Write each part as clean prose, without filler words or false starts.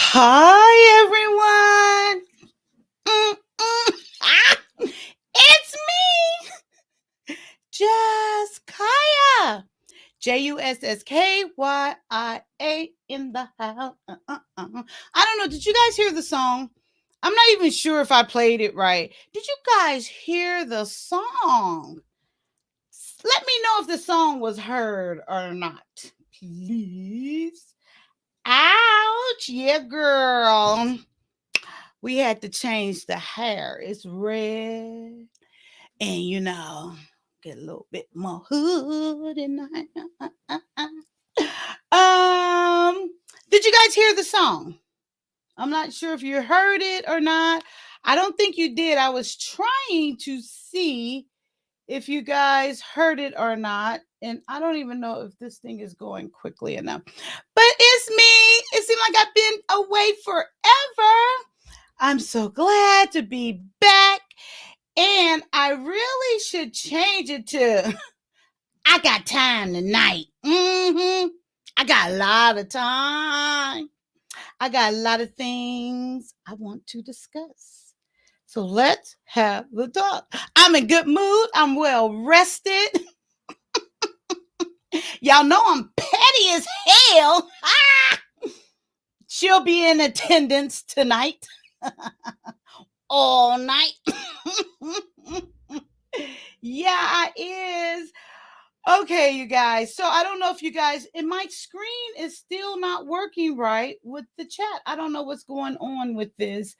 Hi, everyone. Ah, it's me, Just Kaya. Jusskya in the house. I don't know. Did you guys hear the song? I'm not even sure if I played it right. Did you guys hear the song? Let me know if the song was heard or not, please. Ouch. Yeah, girl. We had to change the hair. It's red. And get a little bit more hood in the did you guys hear the song? I'm not sure if you heard it or not. I don't think you did. I was trying to see if you guys heard it or not. And I don't even know if this thing is going quickly enough. But it's me. It seemed like I've been away forever. I'm so glad to be back. And I really should change it to I got time tonight. I got a lot of time. I got a lot of things I want to discuss. So let's have the talk. I'm in good mood. I'm well rested. Y'all know I'm petty as hell. She'll be in attendance tonight. All night. Yeah, it is. Okay, you guys. So I don't know if you guys, and my screen is still not working right with the chat. I don't know what's going on with this.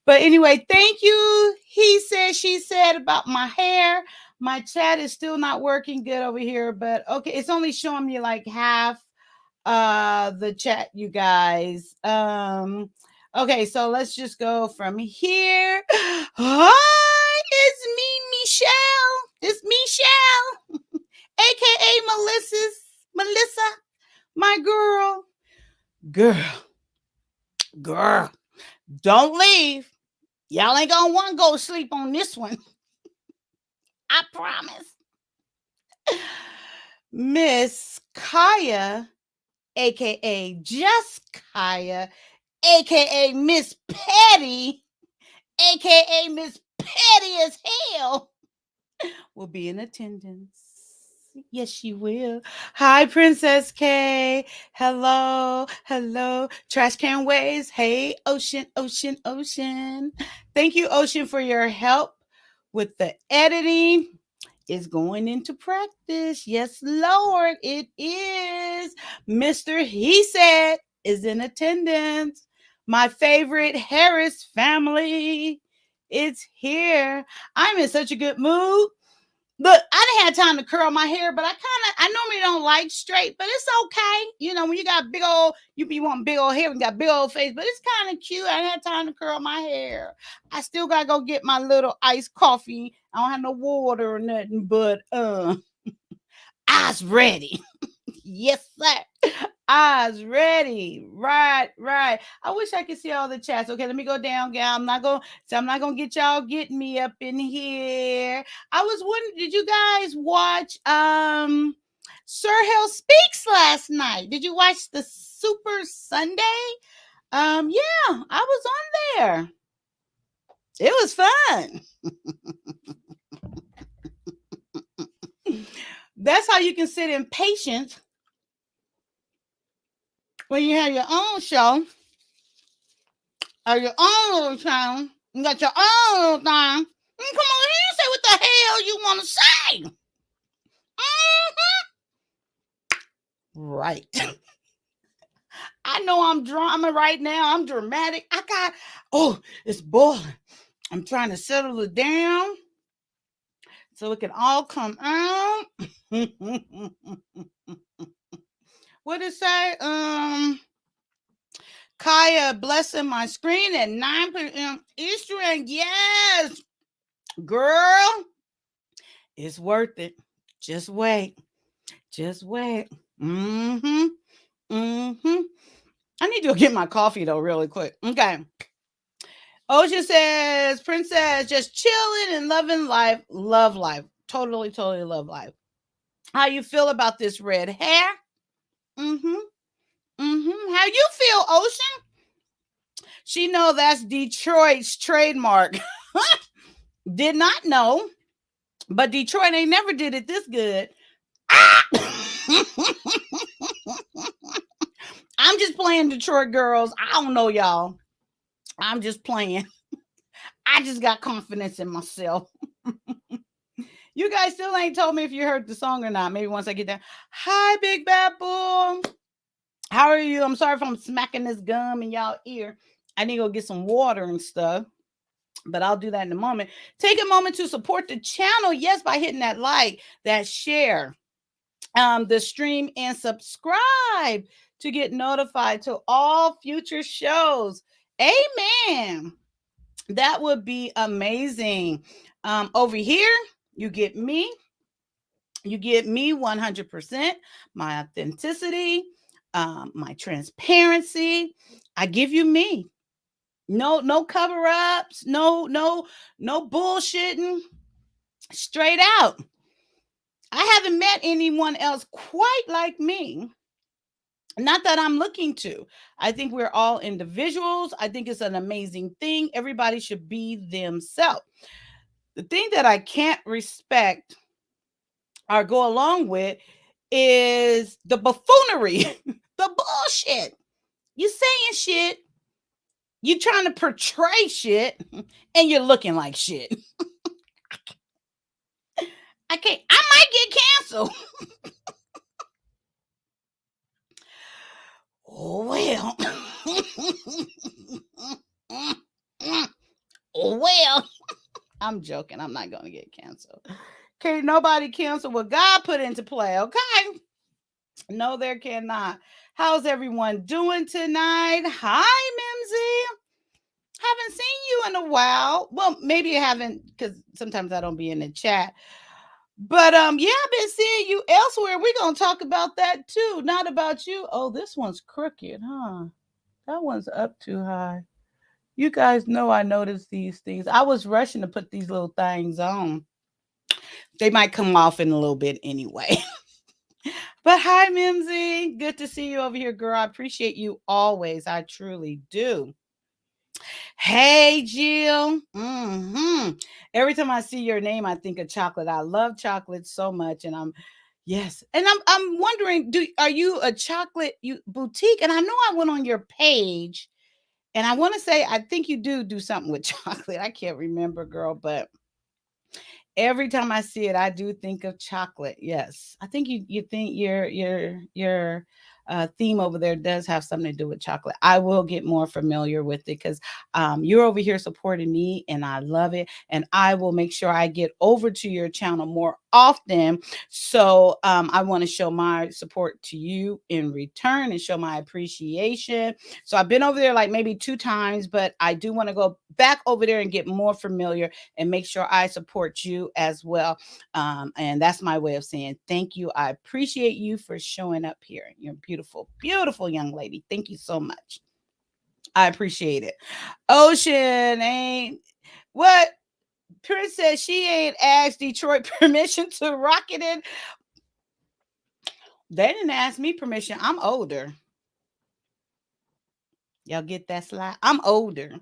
But anyway, thank you. He said, she said about my hair. My chat is still not working good over here, but okay, it's only showing me like half the chat, you guys. Okay, so let's just go from here. Hi, it's me, Michelle. It's Michelle, aka Melissa, my girl. Don't leave. Y'all ain't gonna want to go sleep on this one. I promise. Miss Kaya, aka Just Kaya, aka Miss Petty, aka Miss Petty as hell, will be in attendance. Yes, she will. Hi, Princess K. Hello. Trash can waves. Hey, Ocean. Thank you, Ocean, for your help with the editing. Is going into practice. Yes, Lord, it is. Mr. He said is in attendance. My favorite Harris family. It's here. I'm in such a good mood. Look, I didn't have time to curl my hair, but I normally don't like straight, but it's okay. When you got big old, you be wanting big old hair and got big old face, but it's kind of cute. I didn't have time to curl my hair. I still gotta go get my little iced coffee. I don't have no water or nothing, but I's ready. Yes, sir. I's ready. Right. I wish I could see all the chats. Okay, let me go down, gal. I'm not gonna get y'all getting me up in here. I was wondering, did you guys watch Sir Hill Speaks last night? Did you watch the Super Sunday? Yeah, I was on there. It was fun. That's how you can sit in patience when you have your own show or your own little channel. You got your own little thing. Come on here and say what the hell you want to say. Right. I know I'm drama right now. I'm dramatic. It's boiling. I'm trying to settle it down so it can all come out. What did it say? Kaya blessing my screen at 9 p.m. Eastern. Yes, girl. It's worth it. Just wait. Mm-hmm. I need to go get my coffee though, really quick. Okay. Ocean says, Princess, just chilling and loving life. Love life. Totally love life. How you feel about this red hair? Mm-hmm. How you feel, Ocean? She know that's Detroit's trademark. Did not know, but Detroit ain't never did it this good. Ah! I'm just playing, Detroit girls. I don't know y'all. I'm just playing. I just got confidence in myself. You guys still ain't told me if you heard the song or not. Maybe once I get there. Hi, Big Bad Bull. How are you? I'm sorry if I'm smacking this gum in y'all ear. I need to go get some water and stuff, but I'll do that in a moment. Take a moment to support the channel. Yes, by hitting that like, that share, the stream, and subscribe to get notified to all future shows. Amen. That would be amazing. Over here, you get me. You get me 100%, my authenticity, my transparency. I give you me. No cover ups, no bullshitting. Straight out. I haven't met anyone else quite like me. Not that I'm looking to. I think we're all individuals. I think it's an amazing thing. Everybody should be themselves. The thing that I can't respect or go along with is the buffoonery, the bullshit. You saying shit, you trying to portray shit, and you're looking like shit. I can't. I might get canceled. Oh well. Oh well. I'm joking. I'm not gonna get canceled. Can't nobody cancel what God put into play. Okay. No, there cannot. How's everyone doing tonight? Hi, Mimsy. Haven't seen you in a while. Well, maybe I haven't, because sometimes I don't be in the chat. But yeah, I've been seeing you elsewhere. We're gonna talk about that too. Not about you. Oh, this one's crooked, huh? That one's up too high. You guys know I noticed these things. I was rushing to put these little things on. They might come off in a little bit anyway. But hi, Mimsy. Good to see you over here, girl. I appreciate you always. I truly do. Hey, Jill. Every time I see your name, I think of chocolate. I love chocolate so much, and yes, and I'm wondering, are you a chocolate boutique? And I know I went on your page, and I want to say I think you do something with chocolate. I can't remember, girl, but every time I see it, I do think of chocolate. Yes, I think you think your theme over there does have something to do with chocolate. I will get more familiar with it because you're over here supporting me, and I love it. And I will make sure I get over to your channel more often. So I want to show my support to you in return and show my appreciation. So I've been over there like maybe 2 times, but I do want to go back over there and get more familiar and make sure I support you as well. And that's my way of saying thank you. I appreciate you for showing up here. You're a beautiful, beautiful young lady. Thank you so much. I appreciate it. Ocean ain't what? Prince says she ain't asked Detroit permission to rock it in. They didn't ask me permission. I'm older. Y'all get that slide? I'm older.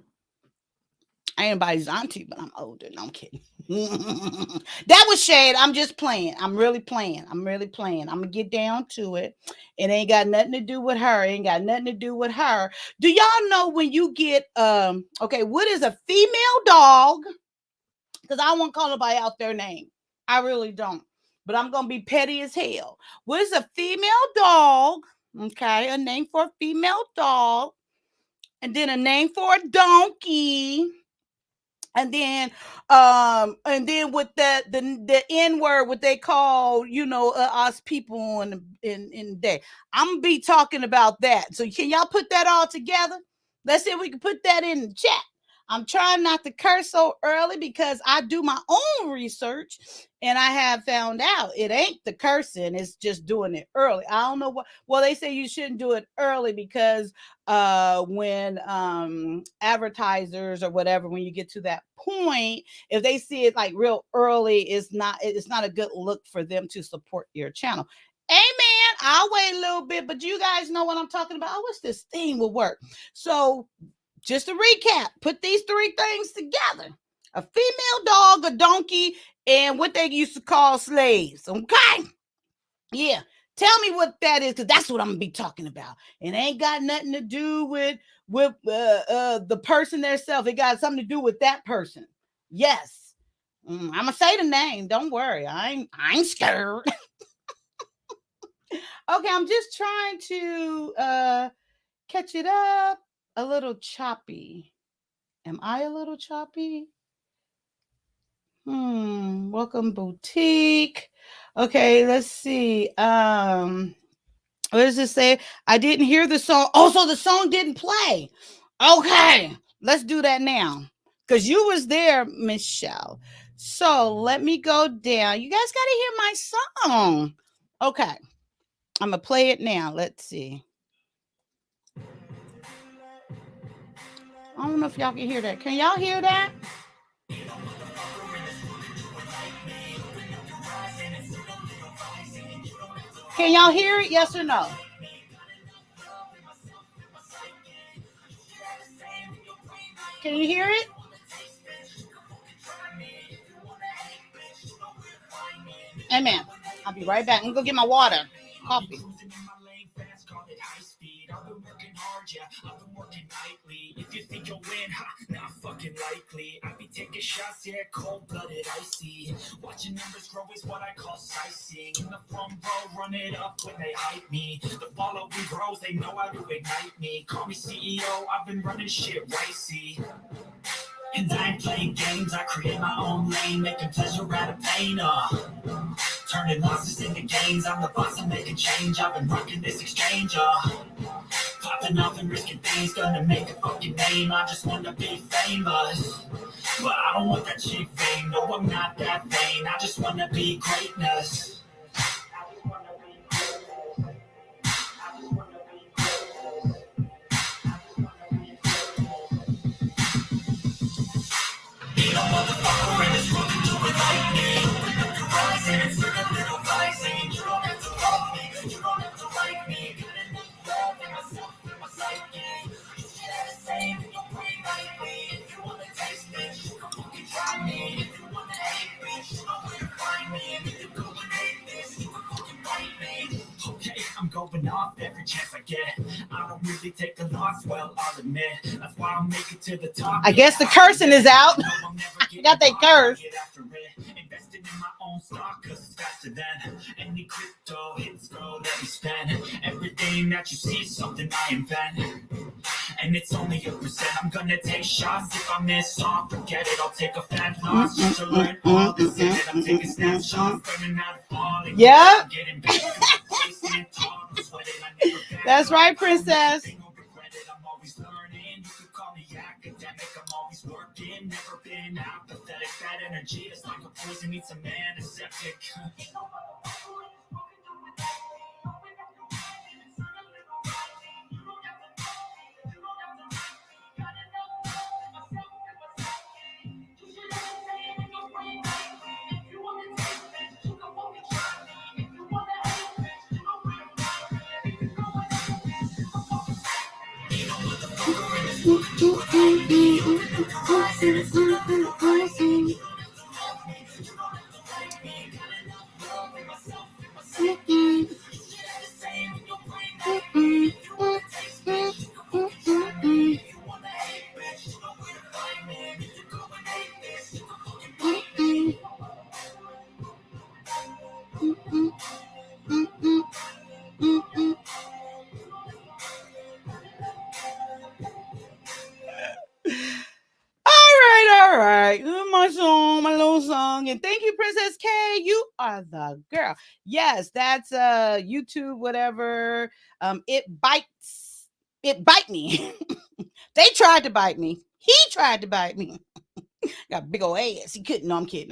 I ain't anybody's auntie, but I'm older. No, I'm kidding. That was shade. I'm just playing. I'm really playing. I'm gonna get down to it. It ain't got nothing to do with her. It ain't got nothing to do with her. Do y'all know when you get okay, what is a female dog? Because I won't call nobody out their name. I really don't. But I'm gonna be petty as hell. What is a female dog? Okay, a name for a female dog, and then a name for a donkey, and then with the N word, what they call, us people in the day. I'm gonna be talking about that. So can y'all put that all together? Let's see if we can put that in the chat. I'm trying not to curse so early because I do my own research, and I have found out it ain't the cursing, it's just doing it early. I don't know what. Well, they say you shouldn't do it early because when advertisers or whatever, when you get to that point, if they see it like real early, it's not a good look for them to support your channel. Amen. I'll wait a little bit, but you guys know what I'm talking about. I wish this thing would work. So Just to recap, put these three things together: a female dog, a donkey, and what they used to call slaves. Okay? Yeah. Tell me what that is, because that's what I'm gonna be talking about. It ain't got nothing to do with the person theirself. It got something to do with that person. Yes. I'm gonna say the name. Don't worry. I ain't scared. Okay, I'm just trying to catch it up. A little choppy. Am I a little choppy? Welcome boutique. Okay, let's see. What does it say? I didn't hear the song. Oh, so the song didn't play. Okay, let's do that now. Cause you was there, Michelle. So let me go down. You guys gotta hear my song. Okay. I'm gonna play it now. Let's see. I don't know if y'all can hear that. Can y'all hear that? Can y'all hear it? Yes or no? Can you hear it? Amen. I'll be right back. I'm gonna go get my water. Coffee. I've been working hard, yeah, I've been working nightly. If you think you'll win, ha, not fucking likely. I be taking shots, yeah, cold-blooded, icy. Watching numbers grow is what I call sightseeing. In the front row, run it up when they hype me. The following grows, they know how to ignite me. Call me CEO, I've been running shit ricey. And I ain't playing games, I create my own lane, making pleasure out of pain, turning losses into gains, I'm the boss, I'm making change, I've been rocking this exchange, popping off and risking things, gonna make a fucking name, I just wanna be famous, but I don't want that cheap fame, no I'm not that vain, I just wanna be greatness. Ain't no motherfucker in this room can do it like me. Open up your eyes and it's a little rising. You don't have to love me, you don't have to like me. Got enough love in myself, in my psyche. You should have the same in your brain like me. If you wanna taste this, you can fucking try me. If you wanna hate bitch, you know where to find me. And if you go and hate this, you can fucking fight me. Okay, I'm going off every chance I get. I don't really take a loss, well, I'll admit. That's why I'll make it to the top. I guess the cursing is out. Got that curse. Investing in my own stock, cause it's faster than any crypto hits go that we spend. Everything that you see is something I invent. And it's only a percent. I'm gonna take shots. If I miss off, forget it. I'll take a fat loss just to learn all this in it. I'm taking snapshots, learning how to fall. Yeah. That's right, princess. I'm always learning. You can call me academic. I'm always working. Never been apathetic. That energy is like a poison meets a man. A septic. All right. My little song. And thank you, Princess K. You are the girl. Yes, that's YouTube, whatever. It bites. It bite me. They tried to bite me. He tried to bite me. Got big old ass. He couldn't. No, I'm kidding.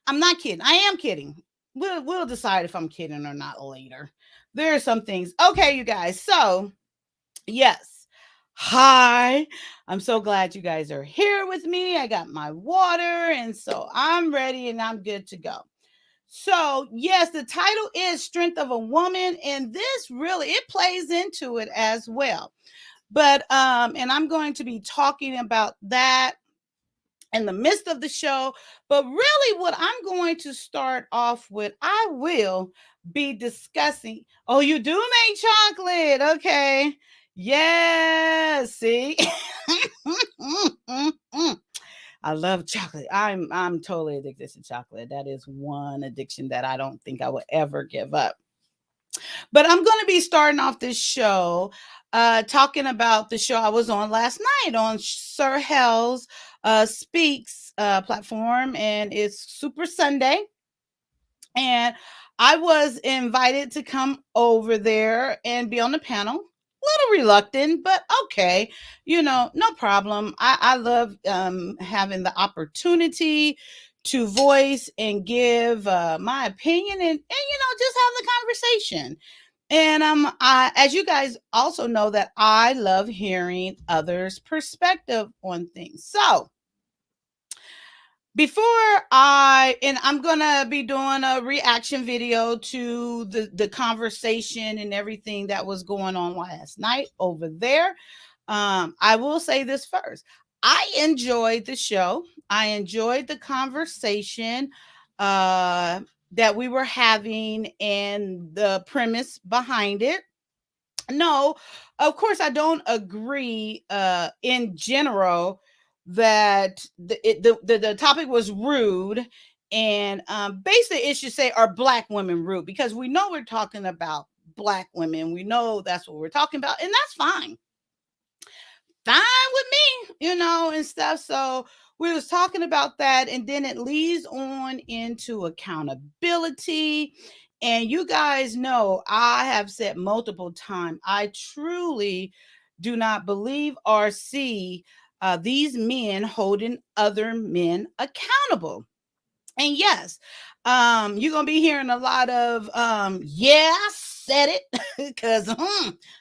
I'm not kidding. I am kidding. We'll decide if I'm kidding or not later. There are some things. Okay, you guys. So, yes. Hi. I'm so glad you guys are here with me. I got my water, and so I'm ready and I'm good to go. So, yes, the title is Strength of a Woman, and this really it plays into it as well. But and I'm going to be talking about that in the midst of the show. But really, what I'm going to start off with, I will be discussing. Oh, you do make chocolate. Okay. Yes. See? I love chocolate. I'm totally addicted to chocolate. That is one addiction that I don't think I will ever give up. But I'm going to be starting off this show talking about the show I was on last night on Sir Hell's Speaks platform, and it's Super Sunday. And I was invited to come over there and be on the panel. A little reluctant, but okay, no problem. I love having the opportunity to voice and give my opinion, and just have the conversation. And as you guys also know, that I love hearing others' perspective on things. So I'm gonna be doing a reaction video to the conversation and everything that was going on last night over there. I will say this first. I enjoyed the show. I enjoyed the conversation that we were having and the premise behind it. No, of course I don't agree in general that the topic was rude, and basically it should say, are black women rude, because we know we're talking about black women. We know that's what we're talking about, and that's fine with me, and stuff. So we was talking about that, and then it leads on into accountability. And you guys know I have said multiple times, I truly do not believe or see these men holding other men accountable. And yes, you're gonna be hearing a lot of yeah, I said it, because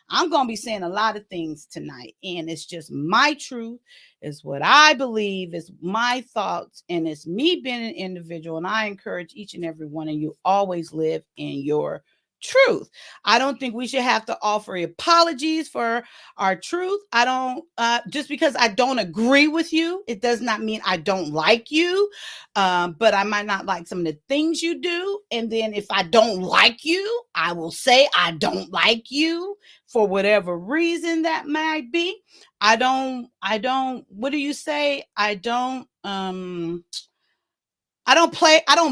I'm gonna be saying a lot of things tonight, and it's just my truth. It's what I believe, it's my thoughts, and it's me being an individual. And I encourage each and every one of you, always live in your truth. I don't think we should have to offer apologies for our truth. I don't just because I don't agree with you, it does not mean I don't like you. But I might not like some of the things you do. And then if I don't like you, I will say I don't like you for whatever reason that might be. What do you say? I don't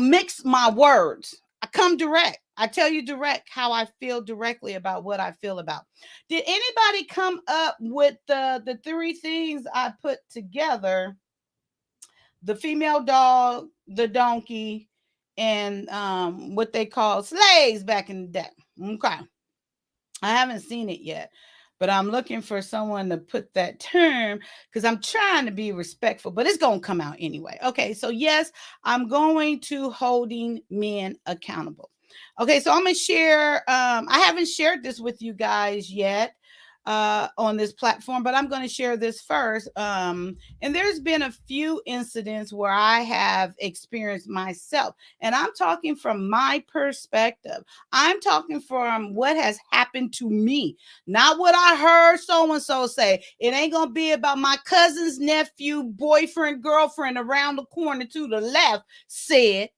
mix my words. I come direct. I tell you direct how I feel directly about what I feel about. Did anybody come up with the three things I put together? The female dog, the donkey, and what they call slaves back in the day. Okay. I haven't seen it yet, but I'm looking for someone to put that term, because I'm trying to be respectful, but it's going to come out anyway. Okay, so yes, I'm going to holding men accountable. Okay, so I'm going to share. I haven't shared this with you guys yet on this platform, but I'm going to share this first. And there's been a few incidents where I have experienced myself, and I'm talking from my perspective. I'm talking from what has happened to me, not what I heard so and so say. It ain't going to be about my cousin's nephew, boyfriend, girlfriend around the corner to the left said.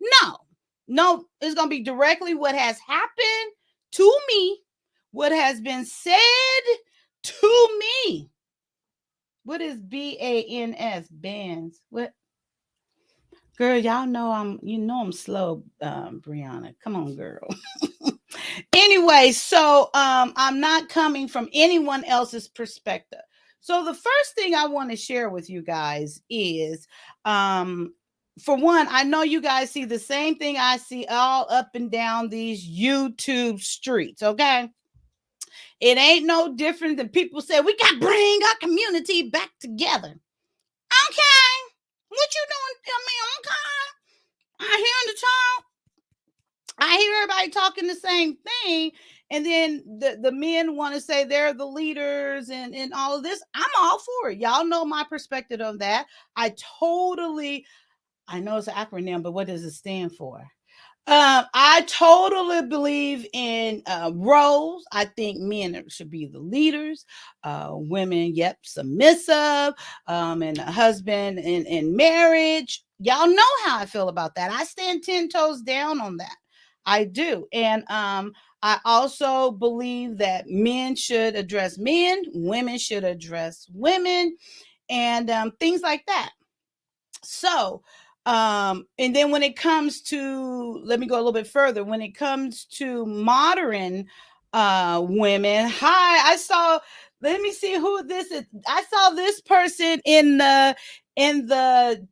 No, it's going to be directly what has happened to me, what has been said to me. What is BANS? Bands. What? Girl, y'all know I'm slow, Brianna. Come on, girl. Anyway, so I'm not coming from anyone else's perspective. So the first thing I want to share with you guys is for one, I know you guys see the same thing I see all up and down these YouTube streets, okay? It ain't no different than people say, we got to bring our community back together. Okay. What you doing? I mean, okay. I hear the talk. I hear everybody talking the same thing. And then the men want to say they're the leaders and all of this. I'm all for it. Y'all know my perspective on that. I know it's an acronym, but what does it stand for? I totally believe in roles. I think men should be the leaders, women, yep, submissive, and a husband in marriage. Y'all know how I feel about that. I stand 10 toes down on that. I do. And I also believe that men should address men, women should address women, and things like that. So, and then when it comes to, let me go a little bit further. When it comes to modern women, hi, I saw. Let me see who this is. I saw this person in the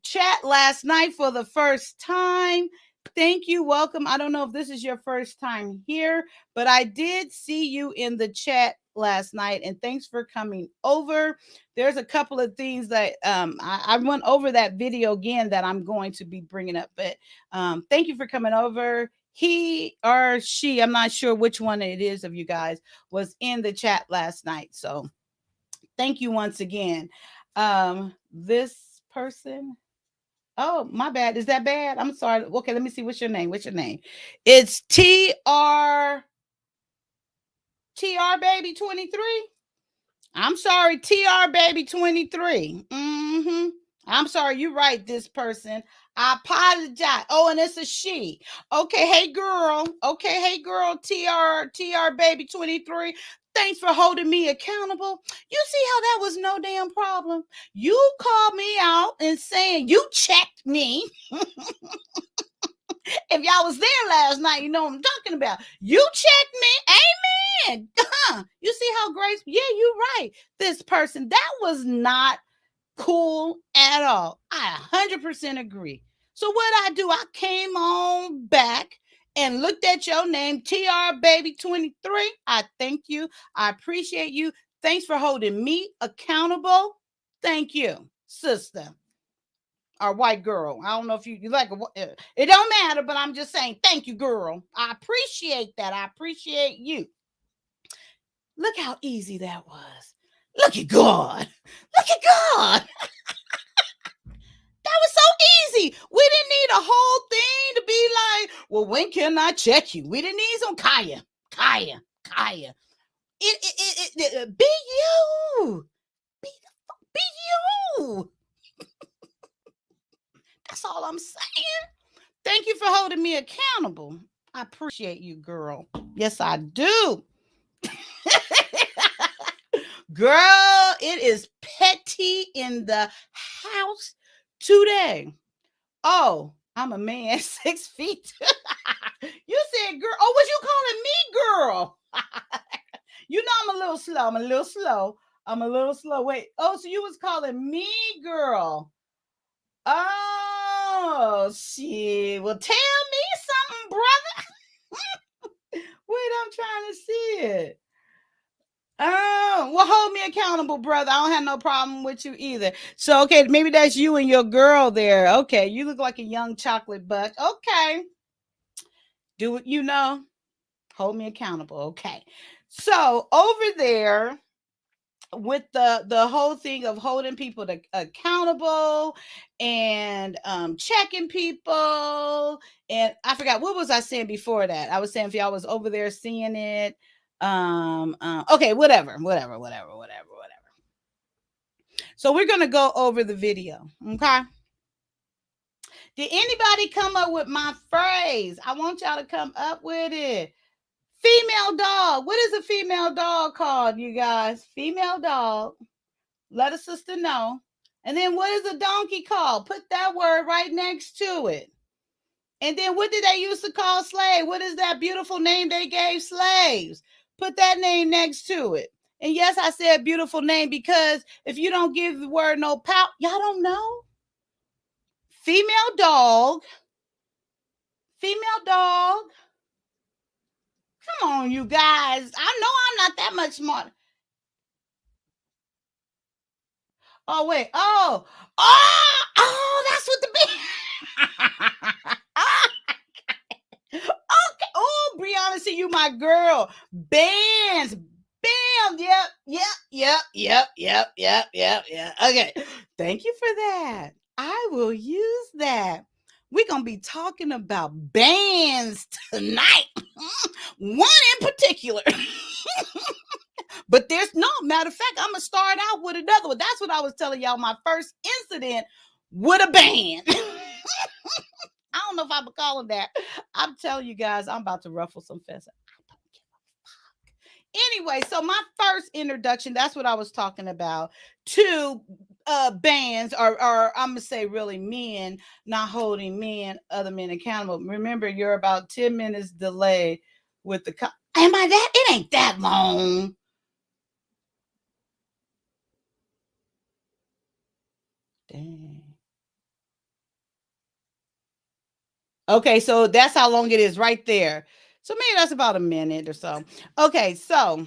chat last night for the first time. Thank you, welcome. I don't know if this is your first time here, but I did see you in the chat last night, and thanks for coming over. There's a couple of things that I went over that video again that I'm going to be bringing up, but thank you for coming over. He or she, I'm not sure which one it is of you guys, was in the chat last night. So thank you once again. This person, oh, my bad. Is that bad? I'm sorry. Okay, let me see. What's your name? What's your name? It's TR Baby 23. I'm sorry, TR Baby 23. I'm sorry, you're right, this person. I apologize. Oh, and it's a she. Okay, hey girl. Okay, hey girl, TR Baby 23. Thanks for holding me accountable. You see how that was no damn problem? You called me out and saying you checked me. If y'all was there last night, you know what I'm talking about. You checked me. Amen. You see how Grace, yeah, you're right. This person, that was not cool at all. I 100% agree. So what I do, I came on back and looked at your name, TR Baby 23. I thank you. I appreciate you. Thanks for holding me accountable. Thank you, sister or white girl. I don't know if you like it don't matter, but I'm just saying thank you, girl. I appreciate that. I appreciate you. Look how easy that was. Look at God. Look at God. That was so easy. We didn't need a whole thing to be like, well, when can I check you? We didn't need some Kaya. Be you. Be you. That's all I'm saying. Thank you for holding me accountable. I appreciate you, girl. Yes, I do. Girl, it is petty in the house today. Oh, I'm a man, 6 feet. You said, girl. Oh, what you calling me, girl? You know I'm a little slow. I'm a little slow. Wait. Oh, so you was calling me, girl? Oh, shit. Well, tell me something, brother. Wait, I'm trying to see it. Oh, well, hold me accountable, brother. I don't have no problem with you either. So, okay, maybe that's you and your girl there. Okay, you look like a young chocolate buck. Okay, do what you know. Hold me accountable. Okay. So over there with the whole thing of holding people accountable and checking people, and I forgot what was I saying before that. I was saying if y'all was over there seeing it. Okay, whatever. So we're gonna go over the video. Okay. Did anybody come up with my phrase? I want y'all to come up with it. Female dog. What is a female dog called, you guys? Female dog. Let a sister know. And then what is a donkey called? Put that word right next to it. And then what did they used to call slave? What is that beautiful name they gave slaves? Put that name next to it. And yes, I said beautiful name because if you don't give the word no pout, y'all don't know. Female dog. Female dog. Come on, you guys. I know I'm not that much smart. Oh, wait. That's what the okay. Oh, Brianna, see you, my girl. Bands. Bam. Yep. Okay. Thank you for that. I will use that. we're going to be talking about bands tonight. One in particular. But there's no matter of fact, I'm going to start out with another one. That's what I was telling y'all. My first incident with a band. I don't know if I would call it that. I'm telling you guys, I'm about to ruffle some feathers. Anyway, so my first introduction, that's what I was talking about, to bands, or I'm gonna say really men not holding other men accountable. Remember, you're about 10 minutes delayed with the am I that? It ain't that long. Dang. Okay, so that's how long it is right there. So maybe that's about a minute or so. Okay, so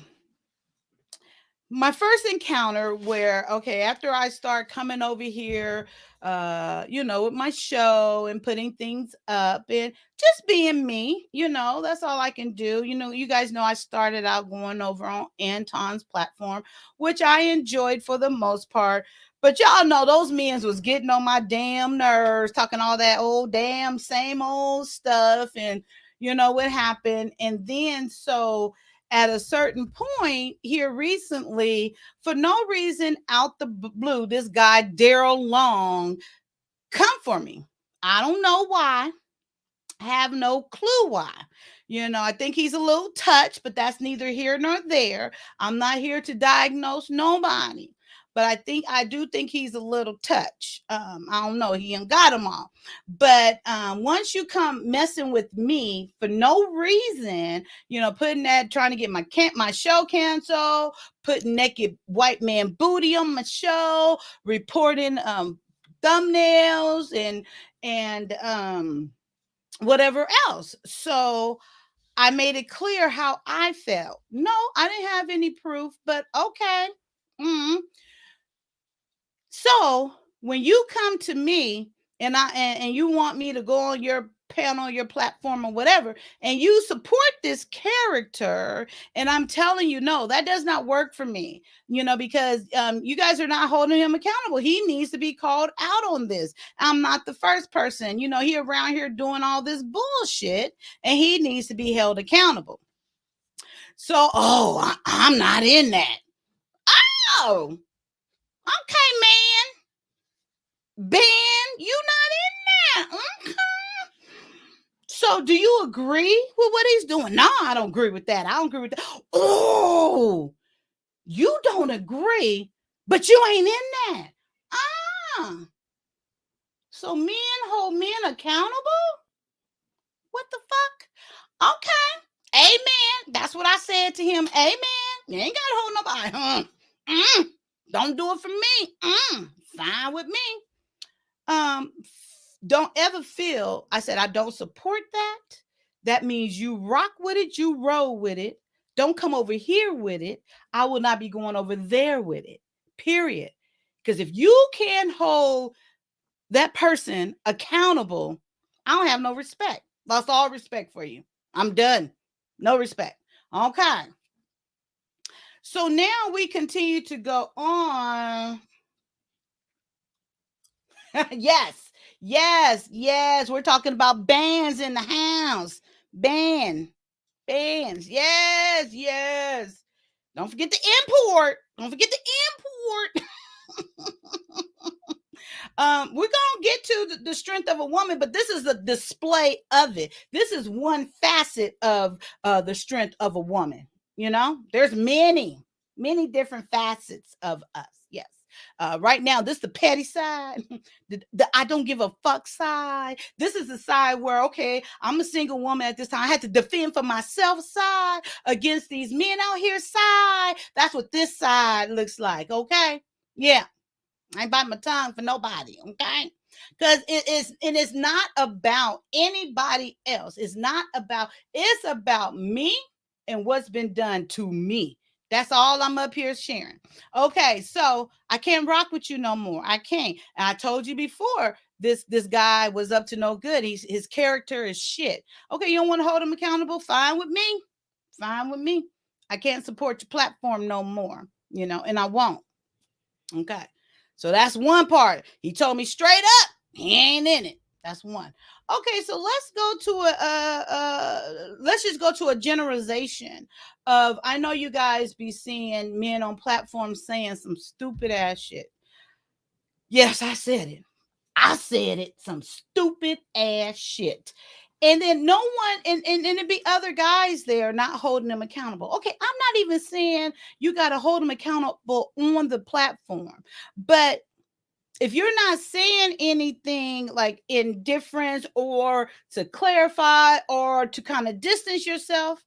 my first encounter where, okay, after I start coming over here, with my show and putting things up and just being me, that's all I can do. You guys know I started out going over on Anton's platform, which I enjoyed for the most part. But y'all know those men was getting on my damn nerves, talking all that old damn same old stuff, and what happened. And then so at a certain point here recently, for no reason out the blue, this guy Daryl Long come for me. I don't know why. Have no clue why. I think he's a little touched, but that's neither here nor there. I'm not here to diagnose nobody, but I do think he's a little touched. I don't know. He ain't got them all. But once you come messing with me for no reason, putting that, trying to get my show canceled, putting naked white man booty on my show, reporting thumbnails and whatever else. So I made it clear how I felt. No, I didn't have any proof, but okay. Mm. So when you come to me and you want me to go on your panel, your platform, or whatever, and you support this character, and I'm telling you, no, that does not work for me. Because you guys are not holding him accountable. He needs to be called out on this. I'm not the first person. He around here doing all this bullshit, and he needs to be held accountable. So, I'm not in that. Oh, okay, man. Ben, you not in that. Okay. So do you agree with what he's doing? No, I don't agree with that. I don't agree with that. Oh, you don't agree, but you ain't in that. Ah. So men hold men accountable? What the fuck? Okay. Amen. That's what I said to him. Amen. You ain't gotta hold nobody. Don't do it for me. Fine with me. Don't ever feel, I said, I don't support that. That means you rock with it, you roll with it. Don't come over here with it. I will not be going over there with it, period. Because if you can't hold that person accountable, I don't have no respect. Lost all respect for you. I'm done. No respect. Okay. So now we continue to go on. Yes. Yes. We're talking about bands in the house. Bands. Yes. Don't forget the import. We're gonna get to the strength of a woman, but this is a display of it. This is one facet of the strength of a woman. There's many different facets of us. Yes. Right now, this is the petty side, the I don't give a fuck side. This is the side where, okay, I'm a single woman at this time. I had to defend for myself side against these men out here side. That's what this side looks like. Okay. Yeah. I ain't biting my tongue for nobody, okay? Because it's not about anybody else. It's about me and what's been done to me. That's all I'm up here sharing. Okay, so I can't rock with you no more. I can't. And I told you before, this guy was up to no good. His character is shit. Okay, you don't want to hold him accountable? Fine with me. Fine with me. I can't support your platform no more, and I won't. Okay. So that's one part. He told me straight up, he ain't in it. That's one. Okay, so let's go to let's just go to a generalization of, I know you guys be seeing men on platforms saying some stupid ass shit. Yes, I said it. I said it. Some stupid ass shit. And then no one, and it'd be other guys there not holding them accountable. Okay, I'm not even saying you got to hold them accountable on the platform, but if you're not saying anything like indifference or to clarify or to kind of distance yourself,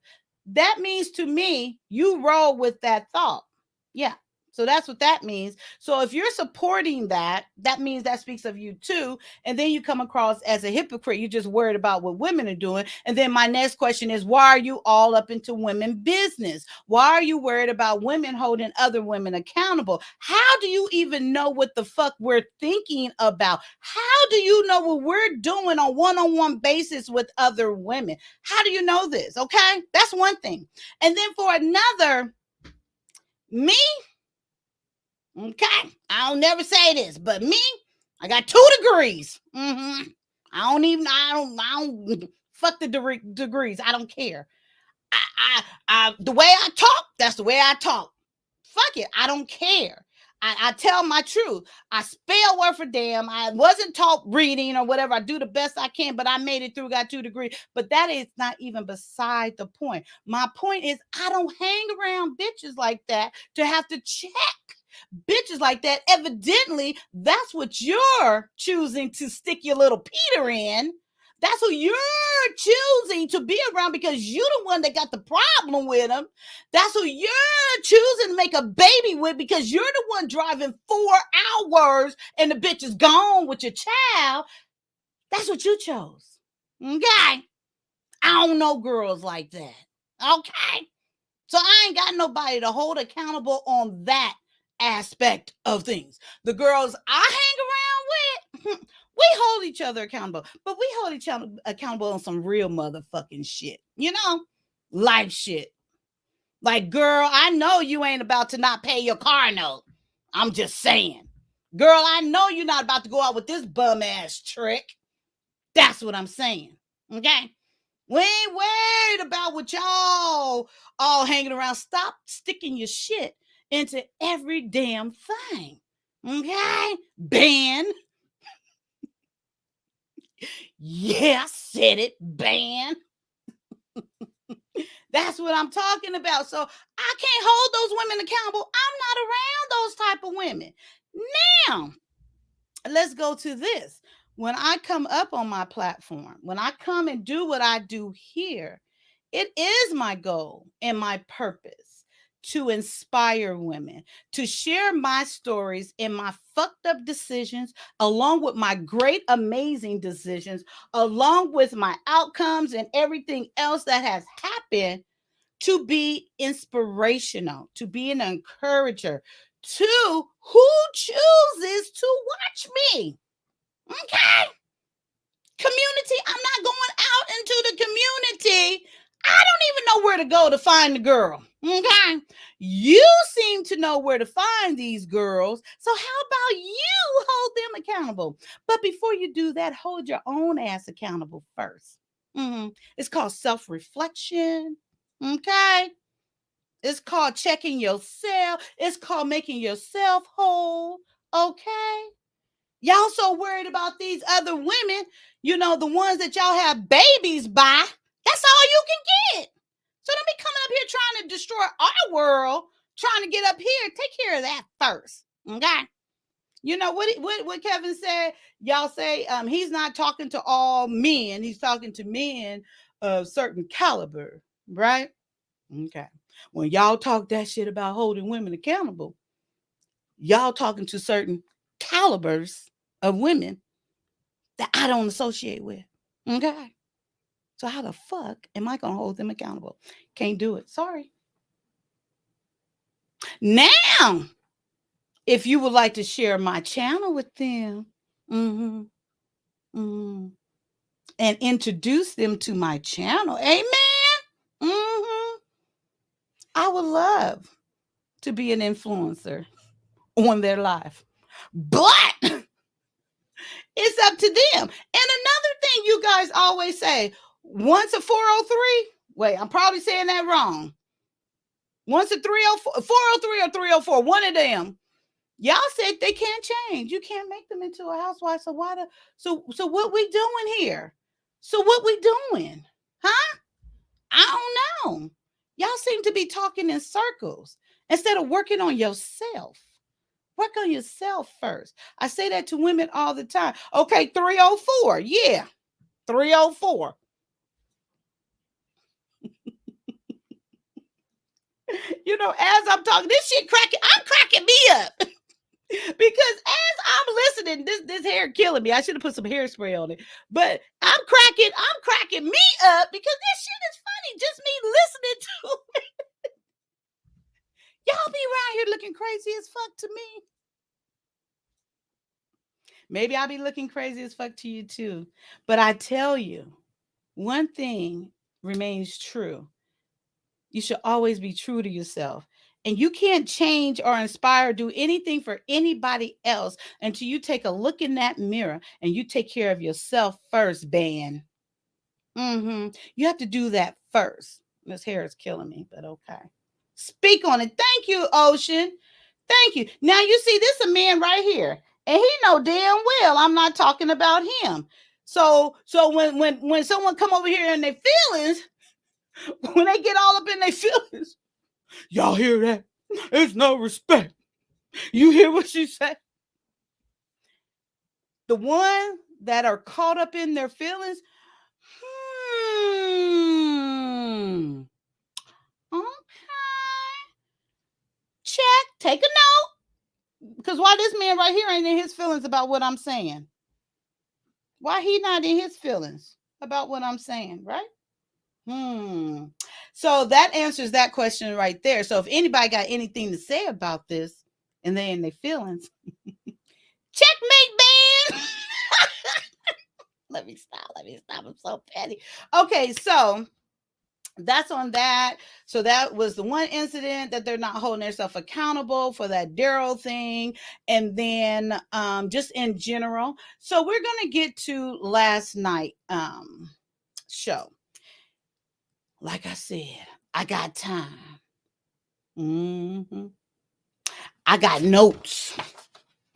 that means to me you roll with that thought. Yeah. So that's what that means. So if you're supporting that, that means that speaks of you too. And then you come across as a hypocrite. You're just worried about what women are doing. And then my next question is, why are you all up into women business? Why are you worried about women holding other women accountable? How do you even know what the fuck we're thinking about? How do you know what we're doing on one-on-one basis with other women? How do you know this? Okay, that's one thing. And then for another, me, okay, I'll never say this, but me, I got 2 degrees. I don't fuck the degrees. I don't care. The way I talk, that's the way I talk. Fuck it. I don't care. I tell my truth. I spell word for damn. I wasn't taught reading or whatever. I do the best I can, but I made it through, got 2 degrees. But that is not even beside the point. My point is, I don't hang around bitches like that to have to check bitches like that. Evidently, that's what you're choosing to stick your little Peter in. That's who you're choosing to be around because you're the one that got the problem with them. That's who you're choosing to make a baby with because you're the one driving 4 hours and the bitch is gone with your child. That's what you chose. Okay? I don't know girls like that. Okay? So I ain't got nobody to hold accountable on that aspect of things. The girls I hang around with, we hold each other accountable, but we hold each other accountable on some real motherfucking shit. You know, life shit. Like, girl, I know you ain't about to not pay your car note. I'm just saying. Girl, I know you're not about to go out with this bum ass trick. That's what I'm saying. Okay? We ain't worried about what y'all all hanging around. Stop sticking your shit into every damn thing. Okay? Ban. Yeah, I said it. Ban. That's what I'm talking about. So I can't hold those women accountable. I'm not around those type of women. Now, let's go to this. When I come up on my platform, when I come and do what I do here, it is my goal and my purpose to inspire women, to share my stories and my fucked up decisions, along with my great, amazing decisions, along with my outcomes and everything else that has happened, to be inspirational, to be an encourager to who chooses to watch me. Okay? Community, I'm not going out into the community. I don't even know where to go to find the girl. Okay? You seem to know where to find these girls. So how about you hold them accountable? But before you do that, hold your own ass accountable first. It's called self-reflection. Okay? It's called checking yourself. It's called making yourself whole. Okay? Y'all so worried about these other women, the ones that y'all have babies by. That's all you can get. So don't be coming up here trying to destroy our world, trying to get up here. Take care of that first. Okay? You know what Kevin said? Y'all say he's not talking to all men. He's talking to men of certain caliber, right? Okay. When y'all talk that shit about holding women accountable, y'all talking to certain calibers of women that I don't associate with. Okay. So how the fuck am I going to hold them accountable? Can't do it. Sorry. Now, if you would like to share my channel with them, mm-hmm, mm-hmm, and introduce them to my channel, amen. Mm-hmm. I would love to be an influencer on their life. But It's up to them. And another thing you guys always say, once a 403, wait, I'm probably saying that wrong. Once a 304, 403 or 304, one of them. Y'all said they can't change. You can't make them into a housewife. So why so what we doing here? So what we doing? Huh? I don't know. Y'all seem to be talking in circles instead of working on yourself. Work on yourself first. I say that to women all the time. Okay, 304. Yeah. 304. As I'm talking, this shit I'm cracking me up. Because as I'm listening, this hair killing me. I should have put some hairspray on it. But I'm cracking me up because this shit is funny. Just me listening to it. Y'all be around here looking crazy as fuck to me. Maybe I'll be looking crazy as fuck to you too. But I tell you, one thing remains true. You should always be true to yourself. And you can't change or inspire or do anything for anybody else until you take a look in that mirror and you take care of yourself first, Ban. You have to do that first. This hair is killing me, but okay. Speak on it. Thank you, Ocean. Thank you. Now you see this a man right here, and he know damn well I'm not talking about him. So when someone come over here in their feelings, when they get all up in their feelings, y'all hear that? There's no respect. You hear what she said? The one that are caught up in their feelings. Okay. Check. Take a note. Because why this man right here ain't in his feelings about what I'm saying? Why he not in his feelings about what I'm saying, right? So that answers that question right there. So if anybody got anything to say about this and they in their feelings, checkmate, man. Let me stop. I'm so petty. Okay, so that's on that. So that was the one incident that they're not holding themselves accountable for, that Daryl thing. And then just in general. So we're gonna get to last night show. Like I said, I got time. I got notes.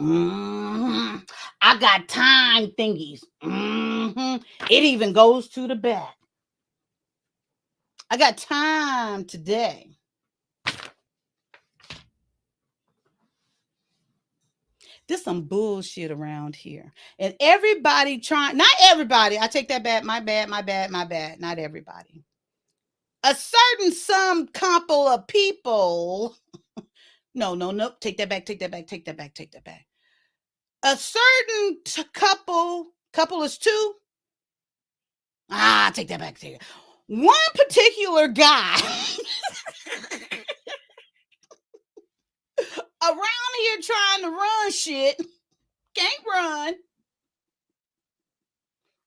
I got time thingies. It even goes to the back. I got time today. There's some bullshit around here. And everybody trying, not everybody, I take that back, my bad, not everybody. A certain some couple of people, no, take that back. A certain couple is two. Take that back. One particular guy around here trying to run shit, can't run,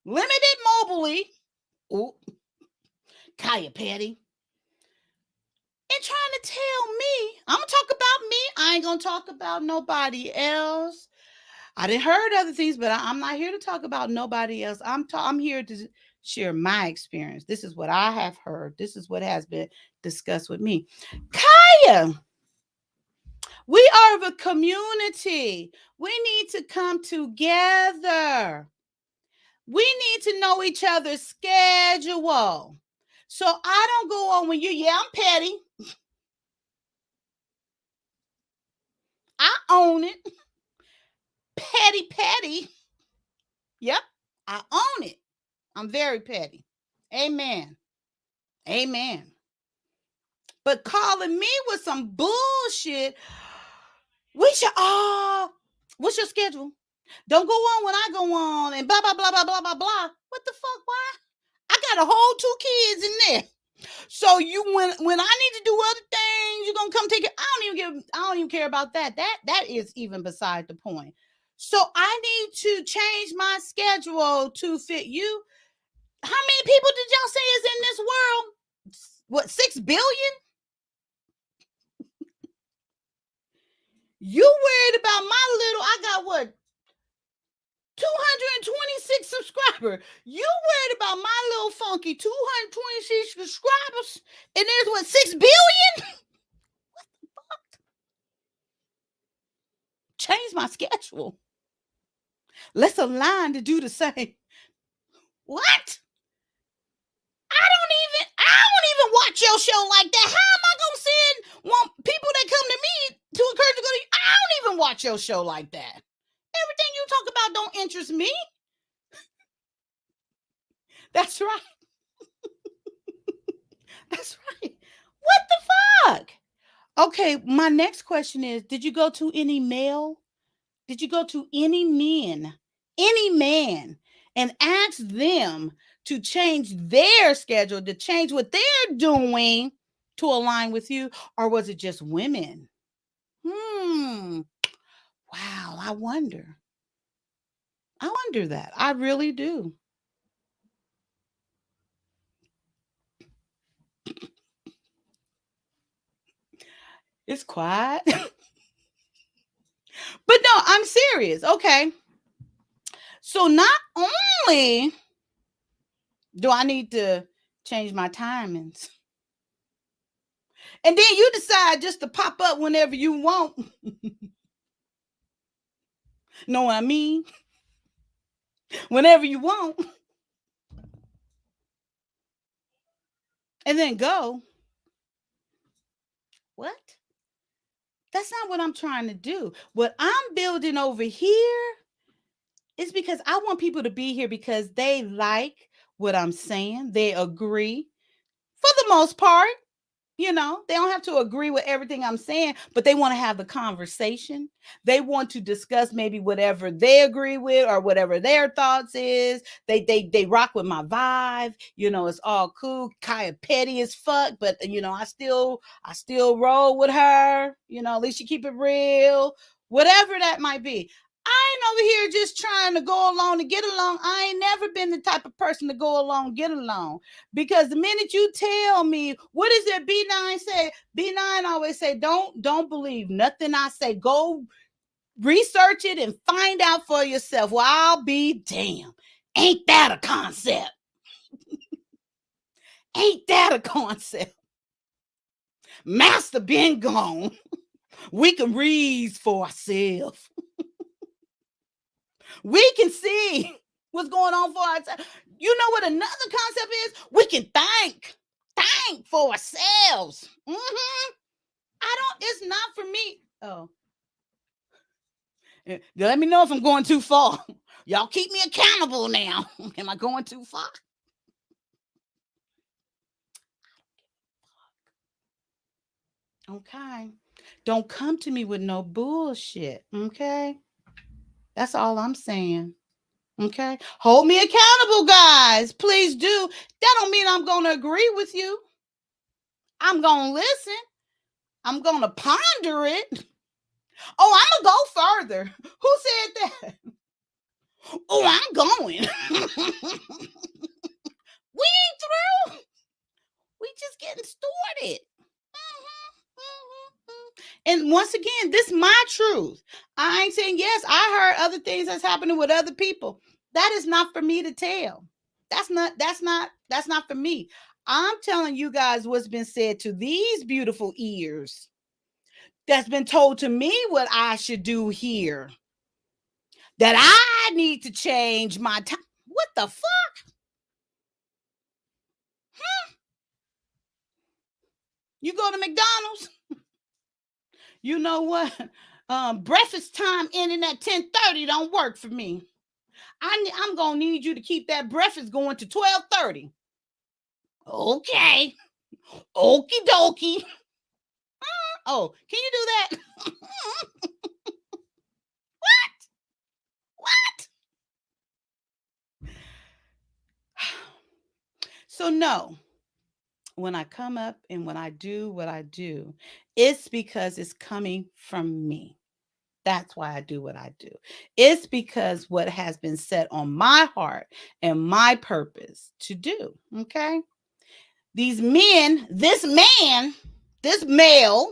limited mobility. Ooh, Kaya Petty. And trying to tell me, I'm going to talk about me. I ain't going to talk about nobody else. I didn't heard other things, but I'm not here to talk about nobody else. I'm here to share my experience. This is what I have heard. This is what has been discussed with me. Kaya, we are a community. We need to come together. We need to know each other's schedule. So I don't go on when I'm petty. I own it. Petty. Yep, I own it. I'm very petty. Amen. But calling me with some bullshit, we should what's your schedule? Don't go on when I go on and blah, blah, blah, blah, blah, blah, blah. What the fuck? Why? I got a whole 2 kids in there. So when I need to do other things, you're gonna come take it. I don't even care about that. That is even beside the point. So I need to change my schedule to fit you. How many people did y'all say is in this world? What, 6 billion? You worried about my little, I got what? 2 226 subscribers. You worried about my little funky 226 subscribers, and there's what, 6 billion? Change my schedule. Let's align to do the same. What? I don't even watch your show like that. How am I gonna send people that come to me to encourage to go to you? I don't even watch your show like that. Everything you talk about don't interest me. That's right. That's right. What the fuck? Okay, my next question is, did you go to any male? Did you go to any man, and ask them to change their schedule, to change what they're doing to align with you? Or was it just women? Wow, I wonder. I wonder that. I really do. It's quiet. But no, I'm serious. Okay. So not only do I need to change my timings, and then you decide just to pop up whenever you want. Know what I mean? Whenever you want. And then go. What? That's not what I'm trying to do. What I'm building over here is because I want people to be here because they like what I'm saying. They agree for the most part. You know, they don't have to agree with everything I'm saying, but they want to have the conversation. They want to discuss maybe whatever they agree with or whatever their thoughts is. They rock with my vibe. You know, it's all cool. Kaya petty as fuck, but you know, I still roll with her. You know, at least you keep it real. Whatever that might be. I ain't over here just trying to go along to get along. I ain't never been the type of person to go along, get along. Because the minute you tell me, what is it B9 say? B9 always say, don't believe nothing I say. Go research it and find out for yourself. Well, I'll be damned. Ain't that a concept? Ain't that a concept? Master been gone. We can read for ourselves. We can see what's going on for ourselves. You know what another concept is? We can think for ourselves. It's not for me. Oh. Let me know if I'm going too far. Y'all keep me accountable now. Am I going too far? Okay. Don't come to me with no bullshit. Okay. That's all I'm saying. Okay. Hold me accountable, guys. Please do. That don't mean I'm going to agree with you. I'm going to listen. I'm going to ponder it. Oh, I'm going to go further. Who said that? Oh, I'm going. We ain't through. We just getting started. And once again, this is my truth. I ain't saying, yes, I heard other things that's happening with other people. That is not for me to tell. That's not for me. I'm telling you guys what's been said to these beautiful ears. That's been told to me what I should do here. That I need to change my time. What the fuck? You go to McDonald's? You know what? Breakfast time ending at 10:30 don't work for me. I'm gonna need you to keep that breakfast going to 12:30. Okay. Okie dokie. Oh, can you do that? What? So no, when I come up and when I do what I do, it's because it's coming from me. That's why I do what I do. It's because what has been set on my heart and my purpose to do. Okay. These men, this man, this male,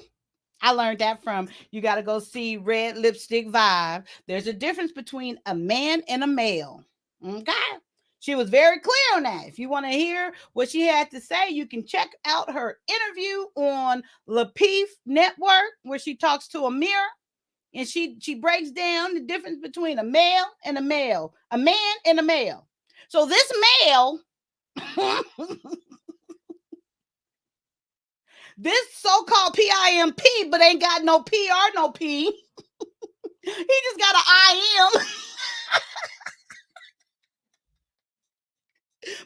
I learned that from, you got to go see Red Lipstick Vibe. There's a difference between a man and a male. Okay. She was very clear on that. If you want to hear what she had to say, you can check out her interview on Lapeef Network, where she talks to a mirror, and she breaks down the difference between a male and a male, a man and a male. So this male, this so-called PIMP, but ain't got no P or no P. He just got an IM.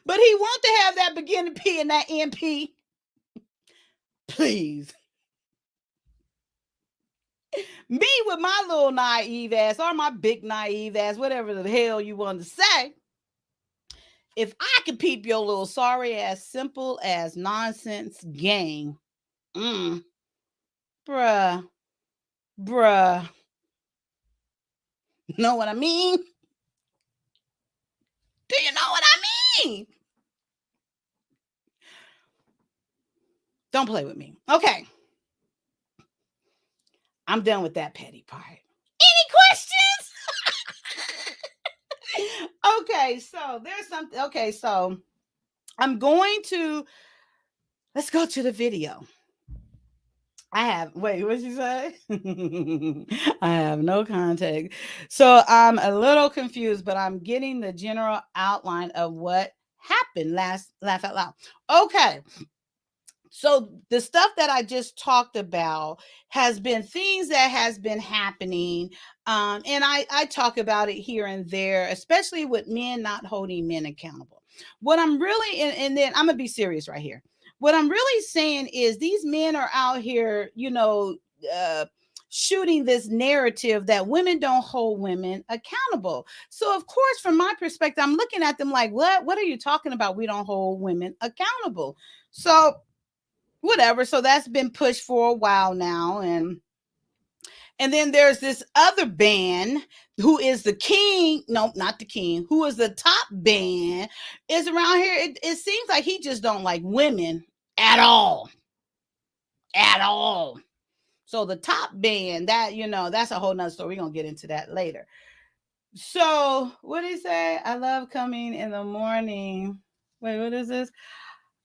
But he want to have that beginning P and that MP. Please. Me with my little naive ass, or my big naive ass, whatever the hell you want to say. If I could peep your little sorry ass, simple as nonsense game, bruh, bruh. Know what I mean? Do you know what I mean? Don't play with me. Okay. I'm done with that petty part. Any questions? Okay, so there's something. Okay, so I'm going to, let's go to the video. Wait, what'd you say? I have no context. So I'm a little confused, but I'm getting the general outline of what happened last Laugh Out Loud. Okay. So the stuff that I just talked about has been things that has been happening. And I talk about it here and there, especially with men not holding men accountable. What I'm really, and then I'm going to be serious right here. What I'm really saying is these men are out here, shooting this narrative that women don't hold women accountable. So of course, from my perspective, I'm looking at them like, what are you talking about? We don't hold women accountable. So whatever. So that's been pushed for a while now. And then there's this other band who is the king. No, not the king. Who is the top band is around here. It seems like he just don't like women at all. At all. So the top band, that, that's a whole nother story. We're going to get into that later. So what did he say? I love coming in the morning. Wait, what is this?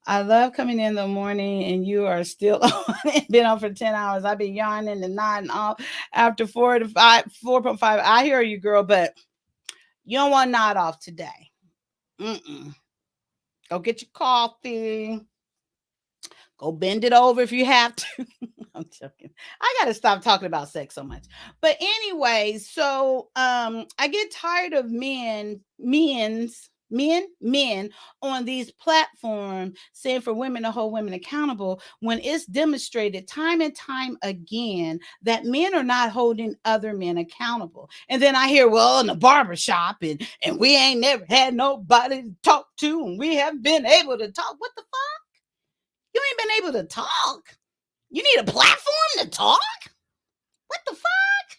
I love coming in the morning and you are still on. Been on for 10 hours. I've been yarning and nodding off after 4.5. I hear you, girl, but you don't want to nod off today. Go get your coffee. Go bend it over if you have to. I'm joking. I got to stop talking about sex so much. But anyway, so I get tired of men on these platforms saying for women to hold women accountable when it's demonstrated time and time again that men are not holding other men accountable. And then I hear, well, in the barbershop and we ain't never had nobody to talk to and we haven't been able to talk. What the fuck? You ain't been able to talk. You need a platform to talk? What the fuck?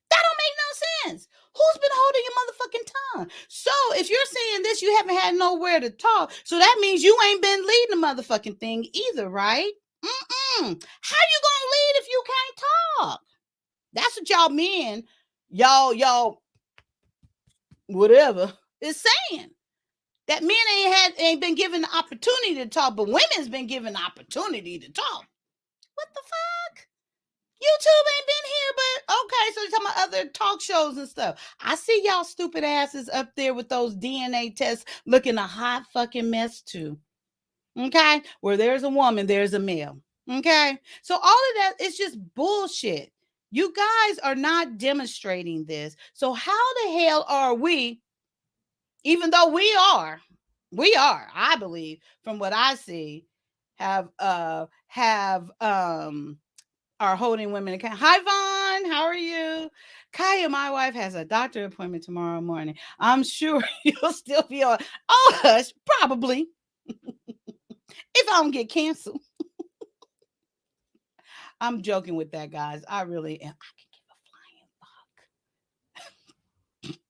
That don't make no sense. Who's been holding your motherfucking tongue? So if you're saying this, you haven't had nowhere to talk. So that means you ain't been leading the motherfucking thing either, right? How you gonna lead if you can't talk? That's what y'all men, y'all, whatever, is saying. That men ain't been given the opportunity to talk, but women's been given the opportunity to talk. What the fuck? YouTube ain't been here, but okay, so you're talking about other talk shows and stuff. I see y'all stupid asses up there with those DNA tests looking a hot fucking mess too. Okay? Where there's a woman, there's a male. Okay? So all of that is just bullshit. You guys are not demonstrating this. So how the hell are we, even though we are, I believe, from what I see, are holding women accountable. Hi, Vaughn. How are you? Kaya, my wife, has a doctor appointment tomorrow morning. I'm sure you'll still be on. Oh, hush, probably. If I don't get canceled. I'm joking with that, guys. I really am. I can give a flying fuck.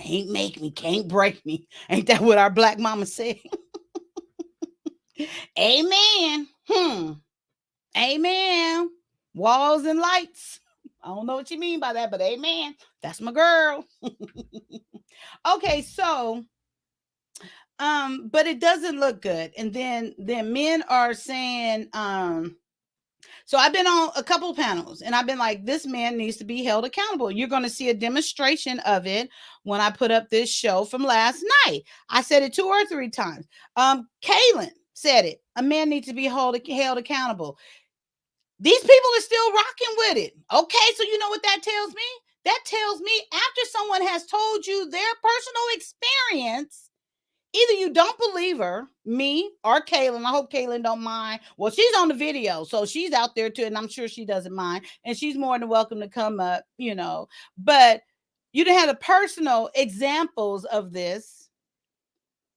Ain't make me, can't break me. Ain't that what our black mama said? Amen. Amen. Walls and lights. I don't know what you mean by that, but amen. That's my girl. Okay, so but it doesn't look good. And then men are saying, so I've been on a couple of panels and I've been like, this man needs to be held accountable. You're going to see a demonstration of it when I put up this show from last night. I said it 2 or 3 times. Kaylin said it. A man needs to be held accountable. These people are still rocking with it. Okay, so you know what that tells me? That tells me after someone has told you their personal experience, either you don't believe her, me, or Kaylin. I hope Kaylin don't mind. Well, she's on the video, so she's out there too, and I'm sure she doesn't mind. And she's more than welcome to come up, But you didn't have the personal examples of this.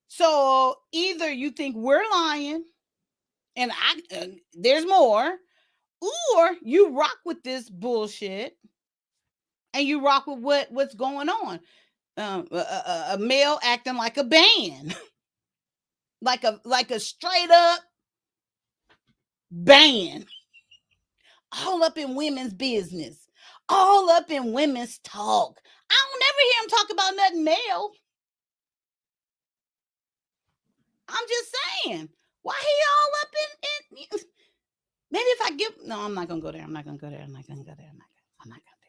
So either you think we're lying, and there's more, or you rock with this bullshit, and you rock with what's going on. A male acting like a band. like a straight up band, all up in women's business, all up in women's talk. I don't never hear him talk about nothing male. I'm just saying, why he all up in maybe if I give, no, I'm not gonna go there. I'm not gonna go there. I'm not gonna go there. I'm not gonna do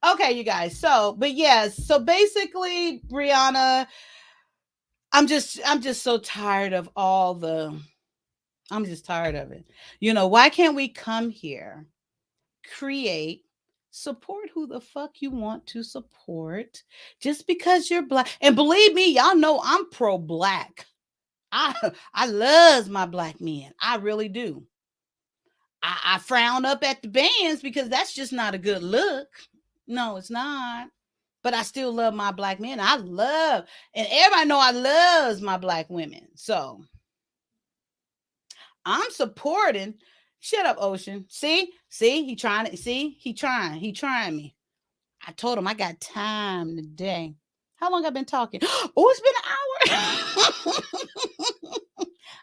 that. Okay, you guys. So, but yes, so basically, Brianna, I'm just so tired of all the. I'm just tired of it. Why can't we come here, create, support who the fuck you want to support just because you're black? And believe me, y'all know I'm pro black. I love my black men. I really do. I frown up at the bands because that's just not a good look. No, it's not. But I still love my black men. And everybody know I loves my black women. So I'm supporting. Shut up, Ocean. See, he trying to he trying me. I told him I got time today. How long I been talking? Oh, it's been an hour.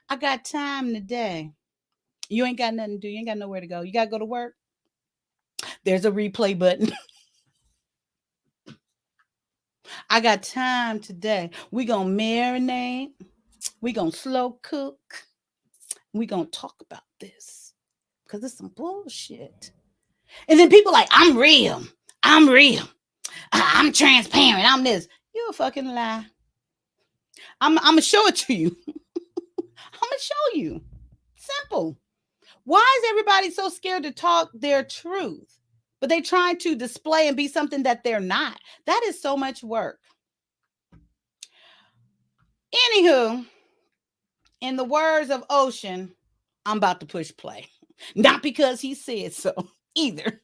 I got time today. You ain't got nothing to do. You ain't got nowhere to go. You gotta go to work. There's a replay button. I got time today. We gonna marinate. We gonna slow cook. We gonna talk about this because it's some bullshit. And then people like, I'm real. I'm transparent. I'm this. You a fucking lie. I'm gonna show it to you. I'm gonna show you. Simple. Why is everybody so scared to talk their truth? But they trying to display and be something that they're not. That is so much work. Anywho, in the words of Ocean, I'm about to push play. Not because he said so either.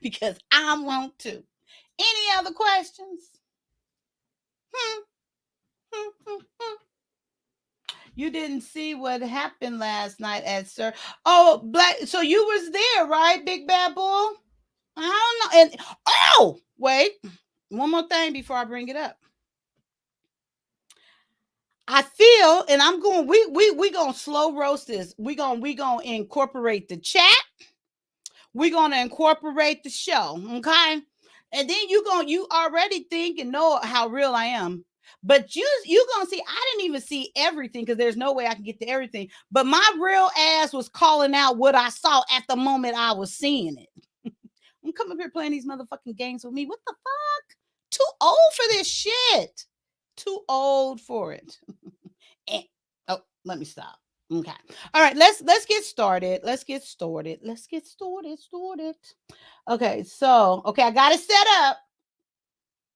Because I want to. Any other questions? You didn't see what happened last night at Sir. Oh, Black. So you was there, right, Big Bad Bull? I don't know. And wait, one more thing before I bring it up. I feel, and I'm going. We gonna slow roast this. We gonna incorporate the chat. We're gonna incorporate the show, okay? And then you already think and know how real I am. But you gonna see, I didn't even see everything because there's no way I can get to everything. But my real ass was calling out what I saw at the moment I was seeing it. I'm coming up here playing these motherfucking games with me. What the fuck? Too old for this shit. Too old for it. Let me stop. Okay. All right, let's get started. Okay, so I got it set up.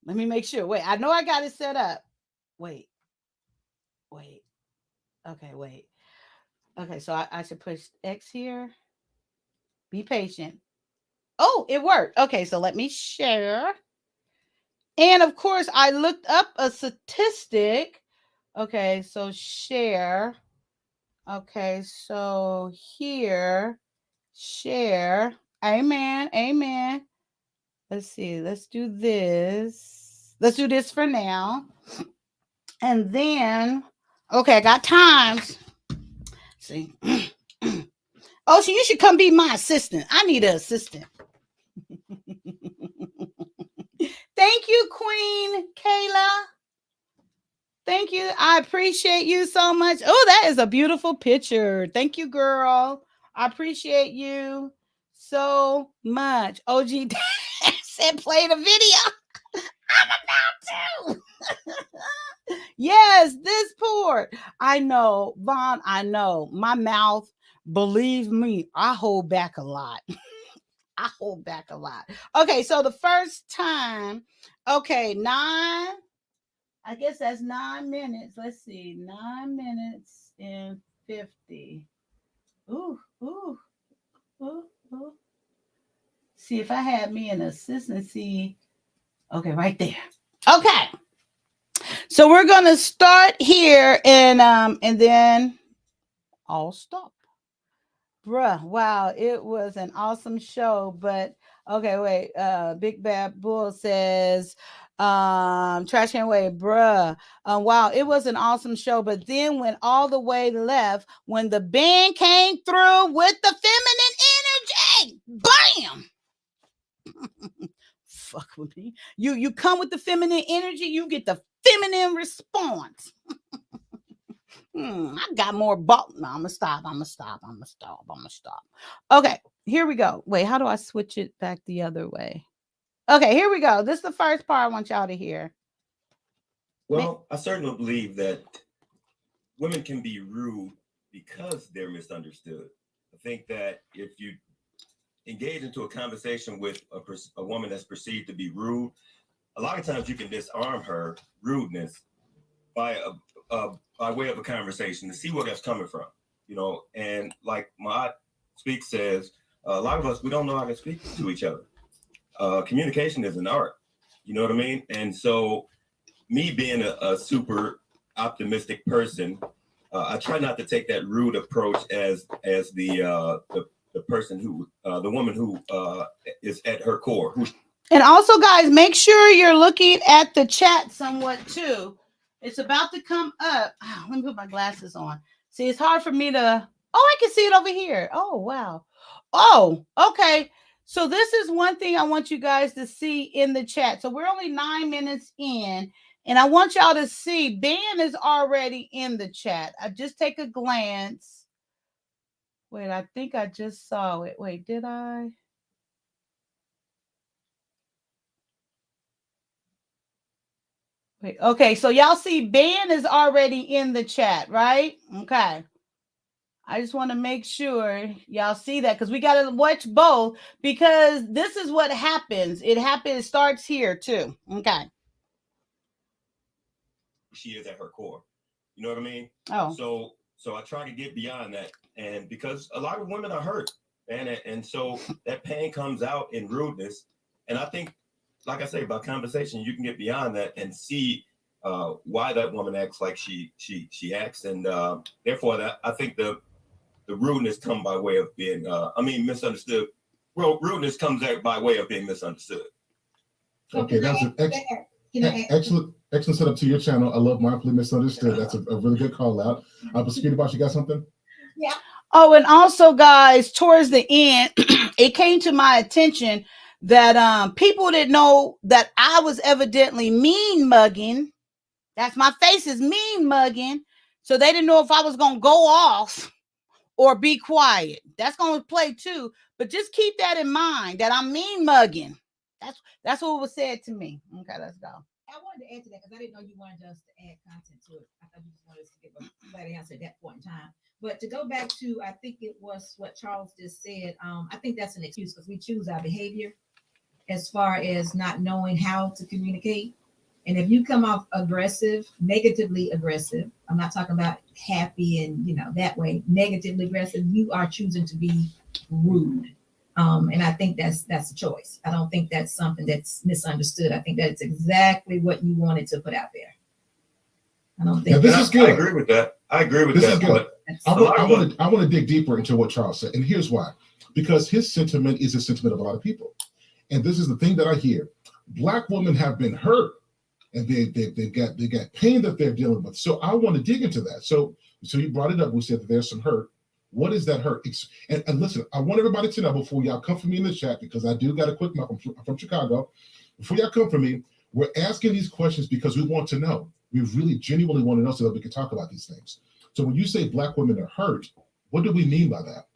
Let me make sure. Wait, I know I got it set up. Wait. Okay, wait. Okay, so I should push X here. Be patient. Oh, it worked. Okay, so let me share. And of course, I looked up a statistic. Okay, so share. Okay, so here, share. Amen. Let's see. Let's do this. Let's do this for now. And then, okay, I got times. See, Ocean, you should come be my assistant. I need an assistant. Thank you, Queen Kayla. Thank you. I appreciate you so much. Oh, that is a beautiful picture. Thank you, girl. I appreciate you so much. OG said play the video. I'm about to. Yes, this port. I know, Vaughn, I know. My mouth, believe me, I hold back a lot. I hold back a lot. Okay, so the first time, okay, I guess that's 9 minutes. Let's see, 9 minutes and 50. Ooh, ooh, ooh, ooh. See, if I had me an assistant, see, okay, right there. Okay, so we're gonna start here, and then I'll stop. Bruh, wow, it was an awesome show. But okay, wait. Big Bad Bull says, Trash Can Wait, bruh. Wow, it was an awesome show. But then went all the way left when the band came through with the feminine energy. Bam! Fuck with me. You come with the feminine energy, you get the feminine response. I got more ball. No, I'm gonna stop. I'm gonna stop. I'm gonna stop. I'm gonna stop. Okay, here we go. Wait, how do I switch it back the other way? Okay, here we go. This is the first part I want y'all to hear. Well, I certainly believe that women can be rude because they're misunderstood. I think that if you engage into a conversation with a woman that's perceived to be rude, a lot of times you can disarm her rudeness by by way of a conversation to see where that's coming from, you know. And like my speak says, a lot of us, we don't know how to speak to each other. Communication is an art, you know what I mean? And so me being a super optimistic person, I try not to take that rude approach as the person who the woman who is at her core. And also, guys, make sure you're looking at the chat somewhat too. It's about to come up. Oh, let me put my glasses on. See, it's hard for me to. Oh, I can see it over here. Oh, wow. Oh, okay. So this is one thing I want you guys to see in the chat. So we're only 9 minutes in, and I want y'all to see Ben is already in the chat. I just take a glance. Wait, I think I just saw it. Wait, did I? Wait, okay, so y'all see Ben is already in the chat, right? Okay. I just want to make sure y'all see that because we got to watch both because this is what happens. It starts here too. Okay. She is at her core. You know what I mean? Oh. So I try to get beyond that. And because a lot of women are hurt, and so that pain comes out in rudeness. And I think, like I say, by conversation, you can get beyond that and see why that woman acts like she acts. And therefore, that I think the rudeness comes by way of being, misunderstood. Well, rudeness comes out by way of being misunderstood. Okay, that's an excellent setup to your channel. I love Mindfully Misunderstood. That's a really good call out. Speaking about, you got something? Yeah. Oh, and also, guys, towards the end, it came to my attention that people didn't know that I was evidently mean mugging. That's my face is mean mugging. So they didn't know if I was gonna go off or be quiet. That's gonna play too. But just keep that in mind that I'm mean mugging. That's what was said to me. Okay, let's go. I wanted to add to that because I didn't know you wanted us to add content to it. I thought you just wanted us to give a flat answer at that point in time. But to go back to, I think it was what Charles just said. I think that's an excuse because we choose our behavior as far as not knowing how to communicate. And if you come off aggressive, negatively aggressive, I'm not talking about happy and that way, negatively aggressive, you are choosing to be rude. And I think that's a choice. I don't think that's something that's misunderstood. I think that's exactly what you wanted to put out there. I don't think this is good. I agree with that. This is good. I want to dig deeper into what Charles said, and here's why. Because his sentiment is the sentiment of a lot of people, and this is the thing that I hear: Black women have been hurt, and they got pain that they're dealing with. So I want to dig into that. So you brought it up. We said that there's some hurt. What is that hurt? And listen, I want everybody to know before y'all come for me in the chat, because I do got a quick mouth. I'm from Chicago. Before y'all come for me, we're asking these questions because we want to know. We really genuinely want to know so that we can talk about these things. So when you say Black women are hurt, what do we mean by that?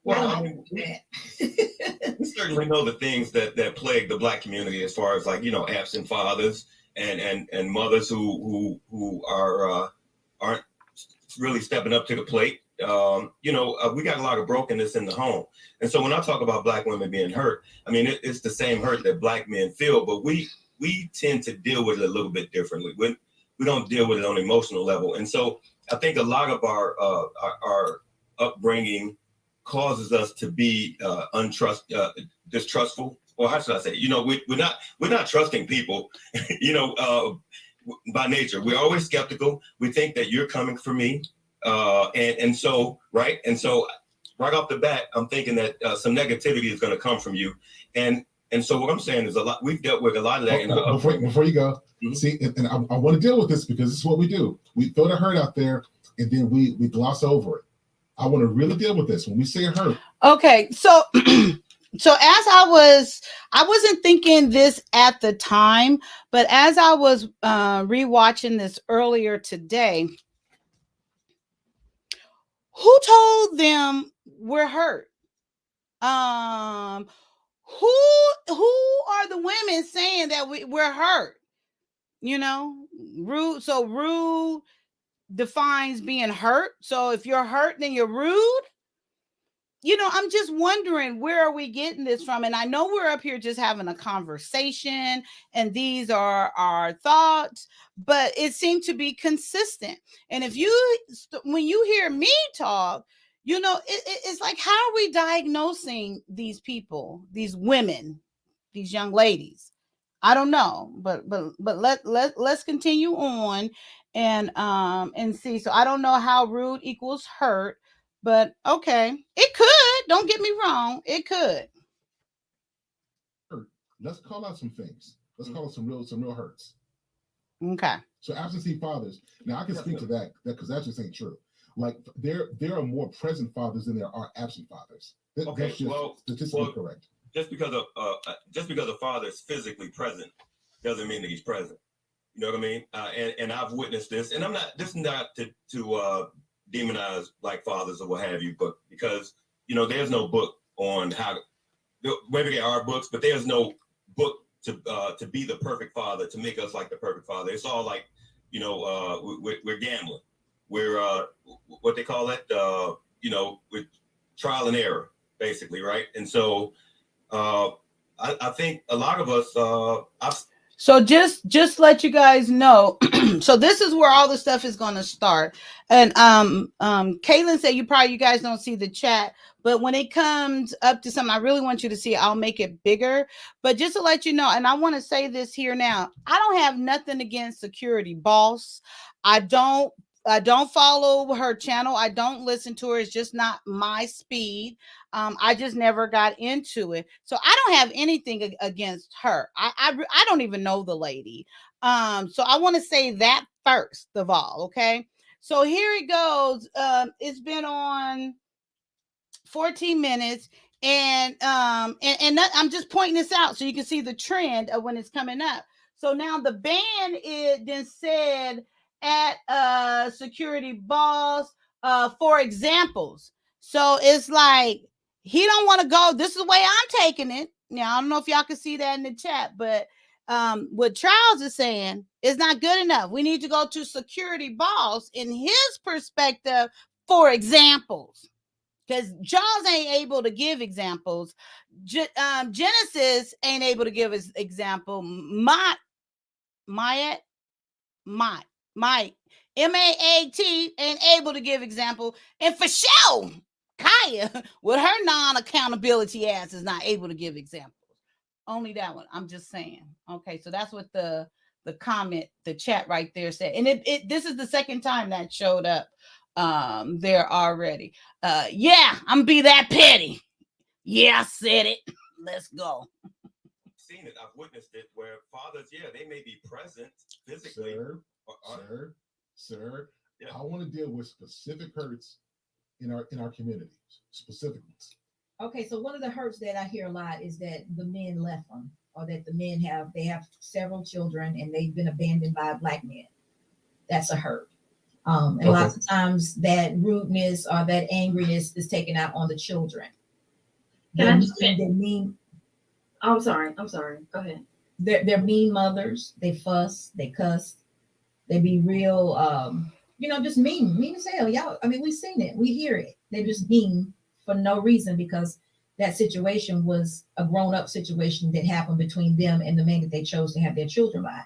Well, I mean, we certainly know the things that plague the Black community, as far as, like, you know, absent fathers and mothers who aren't really stepping up to the plate. You know, we got a lot of brokenness in the home, and so when I talk about Black women being hurt, I mean it's the same hurt that Black men feel, but we tend to deal with it a little bit differently. We don't deal with it on an emotional level, and so I think a lot of our upbringing causes us to be distrustful, or how should I say? You know, we're not trusting people. You know, by nature, we're always skeptical. We think that you're coming for me, and so right off the bat, I'm thinking that some negativity is going to come from you, and so what I'm saying is we've dealt with a lot of that. Before you go, see, and I want to deal with this because this is what we do. We throw the hurt out there, and then we gloss over it. I want to really deal with this when we say hurt. Okay, so so as I wasn't thinking this at the time, but as I was rewatching this earlier today, who told them we're hurt? Who are the women saying that we're hurt? You know, rude. So rude defines being hurt. So if you're hurt, then you're rude. You know, I'm just wondering, where are we getting this from? And I know we're up here just having a conversation, and these are our thoughts, but it seemed to be consistent. And when you hear me talk, you know, it's like, how are we diagnosing these people, these women, these young ladies? I don't know, but let's continue on and see. So I don't know how rude equals hurt, but okay, it could. Don't get me wrong, it could. Let's call out some things. Let's call out some real hurts. Okay. So absentee fathers. Now I can speak to that because that just ain't true. Like there are more present fathers than there are absent fathers. Okay, that's just statistically correct. Just because a father is physically present doesn't mean that he's present. You know what I mean? And I've witnessed this, and this is not to demonize Black fathers or what have you, but because, you know, there's no book on how. Maybe there are books, but there's no book to be the perfect father, to make us like the perfect father. It's all like, you know, we're gambling. We're what they call it, you know, with trial and error, basically, right? And so I think a lot of us. So just let you guys know. So this is where all the stuff is going to start. And Kaylin said you guys don't see the chat, but when it comes up to something I really want you to see, I'll make it bigger. But just to let you know, and I want to say this here now, I don't have nothing against Security Boss. I don't follow her channel. I don't listen to her. It's just not my speed. I just never got into it. So I don't have anything against her. I don't even know the lady. So I want to say that first of all. Okay. So here it goes. It's been on 14 minutes. And I'm just pointing this out so you can see the trend of when it's coming up. So now the ban is then said at Security Boss for examples. So it's like he don't want to go. This is the way I'm taking it. Now I don't know if y'all can see that in the chat, but what Charles is saying is not good enough. We need to go to Security Boss in his perspective for examples. Because Charles ain't able to give examples. Genesis ain't able to give his example. Mike, M-A-A-T ain't able to give example. And for sure, Kaya, with her non-accountability ass, is not able to give examples. Only that one. I'm just saying. Okay, so that's what the comment, the chat right there said. And this is the second time that showed up there already. Yeah, I'm gonna be that petty. Yeah, I said it. Let's go. Seen it. I've witnessed it where fathers, yeah, they may be present physically. Sir, I want to deal with specific hurts in our communities, specific ones. Okay, so one of the hurts that I hear a lot is that the men left them, or that the men have several children and they've been abandoned by black men. That's a hurt. And lots of times that rudeness or that angriness is taken out on the children. They mean. Oh, I'm sorry. Go ahead. They're mean mothers. They fuss. They cuss. They be real. Just mean as hell. Y'all. I mean, we've seen it. We hear it. They just mean for no reason because that situation was a grown-up situation that happened between them and the man that they chose to have their children by.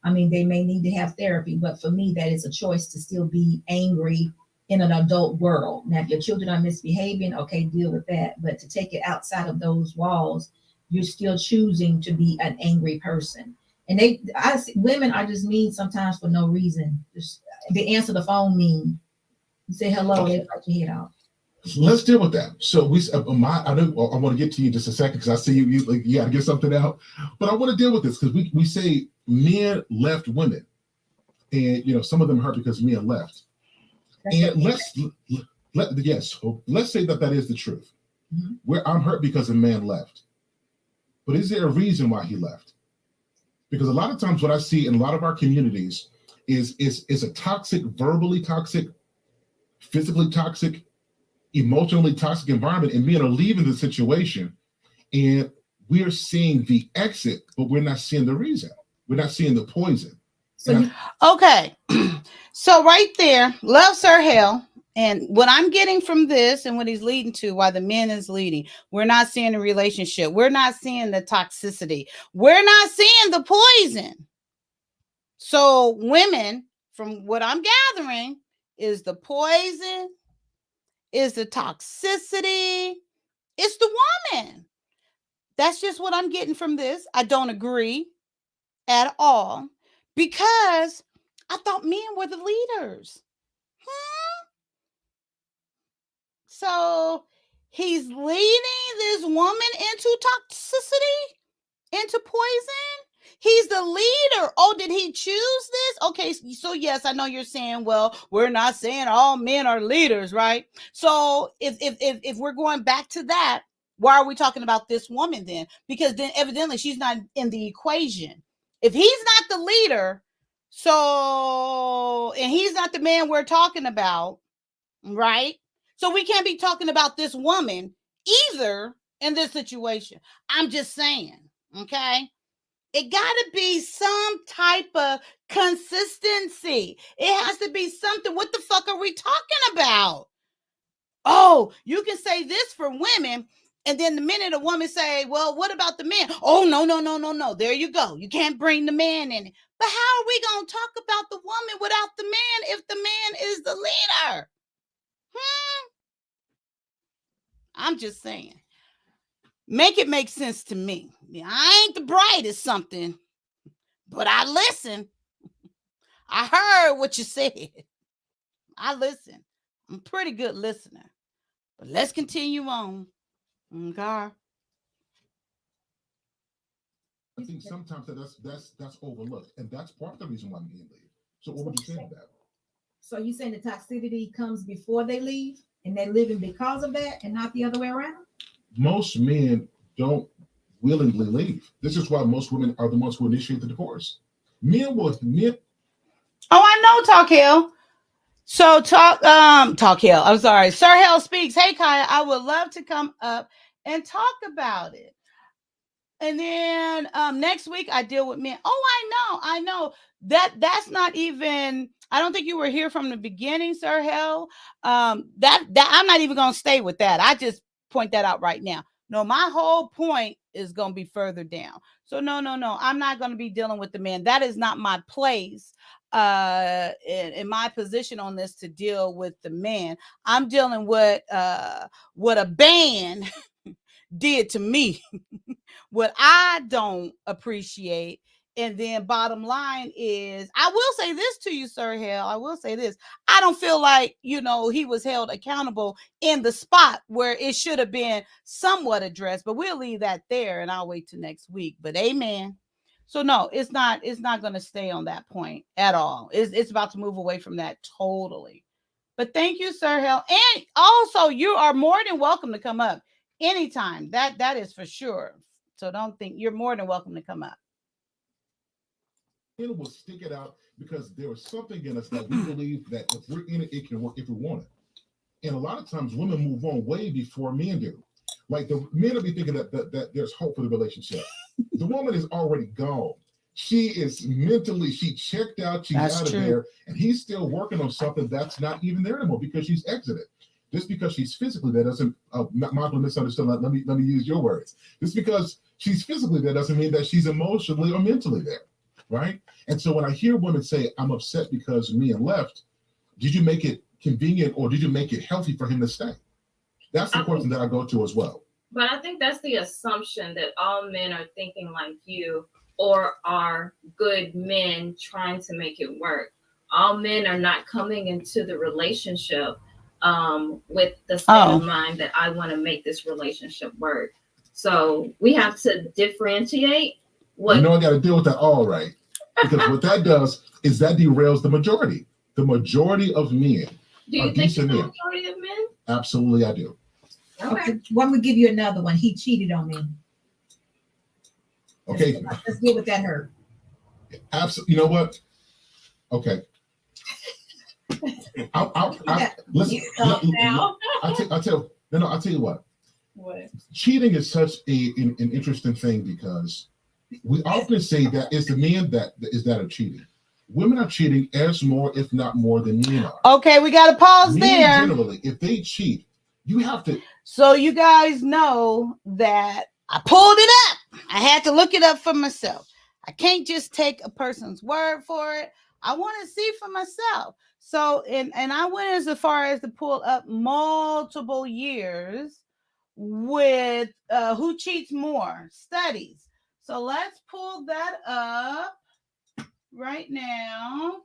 I mean, they may need to have therapy, but for me, that is a choice to still be angry in an adult world. Now, if your children are misbehaving, okay, deal with that. But to take it outside of those walls, you're still choosing to be an angry person. And women are just mean sometimes for no reason. Just they answer the phone mean. You say hello, they cut your head off. So let's deal with that. So I want to get to you in just a second because I see you got to get something out. But I want to deal with this because we say men left women, and some of them hurt because men left. And let's say that is the truth. Mm-hmm. Where I'm hurt because a man left, but is there a reason why he left? Because a lot of times what I see in a lot of our communities is a toxic, verbally toxic, physically toxic, emotionally toxic environment, and men are leaving the situation, and we're seeing the exit, but we're not seeing the reason. We're not seeing the poison. Okay. So right there, love Sir Hell. And what I'm getting from this and what he's leading to, why the men is leading, we're not seeing the relationship. We're not seeing the toxicity. We're not seeing the poison. So women, from what I'm gathering, is the poison, is the toxicity, it's the woman. That's just what I'm getting from this. I don't agree at all because I thought men were the leaders. So he's leading this woman into toxicity, into poison. He's the leader. Oh, did he choose this? Okay, so yes, I know you're saying, well, we're not saying all men are leaders, right? So if we're going back to that, why are we talking about this woman then? Because then evidently she's not in the equation. If he's not the leader, and he's not the man we're talking about, right? So we can't be talking about this woman either in this situation. I'm just saying, okay? It got to be some type of consistency. It has to be something. What the fuck are we talking about? Oh, you can say this for women, and then the minute a woman say, well, what about the man? Oh, no. There you go. You can't bring the man in it. But how are we going to talk about the woman without the man if the man is the leader? I'm just saying. Make it make sense to me. I ain't the brightest something, but I listen. I heard what you said. I listen. I'm a pretty good listener. But let's continue on. Okay. I think sometimes that's overlooked, and that's part of the reason why men leave. So what would you say to that? So you saying the toxicity comes before they leave, and they're living because of that, and not the other way around? Most men don't willingly leave. This is why most women are the ones who initiate the divorce. Men. Oh, I know, Talk Hill. So Talk Hill. I'm sorry. Sir Hill speaks. Hey, Kaya, I would love to come up and talk about it. And then next week I deal with men. Oh, I know. That's not even. I don't think you were here from the beginning, Sir Hell. That I'm not even gonna stay with that. I just point that out right now. No, my whole point is gonna be further down. So no. I'm not gonna be dealing with the man. That is not my place. In my position on this to deal with the man. I'm dealing with what a band did to me. What I don't appreciate. And then bottom line is, I will say this to you, Sir Hell. I will say this. I don't feel like, he was held accountable in the spot where it should have been somewhat addressed, but we'll leave that there and I'll wait till next week. But amen. So no, it's not going to stay on that point at all. It's about to move away from that totally. But thank you, Sir Hell. And also, you are more than welcome to come up anytime. That is for sure. So don't think, you're more than welcome to come up. Men will stick it out because there is something in us that we believe that if we're in it, it can work if we want it. And a lot of times women move on way before men do. Like the men will be thinking that there's hope for the relationship. The woman is already gone. She is mentally, she checked out, she's out of there, and he's still working on something that's not even there anymore because she's exited. Just because she's physically there doesn't, Michael misunderstood, let me use your words. Just because she's physically there doesn't mean that she's emotionally or mentally there, right? And so when I hear women say, I'm upset because men left, did you make it convenient or did you make it healthy for him to stay? That's the question that I go to as well. But I think that's the assumption that all men are thinking like you or are good men trying to make it work. All men are not coming into the relationship with the state of mind that I want to make this relationship work. So we have to differentiate what. You know, I got to deal with that all right. Because what that does is that derails the majority. The majority of men. Do you think it's the majority of men? Absolutely, I do. Okay. One would give you another one. He cheated on me. Okay. Let's deal with that hurt. Absolutely. You know what? Okay. Listen. I'll tell you what. What? Cheating is such an interesting thing because we often say that it's the men that are cheating. Women are cheating as more, if not more, than men are. Okay, we got to pause there. Generally, if they cheat, you have to. So you guys know that I pulled it up. I had to look it up for myself. I can't just take a person's word for it. I want to see for myself. So, and I went as far as to pull up multiple years with who cheats more studies. So let's pull that up right now.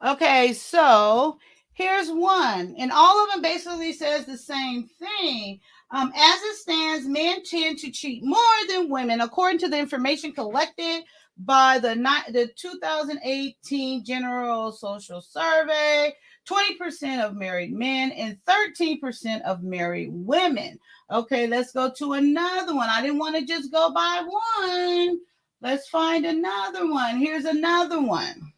Okay, so here's one, and all of them basically says the same thing. As it stands, men tend to cheat more than women, according to the information collected by the 2018 General Social Survey. 20% of married men and 13% of married women. Okay, let's go to another one. I didn't want to just go by one. Let's find another one. Here's another one.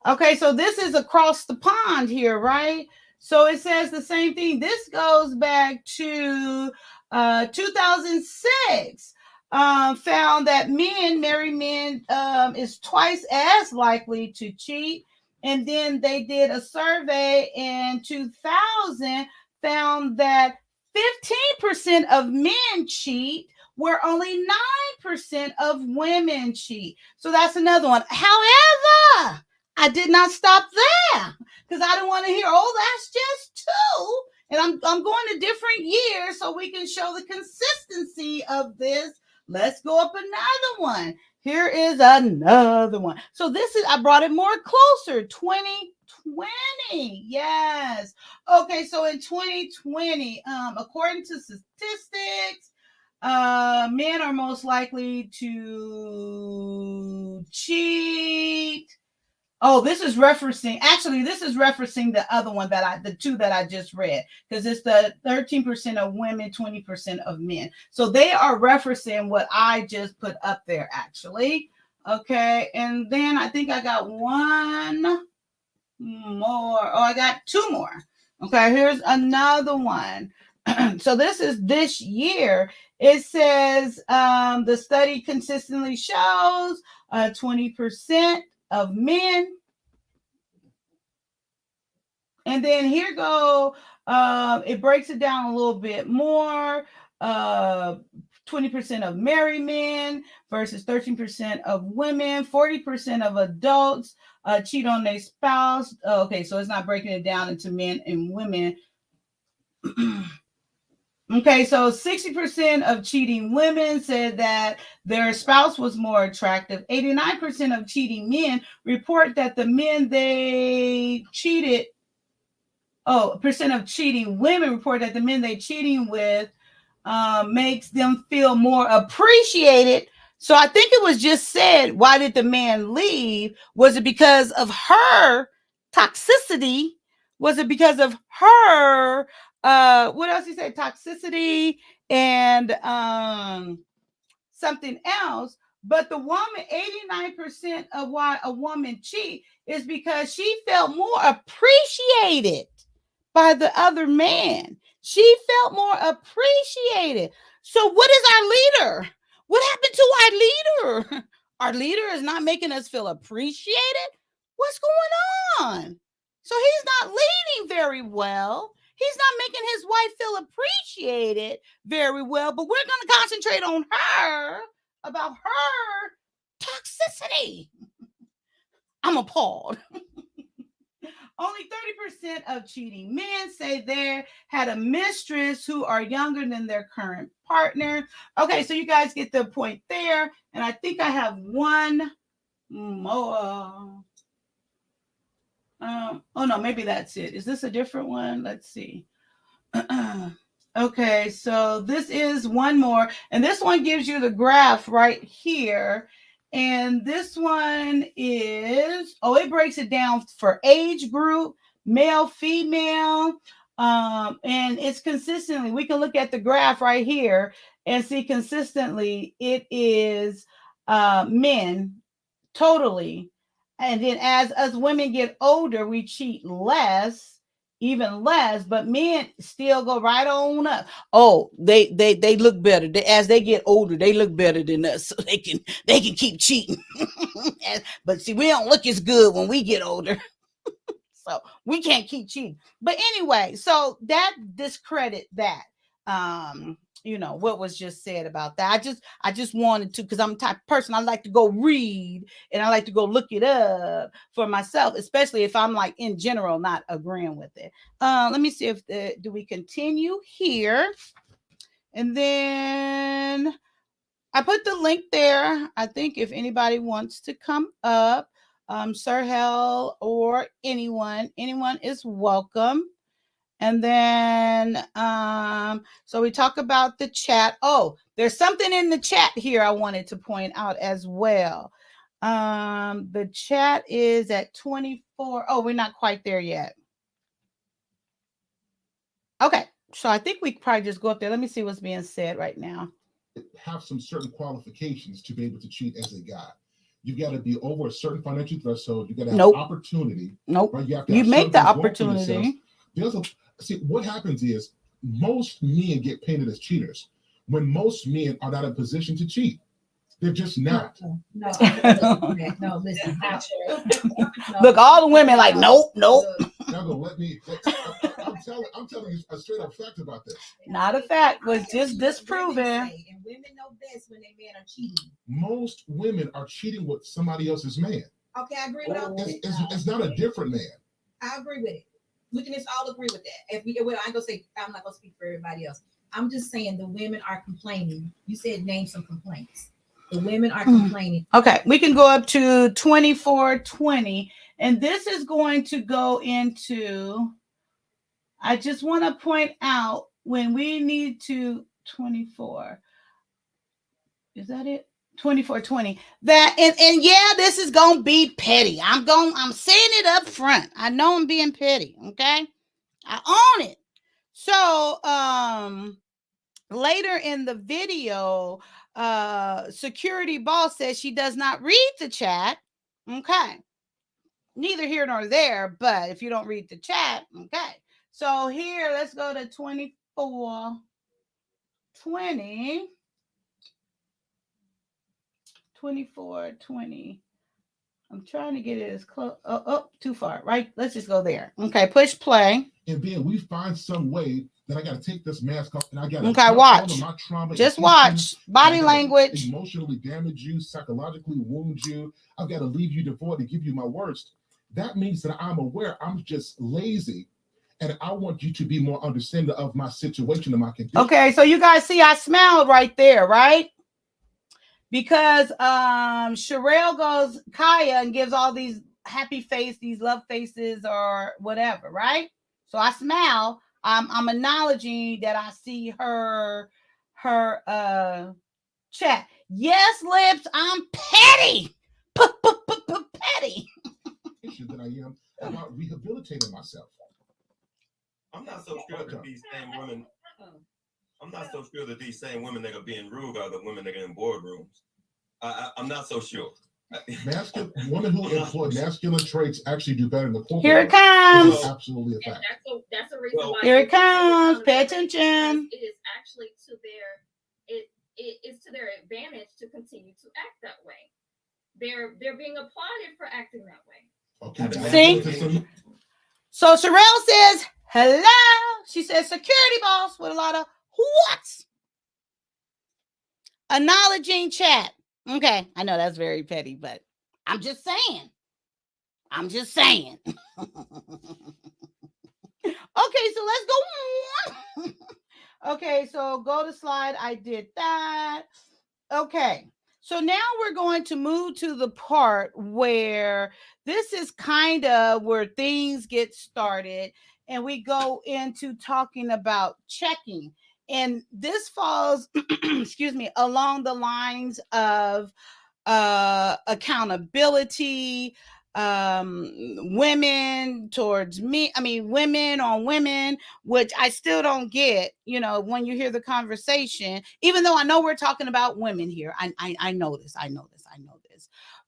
Okay, so this is across the pond here, right? So it says the same thing. This goes back to 2006. Found that married men, is twice as likely to cheat. And then they did a survey in 2000, found that 15% of men cheat, where only 9% of women cheat. So that's another one. However, I did not stop there because I didn't want to hear, oh, that's just two. And I'm going to different years so we can show the consistency of this. Let's go up another one. Here is another one. So this is, I brought it more closer, 2020. Yes. Okay, so in 2020, according to statistics, men are most likely to cheat. Oh, this is referencing the other one the two that I just read, because it's the 13% of women, 20% of men. So they are referencing what I just put up there, actually. Okay, and then I think I got one more. Oh, I got two more. Okay, here's another one. So this is this year. It says the study consistently shows 20% of men. And then here go, it breaks it down a little bit more. 20% of married men versus 13% of women. 40% of adults cheat on their spouse. Okay, so it's not breaking it down into men and women. Okay, so 60% of cheating women said that their spouse was more attractive. 89% of cheating men report that the men they cheated, percent of cheating women report that the men they cheating with makes them feel more appreciated. So I think it was just said, why did the man leave? Was it because of her toxicity? Was it because of her what else he said? Toxicity and something else. But the woman, 89% of why a woman cheat is because she felt more appreciated by the other man. She felt more appreciated. So what is our leader? What happened to our leader? Our leader is not making us feel appreciated. What's going on? So he's not leading very well. He's not making his wife feel appreciated very well, but we're going to concentrate on her about her toxicity. I'm appalled. Only 30% of cheating men say they had a mistress who are younger than their current partner. Okay, so you guys get the point there. And I think I have one more. Oh no, maybe that's it. Is this a different one? Let's see. Okay, so this is one more, and this one gives you the graph right here. And this one is, it breaks it down for age group, male, female, and it's consistently, we can look at the graph right here and see consistently it is men totally. And then as us women get older, we cheat less, even less, but men still go right on up. Oh, they look better. As they get older, they look better than us, so they can keep cheating. But see, we don't look as good when we get older. So we can't keep cheating. But anyway, so that discredit that. What was just said about that. I just wanted to, because I'm the type of person I like to go read and I like to go look it up for myself, especially if I'm like in general not agreeing with it. Let me see if do we continue here, and then I put the link there. I think if anybody wants to come up, Sir Hell or anyone is welcome. And then, so we talk about the chat. Oh, there's something in the chat here I wanted to point out as well. The chat is at 24. Oh, we're not quite there yet. Okay, so I think we could probably just go up there. Let me see what's being said right now. Have some certain qualifications to be able to cheat as a guy. You got to be over a certain financial threshold. You got to have opportunity. Nope. Right? You make the opportunity. See, what happens is most men get painted as cheaters when most men are not in a position to cheat. They're just not. No, listen. Look, all the women like, nope. Now go let me. I'm telling you a straight up fact about this. Not a fact, was just disproven. And women know best when their men are cheating. Most women are cheating with somebody else's man. Okay, I agree with all that. It's not a different man. I agree with it. We can just all agree with that. I'm not gonna speak for everybody else. I'm just saying the women are complaining. You said name some complaints. The women are complaining. Okay, we can go up to 2420, and this is going to go into. I just want to point out when we need to 24. Is that it? 2420. That and yeah, this is gonna be petty. I'm saying it up front. I know I'm being petty, okay? I own it. So later in the video, security boss says she does not read the chat. Okay. Neither here nor there, but if you don't read the chat, okay. So here, let's go to 2420. 2420. I'm trying to get it as close. Oh, too far, right? Let's just go there. Okay, push play. And then we find some way that I got to take this mask off and I got to watch. My trauma. Just watch. Body language. Emotionally damage you, psychologically wound you. I've got to leave you devoid to give you my worst. That means that I'm aware I'm just lazy. And I want you to be more understanding of my situation and my condition. Okay, so you guys see I smiled right there, right? Because Sherelle goes Kaya and gives all these happy face, these love faces or whatever, right? So I smile. I'm acknowledging that I see her chat. Yes, Lips, I'm petty. Petty. Than I am about rehabilitating myself. I'm not so sure that these same women. I'm not so sure that these same women that are being rude are the women that are in boardrooms. I'm not so sure. Masculine women who employ masculine traits actually do better in the corporate. Here it comes. This is absolutely a fact. That's a reason why. Here it comes. Pay attention. It is actually to their advantage to continue to act that way. They're being applauded for acting that way. Okay. See? So Sherelle says, hello. She says security boss with a lot of what's. Acknowledging chat. Okay, I know that's very petty, but I'm just saying. Okay, so let's go on. Okay, so go to slide. I did that. Okay, so now we're going to move to the part where this is kind of where things get started, and we go into talking about checking. And this falls, excuse me, along the lines of accountability, women towards me. I mean, women on women, which I still don't get, you know, when you hear the conversation, even though I know we're talking about women here. I know this.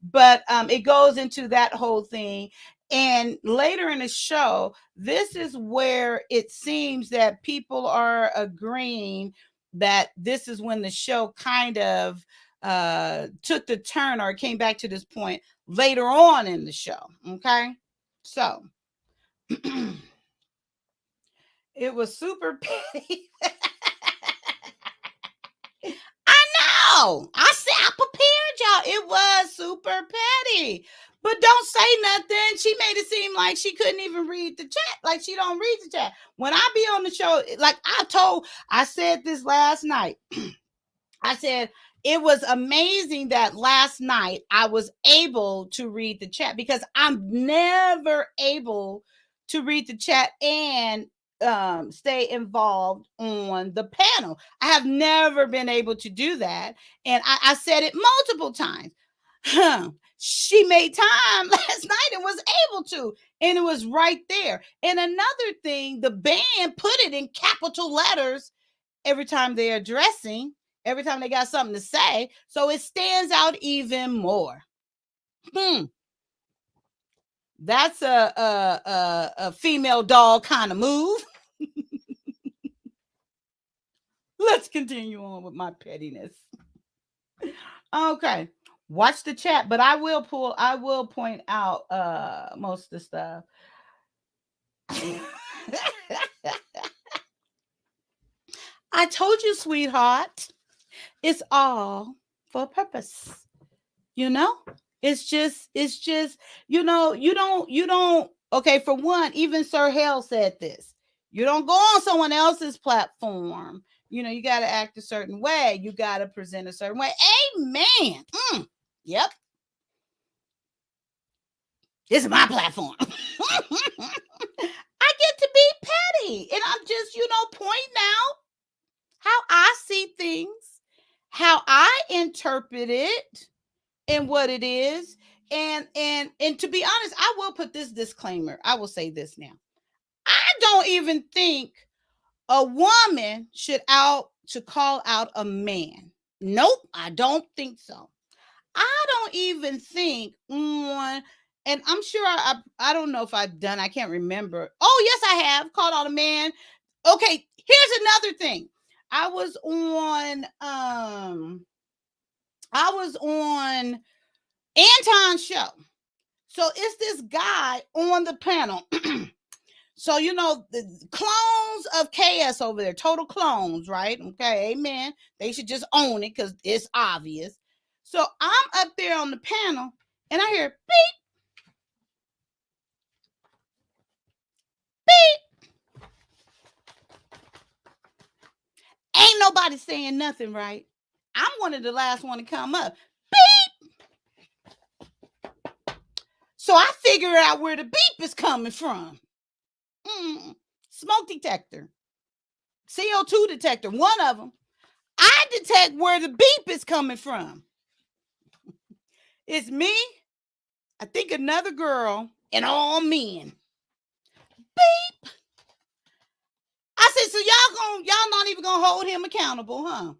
But it goes into that whole thing. And later in the show, this is where it seems that people are agreeing that this is when the show kind of took the turn or came back to this point later on in the show. Okay, so it was super petty. I know. I said I prepared y'all. It was super petty. But don't say nothing. She made it seem like she couldn't even read the chat. Like she don't read the chat. When I be on the show, like I said this last night. I said it was amazing that last night I was able to read the chat because I'm never able to read the chat and stay involved on the panel. I have never been able to do that. And I said it multiple times. She made time last night and was able to, and it was right there. And another thing, the band put it in capital letters every time they're addressing, every time they got something to say, so it stands out even more. That's a female dog kind of move. Let's continue on with my pettiness. Okay, watch the chat, but I will point out most of the stuff. I told you, sweetheart, it's all for a purpose. You know, it's just, you know, you don't, okay, for one, even Sir Hale said this. You don't go on someone else's platform. You know, you got to act a certain way. You got to present a certain way. Amen. Yep. This is my platform. I get to be petty. And I'm just, you know, pointing out how I see things, how I interpret it, and what it is. And to be honest, I will put this disclaimer. I will say this now. I don't even think a woman should call out a man. Nope, I don't think so. I don't even think on, and I'm sure I don't know if I've done, I can't remember. Oh, yes, I have called out a man. Okay, here's another thing. I was on Anton's show. So it's this guy on the panel. So, you know, the clones of KS over there, total clones, right? Okay, amen. They should just own it because it's obvious. So I'm up there on the panel and I hear beep, beep. Ain't nobody saying nothing, right? I'm one of the last one to come up. Beep. So I figure out where the beep is coming from. Smoke detector, CO2 detector, one of them. I detect where the beep is coming from. It's me, I think another girl, and all men. Beep. I said, so y'all not even gonna hold him accountable, huh?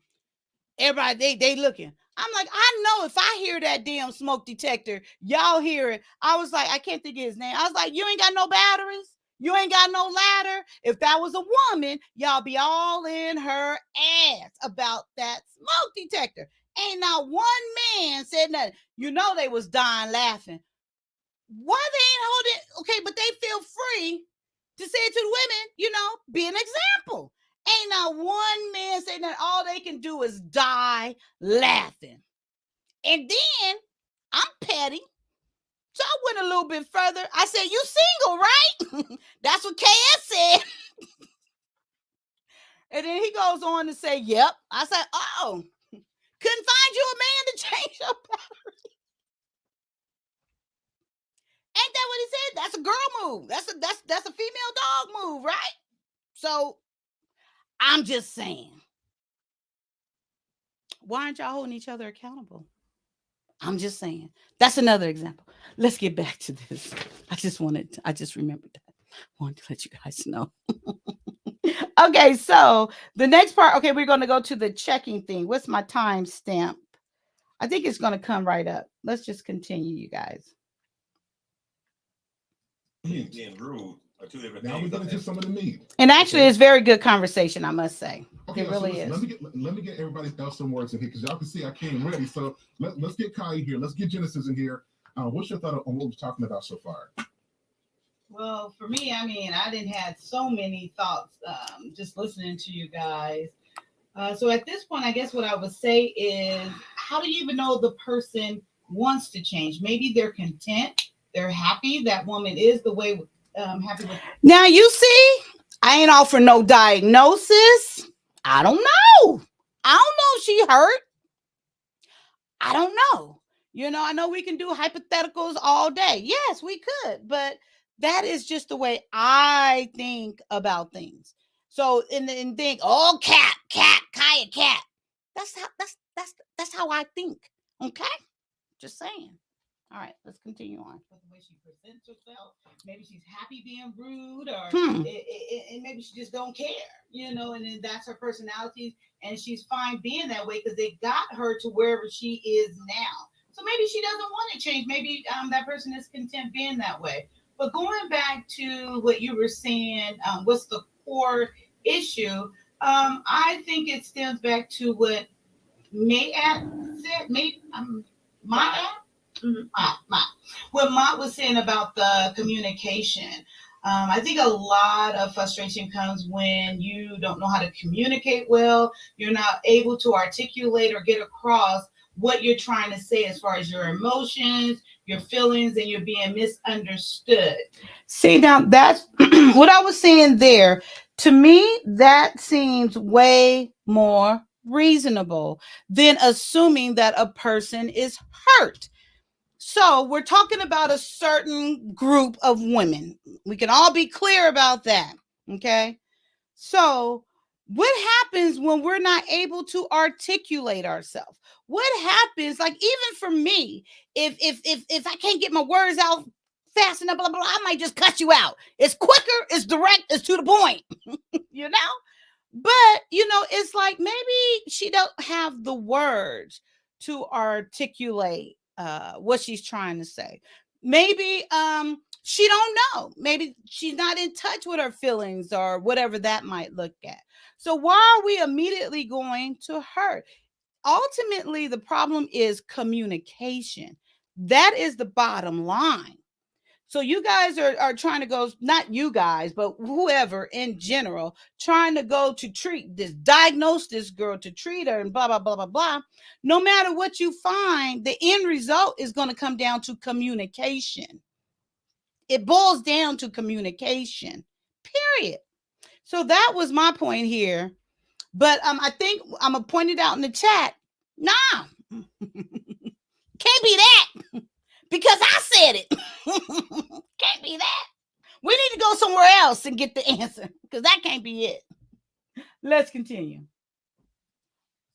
Everybody, they looking. I'm like, I know if I hear that damn smoke detector, y'all hear it. I was like, I can't think of his name. I was like, you ain't got no batteries. You ain't got no ladder. If that was a woman, y'all be all in her ass about that smoke detector. Ain't not one man said nothing. You know they was dying laughing. Why they ain't holding? Okay, but they feel free to say it to the women, be an example. Ain't not one man saying that. All they can do is die laughing. And then I'm petty. So I went a little bit further. I said, you single, right? That's what KS said. And then he goes on to say, yep. I said, oh, couldn't find you a man to change your battery. Ain't that what he said? That's a girl move. That's a female dog move, right? So I'm just saying. Why aren't y'all holding each other accountable? I'm just saying. That's another example. Let's get back to this. I just remembered that. Wanted to let you guys know. Okay, so the next part, okay, we're going to go to the checking thing. What's my time stamp? I think it's going to come right up. Let's just continue, you guys. Being rude are two different Now things. we're going to do some of the meat. And actually, it's very good conversation, I must say. Okay, it really so is. Let me get everybody else some words in here because y'all can see I came ready. So let's get Kai here. Let's get Genesis in here. What's your thought on what we're talking about so far? Well, for me, I mean, I didn't have so many thoughts just listening to you guys. So at this point, I guess what I would say is, how do you even know the person wants to change? Maybe they're content, they're happy. That woman is the way happy with. Now you see, I ain't offer no diagnosis. I don't know. I don't know if she hurt. I don't know. I know we can do hypotheticals all day. Yes, we could, but that is just the way I think about things. So and think, oh, cat, Kaya, cat. That's how I think. Okay, just saying. All right, let's continue on. The way she presents herself, maybe she's happy being rude, or and maybe she just don't care, and then that's her personality, and she's fine being that way because they got her to wherever she is now. So maybe she doesn't want to change. Maybe that person is content being that way. But going back to what you were saying, what's the core issue? I think it stems back to what Mayat said. Mayat. What Mott was saying about the communication. I think a lot of frustration comes when you don't know how to communicate well. You're not able to articulate or get across what you're trying to say as far as your emotions, your feelings, and you're being misunderstood. See, now that's what I was saying there. To me, that seems way more reasonable than assuming that a person is hurt. So we're talking about a certain group of women. We can all be clear about that. Okay. So what happens when we're not able to articulate ourselves? What happens, like even for me, if I can't get my words out fast enough, blah, blah, blah, I might just cut you out. It's quicker, it's direct, it's to the point, you know? But, it's like maybe she don't have the words to articulate what she's trying to say. Maybe she don't know. Maybe she's not in touch with her feelings or whatever that might look at. So why are we immediately going to her? Ultimately, the problem is communication. That is the bottom line. So you guys are trying to go, not you guys, but whoever in general, trying to go to diagnose this girl, to treat her and blah, blah, blah, blah, blah. No matter what you find, the end result is going to come down to communication. It boils down to communication, period. So that was my point here. But I think I'm going to point it out in the chat. Nah, can't be that because I said it. Can't be that. We need to go somewhere else and get the answer because that can't be it. Let's continue.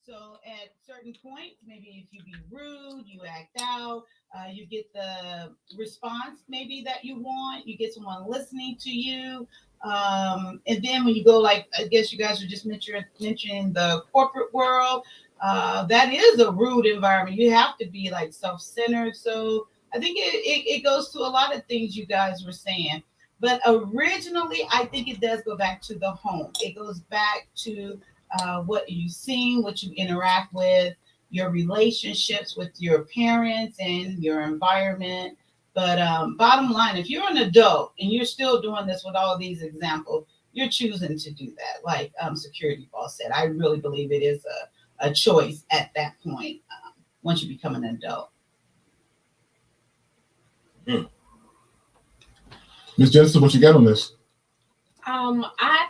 So at certain points, maybe if you be rude, you act out, you get the response maybe that you want, you get someone listening to you. And then when you go, like, I guess you guys were just mentioning the corporate world, that is a rude environment. You have to be like self-centered. So I think it goes to a lot of things you guys were saying. But originally, I think it does go back to the home. It goes back to what you've seen, what you interact with, your relationships with your parents and your environment. But bottom line, if you're an adult and you're still doing this with all these examples, you're choosing to do that. Like Security Boss said, I really believe it is a choice at that point once you become an adult. Miss Jensen, what you got on this?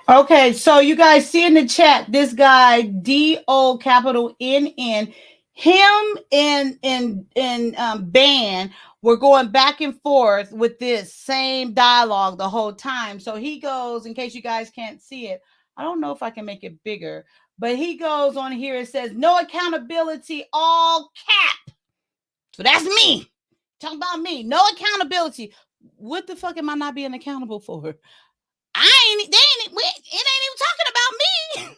Okay, so you guys see in the chat, this guy DO capital NN, him and Ban were going back and forth with this same dialogue the whole time. So he goes, in case you guys can't see it, I don't know if I can make it bigger, but he goes on here and says, "No accountability, all cap." So that's me. Talking about me. No accountability. What the fuck am I not being accountable for? It ain't even talking about me.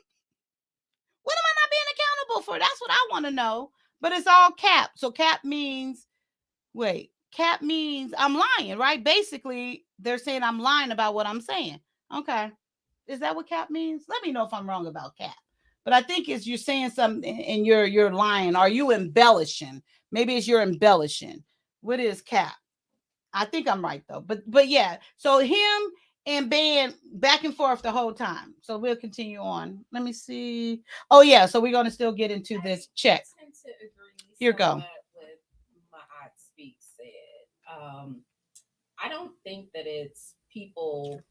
What am I not being accountable for? That's what I want to know. But it's all cap. So cap means I'm lying, right? Basically, they're saying I'm lying about what I'm saying. Okay. Is that what cap means? Let me know if I'm wrong about cap. But I think it's you're saying something and you're lying. Are you embellishing? Maybe it's you're embellishing. What is cap? I think I'm right though. But yeah. So him and Ban back and forth the whole time. So we'll continue on. Let me see. Oh yeah. So we're gonna still get into this check. I tend to agree. Here go. With my aunt Speak said. I don't think that it's people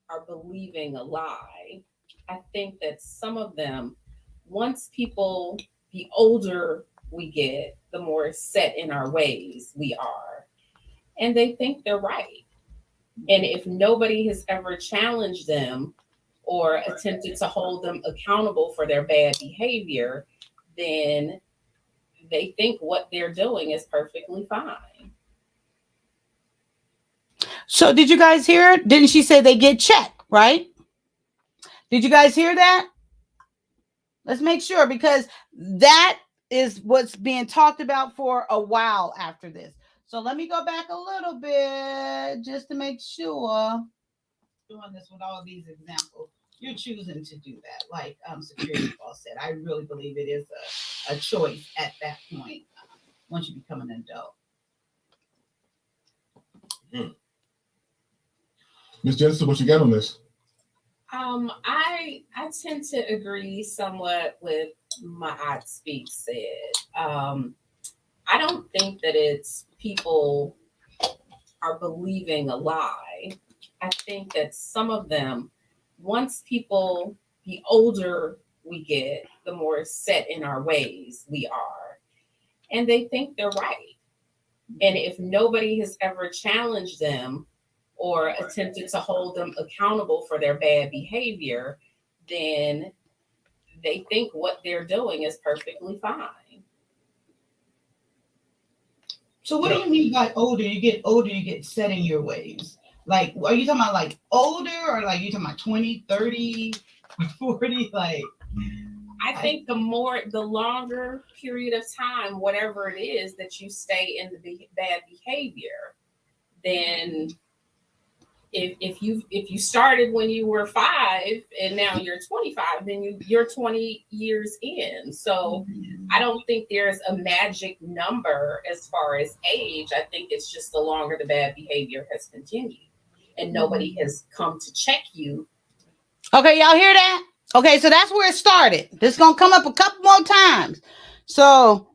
are believing a lie. I think that some of them, once people, the older we get, the more set in our ways we are. And they think they're right. And if nobody has ever challenged them or attempted to hold them accountable for their bad behavior, then they think what they're doing is perfectly fine. So did you guys hear it? Didn't she say they get checked, right? Did you guys hear that? Let's make sure, because that is what's being talked about for a while after this. So let me go back a little bit just to make sure. Doing this with all these examples, you're choosing to do that. Like Security Boss said, I really believe it is a choice at that point once you become an adult. Miss Jensen, what you got on this? I tend to agree somewhat with my aunt Speak said. I don't think that it's people are believing a lie. I think that some of them, once people, the older we get, the more set in our ways we are. And they think they're right. And if nobody has ever challenged them or attempted to hold them accountable for their bad behavior, then they think what they're doing is perfectly fine. So what do you mean by older? You get older, you get set in your ways. Like, are you talking about like older, or like you talking about 20, 30, 40? Like, I think the longer period of time, whatever it is that you stay in the bad behavior, then if you started when you were 5 and now you're 25, then you're 20 years in. So I don't think there's a magic number as far as age. I think it's just the longer the bad behavior has continued and nobody has come to check you. Okay, y'all hear that? Okay, so that's where it started. This is gonna come up a couple more times. So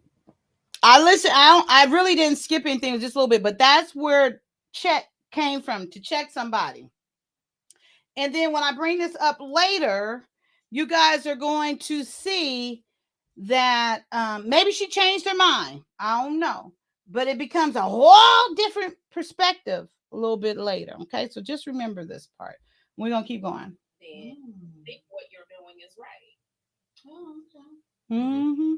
I really didn't skip anything, just a little bit, but that's where check came from, to check somebody. And then when I bring this up later, you guys are going to see that maybe she changed her mind. I don't know. But it becomes a whole different perspective a little bit later. Okay, so just remember this part. We're going to keep going. Then think what you're doing is right. Oh, okay. Mm-hmm.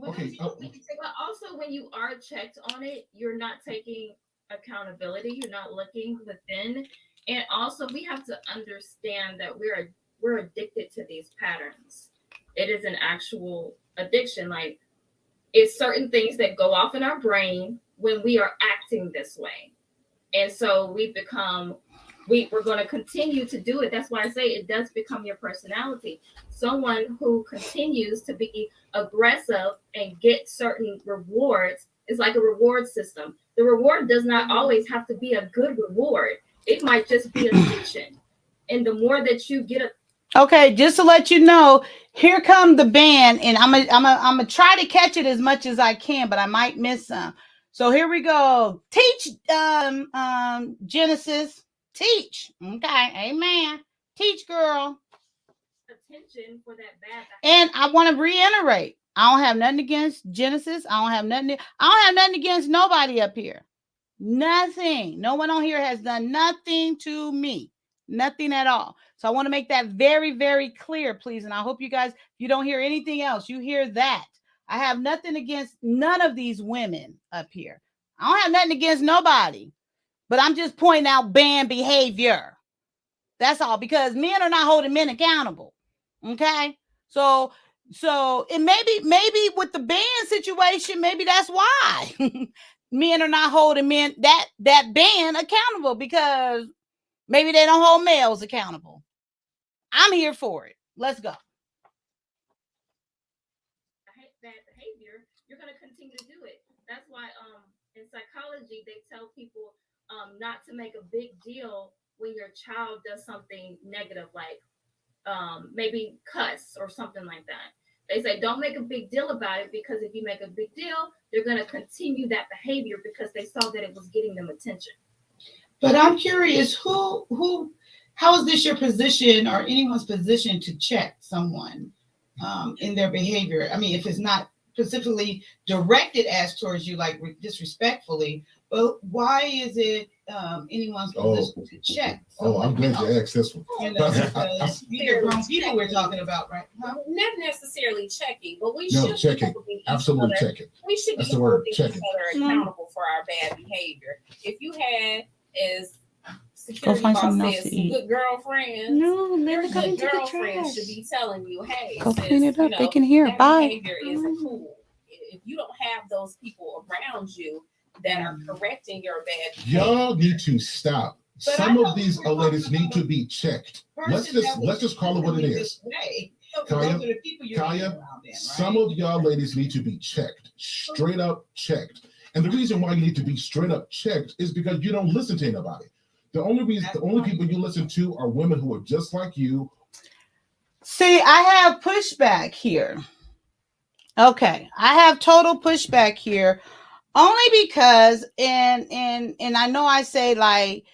Okay. But also, when you are checked on it, you're not taking accountability. You're not looking within, and also we have to understand that we're addicted to these patterns. It is an actual addiction. Like it's certain things that go off in our brain when we are acting this way, and so we're going to continue to do it. That's why I say it does become your personality. Someone who continues to be aggressive and get certain rewards is like a reward system. The reward does not always have to be a good reward. It might just be attention. And the more that you get Okay, just to let you know, here come the band, and I'm gonna try to catch it as much as I can, but I might miss some. So here we go. Teach, Genesis. Teach. Okay, amen. Teach, girl. attention for that bad And I want to reiterate, I don't have nothing against Genesis. I don't have nothing against nobody up here. Nothing. No one on here has done nothing to me. Nothing at all. So I want to make that very, very clear, please. And I hope you guys, if you don't hear anything else, you hear that. I have nothing against none of these women up here. I don't have nothing against nobody. But I'm just pointing out bad behavior. That's all, because men are not holding men accountable. Okay? So it maybe with the band situation, maybe that's why men are not holding men that band accountable, because maybe they don't hold males accountable. I'm here for it. Let's go. bad behavior, you're going to continue to do it. That's why in psychology they tell people not to make a big deal when your child does something negative, like maybe cuss or something like that. They say don't make a big deal about it, because if you make a big deal, they're going to continue that behavior because they saw that it was getting them attention. But I'm curious, how is this your position or anyone's position to check someone in their behavior? I mean, if it's not specifically directed as towards you, like disrespectfully, but why is it anyone's position to check? I'm glad you asked this one. You know, because these are grown people we're talking about, right? Huh? Not necessarily checking, but we No, should checking. Absolutely checking. We should That's be the word, holding checking. each other accountable for our bad behavior. If you had, as security find boss something else says, to some eat. good girlfriends, No, your let it go good into the girlfriends trash. should be telling you, hey, Go sis, clean it up. you They know, can hear. that Bye. behavior isn't cool. If you don't have those people around you that are correcting your bad behavior, Y'all need to stop. But some of these ladies need to be checked. Let's just call it what it is. Kaya, some of y'all ladies need to be checked, straight up checked. And the reason why you need to be straight up checked is because you don't listen to anybody. The only people you listen to are women who are just like you. See, I have pushback here. Okay, I have total pushback here, only because and I know I say, like,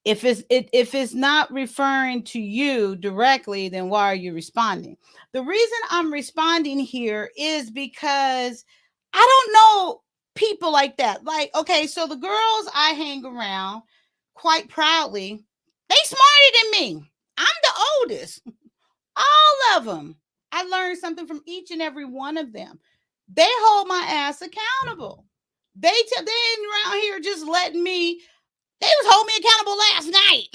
if it's not referring to you directly, then why are you responding? The reason I'm responding here is because I don't know people like that. Like, okay, so the girls I hang around quite proudly, they smarter than me. I'm the oldest. All of them. I learned something from each and every one of them. They hold my ass accountable. They ain't around here just letting me. They was holding me accountable last night.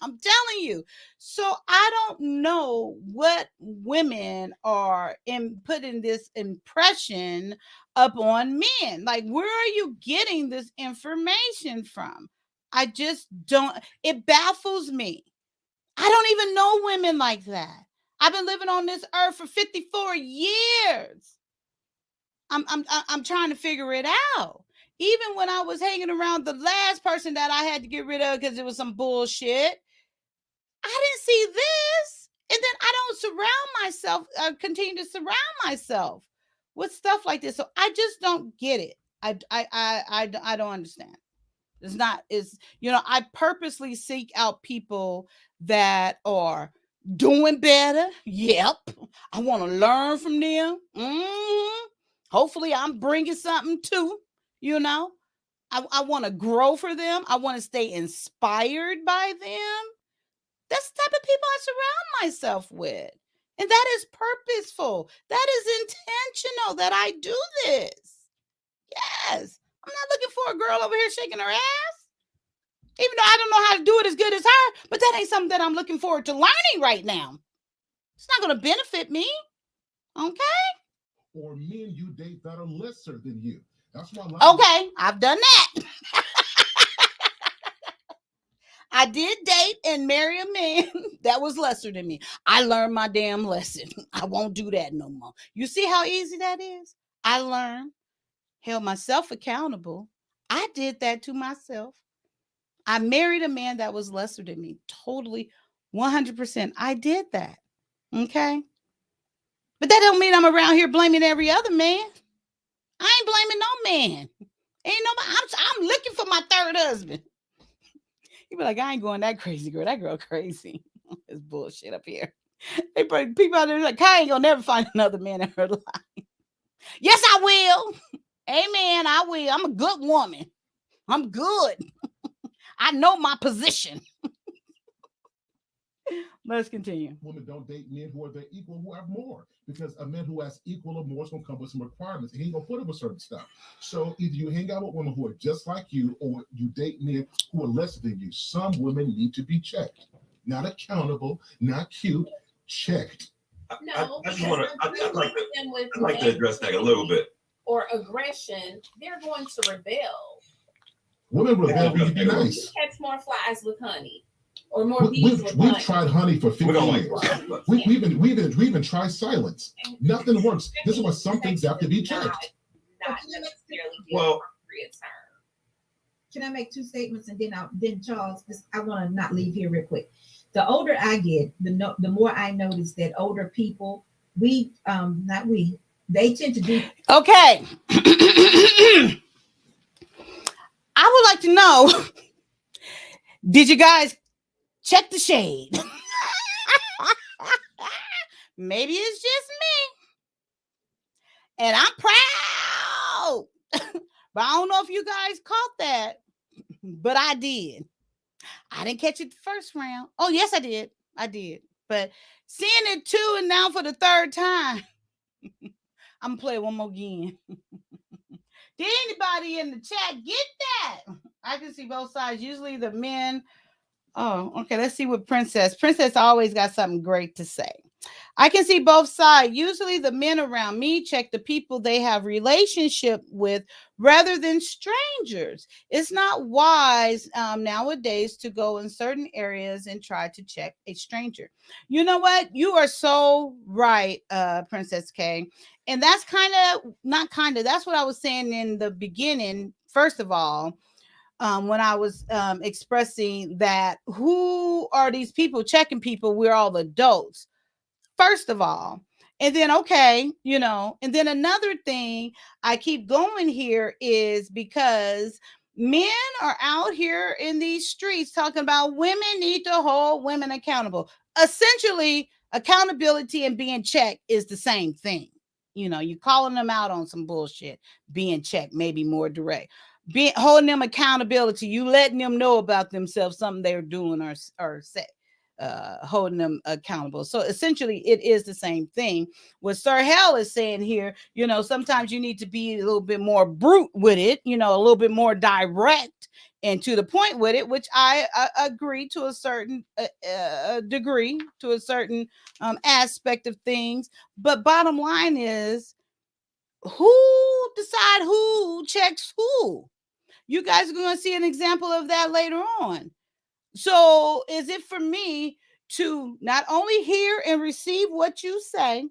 I'm telling you. So I don't know what women are putting this impression upon men. Like, where are you getting this information from? I just don't. It baffles me. I don't even know women like that. I've been living on this earth for 54 years. I'm trying to figure it out. Even when I was hanging around the last person that I had to get rid of because it was some bullshit, I didn't see this. And then I don't continue to surround myself with stuff like this. So I just don't get it. I don't understand. I purposely seek out people that are doing better. Yep. I want to learn from them. Hopefully I'm bringing something too, I want to grow for them. I want to stay inspired by them. That's the type of people I surround myself with. And that is purposeful. That is intentional that I do this. Yes. I'm not looking for a girl over here shaking her ass. Even though I don't know how to do it as good as her, but that ain't something that I'm looking forward to learning right now. It's not going to benefit me. Okay? Or men you date that are lesser than you. That's why. Okay, I've done that. I did date and marry a man that was lesser than me. I learned my damn lesson. I won't do that no more. You see how easy that is? I learned, held myself accountable. I did that to myself. I married a man that was lesser than me. Totally, 100%. I did that. Okay? But that don't mean I'm around here blaming every other man. I ain't blaming no man. Ain't nobody. I'm looking for my third husband. You be like, I ain't going that crazy, girl. That girl crazy. It's bullshit up here. They bring people out there like, I ain't gonna never find another man in her life. Yes, I will. Amen. I will. I'm a good woman. I'm good. I know my position. Let's continue. Women don't date men who are their equal, who have more, because a man who has equal or more is going to come with some requirements, and he ain't going to put up with certain stuff. So either you hang out with women who are just like you, or you date men who are lesser than you. Some women need to be checked, not accountable, not cute, checked. No, I just want to. I'd like to address that a little bit. Or aggression, they're going to rebel. Women rebel when you be nice. Catch more flies with honey. Or more bees with we've honey. tried honey for 50 years. We've even tried silence. Nothing works. This is why some things have to be checked. Not necessarily well, can I make two statements and then Charles? I want to not leave here real quick. The older I get, the more I notice that older people, they tend to do. Okay. I would like to know, did you guys check the shade? Maybe it's just me. And I'm proud. But I don't know if you guys caught that. But I did. I didn't catch it the first round. Oh, yes, I did. I did. But seeing it two and now for the third time, I'm going to play it one more again. Did anybody in the chat get that? I can see both sides. Usually the men. Oh, okay. Let's see what Princess always got something great to say. I can see both sides. Usually the men around me check the people they have relationship with rather than strangers. It's not wise nowadays to go in certain areas and try to check a stranger. You know what? You are so right, Princess K. And that's that's what I was saying in the beginning. First of all, when I was expressing that, who are these people checking people? We're all adults. First of all, and then, okay, and then another thing I keep going here is because men are out here in these streets talking about women need to hold women accountable. Essentially, accountability and being checked is the same thing. You're calling them out on some bullshit, being checked, maybe more direct. Holding them accountability, you letting them know about themselves, something they're doing or say. Holding them accountable. So essentially it is the same thing. What Sir Hell is saying here, sometimes you need to be a little bit more brute with it, a little bit more direct and to the point with it, which I agree to a certain degree, to a certain aspect of things. But bottom line is, who decide who checks who? You guys are going to see an example of that later on. So is it for me to not only hear and receive what you say,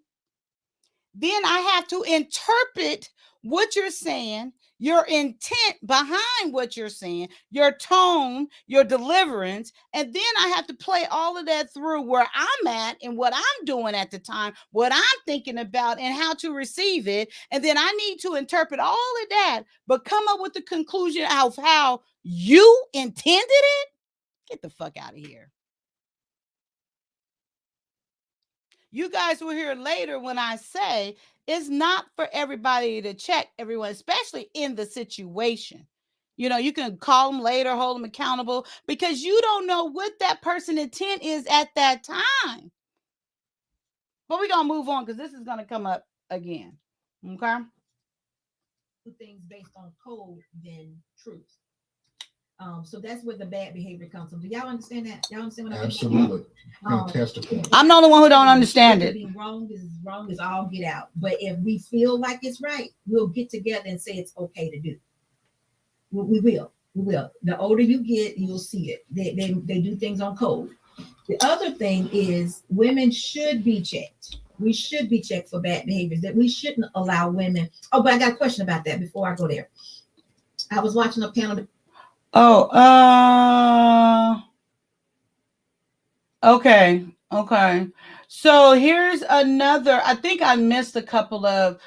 then I have to interpret what you're saying, your intent behind what you're saying, your tone, your deliverance, and then I have to play all of that through where I'm at and what I'm doing at the time, what I'm thinking about and how to receive it. And then I need to interpret all of that, but come up with the conclusion of how you intended it. Get the fuck out of here. You guys will hear later when I say it's not for everybody to check everyone, especially in the situation. You can call them later, hold them accountable, because you don't know what that person's intent is at that time. But we're gonna move on because this is gonna come up again. Okay. Things based on code than truth. So that's where the bad behavior comes from. Do y'all understand that? Y'all understand what I'm saying? Absolutely. Fantastic point. I'm the only one who don't understand it. Being wrong is all get out. But if we feel like it's right, we'll get together and say it's okay to do. We will. We will. The older you get, you'll see it. They do things on code. The other thing is women should be checked. We should be checked for bad behaviors. That we shouldn't allow women. Oh, but I got a question about that before I go there. I was watching a panel. Okay. So here's another. I think I missed a couple of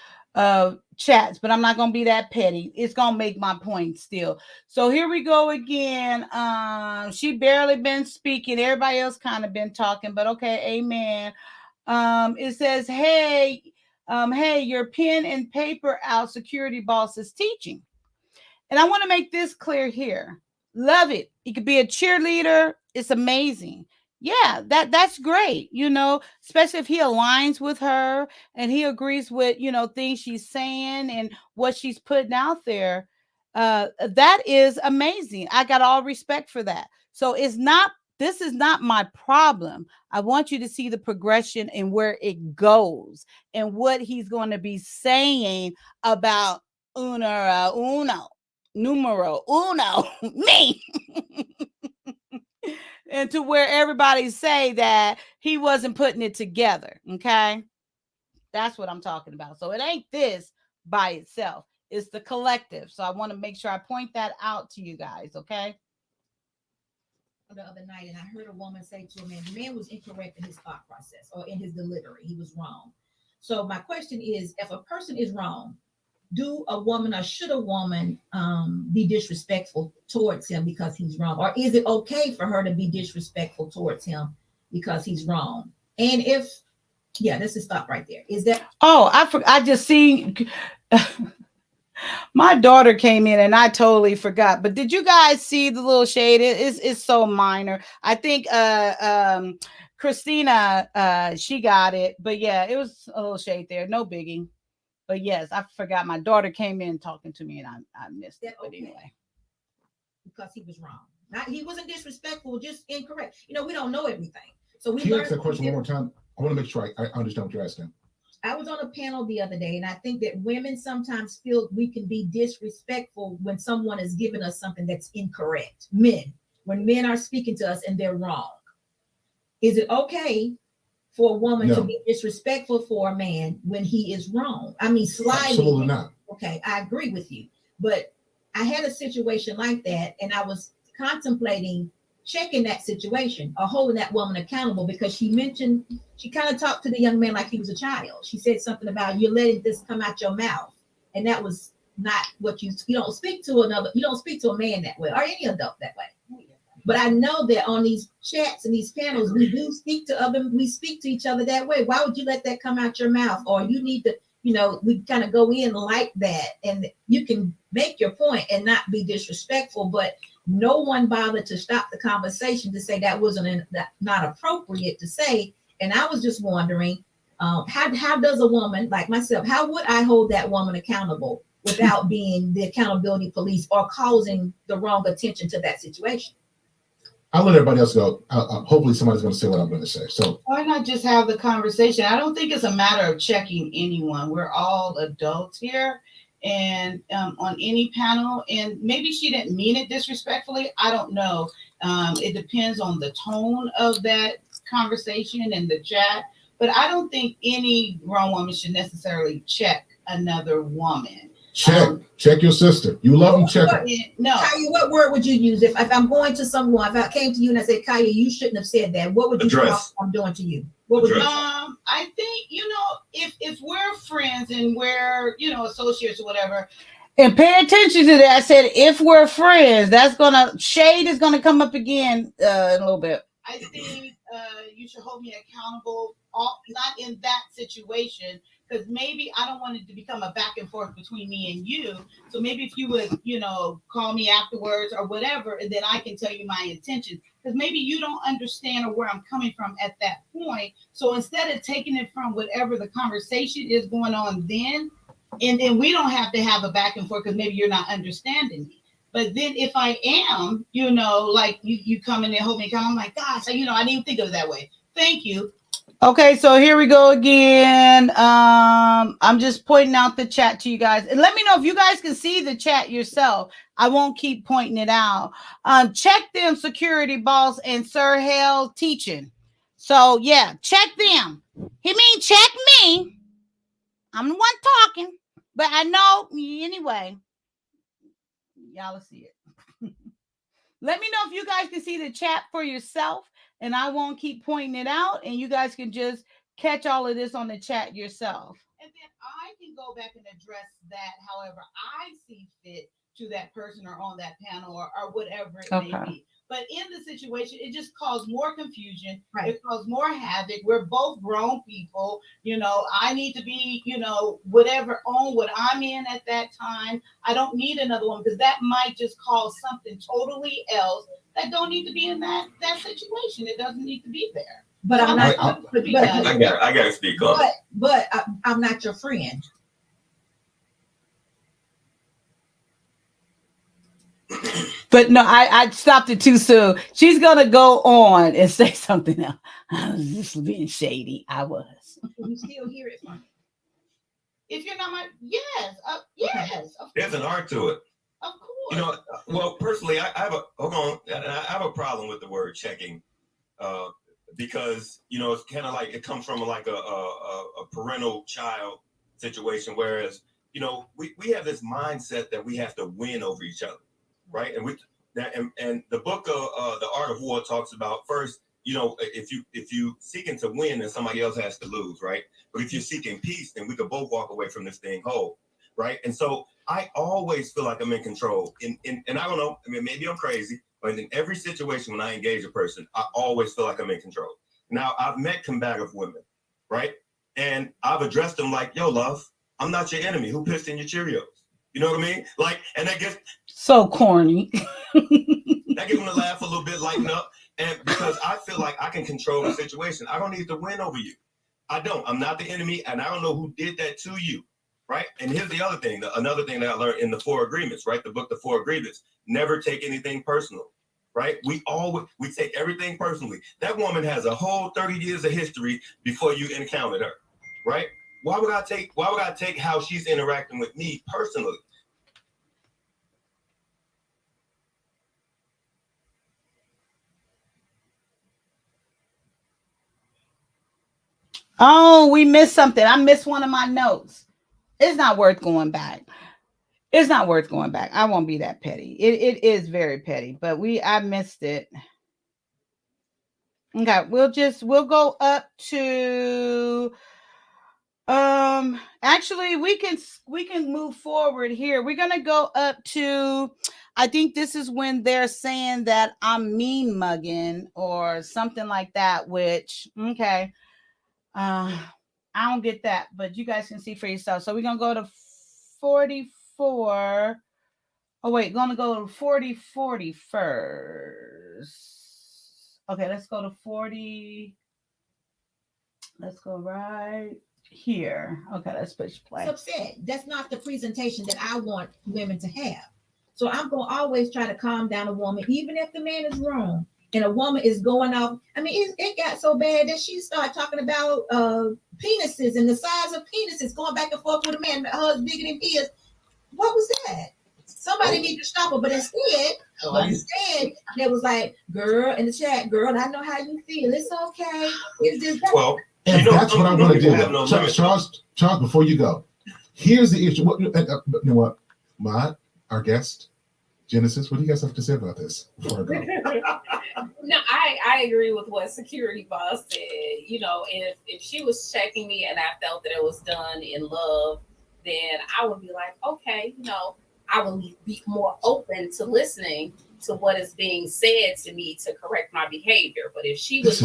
chats, but I'm not gonna be that petty. It's gonna make my point still. So here we go again. She barely been speaking. Everybody else kind of been talking, but okay, amen. It says, hey, your pen and paper out, security boss is teaching. And I want to make this clear here. Love it. He could be a cheerleader. It's amazing. Yeah, that's great. Especially if he aligns with her and he agrees with, things she's saying and what she's putting out there. That is amazing. I got all respect for that. So this is not my problem. I want you to see the progression and where it goes and what he's going to be saying about numero uno, me. And to where everybody say that he wasn't putting it together. Okay. That's what I'm talking about. So it ain't this by itself. It's the collective. So I want to make sure I point that out to you guys. Okay. The other night, and I heard a woman say to a man, the man was incorrect in his thought process or in his delivery. He was wrong. So my question is, if a person is wrong, do a woman or should a woman be disrespectful towards him because he's wrong? Or is it okay for her to be disrespectful towards him because he's wrong? And let's just stop right there. Is that? Oh, I just seen my daughter came in and I totally forgot. But did you guys see the little shade? It's so minor. I think Christina she got it. But yeah, it was a little shade there. No biggie. But yes, I forgot. My daughter came in talking to me and I missed it. But anyway. Because he was wrong. He wasn't disrespectful, just incorrect. We don't know everything. So Can you ask that question one more time? I want to make sure I understand what you're asking. I was on a panel the other day, and I think that women sometimes feel we can be disrespectful when someone is giving us something that's incorrect. When men are speaking to us and they're wrong. Is it okay for a woman to be disrespectful for a man when he is wrong? I mean, slightly. Absolutely not. Okay, I agree with you. But I had a situation like that, and I was contemplating checking that situation or holding that woman accountable because she kind of talked to the young man like he was a child. She said something about you're letting this come out your mouth. And that was not what you don't speak to a man that way or any adult that way. But I know that on these chats and these panels, we speak to each other that way. Why would you let that come out your mouth? Or you need to, we kind of go in like that, and you can make your point and not be disrespectful, but no one bothered to stop the conversation to say that wasn't not appropriate to say. And I was just wondering, how does a woman like myself, how would I hold that woman accountable without being the accountability police or causing the wrong attention to that situation? I'll let everybody else go. Hopefully somebody's going to say what I'm going to say. So why not just have the conversation? I don't think it's a matter of checking anyone. We're all adults here and on any panel, and maybe she didn't mean it disrespectfully. I don't know. It depends on the tone of that conversation and the chat, but I don't think any grown woman should necessarily check another woman. Check your sister. You love them, check her. No. Kaya, what word would you use if I'm going to someone, if I came to you and I said, Kaya, you shouldn't have said that, what would you say I'm doing to you? What would you say? I think, if we're friends and we're, associates or whatever. And pay attention to that. I said, if we're friends, shade is gonna come up again in a little bit. I think you should hold me accountable, not in that situation, because maybe I don't want it to become a back and forth between me and you. So maybe if you would, call me afterwards or whatever, and then I can tell you my intentions. Because maybe you don't understand or where I'm coming from at that point. So instead of taking it from whatever the conversation is going on then, and then we don't have to have a back and forth because maybe you're not understanding me. But then if I am, like you come in and hold me, I'm like, gosh, I didn't even think of it that way. Thank you. Okay, so here we go again. I'm just pointing out the chat to you guys. And let me know if you guys can see the chat yourself. I won't keep pointing it out. Check them security boss and Sir Hale teaching. So yeah, check them. He mean check me. I'm the one talking. But I know anyway. Y'all will see it. Let me know if you guys can see the chat for yourself. And I won't keep pointing it out. And you guys can just catch all of this on the chat yourself. And then I can go back and address that however I see fit to that person or on that panel or whatever it may be. But in the situation, it just caused more confusion. Right. It caused more havoc. We're both grown people. I need to be, whatever on what I'm in at that time. I don't need another one because that might just cause something totally else that don't need to be in that situation. It doesn't need to be there. But I'm not. I gotta speak on. But I'm not your friend. But no, I stopped it too soon. She's gonna go on and say something else. I was just being shady. I was. You still hear it from me. If you're not yes. There's an art to it. Of course. Well, personally, I have a problem with the word checking, because it's kind of like it comes from like a parental child situation, whereas we have this mindset that we have to win over each other. Right. And the book of The Art of War talks about first, if you seeking to win, then somebody else has to lose. Right. But if you're seeking peace, then we could both walk away from this thing whole. Right. And so I always feel like I'm in control. And I don't know. I mean, maybe I'm crazy, but in every situation when I engage a person, I always feel like I'm in control. Now, I've met combative women. Right. And I've addressed them like, yo, love, I'm not your enemy. Who pissed in your Cheerios? You know what I mean? Like, and that gets so corny. That gives them to laugh a little bit, lighten up. And because I feel like I can control the situation. I don't need to win over you. I don't. I'm not the enemy, and I don't know who did that to you. Right? And here's the other thing, another thing that I learned in the 4 Agreements, right? The book, The 4 Agreements. Never take anything personal. Right? We take everything personally. That woman has a whole 30 years of history before you encountered her. Right? Why would I take how she's interacting with me personally? Oh, we missed something. I missed one of my notes. It's not worth going back. It's not worth going back. I won't be that petty. It is very petty, but I missed it. Okay, we'll go up to actually we can move forward here. We're gonna go up to, I think this is when they're saying that I'm mean mugging or something like that, which okay. I don't get that, but you guys can see for yourself. So we're gonna go to 44. Oh wait, gonna go to 40 first. Okay, let's go to 40. Let's go right here. Okay, let's push play. Upset. That's not the presentation that I want women to have. So I'm gonna always try to calm down a woman, even if the man is wrong. And a woman is going off. I mean, it got so bad that she started talking about penises and the size of penises, going back and forth with a man, hers bigger than his. What was that? Somebody need to stop her. But instead, there was like, girl, in the chat, girl, I know how you feel. It's okay. It's just that. Well, and that's what I'm going to do. Charles, before you go, here's the issue. You know what? Maud, our guest, Genesis, what do you guys have to say about this before I go? No, I agree with what Security Boss said. If she was checking me and I felt that it was done in love, then I would be like, okay, I would be more open to listening to what is being said to me to correct my behavior. But if she was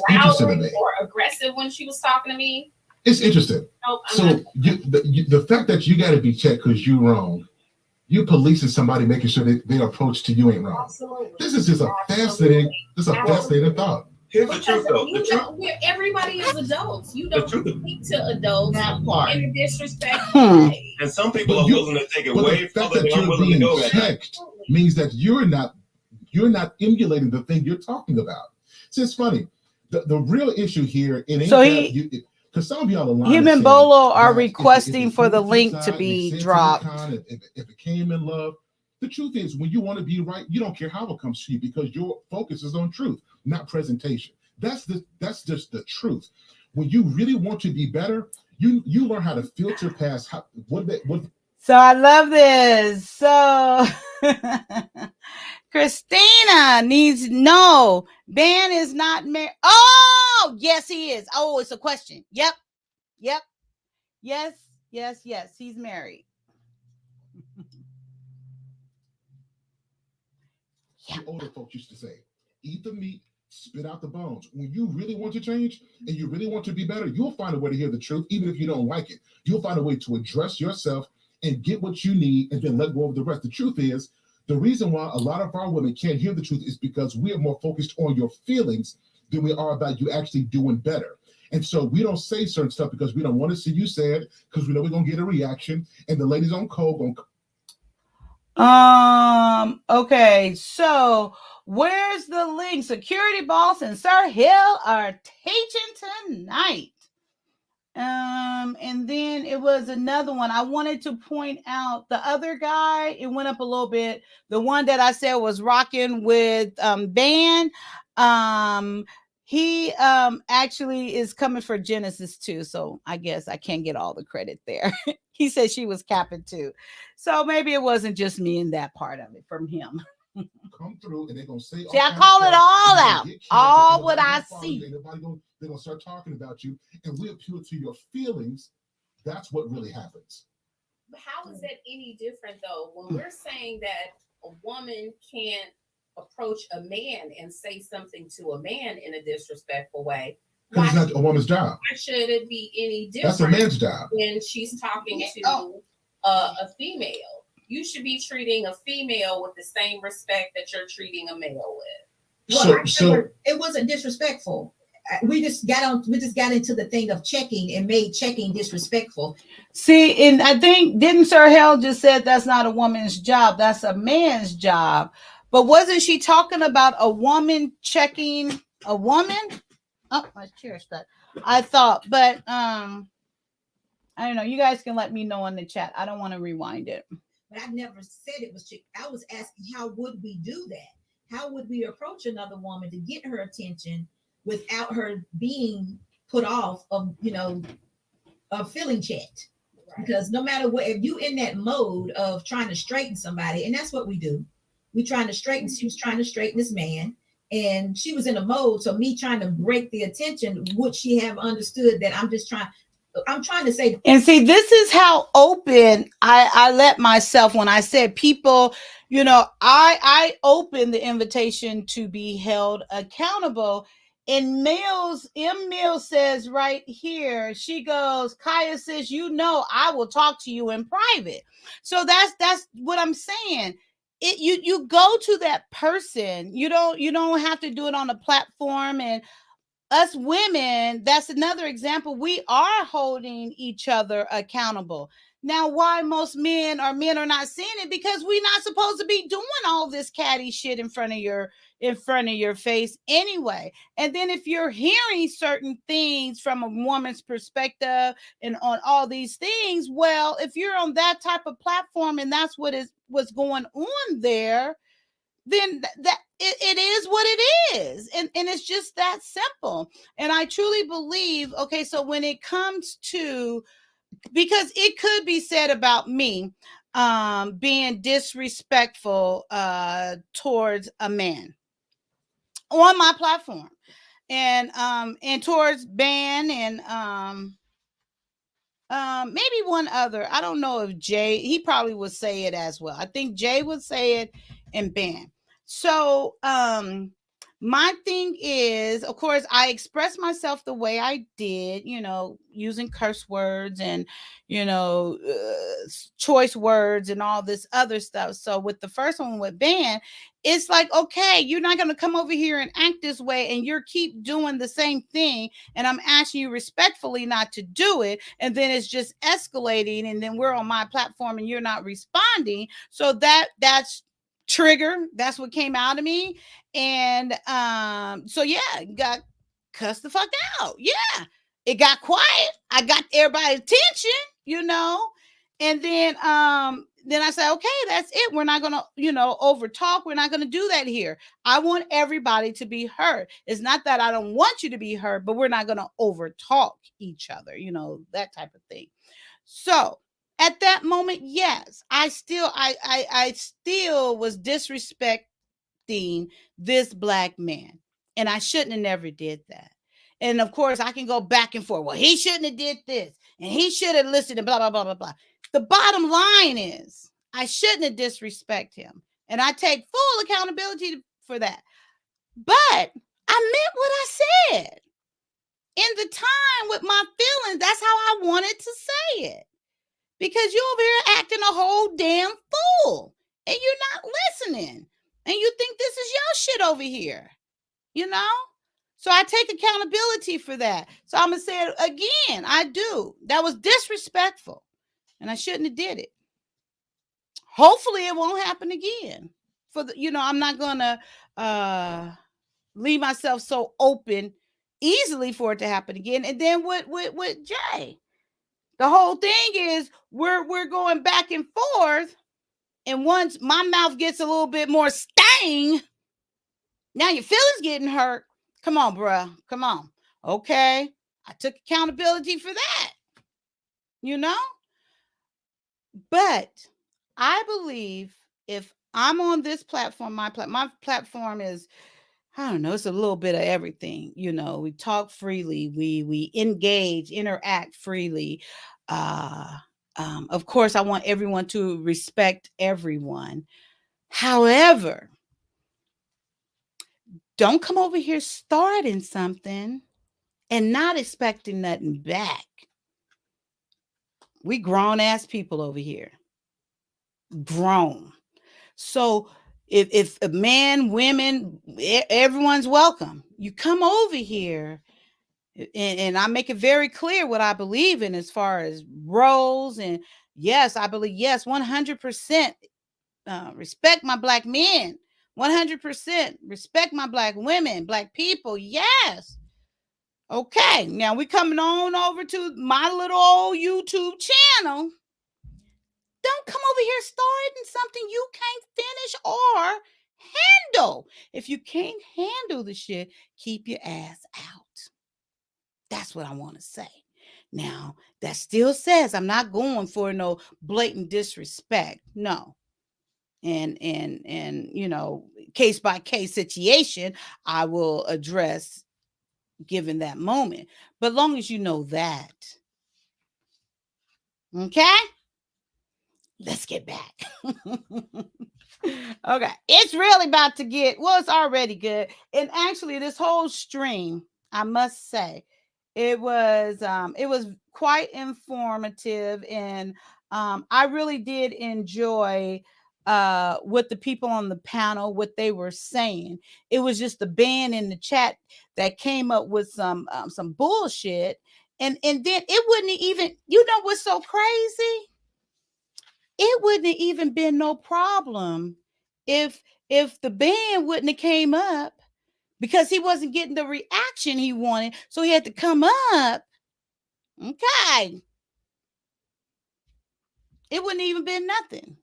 growling or aggressive when she was talking to me, It's interesting. Nope, I'm So not. the fact that you got to be checked because you're wrong, you policing somebody, making sure that their approach to you ain't wrong. Absolutely. This is just a fascinating, fascinating thought. Here's the truth, though. You don't, everybody is adults. You don't speak to adults That part. in a disrespectful way. And some people But are you- willing to take it But way the fact further that than I'm you're willing to being go. Right now. checked means that you're not emulating the thing you're talking about. See, it's funny. The real issue here, it ain't So because some of y'all are lying. him and saying Bolo are that if requesting it's for the on flip link to side, be it makes sense in the dropped. con, if it came in love. The truth is, when you want to be right, you don't care how it comes to you because your focus is on truth, not presentation. That's just the truth. When you really want to be better, you learn how to filter past what. So I love this. So Christina needs to know Ben is not married. Oh, yes, he is. Oh, it's a question. Yep. Yes. He's married. The older folks used to say, eat the meat, spit out the bones. When you really want to change and you really want to be better, you'll find a way to hear the truth, even if you don't like it. You'll find a way to address yourself and get what you need and then let go of the rest. The truth is, the reason why a lot of our women can't hear the truth is because we are more focused on your feelings than we are about you actually doing better. And so we don't say certain stuff because we don't want to see you say it because we know we're going to get a reaction. And the ladies on code going to... Okay, so where's the link? Security Boss and Sir Hill are teaching tonight. And then it was another one. I wanted to point out the other guy. It went up a little bit. The one that I said was rocking with Ban. He actually is coming for Genesis too. So I guess I can't get all the credit there. He said she was capping too. So maybe it wasn't just me in that part of it from him. Come through and they're gonna say. See, I call it all out. All what I see. They're gonna start talking about you, and we appeal to your feelings. That's what really happens. But how is that any different though? When we're saying that a woman can't approach a man and say something to a man in a disrespectful way, because it's not a woman's job. Why should it be any different? That's a man's job. When she's talking to a female. You should be treating a female with the same respect that you're treating a male with. So it wasn't disrespectful. We just got into the thing of checking and made checking disrespectful. See, and I think didn't Sir Hell just said that's not a woman's job, that's a man's job. But wasn't she talking about a woman checking a woman? Oh, my chair stuck. I thought, but I don't know. You guys can let me know in the chat. I don't want to rewind it. But I never said it was chick. I was asking, how would we do that? How would we approach another woman to get her attention without her being put off of, feeling checked? Right. Because no matter what, if you in that mode of trying to straighten somebody, and that's what we do, we trying to straighten. She was trying to straighten this man, and she was in a mode. So me trying to break the attention, would she have understood that I'm trying to say. And see, this is how open I let myself when I said people, I opened the invitation to be held accountable. And M. Mills says right here, she goes, Kaya says, I will talk to you in private. So that's what I'm saying. You go to that person. You don't have to do it on a platform. And us women, that's another example. We are holding each other accountable. Now, why most men are not seeing it? Because we're not supposed to be doing all this catty shit in front of your face anyway. And then if you're hearing certain things from a woman's perspective and on all these things, well, if you're on that type of platform and that's what's going on there, then that it is what it is. And it's just that simple. And I truly believe, okay, so when it comes to, because it could be said about me being disrespectful towards a man on my platform and towards Ban and maybe one other. I don't know if Jay, he probably would say it as well. I think Jay would say it and Ben. So my thing is, of course, I expressed myself the way I did, using curse words and, choice words and all this other stuff. So with the first one with ban, it's like, okay, you're not going to come over here and act this way and you're keep doing the same thing. And I'm asking you respectfully not to do it. And then it's just escalating. And then we're on my platform and you're not responding. So that's trigger. That's what came out of me. And so yeah, got cussed the fuck out. Yeah. It got quiet. I got everybody's attention. And then I said, okay, that's it. We're not gonna, over talk. We're not gonna do that here. I want everybody to be heard. It's not that I don't want you to be heard, but we're not gonna over talk each other, that type of thing. So at that moment, yes, I still was disrespecting this black man. And I shouldn't have never did that. And of course, I can go back and forth. Well, he shouldn't have did this. And he should have listened to blah, blah, blah, blah, blah. The bottom line is I shouldn't have disrespected him. And I take full accountability for that. But I meant what I said. In the time with my feelings, that's how I wanted to say it. Because you're over here acting a whole damn fool. And you're not listening. And you think this is your shit over here. So I take accountability for that. So I'm going to say it again. I do. That was disrespectful. And I shouldn't have did it. Hopefully it won't happen again. I'm not going to leave myself so open easily for it to happen again. And then with Jay, the whole thing is we're going back and forth. And once my mouth gets a little bit more sting, now your feelings getting hurt. Come on, bruh. Come on. Okay. I took accountability for that. But I believe if I'm on this platform, my platform is, I don't know, it's a little bit of everything. We talk freely, we engage, interact freely. Of course, I want everyone to respect everyone. However, don't come over here starting something and not expecting nothing back. We grown ass people over here. Grown. So if a man, women, everyone's welcome. You come over here and I make it very clear what I believe in as far as roles. And yes, I believe, 100% respect my black men. 100% respect my black women, black people. Yes. Okay. Now we coming on over to my little old YouTube channel. Don't come over here starting something you can't finish or handle. If you can't handle the shit, keep your ass out. That's what I want to say. Now, that still says I'm not going for no blatant disrespect. No. And case by case situation, I will address given that moment. But long as you know that. Okay? Let's get back. Okay. It's really about to get, it's already good. And actually, this whole stream, I must say, it was quite informative. And I really did enjoy what the people on the panel, what they were saying. It was just the band in the chat that came up with some bullshit. And then it wouldn't even, what's so crazy? It wouldn't have even been no problem if the band wouldn't have came up because he wasn't getting the reaction he wanted. So he had to come up. Okay. It wouldn't even been nothing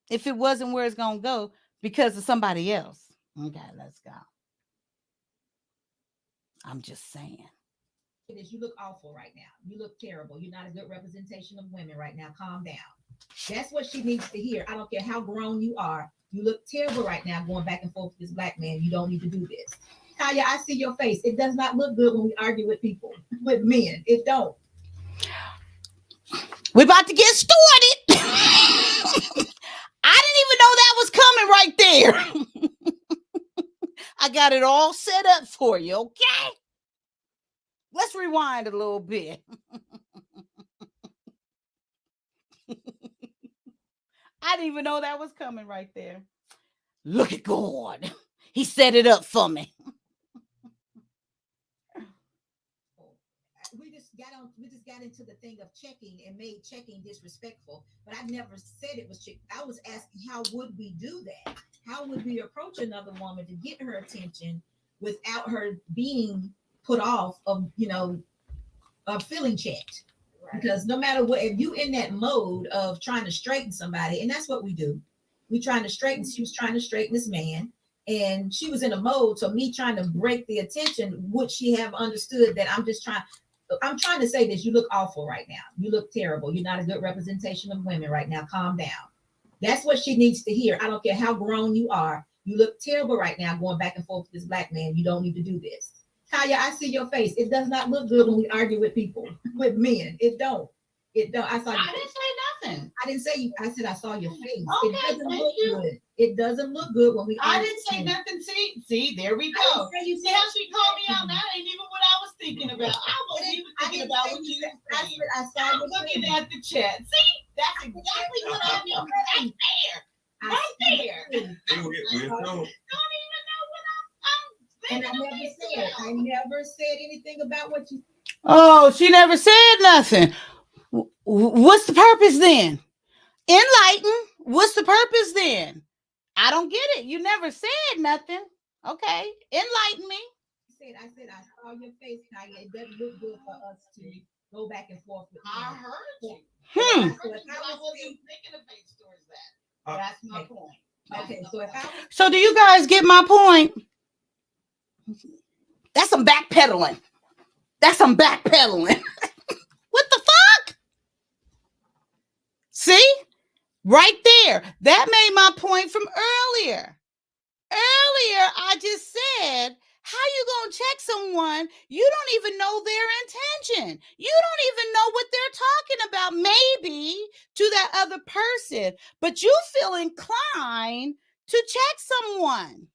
if it wasn't where it's going to go because of somebody else. Okay, let's go. I'm just saying. You look awful right now. You look terrible. You're not a good representation of women right now. Calm down. That's what she needs to hear. I don't care how grown you are. You look terrible right now going back and forth with this black man. You don't need to do this. Kaya, I see your face. It does not look good when we argue with people, with men. It don't. We're about to get started. I didn't even know that was coming right there. I got it all set up for you, okay? Let's rewind a little bit. I didn't even know that was coming right there. Look at God. He set it up for me. We just got into the thing of checking and made checking disrespectful, but I never said it was check. I was asking, how would we do that? How would we approach another woman to get her attention without her being put off of, feeling checked? Right. Because no matter what, if you in that mode of trying to straighten somebody, and that's what we do, we trying to straighten. She was trying to straighten this man, and she was in a mode. So me trying to break the attention, would she have understood that I'm trying to say this. You look awful right now. You look terrible. You're not a good representation of women right now. Calm down. That's what she needs to hear. I don't care how grown you are. You look terrible right now going back and forth with this black man. You don't need to do this. Kaya, I see your face. It does not look good when we argue with people, with men. It don't. It don't. I didn't say nothing. I didn't say you. I said I saw your face. Okay, it doesn't thank look you. good. It doesn't look good when we I argue didn't with say men. nothing. See, there we I go. didn't say you See how she called me out? That ain't even what I was thinking about. I wasn't even thinking about what you were saying. I saw I'm your looking face. at the chat. See, that's exactly what I mean. Right there. Right there. We're Don't even know what I'm And I never said anything about what you. Oh, she never said nothing. What's the purpose then? Enlighten. What's the purpose then? I don't get it. You never said nothing. Okay. Enlighten me. I said I saw your face, Kaya. It doesn't look good for us to go back and forth with I men. heard you. Hmm. So if I wasn't making a face towards that. That's my point. Okay, so if I was So do you guys get my point? That's some backpedaling. That's some backpedaling. What the fuck? See? Right there. That made my point from earlier. Earlier, I just said, how you gonna check someone? You don't even know their intention. You don't even know what they're talking about, maybe to that other person, but you feel inclined to check someone.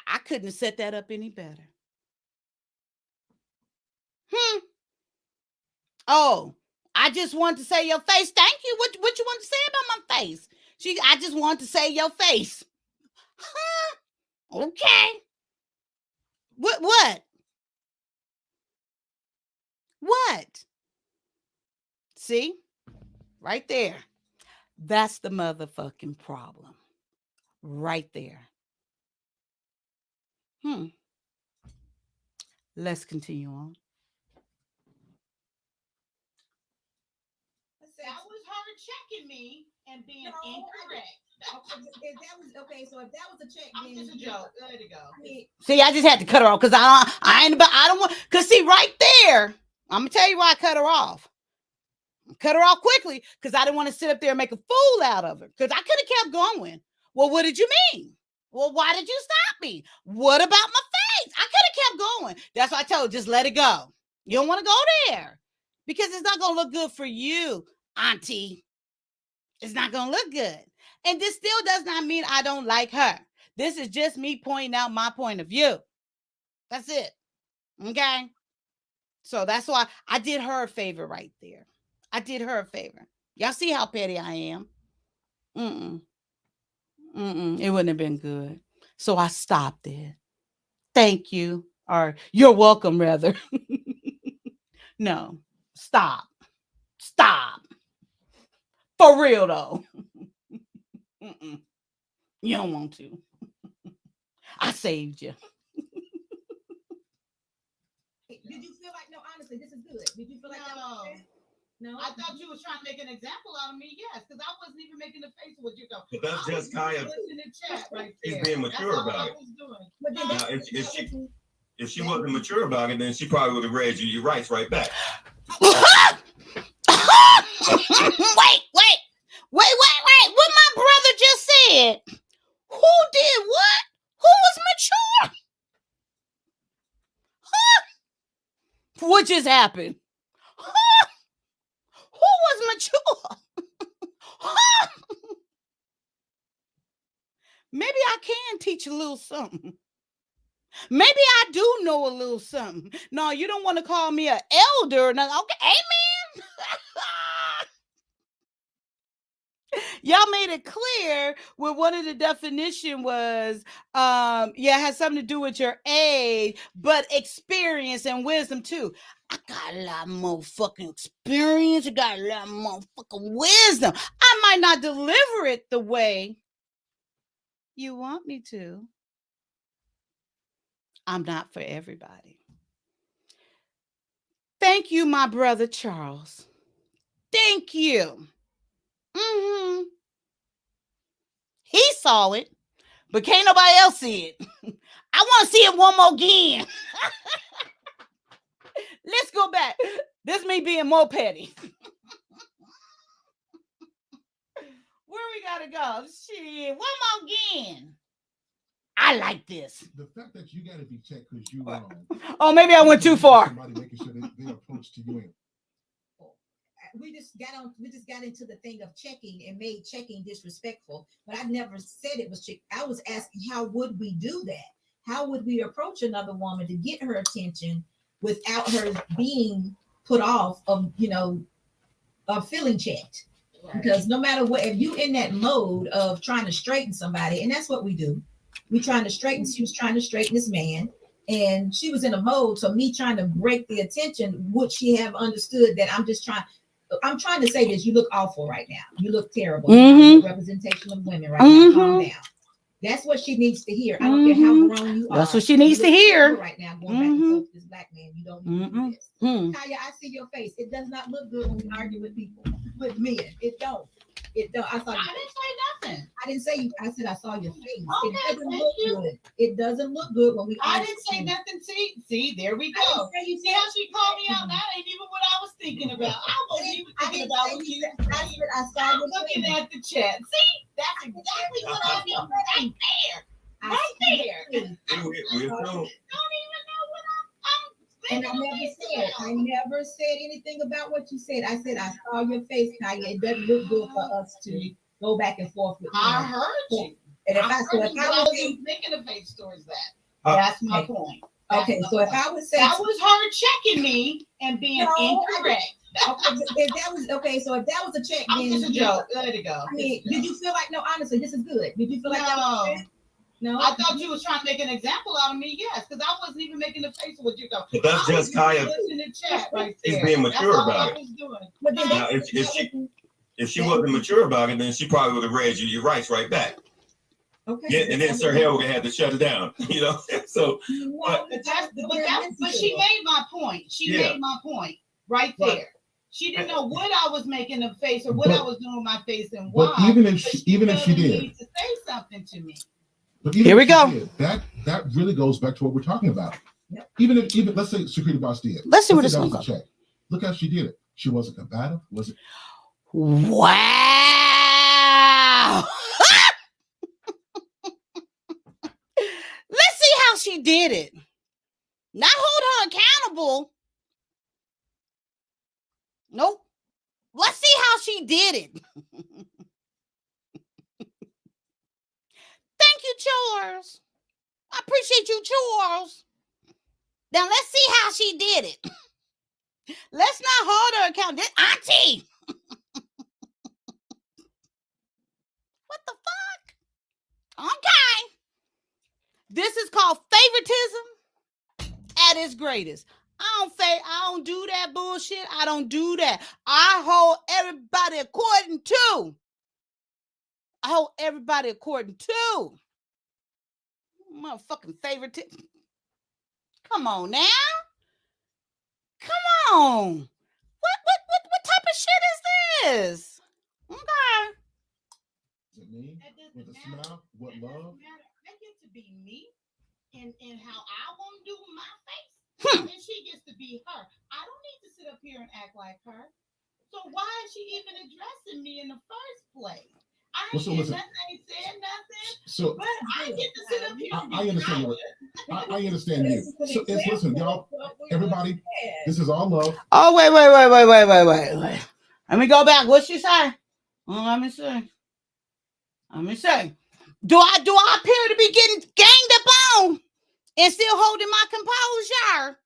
I couldn't have set that up any better. Oh, I just want to say your face. Thank you. What you want to say about my face? I just want to say your face. Huh? Okay. What? What? See? Right there. That's the motherfucking problem. Right there. Let's continue on. That was her checking me and being incorrect. So if that was a check, I'm just a joke. There you go. See, I just had to cut her off because I don't want, because see, right there, I'm gonna tell you why I cut her off. Cut her off quickly because I didn't want to sit up there and make a fool out of her. Because I could have kept going. Well, what did you mean? Well, why did you stop me? What about my face? I could have kept going. That's why I told you, just let it go. You don't want to go there because it's not going to look good for you, auntie. It's not going to look good. And this still does not mean I don't like her. This is just me pointing out my point of view. That's it. Okay? So that's why I did her a favor right there. I did her a favor. Y'all see how petty I am? It wouldn't have been good. So I stopped it. Thank you. Or you're welcome, rather. No. Stop. Stop. For real, though. You don't want to. I saved you. Did you feel like, no, honestly, this is good. Did you feel like that was fair? No, I thought you was trying to make an example out of me. Yes, because I wasn't even making a face with you. But that's just Kaya. In the chat right there. She's being mature about it. Now, if she wasn't mature about it, then she probably would have read you your rights right back. Wait. What my brother just said. Who did what? Who was mature? What just happened? Who was mature? maybe I can teach a little something. Maybe I do know a little something. No, you don't want to call me an elder or nothing. Okay, amen. Y'all made it clear where one of the definition was, it has something to do with your age, but experience and wisdom too. I got a lot more fucking experience. I got a lot more fucking wisdom. I might not deliver it the way you want me to. I'm not for everybody. Thank you, my brother Charles. Thank you. He saw it, but can't nobody else see it. I want to see it one more again. Let's go back. This me being more petty. Where we gotta go? Shit, one more again. I like this. The fact that you gotta be checked because you're wrong. Oh, maybe I went too far. Somebody making sure they approach to you. We just got into the thing of checking and made checking disrespectful, but I never said it was check. I was asking, how would we do that? How would we approach another woman to get her attention without her being put off of feeling checked? Right. Because no matter what, if you in that mode of trying to straighten somebody, and that's what we do, we trying to straighten. She was trying to straighten this man, and she was in a mode. So me trying to break the attention, would she have understood that I'm trying to say this. You look awful right now. You look terrible. Mm-hmm. Representation of women right now. Calm down. That's what she needs to hear. I don't care how grown you are. That's what she needs to hear right now. Going back and forth with this black man, you don't need to do this. Kaya, I see your face. It does not look good when we argue with people, with men. It don't. I didn't say nothing. I didn't say you. I said I saw your face. Okay, it doesn't look good. It doesn't look good when we. I didn't say nothing. See, there we go. See how she called me out? That ain't even what I was thinking about. I wasn't even thinking about what you. I was looking at the chat. See, that's exactly what I mean. Right there. Right there. Don't even know what I'm and I never said anything about what you said. I said I saw your face, Kaya. It doesn't look good for us to go back and forth with. I heard you. And if I wasn't thinking of face towards that. That's my point. Okay, so if I would say that was her checking me and being incorrect. Okay, so if that was a check, then just a joke. Let it go. I mean, did you feel like honestly, this is good? Did you feel like that was fair? No, I thought you was trying to make an example out of me. Yes, because I wasn't even making a face of what you go. But that's just Kaya. In the chat right there. She's being mature about it. Now, if she wasn't mature about it, then she probably would have read you your rights right back. Okay. Yeah, and then Sir Hale would have had to shut it down. So. But she made my point. She made my point right there. She didn't know what I was making a face or what I was doing with my face and why. But even if she did, need to say something to me. But here we go. That really goes back to what we're talking about. Yep. Even let's say security boss did. Let's see what it's going to go. Look how she did it. She wasn't combative, was it? Wow. Let's see how she did it. Not hold her accountable. Nope. Let's see how she did it. Thank you, Charles. I appreciate you, Charles. Now let's see how she did it. Let's not hold her account. This auntie. What the fuck? Okay. This is called favoritism at its greatest. I don't do that bullshit. I don't do that. I hold everybody according to. Motherfucking favoritism. Come on now. Come on. What type of shit is this? Okay. Is it me? With a smile? What love? I get to be me and how I want to do my face. And she gets to be her. I don't need to sit up here and act like her. So why is she even addressing me in the first place? I ain't said nothing. So, but I get to sit up here. I understand you. I understand you. So listen, y'all, everybody, this is all love. Oh, wait. Let me go back. What she say? Let me see. Do I appear to be getting ganged up on and still holding my composure?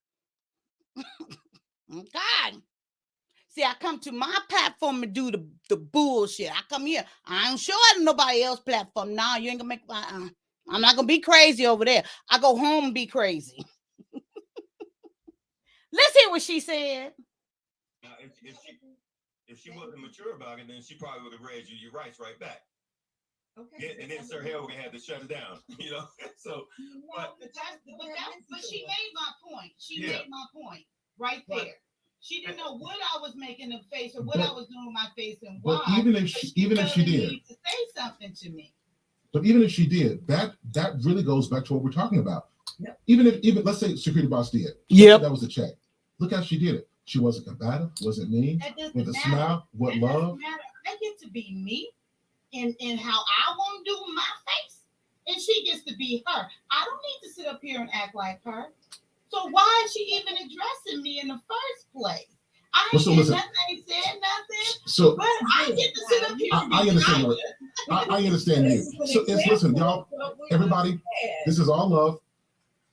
God. See, I come to my platform and do the bullshit. I come here. I ain't sure at nobody else's platform. Nah, you ain't gonna make I'm not gonna be crazy over there. I go home and be crazy. Let's hear what she said. Now, if she wasn't mature about it, then she probably would have raised your rights right back. Okay. And then Sir Hale would have had to shut it down, you know. So, but she made my point. She made my point right there. She didn't know what I was making the face or what I was doing with my face and why. But even if she did, to say something to me. But even if she did, that really goes back to what we're talking about. Yep. Even let's say security boss did. Yep. That was a check. Look how she did it. She wasn't combative, wasn't mean, with a smile, what love. I get to be me in how I want to do my face, and she gets to be her. I don't need to sit up here and act like her. So why is she even addressing me in the first place? I ain't said nothing. So, but I get to sit up here. I understand. I understand you. So listen, y'all, everybody. This is all love.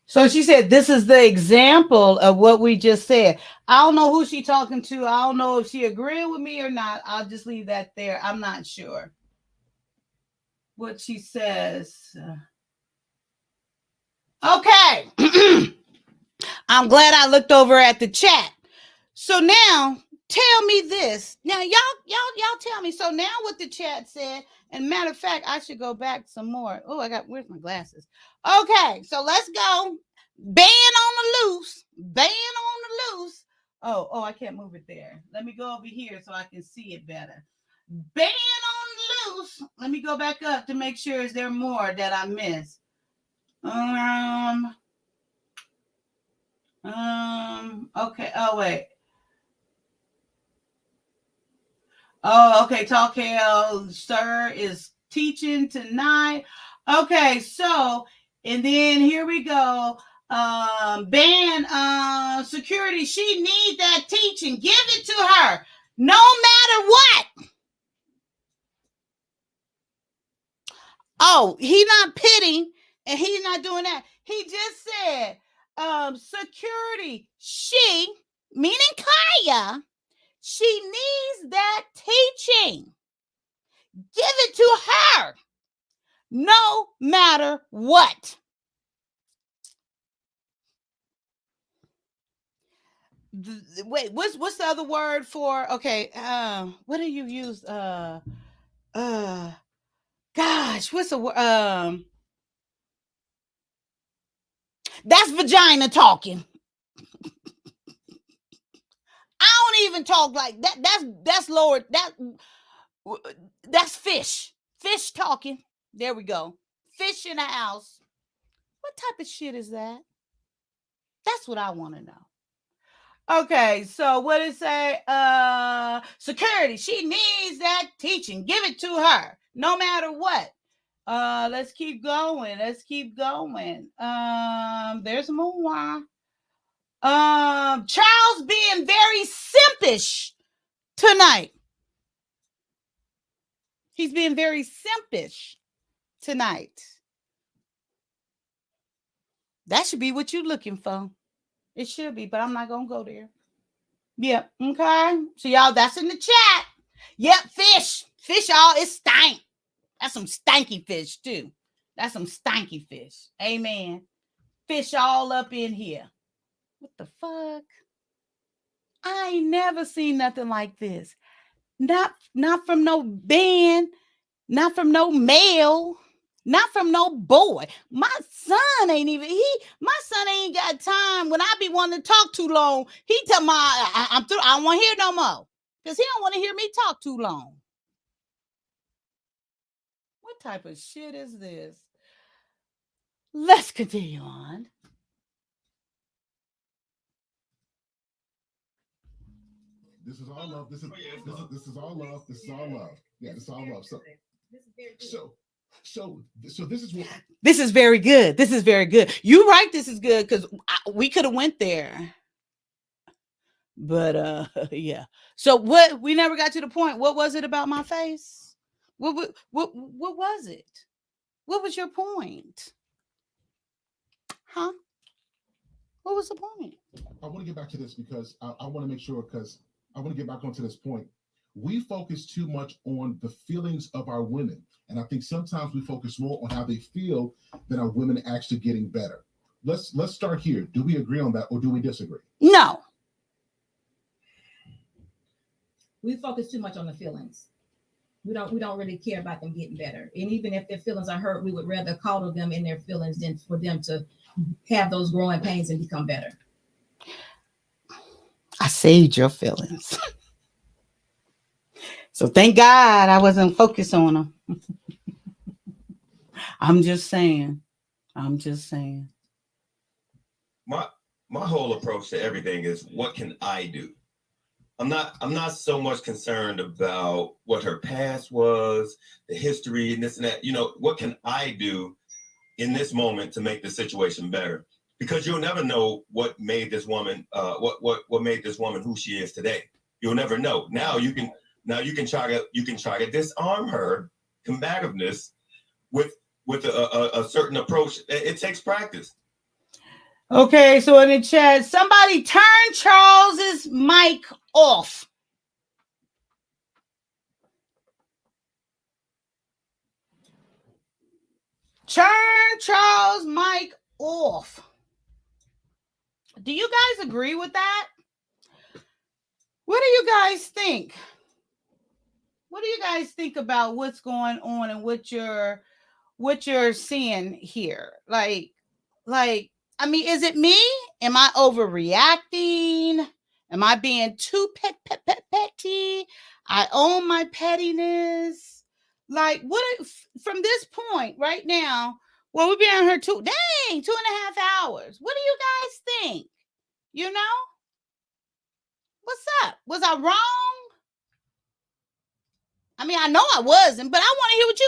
So she said, this is the example of what we just said. I don't know who she's talking to. I don't know if she agreed with me or not. I'll just leave that there. I'm not sure what she says. Okay. I'm glad I looked over at the chat. So now tell me this. Now y'all tell me. So now what the chat said, and matter of fact, I should go back some more. Oh, where's my glasses? Okay, so let's go. Ban on the loose. Ban on the loose. Oh, I can't move it there. Let me go over here so I can see it better. Ban on the loose. Let me go back up to make sure is there more that I missed. Okay. Oh, wait. Oh, okay. Talk Hell, sir, is teaching tonight. Okay, so, and then here we go. Ban security. She needs that teaching. Give it to her. No matter what. Oh, he's not pitting and he's not doing that. He just said, security. She, meaning Kaya, she needs that teaching. Give it to her. No matter what. Wait, what's the other word for? Okay, what do you use? Gosh, what's the word? That's vagina talking. I don't even talk like that. That's lower. That's fish. Fish talking. There we go. Fish in the house. What type of shit is that? That's what I want to know. Okay, so what did it say? Security. She needs that teaching. Give it to her, no matter what. Let's keep going. There's more. Charles being very simpish tonight. He's being very simpish tonight. That should be what you're looking for. It should be, but I'm not gonna go there. Yep. Okay. So y'all, that's in the chat. Yep. Fish, y'all. It stank. That's some stanky fish too. That's some stanky fish. Amen. Fish all up in here. What the fuck? I ain't never seen nothing like this. Not from no band. Not from no male. Not from no boy. My son ain't got time when I be wanting to talk too long. He tell me I'm through. I don't want to hear no more. Because he don't want to hear me talk too long. What type of shit is this? Let's continue on. This is all love. This is all love. This is all love. Yeah, this is all love. So this is what. This is very good. This is very good. You right. This is good because we could have went there. But yeah. So what? We never got to the point. What was it about my face? What was it? What was your point? Huh? What was the point? I want to get back to this because I want to make sure, because I want to get back onto this point. We focus too much on the feelings of our women. And I think sometimes we focus more on how they feel than our women actually getting better. Let's start here. Do we agree on that or do we disagree? No. We focus too much on the feelings. We don't really care about them getting better. And even if their feelings are hurt, we would rather coddle them in their feelings than for them to have those growing pains and become better. I saved your feelings. So thank God I wasn't focused on them. I'm just saying. My whole approach to everything is, what can I do? I'm not so much concerned about what her past was, the history and this and that. You know, what can I do in this moment to make the situation better? Because you'll never know what made this woman what made this woman who she is today. You'll never know. Now you can try to disarm her combativeness with a certain approach. It takes practice. Okay, so in the chat, somebody turn Charles's mic off. Turn Charles' mic off. Do you guys agree with that? What do you guys think? What do you guys think about what's going on and what you're seeing here? Like, I mean, is it me? Am I overreacting? Am I being too petty? I own my pettiness. Like, what if, from this point right now, well, we've been on here 2.5 hours. What do you guys think? You know? What's up? Was I wrong? I mean, I know I wasn't, but I want to hear what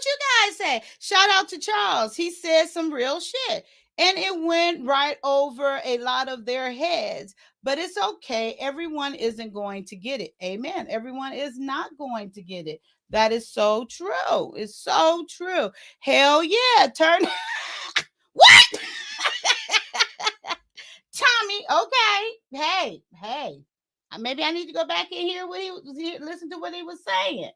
you guys say. Shout out to Charles. He said some real shit. And it went right over a lot of their heads. But it's okay. Everyone isn't going to get it. Amen. Everyone is not going to get it. That is so true. It's so true. Hell yeah. Turn. What? Tommy, okay. Hey. Maybe I need to go back and hear what he was listen to what he was saying.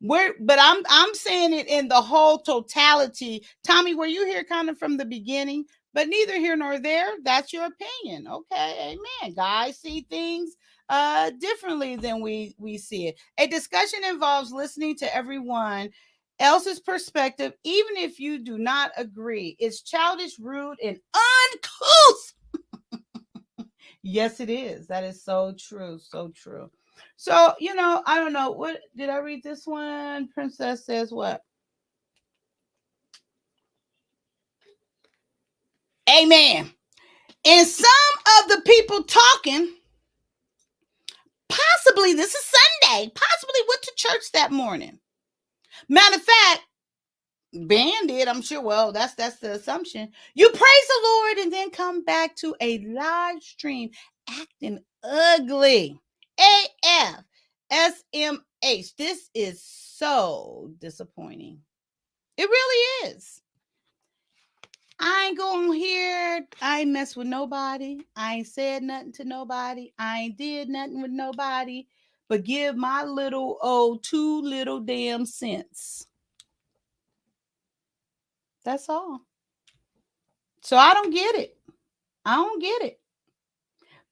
But I'm saying it in the whole totality. Tommy, were you here kind of from the beginning? But neither here nor there. That's your opinion. Okay, amen. Guys see things differently than we see it. A discussion involves listening to everyone else's perspective, even if you do not agree. It's childish, rude, and uncouth. Yes, it is. That is so true. So true. So, I don't know. What did I read this one? Princess says what? Amen. And some of the people talking, possibly, this is Sunday, possibly went to church that morning. Matter of fact, Ben did, I'm sure. Well, that's the assumption. You praise the Lord and then come back to a live stream acting ugly. AF SMH. This is so disappointing. It really is. I ain't going here. I ain't mess with nobody. I ain't said nothing to nobody. I ain't did nothing with nobody but give my little 2 little damn cents. That's all. So I don't get it.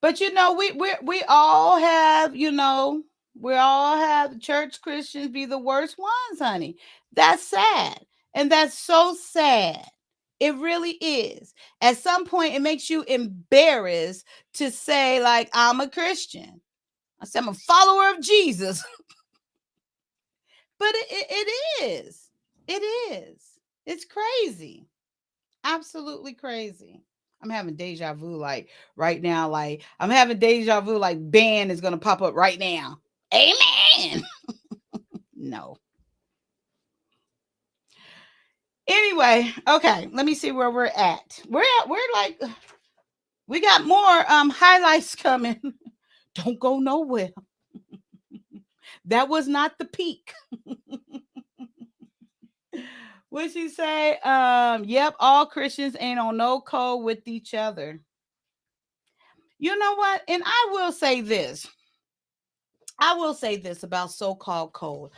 But we all have, we all have church Christians be the worst ones, honey. That's sad. And that's so sad. It really is. At some point, it makes you embarrassed to say, like, I'm a Christian. I say I'm a follower of Jesus. But it is. It is. It's crazy. Absolutely crazy. I'm having deja vu like right now. Like I'm having deja vu like band is going to pop up right now. Amen. No. Anyway, okay. Let me see where we're at. We're like, we got more highlights coming. Don't go nowhere. That was not the peak. What'd she say? Yep, all Christians ain't on no code with each other. You know what? And I will say this. I will say this about so-called code.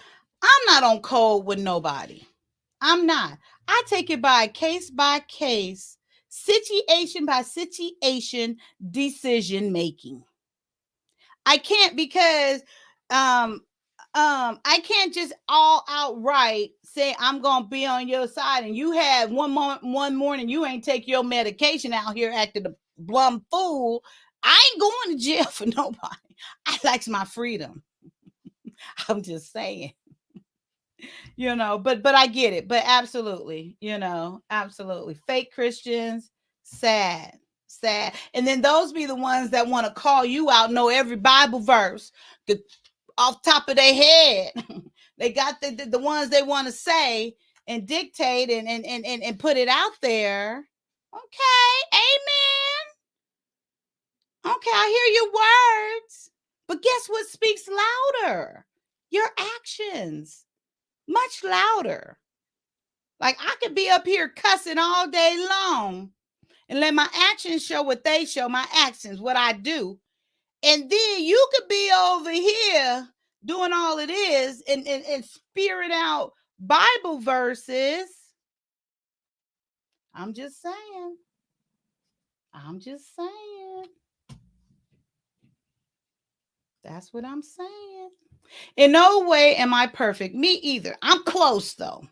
I'm not on code with nobody. I'm not. I take it by case, situation by situation decision making. I can't because I can't just all outright say I'm gonna be on your side and you had one morning you ain't take your medication out here acting a blum fool. I ain't going to jail for nobody. I likes my freedom. I'm just saying, but I get it. But absolutely, absolutely. Fake Christians, sad. Sad. And then those be the ones that want to call you out, know every Bible verse off top of their head. They got the ones they want to say and dictate and put it out there. Okay, amen. Okay, I hear your words. But guess what speaks louder? Your actions. Much louder. Like I could be up here cussing all day long and let my actions show what they show, my actions, what I do. And then you could be over here doing all it is and spewing out Bible verses. I'm just saying. That's what I'm saying. In no way am I perfect. Me either. I'm close though.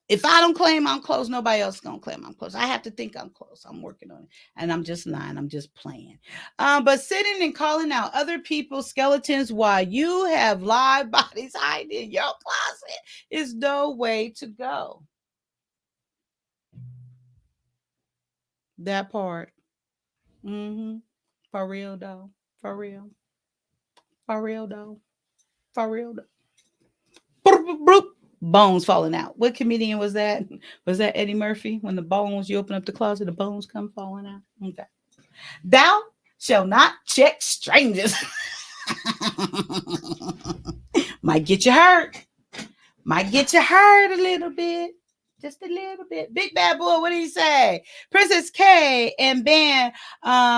If I don't claim I'm close, nobody else is going to claim I'm close. I have to think I'm close. I'm working on it. And I'm just lying. I'm just playing. But sitting and calling out other people's skeletons while you have live bodies hiding in your closet is no way to go. That part. For real, though. For real. For real, though. For real, though. Bones falling out. What comedian was that? Was that Eddie Murphy? When the bones, you open up the closet, the bones come falling out. Okay. Thou shall not check strangers. Might get you hurt. Might get you hurt a little bit. Just a little bit. Big Bad Boy, what did he say? Princess K and Ben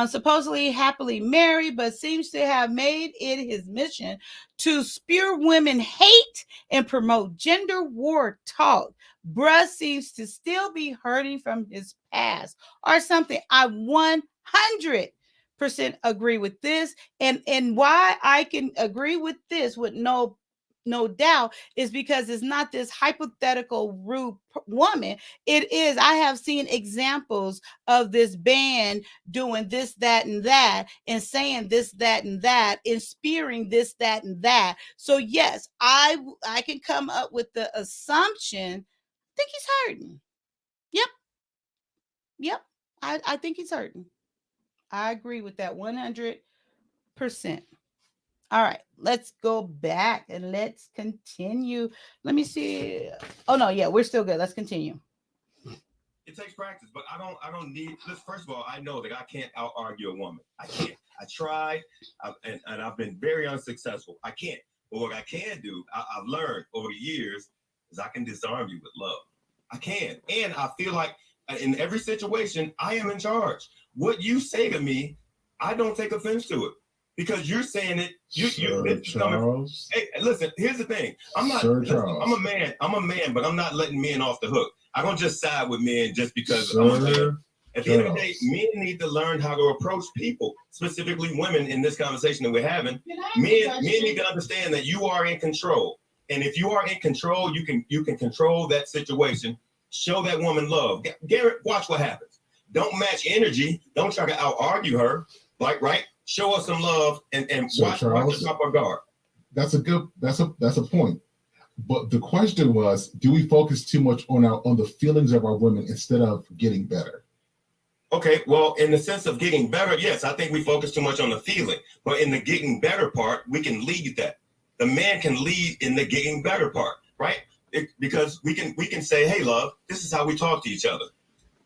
supposedly happily married, but seems to have made it his mission to spew women hate and promote gender war talk. Bruh seems to still be hurting from his past or something. I 100% agree with this. And why I can agree with this with no doubt is because it's not this hypothetical rude woman. It is, I have seen examples of this band doing this, that, and that, and saying this, that, and that, and spewing this, that, and that. So yes, I can come up with the assumption, I think he's hurting. Yep. I think he's hurting. I agree with that 100%. All right, let's go back and let's continue. Let me see. Oh no, yeah, we're still good. Let's continue. It takes practice, but I don't need this. First of all, I know that I can't out argue a woman. I can't. I tried, and I've been very unsuccessful. I can't. But what I can do, I've learned over the years, is I can disarm you with love. I can, and I feel like in every situation, I am in charge. What you say to me, I don't take offense to it. Because you're saying it, Charles. Hey, listen. Here's the thing. I'm not. Listen, I'm a man. But I'm not letting men off the hook. I don't just side with men just because I'm a man. At the end of the day, men need to learn how to approach people, specifically women. In this conversation that we're having, men need to understand that you are in control. And if you are in control, you can control that situation. Show that woman love. Garrett, watch what happens. Don't match energy. Don't try to out argue her. Right. Show us some love and so watch us up our guard. That's a point. But the question was, do we focus too much on the feelings of our women instead of getting better? Okay, well, in the sense of getting better, yes, I think we focus too much on the feeling. But in the getting better part, we can lead that. The man can lead in the getting better part, right? Because we can say, hey, love, this is how we talk to each other,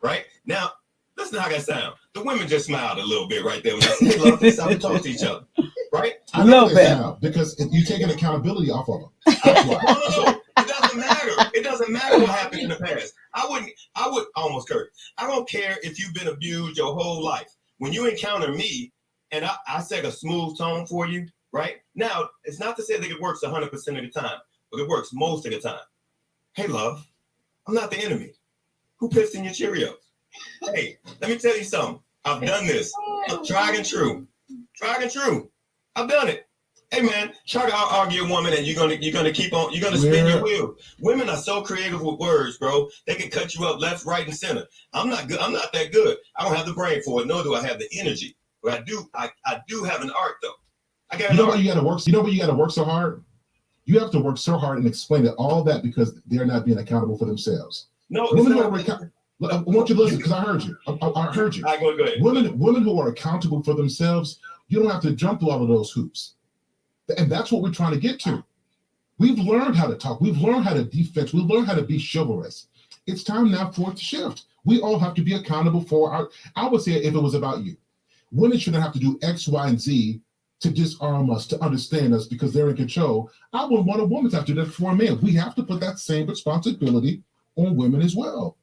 right? Now, listen to how that sounds. The women just smiled a little bit right there when I said, hey, love, this is how we talk to each other, right? I love that because you're taking accountability off of them. That's why. It doesn't matter. It doesn't matter what happened in the past. I would almost curse. I don't care if you've been abused your whole life. When you encounter me and I set a smooth tone for you, right? Now, it's not to say that it works 100% of the time, but it works most of the time. Hey, love, I'm not the enemy. Who pissed in your Cheerios? Hey, let me tell you something. I've done this. Tried and true. Tried and true. I've done it. Hey man, try to argue a woman and you're gonna spin your wheel. Women are so creative with words, bro. They can cut you up left, right, and center. I'm not good. I'm not that good. I don't have the brain for it, nor do I have the energy. But I do have an art though. I got. You know why you got to work. You know why you got to work so hard. You have to work so hard and explain it all that because they're not being accountable for themselves. No, women who are I want you to listen because I heard you. I heard you. Go ahead. Women who are accountable for themselves, you don't have to jump through all of those hoops. And that's what we're trying to get to. We've learned how to talk. We've learned how to defense. We've learned how to be chivalrous. It's time now for it to shift. We all have to be accountable for our, I would say if it was about you, women shouldn't have to do X, Y, and Z to disarm us, to understand us because they're in control. I would want a woman to have to do that for a man. We have to put that same responsibility on women as well.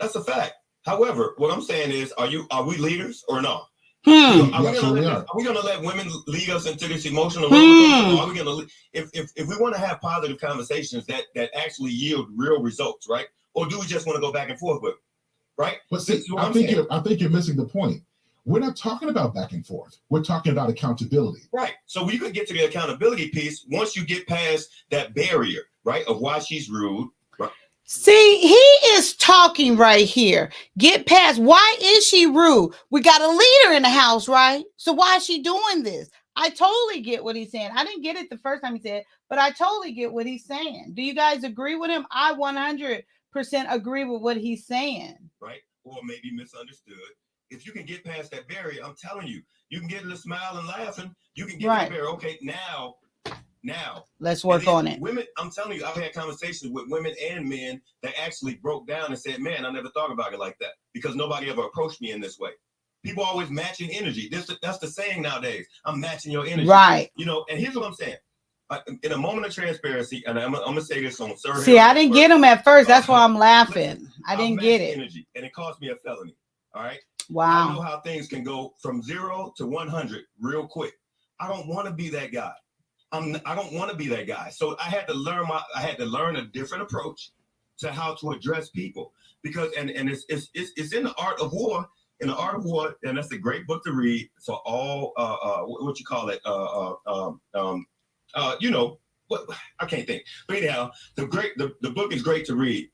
That's a fact. However, what I'm saying is, are we leaders or not? Are we gonna let women lead us into this emotional roller coaster? Or are we gonna if we want to have positive conversations that actually yield real results, right? Or do we just want to go back and forth with, right? But see, I think you're missing the point. We're not talking about back and forth. We're talking about accountability. Right. So we can get to the accountability piece once you get past that barrier, right? Of why she's rude. Right? See, he is talking right here. Get past why is she rude? We got a leader in the house, right? So why is she doing this? I totally get what he's saying. I didn't get it the first time he said it, but I totally get what he's saying. Do you guys agree with him? I 100% agree with what he's saying. Right. Or maybe misunderstood. If you can get past that barrier, I'm telling you, you can get a smile and laughing. You can get to the barrier. Okay, now let's work on it. Women, I'm telling you, I've had conversations with women and men that actually broke down and said, man, I never thought about it like that because nobody ever approached me in this way. People always matching energy. That's the saying nowadays. I'm matching your energy. Right. You know, and here's what I'm saying. In a moment of transparency, and I'm going to say this on Sir. See, I didn't get him at first. That's why I'm laughing. Listen, I didn't get it. Energy, and it cost me a felony. All right. Wow. I know how things can go from 0 to 100 real quick. I don't want to be that guy. I don't want to be that guy. So I had to learn a different approach to how to address people because and it's in the art of war. In the art of war, and that's a great book to read for all what you call it you know what I can't think. But anyhow, the book is great to read,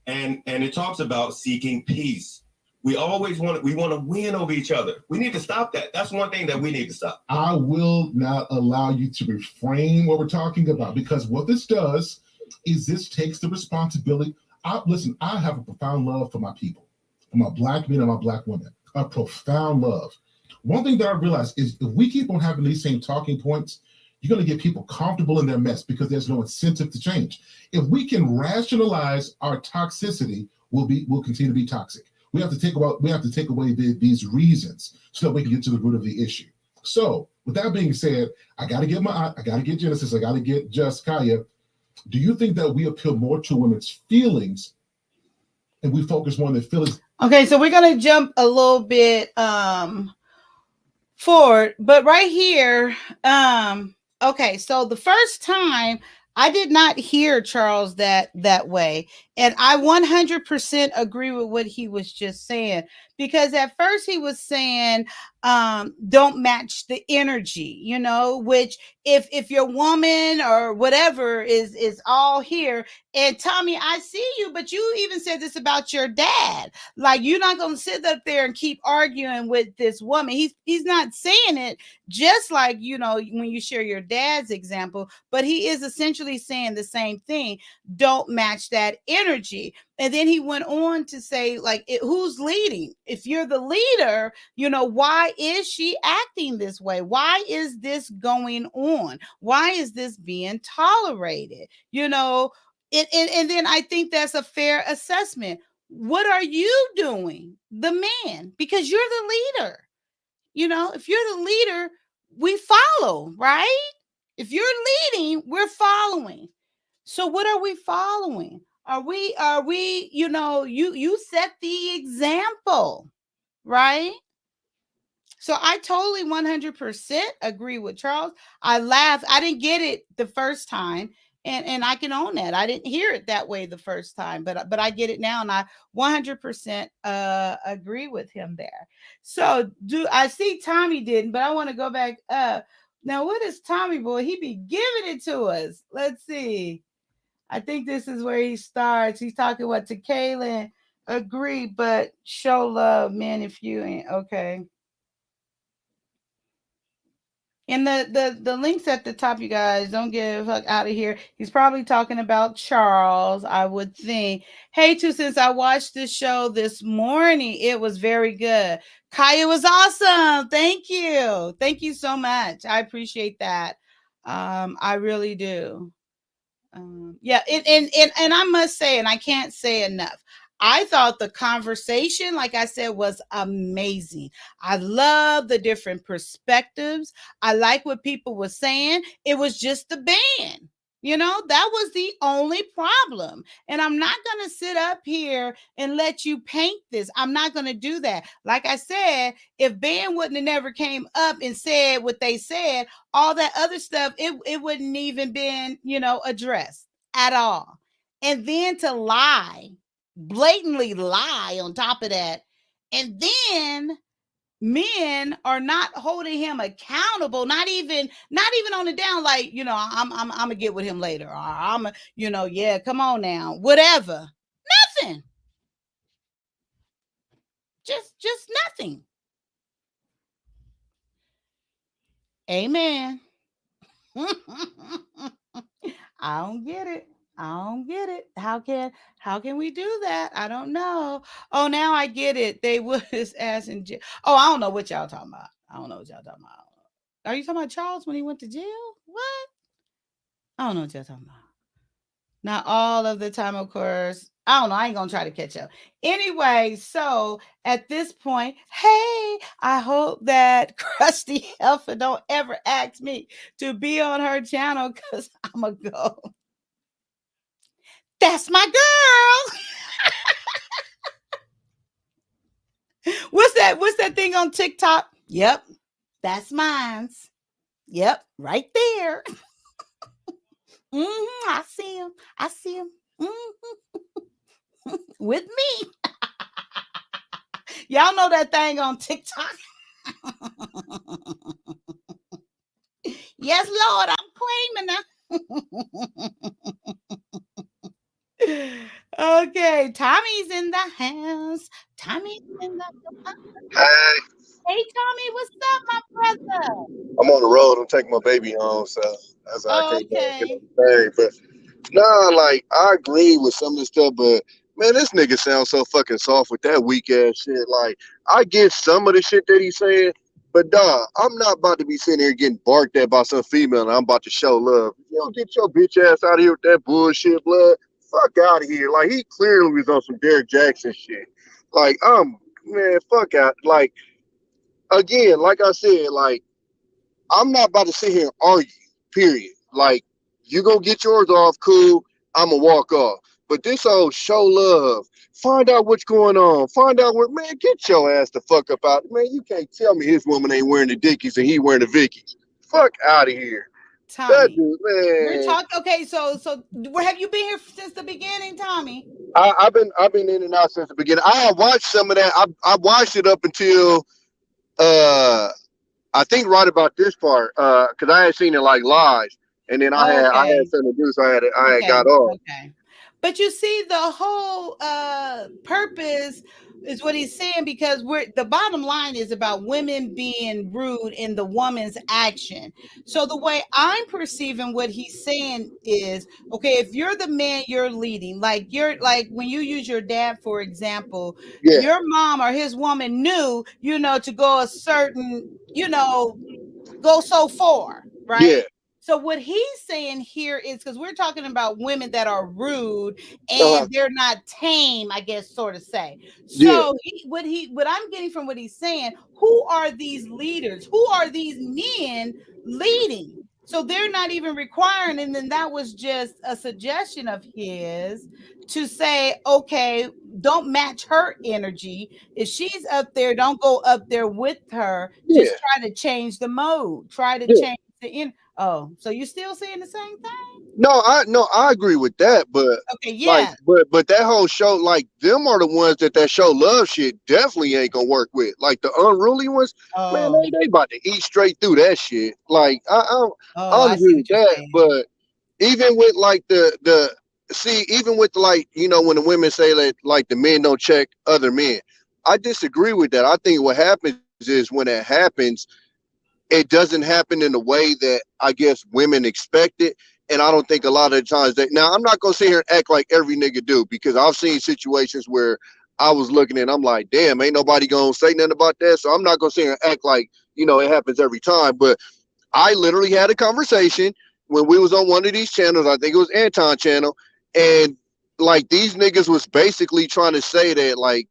and it talks about seeking peace. We always want to win over each other. We need to stop that. That's one thing that we need to stop. I will not allow you to reframe what we're talking about because what this does is this takes the responsibility. Listen, I have a profound love for my people, for my Black men and my Black women, a profound love. One thing that I realized is if we keep on having these same talking points, you're going to get people comfortable in their mess because there's no incentive to change. If we can rationalize our toxicity, we'll continue to be toxic. We have to take away these reasons so that we can get to the root of the issue. So, with that being said, I got to get Genesis, I got to get Just Kaya. Do you think that we appeal more to women's feelings and we focus more on their feelings? Okay, so we're gonna jump a little bit forward, but right here, okay, so the first time I did not hear Charles that way. And I 100% agree with what he was just saying, because at first he was saying, don't match the energy, you know, which if your woman or whatever is all here, and Tommy, I see you, but you even said this about your dad. Like, you're not going to sit up there and keep arguing with this woman. He's not saying it just like, you know, when you share your dad's example, but he is essentially saying the same thing. Don't match that energy. And then he went on to say, like, who's leading? If you're the leader, you know, why is she acting this way? Why is this going on? Why is this being tolerated? You know, and then I think that's a fair assessment. What are you doing, the man? Because you're the leader. You know, if you're the leader, we follow, right? If you're leading, we're following. So what are we following? Are we, you set the example, right? So I totally 100% agree with Charles. I laughed. I didn't get it the first time, and I can own that. I didn't hear it that way the first time, but I get it now, and I 100% agree with him there. So do I see Tommy didn't, but I want to go back up. Now, what is Tommy boy? He be giving it to us. Let's see. I think this is where he starts. He's talking what to Kaylin. Agree, but show love, man. If you ain't okay. And the links at the top, you guys. Don't get a fuck out of here. He's probably talking about Charles, I would think. Hey, two, since I watched this show this morning, it was very good. Kaya was awesome. Thank you. Thank you so much. I appreciate that. I really do. Yeah, and I must say, and I can't say enough. I thought the conversation, like I said, was amazing. I love the different perspectives. I like what people were saying. It was just the band. That was the only problem. And I'm not going to sit up here and let you paint this. I'm not going to do that. Like I said, if band wouldn't have never came up and said what they said, all that other stuff, it wouldn't even been, addressed at all. And then to lie, blatantly lie on top of that. And then men are not holding him accountable, not even on the down, like, I'm gonna get with him later, or I'm yeah, come on now, whatever. Nothing. Just nothing. Amen. I don't get it. I don't get it. How can we do that? I don't know. Oh, now I get it. They was asking. Oh, I don't know what y'all talking about. I don't know what y'all talking about. Are you talking about Charles when he went to jail? What? I don't know what y'all talking about. Not all of the time, of course. I don't know. I ain't gonna try to catch up. Anyway, so at this point, hey, I hope that Krusty Helfer don't ever ask me to be on her channel, because I'm gonna go. That's my girl. What's that thing on TikTok? Yep, that's mine's. Yep, right there. I see him. I see him. With me. Y'all know that thing on TikTok? Yes, Lord, I'm claiming her. Okay, Tommy's in the house. Tommy's in the house. Hey, Hey, Tommy, what's up, my brother? I'm on the road. I'm taking my baby home, so that's why I can't get Okay. on the thing. But nah, like I agree with some of this stuff, but man, this nigga sounds so fucking soft with that weak ass shit. Like I get some of the shit that he's saying, but dog, I'm not about to be sitting here getting barked at by some female, and I'm about to show love. You don't get your bitch ass out of here with that bullshit, blood. Fuck out of here. Like he clearly was on some Derek Jackson shit. Like man, fuck out. Like again, like I said, like. I'm not about to sit here and argue, period. Like, you gonna get yours off, cool. I'm gonna walk off. But this whole show love, find out what's going on, find out where, man, get your ass the fuck up out. Man, you can't tell me his woman ain't wearing the Dickies and he wearing the Vickies. Fuck out of here. That Tommy, dude, we're man. talking. Okay, so where have you been here since the beginning, Tommy? I've been in and out since the beginning. I watched some of that. I watched it up until uh I think right about this part, because I had seen it like live, and then I had Okay. something to do, so I had Okay. got off. Okay. But you see, the whole purpose is what he's saying, because the bottom line is about women being rude in the woman's action. So the way I'm perceiving what he's saying is, okay, if you're the man, you're leading, like when you use your dad, for example, Yeah, your mom or his woman knew, to go a certain, go so far, yeah, right? So what he's saying here is, because we're talking about women that are rude uh-huh, and they're not tame, I guess, sort of say. yeah, So what I'm getting from what he's saying, who are these leaders? Who are these men leading? So they're not even requiring, and then that was just a suggestion of his to say, okay, don't match her energy. If she's up there, don't go up there with her. Yeah, Just try to change the mode. Try to yeah. change the Oh, so you still saying the same thing? No, I agree with that, but Okay, like, yeah. but that whole show, like, them are the ones that show love shit definitely ain't gonna work with. Like the unruly ones, man, Oh, they about to eat straight through that shit. Like, I oh, don't I see agree with what you're that, saying. but even with like the see, even with like, you know, when the women say that like the men don't check other men, I disagree with that. I think what happens is when it happens, it doesn't happen in the way that I guess women expect it. And I don't think a lot of the times that, now I'm not gonna sit here and act like every nigga do, because I've seen situations where I was looking and I'm like, damn, ain't nobody gonna say nothing about that. So I'm not gonna sit here and act like, you know, it happens every time. But I literally had a conversation when we was on one of these channels. I think it was Anton channel, and like these niggas was basically trying to say that like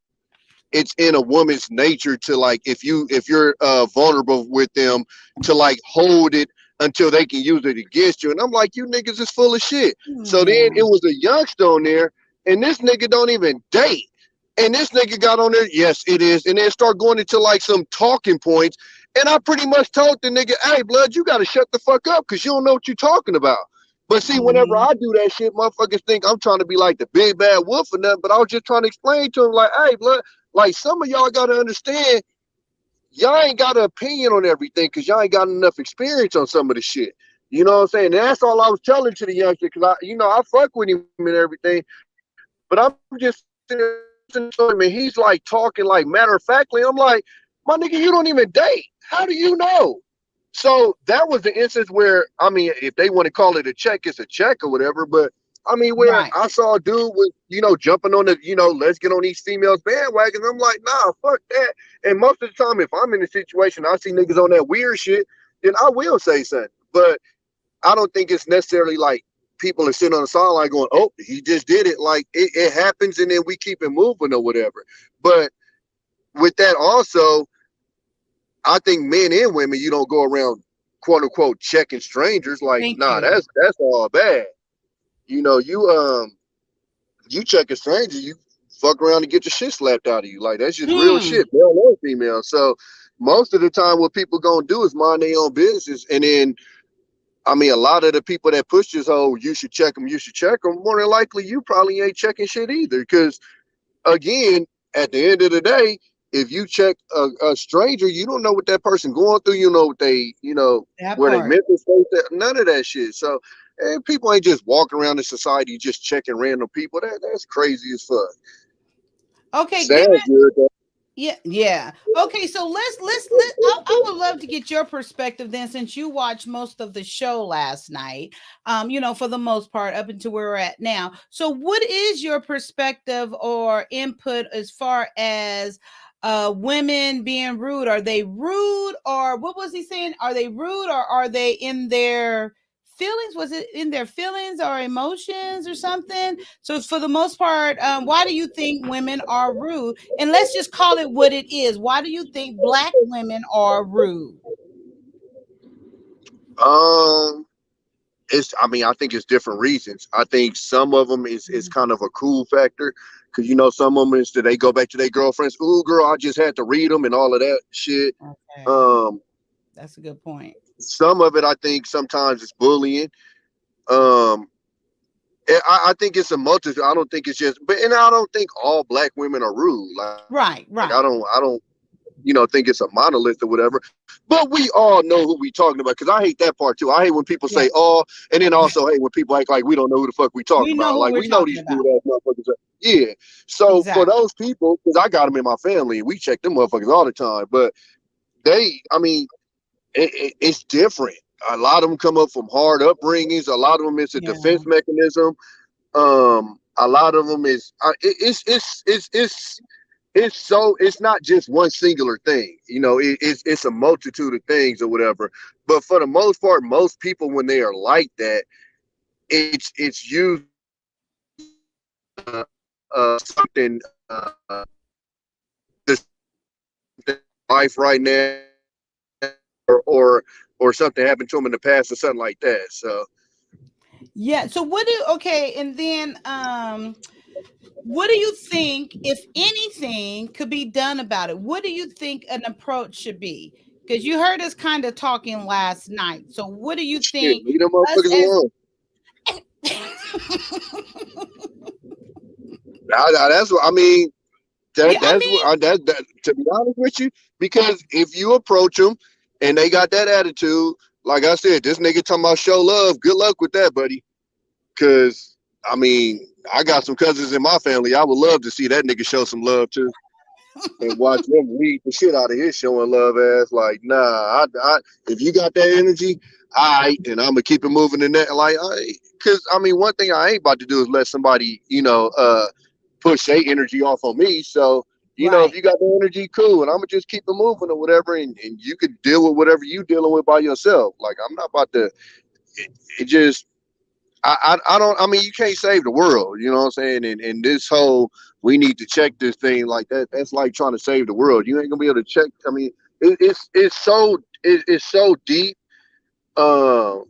it's in a woman's nature to like, if you're vulnerable with them, to like hold it until they can use it against you. And I'm like, you niggas is full of shit. So then Yeah. it was a youngster on there, and this nigga don't even date. And this nigga got on there, yes, it is. And then start going into like some talking points. And I pretty much told the nigga, hey, blood, you got to shut the fuck up because you don't know what you're talking about. But see, whenever Mhm. I do that shit, motherfuckers think I'm trying to be like the big bad wolf or nothing. But I was just trying to explain to him, like, hey, blood, like some of y'all got to understand, y'all ain't got an opinion on everything because y'all ain't got enough experience on some of the shit. You know what I'm saying? And that's all I was telling to the youngster, because I fuck with him and everything. But I'm just listening to him, and he's like talking like matter of factly. I'm like, my nigga, you don't even date. How do you know? So that was the instance where, I mean, if they want to call it a check, it's a check or whatever. But I mean, where I Right. saw a dude with, jumping on the, let's get on these females bandwagons. I'm like, nah, fuck that. And most of the time, if I'm in a situation, I see niggas on that weird shit, then I will say something. But I don't think it's necessarily like people are sitting on the sideline going, oh, he just did it. Like it happens, and then we keep it moving or whatever. But with that also, I think men and women, you don't go around quote unquote checking strangers. Like, Thank nah, you. that's all bad. You check a stranger, you fuck around and get your shit slapped out of you. Like that's just real Hmm. shit, male or female. So most of the time what people gonna do is mind their own business. And then I mean, a lot of the people that push this whole you should check them, you should check them, more than likely you probably ain't checking shit either. Because again, at the end of the day, if you check a stranger, you don't know what that person going through. You know what they, That where they part. mental state, none of that shit. So people ain't just walking around in society just checking random people. That's crazy as fuck. Okay, give Sounds good though. Yeah, yeah. Okay, so I would love to get your perspective then, since you watched most of the show last night. For the most part, up until where we're at now. So, what is your perspective or input as far as women being rude? Are they rude, or what was he saying? Are they rude, or are they in their feelings? Was it in their feelings or emotions or something? So, for the most part, why do you think women are rude? And let's just call it what it is. Why do you think Black women are rude? Um, I mean, I think it's different reasons. I think some of them is kind of a cool factor, because some of them is that they go back to their girlfriends. Ooh, girl, I just had to read them and all of that shit. Okay, Um, that's a good point. some of it, I think, sometimes it's bullying. Um, I think it's a multitude. I don't think it's just, and I don't think all Black women are rude. Like Right, right. I don't, think it's a monolith or whatever. But we all know who we talking about, because I hate that part too. I hate when people Yeah, say "oh," and then also hate when people act like we don't know who the fuck we talking we know about. who Like we're we know talking these about. rude ass motherfuckers. Yeah. So for Exactly. those people, because I got them in my family, and we check them motherfuckers all the time. But I mean, it's different. A lot of them come up from hard upbringings. A lot of them is a Yeah, defense mechanism. A lot of them is it's not just one singular thing. It's a multitude of things or whatever. But for the most part, most people, when they are like that, it's usually something just life right now, or or something happened to them in the past or something like that. So Yeah. So okay, and then what do you think, if anything, could be done about it? What do you think an approach should be? Because you heard us kind of talking last night. So what do you shit, think leave them us motherfuckers as alone. That's what I mean. yeah, I That's what mean, that. To be honest with you, because if you approach them and they got that attitude, like I said, this nigga talking about show love. Good luck with that, buddy. Cause I mean, I got some cousins in my family. I would love to see that nigga show some love too, and watch them lead the shit out of his showing love ass. Like, nah, if you got that energy, and I'm gonna keep it moving in that. Like, cause I mean, one thing I ain't about to do is let somebody, push their energy off on me. So, if right, you got the energy, cool, and I'm gonna just keep it moving or whatever, and you could deal with whatever you dealing with by yourself. Like, I'm not about to. It just I don't. I mean, you can't save the world. You know what I'm saying? And this whole we need to check this thing like that. That's like trying to save the world. You ain't gonna be able to check. I mean, it's so deep. Um,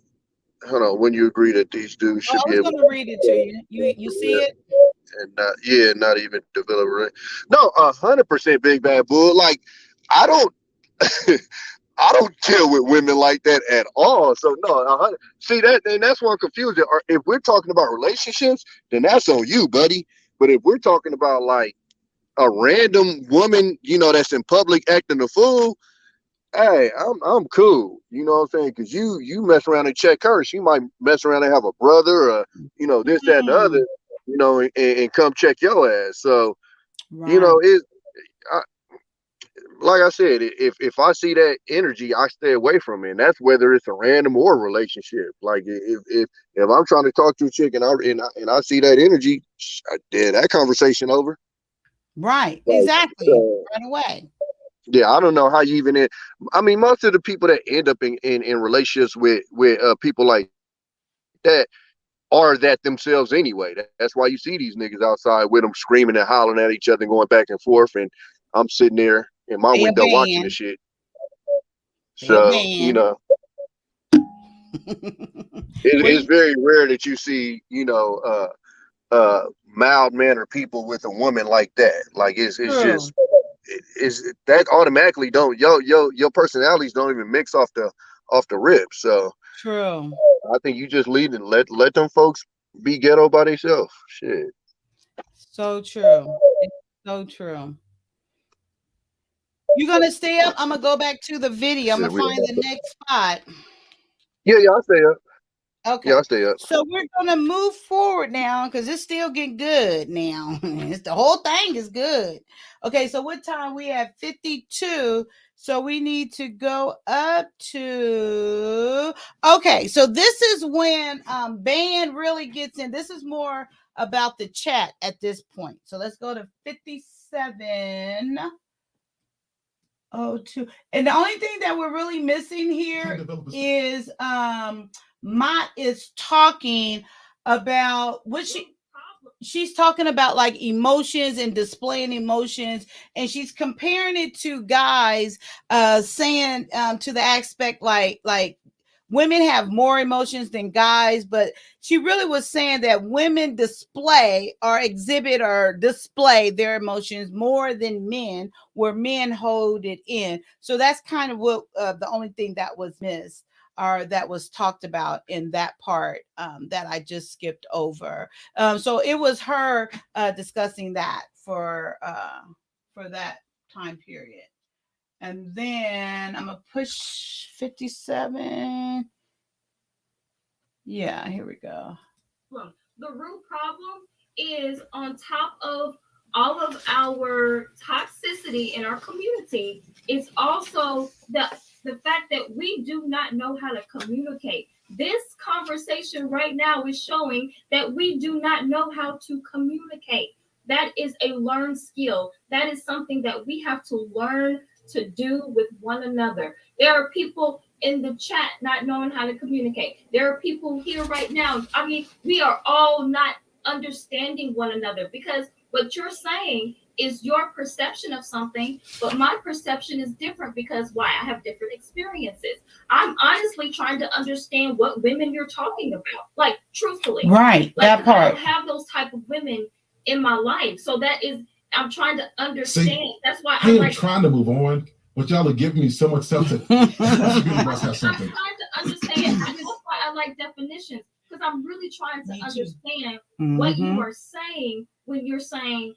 Hold on. When you agree that these dudes oh, should I be was able going to read it to you. You see it? and not even develop. No, 100% big bad bull. Like I don't. I don't deal with women like that at all. So no, see that, and that's where I'm confused. Or if we're talking about relationships, then that's on you, buddy. But if we're talking about like a random woman, that's in public acting a fool, hey, I'm cool. You know what I'm saying? Because you mess around and check her, she might mess around and have a brother, or this, that, and the other, Mm, and come check your ass. So right. it. Like I said, if I see that energy, I stay away from it. And that's whether it's a random or a relationship. Like if I'm trying to talk to a chick and I see that energy, then that conversation over. Right. Like, Exactly. so, Right away. yeah, I don't know how you even. I mean, most of the people that end up in relationships with people like that are that themselves anyway. That's why you see these niggas outside with them screaming and hollering at each other and going back and forth. And I'm sitting there in my They a window watching this band. shit. They a So, band. Well, it's very rare that you see, mild mannered people with a woman like that. Like it's true. just it's that automatically don't your personalities don't even mix off the rip. So True. I think you just lead and let them folks be ghetto by themselves. Shit. So true. It's so true. You gonna stay up? I'm gonna go back to the video. I'm So gonna find the next spot. yeah, I stay up. Yeah, Okay. I stay up. So we're gonna move forward now because it's still getting good now. It's the whole thing is good. Okay, so what time we have 52. So we need to go up to okay. So this is when band really gets in. This is more about the chat at this point. So let's go to 57. Oh, two. And the only thing that we're really missing here is Mott is talking about what she's talking about like emotions and displaying emotions, and she's comparing it to guys saying to the aspect like women have more emotions than guys, but she really was saying that women display or exhibit or display their emotions more than men, where men hold it in. So that's kind of what the only thing that was missed or that was talked about in that part that I just skipped over. So it was her discussing that for that time period. And then I'm gonna push 57. Yeah, here we go. The root problem is on top of all of our toxicity in our community. It's also the fact that we do not know how to communicate. This conversation right now is showing that we do not know how to communicate. That is a learned skill. That is something that we have to learn to do with one another. There are people in the chat not knowing how to communicate. There are people here right now. I mean, we are all not understanding one another because what you're saying is your perception of something, but my perception is different because why? I have different experiences. I'm honestly trying to understand what women you're talking about, like truthfully. Right, like, that part. I don't have those type of women in my life, so that is I'm trying to understand. See, that's why I am trying to move on, but y'all are giving me so much stuff to. I'm trying to understand. That's why I like definitions, because I'm really trying to understand what you are saying when you're saying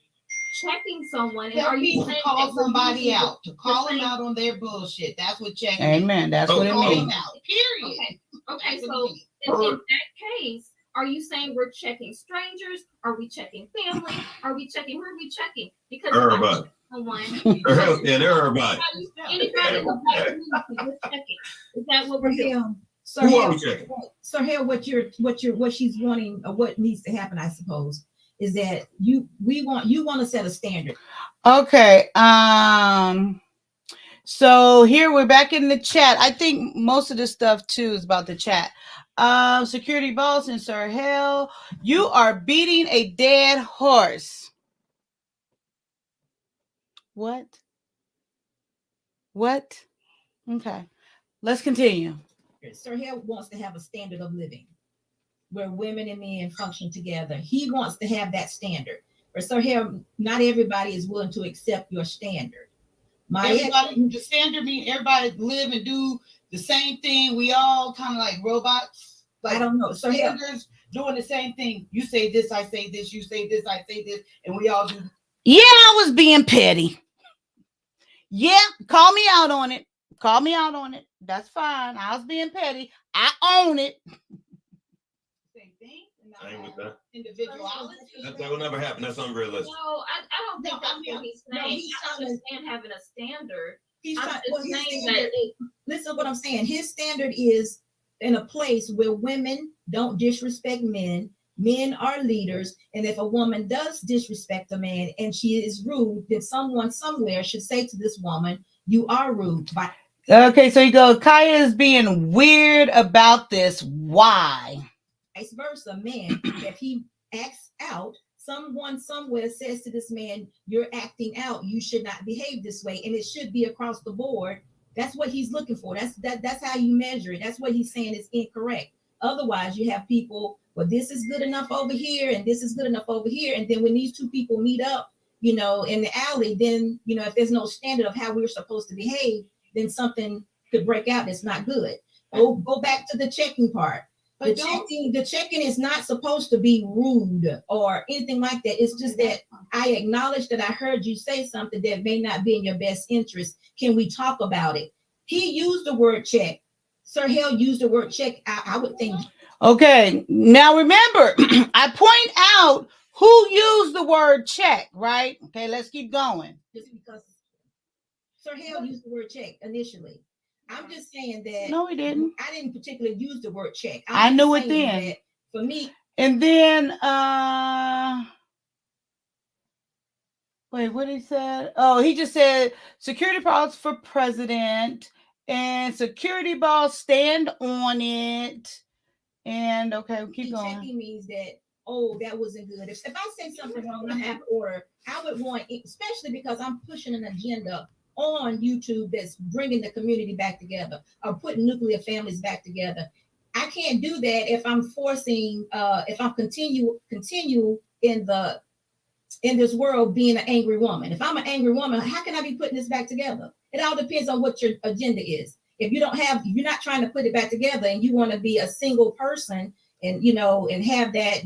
checking someone. And are you saying call somebody out, to call them out on their bullshit? That's what checking. Amen. That's what it means. Period. Okay. So in that case, are you saying we're checking strangers? Are we checking family? Are we checking? Who are we checking? Because everybody. Everybody. Anybody in the black community, we're checking. Is that what we're doing? Who are we checking? So here, what she's wanting, or what needs to happen, I suppose, is that you want to set a standard. Okay. So here we're back in the chat. I think most of this stuff too is about the chat. Security boss and Sir Hell, you are beating a dead horse. What? Okay. Let's continue. Sir Hell wants to have a standard of living where women and men function together. He wants to have that standard. But Sir Hell, not everybody is willing to accept your standard. The standard means everybody live and do the same thing. We all kind of like robots. Like, I don't know. So standards doing the same thing. You say this, I say this. You say this, I say this, and we all do. Yeah, I was being petty. Yeah, call me out on it. That's fine. I was being petty. I own it. Same thing. I ain't with that. Individuality. That will never happen. That's unrealistic. No, I don't think that's what he's saying. He's understand having a standard. Listen to what I'm saying. His standard is in a place where women don't disrespect men. Men are leaders, and if a woman does disrespect a man and she is rude, then someone somewhere should say to this woman, "You are rude." Okay, so you go, Kaya is being weird about this. Why? Vice versa, man. If he acts out, someone somewhere says to this man, "You're acting out. You should not behave this way," and it should be across the board. That's what he's looking for. That's how you measure it. That's what he's saying is incorrect. Otherwise, you have people, well, this is good enough over here, and this is good enough over here, and then when these two people meet up, in the alley, then if there's no standard of how we're supposed to behave, then something could break out that's not good. Go back to the checking part. The checking is not supposed to be rude or anything like that. It's just that I acknowledge that I heard you say something that may not be in your best interest. Can we talk about it? He used the word check. Sir Hell used the word check. I would think. Okay, now remember, I point out who used the word check, right? Okay, let's keep going. Just because Sir Hell used the word check initially. I'm just saying that. No, he didn't. I didn't particularly use the word check. I knew it then. For me. And then, wait, what he said? Oh, he just said security boss for president and security boss stand on it. And okay, keep going. Checking means that, oh, that wasn't good. If I say something wrong, I have order. I would want, especially because I'm pushing an agenda on YouTube that's bringing the community back together or putting nuclear families back together. I can't do that if I'm forcing, if I'm continue in this world being an angry woman. If I'm an angry woman, how can I be putting this back together? It all depends on what your agenda is. If you're not trying to put it back together and you want to be a single person and, and have that,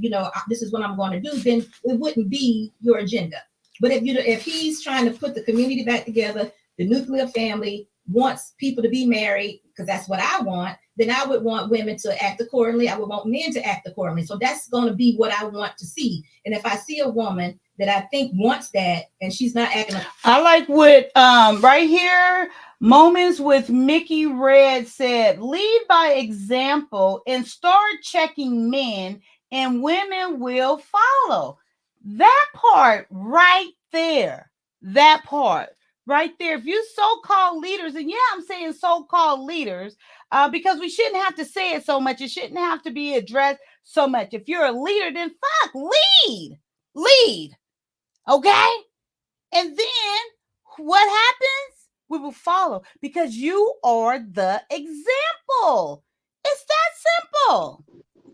this is what I'm going to do, then it wouldn't be your agenda. But if he's trying to put the community back together, the nuclear family wants people to be married, because that's what I want, then I would want women to act accordingly. I would want men to act accordingly. So that's going to be what I want to see. And if I see a woman that I think wants that and she's not acting up. I like what right here, Moments with Mickey Red said, lead by example and start checking men and women will follow. That part right there, if you so-called leaders, and yeah, I'm saying so-called leaders because we shouldn't have to say it so much. It shouldn't have to be addressed so much. If you're a leader, then lead. Okay? And then what happens? We will follow because you are the example. It's that simple.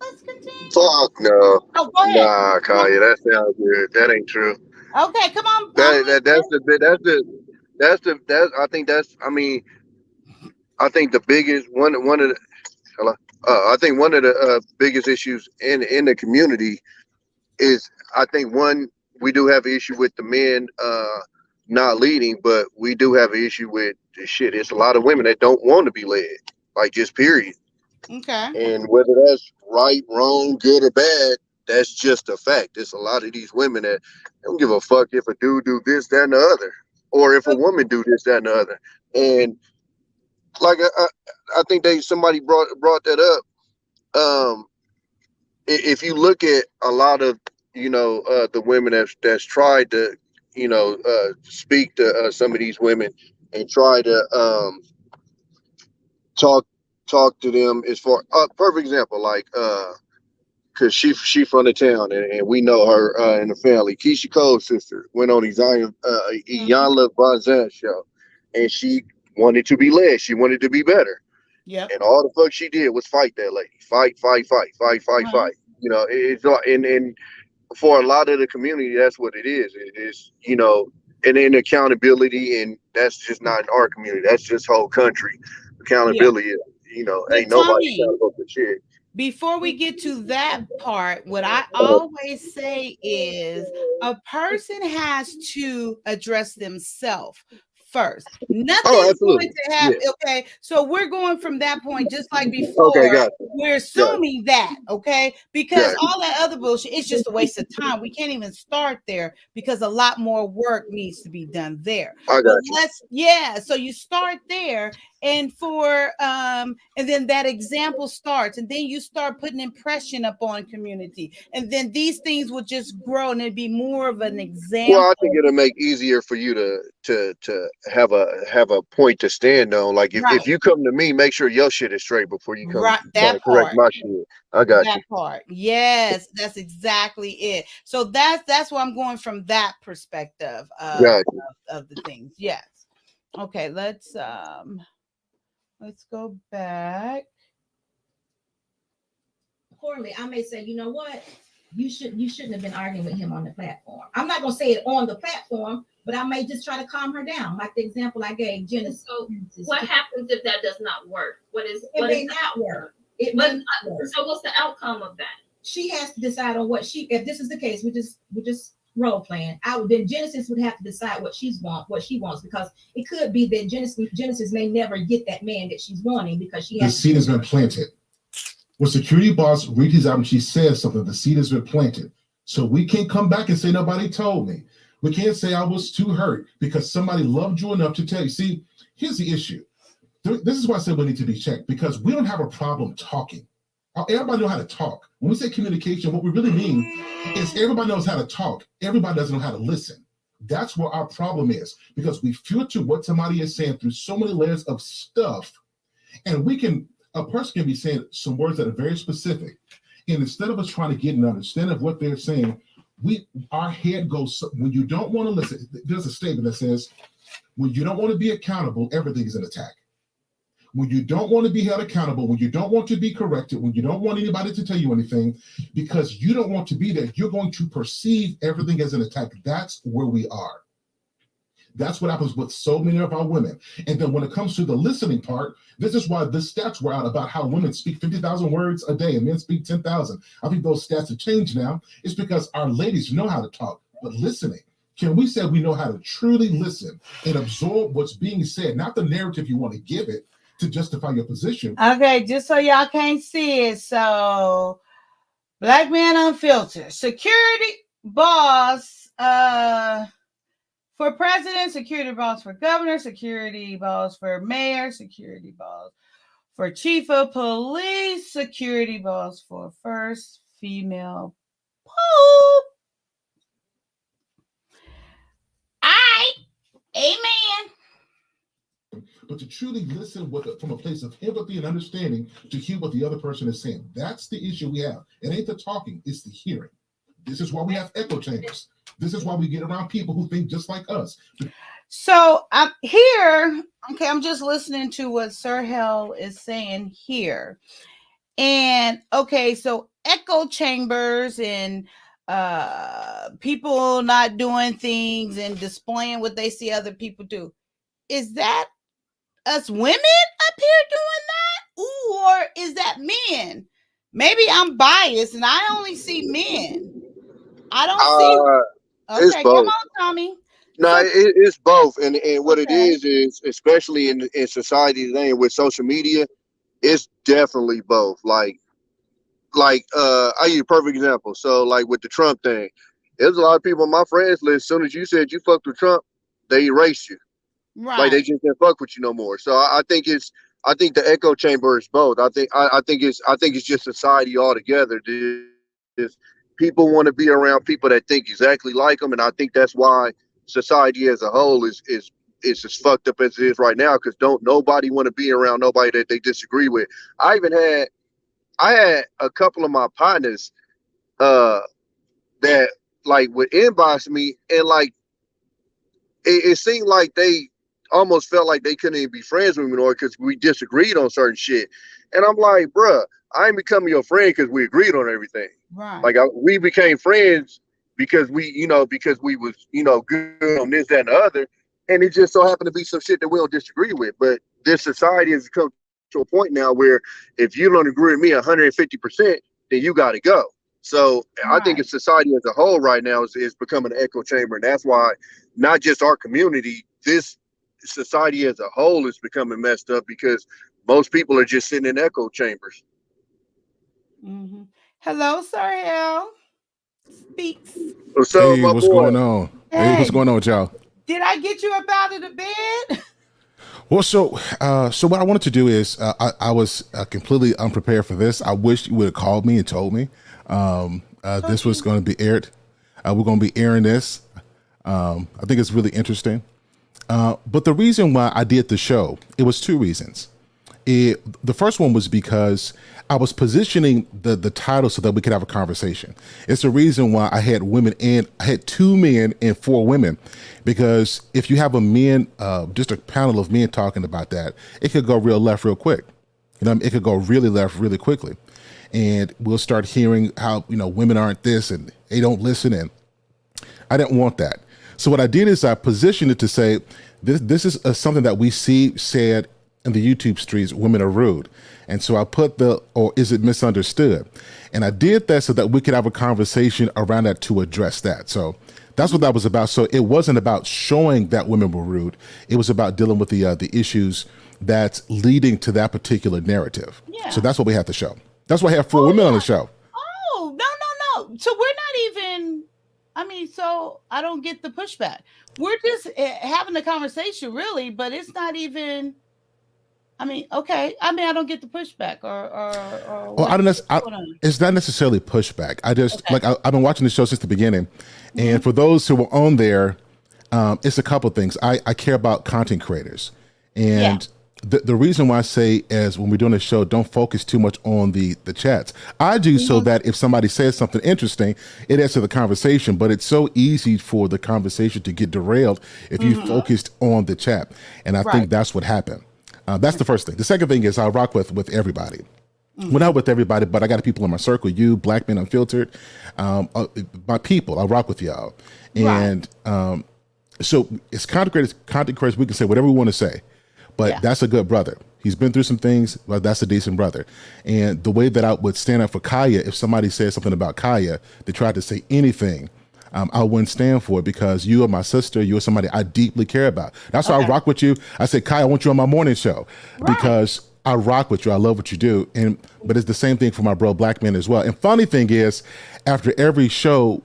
Let's continue. Fuck no. Oh, go ahead. Nah, Kaya, that sounds good. That ain't true. Okay, come on. That's the bit. That's I think that's. I mean, I think the biggest one of the. Hello. I think one of the biggest issues in the community is, I think, one, we do have an issue with the men not leading, but we do have an issue with the shit. It's a lot of women that don't want to be led, like, just period. Okay. And whether that's right, wrong, good or bad, that's just a fact. It's a lot of these women that don't give a fuck if a dude do this, that, and the other, or if a woman do this, that, and the other. And like I think somebody brought that up. If you look at a lot of the women that's tried to speak to some of these women and try to talk to them, as far perfect example, like because she from the town, and we know her in the family. Keisha Cole's sister went on Iyanla Vanzant show, and she wanted to be led. She wanted to be better. Yep. And all the fuck she did was fight that lady. Fight. You know, it's and for a lot of the community, that's what it is. It is, and then accountability, and that's just not in our community. That's just whole country. Accountability, But ain't nobody Tony, accountable for shit. before we get to that part, what I always say is a person has to address themselves first. Nothing's Absolutely. going to happen. Yeah. Okay. So we're going from that point, just like Okay, before. got We're assuming that, okay? Because Got all that other bullshit, it's just a waste of time. We can't even start there because a lot more work needs to be done there. I But got you. so you start there, and and then that example starts, and then you start putting impression upon community, and then these things will just grow, and it'd be more of an example. Well, I think it'll make easier for you to have a point to stand on. Like, if you come to me, make sure your shit is straight before you come Right, try to correct my shit. I got that you. part. Yes, that's exactly it. So that's where I'm going from that perspective Got of the things. Yes. Okay, let's go back. Accordingly, I may say, you know what? You shouldn't have been arguing with him on the platform. I'm not gonna say it on the platform, but I may just try to calm her down, like the example I gave Genesis. So what happens if that does not work? It may not work. So what's the outcome of that? She has to decide on what if this is the case, we just role playing. Then Genesis would have to decide what she wants, because it could be that Genesis may never get that man that she's wanting, because the seed has been planted. When Security Boss read his album, she says something. The seed has been planted. So we can't come back and say nobody told me. We can't say I was too hurt because somebody loved you enough to tell you. See, here's the issue. This is why I said we need to be checked, because we don't have a problem talking. Everybody knows how to talk. When we say communication, what we really mean is everybody knows how to talk. Everybody doesn't know how to listen. That's where our problem is, because we filter what somebody is saying through so many layers of stuff, and a person can be saying some words that are very specific, and instead of us trying to get an understanding of what they're saying, our head goes, when you don't want to listen, there's a statement that says, when you don't want to be accountable, everything is an attack. When you don't want to be held accountable, when you don't want to be corrected, when you don't want anybody to tell you anything, because you don't want to be there, you're going to perceive everything as an attack. That's where we are. That's what happens with so many of our women. And then when it comes to the listening part, this is why the stats were out about how women speak 50,000 words a day and men speak 10,000. I think those stats have changed now. It's because our ladies know how to talk, but listening. Can we say we know how to truly listen and absorb what's being said, not the narrative you want to give it to justify your position? Okay, just so y'all can't see it. So, Black Man Unfiltered, Security Boss, for president, security boss for governor, security boss for mayor, security boss for chief of police, security boss for first female pope. Amen. But to truly listen from a place of empathy and understanding to hear what the other person is saying. That's the issue we have. It ain't the talking, it's the hearing. This is why we have echo chambers. This is why we get around people who think just like us. So I'm here. Okay, I'm just listening to what Sir Hell is saying here. And okay, so echo chambers and people not doing things and displaying what they see other people do. Is that us women up here doing that? Or is that men? Maybe I'm biased and I only see men. I don't see. It's Okay, come both. on, Tommy. No, So it's both, and what it okay, is especially in society today with social media, it's definitely both. I use a perfect example. So like with the Trump thing, there's a lot of people on my friends list. As soon as you said you fucked with Trump, they erased you. Like they right. just didn't fuck with you no more. So I think the echo chamber is both. I think it's just society altogether. Just people want to be around people that think exactly like them, and I think that's why society as a whole is as fucked up as it is right now. Because don't nobody want to be around nobody that they disagree with. I had a couple of my partners uh that like would inbox me and like it seemed like they almost felt like they couldn't even be friends with me anymore because we disagreed on certain shit. And I'm like, bruh, I ain't becoming your friend because we agreed on everything. Right. We became friends because because we was, good on this, that, and the other. And it just so happened to be some shit that we don't disagree with. But this society has come to a point now where if you don't agree with me 150%, then you got to go. So I think Right. it's society as a whole right now is becoming an echo chamber. And that's why not just our community, this society as a whole is becoming messed up because most people are just sitting in echo chambers. Mm-hmm. Hello, Sir Hell. Speaks. So, Hey, my what's boy, going on? Hey, what's Hey, going on with y'all? did I get you up out of the bed? Well, so what I wanted to do is I was completely unprepared for this. I wish you would have called me and told me Told this was you. going to be aired. We're going to be airing this. I think it's really interesting. But the reason why I did the show, it was two reasons. The first one was because I was positioning the title so that we could have a conversation. It's the reason why I had women and I had two men and four women, because if you have just a panel of men talking about that, it could go real left real quick. It could go really left really quickly, and we'll start hearing how women aren't this and they don't listen, and I didn't want that. So what I did is I positioned it to say this is something that we see said in the YouTube streets. Women are rude, and so I put or is it misunderstood? And I did that so that we could have a conversation around that to address that. So that's what that was about. So it wasn't about showing that women were rude. It was about dealing with the issues that's leading to that particular narrative. So Yeah. that's what we have to show. That's why I have four Oh women on the yeah. show. Oh no. So we're not even. I mean, so I don't get the pushback. We're just having a conversation, really, but it's not even. I mean, okay. I mean, I don't get the pushback or Well, I what's don't. going on. It's not necessarily pushback. I just Okay. I've been watching the show since the beginning, Mm-hmm. and for those who were on there, it's a couple things. I care about content creators, Yeah. and the reason why I say is when we're doing a show, don't focus too much on the chats. I do so Mm-hmm. that if somebody says something interesting, it adds to the conversation. But it's so easy for the conversation to get derailed if you Mm-hmm. focused on the chat, and I Right. think that's what happened. That's the first thing. The second thing is I rock with everybody. Well, Mm-hmm. not with everybody, but I got people in my circle. You, Black Men Unfiltered, my people. I rock with y'all, Right. and so it's content creators. Content creators. We can say whatever we want to say, but Yeah. that's a good brother. He's been through some things, but that's a decent brother. And the way that I would stand up for Kaya, if somebody said something about Kaya, they tried to say anything, I wouldn't stand for it because you are my sister. You are somebody I deeply care about. That's why I Okay. rock with you. I said, Kaya, I want you on my morning show Right. because I rock with you. I love what you do. But it's the same thing for my bro Black Men as well. And funny thing is, after every show,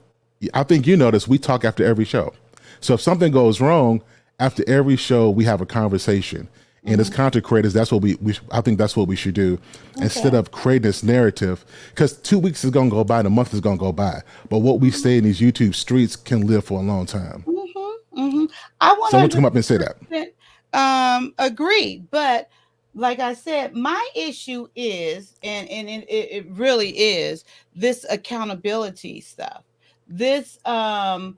I think you notice we talk after every show. So if something goes wrong, after every show, we have a conversation. And as content creators, that's what I think that's what we should do instead Okay. of creating this narrative. Because 2 weeks is gonna go by, and a month is gonna go by. But what we say in these YouTube streets can live for a long time. Mm-hmm. Mm-hmm. I So I want to come up and say that. 100% agree, but like I said, my issue is, and it really is this accountability stuff. this I'm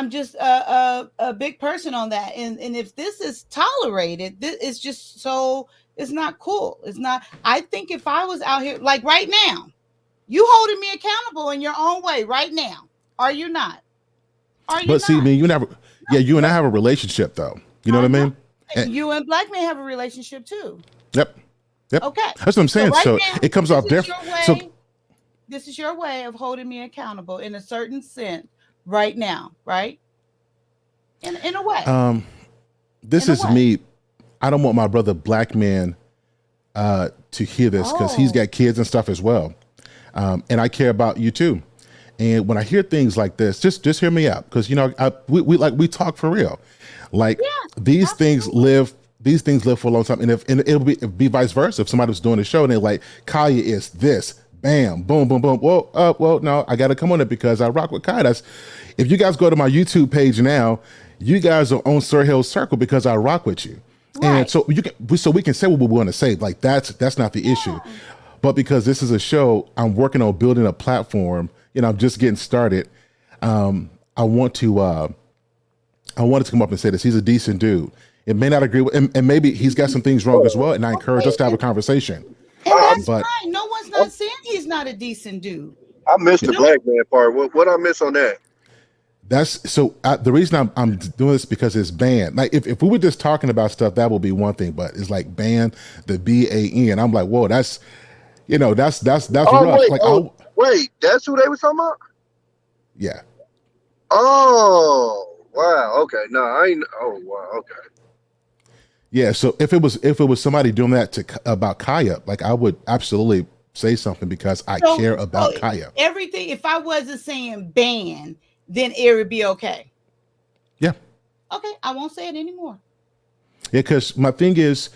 just a big person on that, and if this is tolerated, this it's just so it's not cool. It's not. I think if I was out here like right now, you holding me accountable in your own way right now, are you not? Are you But see, I not? mean, you never. Yeah, you and I have a relationship, though. You know what I I know. mean? And, You and Black men have a relationship too. yep. Yep. Okay. That's what I'm So saying. right So now, it comes this off is your different. So way. This is your way of holding me accountable in a certain sense right now, right? In a way. this In a is way. me. I don't want my brother Black man to hear this because he's Oh, got kids and stuff as well, and I care about you too. And when I hear things like this, just hear me out because we talk for real. Like yes, these things absolutely. live. These things live for a long time, and it'll be vice versa. If somebody was doing a show and they're like, "Kaya is this," bam, boom, boom, boom. Well, no, I got to come on it because I rock with Kaya. That's, if you guys go to my YouTube page now, you guys are on Sir Hill's Circle because I rock with you, and Right. so we can say what we want to say. Like that's not the issue, Yeah. but because this is a show, I'm working on building a platform. I'm just getting started. I want to. I wanted to come up and say this. He's a decent dude. It may not agree with, and maybe he's got some things wrong as well. And I encourage us to have Okay. a conversation. And I, that's But fine. No one's I, not saying he's not a decent dude. I missed the yeah, No, black man part. What I miss on that? that's so. The reason I'm doing this because it's banned. Like if we were just talking about stuff, that would be one thing. But it's like ban the BAN. I'm like, whoa, that's Oh rough. wait, Like oh wait, that's who they was talking about. yeah. Oh wow, okay, no, I ain't. Oh wow, okay. Yeah, so if it was somebody doing that to about Kaya, like I would absolutely say something because I so care so about Kaya. everything. If I wasn't saying ban, then it would be okay. Yeah, Okay, I won't say it anymore. yeah. Because my thing is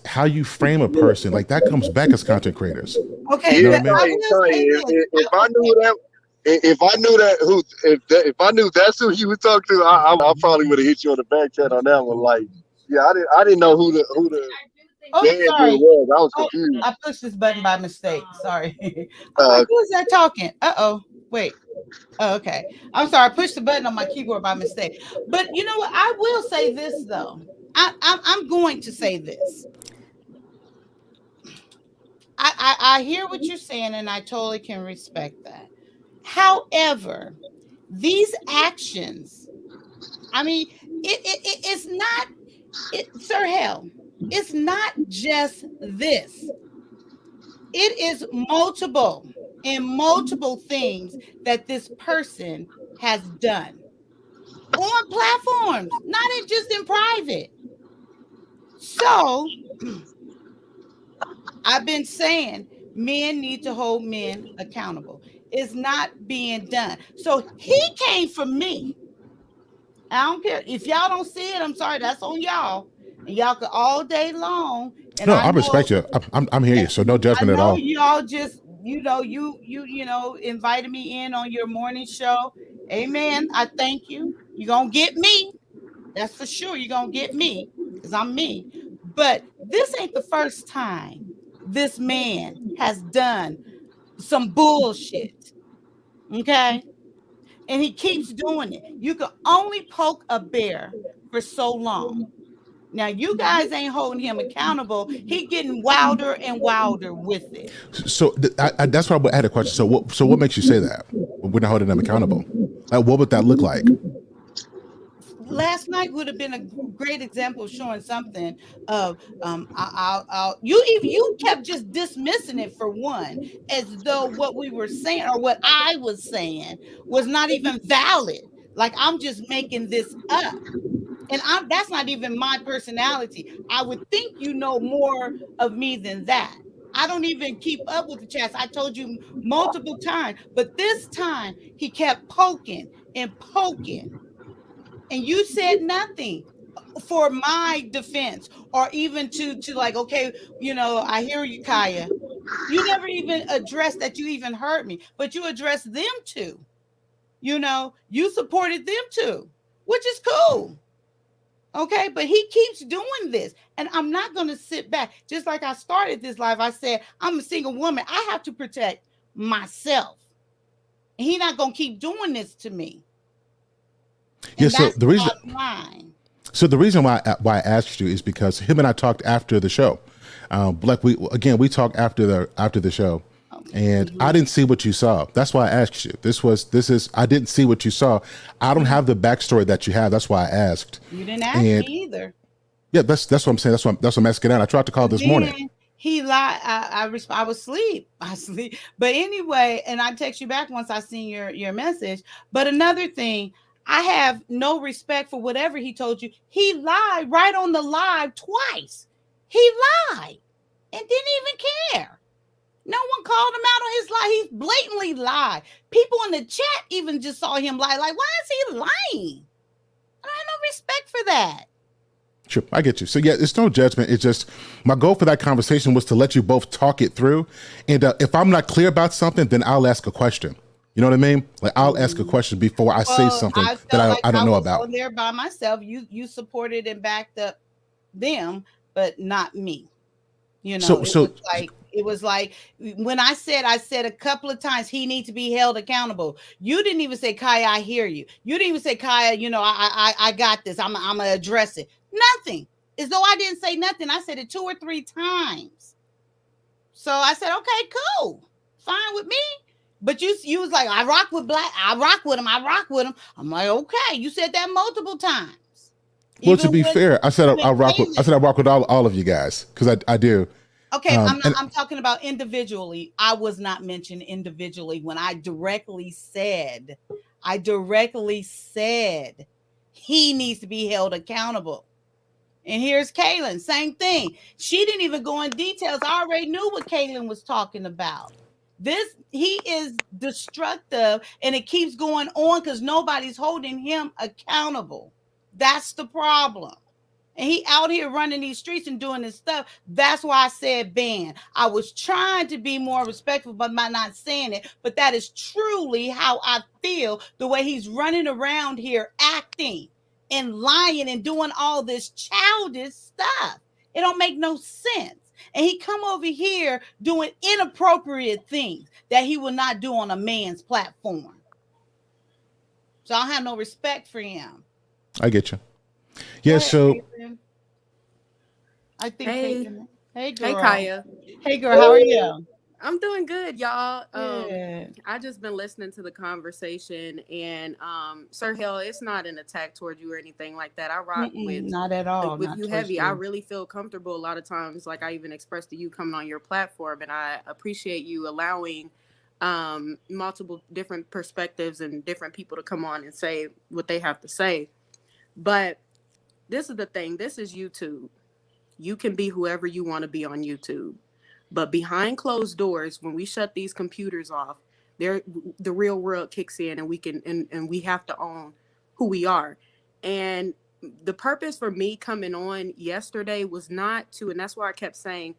how you frame a person like that comes back as content creators. Okay, You know Yeah, what I mean? I Kanye, will say Kanye. this. If I knew that, if I knew that who, if I knew that's who you was talking to, I probably would have hit you on the back chat on that one. Like, yeah, I didn't know who the I do think Oh, band that dude sorry. was. I was Oh, confused. I pushed this button by mistake. Sorry. I'm like, Uh, who is that talking? Uh-oh. Wait. Oh, okay. I'm sorry. I pushed the button on my keyboard by mistake. But you know what? I will say this though. I'm going to say this. I hear what you're saying, and I totally can respect that. However, these actions, I mean, it's not Sir Hell, it's not just this. It is multiple and multiple things that this person has done on platforms, not just in private. So I've been saying men need to hold men accountable. It's not being done. So he came for me. I don't care. If y'all don't see it, I'm sorry. That's on y'all. And y'all could all day long. And No, I I know respect you. I'm here, you, so no I judgment at know all. y'all just, invited me in on your morning show. Amen. I thank you. You're gonna get me. That's for sure. You're gonna get me because I'm me. But this ain't the first time this man has done some bullshit. Okay. And he keeps doing it. You can only poke a bear for so long. Now you guys ain't holding him accountable. He getting wilder and wilder with it. So that's why I had a question. So what makes you say that we're not holding them accountable? Like, what would that look like? Last night would have been a great example of showing something of you kept just dismissing it for one, as though what we were saying or what I was saying was not even valid. Like I'm just making this up. And that's not even my personality. I would think you know more of me than that. I don't even keep up with the chats. I told you multiple times, but this time he kept poking and poking, and you said nothing for my defense, or even to like, okay, I hear you, Kaya. You never even addressed that you even heard me, but you addressed them too. You supported them too, which is cool. Okay, but he keeps doing this, and I'm not going to sit back. Just like I started this life, I said, I'm a single woman. I have to protect myself. And he not gonna keep doing this to me. Yeah. And So that's the the reason, bottom line. so the reason why I asked you is because him and I talked after the show. Like we talked after the show, and I didn't see what you saw. That's why I asked you. This is I didn't see what you saw. I don't have the backstory that you have. That's why I asked. You didn't ask And me either. yeah, that's what I'm saying. That's what I'm asking out. I tried to call And this morning. then he lied. I was asleep. I sleep. But anyway, and I text you back once I seen your message. But another thing, I have no respect for whatever he told you. He lied right on the live twice. He lied and didn't even care. No one called him out on his lie. He blatantly lied. People in the chat even just saw him lie. Like, why is he lying? I have no respect for that. Sure, I get you. So yeah, it's no judgment. It's just my goal for that conversation was to let you both talk it through. And if I'm not clear about something, then I'll ask a question. You know what I mean? Like I'll ask a question before I say something I that felt like I don't know was about. on there by myself. You supported and backed up them, but not me. You know, it was like when I said a couple of times he needs to be held accountable. You didn't even say, Kaya, I hear you. You didn't even say, Kaya, you know, I got this. I'm gonna address it. Nothing. As though I didn't say nothing. I said it 2 or 3 times. So I said, okay, cool, fine with me. But you was like, I rock with black. I rock with him. I rock with him. I'm like, okay. You said that multiple times. Well, to be fair, I said I rock with all of you guys because I do. Okay, I'm talking about individually. I was not mentioned individually when I directly said he needs to be held accountable. And here's Kaylin, same thing. She didn't even go in details. I already knew what Kaylin was talking about. He is destructive, and it keeps going on because nobody's holding him accountable. That's the problem. And he out here running these streets and doing this stuff. That's why I said ban. I was trying to be more respectful by not saying it, but that is truly how I feel, the way he's running around here acting and lying and doing all this childish stuff. It don't make no sense. And he come over here doing inappropriate things that he will not do on a man's platform. So I have no respect for him. I get you. Yeah, so I think hey, girl. Hey Kaya. Hey girl, how are you? I'm doing good, y'all. Good. I just been listening to the conversation, and Sir Hill, it's not an attack toward you or anything like that. I rock with not at all. With not you heavy. You. I really feel comfortable a lot of times. Like I even expressed to you coming on your platform, and I appreciate you allowing multiple different perspectives and different people to come on and say what they have to say. But this is the thing. This is YouTube. You can be whoever you want to be on YouTube. But behind closed doors, when we shut these computers off, the real world kicks in, and we can and we have to own who we are. And the purpose for me coming on yesterday was not to, and that's why I kept saying,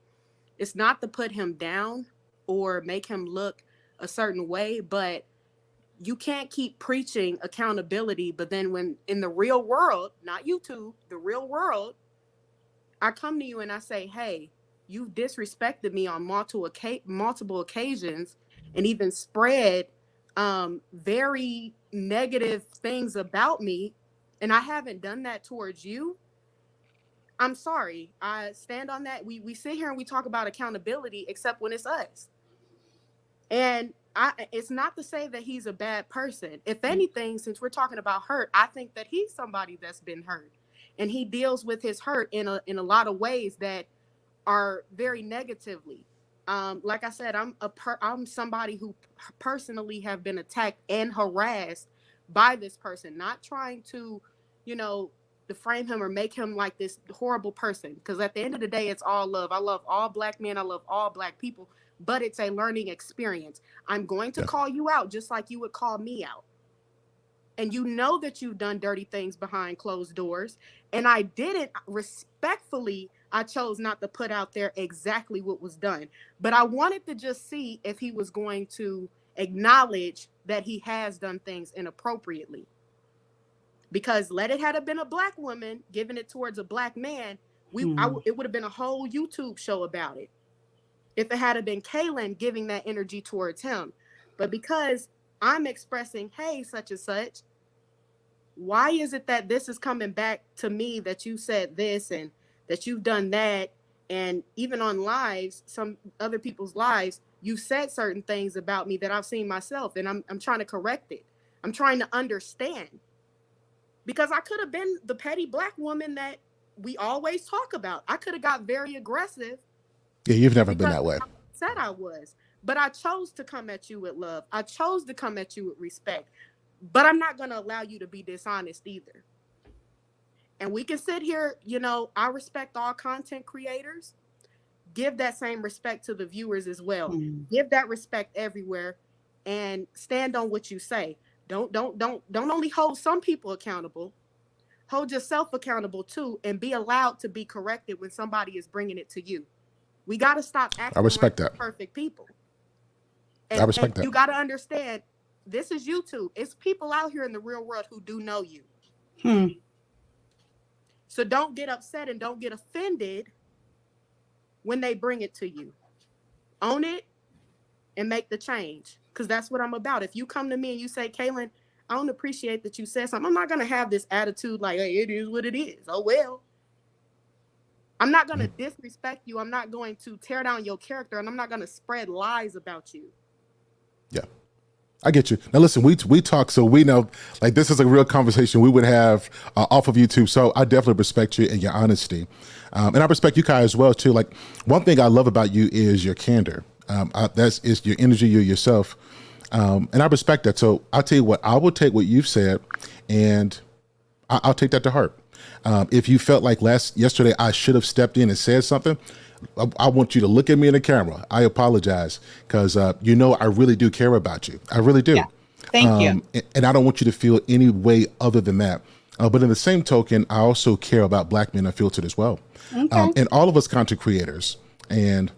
it's not to put him down or make him look a certain way, but you can't keep preaching accountability. But then when in the real world, not YouTube, the real world, I come to you and I say, hey, you've disrespected me on multiple occasions and even spread very negative things about me, and I haven't done that towards you. I'm sorry. I stand on that. We sit here and we talk about accountability, except when it's us. And it's not to say that he's a bad person. If anything, since we're talking about hurt, I think that he's somebody that's been hurt. And he deals with his hurt in a lot of ways that are very negatively. Like I said, I'm somebody who personally have been attacked and harassed by this person, not trying to, defame him or make him like this horrible person. Because at the end of the day, it's all love. I love all black men. I love all black people. But it's a learning experience. I'm going to call you out just like you would call me out. And you know that you've done dirty things behind closed doors. And I didn't respectfully. I chose not to put out there exactly what was done. But I wanted to just see if he was going to acknowledge that he has done things inappropriately. Because let it had been a black woman giving it towards a black man, it would have been a whole YouTube show about it. If it had been Kaylin giving that energy towards him. But because I'm expressing, hey, such and such, why is it that this is coming back to me that you said this and that you've done that? And even on lives, some other people's lives, you said certain things about me that I've seen myself, and I'm trying to correct it. I'm trying to understand, because I could have been the petty Black woman that we always talk about. I could have got very aggressive. Yeah, you've never been Because that way. I said I was, but I chose to come at you with love. I chose to come at you with respect, but I'm not going to allow you to be dishonest either. And we can sit here, I respect all content creators. Give that same respect to the viewers as well. Give that respect everywhere, and stand on what you say. Don't only hold some people accountable. Hold yourself accountable too, and be allowed to be corrected when somebody is bringing it to you. We got to stop I acting like respect that. perfect people. I And respect that. you got to understand, this is YouTube. It's people out here in the real world who do know you. So don't get upset and don't get offended when they bring it to you. Own it and make the change, because that's what I'm about. If you come to me and you say, Kaylin, I don't appreciate that you said something, I'm not going to have this attitude like, hey, it is what it is. Oh, well. I'm not going to disrespect you. I'm not going to tear down your character, and I'm not going to spread lies about you. Yeah, I get you. Now, listen, we talk, so we know, like, this is a real conversation we would have off of YouTube. So I definitely respect you and your honesty. And I respect you, Kai, as well, too. Like, one thing I love about you is your candor. Is your energy, you're yourself. And I respect that. So I'll tell you what, I will take what you've said, and I'll take that to heart. If you felt like yesterday I should have stepped in and said something, I want you to look at me in the camera. I apologize, because I really do care about you. I really do. Yeah. Thank you. And I don't want you to feel any way other than that. But in the same token, I also care about Black men unfiltered as well. Okay. And all of us content creators. And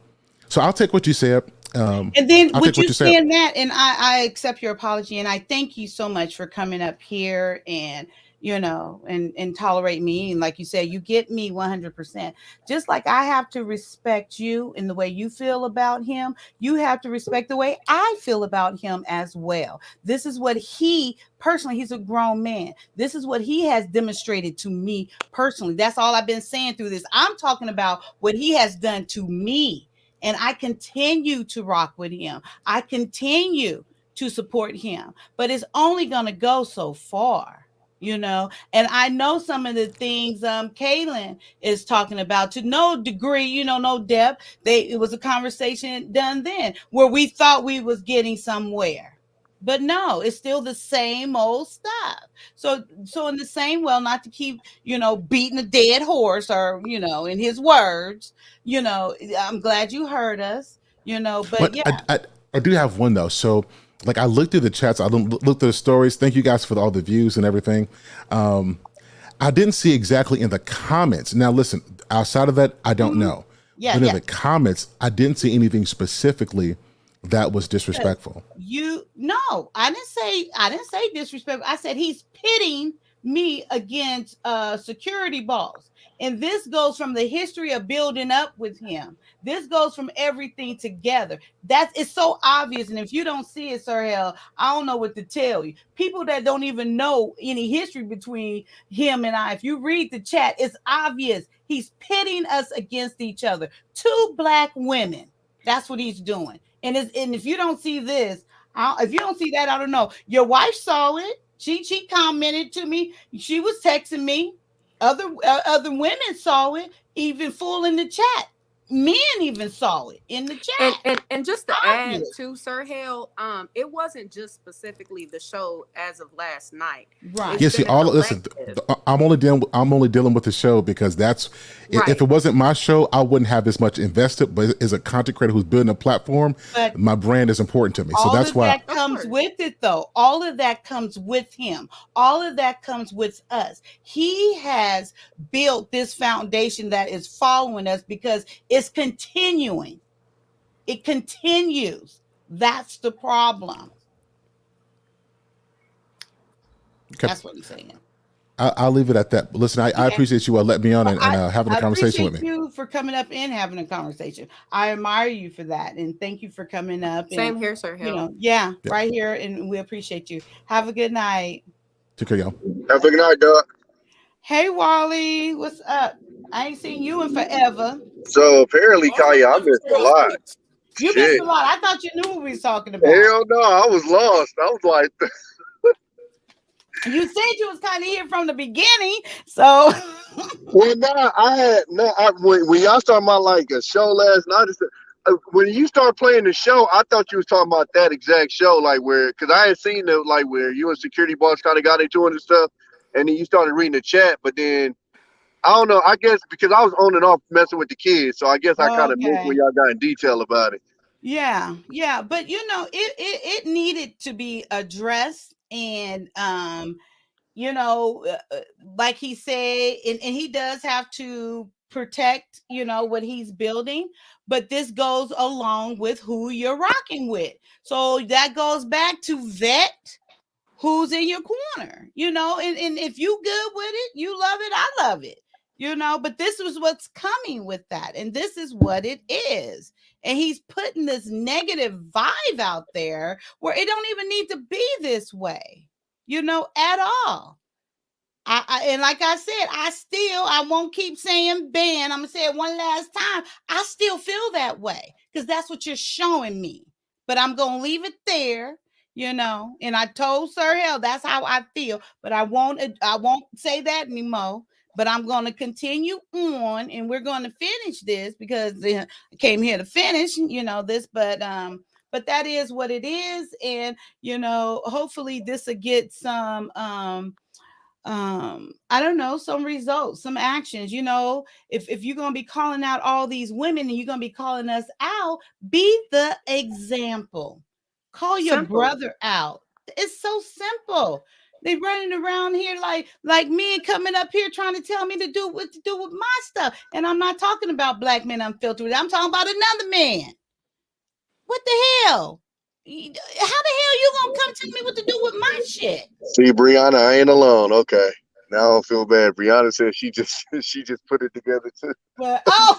so I'll take what you said. And then I'll would take what you you said. saying that, and I accept your apology, and I thank you so much for coming up here and and tolerate me. And like you said, you get me 100%. Just like I have to respect you in the way you feel about him, you have to respect the way I feel about him as well. This is what he personally, he's a grown man. This is what he has demonstrated to me personally. That's all I've been saying through this. I'm talking about what he has done to me. And I continue to rock with him. I continue to support him, but it's only going to go so far, And I know some of the things Kaylin is talking about, to no degree, no depth. It was a conversation done then where we thought we was getting somewhere. But no, it's still the same old stuff. So in the same, well, not to keep, beating a dead horse, or, in his words, I'm glad you heard us, but But yeah. I do have one, though. So, like, I looked through the chats, I looked through the stories. Thank you guys for all the views and everything. I didn't see exactly in the comments. Now, listen, outside of that, I don't know. Yeah, but in yeah. the comments, I didn't see anything specifically that was disrespectful. No, I didn't say disrespectful. I said he's pitting me against security balls. And this goes from the history of building up with him. This goes from everything together. It's so obvious. And if you don't see it, Sir Hell, I don't know what to tell you. People that don't even know any history between him and I, if you read the chat, it's obvious. He's pitting us against each other. Two Black women. That's what he's doing. And if you don't see this, if you don't see that, I don't know. Your wife saw it. She commented to me. She was texting me. Other women saw it, even full in the chat. Men even saw it in the chat. And just to add to Sir Hale, it wasn't just specifically the show as of last night. Right. Yeah, see, listen, I'm only dealing with the show because that's right. If it wasn't my show, I wouldn't have as much invested. But as a content creator who's building a platform, but my brand is important to me. So that's why that comes with it, though. All of that comes with him. All of that comes with us. He has built this foundation that is following us because it's continuing. It continues. That's the problem. Okay. That's what he's saying. I'll leave it at that. Listen, I Okay. appreciate you letting me on and having a I conversation appreciate with me. you for coming up and having a conversation. I admire you for that, and thank you for coming up. And Same here, Sir Hill. yeah, Yeah. right here, and we appreciate you. Have a good night. Take care, y'all. Have a good night, dog. Hey, Wally, what's up? I ain't seen you in forever. So apparently, Kaya, I missed a lot. You missed Shit. a lot. I thought you knew what we was talking about. Hell no, I was lost. I was like, You said you was kind of here from the beginning, so well, when y'all started about like a show last night, when you start playing the show, I thought you was talking about that exact show, like because I had seen the like where you and security boss kind of got into it and stuff, and then you started reading the chat, but then I don't know. I guess because I was on and off messing with the kids, so I guess I kind of missed when okay. y'all got in detail about it. Yeah, yeah, but it needed to be addressed, and like he said, and he does have to protect, what he's building, but this goes along with who you're rocking with. So that goes back to vet who's in your corner, and if you good with it, you love it, I love it, but this is what's coming with that, and this is what it is. And he's putting this negative vibe out there where it don't even need to be this way, at all. And like I said, I won't keep saying ban. I'm gonna say it one last time. I still feel that way because that's what you're showing me. But I'm gonna leave it there, And I told Sir Hell that's how I feel. But I won't say that anymore. But I'm gonna continue on, and we're gonna finish this because I came here to finish, this. But that is what it is, and hopefully this will get some I don't know, some results, some actions. If you're going to be calling out all these women and you're going to be calling us out, be the example. Call your Simple. brother out. It's so simple. They running around here like men coming up here trying to tell me to do what to do with my stuff, and I'm not talking about black men unfiltered. I'm talking about another man. What the hell? How the hell you gonna come tell me what to do with my shit? See, Brianna, I ain't alone. Okay, now I don't feel bad. Brianna said she just she just put it together too. But I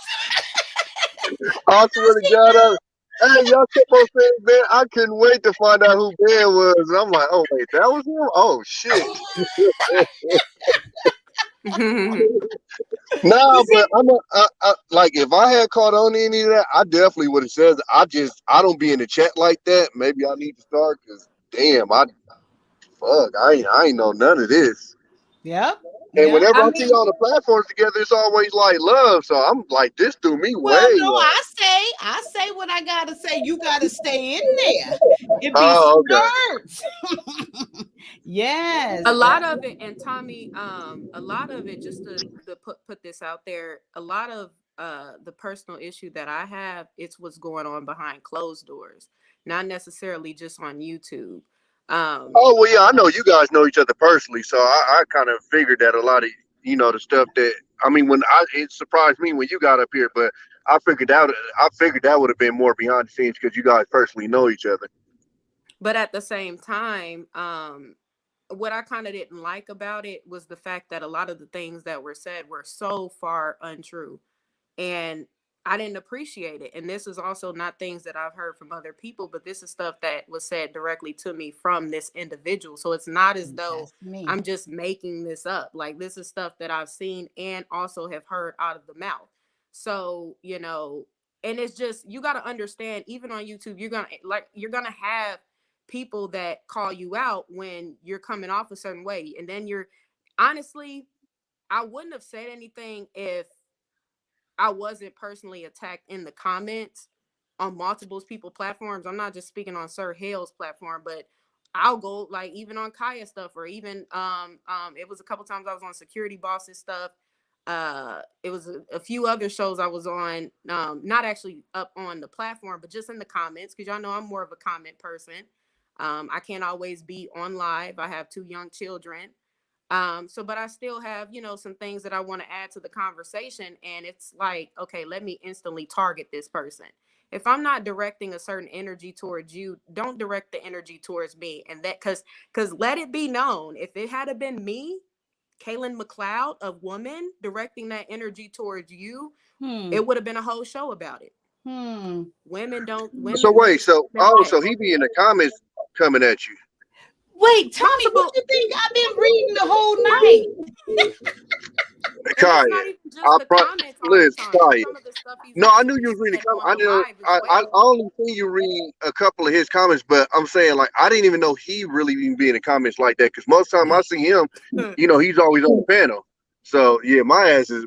swear to God, hey, y'all kept on saying Ben. I couldn't wait to find out who Ben was. And I'm like, oh wait, that was him. Oh shit. No, but like if I had caught on to any of that, I definitely would have said. I don't be in the chat like that. Maybe I need to start because damn, I ain't know none of this. Yep. And Yep. whenever I see all the platforms together, it's always like love. So I'm like, this threw me way Well, no, off. I say what I gotta say. You gotta stay in there. It be Oh, okay. some yes. A lot of it, and Tommy, a lot of it, just to put this out there, a lot of the personal issue that I have, it's what's going on behind closed doors, not necessarily just on YouTube. Oh well, yeah, I know you guys know each other personally, so I kind of figured that a lot of the stuff that it surprised me when you got up here, but I figured that would have been more behind the scenes because you guys personally know each other. But at the same time, what I kind of didn't like about it was the fact that a lot of the things that were said were so far untrue, and I didn't appreciate it. And this is also not things that I've heard from other people, but this is stuff that was said directly to me from this individual. So it's not as though I'm just making this up. Like, this is stuff that I've seen and also have heard out of the mouth. So, and it's just, you got to understand, even on YouTube, you're going to have people that call you out when you're coming off a certain way. And then honestly, I wouldn't have said anything if I wasn't personally attacked in the comments on multiple people's platforms. I'm not just speaking on Sir Hale's platform, but I'll go like even on Kaya stuff, or even it was a couple times I was on Security Boss's stuff. It was a few other shows I was on, not actually up on the platform, but just in the comments, because y'all know I'm more of a comment person. I can't always be on live. I have 2 young children. But I still have, some things that I want to add to the conversation. And it's like, okay, let me instantly target this person. If I'm not directing a certain energy towards you, don't direct the energy towards me. And that, cause let it be known, if it had been me, Kaylin McLeod, a woman, directing that energy towards you, it would have been a whole show about it. Women don't. So wait, so he be in the comments coming at you. Wait, Tommy, what do you think? I've been reading the whole night. Kaya, not even just the comments all the time. Kaya. Some of the stuff he's No, I knew you was reading comments. I only seen you read a couple of his comments, but I'm saying, like, I didn't even know he really even be in the comments like that, because most of the time I see him, you know, he's always on the panel. So yeah, my ass is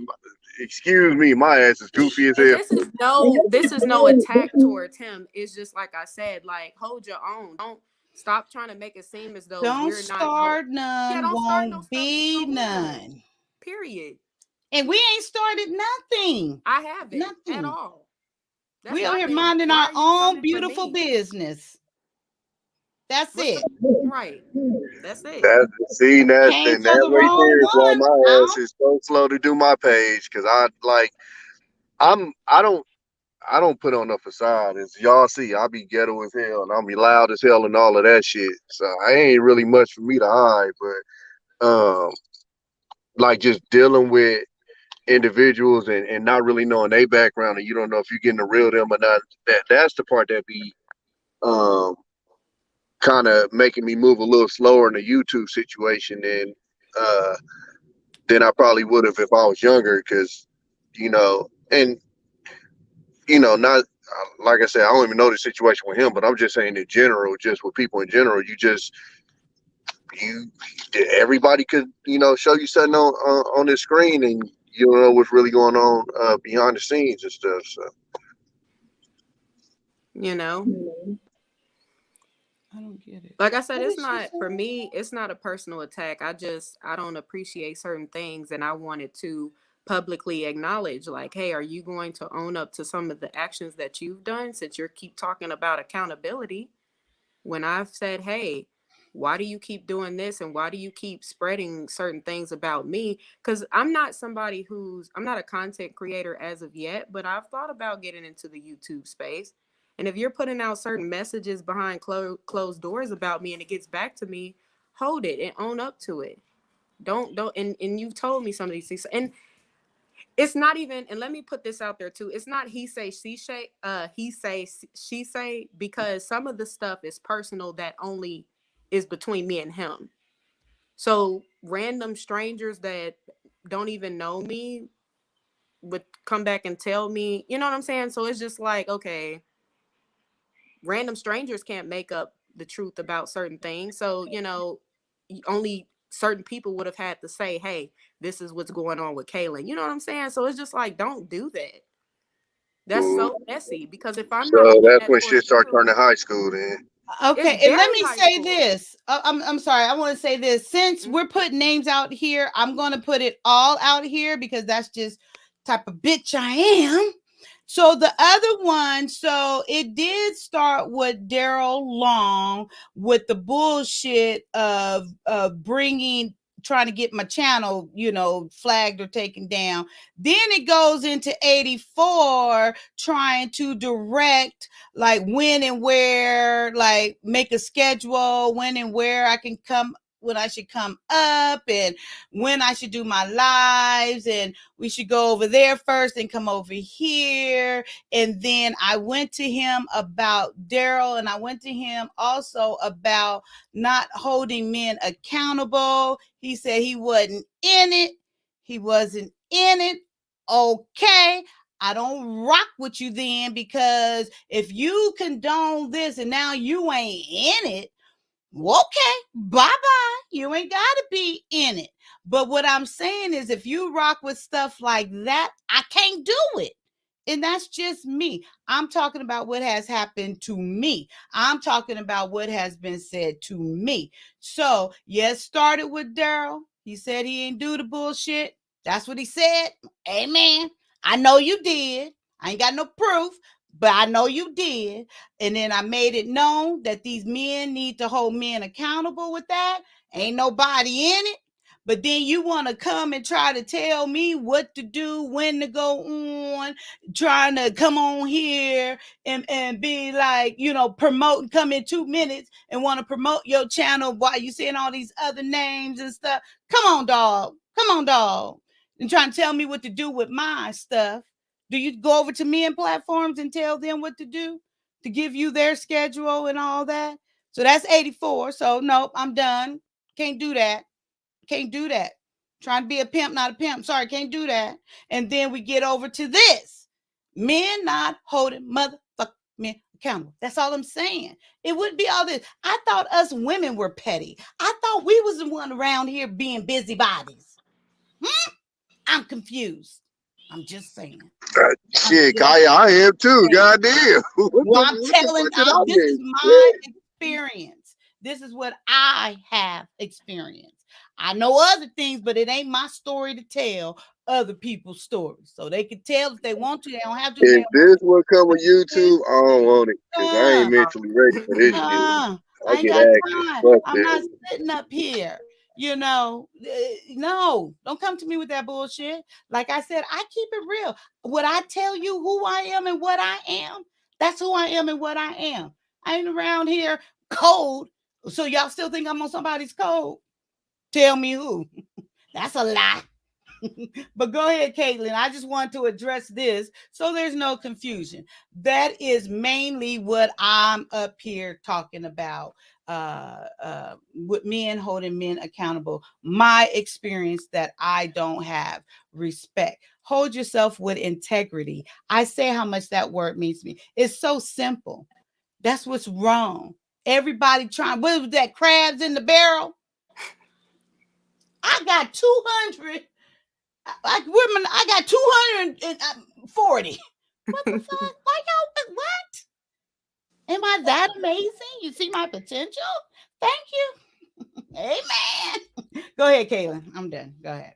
goofy as hell. This is no attack towards him. It's just like I said, like, hold your own. Don't stop trying to make it seem as though don't we're start not. None, Don't start no won't stuff. be none. Period. And we ain't started nothing. I haven't nothing at all. We are here minding our own beautiful business. That's it. Right. That's it. That right there is why my ass is so slow to do my page, because I don't put on a facade. As y'all see, I be ghetto as hell and I'll be loud as hell and all of that shit. So I ain't really much for me to hide, but like, just dealing with individuals and not really knowing their background, and you don't know if you're getting the real them or not. That's the part that be kind of making me move a little slower in the YouTube situation than I probably would have if I was younger, because not like I said, I don't even know the situation with him, but I'm just saying in general, just with people in general, everybody could show you something on this screen, and you don't know what's really going on behind the scenes and stuff. So I don't get it. Like I said, it's not, for me, it's not a personal attack. I don't appreciate certain things, and I wanted to publicly acknowledge, like, hey, are you going to own up to some of the actions that you've done, since you keep talking about accountability? When I've said, hey, why do you keep doing this, and why do you keep spreading certain things about me? Because I'm not I'm not a content creator as of yet, but I've thought about getting into the YouTube space. And if you're putting out certain messages behind closed doors about me and it gets back to me, hold it and own up to it. Don't and you've told me some of these things. And it's not even, and let me put this out there too, it's not he say, she say, because some of the stuff is personal that only is between me and him. So random strangers that don't even know me would come back and tell me, you know what I'm saying? So it's just like, okay, random strangers can't make up the truth about certain things. So, only certain people would have had to say, hey, this is what's going on with Kaylin. You know what I'm saying? So it's just like, don't do that. That's so messy, because if I'm not doing that's when shit start turning high school then. Okay, and let me say this. I'm sorry. I want to say this. Since we're putting names out here, I'm going to put it all out here, because that's just type of bitch I am. So the other one, so it did start with Daryl Long with the bullshit of trying to get my channel, flagged or taken down. Then it goes into 84 trying to direct, like, when and where, like, make a schedule, when and where I can come, when I should come up, and when I should do my lives, and we should go over there first and come over here. And then I went to him about Daryl, and I went to him also about not holding men accountable. He said he wasn't in it. He wasn't in it. Okay. I don't rock with you then, because if you condone this and now you ain't in it, okay, bye-bye. You ain't got to be in it. But what I'm saying is, if you rock with stuff like that, I can't do it. And that's just me. I'm talking about what has happened to me. I'm talking about what has been said to me. So, yes, started with Daryl. He said he ain't do the bullshit. That's what he said. Amen. I know you did. I ain't got no proof, but I know you did. And then I made it known that these men need to hold men accountable with that. Ain't nobody in it. But then you want to come and try to tell me what to do, when to go on, trying to come on here and be like, promoting, come in 2 minutes and want to promote your channel while you saying all these other names and stuff. Come on, dog. Come on, dog. And trying to tell me what to do with my stuff. Do you go over to men platforms and tell them what to do to give you their schedule and all that? So that's 84. So nope, I'm done. Can't do that. Can't do that. Trying to be a pimp, not a pimp. Sorry, can't do that. And then we get over to this. Men not holding motherfucking men accountable. That's all I'm saying. It wouldn't be all this. I thought us women were petty. I thought we was the one around here being busybodies. I'm confused. I'm just saying. Shit, Kaya, I am too. Goddamn. Well, I'm telling you, this is my experience. This is what I have experienced. I know other things, but it ain't my story to tell other people's stories. So they can tell if they want to. They don't have to. If this will come with YouTube, I don't want it because I ain't mentally ready for this shit. I ain't get got anxious. time. Fuck I'm not that. sitting up here. You know, no, don't come to me with that bullshit. Like I said, I keep it real. Would I tell you who I am and what I am? That's who I am and what I am. I ain't around here cold. So y'all still think I'm on somebody's code? Tell me who. That's a lie. But go ahead, Caitlin. I just want to address this so there's no confusion. That is mainly what I'm up here talking about. With men holding men accountable. My experience that I don't have respect. Hold yourself with integrity. I say how much that word means to me. It's so simple. That's what's wrong. Everybody trying. What was that? Crabs in the barrel? I got 200. Like women, I got 240. What the fuck? Why y'all? What? Am I that amazing? You see my potential? Thank you. Amen. Go ahead, Kaylin. I'm done. Go ahead.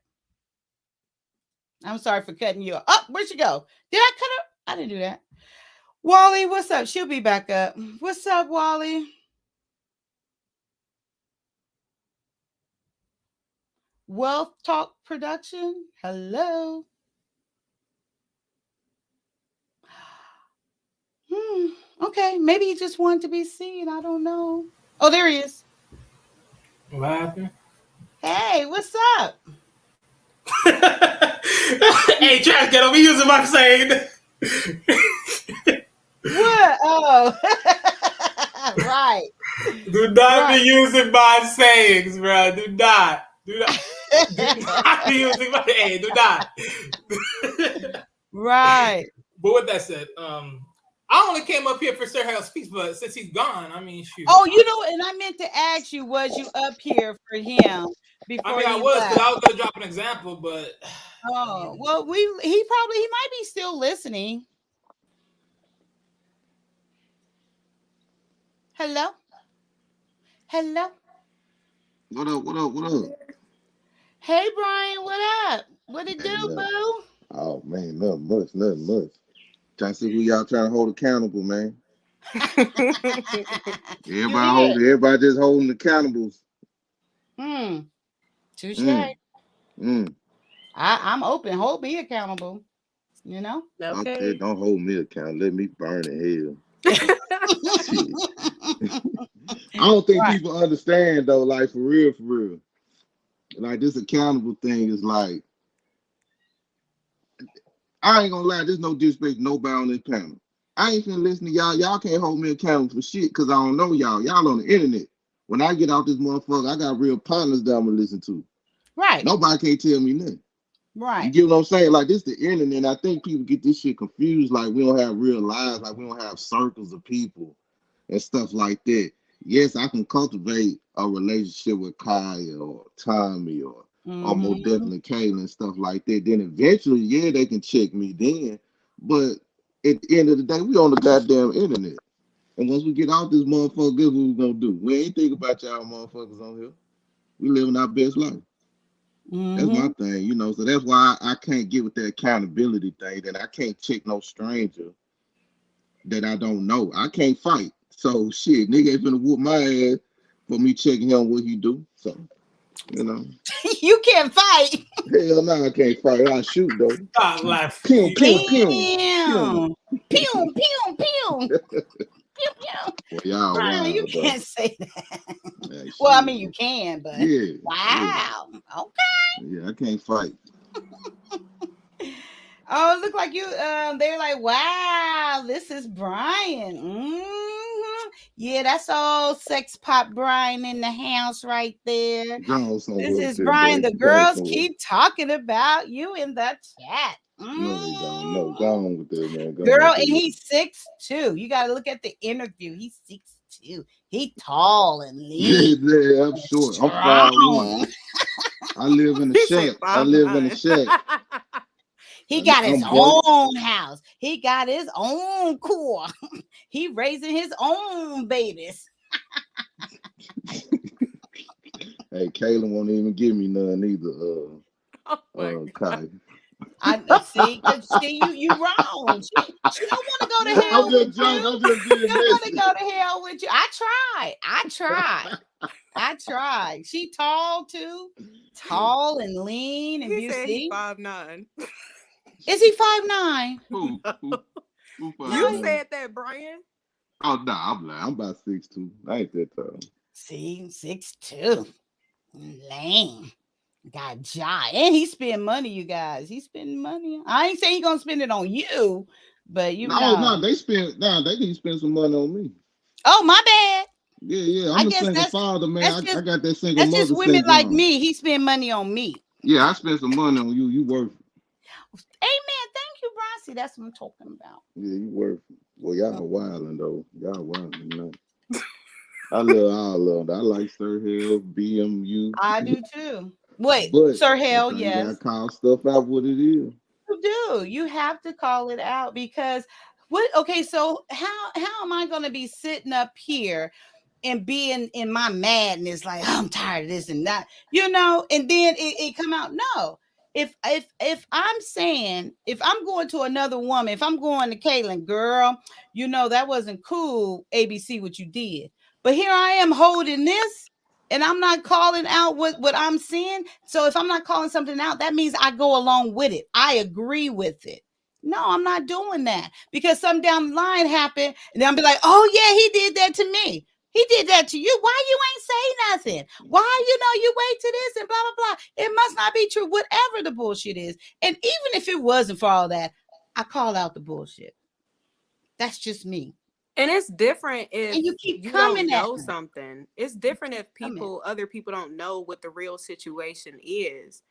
I'm sorry for cutting you off. Oh, where'd she go? Did I cut her? I didn't do that. Wally, what's up? She'll be back up. What's up, Wally? Wealth Talk Production. Hello. Okay, maybe he just wanted to be seen. I don't know. Oh, there he is. What happened? Hey, what's up? Hey, Trash, don't be using my saying. What? Oh, right. Do not be using my sayings, bro. Do not. Do not be using my. Hey, do not. Right. But with that said, I only came up here for Sir Harold Speaks, but since he's gone, I mean, shoot. Oh, you know, and I meant to ask you, was you up here for him before? I mean, I he was left? because I was going to drop an example, but. Oh, well, he might be still listening. Hello? Hello? What up? What up? What up? Hey, Brian, what up? What it do, boo? Oh man, nothing much. Trying to see who y'all trying to hold accountable, man. Everybody just holding accountable. Touche. I'm open. Hold me accountable. You know? Okay, don't hold me accountable. Let me burn in hell. I don't think people understand though, like for real. Like this accountable thing is like, I ain't gonna lie, there's no disrespect to nobody on this panel. I ain't finna listen to y'all. Y'all can't hold me accountable for shit because I don't know y'all. Y'all on the internet. When I get out this motherfucker, I got real partners that I'm gonna listen to. Right. Nobody can't tell me nothing. Right. You get what I'm saying? Like this the internet. I think people get this shit confused. Like we don't have real lives. Like we don't have circles of people and stuff like that. Yes, I can cultivate a relationship with Kaya or Tommy or more definitely Kayla and stuff like that. Then eventually, yeah, they can check me then. But at the end of the day, we on the goddamn internet. And once we get out this motherfucker, guess what we gonna do? We ain't think about y'all motherfuckers on here. We living our best life. That's my thing, you know. So that's why I can't get with the accountability thing. That I can't check no stranger that I don't know. I can't fight. So shit, nigga ain't finna whoop my ass for me checking him what he do. So, you know. You can't fight. Hell no, I can't fight. I shoot though. Stop laughing. Pew. Pew, pew, pew. Pew, pew. Well, y'all Brian, wild, you though. can't say that. Yeah, Well, I shit. mean, you can, but Yeah, yeah, wow. Okay. yeah. I can't fight. Oh, it looked like you. They're like, wow, this is Brian. Yeah, that's all sex pop Brian in the house right there. Go This somewhere with is this, Brian. baby. The Go girls somewhere. keep talking about you in the chat. No, they don't. No, go on with this, man. Go on Girl, with and this. he's 6'2". You got to look at the interview. He's 6'2". He tall and lean, Yeah, I'm short. I'm 5'1". strong. I live in a He said shack. I live in a 5'9". shack. He got his I'm broke. own house. He got his own core. He raising his own babies. Hey, Kaylin won't even give me none either. Oh my God. Kai. I see. You wrong. She don't want to go to hell I'm with just you. joking. I'm just She being don't want to messy. go to hell with you. I tried. She tall too, tall and lean. And He you said he see, 5'9". is he 5'9"? Who You 5'9"? said that, Brian. Oh no, I'm lying. I'm about 6'2". I ain't that tall. See, 6'2". Lame. Got jaw. And he spend money, you guys. He spending money. I ain't saying he gonna spend it on you, but you No, know. they need to spend some money on me. Oh, my bad. Yeah. I I'm a guess single father, man. I got that single that's just mother women like syndrome. me. He spend money on me. Yeah, I spent some money on you. You worth it. Amen. Thank you, Brian. See, that's what I'm talking about. Yeah, you worth it. Well, y'all wildin' though. Y'all wildin', you know. I love all of them. I like Sir Hill, BMU. I do too. Wait, But Sir Hell, sometimes you gotta yes. call stuff out what it is. You do. You have to call it out because what okay, so how am I gonna be sitting up here and being in my madness, like I'm tired of this and that, and then it come out. No, if I'm saying, if I'm going to another woman, if I'm going to Caitlin, girl, that wasn't cool, ABC, what you did, but here I am holding this, and I'm not calling out what I'm seeing. So if I'm not calling something out, that means I go along with it. I agree with it. No, I'm not doing that, because some down the line happened, and I'll be like, oh yeah, he did that to me. He did that to you. Why you ain't say nothing? Why, you wait to this and blah, blah, blah. It must not be true, whatever the bullshit is. And even if it wasn't for all that, I call out the bullshit. That's just me. And it's different if And you keep you coming don't at know me. something. It's different if Come other people don't know what the real situation is.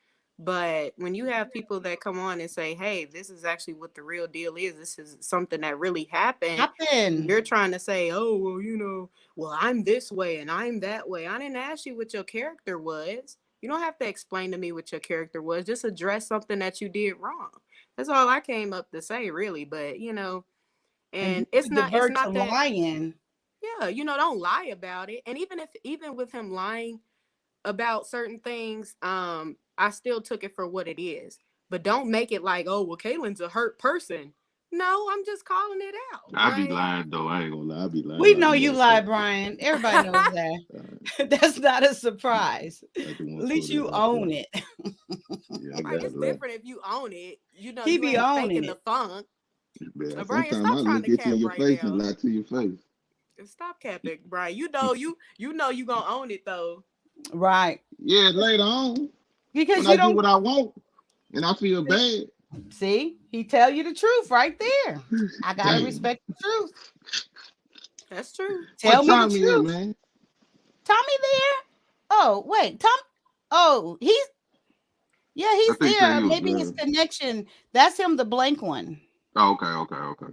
But when you have people that come on and say, hey, this is actually what the real deal is, this is something that really happened. You're trying to say, oh, well, I'm this way and I'm that way. I didn't ask you what your character was. You don't have to explain to me what your character was. Just address something that you did wrong. That's all I came up to say, really. But, and it's not to that lying. Yeah, don't lie about it. And even with him lying about certain things, I still took it for what it is. But don't make it like, oh, well, Kaylin's a hurt person. No, I'm just calling it out. I be lying though. I ain't gonna lie. I be lying. We know you lie, Brian. Everybody knows that. That's not a surprise. At least you own it. Yeah, Right, it's different if you own it. He you be ain't owning faking it. the funk. Yeah, Brian, sometimes stop I trying look to at you in cap your right face now. and lie to your face. Stop capping, Brian. You know you gonna own it though. Right. Yeah, later on. Because when I get what I want and I feel bad. See, he tell you the truth right there. I gotta respect the truth. That's true. Tell me the truth, man. Tommy there? Oh, wait, Tom. Oh, he's there. Maybe his connection. That's him, the blank one. Oh, okay.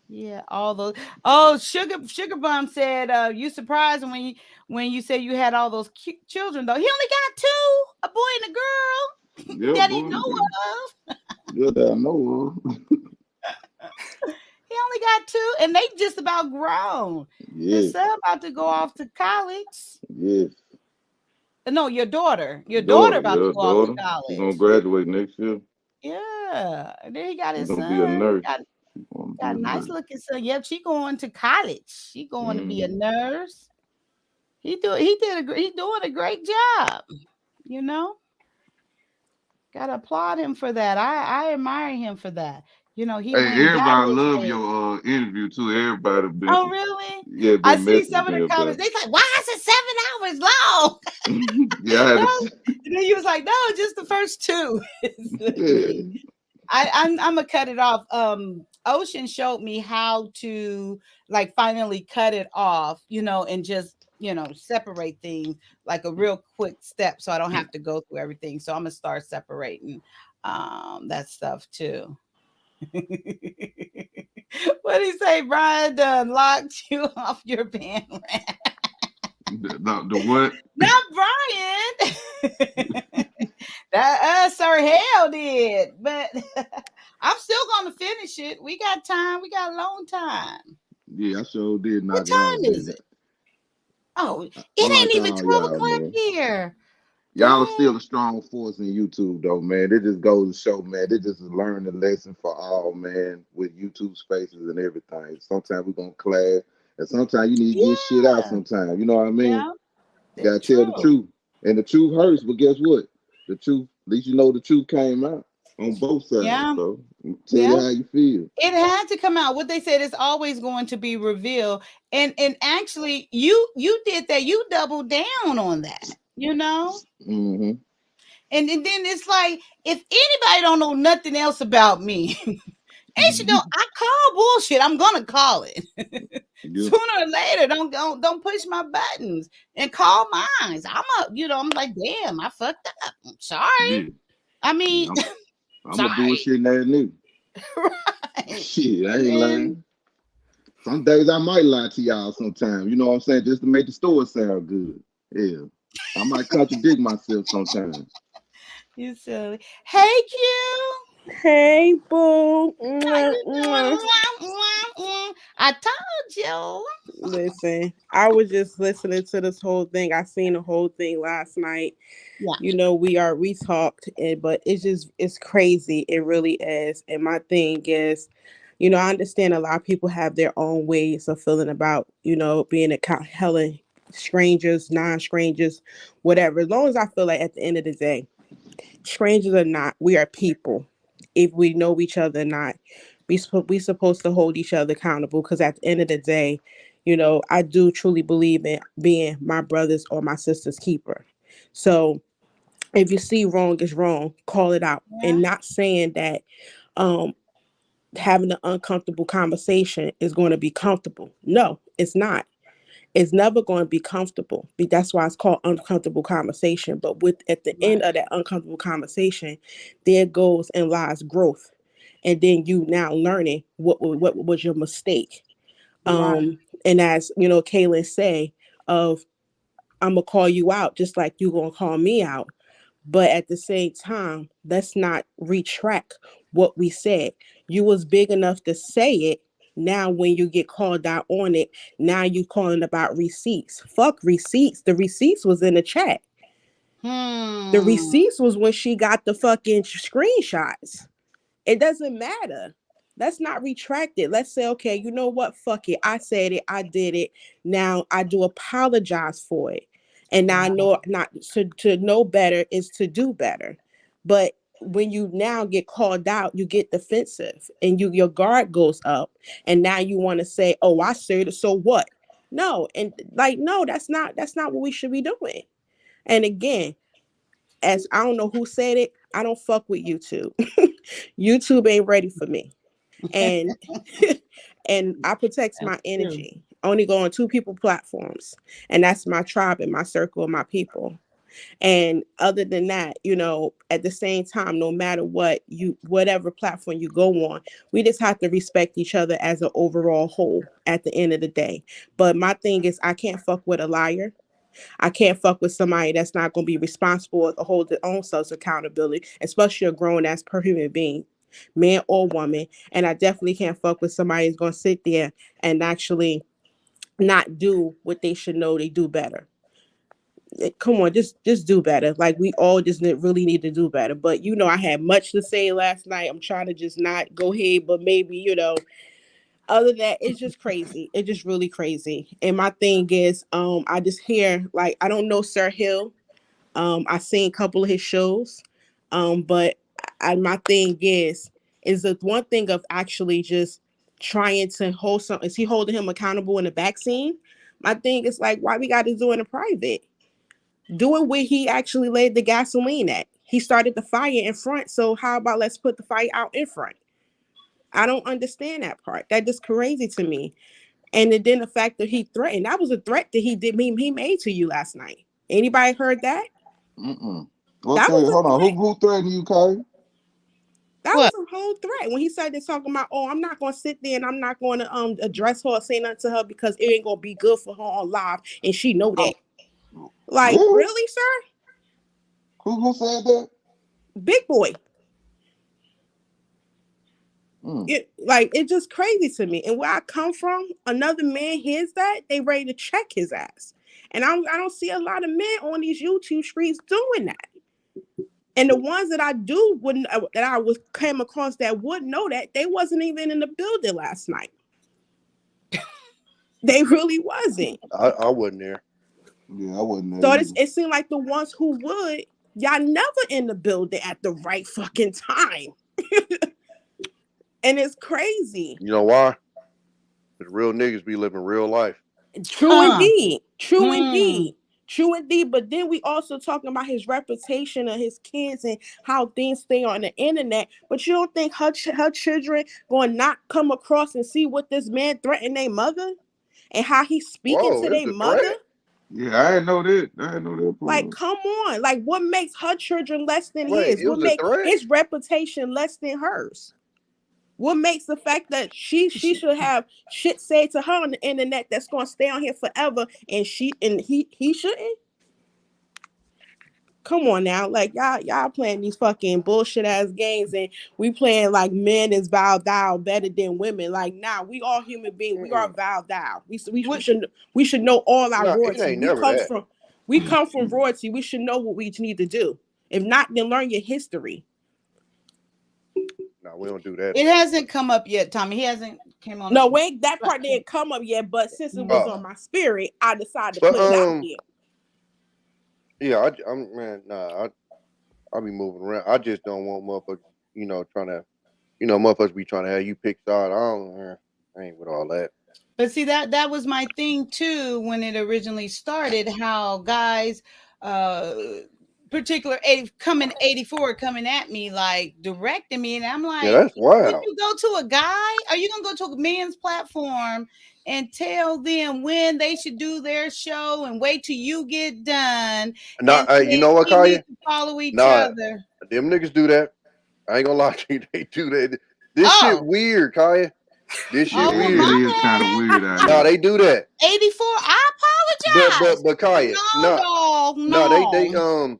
Yeah, all those. Oh, Sugar Bum said, "You surprised when you said you had all those cute children though? He only got two, a boy and a girl Yeah, that he know of. Yeah, that I know of. He only got two, and they just about grown. Yes. His son about to go off to college. Yes. No, your daughter. Your daughter about to go off to She's college. gonna graduate next year. Yeah, and then he got his She's son. gonna be a nurse. Got a nice looking son. Yep, she going to college. She going to be a nurse. He's doing a great job. Gotta applaud him for that. I admire him for that. You know, he Hey, went and got everybody his love way. your interview too. Everybody Oh, been really? I been see messaging some of me the about comments. They like, why is it 7 hours long? it. Yeah, I had No. to. And then you was like, no, just the first two. Yeah. I'm gonna cut it off. Ocean showed me how to like finally cut it off, and just separate things like a real quick step, so I don't have to go through everything. So I'm gonna start separating that stuff too. What do you say, Brian? Done locked you off your band? The what? Not Brian. That Sir Hell did, but I'm still gonna finish it. We got time. We got a long time. Yeah, I sure did What knock it off, time is didn't it? Oh, it I ain't like even all 12 y'all, o'clock man. here. Y'all are Dang. still a strong force in YouTube, though, man. It just goes to show, man. It just learn the lesson for all, man, with YouTube spaces and everything. Sometimes we're gonna clash, and sometimes you need to get shit out. Yeah, Sometimes, you know what I mean. yeah, You gotta it's tell the true. truth, and the truth hurts. But guess what? The truth, at least you know the truth came out on both sides. Yeah, So tell you yeah. how you feel. It had to come out. What they said is always going to be revealed. And actually you did that. You doubled down on that, Mm-hmm. And then it's like if anybody don't know nothing else about me, they should know I call bullshit. I'm gonna call it. Yeah, Sooner or later. Don't push my buttons and call mines. I'm like, damn, I fucked up. I'm sorry. yeah, I mean, yeah. I'm a sorry. bullshit ass nigga. Right. Shit, I And ain't then lying. Some days I might lie to y'all sometimes. You know what I'm saying? Just to make the story sound good. Yeah. I might contradict myself sometimes. you silly. Hey Q. Hey, boo. How Mwah, you mwah. doing? Mwah, mwah, mwah. I told you. Listen, I was just listening to this whole thing. I seen the whole thing last night. Yeah. We talked, but it's crazy. It really is. And my thing is, I understand a lot of people have their own ways of feeling about, being a hella strangers, non-strangers, whatever. As long as I feel like at the end of the day, strangers or not, we are people. If we know each other or not, we supposed to hold each other accountable. Because at the end of the day, I do truly believe in being my brother's or my sister's keeper. So if you see wrong is wrong, call it out, Yeah. and not saying that um having an uncomfortable conversation is going to be comfortable. No, it's not. It's never going to be comfortable. That's why it's called uncomfortable conversation. But with at the end Right. of that uncomfortable conversation, there goes and lies growth. And then you now learning what was your mistake. Right. And as Kaylin say, of I'm gonna call you out just like you gonna call me out. But at the same time, let's not retract what we said. You was big enough to say it. Now when you get called out on it, now you calling about receipts. Fuck receipts. The receipts was in the chat. The Hmm. receipts was when she got the fucking screenshots. It doesn't matter. Let's not retract it. Let's say, okay, you know what? Fuck it. I said it. I did it. Now I do apologize for it. And now I Right. know not to know better is to do better. But when you now get called out, you get defensive and your guard goes up. And now you want to say, oh, I said it, so what? No, and like, no, that's not what we should be doing. And again, as I don't know who said it, I don't fuck with YouTube. YouTube ain't ready for me. And and I protect That's my true. energy. I only go on two people platforms, and that's my tribe and my circle of my people. And other than that, at the same time, no matter whatever platform you go on, we just have to respect each other as an overall whole at the end of the day. But my thing is, I can't fuck with a liar. I can't fuck with somebody that's not going to be responsible or hold their own selves accountability, especially a grown ass per human being, man or woman. And I definitely can't fuck with somebody who's going to sit there and actually not do what they should know they do better. Come on, just do better. Like we all just really need to do better. But I had much to say last night. I'm trying to just not go ahead, but maybe other than that, it's just crazy. It's just really crazy. And my thing is, I just hear like I don't know Sir Hill. I seen a couple of his shows, but my thing is, Is the one thing of actually just trying to hold some, is he holding him accountable in the back scene? My thing is like, why we got to do it in private? Do it where he actually laid the gasoline at. He started the fire in front, so how about let's put the fire out in front? I don't understand that part. That just crazy to me. And then the fact that he threatened, that was a threat that he made to you last night. Anybody heard that? Mm-mm. That Okay, was a hold on. threat. Who threatened you, Kai? That What? was a whole threat when he started talking about, oh, I'm not gonna sit there and I'm not going to address her or say nothing to her because it ain't gonna be good for her on live, and she know that. Like, Really? really, sir? Who said that? Big boy. Mm. It's just crazy to me. And where I come from, another man hears that, they ready to check his ass. And I don't see a lot of men on these YouTube streets doing that. And the ones that I do wouldn't that I was came across that would know that, they wasn't even in the building last night. They really wasn't. I wasn't there. Yeah, I wasn't there So either. it seemed like the ones who would, y'all never in the building at the right fucking time. And it's crazy. You know why? Because real niggas be living real life. True indeed. True Hmm. indeed. True indeed. But then we also talking about his reputation of his kids and how things stay on the internet. But you don't think her children going to not come across and see what this man threatened their mother and how he's speaking Whoa, to it's their a mother? threat. Yeah, I didn't know that. I didn't know that Like, part. come on. Like, what makes her children less than Wait, his? it What was a makes threat? his reputation less than hers? What makes the fact that she should have shit said to her on the internet that's gonna stay on here forever, and he shouldn't? Come on now, like y'all playing these fucking bullshit ass games, and we playing like men is vow thou better than women. Like, nah, we all human beings. We are Mm-mm. vow thou. What? We should know all our No, it royalty. ain't never that. We come from royalty. We should know what we need to do. If not, then learn your history. No, we don't do that. It hasn't come up yet, Tommy. He hasn't came on. No, wait, that part didn't come up yet, but since it was Oh. on my spirit, I decided to But put it out there. yeah, I'm man, nah, I be moving around. I just don't want motherfuckers, trying to, motherfuckers be trying to have you pick side. I ain't with all that. But see, that was my thing too when it originally started. How guys, particular 84 coming at me like directing me, and I'm Yeah, like, that's would wild. you go to a guy? Are you gonna go to a man's platform and tell them when they should do their show and wait till you get done Nah, and you say know what, we need Kaya? to follow each Nah, other? them niggas do that. I ain't gonna lie to you, they do that. This shit Oh, weird, Kaya. This shit oh Yeah, well, it weird. my is kind of weird out Nah, here. they do that. 84. I apologize, But but Kaya, no, nah, dog, nah, they no.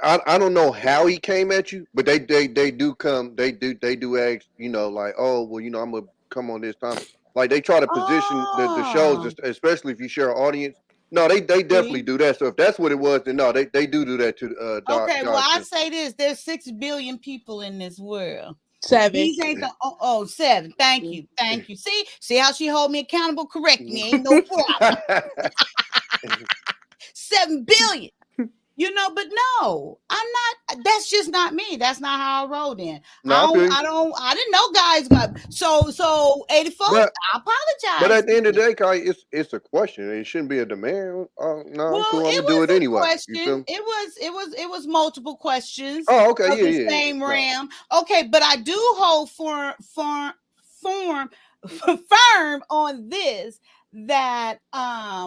I don't know how he came at you, but they do come, they do ask, like, oh well, I'm gonna come on this time. Like they try to position the shows, Oh, especially if you share an audience. No, they definitely see? do that. So if that's what it was, then no, they do that to Okay, well, Josh. I say this: there's 6 billion people in this world. 7. These ain't the 7. Thank you, thank you. See how she hold me accountable? Correct me, ain't no problem. 7 billion. But no, I'm not. That's just not me. That's not how I roll. Then No, I feel you. I didn't know guys got so 84. But I but apologize. at the end of the day, Kai, it's a question. It shouldn't be a demand. No, I'm Well, cool. I'm it gonna do was it a anyway. You feel question. me? It was multiple questions Oh, okay, of yeah, the yeah, yeah. same No. ram. Okay, but I do hold firm on this, that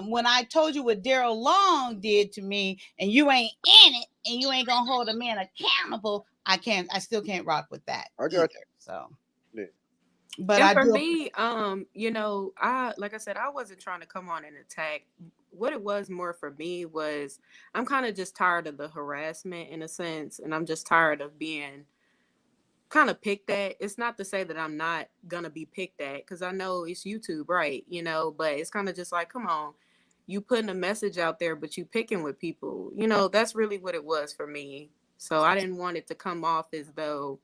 when I told you what Daryl Long did to me, and you ain't in it, and you ain't gonna hold a man accountable, I still can't rock with that I either. got you. So, Yeah. but And I for do. me, like I said, I wasn't trying to come on and attack. What it was more for me was I'm kind of just tired of the harassment in a sense, and I'm just tired of being kind of picked at. It's not to say that I'm not gonna be picked at, because I know it's YouTube, right? But it's kind of just like, come on, you putting a message out there, but you picking with people. That's really what it was for me. So I didn't want it to come off as though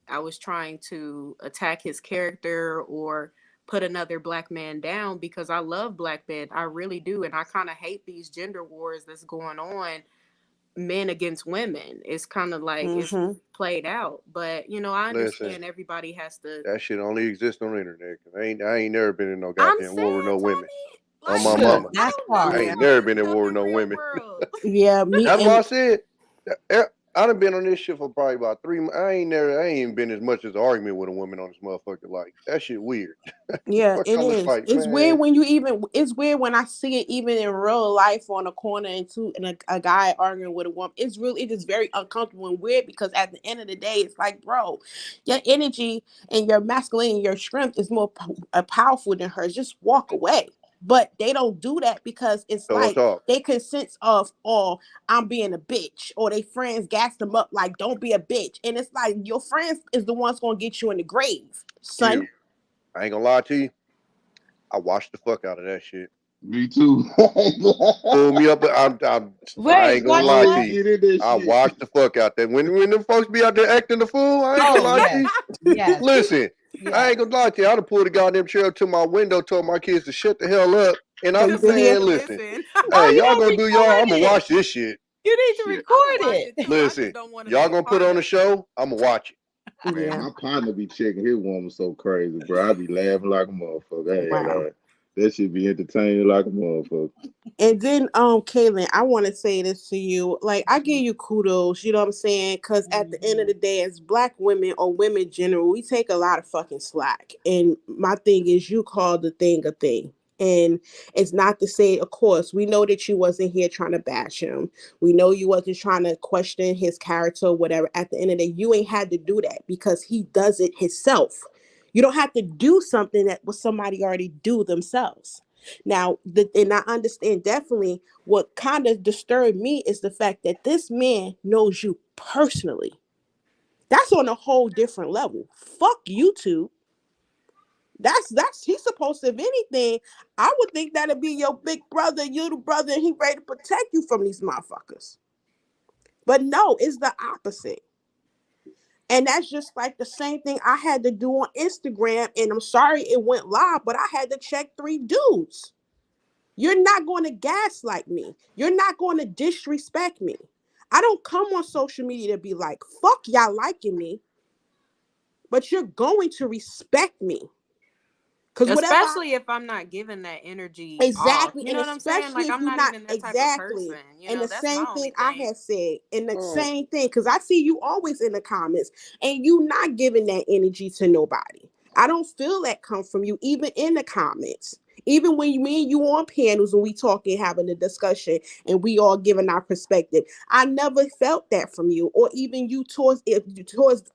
I was trying to attack his character or put another black man down, because I love black men. I really do. And I kind of hate these gender wars that's going on men against women. It's kind of like it's played out. But you know, I understand Listen, everybody has to. that shit only exists on the internet. 'Cause I ain't never been in no I'm goddamn war with saying, no women. Tommy, On my like, Look, mama. that I don't part. know I if ain't I never live been in enough war with in no real women. world. Yeah, me That's why I and said I done been on this shit for probably about 3 months. I ain't even been as much as an argument with a woman on this motherfucker. Like that shit weird. Yeah, Fuck it y'all look is. like, It's man. weird when it's weird when I see it even in real life on a corner and a guy arguing with a woman. It is very uncomfortable and weird because at the end of the day, it's like, bro, your energy and your masculinity, your strength is more powerful than hers. Just walk away. But they don't do that because it's Don't like talk. they can sense of, oh, I'm being a bitch, or they friends gas them up like, don't be a bitch. And it's like your friends is the ones gonna get you in the grave, son. You. I ain't gonna lie to you. I watched the fuck out of that shit. Me too. Pull me up. I wait, ain't gonna watch lie Bro, to what? you. get in that I shit. watched the fuck out there. When them folks be out there acting the fool, I ain't gonna Oh lie to yes, you. yes, Listen, I yes. ain't gonna lie to you. I'd have pulled the goddamn chair up to my window, told my kids to shut the hell up, and So I you can hear. man, listen. Listen. Oh, Hey, you y'all don't gonna do y'all? record I'ma it. watch this shit. You need to Shit. I'm gonna record watch it. it too. I just Listen, don't want to y'all be a gonna put part on of a show? I'ma watch it. it. Man, Yeah. my partner be checking his woman so crazy, bro. I be laughing like a motherfucker. I ain't gonna Wow. lie. That should be entertaining like a motherfucker. And then, Kaylin, I want to say this to you. Like, I give you kudos, you know what I'm saying? Because at the end of the day, as Black women or women in general, we take a lot of fucking slack. And my thing is, you call the thing a thing. And it's not to say, of course, we know that you wasn't here trying to bash him. We know you wasn't trying to question his character or whatever. At the end of the day, you ain't had to do that because he does it himself. You don't have to do something that was somebody already do themselves. Now, and I understand definitely what kind of disturbed me is the fact that this man knows you personally. That's on a whole different level. Fuck YouTube. That's he's supposed to, if anything, I would think that'd be your big brother, you the brother, and he ready to protect you from these motherfuckers. But no, it's the opposite. And that's just like the same thing I had to do on Instagram. And I'm sorry it went live, but I had to check 3 dudes. You're not going to gaslight me. You're not going to disrespect me. I don't come on social media to be like, fuck y'all liking me, but you're going to respect me. Because whatever Especially if I'm not giving that energy off. Exactly, You and know what I'm saying? especially Like, if I'm you're not not even that type of exactly. person. You And know, the that's my same only thing I thing. had said, and the Mm. same thing, because I see you always in the comments, and you not giving that energy to nobody. I don't feel that come from you, even in the comments. Even when me and you on panels and we talking, having a discussion, and we all giving our perspective, I never felt that from you, or even you towards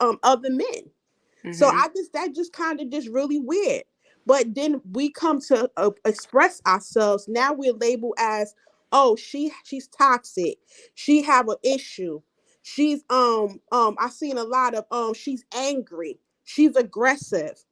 other men. So Mm-hmm. that just kind of just really weird. But then we come to express ourselves. Now we're labeled as, oh, she's toxic. She have an issue. She's I seen a lot of she's angry. She's aggressive.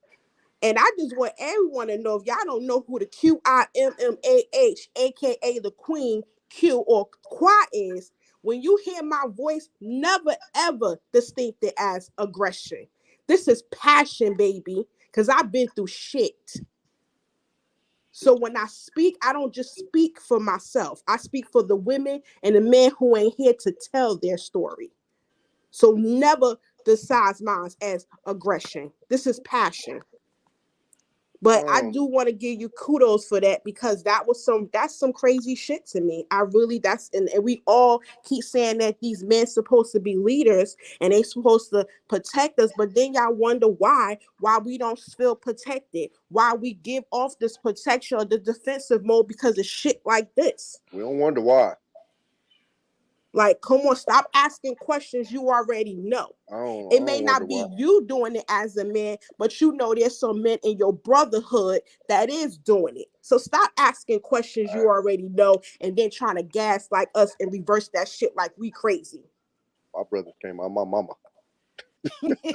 And I just want everyone to know, if y'all don't know who the QIMMAH, aka the Queen Q or Qua is, when you hear my voice, never ever distinct it as aggression. This is passion, baby, because I've been through shit. So when I speak, I don't just speak for myself. I speak for the women and the men who ain't here to tell their story. So never decide mine as aggression. This is passion. But I do want to give you kudos for that, because that's some crazy shit to me. I really and we all keep saying that these men supposed to be leaders and they supposed to protect us, but then y'all wonder why we don't feel protected, why we give off this protection or the defensive mode because of shit like this. We don't wonder why. Like, come on, stop asking questions you already know. I It may don't wonder not why. be you doing it as a man, but you know there's some men in your brotherhood that is doing it. So stop asking questions you already know and then trying to gaslight us and reverse that shit like we crazy. My brothers came out my mama. What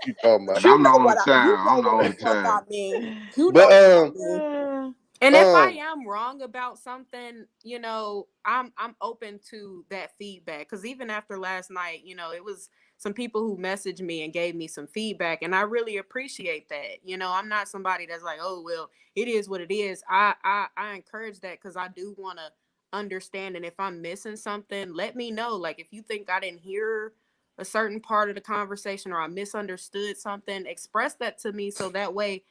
you talking about? And I'm the only You child. know I'm the what the only fuck I child. mean. You know But what I mean. And if I um am wrong about something, you know, I'm open to that feedback. Because even after last night, you know, it was some people who messaged me and gave me some feedback, and I really appreciate that. You know, I'm not somebody that's like, oh well, it is what it is. I encourage that because I do want to understand, and if I'm missing something, let me know. Like if you think I didn't hear a certain part of the conversation or I misunderstood something, express that to me so that way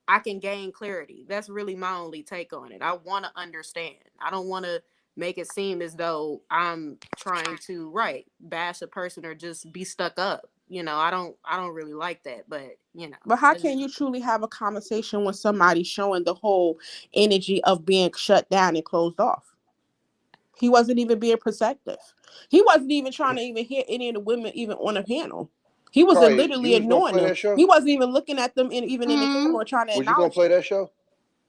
I can gain clarity. That's really my only take on it. I want to understand. I don't want to make it seem as though I'm trying to bash a person or just be stuck up. I don't really like that, but But how can you truly have a conversation when somebody's showing the whole energy of being shut down and closed off? He wasn't even being perceptive. He wasn't even trying to even hear any of the women even on a panel. He was Kaya, you literally was gonna ignoring play them. that show? He wasn't even looking at them even in the Mm. camera trying to Was you gonna acknowledge play them. that show?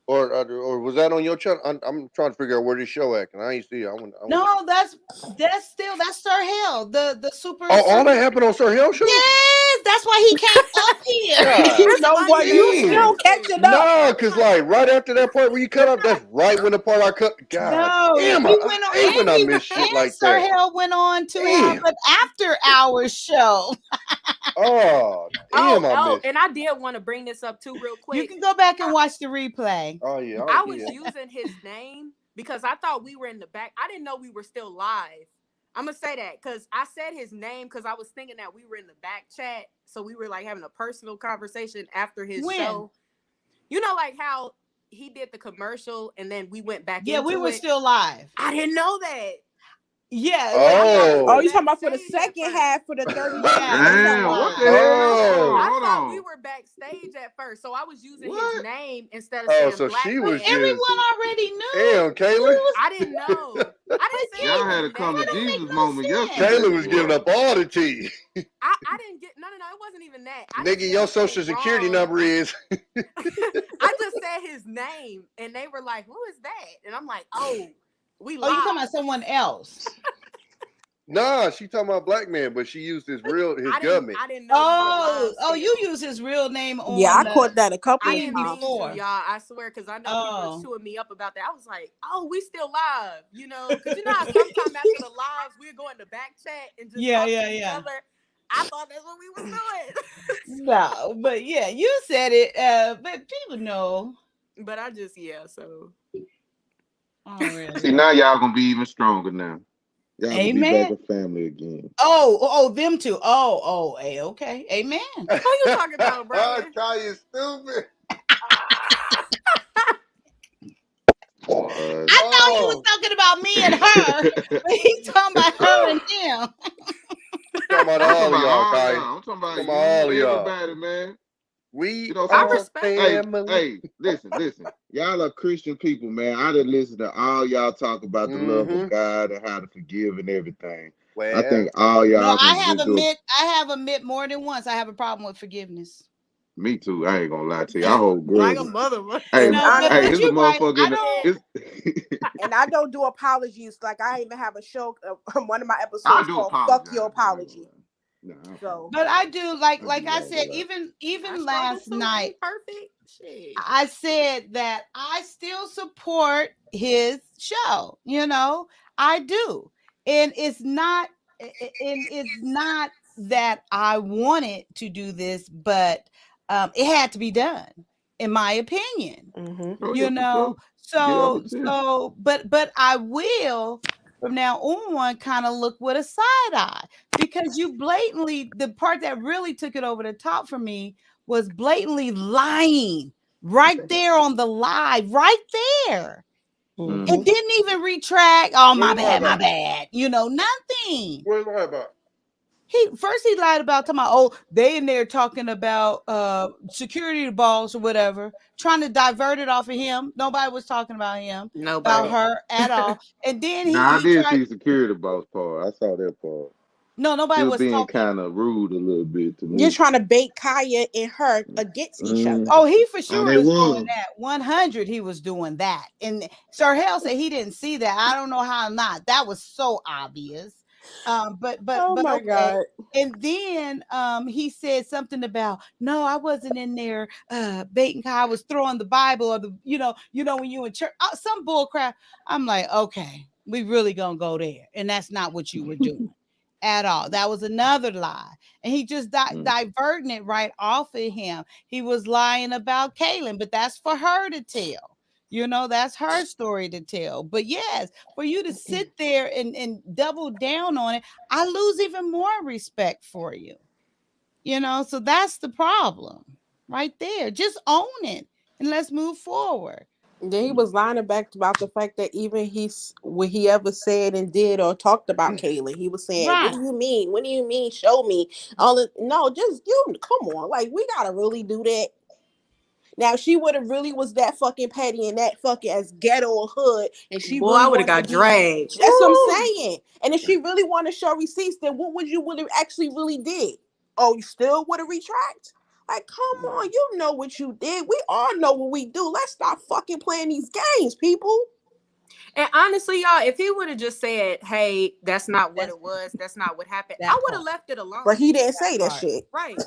Or was that on your channel? I'm trying to figure out where this show at, and I ain't see it. No, that's Sir Hill, the super. Oh, all super that happened on Sir Hill show? yes, that's why he came up here. God You know what? You still damn. catching up. No, cause like right after that part where you cut up, that's right when the part I cut. God No, damn, he I went on, hate when I and miss shit and like Sir that. Hill went on to have Damn. an after hours show. Oh, damn, I missed. and I did want to bring this up too real You quick. can go back and watch the replay. Oh yeah, I was using his name because I thought we were in the back. I didn't know we were still live. I'm gonna say that because I said his name because I was thinking that we were in the back chat, so we were like having a personal conversation after his show. Like how he did the commercial and then we went back into it. Yeah, we were still live. I didn't know that. Yeah. Oh, you talking about for the second half for the 30 minutes? Damn, what the hell? I Hold thought on. we were backstage at first, so I was using his name instead of Oh, saying so Black she Man. was just. Everyone already knew. Damn, Kayla. I didn't know. I didn't say Y'all had a come to Jesus moment yesterday. Kayla was giving up all the tea. I didn't get no. It wasn't even that. I Nigga, your social security number is. I just said his name, and they were like, "Who is that?" And I'm like, "Oh, we." Oh, you talking about someone else? Nah, she talking about Black Man, but she used his government. I didn't know. Oh, you use his real name on. Yeah, I caught that a couple I of didn't times. mean to, y'all. I swear, because I know people were chewing me up about that. I was like, "Oh, we still live," because how sometimes after the lives we're going to back chat and just talk to each other. I thought that's what we was doing. No, but yeah, you said it. But people know. But I just so. Oh, really? See, now y'all gonna be even stronger now. Y'all gonna be back Amen. a family again. Oh, them two. Oh, okay. Amen. Who you talking about, bro? Kaya stupid. I know he was talking about me and her, but he's talking about her and him. Talking about all of y'all, Kaya. I'm talking about all of y'all. everybody, man. We I respect family. Hey, listen. Y'all are Christian people, man. I done listened to all y'all talk about the love of God and how to forgive and everything. Well, I think all y'all. No, I have admit more than once. I have a problem with forgiveness. Me too. I ain't gonna lie to you. I hold grudges. Like a mother. Hey, it's a motherfucker. And I don't do apologies. Like I even have a show, one of my episodes called "Fuck Your Apology." So, but I do like I said, even last night, perfect. Shit. I said that I still support his show. I do, and it's not that I wanted to do this, but it had to be done, in my opinion. But I will from now on kind of look with a side eye, because you blatantly, the part that really took it over the top for me was blatantly lying right there on the live, right there. And didn't even retract. Oh, my bad. Nothing. What did he lie about? He lied about talking about, they in there talking about security balls or whatever, trying to divert it off of him. Nobody was talking about him, about her at all. And then I did see security boss part. I saw that part. No, nobody was being talking. kind of rude a little bit to me. You're trying to bait Kaya and her against each other. Oh, he for sure was doing that. 100, he was doing that. And Sir Hell said he didn't see that. I don't know how not. That was so obvious. But my okay. God. And then he said something about, no, I wasn't in there baiting Kaya. I was throwing the Bible or the when you in church, some bull crap. I'm like, okay, we really gonna go there, and that's not what you were doing at all. That was another lie, and he just diverting it right off of him. He was lying about Kaylin, but that's for her to tell. You know, that's her story to tell. But yes, for you to sit there and double down on it, I lose even more respect for you. You know, so that's the problem right there. Just own it and let's move forward. Then he was lying back about the fact that even when he ever said and did or talked about Kayla, he was saying, "What Right. do you mean? What do you mean? Show me all the no, just you. Come on, like we gotta really do that." Now, if she would have really was that fucking petty and that fucking as ghetto or hood, and she Boy, really I would have wanted to got be, dragged. that's what Woo! I'm saying. And if she really wanted to show receipts, then what would you really actually really did? Oh, you still would have retract? Like, come on, you know what you did. We all know what we do. Let's stop fucking playing these games, people. And honestly, y'all, if he would have just said, "Hey, that's not what it was. That's not what happened," I would have left it alone. But he didn't say that shit. Right.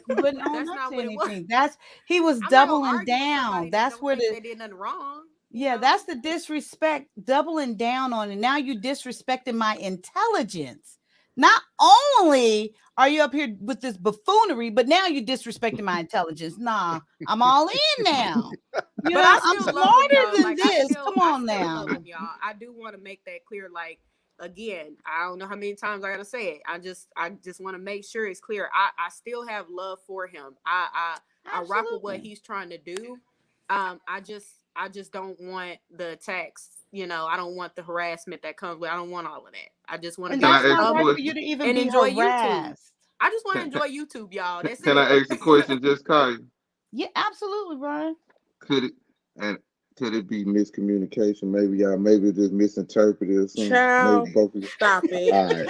He wouldn't own That's up not to what it was. anything. That's he was I'm not gonna doubling argue with somebody down. that That's don't where think the they did nothing wrong. yeah, that's the disrespect, doubling down on it. Now you disrespecting my intelligence. Not only are you up here with this buffoonery, but now you disrespecting my intelligence. Nah, I'm all in now. You But know, I I'm still love him, smarter y'all. than Like this. Come on I still now. love him, y'all. I do want to make that clear. Like again, I don't know how many times I gotta say it. I just want to make sure it's clear. I still have love for him. I rock with what Absolutely. he's trying to do. I just don't want the attacks. You know, I don't want the harassment that comes with. I don't want all of that. I just want to And be that's able to not love right him for you to even and be enjoy YouTube. harassed. I just want to enjoy YouTube, y'all. That's Can it. I ask a question, just Kai? Yeah, absolutely, Brian. Could it and could it be miscommunication? Maybe it just misinterpreted or something. Child, Maybe both of you. stop it. All right.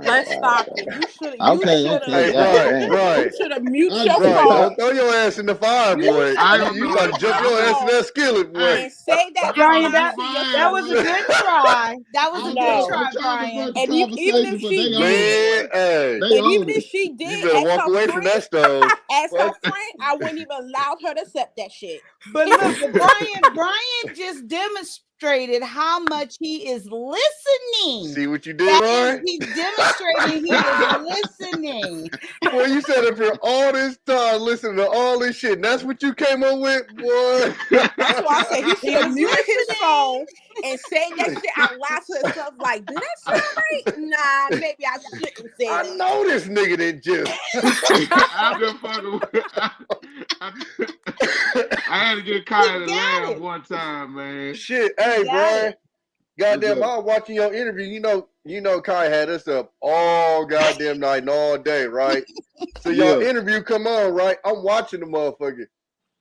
Let's stop it. You should have. Hey, Brian, You should have mute I your just- Brian, phone. don't throw your ass in the fire, boy. I You, don't you know. about to jump your ass in that skillet, boy. And say that out Brian, loud that to your that was a son. good try. That was a good No. try, Brian. And even if she Man, did, hey, and even if she you did better as walk her away from that friend, stove. as her friend, I wouldn't even allow her to accept that shit. But look, but Brian just demonstrated how much he is listening. See what you did, That Brian? is, he's demonstrating he is listening. Boy, you sat up here all this time listening to all this shit, and that's what you came up with, boy. That's why I said he should have was muted his listening. phone and said that shit out loud to himself. Like, do that sound right? Nah, maybe I shouldn't say I that. know this nigga didn't just. I'm just fucking with I had to get Kai to laugh one time, man. Shit, hey, Brian. Goddamn, What's I was watching your interview. You know, Kai had us up all goddamn night and all day, right? So your interview come on, right? I'm watching the motherfucker.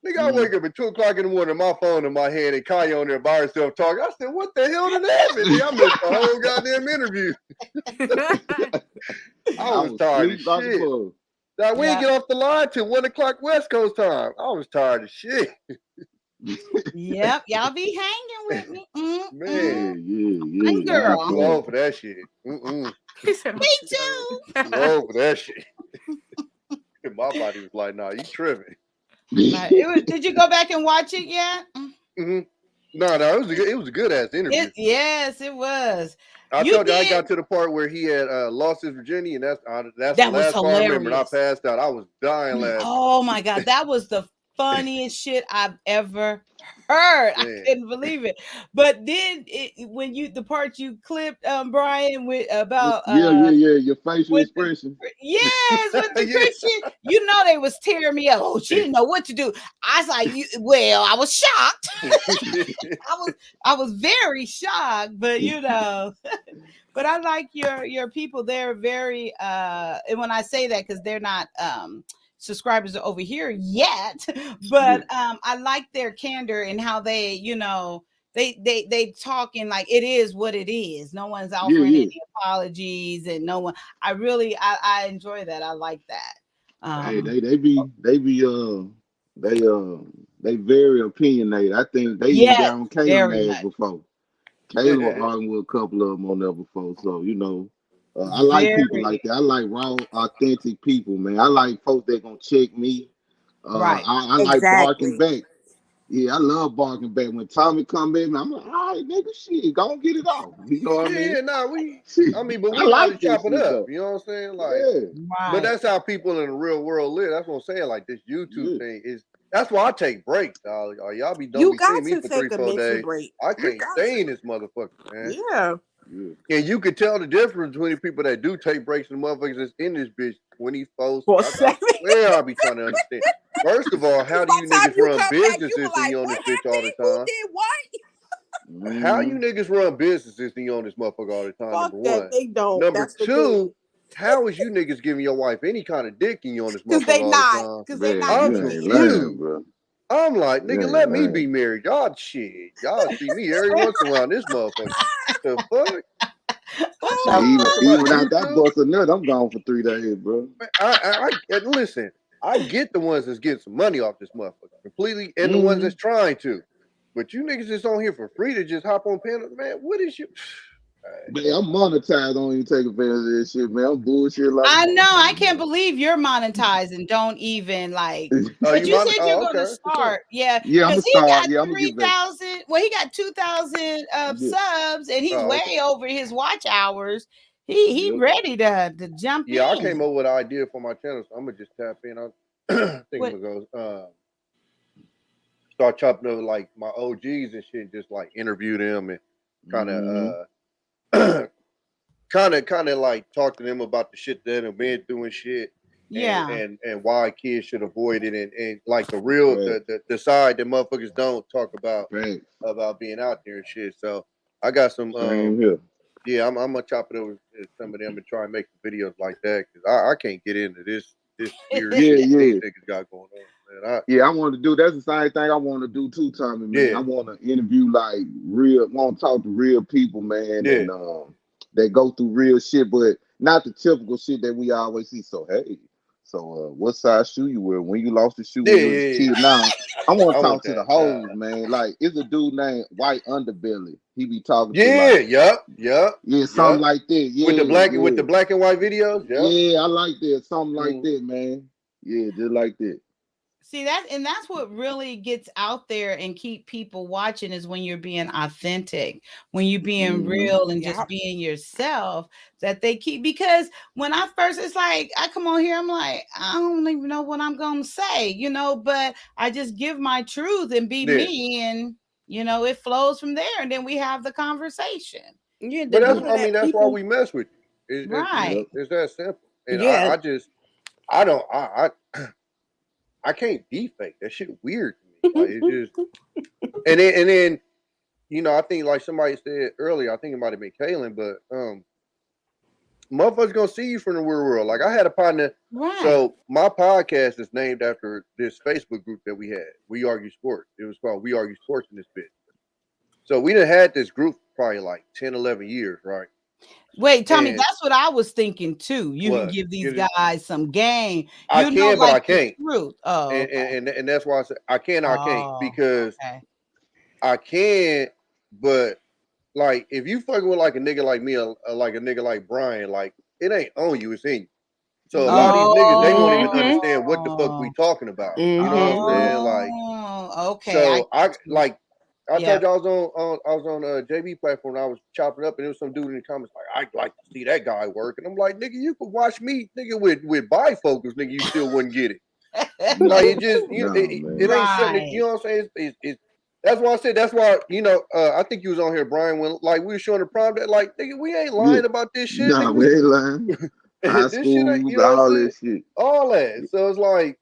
Nigga, I wake up at 2:00 in the morning, my phone in my hand, and Kai on there by herself talking. I said, "What the hell did happen?" Nigga, I missed the whole goddamn interview. I was tired as shit. Now, we didn't get off the line till 1:00 West Coast time. I was tired as shit. Yep, y'all be hanging with me. Man, Hey, girl. I'm too old for that shit. Me too. Too old for that shit. My body was like, "Nah, you tripping." Did you go back and watch it yet? Mm-hmm. No, it was a good ass interview. Yes, it was. I told you I got to the part where he had lost his virginity, and that's the last part I remember. And I passed out. I was dying laughing. Oh my god, that was the funniest shit I've ever heard. Man. I couldn't believe it. But then when the part you clipped, Brian, with about your facial expression. Yes, with the Christian, you know they was tearing me up. Oh, she didn't know what to do. I was like, I was shocked. I was very shocked, but but I like your people. They're very and when I say that, because they're not subscribers over here yet, but I like their candor and how they, they talking like it is what it is. No one's offering any apologies, and no one. I enjoy that. I like that. Hey, they very opinionated. I think they even got on Kayla ass before. Kayla was arguing with a couple of them on there before, so I like people like that. I like raw, authentic people, man. I like folks that gonna check me. Right. I like barking back. Yeah, I love barking back. When Tommy come in, I'm like, all right, nigga, shit, go and get it off. You know what I mean? Yeah, but we like to chop it up. Though. You know what I'm saying? Like, but that's how people in the real world live. That's what I'm saying. Like this YouTube thing is, That's why I take breaks, dog. Y'all don't You be got seeing me to for take a 3-4 mental days. break. I You can't got stay to. in this motherfucker, man. Yeah. And you can tell the difference between the people that do take breaks and the motherfuckers that's in this bitch 24. Well, I swear I'll be trying to understand. First of all, how do by you the time niggas you run come back, you businesses were and like, you on what this bitch all the happened? Who time? did what? How you niggas run businesses and you on this motherfucker all the time? Fuck Number that. one. They don't. Number That's the two, thing. how is you niggas giving your wife any kind of dick and you on this Because motherfucker they all not. the time? Because they Man, not I'm you giving ain't it. lying, confused. bro. I'm like, You nigga, ain't let me be lying. married. Y'all shit. Y'all see me every once in a while. This motherfucker. The fuck? What Shit, the Even talking even about after I YouTube? bust a nut, I'm gone for 3 days, bro. And listen. I get the ones that's getting some money off this motherfucker completely, and the ones Mm-hmm. that's trying to. But you niggas just on here for free to just hop on panel, man. What is you? Man, I'm monetized. Don't even take advantage of this shit, man. I'm bullshit like a I know. I motherfucker, can't man. believe you're monetized and don't even like. Oh, But you you mind? said you're Oh, going to okay. What's up? start, yeah, Yeah, I'm because gonna he start. got Yeah, I'm gonna get back. 3,000. Well, he got 2,000 Yeah, subs, and he Oh, way okay. over his watch hours. He yeah. ready to jump Yeah, I in. came up with an idea for my channel, so I'm gonna just tap in. I think What? I'm gonna go start chopping up like my OGs and shit, just like interview them and kind of Mm-hmm. kind of like talk to them about the shit that they've been through and shit, Yeah. and why kids should avoid it, and like the real the side that motherfuckers don't talk about being out there and shit. So I got some Same here. yeah, I'm gonna chop it over with some of them and try and make some videos like that because I can't get into this weird Yeah, shit these yeah. niggas got going on, man. Yeah, I want to do. That's the same thing I want to do too, Tommy. Man, Yeah. I want to interview like real. Want to talk to real people, man, Yeah. and that go through real shit, but not the typical shit that we always see. So hey, what size shoe you wear? When you lost the shoe when you was a kid? Now I want I to want talk to the that. hoes, man. Like it's a dude named White Underbelly. He be talking to Yeah, like yep, something like that. Yeah, with the black and white videos. Yep. yeah, I like that. Something like that, man. Yeah, just like that. See that's what really gets out there and keep people watching is when you're being authentic, when you're being real and just being yourself, that they keep, because when I first, it's like I come on here, I'm like, I don't even know what I'm gonna say, but I just give my truth and be me, and it flows from there, and then we have the conversation. Yeah, But that's why we mess with you. Right. It's that simple. And Yeah. I can't be fake. That shit weird to me. Like it's just and then I think like somebody said earlier, I think it might have been Kaylin, but motherfuckers gonna see you from the real world. Like I had a partner. Right. So my podcast is named after this Facebook group that we had. We Argue Sports. It was called We Argue Sports in this bitch. So we done had this group probably like 10, 11 years, right? Wait, Tommy, And that's what I was thinking too. You can what? give these guys some game. I can, but I like the can't. truth. Oh, okay. And that's why I said I can't because okay. I can, but like if you fucking with like a nigga like me, like a nigga like Brian, like it ain't on you, it's in you. So a lot of these niggas, they won't even understand what the fuck we talking about. You know what I'm saying? Like, okay. So I Yeah. told you I was on a JB platform and I was chopping up and there was some dude in the comments like, I'd like to see that guy work. And I'm like, nigga, you could watch me, nigga, with bifocals, nigga, you still wouldn't get it. Like it just it ain't something that, you know what I'm saying? It's that's why I said that's why, I think you was on here, Brian, when like we were showing the prom that like, nigga, we ain't lying about this shit. Nah, Nigga, we ain't lying. High this shit ain't, school, you know what I'm all saying? that shit. All that. So it's like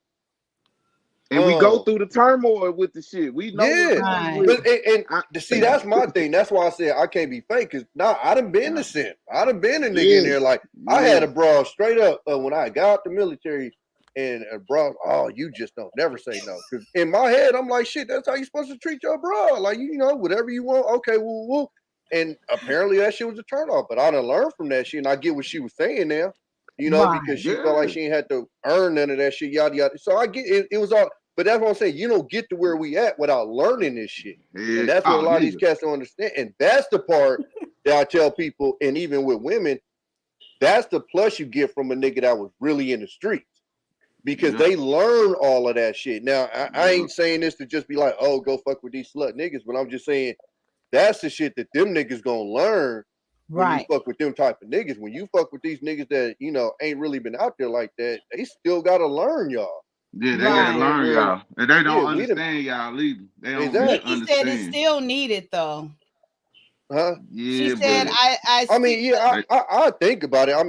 and we go through the turmoil with the shit. We know what comes with it. But see, that's my thing. That's why I said I can't be fake. Cause I done been the simp. I done been a nigga in there. Like I had a bra straight up when I got out the military, and a bra. Oh, you just don't never say no. Cause in my head, I'm like, shit. That's how you supposed to treat your bra. Like whatever you want. Okay, woo. And apparently that shit was a turn off. But I done learned from that shit, and I get what she was saying now. Because she felt like she ain't had to earn none of that shit. Yada yada. So I get it. It was all. But that's what I'm saying. You don't get to where we at without learning this shit. And that's what a lot of these cats don't understand. And that's the part that I tell people, and even with women, that's the plus you get from a nigga that was really in the streets. Because they learn all of that shit. Now, I ain't saying this to just be like, oh, go fuck with these slut niggas, but I'm just saying that's the shit that them niggas gonna learn when you fuck with them type of niggas. When you fuck with these niggas that, ain't really been out there like that, they still gotta learn y'all. Yeah, they gotta Right. learn y'all, and they don't Yeah, we done understand y'all either. They don't really exactly. Nikki said it's understand. still needed though. Huh? She Yeah, said, but I I see mean, yeah, they, I think about it. I'm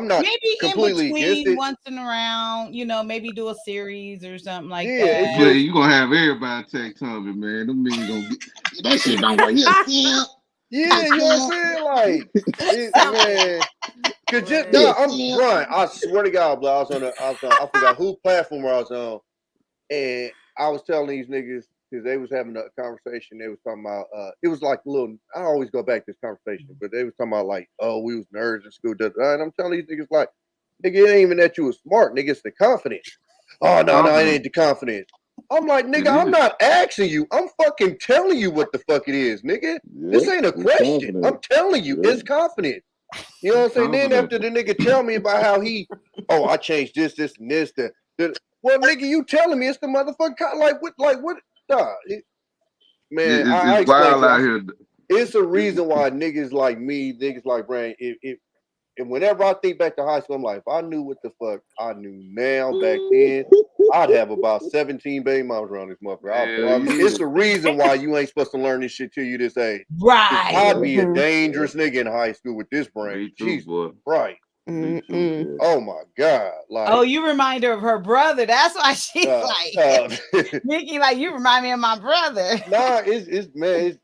not maybe in completely against between it. once and around, maybe do a series or something like Yeah, that. it's but just you gonna have everybody text Tommy, man. Them niggas gonna get that shit. Don't work here, Tim. yeah, you know what I'm saying? Like, man, cause just Yeah, nah, I'm Tim. Brian. I swear to God, bro, I was on. I forgot who platform I was on, and I was telling these niggas because they was having a conversation. They was talking about it was like a little. I always go back to this conversation, but they was talking about like, oh, we was nerds in school. And I'm telling these niggas like, nigga, it ain't even that you was smart, nigga. It's the confidence. Oh no, it Confident. ain't the confidence. I'm like, It nigga, I'm is. not asking you. I'm fucking telling you what the fuck it is, nigga. This Yep, ain't a it's question. I'm confident. telling you, Yep, it's confidence. You know what it's I'm saying? Then confident. after the nigga tell me about how oh, I changed this, and this, well, nigga, you telling me it's the motherfucker like what? Nah, man, I It's explained wild to you. out here. It's a reason why niggas like me, niggas like Brian, and whenever I think back to high school, I'm like, if I knew what the fuck I knew now back then, I'd have about 17 baby moms around this motherfucker. I Hell promise. yeah. It's the reason why you ain't supposed to learn this shit till you this age. Right. I'd be a Mhm. dangerous nigga in high school with this brain. Me too, Jesus boy. Christ. Me too, Mm-mm. boy. Oh my God. Oh, Like, you remind her of her brother. That's why she's like, Nikki, like, you remind me of my brother. nah, it's man,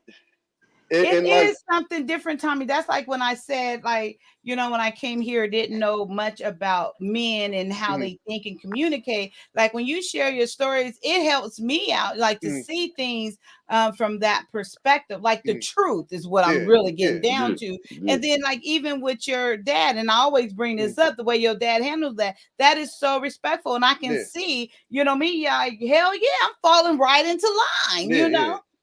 It and like, is something different, Tommy. That's like when I said, like, when I came here, didn't know much about men and how they think and communicate. Like when you share your stories, it helps me out, like to see things from that perspective. Like the truth is what I'm really getting down to. And then, like, even with your dad, and I always bring this up, the way your dad handled that is so respectful. And I can see, me, like, hell yeah, I'm falling right into line,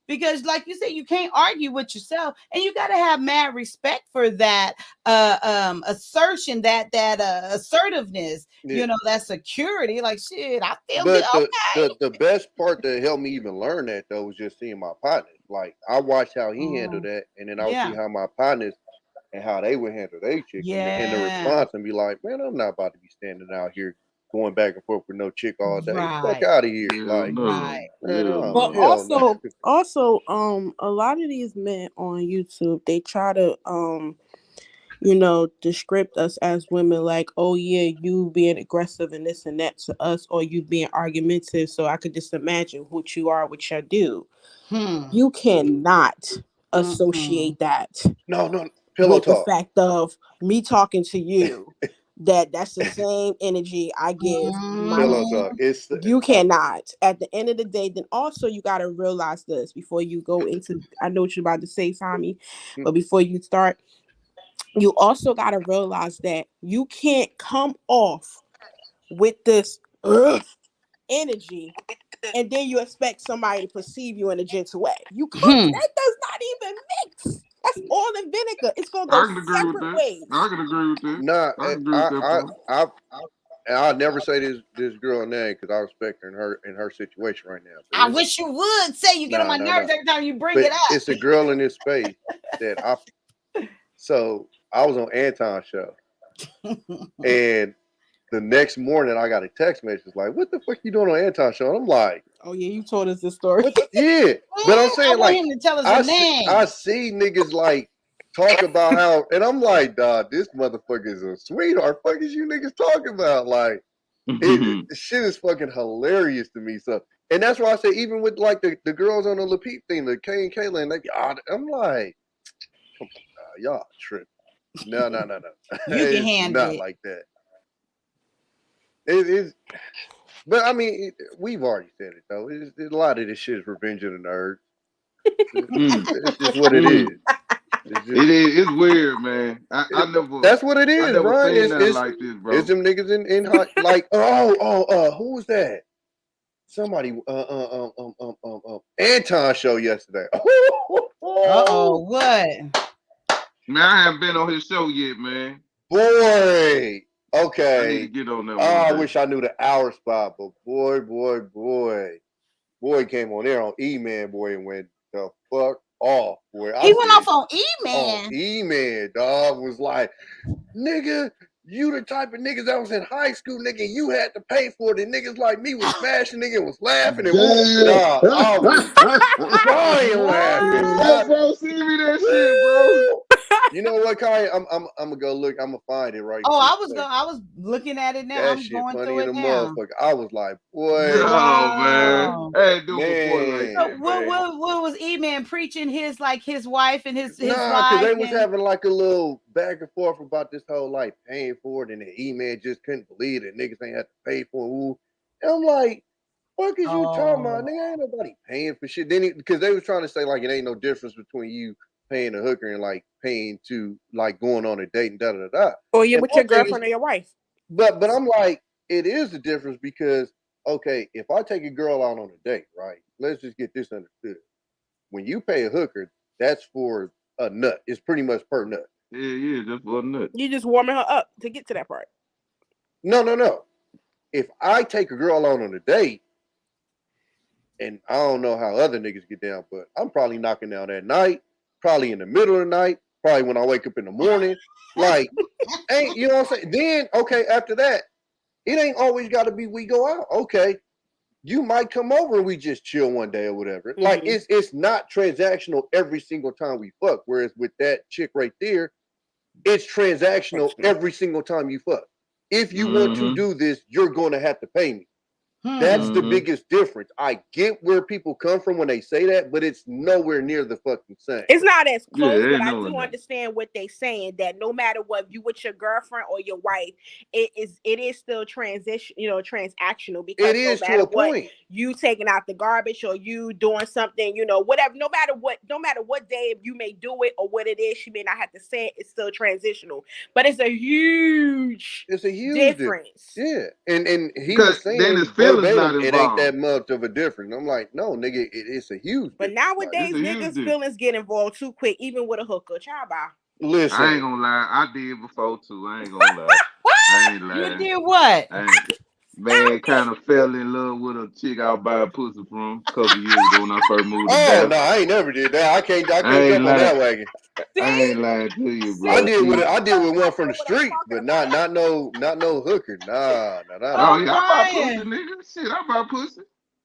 because like you said, you can't argue with yourself, and you got to have mad respect for that assertion, that assertiveness, that security. Like, shit, I feel good. but Okay. the best part that helped me even learn that though was just seeing my partners. Like I watched how he handled that, and then I would see how my partners and how they would handle their chick, and the response, and be like, man, I'm not about to be standing out here going back and forth with no chick all day. Fuck out of here. Hell Like, no. man, Hell But no. hell no. also, a lot of these men on YouTube, they try to, descript us as women like, oh yeah, you being aggressive and this and that to us, or you being argumentative. So I could just imagine what you are with your dude. You cannot associate that No, pillow with the talk. fact of me talking to you. That's the same energy I give my Pillow man. talk. It's You cannot. At the end of the day, then also you got to realize this before you go into, I know what you're about to say, Tommy, but before you start, you also got to realize that you can't come off with this energy and then you expect somebody to perceive you in a gentle way. You can't. That does not even mix. That's oil and vinegar. It's gonna go I can agree with separate that. ways. I can agree with that. nah. I can agree with that, Paul. And I'll never say this girl name because I respect her in her situation right now. I wish you would say. You get on my nerves every time you bring But it up. it's a girl in this space that so I was on Anton's show, and the next morning I got a text message like, "What the fuck you doing on Anton's show?" And I'm like, "Oh yeah, you told us this story." Yeah, but I'm I saying want like him to tell us her name. I see niggas like talk about how, and I'm like, dog, this motherfucker is a sweetheart. Fuck is you niggas talking about? Like, the shit is fucking hilarious to me. So, and that's why I say, even with like the girls on the La Peep thing, the K and Kayla, I'm like, come on, y'all tripping. No. You can It's handle not it. like that. It is, but I mean, we've already said it though. A lot of this shit is revenge of the nerds. It's just what it is. It's weird, man. I never. That's what it I is, never right? seen nothing like this, bro. It's them niggas in hot like who was that? Somebody Anton show yesterday. What? Man, I haven't been on his show yet, man. Boy. Okay. I need to get on there I one day. wish I knew the hour spot, but boy came on there on E-Man, boy, and went the fuck off, boy. He went off on E-Man. E-Man, dog, was like, nigga, You the type of niggas that was in high school, nigga, you had to pay for it. And niggas like me was smashing, nigga, was laughing and nah, I was crying laughing. Hey, bro, send me that shit, bro. You know what, Kai? I'm gonna go look. I'm gonna find it right Oh, quick. I was looking at it now. That I'm shit going funny through in it the now. motherfucker. I was like, boy, Oh, man. Wow. Hey, do my boy like man. So that, what man. was E-Man preaching his wife and his Nah, life? because they was and- having like a little back and forth about this whole like paying for it, and the E-Man just couldn't believe it. Niggas ain't have to pay for it. Ooh. And I'm like, what is you talking about? Nigga, ain't nobody paying for shit. Then because they was trying to say like it ain't no difference between you paying a hooker and like paying to like going on a date and da da da. Or you're And with my your thing is- girlfriend or your wife. But I'm like, it is the difference because okay, if I take a girl out on a date, right? Let's just get this understood. When you pay a hooker, that's for a nut. It's pretty much per nut. Yeah, just for a nut. You just warming her up to get to that part. No. If I take a girl out on a date, and I don't know how other niggas get down, but I'm probably knocking down at night, probably in the middle of the night, probably when I wake up in the morning. Like, ain't you know what I'm saying? Then okay, after that, it ain't always got to be we go out. Okay, you might come over and we just chill one day or whatever. Mm-hmm. Like it's not transactional every single time we fuck. Whereas with that chick right there, it's transactional every single time you fuck. If you want to do this, you're going to have to pay me. That's the biggest difference. I get where people come from when they say that, but it's nowhere near the fucking same. It's not as close, but I do understand what they're saying. That no matter what you with your girlfriend or your wife, it is still transactional because it is no matter to a what, point. You taking out the garbage or you doing something, whatever. No matter what day you may do it or what it is, she may not have to say it. It's still transitional, but it's a huge difference. Yeah, and he was saying then his feelings not it ain't involved. that much of a difference. I'm like, no, nigga, it's a huge. But nowadays, niggas' feelings get involved too quick, even with a hooker. Child bye. Listen, I ain't gonna lie, I did before too. I ain't gonna lie. I ain't lying. You did what? Man, kind of fell in love with a chick I buy a pussy from a couple years ago when I first moved to Dallas. No, I ain't never did that. I can't jump on that wagon. I ain't lying to you, bro. I did with one from the street, but not no hooker. Nah. Oh yeah, I buy pussy, nigga. Shit, I buy pussy.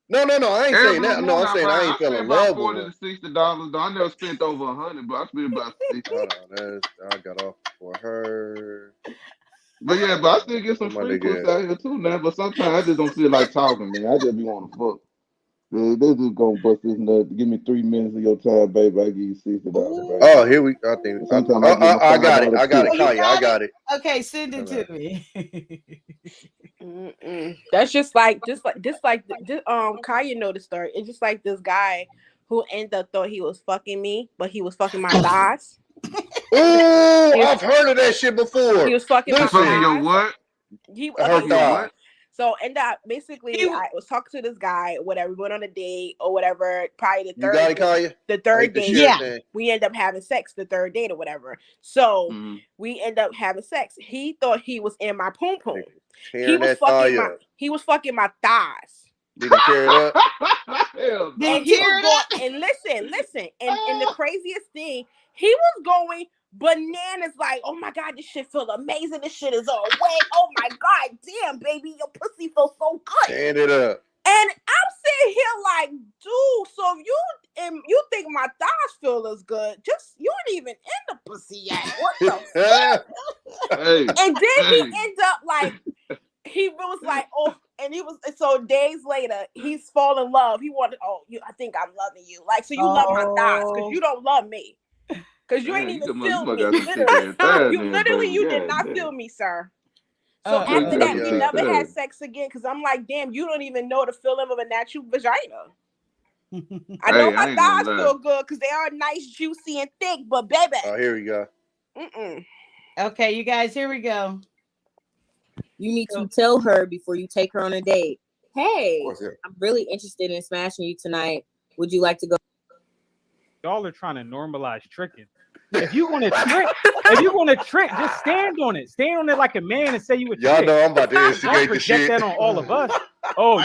No, I ain't saying that. No, I'm saying I ain't fell in love with $40 to $60 though. I never spent over $100, but I spent about $60. Hold on, I got off for her. But yeah, but I still get some free pussy out here too now. But sometimes I just don't feel like talking, man. I just be want to fuck. They just gonna bust this nut. Give me 3 minutes of your time, baby. I give you $60. Oh, here we. I think. Sometimes I got it. I got it, Kaya. I got it. Okay, send it to me. That's just like Kaya know the story. It's just like this guy who ended up thought he was fucking me, but he was fucking my thighs. Oh, I've heard of that shit before. He was fucking my thighs. Your what? Her thighs. So and that basically I was talking to this guy, whatever. We went on a date or whatever. Probably the third day. The third day, yeah. We end up having sex the third date or whatever. So we end up having sex. He thought he was in my poom poom. He was fucking my thighs. Did he tear it up? And he was going, and listen, and the craziest thing, he was going bananas like, oh my God, this shit feels amazing. This shit is all wet. Oh my God, damn, baby, your pussy feels so good. Tearing it up. And I'm sitting here like, dude, so you think my thighs feel as good? Just you ain't even in the pussy yet. What the fuck? And then he ended up like, he was like, oh, and he was so days later, he's fallen in love. He wanted, I think I'm loving you. Like, so you love my thighs because you don't love me. Because you ain't even feel me. Literally, you did not feel me, sir. So after that, we never had sex again because I'm like, damn, you don't even know the feeling of a natural vagina. I know my thighs feel good because they are nice, juicy, and thick, but baby. Oh, here we go. Okay, you guys, here we go. You need to tell her before you take her on a date. Hey, I'm really interested in smashing you tonight. Would you like to go? Y'all are trying to normalize tricking. If you want to trick, just stand on it. Stand on it like a man and say you would trick. Y'all know I'm about to instigate the shit. That on all of us. Oh,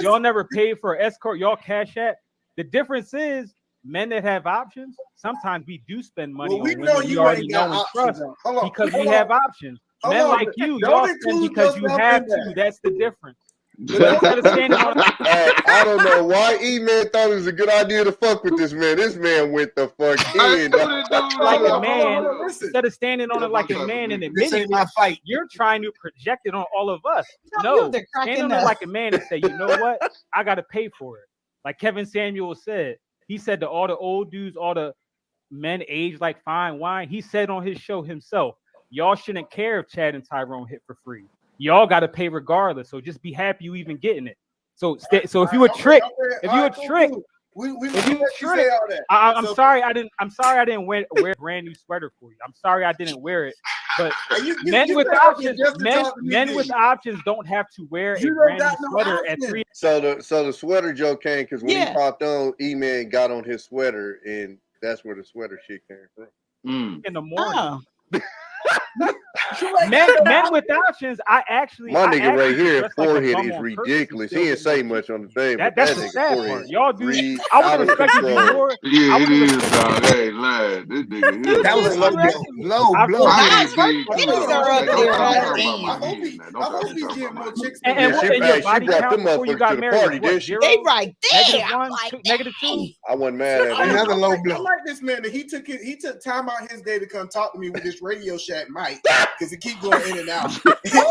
y'all never paid for an escort. Y'all cash at. The difference is men that have options. Sometimes we do spend money on women we already know and trust because we have options. Men like you, y'all spend because you have to. That's the difference. Instead of standing on I don't know why E-Man thought it was a good idea to fuck with this man. This man went the fuck in. like a man, instead of standing on it like a man and admitting my fight, you're trying to project it on all of us. No, stand on it like a man and say, you know what? I got to pay for it. Like Kevin Samuel said, he said to all the old dudes, all the men aged like fine wine. He said on his show himself, y'all shouldn't care if Chad and Tyrone hit for free. Y'all got to pay regardless. So just be happy you even getting it. So if you a trick, if you a trick, I'm sorry I didn't wear a brand new sweater for you. I'm sorry I didn't wear it. But men with options don't have to wear a brand new sweater at 3. So the sweater joke came because when he popped on, E-Man got on his sweater, and that's where the sweater shit came from. In the morning. Men with options, my nigga right here, forehead is ridiculous. He didn't say much on the thing. That's the sad part. Y'all do. I would have respected you more. Yeah, it is, dog. Hey, lad, this nigga here. That was low. I hope he's getting more chicks. And your body count before you got married was 0? They right there. -2. I wasn't mad at him. Another low blow. I like this man that he took time out his day to come talk to me with this Radio Shack mic because it keep going in and out. And his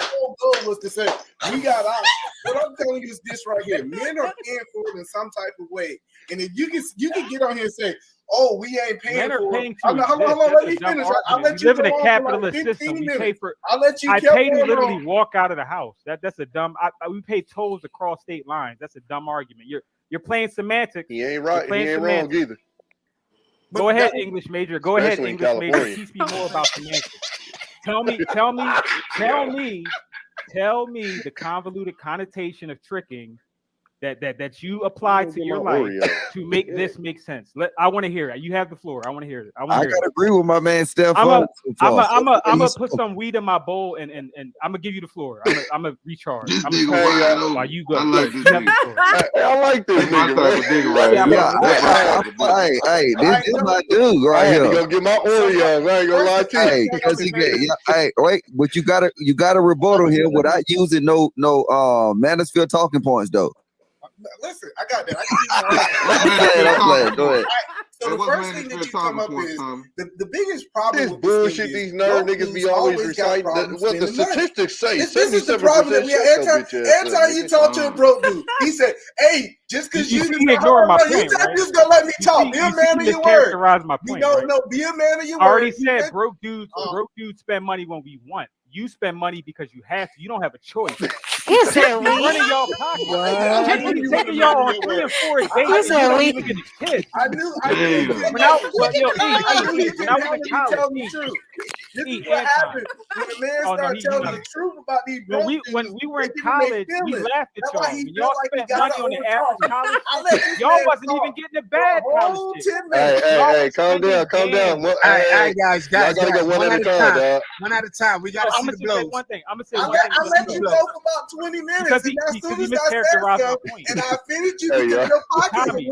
whole goal was to say, we got out. What I'm telling you is this right here. Men are in for it in some type of way. And if you can get on here and say, oh, we ain't paying for it. Hold on, let me finish. I'll let you live in a capitalist system. We pay for. I'll let you. I pay to literally walk out of the house. That's a dumb. We pay tolls across state lines. That's a dumb argument. You're playing semantics. He ain't right. He ain't wrong either. Go ahead, English major. Go ahead, English major. Teach me more about semantics. Tell me the convoluted connotation of tricking that you apply to your life to make this make sense. I want to hear it. You have the floor. I want to hear it. I gotta agree with my man Steph. I'm gonna put some weed in my bowl and I'm gonna give you the floor. I'm gonna recharge. While you go. I like this nigga. I like this nigga right here. Hey, this is my dude right here. Go get my Oreos. I ain't gonna lie to you. Hey, because wait, but you got a rebuttal here without using no manosphere talking points though. Listen, I got that. I'm playing. Go ahead. So the first thing that you come up is the biggest problem. This bullshit these nerd niggas be always reciting what the statistics say. This is the problem that we have. Every time you talk to a broke dude, he said, "Hey, just because you ignore my point, you just gonna let me talk. Be a man of your word. You don't know. Be a man of your word." I already said broke dudes spend money when we want. You spend money because you have to. You don't have a choice. Is that running y'all pockets? Taking y'all on 3 and 4 days. Is that I knew. When I was in college, this is what happened when a man started telling the truth about these broke dudes. When we were in college, we laughed at y'all. When y'all spent money on the average college, y'all wasn't even getting a bad college shit. Hey, calm down. All right, guys. Gotta go one at a time, dog. One at a time. We got to see the blows. One thing. I'm gonna say I let you go for about 20 minutes, and as soon as I said so, and I finished, you in your pocket. He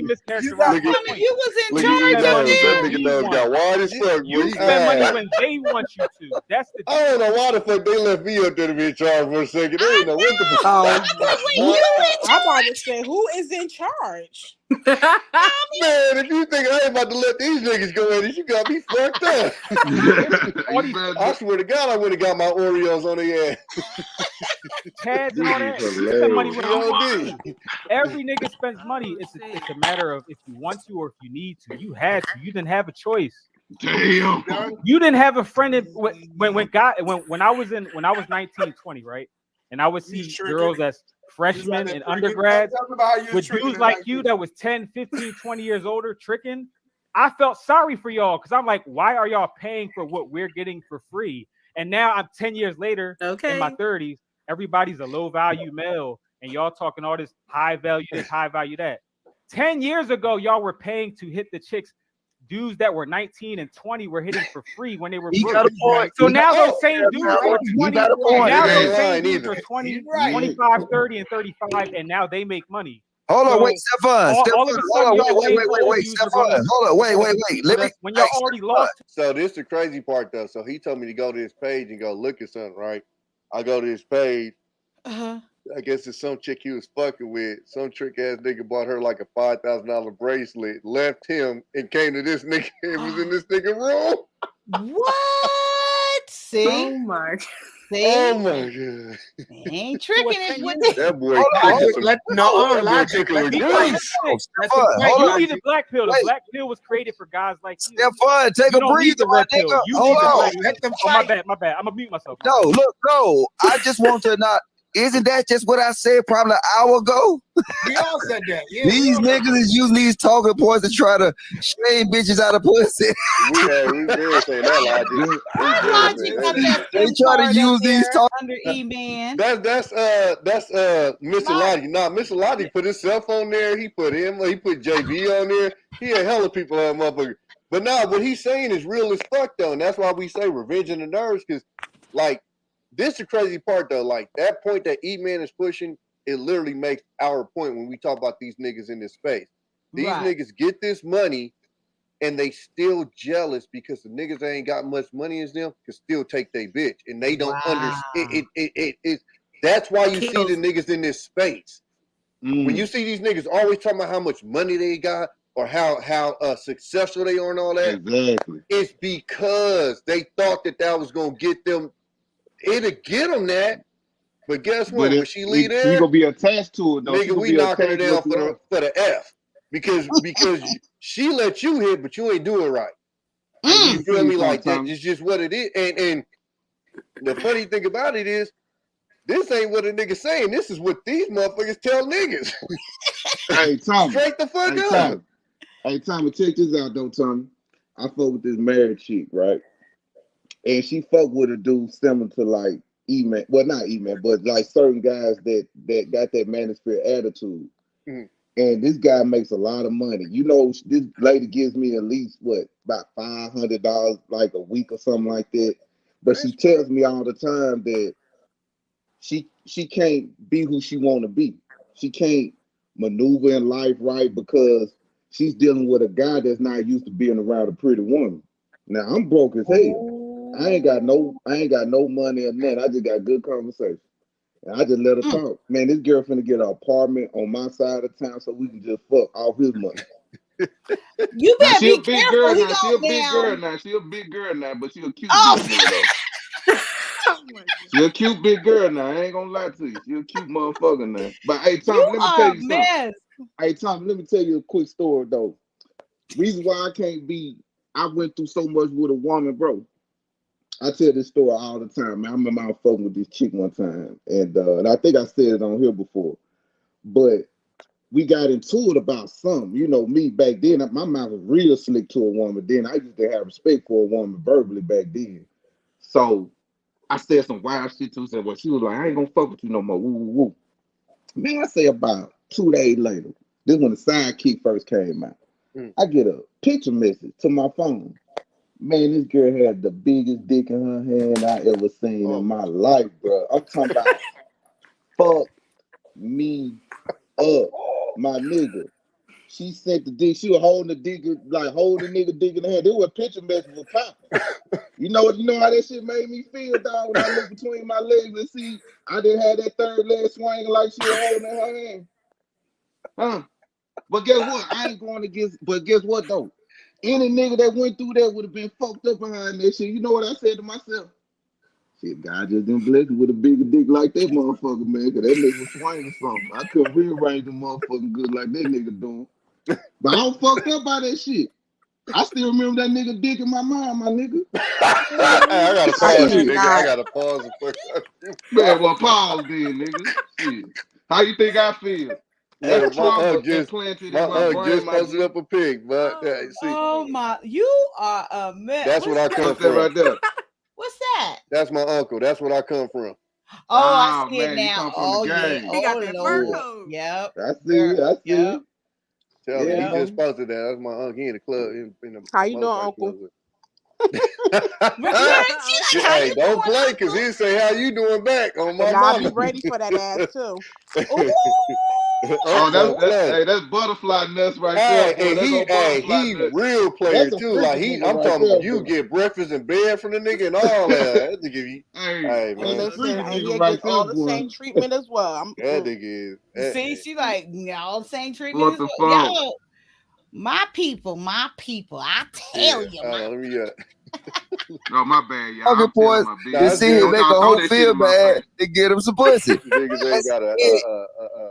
mischaracterized my point. You was in charge of this. That nigga got wide as fuck. You spend money when they want you to. That's the. I don't know why the fuck they left me up there to be in charge for a second. They didn't know what the fuck. I'm about to say, who is in charge? Man, if you think I ain't about to let these niggas go in, you got me fucked up. I swear to God, I would have got my Oreos on the ass. Tads and all that. You spend money when you want to. Every nigga spends money. It's a matter of if you want to or if you need to. You had to. You didn't have a choice. Damn. You didn't have a friend when I was 19, 20, right? And I would see girls as freshmen and undergrads with dudes like you that was 10, 15, 20 years older tricking. I felt sorry for y'all because I'm like, why are y'all paying for what we're getting for free? And now I'm 10 years later in my 30s. Everybody's a low value male, and y'all talking all this high value this, high value that. 10 years ago, y'all were paying to hit the chicks. Dudes that were 19 and 20 were hitting for free when they were broke. So now those same dudes are 20. Now those same dudes are 20, 25, 30, and 35, and now they make money. Hold on, So wait, Stefan. all of a sudden, Hold on, y'all wait, blame old dudes for Stefan. going. Hold on, wait. Let me. When y'all already lost. So this the crazy part though. So he told me to go to his page and go look at something, right? I go to his page. Uh-huh. I guess it's some chick he was fucking with. Some trick ass nigga bought her like a $5,000 bracelet, left him, and came to this nigga and was in this nigga room. What? See? Oh my. See? Oh my god. He ain't tricking it with That boy You need a black pill. The black pill was created for guys like you. Stefan, take You a don't need breather, the red my pill. nigga. You Hold need the on. black pill. Oh, my bad. I'm gonna mute myself. No, look, no. I just want to not. Isn't that just what I said probably an hour ago? We all said that. Yeah, These niggas is using these talking points to try to shame bitches out of pussy. we been saying that logic. Logic got that They SIM try to card use up these there talk. under E-Man. That's Mr. Lottie. Nah, Mr. Lottie put his cell phone there. He put him. He put JV on there. He had hella people on motherfucker. But nah, what he's saying is real as fuck though, and that's why we say revenge in the nerves. Because like this, the crazy part though. Like that point that E-Man is pushing, it literally makes our point when we talk about these niggas in this space. These niggas get this money. And they still jealous because the niggas that ain't got much money as them can still take their bitch, and they don't understand. That's why you see the niggas in this space. When you see these niggas always talking about how much money they got or how successful they are and all that, exactly, it's because they thought that was gonna get them. It'll get them that, but guess what? When she leave there, she gonna be attached to it though. nigga, we knocking her down for the F because she let you hit, but you ain't do it right. You feel me? Like that is just what it is. And the funny thing about it is, this ain't what a nigga saying. This is what these motherfuckers tell niggas. Hey, Tommy. Straight the fuck up. Hey, Tommy, check this out though, Tommy. I fuck with this married chick, right? And she fuck with a dude similar to like E-Man. Well, not E-Man, but like certain guys that got that manosphere attitude. Mm-hmm. And this guy makes a lot of money. You know, this lady gives me at least about $500 like a week or something like that. But she tells me all the time that she can't be who she want to be. She can't maneuver in life right because she's dealing with a guy that's not used to being around a pretty woman. Now I'm broke as hell. I ain't got no money or nothing. I just got good conversation. And I just let her talk. Man, this girl finna get an apartment on my side of town so we can just fuck off his money. You better she be a big careful. girl He now. She a big down. girl now. She a big girl now, but she a cute big girl though. She a cute big girl now. I ain't gonna lie to you. She a cute motherfucker now. But hey, Tom, let me tell you something. Hey, Tom, let me tell you a quick story though. Reason why I went through so much with a woman, bro. I tell this story all the time, man. I remember I was fucking with this chick one time, and I think I said it on here before, but we got into it about something. You know, me back then, my mouth was real slick to a woman. Then I used to have respect for a woman verbally back then. So I said some wild shit to her. Well, she was like, I ain't gonna fuck with you no more. Woo, woo, woo. Man, I say about 2 days later, this when the sidekick first came out. I get a picture message to my phone. Man, this girl had the biggest dick in her hand I ever seen in my life, bro. I'm talking about fuck me up, my nigga. She sent the dick. She was holding the dick, like holding the nigga dick in the hand. It was a picture message with popping. You know how that shit made me feel, dog, when I looked between my legs and see I didn't have that third leg swinging like she was holding in her hand. Huh? But guess what? I ain't going against, but guess what though? Any nigga that went through that would have been fucked up behind that shit. You know what I said to myself? Shit, God just didn't bless you with a bigger dick like that motherfucker, man, because that nigga was swinging something. I couldn't rearrange the motherfucking good like that nigga doing. But I was fucked up by that shit. I still remember that nigga dick in my mind, my nigga. I gotta pause you, nigga. I gotta pause the fuck. Man, well, pause then, nigga. Shit. How you think I feel? Yeah, That's trauma implanted in my brain, just my posted G. up a pic, but see, Oh my, you are a mess. that's what I come from. Right there. What's that? That's my uncle. That's what I come from. Oh, I see man, it now. you come from Oh the yeah. game. Oh He got that fur Lord. coat. Yep. I see it. Tell him he just posted that. That's my uncle. He in the club. In the How you doing, Uncle? Hey, don't play because he say how you doing back on my And I'll be mama. ready for that ass too. That's butterfly nuts right there, boy. And he real player That's a too. Like freaky nigga I'm right talking there, about you boy. get breakfast in bed from the nigga and all that. That nigga, hey man, Listen, and nigga he right gets there, all the boy. same treatment as well. that nigga is. See, she like y'all same treatment What as the well. fuck? Yo, my people. I tell Yeah. you, Let me Oh, my bad, y'all. Okay, I'm boys, telling my to business. see him Don't make a y'all throw hoe that shit feel in my bad face. and get him some pussy. Niggas ain't got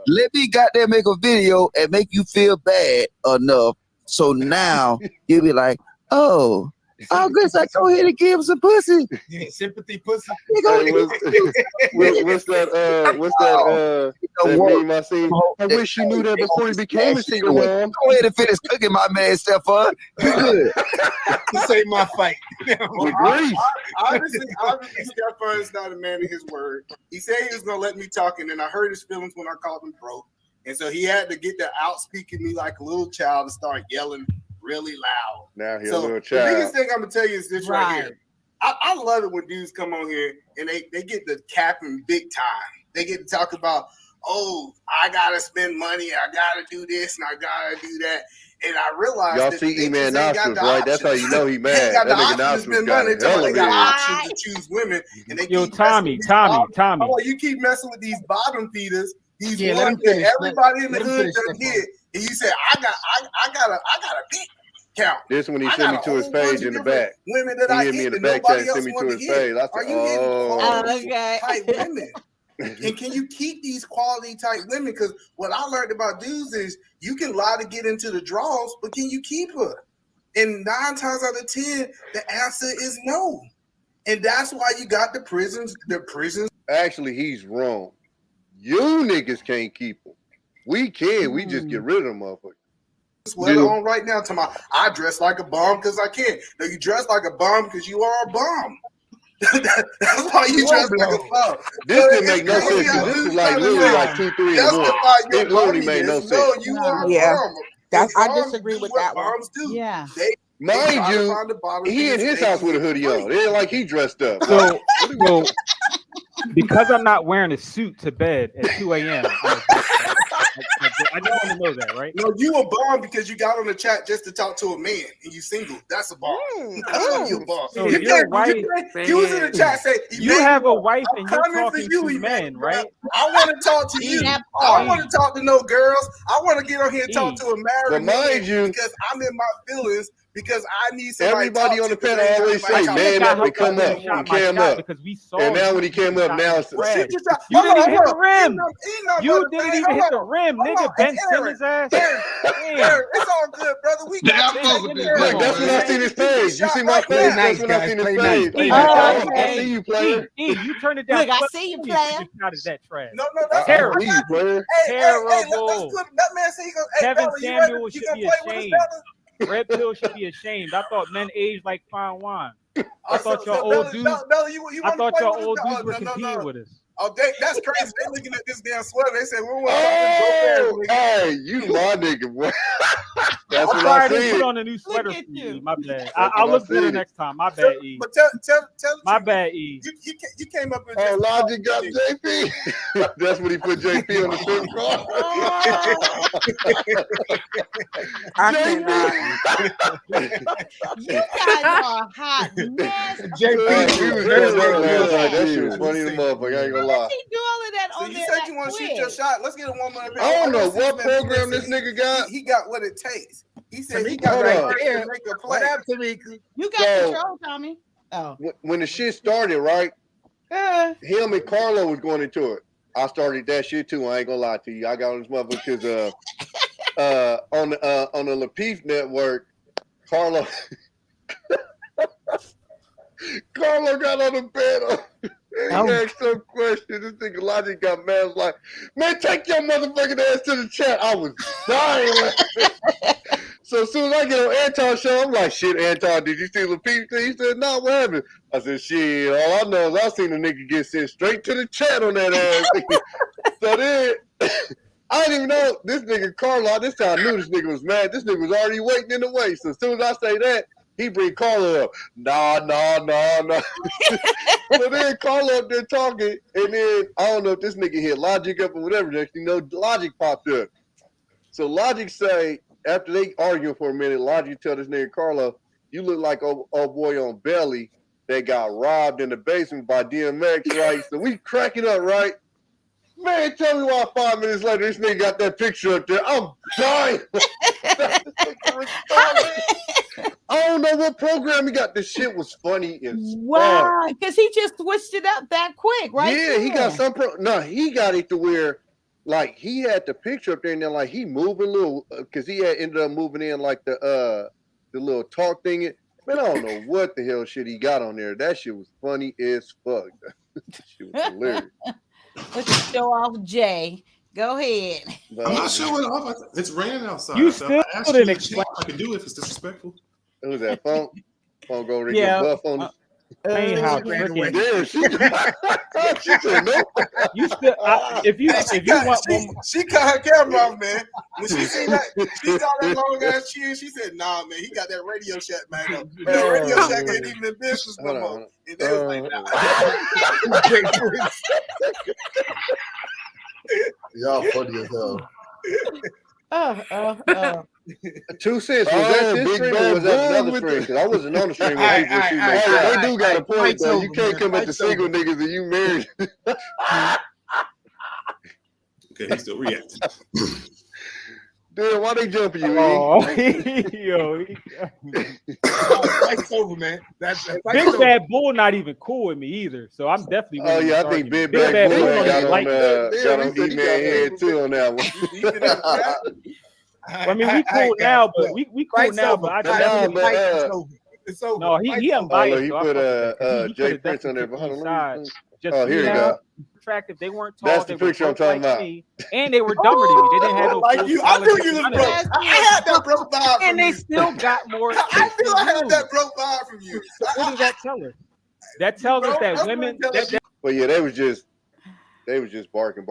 Let me goddamn make a video and make you feel bad enough. So now you'll be like, oh, Chris, I go ahead and give him some pussy. Sympathy pussy. Hey, what's that meme I seen? I wish you knew that before you became a single mom. Go ahead and finish cooking my man, Stefan. You good. This ain't my fight. With grief. Obviously, Stefan is not a man of his word. He said he was gonna let me talk, and then I hurt his feelings when I called him broke. And so he had to get to outspeaking me like a little child and start yelling really loud. Now he's So a little the child. biggest thing I'm gonna tell you is this right here. I love it when dudes come on here and they get the capping big time. They get to talk about, oh, I gotta spend money, I gotta do this, and I gotta do that. And I realized Y'all that see they E-Man just ain't got nostrils, the right? That's how you know he They ain't mad. got That the nigga option to nostrils spend got money. They got elevated. options to choose women, and they Yo, keep Tommy. Oh, you keep messing with these bottom feeders, these Yeah, let ones him finish. that everybody in the Let him hood finish done that hit, and you say, I got a big count. This when he I sent got me a to his whole bunch page of in the different back. women that He I hit me in hit the that back chat nobody and sent else me to wanted his to hit. page. I Are said, you hitting quality Okay. type women? And can you keep these quality type women? Because what I learned about dudes is you can lie to get into the draws, but can you keep her? And 9 times out of 10, the answer is no. And that's why you got the prisons. Actually, he's wrong. You niggas can't keep them. We can. We just get rid of them motherfuckers. Sweater on right now. To my, I dress like a bum because I can. No, you dress like a bum because you are a bum. That's why you dress like a bum. This didn't make no sense because this is like literally like 2, 3 in the morning. It literally made no sense. No, you are a bum. I disagree with that one. Yeah. Mind you, he in his house with a hoodie on. It ain't like he dressed up. So because I'm not wearing a suit to bed at 2 a.m. I just want to know that, right? No, you a bum because you got on the chat just to talk to a man and you single. That's a bum. That's why you a bum. So You your can't. wife, You was in the chat say you have a wife and you're talking to men, right? I want to talk to you. I don't want to talk to no girls. I want to get on here and talk to a married But man mind you, because I'm in my feelings because I need somebody. Everybody on the panel always say man up and come up and came up. Because we saw and now you when he came up, now it's you didn't even hit the rim. You didn't even hit the rim, nigga. Ben Simmons ass. Aaron, it's all good, brother. We got Look, that's when I seen his page. You see my page? That's when I seen his page. I see you, player. You turned it down. Look, I see you, player. Not as that trash. No, that's terrible. Player. Terrible. That man said he goes, hey, Kevin Bella, Samuel you should gonna be play with us, ashamed. Bella? Red Pill should be ashamed. I thought men age like fine wine. I thought so y'all old dudes. Bella, you I thought play y'all with old us? dudes were competing with us. Oh, that's crazy. They looking at this damn sweater. They said, we want Oh, hey, you my nigga, boy. That's I'm what sorry I I didn't see. put on a new sweater for you. My bad. That's I'll what I look better seen. next time. My bad, E. But tell My bad, E. You came up and Oh, Logic got JP. That's when he put JP on the fifth card. I cannot. You guys are hot mess. We was just working last night. That shit was funny as a motherfucker. I ain't gonna lie. He do all of that So on you there said that you want to shoot quick. your shot. Let's get a woman up here. I don't know wanna see what this man program say this nigga got. He got what it takes. He said he Tamika got right right there. to make a play. What up, Tamika? You got So- control, Tommy. Oh. When the shit started, right? Him and Carlo was going into it. I started that shit too. I ain't gonna lie to you. I got on this motherfucker because on the Lapeef network, Carlo got on the panel. He asked some question. This nigga Logic got mad. Was like, man, take your motherfucking ass to the chat. I was dying. So as soon as I get on Anton's show, I'm like, shit, Anton, did you see Lapeef thing? He said, no, what happened? I said, shit, all I know is I seen the nigga get sent straight to the chat on that ass. So then, I didn't even know this nigga Carlo. This time I knew this nigga was mad. This nigga was already waiting in the way. So as soon as I say that, He bring Carla up. Nah. So then Carla up there talking, and then I don't know if this nigga hit Logic up or whatever. Next thing you know, Logic popped up. So Logic say, after they argue for a minute, Logic tell this nigga Carlo, you look like old boy on Belly that got robbed in the basement by DMX, right? So we cracking up, right? Man, tell me why 5 minutes later this nigga got that picture up there. I'm dying. I don't know what program he got. This shit was funny as wow, because he just switched it up that quick, right? Yeah, he got some he got it to where like he had the picture up there and then like he moving a little because he had ended up moving in like the little talk thing. Man, I don't know what the hell shit he got on there. That shit was funny as fuck. That shit was hilarious. Let's show off Jay. Go ahead. I'm not showing off. It's raining outside. You so still I asked you to check. I can do it if it's disrespectful. Who's that? Phone go ring Yeah. your buff on this. How Damn, she said no. You still if you want she cut her camera off, man. When she seen that, she saw that long ass cheer. She said, "Nah, man, he got that Radio Shack man up. That Radio Shack ain't even in business no more." And they was like, Y'all funny as hell. 2 cents. Was that this stream or was that another stream? Because I wasn't on the stream when people were shooting that. They do got a point, though. You can't come at the single niggas and you married. Okay, he's still reacting. Damn, why they jumping you? Yo, fight's over, man. Big Bad Bull not even cool with me either. So I'm definitely. Oh yeah, I think Big Bad Bull got on E-Man head too on that one. I mean, we cool now, but we cool now, but I definitely. It's over. No, he unbiased. He put Jay Prince on there. Oh, here you go. Attractive. They weren't tall. That's the picture I'm talking about. And they were dumber than me. They didn't have no. Like you, I knew you was broke. I had that broke vibe. And they still got more. I feel I had that broke vibe from you. What does that tell us? That tells us that women. But yeah, they was just barking.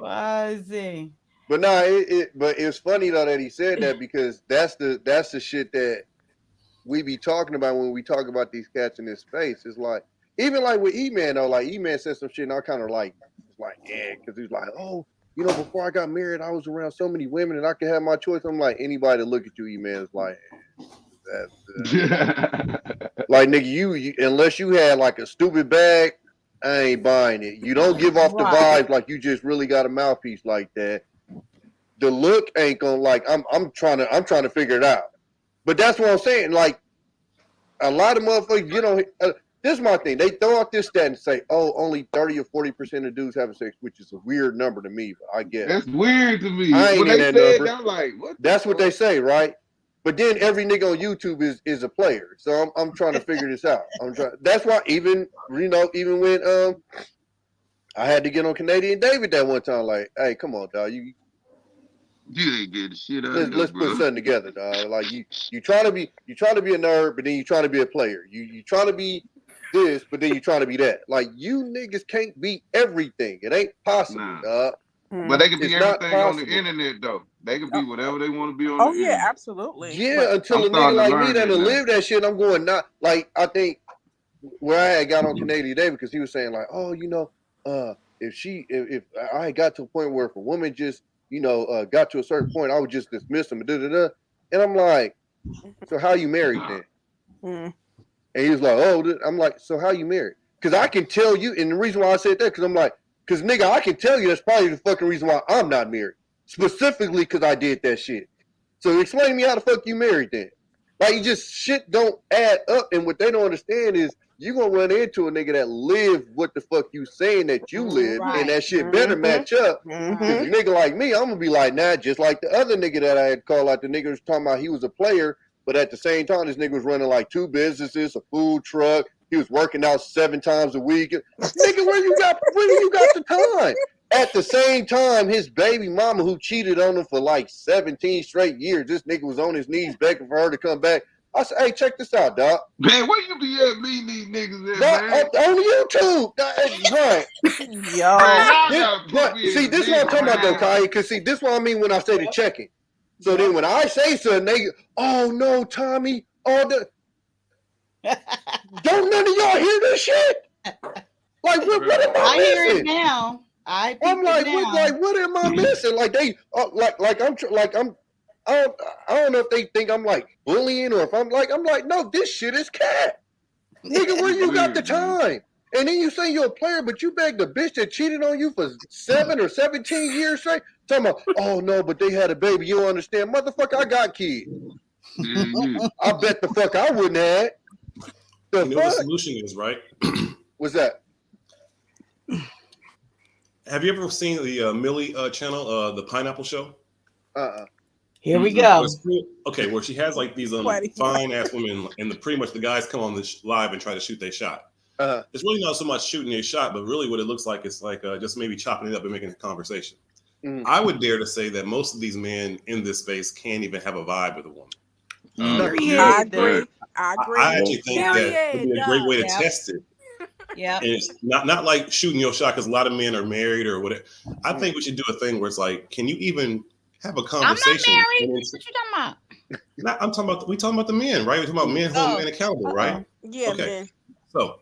I see. But no, but it's funny though that he said that because that's the shit that we be talking about when we talk about these cats in this space. It's like even like with E-Man though, like E-Man said some shit and I kind of like yeah, because he's like, oh, you know, before I got married, I was around so many women and I could have my choice. I'm like, anybody that look at you, E-Man, is like, like nigga, you unless you had like a stupid bag, I ain't buying it. You don't give off the vibe like you just really got a mouthpiece like that. The look ain't gonna like. I'm trying to figure it out. But that's what I'm saying. Like a lot of motherfuckers, you know, this is my thing. They throw out this stat and say, "Oh, only 30 or 40% of dudes having sex," which is a weird number to me. But I guess that's weird to me. I ain't when in they that said number. that, I'm like, what? That's what they say, right? But then every nigga on YouTube is a player. So I'm trying to figure this out. That's why even when I had to get on Canadian David that one time, like, hey, come on, dog, you ain't getting shit out of let's put something together, dog. Like you try to be a nerd, but then you try to be a player. You try to be this, but then you try to be that. Like you niggas can't be everything. It ain't possible, dog. But they can be everything on the internet, though. They can be whatever they want to be on the internet. Yeah, absolutely. Yeah, until a nigga like me that'll live that shit, I'm going not like I think where I had got on Canadian David because he was saying like, oh, you know, if I got to a point where if a woman just got to a certain point, I would just dismiss them and and I'm like, so how you married then? And he was like, oh, I'm like, so how you married? Because I can tell you, and the reason why I said that because I'm like, because nigga, I can tell you that's probably the fucking reason why I'm not married. Specifically because I did that shit. So explain to me how the fuck you married then. Like, you just shit don't add up. And what they don't understand is you going to run into a nigga that live what the fuck you saying that you live. And that shit better match up. Because a nigga like me, I'm going to be like, nah, just like the other nigga that I had called out. The nigga was talking about he was a player. But at the same time, this nigga was running like 2 businesses, a food truck. He was working out 7 times a week. Nigga, where you got the time? At the same time, his baby mama who cheated on him for like 17 straight years, this nigga was on his knees begging for her to come back. I said, hey, check this out, dog. Man, where you be at meeting these niggas at, man? On YouTube. Right. Yo. See, this is what I'm talking about, though, Kai, because see, this is what I mean when I say the checking. So then when I say something, they go, oh, no, Tommy, Don't none of y'all hear this shit? Like, what am I hear it missing? now. I'm like, now. what am I missing? Like they, I don't know if they think I'm like bullying or if I'm like, no, this shit is cat. Nigga, where you got the time? And then you say you're a player, but you begged a bitch that cheated on you for 7 or 17 years straight. Talking about, oh no, but they had a baby. You don't understand. Motherfucker, I got kids. I bet the fuck I wouldn't have. You know what the solution is, right? What's that? Have you ever seen the Millie channel, the Pineapple Show? Here we go. Okay, where she has like these fine ass women, and pretty much the guys come on the live and try to shoot their shot. It's really not so much shooting their shot, but really what it looks like is like just maybe chopping it up and making a conversation. I would dare to say that most of these men in this space can't even have a vibe with a woman. I agree. I actually think that would be a great way to test it. Yeah, and it's not like shooting your shot because a lot of men are married or whatever. I think we should do a thing where it's like, can you even have a conversation? I'm not married. What you talking about? I'm talking about we talking about the men, right? We're talking about men holding men accountable, right? Yeah, okay. man. So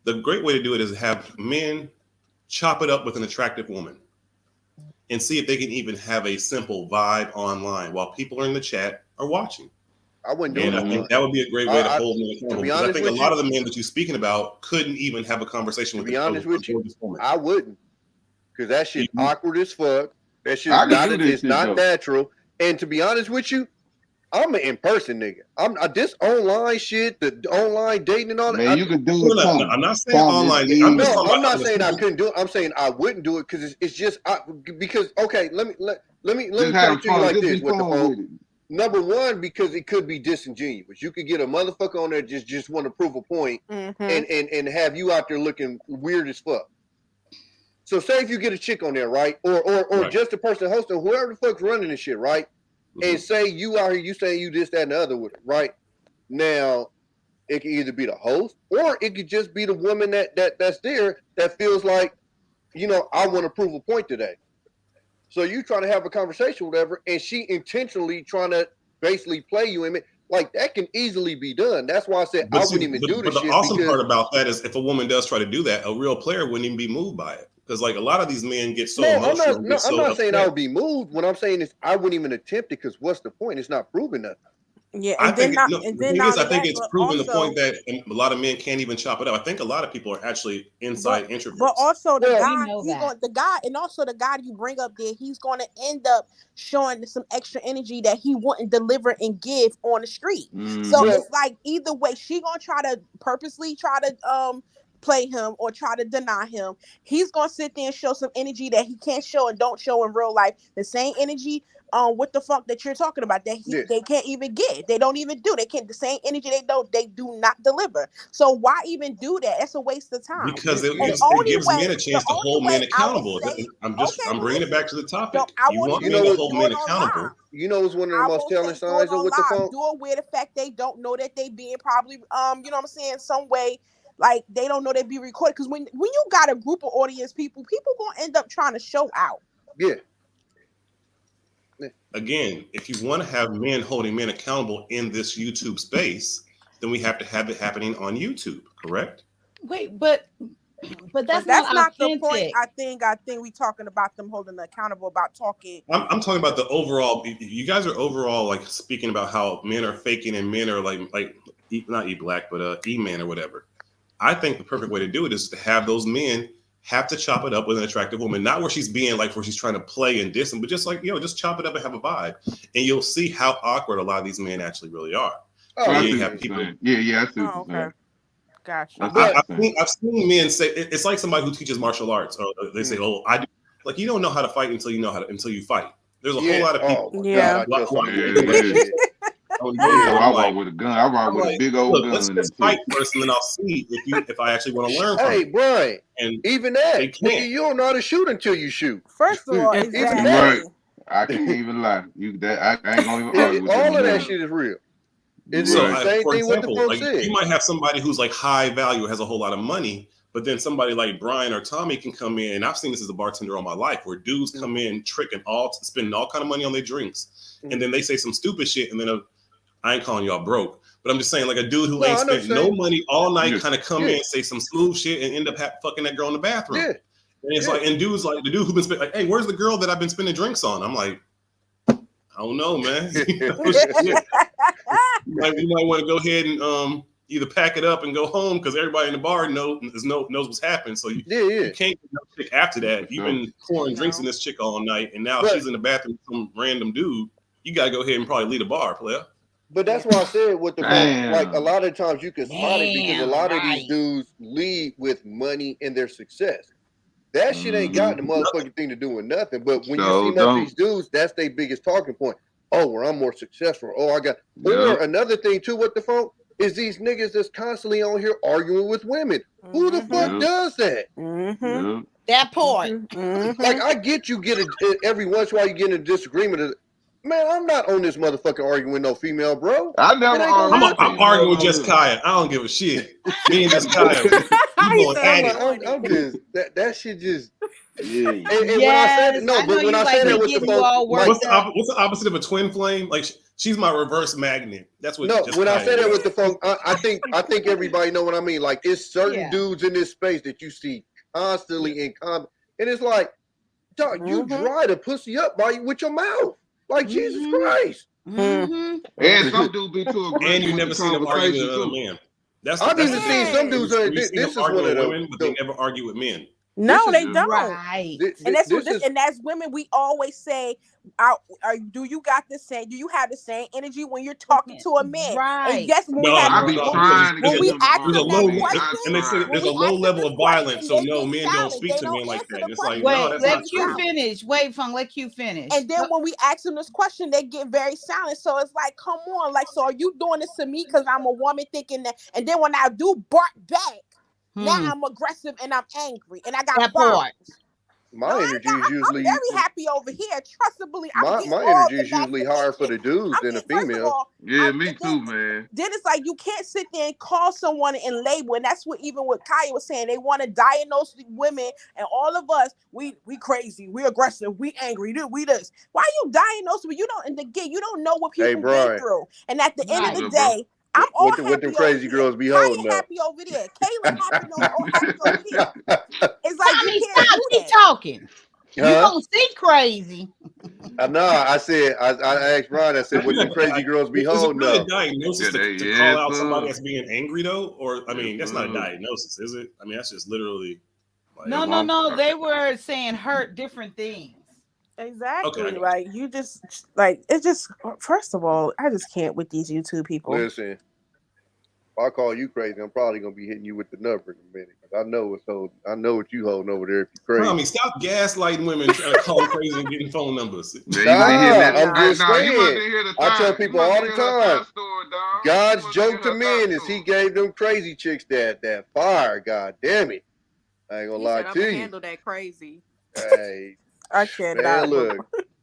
the great way to do it is have men chop it up with an attractive woman and see if they can even have a simple vibe online while people are in the chat or watching. I wouldn't do and it. I think that would be a great way to hold men accountable. Because I think a lot of the men that you're speaking about couldn't even have a conversation with. To be honest with you, I wouldn't, because that shit's awkward as fuck. That shit's not natural. And to be honest with you, I'm an in-person nigga. I'm this online shit, the online dating and all that. Man, you can do it. I'm not saying online. I'm not saying I couldn't do it. I'm saying I wouldn't do it because it's just because okay. Let me put it to you like this with the phone. Number one, because it could be disingenuous. You could get a motherfucker on there just want to prove a point and have you out there looking weird as fuck. So say if you get a chick on there, right? Or right. Just a person hosting, whoever the fuck's running this shit, right? And say you out here, you saying you this, that, and the other with it, right? Now, it can either be the host or it could just be the woman that's there that feels like, I want to prove a point today. So you trying to have a conversation, whatever, and she intentionally trying to basically play you in it. Like, that can easily be done. That's why I said I wouldn't even do this shit. But the awesome part about that is if a woman does try to do that, a real player wouldn't even be moved by it. Because, like, a lot of these men get so emotional. I'm not saying I would be moved. What I'm saying is I wouldn't even attempt it because what's the point? It's not proving nothing. Yeah, I think it's proven the point that a lot of men can't even chop it up. I think a lot of people are actually inside introverts. But also the guy, and also the guy you bring up there, he's going to end up showing some extra energy that he wouldn't deliver and give on the street. So it's like either way, she gonna try to purposely play him or try to deny him. He's gonna sit there and show some energy that he can't show and don't show in real life. The same energy. What the fuck that you're talking about that they can't even get. They don't even do. They can't the same energy they do not deliver. So why even do that? That's a waste of time. Because it gives men a chance to hold men accountable. I'm bringing it back to the topic. You want men to hold men accountable. You know, it's one of the most telling signs of with the phone. Do it with the fact they don't know that they being probably you know what I'm saying, some way. Like they don't know they be recorded. Because when you got a group of audience people gonna end up trying to show out. Yeah. Again, if you want to have men holding men accountable in this YouTube space, then we have to have it happening on YouTube, correct? Wait, but that's not the point. I think we talking about them holding them accountable about talking. I'm talking about the overall. You guys are overall like speaking about how men are faking and men are like not e-black, but e-man or whatever. I think the perfect way to do it is to have those men have to chop it up with an attractive woman, not where she's being like where she's trying to play and diss them, but just like, just chop it up and have a vibe. And you'll see how awkward a lot of these men actually really are. I see what you're saying. Okay. Gotcha. I've seen men say it's like somebody who teaches martial arts, or they say, "Oh, I do." Like, you don't know how to fight until you fight. There's a whole lot of people. I walk with a gun. I walk with a big old gun. Let's just fight first, and then I'll see if I actually want to learn. Hey, Brian, and even that, you don't know how to shoot until you shoot. First of all, right. I can't even lie. I ain't gonna even argue with all of that shit is real. It's the same thing with the folks said. You might have somebody who's like high value, has a whole lot of money, but then somebody like Brian or Tommy can come in, and I've seen this as a bartender all my life, where dudes come in tricking spending all kind of money on their drinks, and then they say some stupid shit, and then I ain't calling y'all broke, But I'm just saying, like a dude who No, ain't I know spent what you're no saying. money all night, Yeah. kind of come Yeah. in, say some smooth shit, and end up fucking that girl in the bathroom. Yeah. And it's Yeah. like, and dudes like the dude who been spending, like, hey, where's the girl that I've been spending drinks on? I'm like, I don't know, man. You might want to go ahead and either pack it up and go home because everybody in the bar knows what's happened. So you can't get no chick after that. You've been pouring drinks in this chick all night, and now she's in the bathroom with some random dude. You gotta go ahead and probably leave the bar, player. But that's why I said with the fact, like a lot of times you can spot it because a lot of these dudes lead with money and their success. That shit ain't got the motherfucking thing to do with nothing. But when you see most of these dudes, that's their biggest talking point. Oh, well, I'm more successful. Oh, I got. Or another thing too, what the fuck is these niggas that's constantly on here arguing with women? Who the fuck does that? That part. Like I get you get every once in a while you get in a disagreement. Man, I'm not on this motherfucker arguing with no female, bro. I never I'm arguing with just Kaya. I don't give a shit. Me and just Kaya. I'm just that shit just. Yeah. And when I said it, no, but when I said that with the folks, like, what's the opposite of a twin flame? Like she's my reverse magnet. That's what. No, just when I Kaya said that is. with the folks, I think everybody know what I mean. Like it's certain dudes in this space that you see constantly in comment, and it's like, dog, you dry the pussy up with your mouth. Like Jesus Christ. And some dudes be too aggressive. And you never seen them argue with another man. I've even seen some dudes. This is one of them. Women, but they never argue with men. No, they don't. Right. And that's women. We always say, "Do you got the same? Do you have the same energy when you're talking to a man?" Right. And yes, when we ask them that question, and they say there's a low level of violence, so no, men don't speak to men like that. And it's like, no, that's not true. Finish. Wait, Fung, let you finish. And then when we ask them this question, they get very silent. So it's like, come on, like, so are you doing this to me because I'm a woman thinking that? And then when I do bark back. Now I'm aggressive and I'm angry and I got bars. My energy is usually. I'm very happy over here. Trustably, my energy is usually higher for the dudes than the female. Me too, man. Then it's like you can't sit there and call someone and label, and that's what even what Kaya was saying. They want to diagnose women and all of us. We crazy, we aggressive, we angry, we this. Why are you diagnosing? You don't, and again, you don't know what people go through. And at the end of the day. I'm all happy what them crazy girls be holding up. Happy over there. Kayla happy over here. It's like Tommy, stop talking. You don't see crazy. No, I said I asked Brian. I said, "What them crazy girls be holding up?" Is it really a diagnosis to call out somebody that's being angry though? Or I mean, that's not a diagnosis, is it? I mean, that's just literally. Like, No. They were saying hurt different things. Exactly. Okay. Like you just like it's just. First of all, I just can't with these YouTube people. Listen, if I call you crazy, I'm probably gonna be hitting you with the number in a minute. I know what you holding over there. If you crazy, Tommy, stop gaslighting women trying to call crazy and getting phone numbers. I'm just saying. I tell people all the time. God's joke to men is He gave them crazy chicks that fire. God damn it! I ain't gonna lie to you. Handle that crazy. Hey. I cannot. Man, look,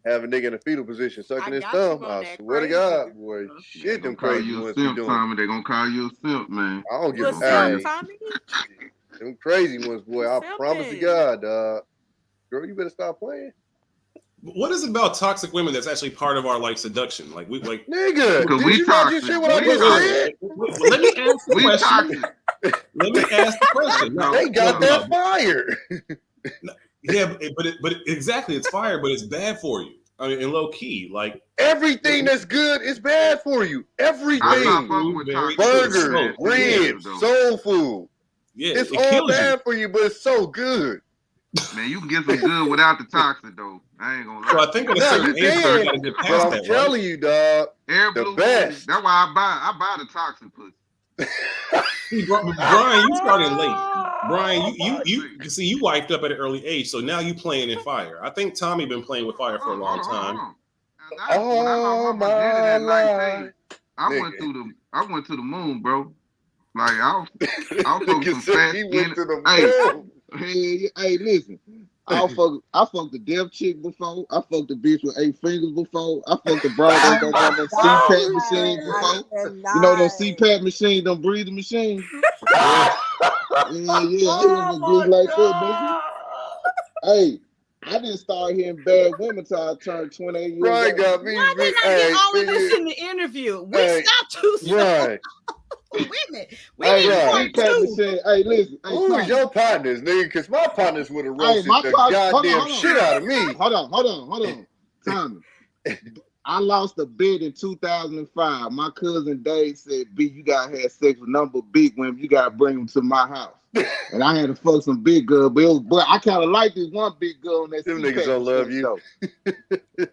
have a nigga in a fetal position sucking his thumb. I swear to God, boy, shit, them crazy ones be doing. Tommy, they gonna call you a simp, man. I don't give a damn. Them crazy ones, boy. I promise to God, girl, you better stop playing. What is it about toxic women that's actually part of our like seduction? Like we like nigga. Did you not just hear what I just said? Let me ask the question. Let me ask the question. No, they got that fire. Yeah, but exactly, it's fire, but it's bad for you. I mean, in low key, like everything that's good is bad for you. Everything, burgers, ribs, soul food. Yeah, it's all bad for you, but it's so good. Man, you can get some good without the toxic though. I ain't gonna lie. So I think at a certain age, you gotta get past that. I'm telling you, dog, the best. That's why I buy the toxic pussy. See, Brian, you started late. Brian, you see, you wiped up at an early age, so now you playing in fire. I think Tommy been playing with fire for a long time. Oh my life! I went to the moon, bro. Like I fucked some fat skin. Hey, listen. I fucked the deaf chick before. I fucked the bitch with 8 fingers before. I fucked the broad that don't have no CPAP machine before. You know those CPAP machines, them breathing machines. Yeah, I want a bitch like that, baby. Hey, I didn't start hearing bad women till I turned 28 years Right, old. got me. Why didn't I get all of this in the interview? We stopped too soon. Right. Wait a minute. We Hey, need the part CPAP two. machine. Hey, listen. Hey, Who's Tommy. your partners, nigga? Because my partners would have Hey, roasted my the partner. goddamn shit out of me. Hold on. Tommy. I lost a bid in 2005. My cousin Dave said, B, you gotta have sex with number big women. You gotta bring them to my house. And I had to fuck some big girl, but I kind of like this one big girl on that Them CPAP niggas don't love machine, you. though.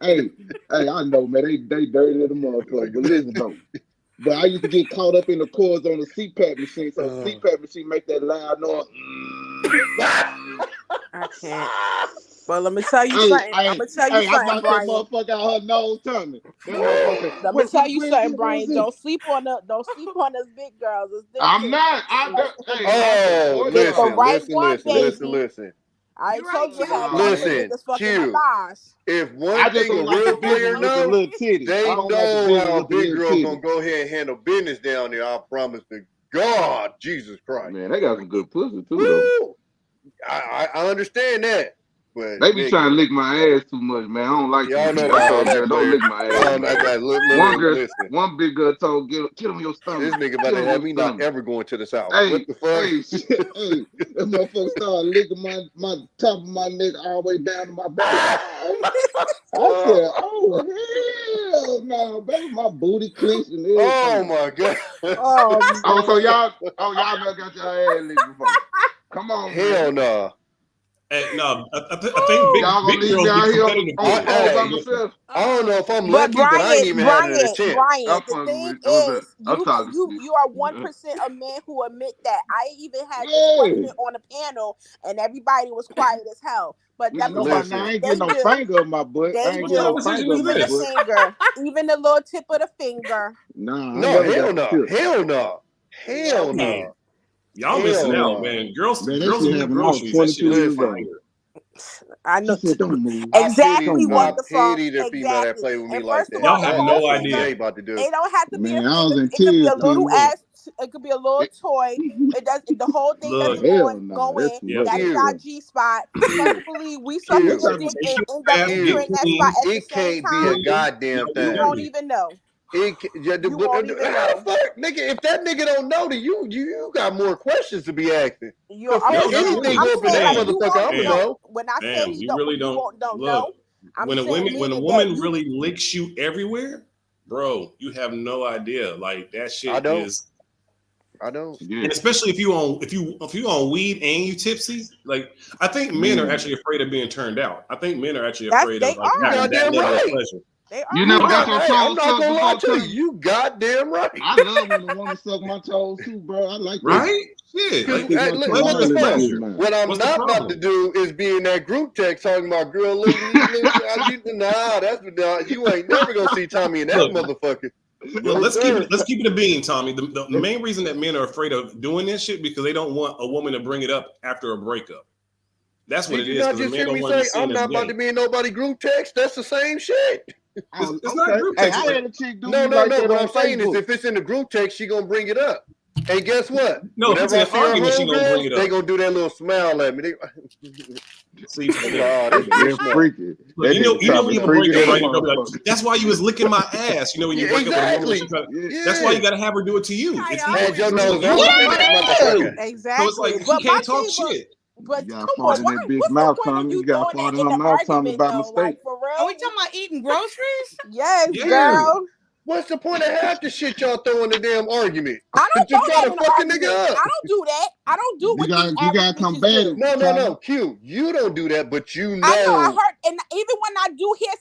hey, I know, man. They dirty little motherfuckers. But listen, though. But I used to get caught up in the cords on the CPAP machine. So the CPAP machine make that loud noise. I can't. But let me tell you something. I'm gonna tell you I something, knocked that Brian. motherfucker out her nose, Tommy. That motherfucker. Let me tell you something, Brian. Don't sleep on us big girls. It's them I'm too. not. Oh, Get the right one, baby. listen. I told you had Listen, niggas fucking Q. Minaj. If one I just thing a don't like real the big player one with the know, little titties. they I don't like the know big one how a with the big little girl titties. gonna go ahead and handle business down there. I promise to God, Jesus Christ. Man, they got some good pussy too, Woo! I understand that, but They be trying to lick my ass too much, man. I don't like y'all that. know I about all told that, girl, don't player. lick my ass. Y'all know about listen. One big girl told, get him your stomach. This nigga about Get to him have your me not stomach. ever going to the South. Hey, What the fuck? hey, that motherfucker started licking my top of my neck all the way down to my back. I said, oh hell no, baby, my booty clenched and everything. Oh my god. So y'all never got your ass licked before. Come on, hell man. no. Hey, no, I think y'all gonna big leave girls me out get here competitive. on the phone by too. myself? I don't know if I'm But lucky, but I ain't even had it a chance. Brian, the thing is, you are 1% of men who admit that. I even had this question on a panel, and everybody was quiet as hell. But I ain't getting no finger on my butt. I ain't getting no finger on my the butt. finger, even the little tip of the finger. Nah, No, hell no. Hell no. Hell Man, no. y'all missing out, man. Girls Man, that who shit lick happened. I was groceries, that shit 22 is years old. fire. I know. She said, don't move. Exactly, I wonderful. pity the female that play with me And like first that. of all, Y'all have the no whole idea. finger, They about to do. it don't have to be a Man, I was finger. in It could be tears. a little Look. ass. It could be a little toy. It does. The whole thing Look. doesn't go in. Yeah. That's not G spot. Hopefully, we suck Q. in the dick and end up Q. entering that spot at the It same can't be a time. goddamn You thing. won't even know. You won't even how the fuck, nigga? If that nigga don't know, then you got more questions to be asking. Anything go up in that motherfucker, I'ma know. When I say Damn, you really don't don't look. know, I'm When a saying woman really licks you everywhere, bro, you have no idea. Like that shit is. I don't. And especially if you on weed and you tipsy, like I think men are actually afraid of being turned out. I think men are actually afraid of like having that level of pleasure. You never got your toes I'm not gonna lie sucked to you. before? You goddamn right. I love when a woman suck my toes too, bro. I like that. Right? Shit. Like, Hey, look, what the fuck? What I'm What's the not about problem? to do is be in that group text talking about girl. Look, nah, you ain't never gonna see Tommy in that Look, motherfucker. Look, let's keep it a bean, Tommy. The main reason that men are afraid of doing this shit because they don't want a woman to bring it up after a breakup. That's what Did it you is. not Because a just man hear don't me want to say be seen I'm as not about gay. to be in nobody group text? That's the same shit. It's not group Hey, text. I had a chick do No. me like that What on I'm saying is, Facebook. if it's in the group text, she gonna bring it up. And guess what? No, if whenever I it's see an her argument, she gonna bring homegirls, it they up. gonna do that little smile at me. See, They go, oh, this They're bitch freaky. look, you know when you have a freaky breakup, than a right? You're gonna be motherfucker. like, "That's why you was licking my ass." You know when you Yeah, break up with a woman, exactly. that's why you got to have her do it to you. It's Had your equal. nose You all lick up in my that ass motherfucker. too. Exactly. So it's like she But my can't talk thing, shit. but You got come fart on, in why? that big What's mouth, the point of Tommy. you You got doing fart that in in her the mouth, Tommy, argument by though? mistake. Like for Are we real? talking about eating groceries? Yes, Yeah. girl. What's the point of half the shit y'all throw in the damn argument? I don't To throw try that to in the fuck a argument. nigga up. I don't do that. I don't do what these You average gotta bitches combat do. it. No, Q. You don't do that, but you know. I know. I heard, and even when I do hear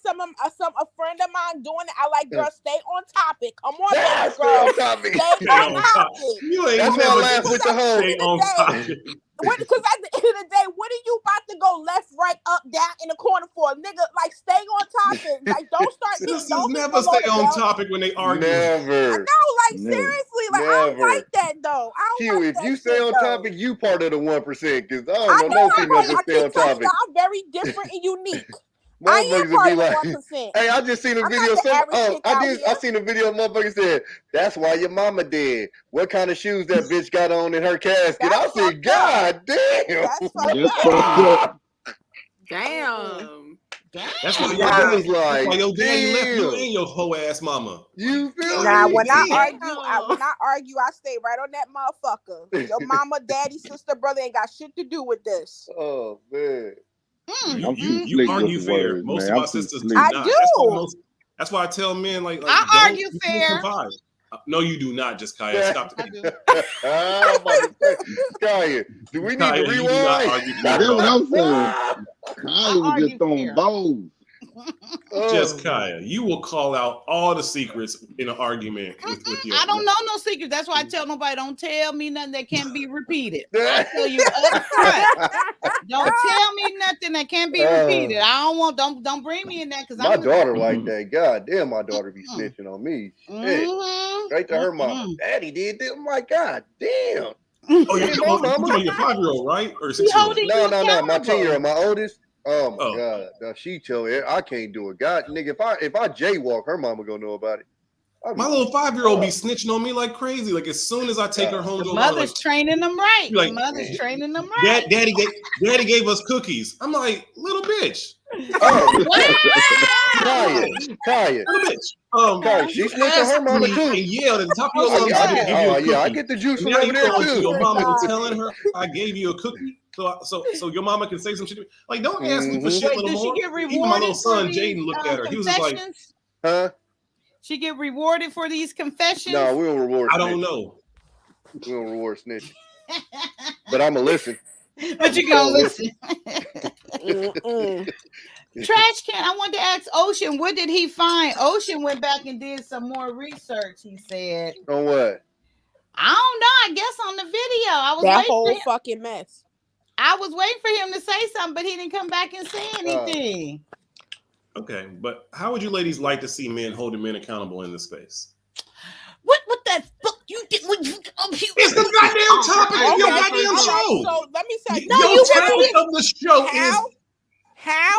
a friend of mine doing it, I like, girl, stay on topic. Come on, baby Stay girl, on topic. stay on topic. You ain't That's why I never laugh with the stay hoe. on topic. Because at the end of the day, what are you about to go left, right, up, down in the corner for? Nigga, like, stay on topic. Like, don't start getting, Sisters don't hit never below stay the on belt. topic when they argue. Never. No, like, Never. seriously, like, I don't like that, though. I don't Q, like if that you stay shit, on though. topic, you part of the 1%. Because I I don't know am no female part. that I stay on keep telling topic. y'all, I'm very different and unique. I am Motherfuckers would part be of the like, 1%. hey, I just seen a I'm video. not the average chick out here. I seen a video of motherfucker said, that's why your mama dead. What kind of shoes that bitch got on in her casket? I said, God damn. That's fucked That's up. fucked up. Damn. That's why I was like, your daddy left you damn. and your hoe ass mama. You feel Nah, me? when I argue, I stay right on that motherfucker. Your mama, daddy, sister, brother ain't got shit to do with this. Oh man. I'm too You slick argue with the fair. words, Most man. of I'm my too sisters slick. do I not. do. That's why I tell men like I don't argue fair. confide. No, you do not. Just Kaya, stop. I do. I'm about to say, Kaya, do we need Kaya, to you do not rewind? argue fair That's at what all. I'm saying. Kyle was argue just throwing fair. balls. Just Kaya, you will call out all the secrets in an argument with your. I don't know no secrets. That's why I tell nobody, don't tell me nothing that can't be repeated. I tell you up front. Don't tell me nothing that can't be repeated. I don't want, don't bring me in that because My I'm daughter like that. God damn, my daughter be snitching on me. Shit. Mhm. Straight to her mama. Daddy did this. I'm like, God damn. Oh, Hey, you're mama. talking your 5-year-old, right? Or She 6-year-old? holding No, you no, no. My accountable. 10-year-old, my oldest. Oh my Oh. God. Now she tell me I can't do it. God, nigga, if I jaywalk, her mama gonna know about it. My little 5-year-old be snitching on me like crazy. Like as soon as I take her home The to a bar, mother's like, training them right. like, The mother's training them right. Daddy gave us cookies. I'm like, little bitch. Oh, Wow. Kaya. Little bitch. Kaya, she You snitched on her asked mama me too. and yelled at the top of your Oh, lungs, she I didn't does. give you a cookie. I get the juice And from now over you there going to too. your mama and God. telling her I gave you a cookie, so your mama can say some shit. Like, don't ask me for Mhm. shit, Wait, little did she more. get Even my rewarded little for son these Jaden looked at her. He was just like, confessions? Huh? She get rewarded for these confessions? No, we don't reward I don't snitching. know. We don't reward snitching. But I'ma listen. But you gonna listen. Mm-mm. Trash can. I wanted to ask Ocean, what did he find? Ocean went back and did some more research. He said, On what? I don't know. I guess on the video. I was That waiting whole for him. fucking mess. I was waiting for him to say something, but he didn't come back and say anything. Okay, but how would you ladies like to see men holding men accountable in this space? What that fuck you did? What you? It's the goddamn topic of your goddamn all right, show. so let me tell you. Your topic of the show is How?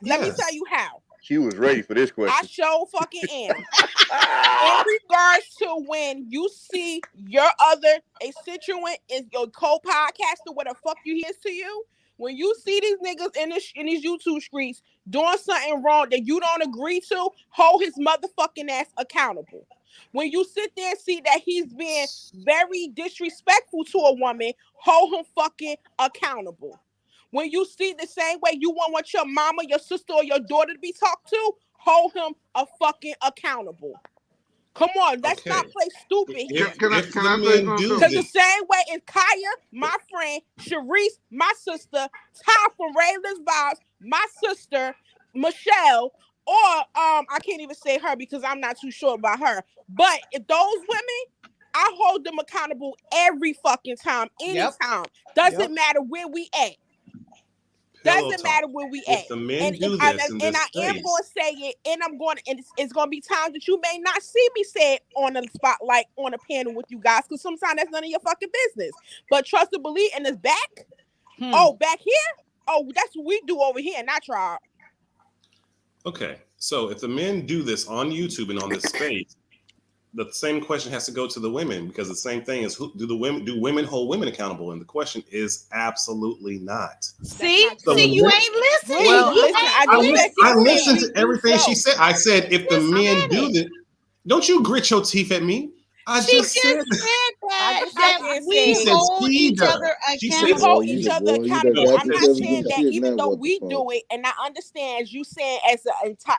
Let me Yes. tell you how. She was ready for this I question. sure fucking am. In regards to when you see your other constituent is your co-podcaster, what the fuck he is to you, when you see these niggas in these YouTube streets doing something wrong that you don't agree to, hold his motherfucking ass accountable. When you sit there and see that he's being very disrespectful to a woman, hold him fucking accountable. When you see the same way you want your mama, your sister, or your daughter to be talked to, hold him a fucking accountable. Come on, let's not play stupid here. Can I say something? Because the same way as Kaya, my friend, Sharice, my sister, Ty from Raylan's Vibes, my sister, Michelle, or I can't even say her because I'm not too sure about her. But if those women, I hold them accountable every fucking time, anytime. Doesn't matter where we at. Doesn't matter where we at. If the men And do I this in am this going space, to say it, and I'm going to, and it's going to be times that you may not see me say it on the spotlight, on a panel with you guys, because sometimes that's none of your fucking business. But trust and believe, and it's back. Oh, back here? Oh, that's what we do over here, not tribe. okay. So if the men do this on YouTube and on this space, the same question has to go to the women, because the same thing is, do women hold women accountable? And the question is absolutely not. See, you ain't listening. Well, listen, I listened to everything she said. I said, if the men do this, don't you grit your teeth at me. She just said that we hold each other We accountable. hold each other boy, you done accountable. got I'm not yourself saying into that shit even now, though what the we fuck? do it, and I understand you saying as an entire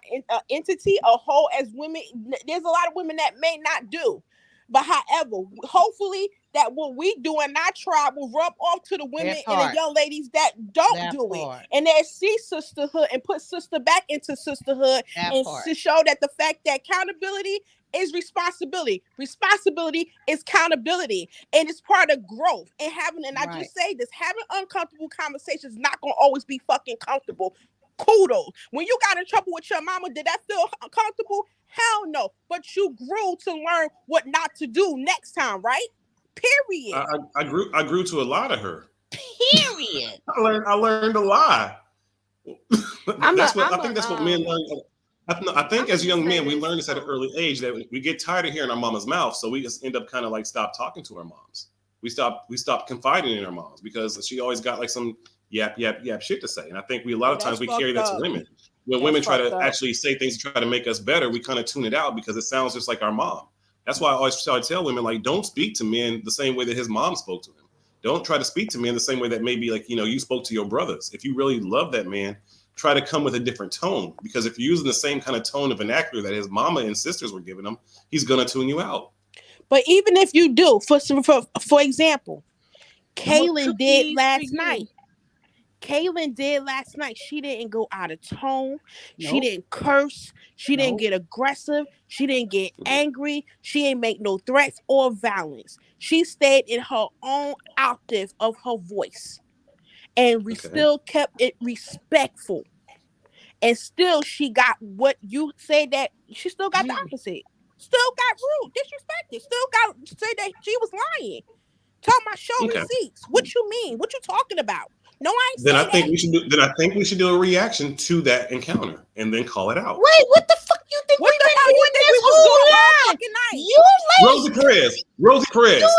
entity, a whole, as women, there's a lot of women that may not do. But however, hopefully that what we do in our tribe will rub off to the women and the young ladies that don't do it. And they see sisterhood and put sister back into sisterhood to show that the fact that accountability is responsibility. Responsibility is accountability. And it's part of growth. And I just say this, having uncomfortable conversations is not gonna always be fucking comfortable. Kudos. When you got in trouble with your mama, did that feel uncomfortable? Hell no. But you grew to learn what not to do next time, right? Period. I grew to a lot of her. Period. I learned a lot. I think that's what men learn. I think as young men, we learn this at an early age, that we get tired of hearing our mama's mouth, so we just end up kind of like stop talking to our moms. We stop confiding in our moms because she always got like some yap shit to say. And I think a lot of times we carry that to women. When That's women try to fucked up. actually say things to try to make us better, we kind of tune it out because it sounds just like our mom. That's why I always try to tell women, like, don't speak to men the same way that his mom spoke to him. Don't try to speak to men the same way that maybe, like, you spoke to your brothers. If you really love that man, try to come with a different tone, because if you're using the same kind of tone of vernacular that his mama and sisters were giving him, he's gonna tune you out. But even if you do, for example, Kaylin did last night. She didn't go out of tone. She didn't curse. She didn't get aggressive. She didn't get angry. She didn't make no threats or violence. She stayed in her own octave of her voice. And we still kept it respectful. And still she got what you say, that she still got the opposite. Still got rude, disrespected. Still got say that she was lying. Talking about show receipts. What you mean? What you talking about? No, I ain't Then saying I think that. we should do a reaction to that encounter and then call it out. Wait, what the fuck you think What we've the been hell you doing think this we was doing all whole fucking night? You Rosie Perez.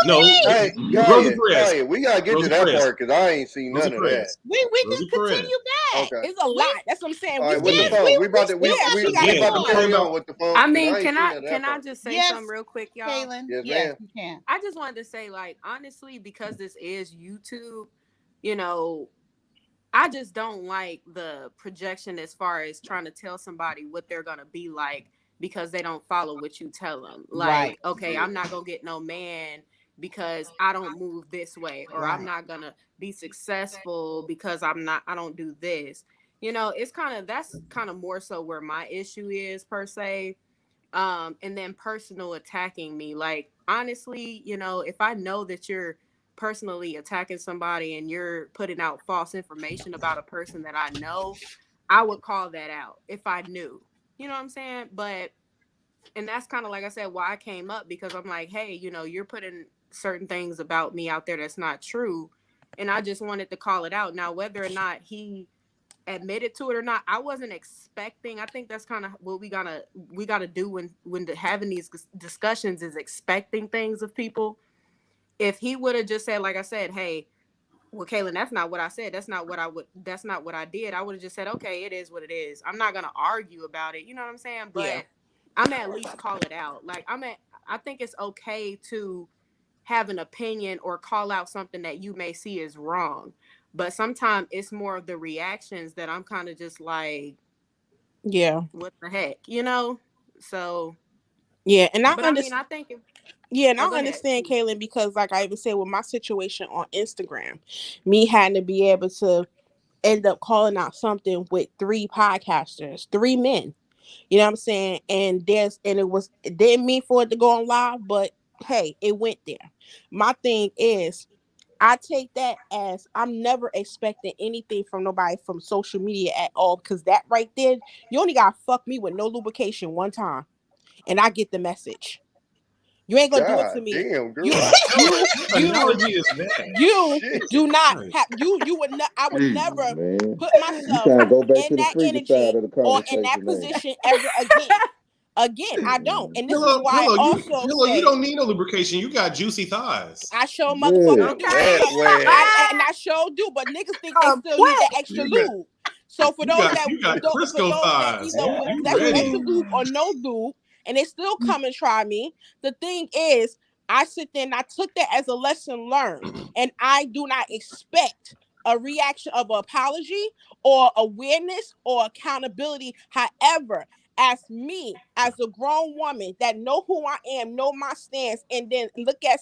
No, Hey, Rosie Perez. Kaya, we gotta get Rosie to that Perez. part because I ain't seen Rosie none of Perez. that. We Rosie can Perez. continue that. Okay. It's a lot. That's what I'm saying. All right, with the phone. We about to carry on with the phone. I mean, 'cause can ain't seen none of I that just say Yes, something real quick, y'all? Kaylin. Yes, Yes, ma'am. you can. I just wanted to say, like, honestly, because this is YouTube, I just don't like the projection as far as trying to tell somebody what they're gonna be like because they don't follow what you tell them. Like, Right. okay, I'm not gonna get no man because I don't move this way, or I'm Right. not gonna be successful because I don't do this. It's that's kind of more so where my issue is per se. And then personal attacking me. Like, honestly, if I know that you're personally attacking somebody and you're putting out false information about a person that I know, I would call that out if I knew. You know what I'm saying? And that's kind of, like I said, why I came up, because I'm like, hey, you're putting certain things about me out there that's not true. And I just wanted to call it out. Now, whether or not he admitted to it or not, I wasn't expecting. I think that's kind of what we gotta do when having these discussions, is expecting things of people. If he would have just said, like I said, hey, well, Kaylin, that's not what I said. That's not what I did. I would have just said, okay, it is what it is. I'm not gonna argue about it. You know what I'm saying? But I'm at least call it out. Like, I think it's okay to have an opinion or call out something that you may see as wrong. But sometimes it's more of the reactions that I'm kind of just like, what the heck, So and I understand. I think Yeah, and I go ahead. understand, Kaylin, because like I even said with my situation on Instagram, me having to be able to end up calling out something with 3 podcasters, 3 men. You know what I'm saying? And it didn't mean for it to go on live, but hey, it went there. My thing is, I take that as I'm never expecting anything from nobody from social media at all, because that right there, you only gotta fuck me with no lubrication one time, and I get the message. You ain't gonna do it to God me. damn, girl. You analogy is that? you Shit. do not have you would not. I would Jesus, never man. put You myself trying to go back in to the that freaky energy side of the or in that conversation, man. position ever again. Again, I don't. And this is why I also Pillow, you say don't need no lubrication. You got juicy thighs. I show Yeah. motherfucking do. That's way. And I sure do, but niggas think they still need the extra You got- lube. So for You those got for Crisco those that thighs. either You that's ready? extra lube or no lube, and they still come and try me. The thing is, I sit there and I took that as a lesson learned, and I do not expect a reaction of an apology or awareness or accountability. However, as me, as a grown woman that know who I am, know my stance, and then look at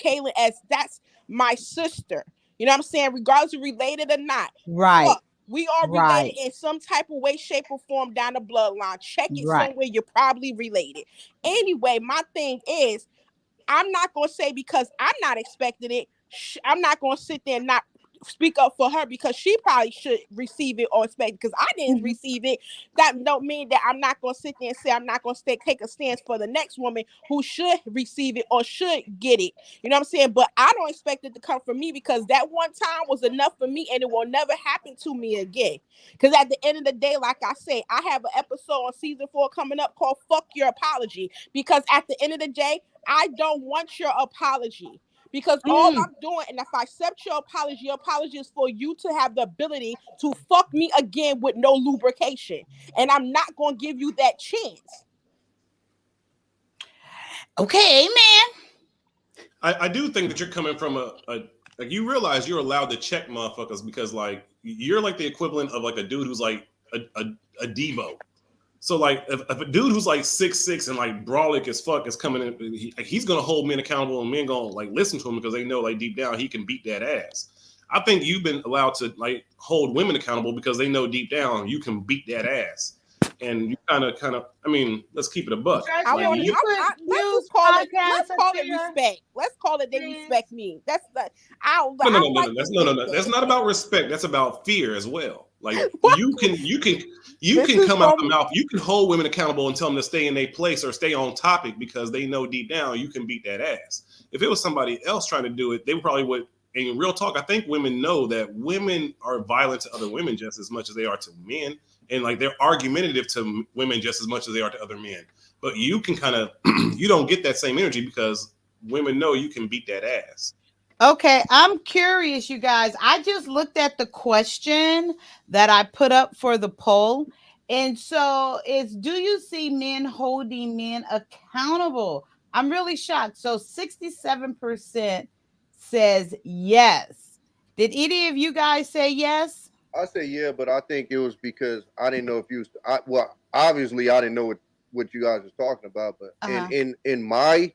Kaylin as that's my sister. You know what I'm saying? Regardless of related or not. Right. Fuck, we are related in some type of way, shape, or form down the bloodline. Check it somewhere. You're probably related. Anyway, my thing is, I'm not going to say because I'm not expecting it. I'm not going to sit there and not speak up for her because she probably should receive it or expect it because I didn't receive it. That don't mean that I'm not going to sit there and say I'm not going to take a stance for the next woman who should receive it or should get it. You know what I'm saying? But I don't expect it to come from me because that one time was enough for me and it will never happen to me again. Because at the end of the day, like I say, I have an episode on season 4 coming up called Fuck Your Apology, because at the end of the day, I don't want your apology. Because all I'm doing, and if I accept your apology is for you to have the ability to fuck me again with no lubrication. And I'm not going to give you that chance. Okay, amen. I do think that you're coming from a like, you realize you're allowed to check motherfuckers because like you're like the equivalent of like a dude who's like a Devo. So like if a dude who's like 6'6" and like brolic as fuck is coming in, he's gonna hold men accountable, and men gonna like listen to him because they know like deep down he can beat that ass. I think you've been allowed to like hold women accountable because they know deep down you can beat that ass. And you kind of, I mean, let's keep it a buck. Let's call it respect. Let's call it they respect me. That's the No. That's not about respect. That's about fear as well. Like you can come out the mouth. You can hold women accountable and tell them to stay in their place or stay on topic because they know deep down you can beat that ass. If it was somebody else trying to do it, they probably would. In real talk, I think women know that women are violent to other women just as much as they are to men. And like they're argumentative to women just as much as they are to other men. But you can kind of, you don't get that same energy because women know you can beat that ass. Okay, I'm curious, you guys. I just looked at the question that I put up for the poll. And so it's, do you see men holding men accountable? I'm really shocked. So 67% says yes. Did any of you guys say yes? I say yeah, but I think it was because I didn't know if you was. Well, obviously I didn't know what you guys was talking about, but in my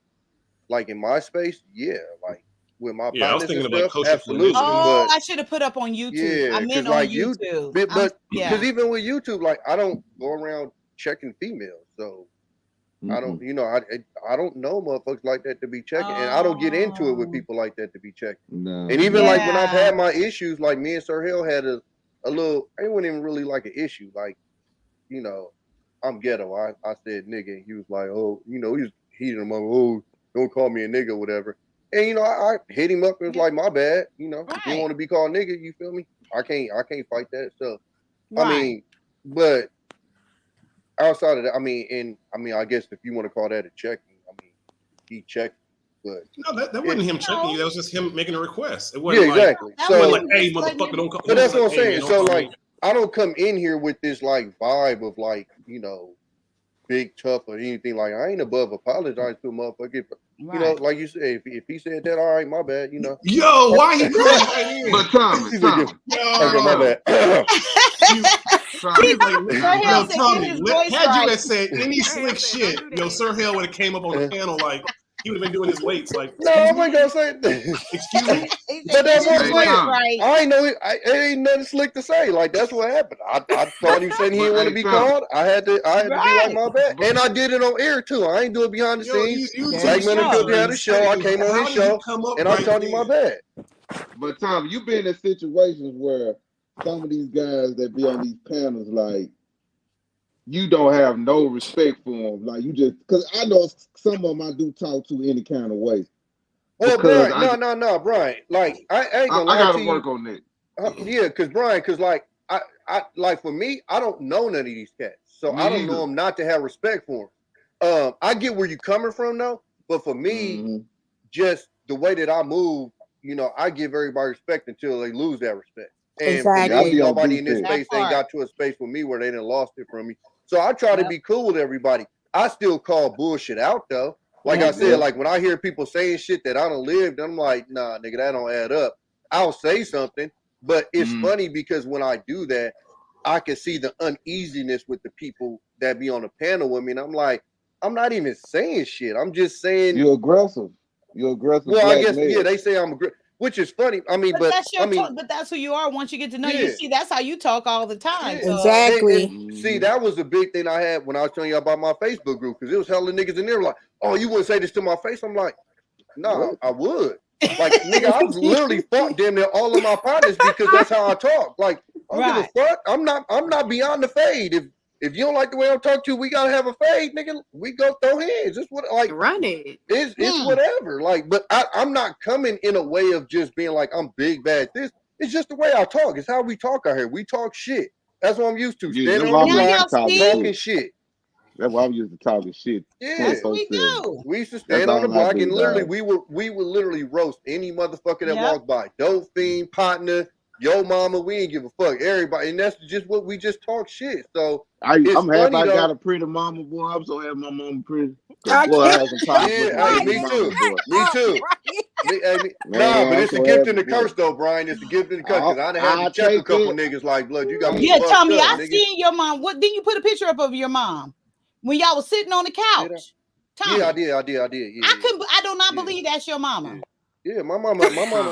space, yeah, like with my I was thinking about stuff, absolutely. Oh, I should have put up on YouTube. Yeah, I meant on like YouTube. But because even with YouTube, like I don't go around checking females, so I don't, I don't know motherfuckers like that to be checking, and I don't get into it with people like that to be checking. No. And even like when I've had my issues, like me and Sir Hill had a little, it wasn't even really like an issue. Like, I'm ghetto. I said nigga, and he was like, oh, he was heating him up. Oh, don't call me a nigga, or whatever. And I hit him up. It was like my bad. If you don't want to be called nigga, you feel me? I can't fight that stuff. I mean, but outside of that, I guess if you want to call that a checking, he checked. But no, that wasn't him checking you. That was just him making a request. It wasn't exactly. It wasn't like, hey, motherfucker, don't call. But that's what I'm saying. So like, I don't come in here with this like vibe of like, big tough or anything. Like I ain't above apologizing to a motherfucker. Like you said, if he said that, all right, my bad. Yo, why he coming right in? But Tommy, okay, my bad. Tommy, had you had said any slick shit, Sir Hill would have came up on the panel like he would have been doing his weights. Like, no, I wasn't gonna say that. Excuse me. But that's what I'm saying. I ain't know it. It ain't nothing slick to say. Like that's what happened. I thought you said he didn't want to be called. I had to be like my bad, and I did it on air too. I ain't do it behind the scenes. Like when we had a show, I came on his show, and I'm telling you my bad. But Tom, you've been in situations where some of these guys that be on these panels, like, you don't have no respect for them. Like, you just, because I know some of them I do talk to any kind of way. Well, Brian, no, Brian. Like, I ain't gonna lie to you. I gotta work on that. Yeah, because like, I like for me, I don't know none of these cats. So I don't know them not to have respect for them. I get where you're coming from, though. But for me, just the way that I move, I give everybody respect until they lose that respect. And nobody in this space ain't got to a space with me where they done lost it from me. So I try to be cool with everybody. I still call bullshit out though. Like I said, like when I hear people saying shit that I don't live, I'm like, nah, nigga, that don't add up. I'll say something, but it's funny because when I do that, I can see the uneasiness with the people that be on the panel with me. And I'm like, I'm not even saying shit. I'm just saying you're aggressive. You're aggressive. Well, I guess they say I'm aggressive. Which is funny. I mean, but that's who you are. Once you get to know you, see, that's how you talk all the time. Yeah. Exactly. See, that was a big thing I had when I was telling you about my Facebook group because it was hella niggas in there like, oh, you wouldn't say this to my face. I'm like, no, I would. Like, nigga, I've literally fought damn near all of my partners because that's how I talk. Like, I don't give a fuck. I'm not beyond the fade. If you don't like the way I'm talking to you, we gotta have a fade, nigga. We go throw hands. It's what like run it. It's whatever. Like, but I'm not coming in a way of just being like I'm big bad. It's just the way I talk. It's how we talk out here. We talk shit. That's what I'm used to. Standing on the block, talking shit. That's why I'm used to talking shit. Yeah, That's what we do. we used to That's stand on the all I block do, and literally dog. we would literally roast any motherfucker that Yep. walked by. Dope fiend, partner, yo mama, we ain't give a fuck. Everybody, and that's just what we just talk shit. So it's I'm happy funny I got though. a pretty mama, boy. I'm so happy my mama pretty. Cause I boy, I can't. had some times looking Yeah, at hey, these me mamas, too. boy. Me too. Nah, Man, but I'm it's a so gift happy, and a boy. curse though, Brian. It's a gift and a curse because I done had to I check a take couple it. niggas like, blood, you got me Yeah, fucked Tommy, up, I nigga. seen your mom. What didn't you put a picture up of your mom when y'all was sitting on the couch? Tommy, Yeah, I did. Yeah, I couldn't. I do not believe that's your mama. yeah. My mama. She my,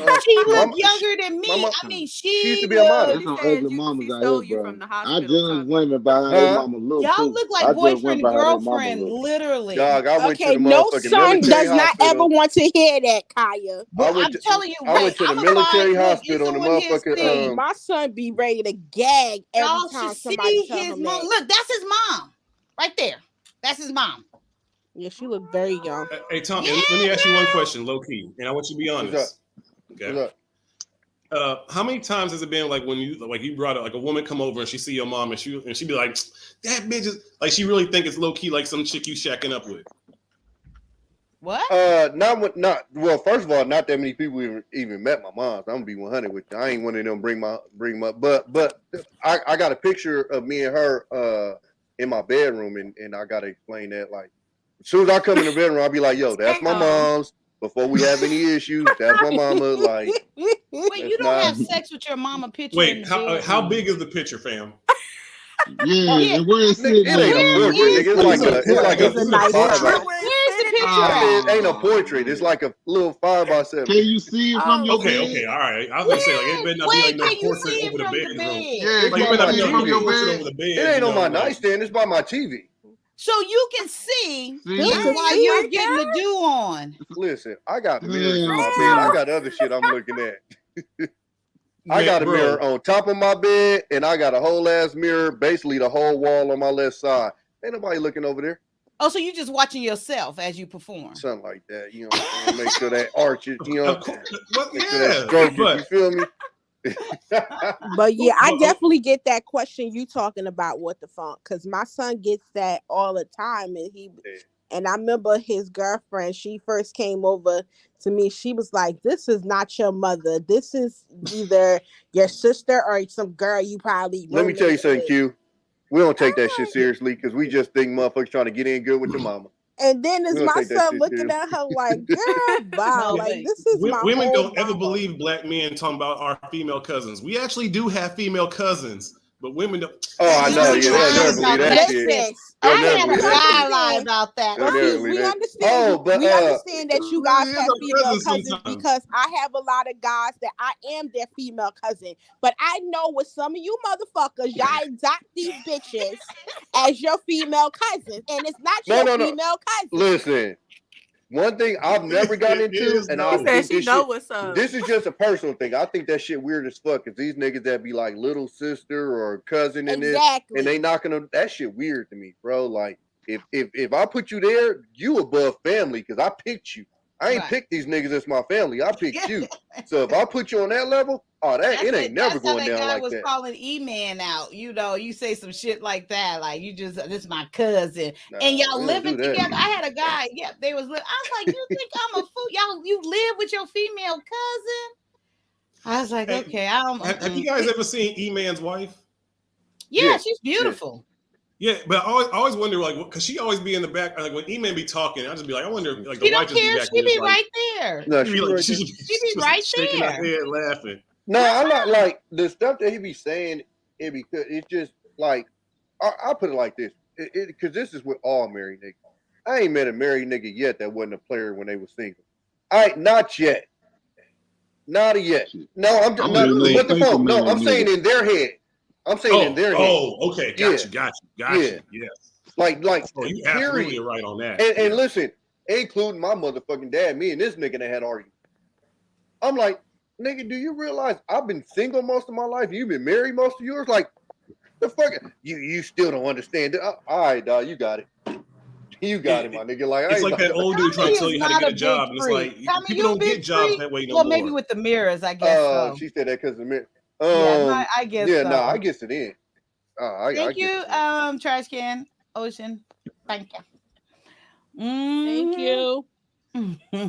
looked younger than me. I mean, she used she to be a model. There's some ugly mamas out here, bro. I judge women by how Huh? their mama look Y'all too. look I like judge women boyfriend by and how their mama girlfriend, look. literally. Dog, I went Okay, to the no motherfucking son military does not hospital. ever want to hear that, Kaya. Well, I'm telling you, I went to the military hospital on the motherfucking My son be ready to gag every y'all time should somebody see tell his him mom. that. Look, that's his mom, right there. That's his mom. Yeah, she looked very young. Hey, Tom, let me ask you one question, low key, and I want you to be honest. What's up? Okay. What's up? How many times has it been like when you brought it like a woman come over and she see your mom and she be like, that bitch is like, she really think it's low key like some chick you shacking up with? What? Not well. First of all, not that many people even met my mom. So I'm gonna be 100 with you. I ain't one of them bring my. But I got a picture of me and her in my bedroom, and I gotta explain that. Like, as soon as I come in the bedroom, I'll be like, "Yo, that's my mom's." Before we have any issues, that's my mama. Like, wait, you don't have sex with your mama picture in Wait, the how big is the picture, fam? Yeah, and where is it? It ain't a portrait, nigga. It's like a nice 5 by. Where's the picture? It ain't a portrait. It's like a little 5x7. Can you see it from your Okay, all right. I was gonna say like it better not be like no portrait over the bedroom. Yeah, Like, can it better you not see be it from like your a portrait bed? over the bed. It ain't on my like, nightstand. It's by my TV. So you can see See? while you're getting the dew on. Listen, I got mirrors in Damn, my bed. I got other shit I'm looking at. I got a bro. mirror on top of my bed, and I got a whole ass mirror, basically the whole wall on my left side. Ain't nobody looking over there. Oh, so you just watching yourself as you perform. Something like that. You know what I'm saying? Make sure that arch is, you know, make sure that Yeah, stroke is, but you feel me? But yeah, I definitely get that question you talking about, what the fuck, because my son gets that all the time, and I remember his girlfriend, she first came over to me, she was like, this is not your mother, this is either your sister or some girl you probably Let me tell you roommated something, with. Q. We don't take that shit seriously because we just think motherfuckers trying to get in good with the mama. And then We is don't my take that son shit looking serious. at her like, girl, bye. Like, this is my Women whole don't ever mama. believe black men talking about our female cousins. We actually do have female cousins, but women don't. Oh, I know. Yeah, they'll never believe that shit. They'll I never had a believe that shit. guy lie about that. They'll never believe We that. understand Oh, but we understand that you guys It is have our female cousins cousins sometimes. because I have a lot of guys that I am their female cousin. But I know with some of you motherfuckers, y'all adopt these bitches as your female cousins, and it's not No, your no, no. female cousin. Listen, one thing I've never gotten into, and I think this shit, this is just a personal thing. I think that shit weird as fuck. Cause these niggas that be like little sister or cousin in this, and they knocking on that shit weird to me, bro. Like if I put you there, you above family because I picked you. I ain't picked these niggas as my family. I picked you. So if I put you on that level, it ain't never going down like was that. calling E-Man out. You know, you say some shit like that, like you just this is my cousin, and y'all we don't living do that. together. I had a guy. Yeah, they was. I was like, you think I'm a fool? You live with your female cousin? I was like, Hey, okay, I don't. Have you guys ever seen E-Man's wife? Yeah, she's beautiful. Yeah, but I always wonder, like, because she always be in the back. Like when E-Man be talking, I just be like, I wonder, like, She the wife don't just be care. back She there, be like, right there. No, she be like, she be right shaking there. her head, laughing. No, I'm not like the stuff that he be saying. It's just like I put it like this, because this is with all married niggas. I ain't met a married nigga yet that wasn't a player when they was single. Not yet. Not yet. No, I'm not. What the phone? No, I'm saying in their head. I'm saying in their head. Oh, okay, got you. Yes. Like. Oh, you absolutely are right on that. And listen, including my motherfucking dad, me and this nigga that had arguments. I'm like, nigga, do you realize I've been single most of my life? You've been married most of yours? Like, the fuck? You still don't understand it. All right, dog, you got it. You got it, my nigga. Like, it's like that old dude trying to tell you how to get a job, and it's like people don't get jobs that way no more. Well, maybe with the mirrors, I guess. So. She said that because the mirror. I guess. Yeah, so. no, I guess it in. Thank you, trash can, Ocean. Thank you. Thank you.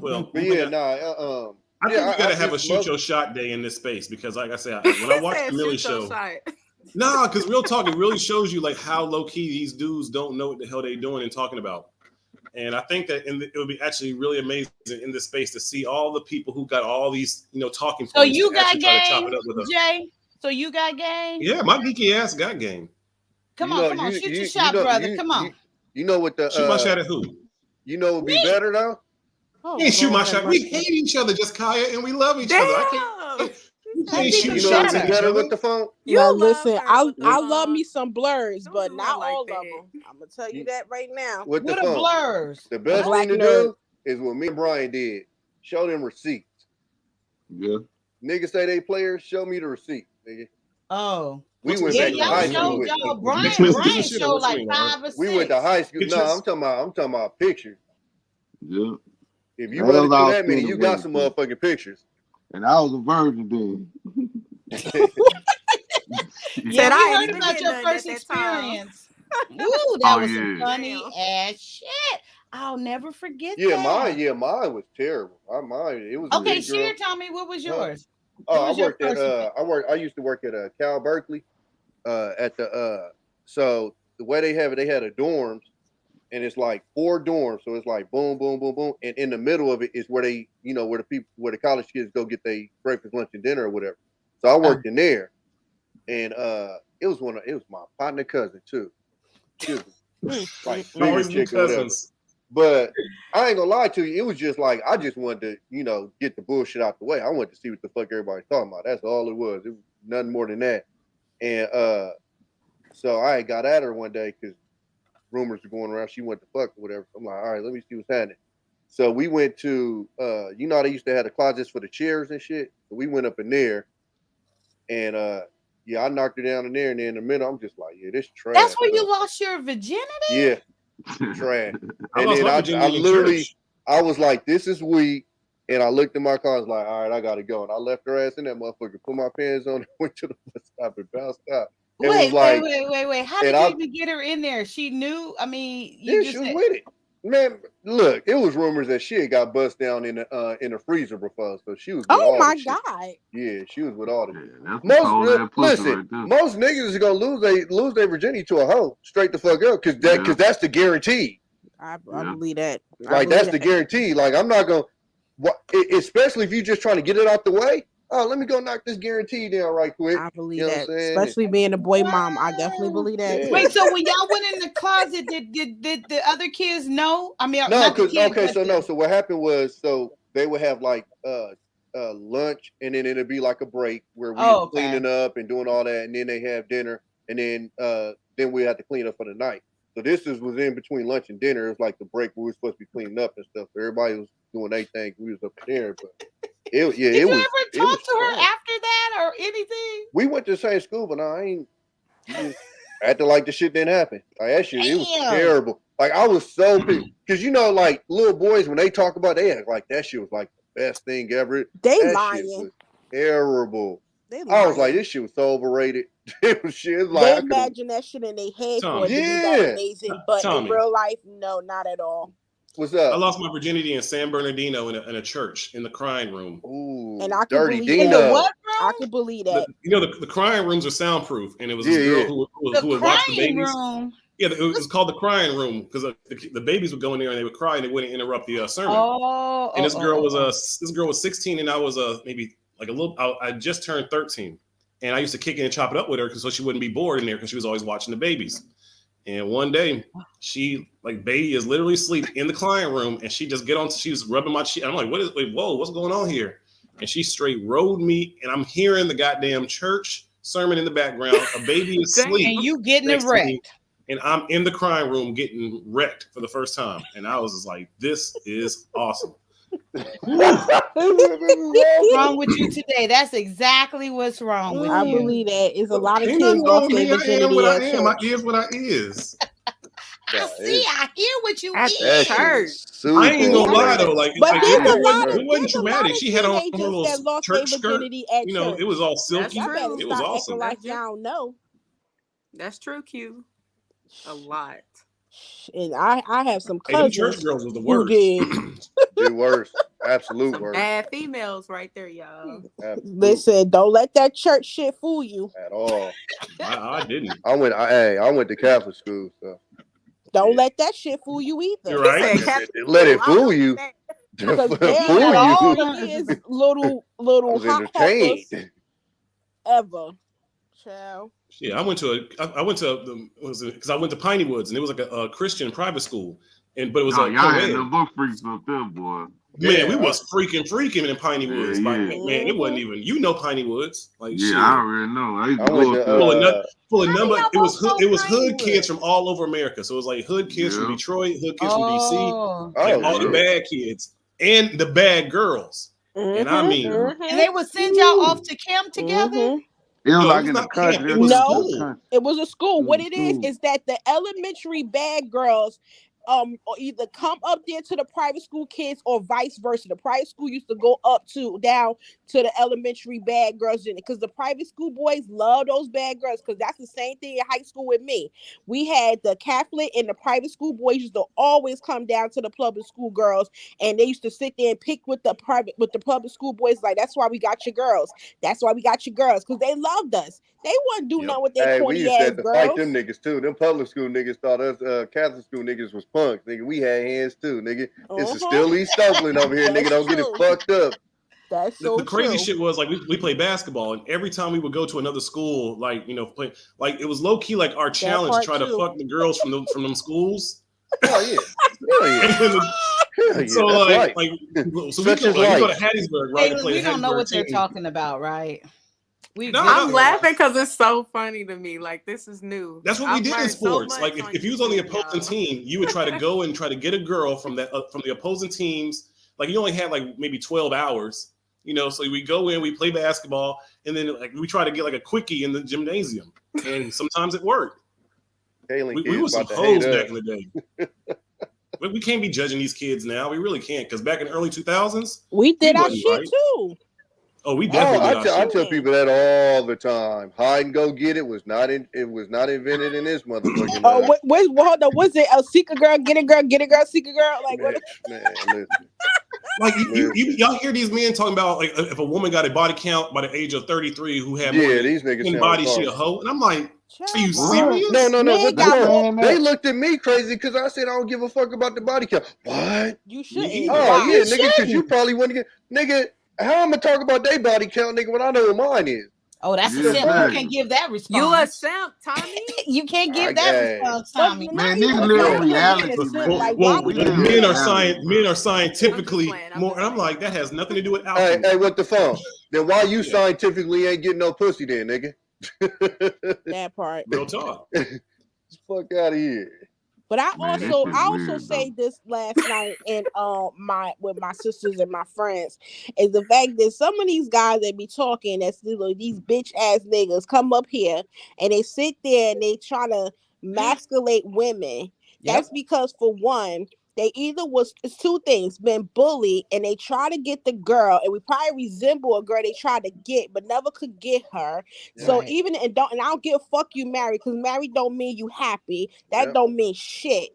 Well, But yeah, nah. I think we gotta have a just shoot love- your shot day in this space because, like I said, when I watched the Millie show, nah, because real talk, it really shows you like how low key these dudes don't know what the hell they doing and talking about. And I think that it would be actually really amazing in this space to see all the people who got all these, talking points. So you to got actually try to chop game, it up with us. Jay? So you got game? Yeah, my geeky ass got game. Come on, shoot your shot, brother. Come on. You know what the shoot my shot at who? You know what would be better though? You ain't shoot my shot. We hate each other, just Kaya, and we love each other. I can't. You can't shoot shots at each better other. with the phone. Now listen, I love me some blurs, but not all of them. I'm gonna tell you that right now. With the What are phone. blurs? The best Black thing to nerd. do is what me and Brian did. Show them receipts. Yeah. Niggas say they players. Show me the receipt, nigga. Oh. We went Yeah, back to y'all high school. showed with y'all. them. Brian showed like 5 or 6. We went to high school. Pictures? No, I'm talking about pictures. Yeah. If you That run was all through that many, skin you and got some bones. motherfucking pictures. And I was a virgin then. Yeah, Said we I ain't heard even about get your nothing first at that time. experience. Ooh, that Oh, was some yeah. funny ass shit. I'll never forget Yeah, that. mine was terrible. Mine, it was Okay, a big girl. share, Tommy, what was yours? Oh, What was your first one? I used to work at Cal Berkeley, at the so the way they have it, they had a dorms, and it's like 4 dorms, so it's like boom, boom, boom, boom, and in the middle of it is where they, where the college kids go get their breakfast, lunch, and dinner or whatever. So I worked in there, and it was my partner cousin too. She was like Always bigger new chick or whatever. cousins. But I ain't gonna lie to you, it was just like I just wanted to, get the bullshit out the way. I wanted to see what the fuck everybody's talking about. That's all it was. It was nothing more than that. And so I got at her one day because rumors were going around she went to fuck or whatever. I'm like, all right, let me see what's happening. So we went to how they used to have the closets for the chairs and shit. So we went up in there, and I knocked her down in there, and then in a minute I'm just like, yeah, this trash. That's where you lost your virginity? Yeah. Trash. I And lost then my I virginity in literally, church. I was like, this is weak. And I looked at my car, I was like, all right, I gotta go. And I left her ass in that motherfucker, put my pants on, and went to the bus stop and bounced out. It was Wait. How did and you even get her in there? She knew. I mean, yeah, she was with it. Man, look, it was rumors that she had got bust down in the freezer before, so she was with all my the shit. God. Yeah, she was with all the shit. That's cold ass pussy Listen, right there. most niggas is gonna lose their virginity to a hoe straight the fuck up, because that's the guarantee. I believe that. Like that's the guarantee. Like I'm not gonna, especially if you just trying to get it out the way. Oh, let me go knock this guarantee down right quick. I believe You know that, what I'm saying? especially being a boy mom. I definitely believe that. Yeah. Wait, so when y'all went in the closet, did the other kids know? I mean, No, not the because kids, okay, but so the- no, so what happened was, so they would have like lunch, and then it'd be like a break where we were cleaning up and doing all that, and then they have dinner, and then we had to clean up for the night. So this was in between lunch and dinner. It was like the break where we were supposed to be cleaning up and stuff. So everybody was doing their thing. We was up there, but Did you ever talk to her after that or anything? We went to the same school, but I ain't acting like the shit didn't happen. Like that shit, it was terrible. Like I was so pissed because like little boys when they talk about, they act like that shit was like the best thing ever. They that lying. Shit was terrible. They I was lying. like, this shit was so overrated. It was shit. Like, They I could've- imagine that shit in their head for it to be Yeah. that amazing, but in Tommy. real life, no, not at all. What's up? I lost my virginity in San Bernardino in a church in the crying room. Ooh, And I can Dirty believe Dino. that. What, bro? I can believe that. The crying rooms are soundproof, and it was this girl who would watch the crying babies. room. Yeah, it was called the crying room because the babies would go in there and they would cry and they wouldn't interrupt the sermon. And this girl was 16 and I was maybe like a little. I just turned 13, and I used to kick it and chop it up with her so she wouldn't be bored in there because she was always watching the babies. And one day, baby is literally asleep in the client room, and she just she was rubbing my cheek. I'm like, whoa, what's going on here? And she straight rode me, and I'm hearing the goddamn church sermon in the background. A baby is asleep. And you getting it next to me, wrecked. and I'm in the crying room getting wrecked for the first time. And I was just like, this is awesome. What's wrong with you today? That's exactly what's wrong with I you. believe that. It's a lot of Ain't kids nothing wrong lost with their me. I am virginity what I at am. I church. is what I is. I hear what you At is. church. I ain't gonna lie though, But there's a lot it of wasn't traumatic. She had on her teenagers little that lost their church skirt. virginity at You know, church. it was all silky. Y'all better It was stop awesome. acting like y'all don't know. That's true, Q. A lot. And I have some Hey, them cousins church girls was the who worst. did. The worst. Absolute Some worst. bad females right there, y'all. Absolute Listen, don't let that church shit fool you. at all. I didn't. I went to Catholic school, so Don't let that shit fool you either. You're right. let it fool you. Because there Fool are you. the little I was hot entertained. heifers ever. Child. Yeah, I went to because I went to Piney Woods and it was like a Christian private school, but it was No, a y'all had co-ed. them book freaks up there, boy. Man, we was freaking in Piney Woods. Like, yeah. man, it wasn't even Piney Woods. Like, Yeah, shit. I already know. I used to I went go to, up there. Full of number. It was hood Piney kids from all over America. So it was like hood kids from Detroit, hood kids from DC, like all the bad kids and the bad girls. And I mean, And they would send y'all off to camp together. It was no, like it was in the not country. camp. It was school. It was a school. What it school. is that the elementary bad girls or either come up there to the private school kids or vice versa. The private school used to go down to the elementary bad girls in it because the private school boys love those bad girls because that's the same thing in high school with me. We had the Catholic and the private school boys used to always come down to the public school girls and they used to sit there and pick with the public school boys like that's why we got your girls. That's why we got your girls because they loved us. They wouldn't do nothing with their Hey, we corny used to ass have to girls. fight them niggas too. Them public school niggas thought us Catholic school niggas was punks. Nigga, we had hands too, nigga. This is still East Oakland over here, nigga. Don't get it fucked up. That's the crazy shit was like we played basketball, and every time we would go to another school, like play, like it was low key like our challenge to try to fuck the girls from them schools. Oh yeah, hell yeah. So That's like so Such we is go life. to Hattiesburg, right? Hey, to play we the don't know Hattiesburg what they're team. talking about, right? I'm laughing because it's so funny to me. Like this is new. That's what we did in sports. So like if you was on the opposing team, you would try to go and try to get a girl from the opposing teams. Like you only had like maybe 12 hours, So we go in, we play basketball, and then like we try to get like a quickie in the gymnasium, and sometimes it worked. We were some hoes back in the day. We can't be judging these kids now. We really can't because back in the early 2000s, we did our wasn't shit right. too. Oh, we definitely did our I shit. tell people that all the time. Hide and go get it was not invented in this motherfucking. Oh, hold on. Was it a seek a girl, get a girl, seek a girl? Like man, what? Man, listen. Like y'all hear these men talking about like if a woman got a body count by the age of 33 who had more than these niggas 10 bodies, she a retarded. hoe, and I'm like, are you serious? No. They looked at me crazy because I said I don't give a fuck about the body count. What? You shouldn't. Oh yeah, nigga, because you probably wouldn't get nigga. How I'm gonna talk about their body count, nigga, when I know what mine is? Oh, that's a simp. You can't give that response. You a simp, Tommy. You can't give that response, Tommy. Man, niggas live in reality, man. Well, men are scientifically more, and I'm like, that has nothing to do with alchemy. Hey, what the phone? Then why you scientifically ain't getting no pussy then, nigga? That part. Real talk. Fuck out of here. But I also say this last night and with my sisters and my friends is the fact that some of these guys that be talking that's these bitch ass niggas come up here and they sit there and they try to masculate women. Yep. That's because for one, they either it's two things, been bullied and they try to get the girl, and we probably resemble a girl they tried to get but never could get her. So even and I don't give a fuck you married, because married don't mean you happy. That don't mean shit.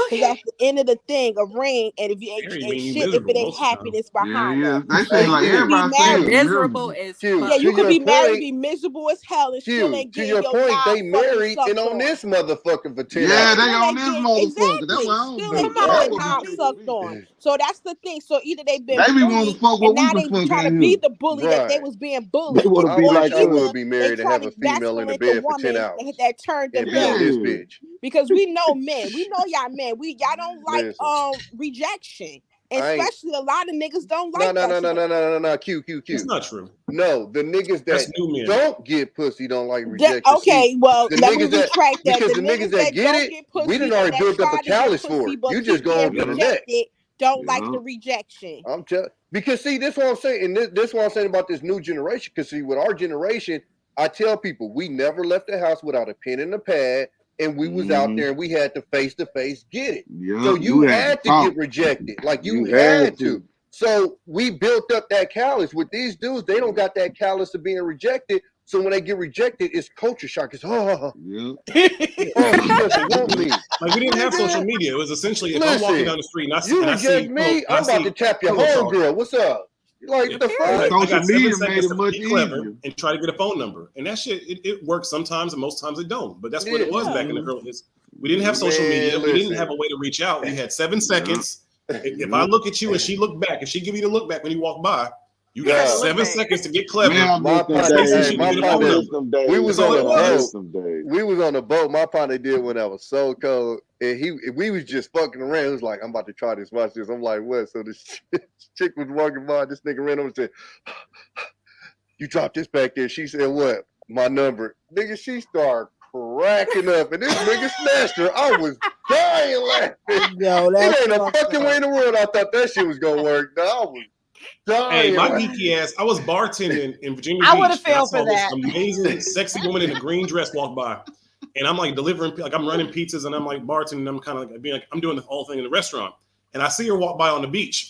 Because that's the end of the thing, a ring, and if you ain't shit, if it ain't happiness behind it. They say like everybody say miserable as fuck. Yeah, you could be married, be miserable as hell, and still ain't getting your point. mouth They married fucking and on this motherfucker for 10 Yeah, hours. they on this motherfucker. Exactly. That's why I don't Still ain't getting their mouth sucked on. So that's the thing. So either they've been They be wanting to fuck what and now we they been fucking trying to in be here. the bully that they was being bullied. They wanna be like I would us. be married and have a female in the bed for 10 hours. That turned them And be on this down. bitch. Because we know men, we know y'all men, y'all don't like rejection. Especially a lot of niggas don't like that. No. Q. It's not true. No, the niggas That's that new men. don't get pussy don't like rejection. Okay, well, let me retract that. Because the niggas that get it, we done already built up a callus for it. You just go on to the next. Don't like the rejection. Because see, this is what I'm saying, and this is what I'm saying about this new generation. Because see, with our generation, I tell people we never left the house without a pen and a pad, and we was out there and we had to face get it. So you had to get rejected, like you had to. So we built up that callus with these dudes. They don't got that callus of being rejected. So when they get rejected, it's culture shock. It's oh, yeah. oh, he doesn't want me. Like we didn't have Nigga, social media. It was essentially if I'm walking down the street and I see you and I reject see me, I'm about to tap your pillow talk. homegirl. What's up? Like Yeah. the It's fuck? like, I got 7 media seconds made it to much be clever easier. and try to get a phone number, and that shit it works sometimes, and most times it don't. But that's what it was back in the early. We didn't have social media. We didn't have a way to reach out. We had 7 seconds. If I look at you and she look back, if she give you the look back when you walk by, you got 7 seconds to get clever. Man, I miss them days. I miss them days. We was I on a miss boat. them days. We was on a boat. My partner did when I was so cold, and we was just fucking around. He was like, "I'm about to try this. Watch this." I'm like, "What?" So this chick was walking by. This nigga ran over and said, "You dropped this back there." She said, "What?" My number, nigga. She started cracking up, and this nigga snatched her. I was dying laughing. Yo, it ain't a fucking way in the world I thought that shit was gonna work. No, I was dying. Hey, my laughing. geeky ass! I was bartending in Virginia I Beach. would've and I fell saw for this that. amazing, sexy woman in a green dress walk by, and I'm like delivering, like I'm running pizzas, and I'm like bartending. I'm kind of like being like I'm doing the whole thing in the restaurant, and I see her walk by on the beach,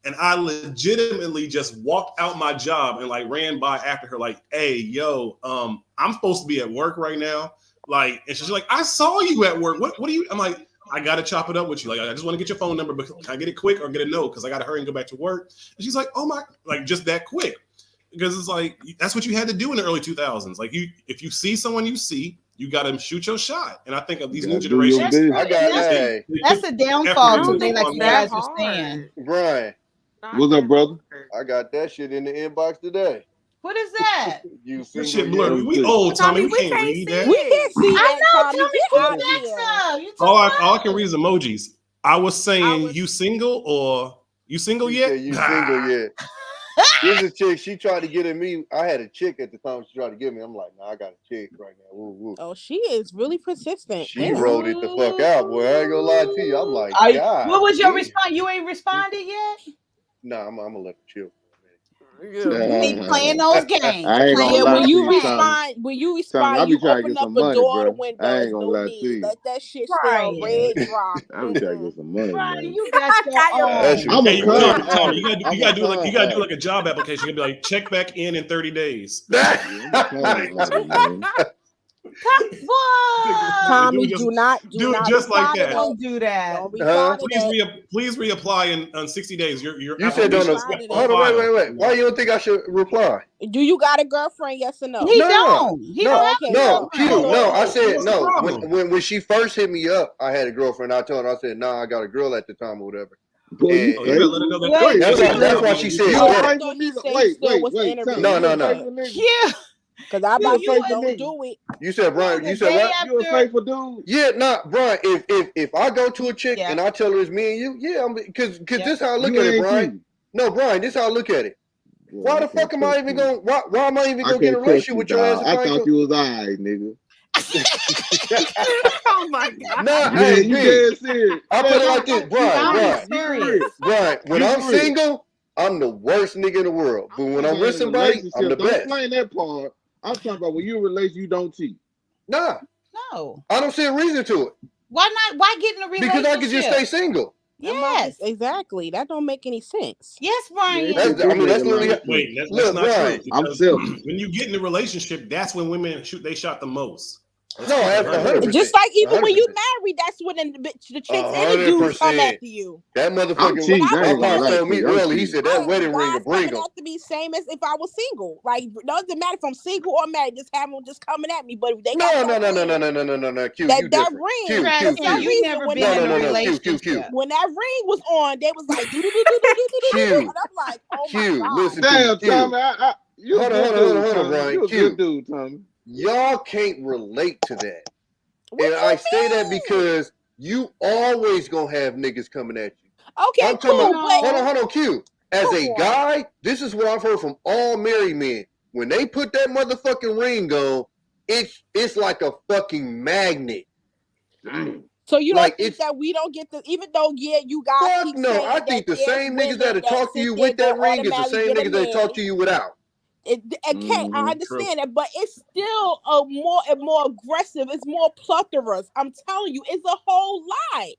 and I legitimately just walked out my job and like ran by after her, like, "Hey, yo, I'm supposed to be at work right now." Like, and she's like, "I saw you at work. What do you?" I'm like, "I gotta chop it up with you. Like, I just want to get your phone number, but can I get it quick or get a note? Because I gotta hurry and go back to work." And she's like, "Oh my," like just that quick, because it's like that's what you had to do in the early 2000s. Like, if you see someone you see, you gotta shoot your shot. And I think of these new generations, That's the downfall today, like you guys were saying. Brian, what's up, brother? I got that shit in the inbox today. What is that? You that single shit blurry. yet? We old, Tommy. We can't read that. We can't see I that, know, Tommy. Tommy, Get pull out that here. up. You too All I loud. can read is emojis. I was saying, you single or you single She yet? said, you single yet? There's a chick. She tried to get at me. I had a chick at the time. She tried to get me. I'm like, nah, I got a chick right now. Woo, woo. Oh, she is really persistent. She rolled it the fuck out, boy. I ain't gonna lie to you. I'm like, God. What was your damn. response? You ain't responded yet? Nah, I'm gonna let her chill. Keep playing those games. I ain't gonna Yeah, lie when to you you, Tommy. respond, Tommy, I be you trying to open get up some a money, door to bro. windows. I ain't gonna No lie to need. you. Let that shit stay on red drop. I be trying to get some money, Brian, man. you got your own. I'm a Hey, con Tommy, addict. you I'm gotta a con do like a job application. You gotta be like, check back in 30 days. I'm a con addict, man. Tommy, just, do not just like reply to that. Don't do that. Don't reply to that. Please reapply in 60 days. Your You said don't. application Hold on, wait. Why you don't think I should reply? Do you got a girlfriend? Yes or no? He don't. He no, don't have no, a Q. girlfriend. No, I said What's the no. problem? When she first hit me up, I had a girlfriend. I told her, I said, nah, I got a girl at the time or whatever. Boy, you you better let her know that. Wait, That's why she said You that. a faithful nigga? Wait, Tommy. No. You a faithful nigga? Yeah. Because I You a about to faithful don't nigga? do it. You said, Brian. The You said day what? You a after- faithful dude? Yeah, nah, Brian. If I go to a chick Yeah. and I tell her it's me and you, yeah, I'm because this is how I look You at it, ain't Brian. cheating. No, Brian, this is how I look at it. Boy, Why I the can't fuck am I trust even you. going? Why am I even I gonna get a can't trust relationship you, with your ass? dog. If I I ain't thought you was alright, nigga. Oh my God. Nah, Man, hey, you B, dead serious. I put it like this, Sounding Brian. serious. Brian, when You I'm for real. single, I'm the worst nigga in the world. But when I'm Talking with about in a somebody, I'm the relationship. Don't best. explain that part. I'm talking about when you in a relationship, you don't cheat. Nah, No. I don't see a reason to it Why not? Why get in a relationship? because I could just stay single. Yes. Exactly. That don't make any sense. Yes, Brian. Yeah, That's literally. Wait, that's Look, not Brian. true. I'm Because selfish. when you get in a relationship, that's when women they shot the most. Let's No, keep it 100%. Just like even when you 100%. married, that's when the chicks and the dudes come 100%. after you. That I'm motherfucker. cheating. I My ain't gonna pops lie told to me you. I'm early. He cheating. said that wedding ring will Guys bring coming them. after me, same as if I was single. Like, doesn't matter if I'm single or married. Just have them just coming at me. But if they got No. that Q, that you that different. ring, Q, for some you reason, never when been that in a ring, relationship. when that ring was on, they was like, and I'm like, oh my Q, God. listen to Damn, me. Q. Tommy. You a Hold good on, dude, Tommy. Brian. You a Q. good dude, Tommy. Y'all can't relate to that. What And you I say that mean? because you always gonna have niggas coming at you. Okay, I'm talking cool, about, but hold on, Q. As come a on. guy, this is what I've heard from all married men. When they put that motherfucking ring on, it's like a fucking magnet. So you Like, don't think that we don't get the, even though you guys Fuck keep no. saying I think that the same there's niggas that'll women that talk to sit you there with that go ring is the automatically same get a niggas that'll talk man. to you without. I understand it, but it's still more aggressive. It's more plethorous. I'm telling you, it's a whole lie.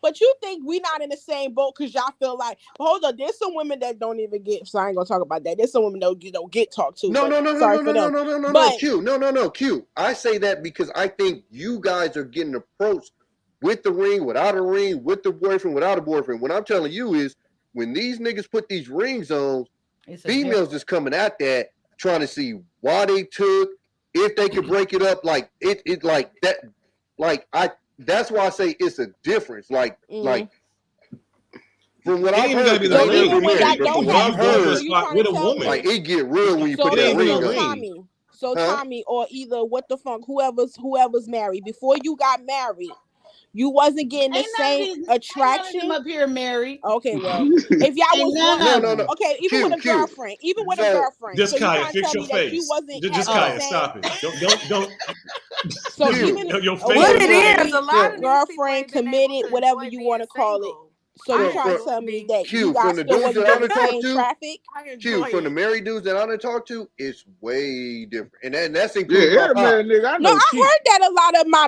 But you think we not in the same boat because y'all feel like, hold on, there's some women that don't even get, so I ain't gonna talk about that. There's some women that don't get talked to. No, but no, no, no, sorry no, for no, them. no, no, no, But no, Q. No, Q. I say that because I think you guys are getting approached with the ring, without a ring, with the boyfriend, without a boyfriend. What I'm telling you is when these niggas put these rings on, females just coming at that, trying to see why they took, if they could break it up, like it like that, like that's why I say it's a difference. Like from what I've heard, because I never been married, but from what I've heard, with a woman, like it get real when you so put that ring on. Tommy, Tommy, or either what the fuck, whoever's married, before you got married, you wasn't getting the same attraction. None of them up here married. Okay, well, if y'all was no. Okay, even with a girlfriend, with a girlfriend. Just so you Kaya, trying to fix tell your me that face. you wasn't Just Kaya, stop it. Don't. So even your face. what it is, a lot of these girlfriend, committed, whatever you want to call it. So you trying to tell me that you guys still wasn't getting the same traffic? Q, from the married dudes that I done talked to, it's way different, and that's including my pop. nigga, I No, I heard that a lot of my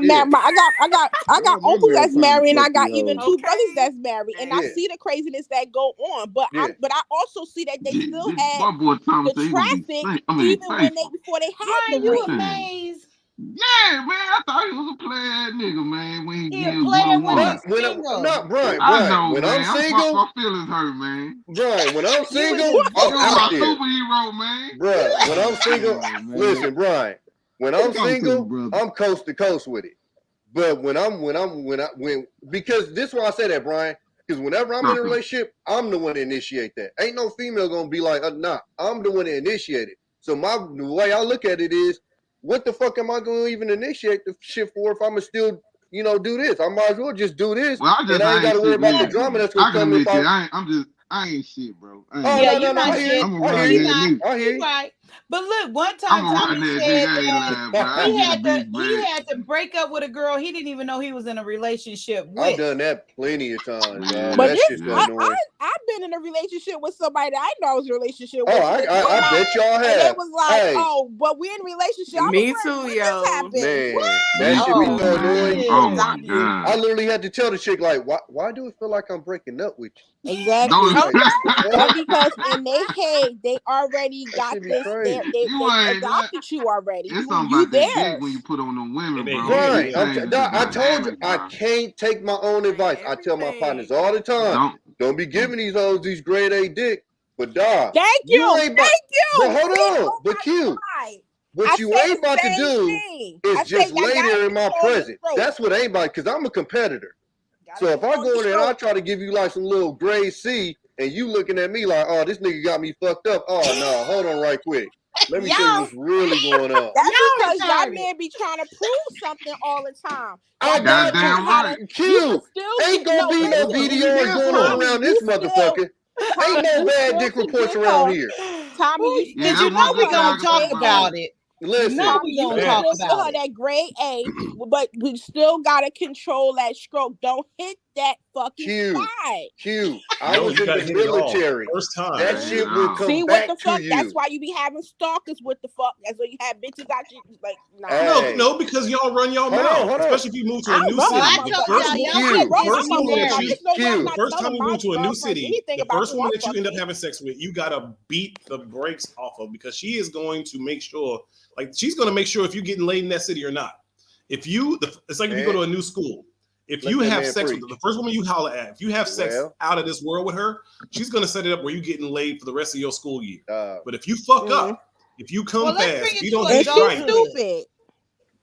I got uncles that's married, and I got even two brothers that's married, and I see the craziness that go on. But I also see that they still had the traffic even when before they had the ring. Amazed. Yeah, man, I thought he was a player nigga, man. When he a was with player a when woman. he's single. Not Brian. I know, When man. I'm single, my feelings hurt, man. Brian, when I'm single, you I'm was out my there. superhero, man. Bruh, when I'm single, listen, Brian. When I'm Talk to single, me, brother. I'm coast to coast with it. But when because this is why I say that, Brian. Because whenever I'm in a relationship, I'm the one to initiate that. Ain't no female gonna be like, nah, I'm the one to initiate it. So the way I look at it is, what the fuck am I gonna even initiate the shit for if I'ma still, do this? I might as well just do this, and I ain't gotta worry about the drama that's gonna come if I ain't shit, bro. You're not shit. I'm a You're riding not. that nigga. I hear You right. But look, one I'm time a Tommy riding that said nigga. I ain't lying, bro. I get a big he break. had to break up with a girl he didn't even know he was in a relationship with. I've done that plenty of times. But That shit's annoying. I've been in a relationship with somebody that I know I was in a relationship with. I bet y'all have. And it was like, hey. but we in a relationship. Me too, yo. Man, what? that shit be so annoying. Oh my god! I literally had to tell the chick like, why do it feel like I'm breaking up with you? Exactly. Like, And because in their head, they already got this. They adopted you already. It's something You about that there? dick when you put on them women, bro. Right. I told you I can't take my own advice. I tell my partners all the time, don't be giving these hoes these grade A dick. But dog, thank you. But hold on, but Q. What you ain't about to do is just lay there in my presence. That's what ain't about, because I'm a competitor. So if I go in there and I try to give you like some little grade C and you looking at me like, oh, this nigga got me fucked up. Oh no, hold on right quick. Let me tell you what's really going on. That's because y'all men be trying to prove something all the time. I got you. Q. Ain't gonna be no videos going on around this motherfucker. Ain't no bad dick reports around here. Tommy, did you know we gonna talk about it? Listen, Tommy, you gonna can talk still about put her that grade A, but we still gotta control that stroke. Don't hit that fucking side. Q. I was in the military. First time. That shit will come See back what the fuck? to you. That's why you be having stalkers. What the fuck? That's why you have bitches out you like. Nah. No, because y'all run y'all mouth, especially if you move to a new city. The first time you move to a new city, the first woman that you end up having sex with, you gotta beat the brakes off of, because she is going to make sure, she's going to make sure if you're getting laid in that city or not. It's like if you go to a new school. If you have sex with the first woman you holler at, if you have sex out of this world with her, she's going to set it up where you're getting laid for the rest of your school year. But if you fuck up, if you come fast, if you don't get right, stupid.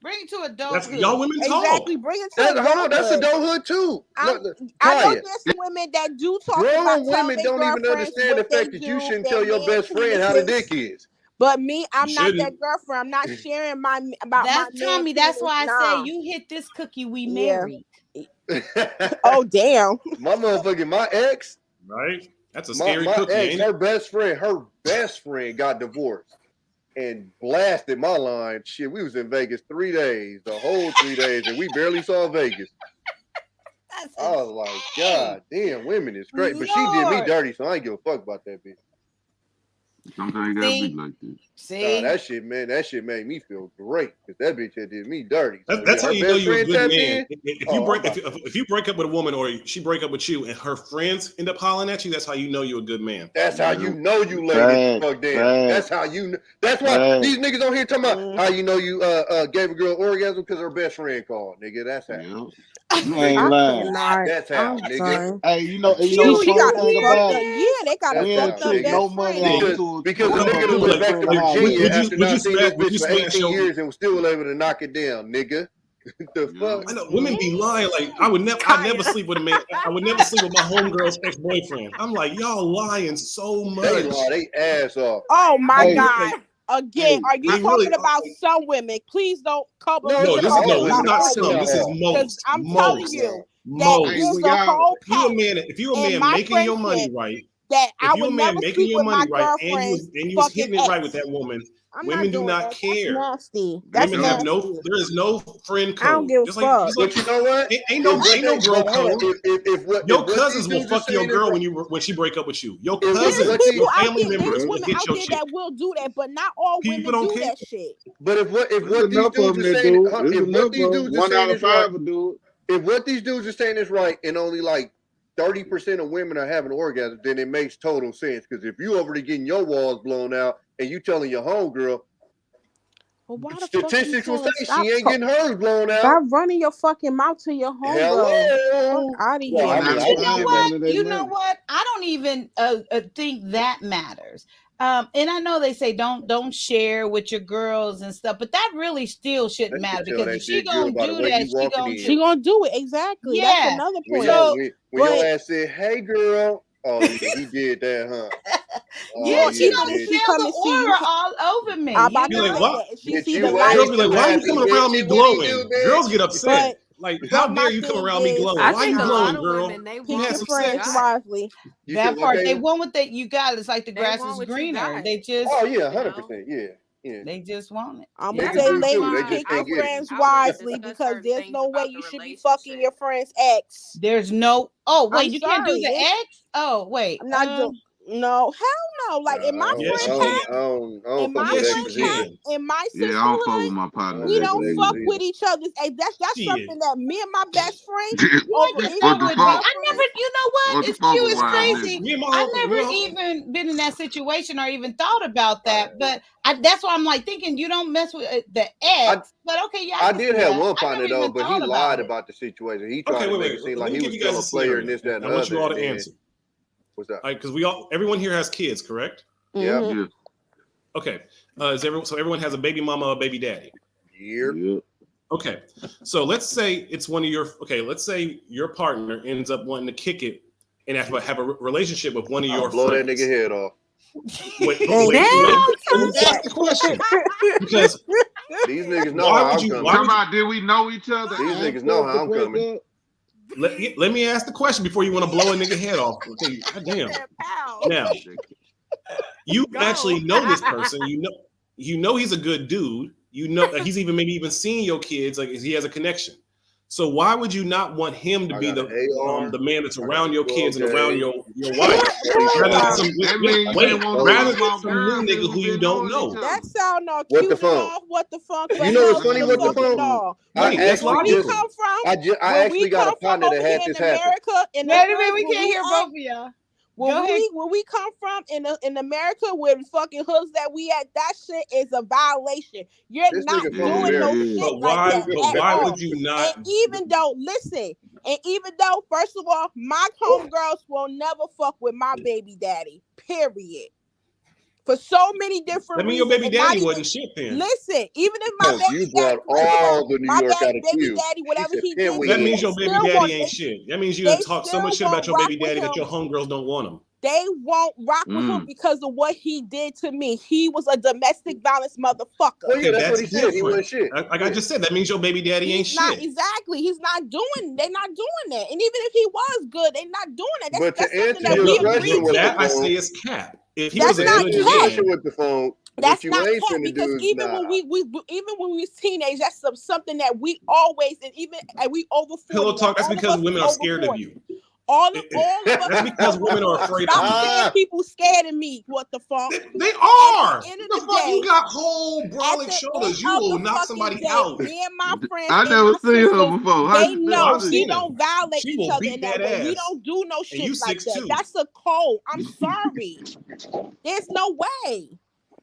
Bring it to adulthood. Y'all women talk. Exactly, bring it to adulthood. That's adulthood too. I know there's women that do talk about women don't even understand the fact that you shouldn't tell your best friend how the dick is. But me, I'm not that girlfriend. I'm not sharing That's Tommy. That's why I say you hit this cookie. We married. Oh damn. My ex. Right. That's a scary cookie. Ex, her best friend got divorced and blasted my line. Shit, we was in Vegas 3 days, the whole 3 days, and we barely saw Vegas. I was like, God damn, women is great. But she did me dirty, so I ain't give a fuck about that bitch. Sometimes you gotta be like this. See, that shit made me feel great because that bitch had did me dirty. So, That's how you know you're a good man. In. If you break up with a woman or she break up with you and her friends end up hollering at you, that's how you know you're a good man. That's how you know you laid it the fuck down. That's how you know. That's why these niggas on here talking about how you know you gave a girl orgasm because her best friend called, nigga. That's how. You ain't lying. That's how, nigga. Hey, you know She the got funny a thing fucked about up. it. Yeah, they got a fucked up No best money friend. on Because the nigga that went back to Virginia after not seeing this bitch for 18 your... years and was still able to knock it down, nigga. The fuck? I know women be lying. Like I never sleep with a man. I would never sleep with my homegirl's ex-boyfriend. I'm like, y'all lying so much. They lie they ass off. Oh my God. Again, are you they talking really about some women? Please don't cover me. No, this is not all some. women. This is most. I'm telling you that there's a whole pack. If you're a man making your money right, that if I you're would a man never making sleep your with my money right, and girlfriend's you was hitting it fucking right ex. with that woman, I'm women do doing not that. care. That's nasty. That's Women have nasty. there is no friend code. I don't give a fuck. But you know what? Ain't no bro code. Your cousins will these fuck are your saying girl is when she break up with you. Your There's cousins, people your out family there. members There's will women hit out your there chick. that will do that, but not all People women don't do care. that shit. But if what these dudes are saying, if what these dudes are saying is right, and only like 30% of women are having orgasms, then it makes total sense. Because if you over to getting your walls blown out and you telling your homegirl, statistics will say she ain't getting hers blown out. Stop running your fucking mouth to your homegirl. Fuck out of here. You know what? I don't even think that matters. And I know they say don't share with your girls and stuff, but that really still shouldn't matter because if she gonna do that, she gonna do it. Exactly. Yeah. That's another point. When your ass said, "Hey, girl," oh yeah, he did that, huh? Yeah, she even gonna if she smell come the and see you, aura all over me. I'm about Be to like, say what? that. If she Get see you the wet. light, Girls be like, why you coming around me glowing? Girls get But upset. Like, how dare you come around me glowing? Why you glowing, girl? pick your friends wisely. That part, they want what you got. It's like the grass is greener. They just, oh yeah, 100%, yeah. They just want it. I'm Yeah. gonna say, Niggas do ladies, too. They just pick your can't get it. friends wisely because there's no way you should be fucking your friend's ex. There's no. Oh wait, I'm you can't do sorry, the ex. Oh wait, I'm not doing. No, hell no. Like in my Yes, friend you pack, can. in my Yes, friend you pack, can. in my Yeah, I don't fuck with sisterhood, my partner. we don't That's fuck easy. with each other. Hey, that's Shit. something that me and my best friend Why over you any fuck of my with me? I girlfriends. never. You know what? What the It's fuck cute. with It's wild crazy. Me and my I uncle, never real- even been in that situation or even thought about that. But that's why I'm like thinking you don't mess with the ex. But okay, yeah, I can did see have that. one I partner never though, even but he thought lied it. about the situation. He tried Okay, to wait. make it seem Let like me he give was you guys still a a player scenario. and this, that, and I the want you other. all to And then- answer. What's that? Like, because everyone here has kids, correct? Yeah. Mm-hmm. Yeah. Okay. So everyone has a baby mama, a baby daddy. Yeah. Okay. So let's say it's one of your. Okay. Let's say your partner ends up wanting to kick it and have a relationship with one of I'll your blow friends. that nigga head off. Wait, let me ask the question. Because these niggas know why how would I'm you? coming. Why would you? Did we know each other? These niggas know how I'm coming. Let me ask the question before you want to blow a nigga head off. Okay, goddamn. Now, you actually know this person. You know he's a good dude. You know that he's even maybe even seen your kids. Like he has a connection. So why would you not want him to be the man that's around your kids and around your wife, rather than some new nigga who you don't know? That sound all What cute the and fuck? all. What the fuck? You know what's funny? What the fuck? Wait, that's where we logical. come from. I actually got a partner that had this happen. America, in Wait a minute, we can't hear both of y'all. Where we come from in America, where the fucking hoods that we at, that shit is a violation. You're This not nigga from doing no America. shit But like that but at why all. would you not? And even though, first of all, my homegirls will never fuck with my baby daddy. Period. For so many different That mean your reasons. baby and not daddy even- wasn't shit then. Listen, even if my baby You daddy, brought all the New my York out of baby you. daddy, whatever said, he "Can did, we That hit?" means your they baby still daddy won't- ain't shit. That means you they done talk so still much shit about won't your baby rock with daddy that him. your homegirls don't want him. They won't rock with him because of what he did to me. He was a domestic violence motherfucker. Well, yeah, that's what he said. He different. wasn't shit. Like I just said, that means your baby daddy ain't He's not shit. exactly. He's not doing. They're not doing that. And even if he was good, they're not doing that. But to That's something answer that your we question agreed with to. That I phone, say is cap. If he That's was a not good cap. man, with the phone, That's what you not ain't cap finna because do is even when we was teenage, that's something that we always and we over 40. pillow talk. That's all of because us women are over scared of 40. you. All of That's us. because women are afraid Stop of saying people scared of me. What the fuck? They are. At the end of The the fuck, day, you got whole at brolic the shoulders. end You of will the knock fucking somebody day, out. me and my friends I and never my seen her sisters, before. they No, know I've we seen her. don't violate She each will other beat in that that way. We ass. don't do no And you shit like that. 6'2". That's a code. I'm sorry. There's no way.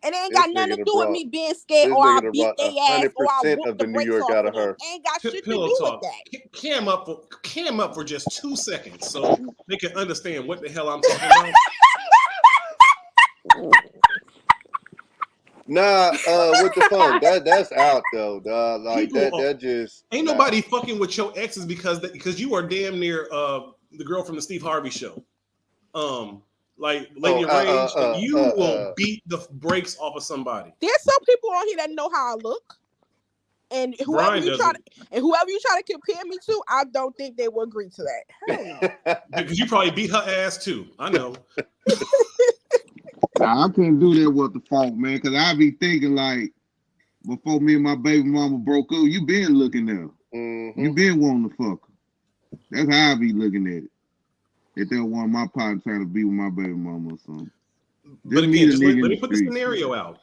And it ain't This got nothing nigga to done do with brought me being scared this or I nigga done beat brought their ass or I 100% whoop of the the New brakes York off out of of them. her. Ain't got shit to Pillow do with talk. that. Cam up for just 2 seconds so they can understand what the hell I'm talking about. Nah, with the phone, that's out though, dog. Like that just Ain't nah. nobody fucking with your exes because you are damn near the girl from the Steve Harvey show. Like Lady Rage, you will beat the brakes off of somebody. There's some people on here that know how I look. And whoever Brian you try to compare me to, I don't think they will agree to that. Hell no. Because you probably beat her ass too. I know. Nah, I couldn't do that with the phone, man, because I be thinking like before me and my baby mama broke up, you been looking there. You been wanting to fuck her. That's how I be looking at it. If they want my partner trying to be with my baby mama or something. But again, let me put the streets, scenario man. out.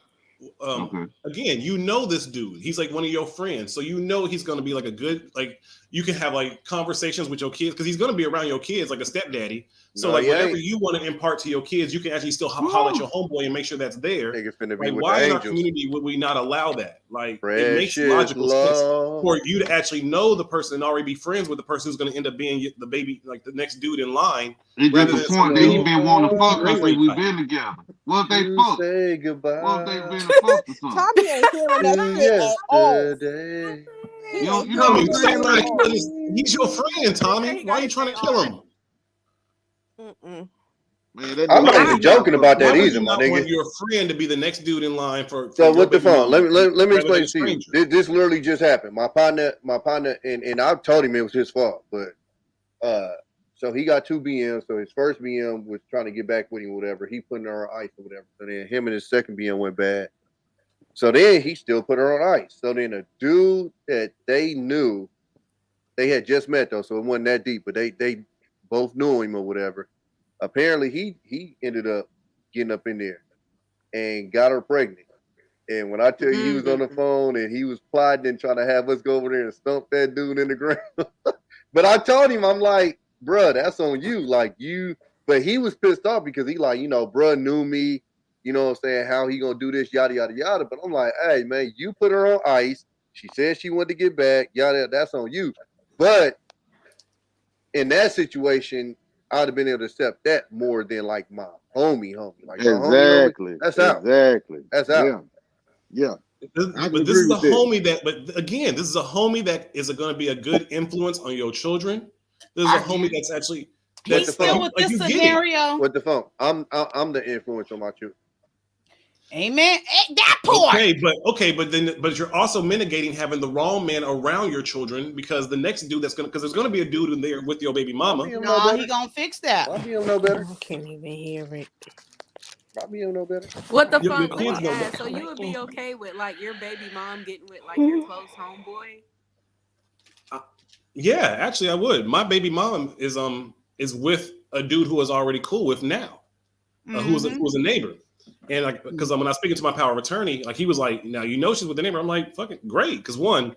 Okay. Again, you know this dude. He's like one of your friends, so you know he's going to be like a good, like you can have like conversations with your kids because he's going to be around your kids like a stepdaddy. So No, like he whatever ain't. you want to impart to your kids, you can actually still holler at your homeboy and make sure that's there. Nigga finna be Like with why the in our angels. community would we not allow that? Like it makes Precious logical sense love. for you to actually know the person and already be friends with the person who's going to end up being the baby, like the next dude in line. It's Rather just than the point that he been wanting to fuck her ring since we type. been together. What if they You fuck? say goodbye. What if they been a fuck or something? Tommy ain't hearing that shit at all. Yesterday. He You ain't know hearing what Tommy, that I'm why shit you at trying to all. kill him? He's your friend, Tommy. Why are you trying to kill him? Man, that I'm nigga not said even he joking wanna fuck about that Why would either, you my not want nigga. your friend to be the next dude in line for So your with the baby phone, mama, let me rather than explain a to you. stranger? This literally just happened. My partner, and I told him it was his fault, but so he got 2 BMs. So his first BM was trying to get back with him, whatever. He put her on ice or whatever. So then him and his second BM went bad. So then he still put her on ice. So then a dude that they knew, they had just met though, so it wasn't that deep, but they both knew him or whatever. Apparently he ended up getting up in there and got her pregnant. And when I tell you he was on the phone and he was plotting and trying to have us go over there and stump that dude in the ground. But I told him, I'm like, bruh, that's on you. Like you, but he was pissed off because he like, bruh knew me, you know what I'm saying, how he gonna do this, yada, yada, yada. But I'm like, hey man, you put her on ice. She said she wanted to get back, yada, that's on you. But in that situation, I'd have been able to accept that more than like my homie. Like my homie, that's out. That's out. Yeah. But this is a homie that, but again, this is a homie that is going to be a good influence on your children. This is a homie that's actually He's still with this scenario. With the phone, I'm the influence on my children. Amen. That part. But you're also mitigating having the wrong man around your children because the next dude because there's gonna be a dude in there with your baby mama. No, he gonna fix that. Bobby don't know better. I can't even hear it. Bobby don't know better. What the Your fuck? Let kids me know ask. better. So you would be okay with like your baby mom getting with like your close homeboy? Yeah, actually, I would. My baby mom is with a dude who is already cool with now, who was a neighbor. And like, because when I was speaking to my power of attorney, like he was like, now she's with the neighbor. I'm like, fucking great. Because one,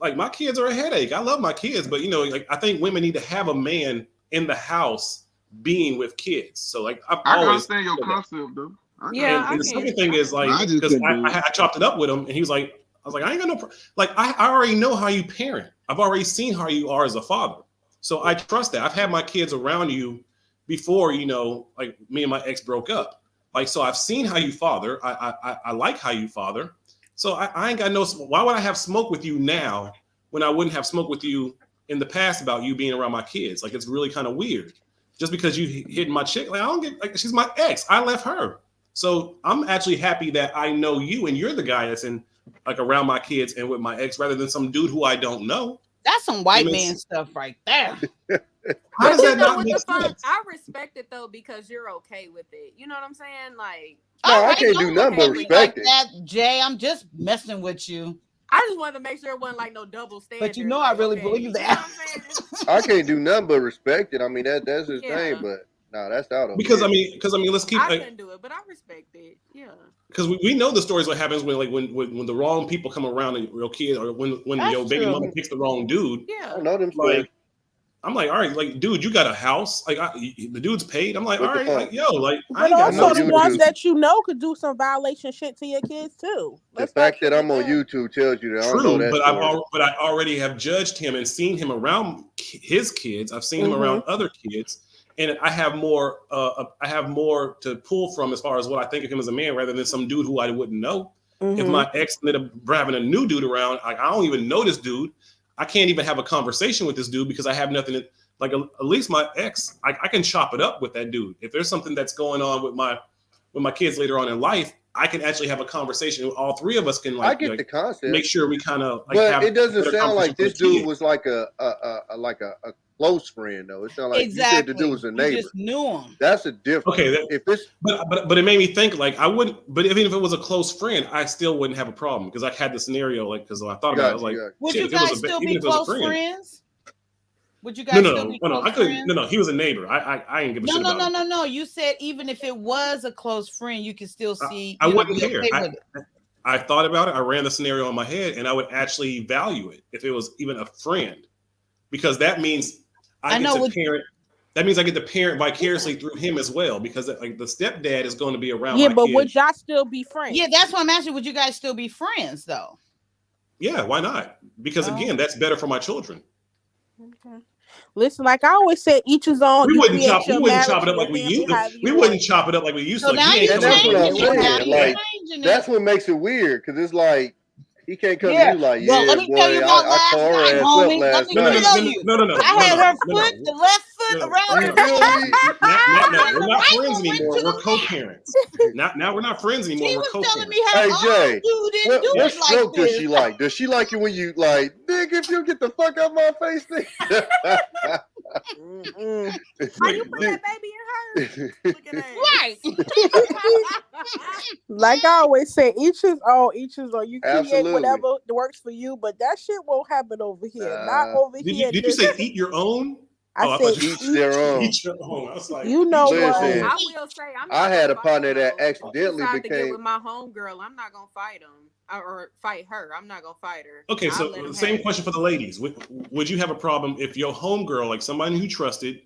like my kids are a headache. I love my kids, but like I think women need to have a man in the house being with kids. So like I always understand your concept though. And the second thing is like because I chopped it up with him, and he was like, I was like, I ain't got no like I already know how you parent. I've already seen how you are as a father. So I trust that. I've had my kids around you before, like me and my ex broke up. Like, so I've seen how you father. I like how you father. So I ain't got no, why would I have smoke with you now when I wouldn't have smoke with you in the past about you being around my kids? Like, it's really kind of weird. Just because you hit my chick, like, I don't get, like, she's my ex. I left her. So I'm actually happy that I know you and you're the guy that's in, like, around my kids and with my ex rather than some dude who I don't know. That's some white man stuff right there. How does that not make sense? I respect it though because you're okay with it. You know what I'm saying? Like, no, I can't do nothing but respect it. That, Jay, I'm just messing with you. I just wanted to make sure it wasn't like no double standard. But you know, I really believe that. I can't do nothing but respect it. I mean, that's his thing, but that's out of because I mean, let's keep. I couldn't do it, but I respect it. Yeah. Because we know the stories what happens when the wrong people come around and your kid, or when your baby mama picks the wrong dude. Yeah. I know them like. stories. I'm like, all right, like, dude, you got a house, like, the dude's paid. I'm like, all right, like, yo, like, I But ain't got also no the ones that you know could do some violation shit to your kids too. The fact that I'm on YouTube tells you that I don't know that but story. but I already have judged him and seen him around his kids. I've seen him around other kids, and I have more to pull from as far as what I think of him as a man, rather than some dude who I wouldn't know. If my ex ended up having a new dude around, like, I don't even know this dude. I can't even have a conversation with this dude because I have nothing. Like, at least my ex, I can chop it up with that dude. If there's something that's going on with my kids later on in life, I can actually have a conversation. All three of us can, like, I get the concept. make sure we kind of like. But have it doesn't better sound like this conversation dude was like a close friend though. It sounds like you said the dude was a neighbor. You just knew him. That's a difference. Okay, if it's but it made me think, like, I wouldn't. But even if it was a close friend, I still wouldn't have a problem because I had the scenario, like, because I thought about it, I was like, would shit, you if it was guys a, still even be if it was a close friend. friends? Would you guys still be close I couldn't. friends? No, he was a neighbor. I ain't give a shit about him. No. You said even if it was a close friend, you could still see. I wouldn't be care. okay with it. I thought about it. I ran the scenario in my head, and I would actually value it if it was even a friend, because that means I get to parent. That means I get to parent vicariously through him as well, because like the stepdad is going to be around. Yeah, my but kid. would y'all still be friends? Yeah, that's what I'm asking. Would you guys still be friends though? Yeah, why not? Because again, that's better for my children. Okay. Listen, like I always say, each his own. We wouldn't chop it up like we used to. We wouldn't chop it up like we used to. now Like, you're that's what I'm saying. Like, changing that's it. what makes it weird, because it's like he can't come to you like, well, yeah, let me boy, tell you about I last tore night, her ass homie. up Let last me night. tell you. No. I had her foot, the left foot around her belly. No, we're not friends anymore. We're co-parents. Now we're not friends anymore. We're co-parents. Telling me how Hey Jay, you didn't do what it stroke like does this. she like? Does she like it when you like, nigga, if you get the fuck out my face, nigga? Are you put that baby in her? Look at that. Right. Like I always say, each his own, each his own. You create Absolutely. whatever works for you, but that shit won't happen over here. Not over here. Did you say eat your own? I said each their own. Eat your own. I was like, you know what? Listen, I will say, I'm not I had gonna a partner that fight, accidentally decide to get became. with my homegirl. I'm not gonna fight him or fight her. I'm not gonna fight her. okay, I'll so let him same have question for the ladies. Would you have a problem if your homegirl, like somebody who you trusted,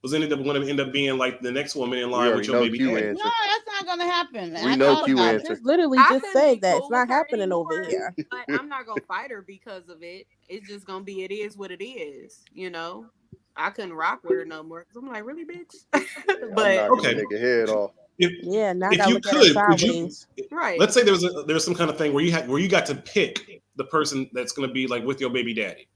was going to end up being like the next woman in line with your baby daddy? No, that's not gonna happen. We know Q I answer. just literally I just couldn't said be that cool it's not with her happening over anymore, here. But I'm not gonna fight her because of it. It's just gonna be. It is what it is. You know. I couldn't rock with her no more because I'm like, really, bitch. But I'm knocking the nigga head off. Yeah, now I If gotta you look at it could you? sideways. Right. Let's say there was some kind of thing where you got to pick the person that's going to be like with your baby daddy.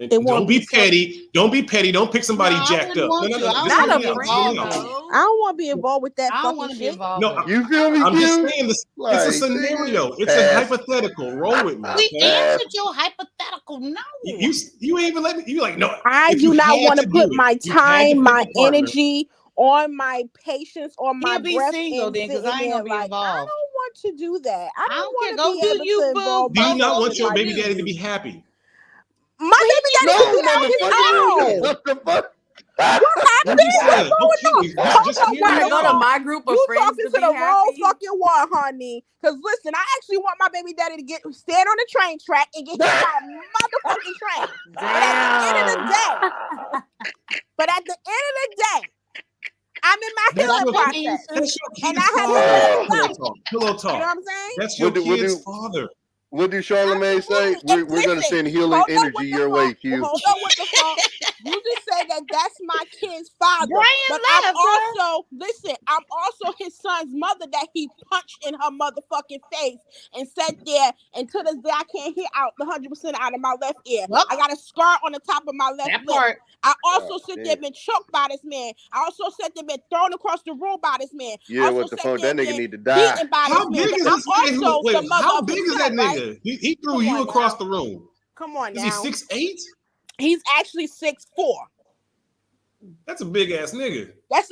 And It won't don't be be petty. Don't be petty. Don't pick somebody No, I jacked wouldn't up. want No. to. I Just don't hear want me to out. be Just hear me involved out. though. I don't want to be involved with that I don't fucking want to be shit. involved. No, with it. You feel me, I'm just Q? saying this. Like, It's a scenario. It's pass. a hypothetical. Roll with me. We Okay? answered your hypothetical. No. You ain't even let me. You like no. I if do you not had want to to put do it, my you had to time, pick my a partner. energy, on my patience, on my He'll be breath, single and then, because sitting I ain't there gonna be like I involved. don't want to do that. I don't care. want Go to be do able you, to boo. involve Do you myself not want in your my baby daddy to business. be happy? My baby daddy No, can be on his motherfucker. own. What the fuck? What I'm happened? just What's saying. going on? Okay, Hold just on, hear me Gotta wait, go to out. my group of you friends talking to to be the wrong happy. fucking one, honey. Because listen, I actually want my baby daddy to stand on the train track and get hit by a motherfucking train. But at the end of the day, I'm in my healing process. That's your And kid's I had to let father. it go. Pillow talk. You know what I'm saying? That's your kid's father. What do Charlamagne say? We're gonna send healing energy your way, Q. Hold up with the phone. You just said that that's my kid's father. Brian But left, I'm also his son's mother that he punched in her motherfucking face and sat there, and to this day I can't hear out the 100% out of my left ear. I got a scar on the top of my left lip. I also sit there been choked by this man. I also sat there been thrown across the room by this man. Yeah, what the fuck? That nigga need to die. Beaten by How this big man. is I'm this man? also the mother How of big his is that son, right? nigga? He threw you across the room. Come on Is now. he 6'8"? He's actually 6'4". That's a big ass nigga.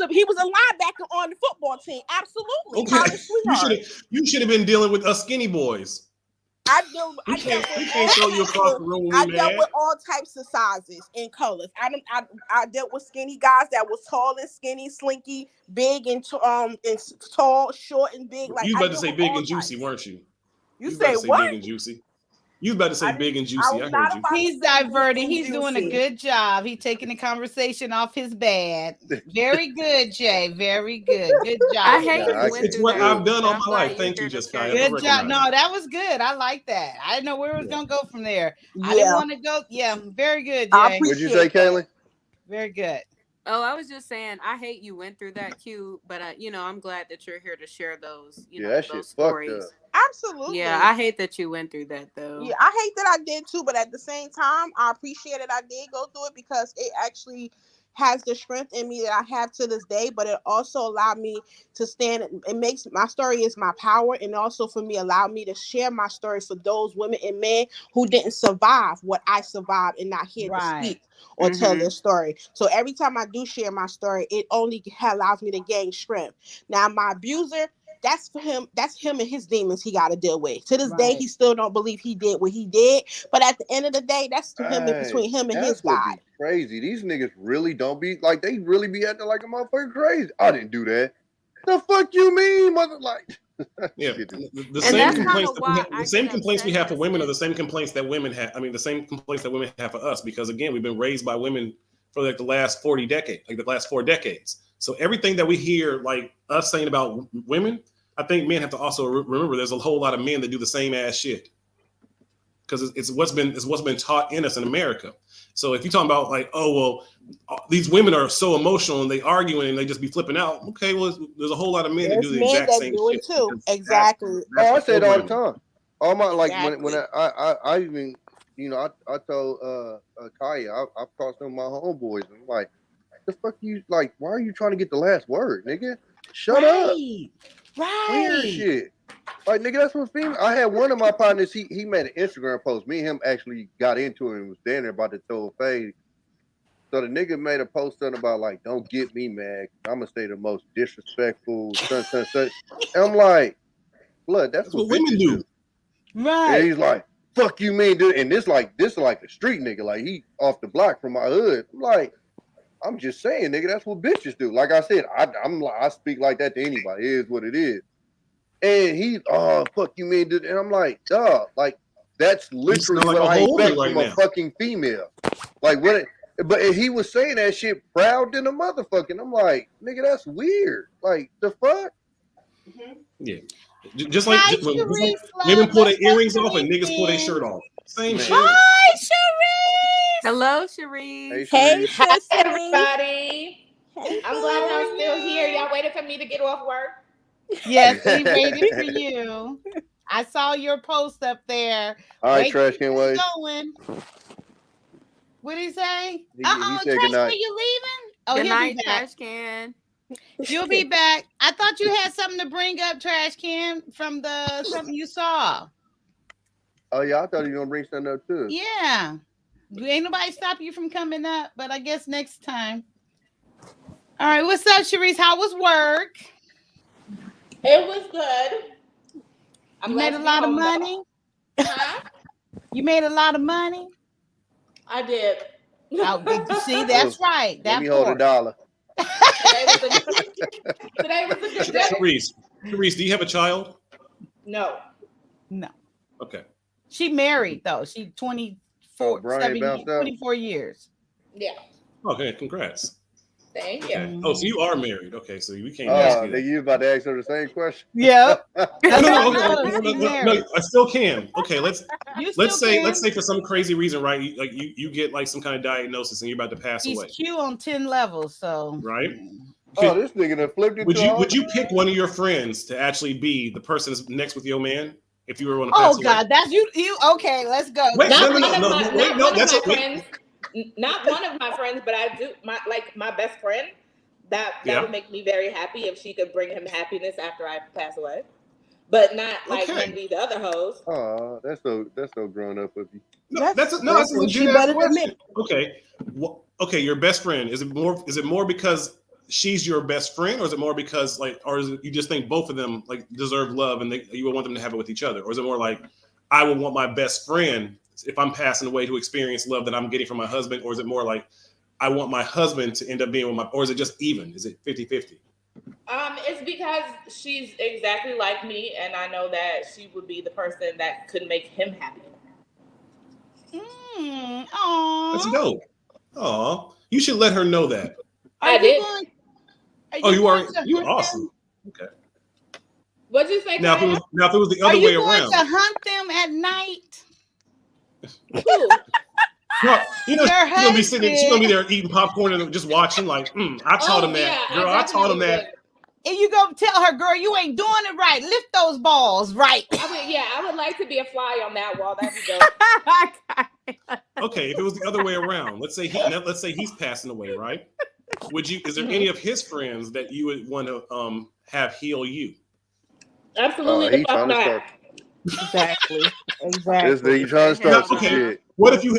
He was a linebacker on the football team. Absolutely. Okay, College sweetheart. you should have been dealing with us skinny boys. I He dealt can't throw you across the room when we dealt mad. with all types of sizes and colors. I dealt with skinny guys that was tall and skinny, slinky, big and tall, short and big. Like You was I about to dealt say with big all and juicy, types. weren't you? You You was about say to say what? big and juicy. You was about to say big and I juicy. was I not heard you. about to He's say big diverting. and He's doing a juicy. good job. He's taking the conversation off his bad. Very good, Jay. Very good. Good job. I hate you went It's through what that. I've done but all I'm my glad life. you're Thank you, here to Jessica. share I your Good job. recognize No, that was good. I like that. I didn't know where it was gonna go from there. I didn't Yeah, want to go. Yeah, very good, I Jay. What'd you say, appreciate that. Kaylee? Very good. Oh, I was just saying, I hate you went through that, Q, but I'm glad that you're here to share those, Yeah, that shit those fucked stories. up. Absolutely. Yeah, I hate that you went through that though. Yeah, I hate that I did too, but at the same time, I appreciate it. I did go through it because it actually has the strength in me that I have to this day, but it also allowed me to stand. It makes my story is my power, and also for me, allowed me to share my story for those women and men who didn't survive what I survived and not here to speak or tell their story. So every time I do share my story, it only allows me to gain strength. Now, my abuser, that's for him. That's him and his demons he got to deal with. To this day, he still don't believe he did what he did. But at the end of the day, that's to him and between him and his That's what God. be crazy. These niggas really don't be like they really be acting like a motherfucker crazy. I didn't do that. The fuck you mean, mother? Like, Yeah, shit is the And same that's complaints. kinda why I The same get complaints we upset have for that women are the same complaints that women have. I mean, the same complaints that women have for us because again, we've been raised by women for like the last 40 decades, like the last 4 decades. So everything that we hear, like us saying about women, I think men have to also remember there's a whole lot of men that do the same ass shit because it's what's been taught in us in America. So if you're talking about like, oh well, these women are so emotional and they arguing and they just be flipping out. Okay, well, there's a whole lot of men that do the men exact that same do shit. it too. because Exactly. Oh, I say it all the programming. time. All my like when Exactly. I even I told Kaya I've talked to some of my homeboys and I'm like, the fuck you like? Why are you trying to get the last word, nigga? Shut up. Weird shit. Like nigga, that's what female. I had one of my partners. He made an Instagram post. Me and him actually got into it and was standing about to throw a fade. So the nigga made a post something about like, don't get me mad. I'm gonna say the most disrespectful, such. And I'm like, blood, that's what women do. Right. And he's like, fuck you mean, dude. And this is like a street nigga. Like he off the block from my hood. I'm like, I'm just saying, nigga, that's what bitches do. Like I said, I speak like that to anybody. It is what it is. And he's, oh, fuck you mean, dude. And I'm like, dog, like that's literally like what a I whole expect right from a now. fucking female. Like what but he was saying that shit proud than a motherfucking. I'm like, nigga, that's weird. Like the fuck? Yeah. Just like, Hi, just like Sharice, women love. pull their Let's let earrings off and Sharice niggas pull their in. shirt off. Same Man. shit. Hi, Sharice. Hello, Sharice. Hey, Sharice. Hi, sissy. everybody. Hey, I'm boo. glad How y'all are still here. you? Y'all waited for me to get off work. Yes, we waited for you. I saw your post up there. All right, Wait, trash can wait. going. What did he say? He Trash said good can, night. you leaving? Oh, Good he'll night, be back. trash can. You'll be back. I thought you had something to bring up, trash can, from the something you saw. Oh yeah, I thought you were gonna bring something up too. Yeah. Ain't nobody stop you from coming up, but I guess next time. All right, what's up, Sharice? How was work? It was good. I'm You glad made a to be lot of home, though. money? Huh? You made a lot of money? I did. Oh, did you see? That's right. Let That me hold part. $1. Today was a good day. Sharice, do you have a child? No. No. Okay. She married though. She 24, Brian bounced out. 24 years. Yeah. Okay, congrats. Thank you. Okay. Oh, so you are married. Okay, so we can't Oh, ask you nigga, that. you about to ask her the same question? Yep. No, I still can. Okay, let's can. say for some crazy reason, right? You get like some kind of diagnosis and you're about to pass She's away, Q on 10 levels, so right? Oh, this nigga done flipped it. Would you pick one of your friends to actually be the person that's next with your man if you were going to pass Oh away? God, that's you. Okay, let's go. Wait, Not no, one of my wait. friends. Not one of my friends, but I do my best friend. That would make me very happy if she could bring him happiness after I pass away. But not like one of these other hoes. Oh, that's so grown up of you. No, that's a legit ass question. Okay, okay, your best friend, is it more because she's your best friend, or is it more because like, or is it you just think both of them like deserve love and you would want them to have it with each other, or is it more like I would want my best friend, if I'm passing away, to experience love that I'm getting from my husband? Or is it more like I want my husband to end up being with my, or is it just even? Is it 50-50? It's because she's exactly like me, and I know that she would be the person that could make him happy. That's dope. Aw, you should let her know that. I did. You're awesome. Okay. What'd you say? Now, if it was the other way around. Are you going to hunt them at night? Who? No, she's gonna be sitting. She's gonna be there eating popcorn and just watching. Like, I taught him that, girl. I taught him that. And you go tell her, girl, you ain't doing it right. Lift those balls right. I would like to be a fly on that wall. That'd be dope. Okay, if it was the other way around, let's say he's passing away, right? Is there any of his friends that you would want to have heal you? Absolutely, the fuck not. Exactly. This nigga trying to start some shit. What if you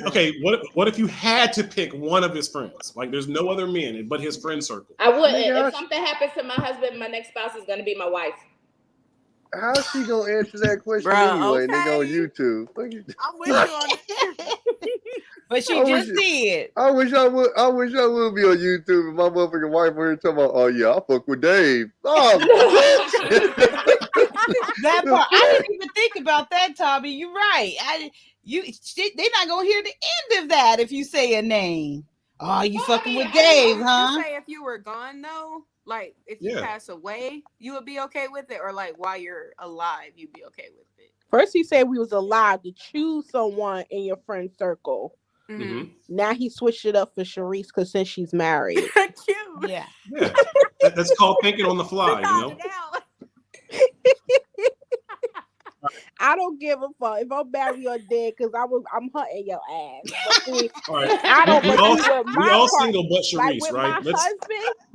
had to pick one of his friends? Like, there's no other men but his friend circle. I wouldn't. If something happens to my husband, my next spouse is gonna be my wife. How's she gonna answer that question anyway? Nigga on YouTube. I'm with you on that. But she just did. I wish I would be on YouTube and my motherfucking wife were here talking about, oh yeah, I fuck with Dave. Oh, that part, I didn't even think about that, Tommy. You're right. They're not gonna hear the end of that if you say a name. Oh, you fucking with Dave, huh? You say if you were gone though, like if you pass away, you would be okay with it, or like while you're alive, you'd be okay with it. First, he said we was allowed to choose someone in your friend circle. Mm-hmm. Now he switched it up for Sharice because since she's married. Cute. Yeah. That's called thinking on the fly, you know. I don't give a fuck if I'm married or dead because I'm hunting your ass. But see, all right. I don't. We all single but Sharice, like with right?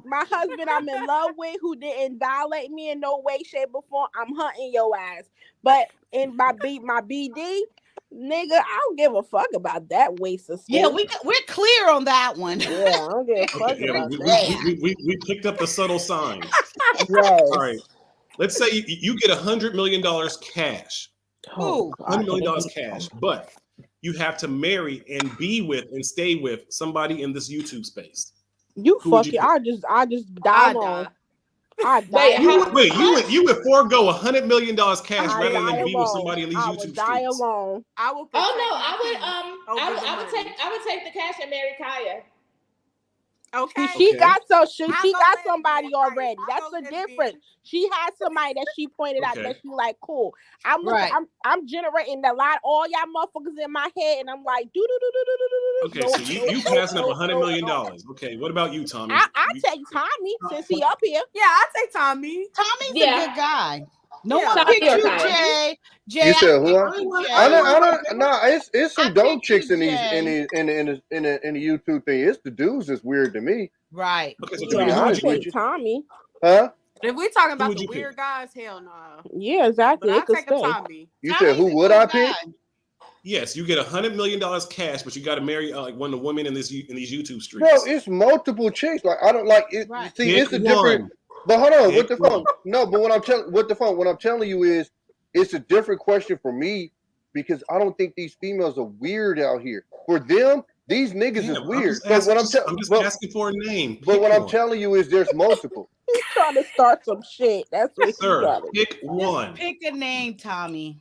My husband I'm in love with, who didn't violate me in no way, shape, or form. I'm hunting your ass. But in my BD, nigga, I don't give a fuck about that waste of space. Yeah, we're clear on that one. Yeah, I don't give a fuck about that. We picked up the subtle signs. Yes. All right. Let's say you get $100 million cash. $100 million cash, but you have to marry and be with and stay with somebody in this YouTube space. You fucking, I just die alone. You would forego $100 million cash rather than be with somebody in these YouTube streets. Die alone. I would. I would take the cash and marry Kaya. Okay. She got somebody already. That's the difference. She has somebody that she pointed out that she like, cool. I'm generating a lot, all y'all motherfuckers in my head, and I'm like, Okay, so you passing up $100 million. Okay, what about you, Tommy? I take Tommy since he up here. Yeah, I take Tommy. Tommy's a good guy. No one picked you, Jay. You said who? I don't. No, it's some dope chicks in the YouTube thing. It's the dudes that's weird to me. Right. Okay, so I take Tommy. Huh? If we're talking about the weird guys, hell no. Yeah, exactly. But I take a Tommy. You said who would I pick? Yes, you get $100 million cash, but you got to marry like one of the women in these YouTube streets. Bro, it's multiple chicks. Like I don't like it. Right. See, it's a different. But hold on, with the phone. No, but what I'm telling you is, it's a different question for me because I don't think these females are weird out here. For them, these niggas is weird. I'm just asking for a name. But what I'm telling you is, there's multiple. He's trying to start some shit. That's what Sir, pick one. Pick a name, Tommy.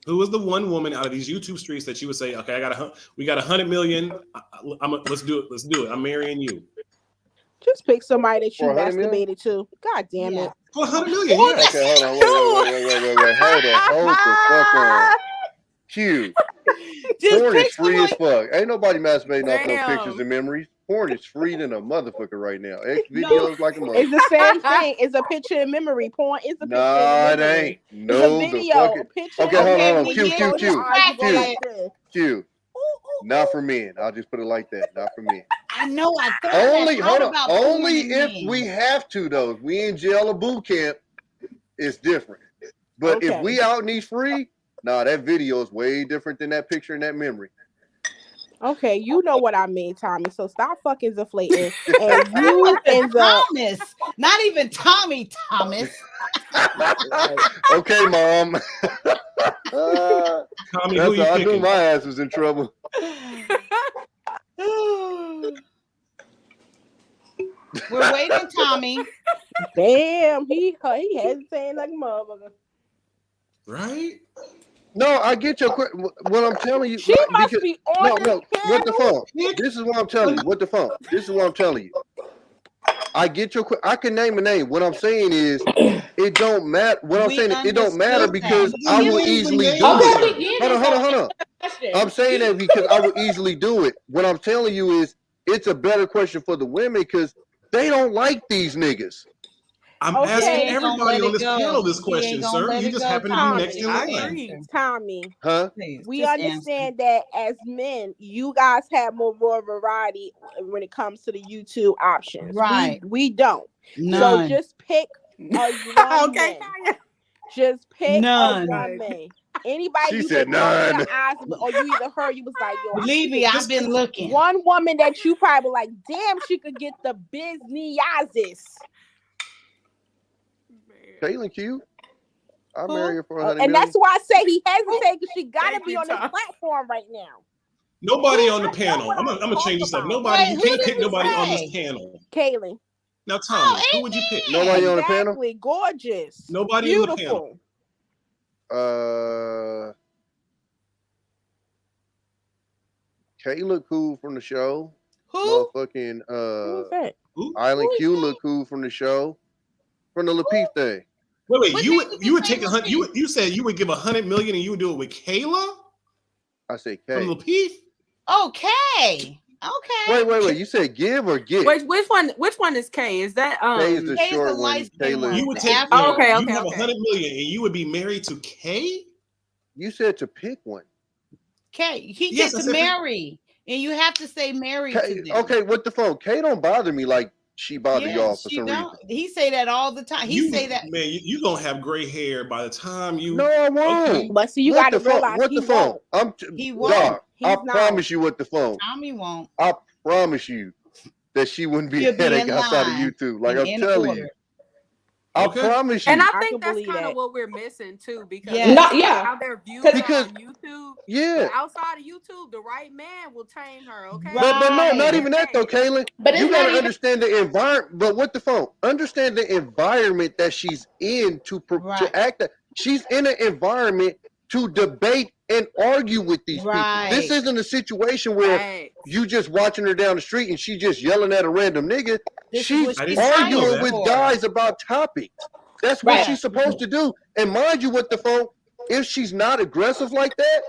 Who is the one woman out of these YouTube streets that you would say, okay, we got $100 million. Let's do it. I'm marrying you. Just pick somebody that you masturbated to. God damn it. For $100 million. Yes. Okay, hold on. Wait. Hold the fuck on. Q. Porn is free as fuck. Ain't nobody masturbating off no pictures and memories. Porn is free than a motherfucker right now. X videos like a motherfucker. It's the same thing. It's a picture in memory. Porn is a picture in memory. It ain't. No, it's a video. the Picture. Okay, hold on. Q. Not for men. I'll just put it like that. Not for men. I know. I thought only if we have to, though. If we in jail or boot camp, it's different. But if we out in these free, that video is way different than that picture and that memory. Okay, you know what I mean, Tommy. So stop fucking deflating. And you and Thomas, not even Tommy Thomas. Okay, Mom. Tommy, That's who you how I knew picking? my ass was in trouble. We're waiting, Tommy. Damn, he hesitating like a motherfucker. Right? No, I get your question. What I'm telling you, She like, must because be on no, this no. What the panel. phone? This is what I'm telling you. What the phone? This is what I'm telling you. I get your. I can name a name. What I'm saying is, it don't matter. What I'm saying, it don't matter because I will easily do it. Hold on. I'm saying that because I will easily do it. What I'm telling you is, it's a better question for the women because they don't like these niggas. I'm asking everybody on this panel this question, sir. You just happen to be next in line. Tommy. Huh? We understand that as men, you guys have more variety when it comes to the YouTube options. Right. We don't. None. So just pick a one man. Just pick None. a one man. Anybody She you said can cover your none. eyes with, or you either heard, you was like, yo, Believe me, I've been looking. One woman that you probably like, damn, she could get the business. Caitlin Q. I marry her for $100 And million. that's why I say he hesitated because she gotta be on this platform right now. Nobody on the panel. I'm gonna change this up. Nobody. Wait, You who can't did pick he nobody on say? this panel. Kaylin. Now, Tommy, who would you pick? Nobody on the panel. Exactly. Gorgeous. Nobody Beautiful. on the panel. Kay look cool from the show. Who? Motherfucking Who's that? Island Q look cool from the show. From the Lapeef thing. Wait, you would take you said you would give $100 million and you would do it with Kayla? I said K. From Lapeef? Okay. Wait. You said give or get? Which one is K? Is that K is the short one. Kayla. You would take okay. You have $100 million and you would be married to K? You said to pick one. K. He Yes, gets I to said marry. And you have to say married to them. Okay, what the phone? K don't bother me like she bother y'all for some reason. He say that all the time. He say that. Man, you gonna have gray hair by the time you. No, I won't. Okay. But see, you What gotta the phone? realize What he the phone? won't. He won't. Dog, I He's not. promise you what the phone. Tommy won't. I promise you that she wouldn't be He'll a be headache in outside of line YouTube. Like and I'm in telling order. you. I promise you. And I I think can that's believe kind that. of what we're missing too, because Yes. how their views are Because- on YouTube. Yeah. But outside of YouTube, the right man will tame her. Okay. But no, not even that though, Kaylin. But it's You not gotta even- understand the environment. But what the phone? Understand the environment that she's in to act. She's in an environment to debate and argue with these people. This isn't a situation where you just watching her down the street and she just yelling at a random nigga. She's arguing with guys about topics. That's what she's supposed to do. And mind you, what the phone? If she's not aggressive like that,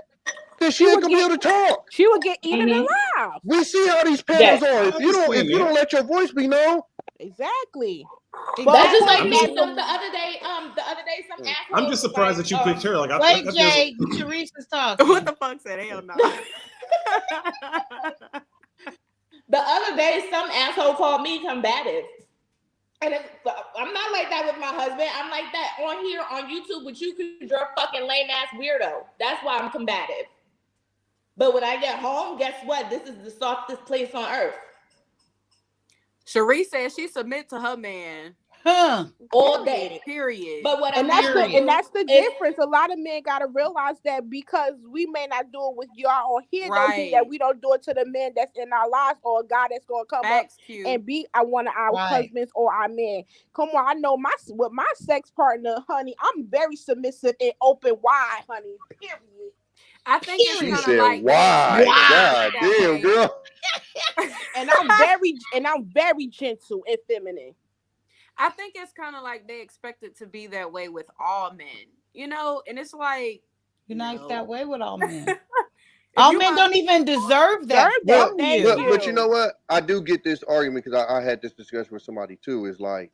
then she ain't gonna be able to talk. She would get eaten alive. We see how these panels are. If you don't let your voice be known, exactly. That's just like I'm me. just- Some the other day, some asshole. I'm just surprised that you picked her. Like, Wait, I Jay, Sharice is talking. What the fuck said? Hell no. The other day, some asshole called me combative. And I'm not like that with my husband. I'm like that on here on YouTube with you because you're a fucking lame ass weirdo. That's why I'm combative. But when I get home, guess what? This is the softest place on earth. Cherie says she submit to her man. All day. Period. But what And I'm that's the difference. A lot of men gotta realize that because we may not do it with y'all on here, don't mean that we don't do it to the men that's in our lives or a guy that's gonna come up and be one of our husbands or our men. Come on, I know with my sex partner, honey, I'm very submissive and open wide, honey. Period. I think it's she kind said, of like "Why? God damn, girl." And I'm very gentle and feminine. I think it's kind of like they expect it to be that way with all men, you know, and it's like you're not that way with all men. All men don't even deserve that. But you know what? I do get this argument because I had this discussion with somebody too. Is like,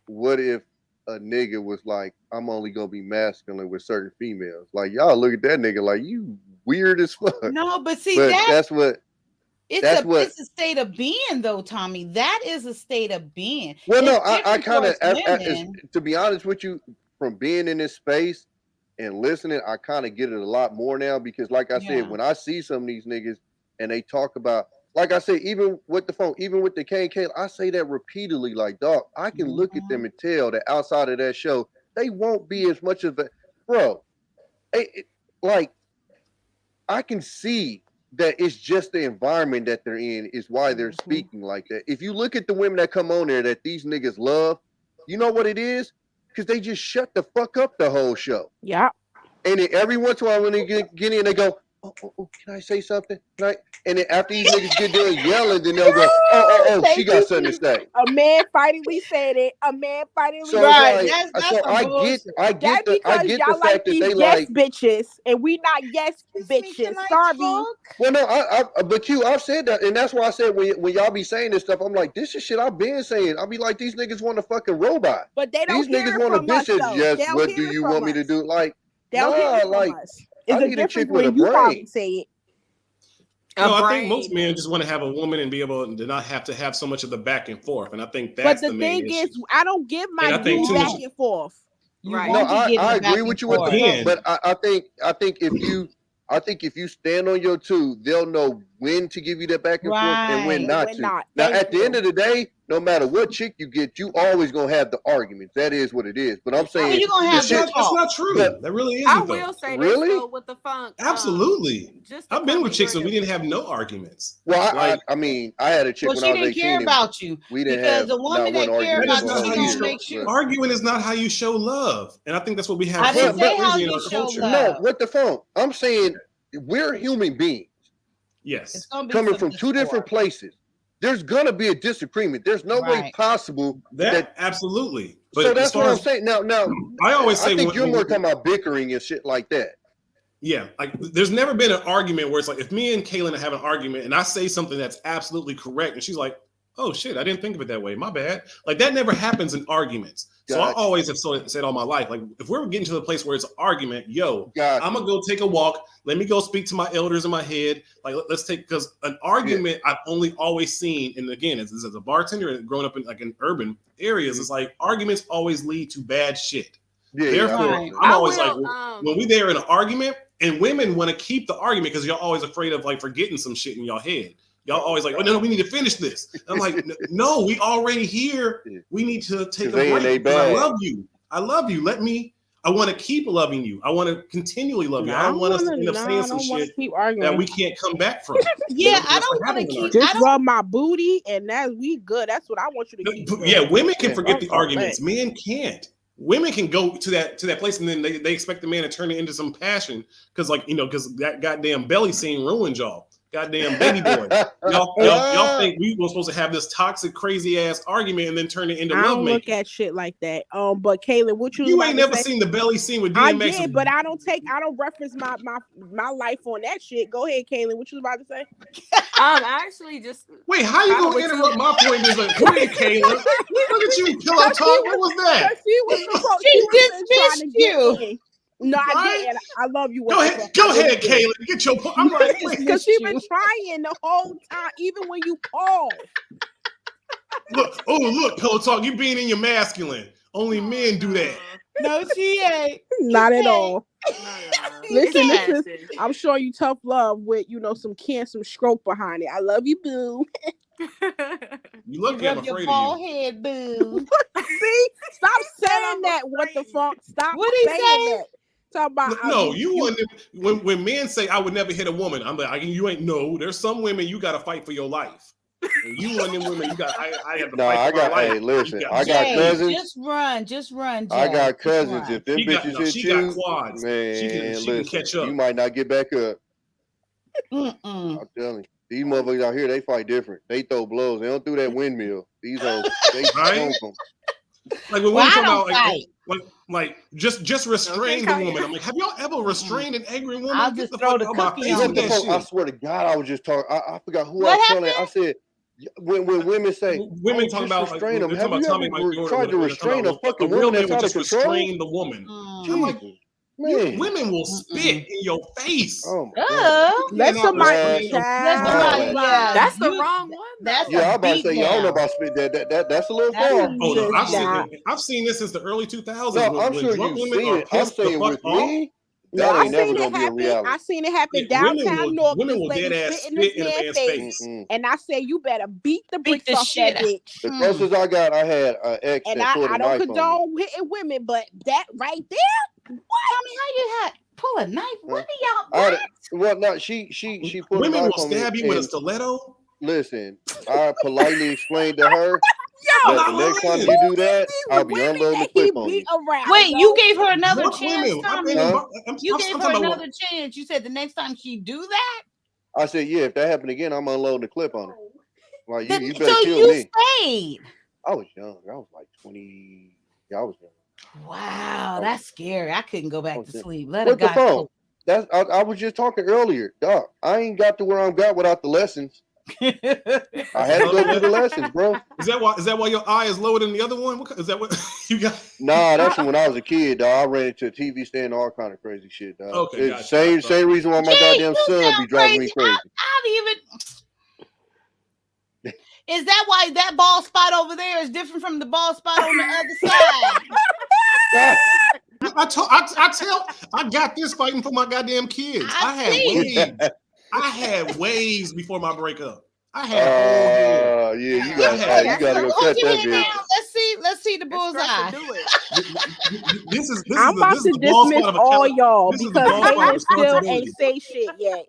what if a nigga was like, I'm only gonna be masculine with certain females? Like, y'all look at that nigga like you weird as fuck. No, but see that's what. It's a state of being, though, Tommy. That is a state of being. Well, no, It's I different kind of, for us women. to be honest with you, from being in this space and listening, I kind of get it a lot more now because, like I said, when I see some of these niggas and they talk about, like I said, even with the phone, even with the K, I say that repeatedly. Like, dog, I can look at them and tell that outside of that show, they won't be as much of a bro. Like, I can see that it's just the environment that they're in is why they're speaking like that. If you look at the women that come on there that these niggas love, you know what it is? Because they just shut the fuck up the whole show. Yeah. And then every once in a while when they get in, they go, oh, can I say something? Can I? And then after these niggas get done yelling, then they'll go, oh, she got something to say. A man fighting, we said it. A man fighting, we So said it's it. like, so I get the y'all fact that these they yes like bitches, and we not yes bitches. Sorry. Well, no, but Q, I've said that, and that's why I said when y'all be saying this stuff, I'm like, this is shit I've been saying. I'll be like, these niggas want a fucking robot. But they don't These hear niggas it want a from bitch us, that though. just, They don't what hear do it you from want me to us. do? Like, They don't hear it from like, us. I It's a need a chick difference with a when you probably brain. say it. No, I think most men just want to have a woman and be able to not have to have so much of the back and forth. And I think that's But the main thing issue. is, I don't give my And I think dude too back much- and forth. Right. No, I agree with you with the Again. point, but I think if you stand on your two, they'll know when to give you that back and forth and when Right. not When to. not. Now, Thank at the end you. of the day, no matter what chick you get, you always gonna have the arguments. That is what it is. But I'm saying you're gonna have that's not true. But- That really I isn't though. will say Really? this though with the funk. Absolutely. Just to I've been come with in chicks your and we didn't have no arguments. Well, Like, I mean, I had a chick Well, when she I was didn't 18. care and about you we didn't because have the woman not that one care argument about for you, all she years. gonna make sure. arguing is not how you show love. And I think that's what we have I didn't so say how crazy in you our show culture. love. No, what the phone? I'm saying we're human beings. Yes. It's gonna be Coming some from two different places. There's gonna be a disagreement. There's no way Right. possible That absolutely. But so as that's far what I'm as saying. Now, I always say think when- you're when- more talking about bickering and shit like that. Yeah, like there's never been an argument where it's like if me and Kaylin have an argument and I say something that's absolutely correct and she's like, oh shit, I didn't think of it that way. My bad. Like that never happens in arguments. So I Gotcha. always have said all my life, like if we're getting to the place where it's an argument, yo, Gotcha. I'm gonna go take a walk. Let me go speak to my elders in my head. Like let's take because an argument I've only always seen, and again, as a bartender and growing up in like in urban areas, it's like arguments always lead to bad shit. Yeah, Therefore, Right. I'm I always will, like, when we there in an argument, and women want to keep the argument because y'all always afraid of like forgetting some shit in your head. Y'all always like, oh no, we need to finish this. And I'm like, no, we already here. We need to take a They in they break because I bag. love you. I love you. I want to keep loving you. I want to continually love you. I don't want us to end up saying some shit keep arguing. that we can't come back from. Yeah, That's I what don't want happens to in our keep. culture. I Just don't. rub my booty, and that's we good. That's what I want you to keep doing. Yeah, women can Yeah. forget the Fuck all arguments. that. Men can't. Women can go to that place and then they expect the man to turn it into some passion because because that goddamn belly scene ruined y'all. Goddamn baby boy. Y'all think we were supposed to have this toxic, crazy ass argument and then turn it into I don't look lovemaking. at shit like that. But Kaylin, what you was You about ain't to never say? seen the belly scene with I DMX. did, but I don't reference my life on that shit. Go ahead, Kaylin. What you was about to say? Actually just Wait, how you gonna interrupt my point? Is like, go ahead, Kayla. Look at you, pillow talk. What was that? She was supposed. She was trying to dismissed get in. No, I Right? didn't. I love you. Go ahead, Kayla. Get your point. I'm like, wait. Because she been trying the whole time, even when you pause. Look, pillow talk. You being in your masculine. Only men do that. No, she ain't. Not at all. Listen, It's I'm showing you tough love with some cancer stroke behind it. I love you, boo. You look Rub I'm your afraid bald of you. head, boo. See, stop saying that. What the fuck? Stop What he saying say? that. Talk about No, you wouldn't. When men say I would never hit a woman, I'm like, you ain't no. There's some women you got to fight for your life. And you one of them women. You got. I have to Nah, fight I for my got. life. Hey, listen, You I got Jay, cousins. just run, Jay. I got Just cousins. run. If them bitches hit she you, got quads. man, She can listen, catch up. you might not get back up. Mm-mm. I'm telling you, these motherfuckers out here, they fight different. They throw blows. They don't do that windmill. These hoes, they Right? stomp them. Like when Well, we I talk don't about fight. like just restrain the woman. I'm like, have y'all ever restrained an angry woman? I'll Get just the throw fuck the out my cookie face on with What the that fuck? I shit. swear to God, I was just talking. I forgot who What I was telling. happened? I said, when women say, Women oh, talk just about like restrain them. they're Have talking you about Tommy ever like tried to restrain a fucking real woman men that's will out of just control? restrain the woman. Mm. I'm like, Jesus, man. women will spit in your face. Oh my God. Let Cannot somebody restrain them. Let somebody, yeah. That's the wrong one. That's Yeah, I a about to say, beat y'all know down. about spit. That's a little That's far. a Oh no, beat down. I've seen this since the early 2000s. No, I'm when sure drunk you've women seen are it. I'm pissed the saying fuck with off. me, No, that I ain't never seen it gonna be a happen. reality. I seen it happen Yeah, downtown North. women This will lady dead ass spit in this spit in a man's man's face, face. and I say, you better beat the bricks the off shit that out. bitch. The closest I got, I had an ex And that pulled I a don't knife on me. condone hitting women, but that right there, Tommy, how you had pull a knife? What do y'all? I had What? Well, no, she put a Women knife will on me. stab you with a stiletto. Listen, I politely explained to her Yo, that the next time you do that, I'll be unloading the clip on you. Wait, you gave her another What chance, women? Tommy? You gave her another chance. You said the next time she do that. I said, yeah, if that happened again, I'm unloading the clip on her. Like you better So kill you me. stayed. I was young. I was like 20. Yeah, I was young. Wow, that's scary. I couldn't go back to sleep. Let a What the guy phone? I was just talking earlier, dog. I ain't got to where I'm got without the lessons. I had to go through the lessons, bro. Is that why your eye is lower than the other one? Is that what you got? Nah, that's when I was a kid, dog. I ran into a TV stand, all kind of crazy shit, dog. Okay, It's gotcha. same reason why my goddamn son be driving me crazy. I don't even. Is that why that bald spot over there is different from the bald spot on the other side? I got this fighting for my goddamn kids. I had waves before my breakup. I had a whole head. Yeah, you gotta go cut that bitch. Let's see the bullseye. This is I'm about to dismiss all y'all because Hayden still ain't say shit yet.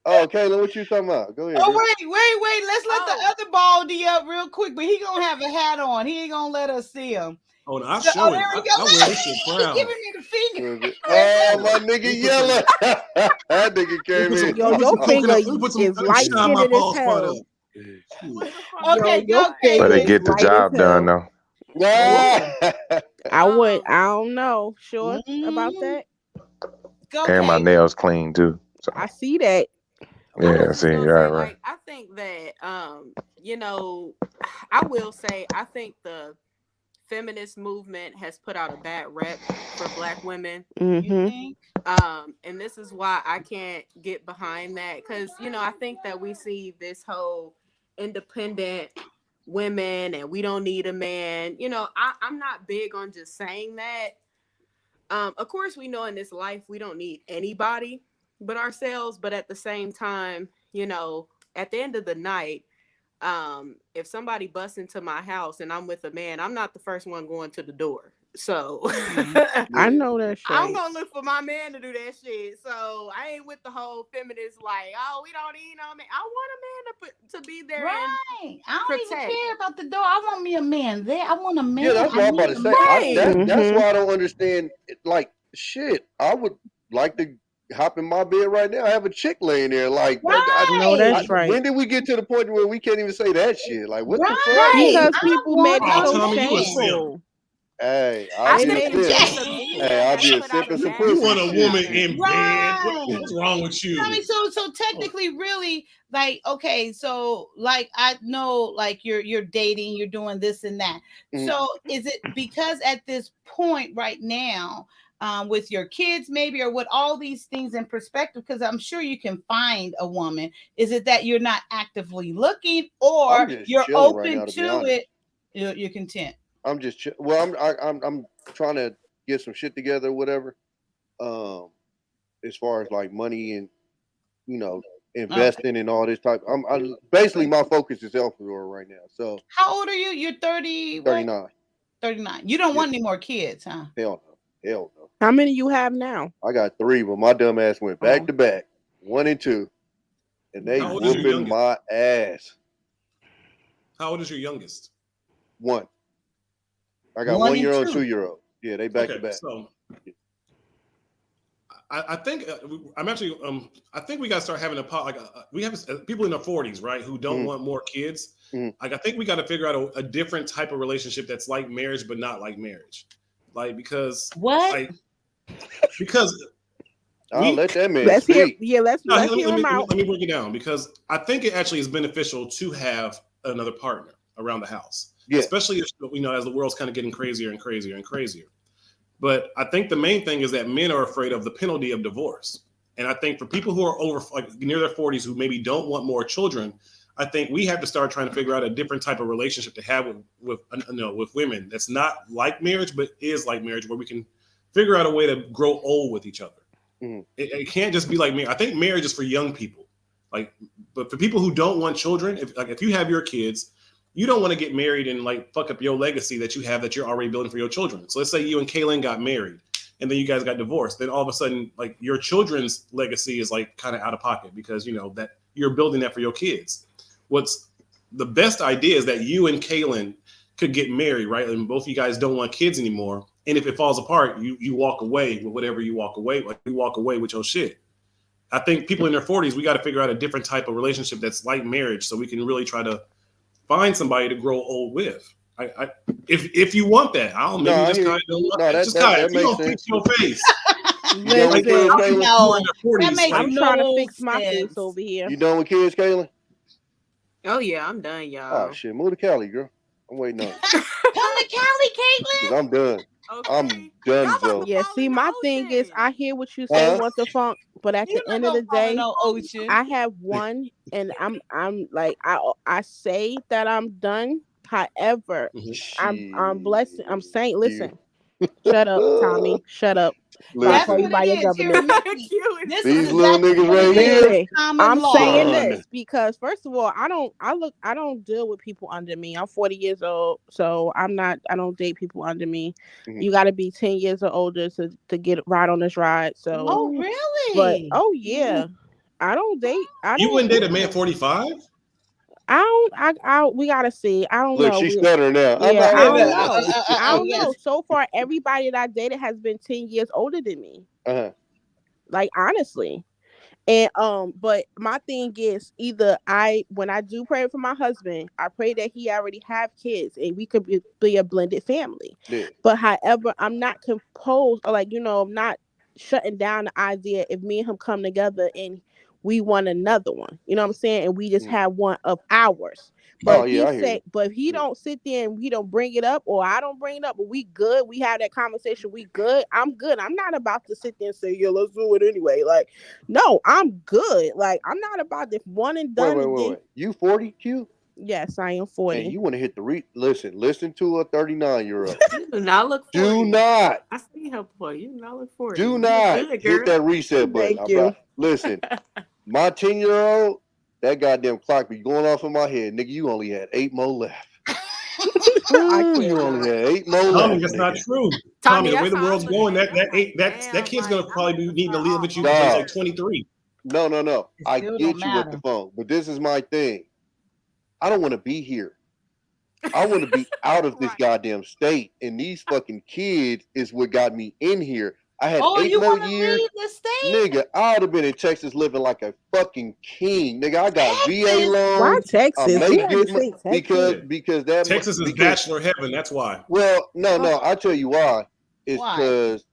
Oh, Kayla, what you talking about? Go ahead. Oh, wait. Let's let the other baldy up real quick, but he gonna have a hat on. He ain't gonna let us see him. Oh, no, I'll show it. There we go. I wear this shit He's proud. giving me the finger. Oh, my nigga yelling. That nigga came in. Yo, your finger is light-skinned as hell. Okay, your But they finger get the is job light as hell. done though. I don't know. Sure about that. And my nails clean too. So I see that. yeah, see, right. I think that I will say I think the feminist movement has put out a bad rep for Black women. Mm-hmm. And this is why I can't get behind that because I think that we see this whole independent women and we don't need a man. I'm not big on just saying that. Of course, we know in this life we don't need anybody but ourselves. But at the same time, at the end of the night, if somebody busts into my house and I'm with a man, I'm not the first one going to the door. So I know that shit. I'm gonna look for my man to do that shit. So I ain't with the whole feminist like, oh, we don't need no man. I want a man to be there. Right. I don't even care about the door. I want me a man there. I want a man. Yeah, that's what I'm about to say. That's why I don't understand. Like, shit, I would like to hop in my bed right now. I have a chick laying there. Like, right. When did we get to the point where we can't even say that shit? Like, what the fuck? Because people made it so shameful. Hey, I'll be a sip and some pussy. You want a woman in bed? What's wrong with you? I mean, so technically, really, like, okay, so like I know, like you're dating, you're doing this and that. Mm-hmm. So is it because at this point right now, with your kids, maybe, or with all these things in perspective, because I'm sure you can find a woman. Is it that you're not actively looking, or you're open to it? You're content. I'm just I'm trying to get some shit together, or whatever. As far as like money and investing and all this type. I'm basically my focus is elsewhere right now. So how old are you? You're 30. 39. 39. You don't want any more kids, huh? Hell no. How many you have now? I got 3, but my dumb ass went back to back, 1 and 2, and they whooping my ass. How old is your youngest? 1. I got 1-year-old, 2-year-old. Yeah, they back to back. So I think I'm actually I think we got to start having we have people in their 40s, right, who don't want more kids. Like, I think we got to figure out a different type of relationship that's like marriage but not like marriage. Like, because I'll let that man speak. Let's hear him out. Let me break it down, because I think it actually is beneficial to have another partner around the house. Yeah. Especially if, as the world's kind of getting crazier and crazier and crazier. But I think the main thing is that men are afraid of the penalty of divorce. And I think for people who are over near their 40s who maybe don't want more children, I think we have to start trying to figure out a different type of relationship to have with women that's not like marriage, but is like marriage, where we can figure out a way to grow old with each other. It can't just be like marriage. I think marriage is for young people. But for people who don't want children, if you have your kids, you don't want to get married and fuck up your legacy that you have that you're already building for your children. So let's say you and Kaylin got married. and then you guys got divorced. Then all of a sudden, like your children's legacy is like kind of out of pocket because you know that you're building that for your kids. What's the best idea is that you and Kaylin could get married, right? And both of you guys don't want kids anymore. And if it falls apart, you walk away with whatever you walk away. Like you walk away with your shit. I think people in their 40s, we got to figure out a different type of relationship that's like marriage, so we can really try to find somebody to grow old with. If you want that, I don't know. Maybe just kind of don't want that. Just kind of, you don't fix your face. Listen, I'm trying to fix my face over here. You done with kids, Kaylin? Oh yeah, I'm done, y'all. Oh shit, move to Cali, girl. I'm waiting on you. Come to Cali, Caitlin. 'Cause I'm done. Okay. I'm done, Joe. Yeah, see, my thing is, I hear what you say, what the funk, but at the end of the day, I have one, and I'm like, I say that I'm done. However, I'm blessed. I'm saying, listen, shut up, Tommy, shut up. I'll call you by your government. These little niggas right here. I'm saying this because first of all, I don't deal with people under me. I'm 40 years old, so I don't date people under me. Mm-hmm. You got to be 10 years or older to get right on this ride. So oh really? But oh yeah, I don't date. You wouldn't date a man 45? We gotta see. I don't Look, know. she's stuttering now. Yeah, I don't know. I don't know. So far, everybody that I dated has been 10 years older than me. Like honestly. And but my thing is either when I do pray for my husband, I pray that he already have kids and we could be a blended family. Yeah. But however, I'm not composed or like, I'm not shutting down the idea if me and him come together and we want another one, you know what I'm saying? And we just have one of ours. But if he don't sit there and he don't bring it up or I don't bring it up, but we good, we have that conversation, we good, I'm good. I'm not about to sit there and say, yeah, let's do it anyway. Like, no, I'm good. Like, I'm not about this one and done. Wait. You 40, Q? Yes, I am 40. And you want to hit the listen to a 39-year-old. You do not look 40. Do not. I see her for you. Do not look 40. Do not hit that reset button. Thank you. Listen, my 10-year-old, that goddamn clock be going off in my head. Nigga, you only had 8 more left. You only had 8 more left. Tommy, that's not true. Tommy, the way the world's going, that kid's gonna probably be needing to live with you until he's like 23. No. I get you with the phone, but this is my thing. I don't want to be here. I want to be out of this goddamn state, and these fucking kids is what got me in here. I had 8 more years. Nigga, I would have been in Texas living like a fucking king. Nigga, I got VA loans. Why Texas? Because that Texas is bachelor heaven. That's why. Well, no. I tell you why. It's because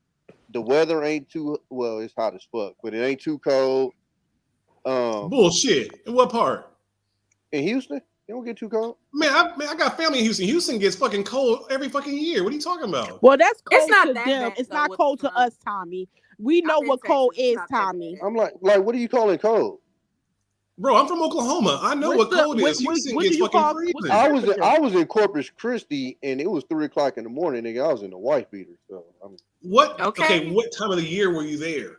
the weather ain't too it's hot as fuck, but it ain't too cold. Bullshit. In what part? In Houston? It don't get too cold. Man, I got family in Houston. Houston gets fucking cold every fucking year. What are you talking about? Well, that's cold It's not to that them. bad, It's though, not with cold the to us, Tommy. We know what cold is, Tommy. I'm like, what do you call it cold? Bro, I'm from Oklahoma. I know what cold is. Houston gets fucking freezing. I was in Corpus Christi and it was 3:00 in the morning, nigga. I was in the wife beater. So what? Okay, what time of the year were you there?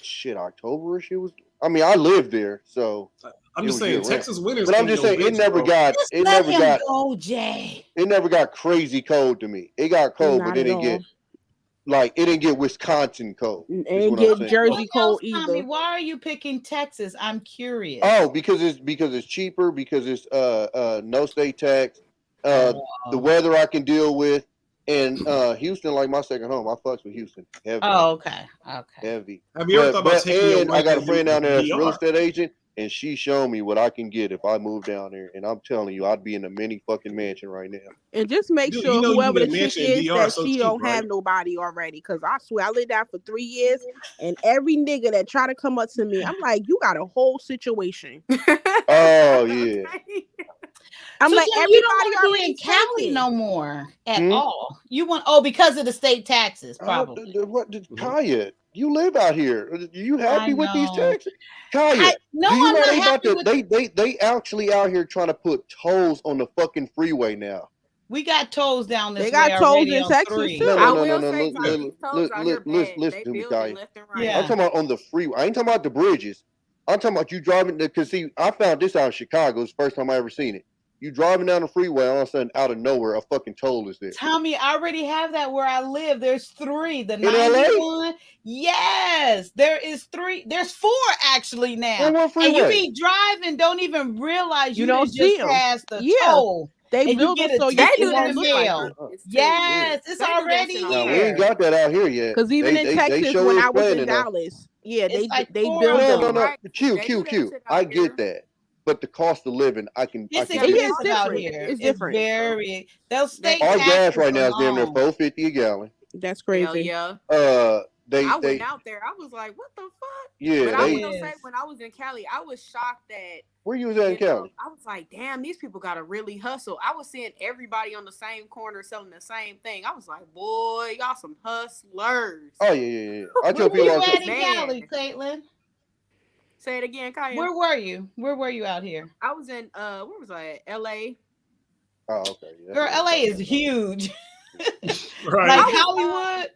Shit, October-ish. It was. I mean, I lived there, so I'm just saying Texas winters. But I'm just saying it never got. It never got. Oh, Jay. It never got crazy cold to me. It got cold, but it didn't get. Like it didn't get Wisconsin cold. It didn't get Jersey cold either. Tommy, why are you picking Texas? I'm curious. Oh, because it's cheaper, because it's no state tax, the weather I can deal with, and Houston like my second home. I fucks with Houston heavy. Oh, okay. Heavy. Have you ever thought about taking your I got a friend down there that's a DR? real estate agent, and she showed me what I can get if I move down there. And I'm telling you, I'd be in a mini fucking mansion right now. And just make Dude, sure you know you whoever get the a chick mansion in is DR that so she cheap, don't right? have nobody already. Because I swear I lived out for 3 years, and every nigga that try to come up to me, I'm like, you got a whole situation. Oh yeah. I'm So like, then everybody you don't wanna be already in Cali taken. no more at all. You want because of the state taxes, probably. Kaya, you live out here. Are you happy with these know. taxes? Kaya, No, do you I'm know not they about happy to they actually out here trying to put tolls on the fucking freeway now. We got tolls down this They way got tolls already in on Texas 3. too. I will say, Tommy, these tolls out here bad. Listen They to me, building Kaya. left and right. Yeah. I'm talking about on the freeway. I ain't talking about the bridges. I'm talking about you driving because see, I found this out in Chicago. It's the first time I ever seen it. You driving down the freeway, all of a sudden, out of nowhere, a fucking toll is there. Tommy, I already have that where I live. There's 3. The In LA? 91. Yes, there is 3. There's 4 actually now. On what And you freeway? be driving, don't even realize You you don't done see just 'em. passed the Yeah. toll. They And you build get them a so you ticket it in won't the look like mail. it. Yes, it's They do that already shit on Now, we here. ain't got that out here yet. Because even in They Texas, show when us I was in planning though. Dallas, yeah, It's like they 4 build of No, them. no, no. Right. Q. They do that shit I out get here. that, but the cost of living, I can It's get Yeah, it's expensive out different. here. It's It's different. very those state Our gas taxes right now is damn near alone. $4.50 a gallon. That's Hell crazy. yeah. They I went out there. I was like, what the fuck? yeah, But I they will say, when I was in Cali, I was shocked that, where you was at in Cali? I was like, damn, these people got to really hustle. I was seeing everybody on the same corner selling the same thing. I was like, boy, y'all some hustlers. Oh yeah. I Where tell were people you all the at time. in Cali, Caitlin? Say it again, Kaya. Where were you? Where were you out here? I was in where was I at? LA. Oh, okay. Yeah, Girl, LA is huge. Right. Like I was, Hollywood.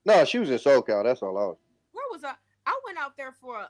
No, she was in SoCal. That's all I was. Where was I? I went out there for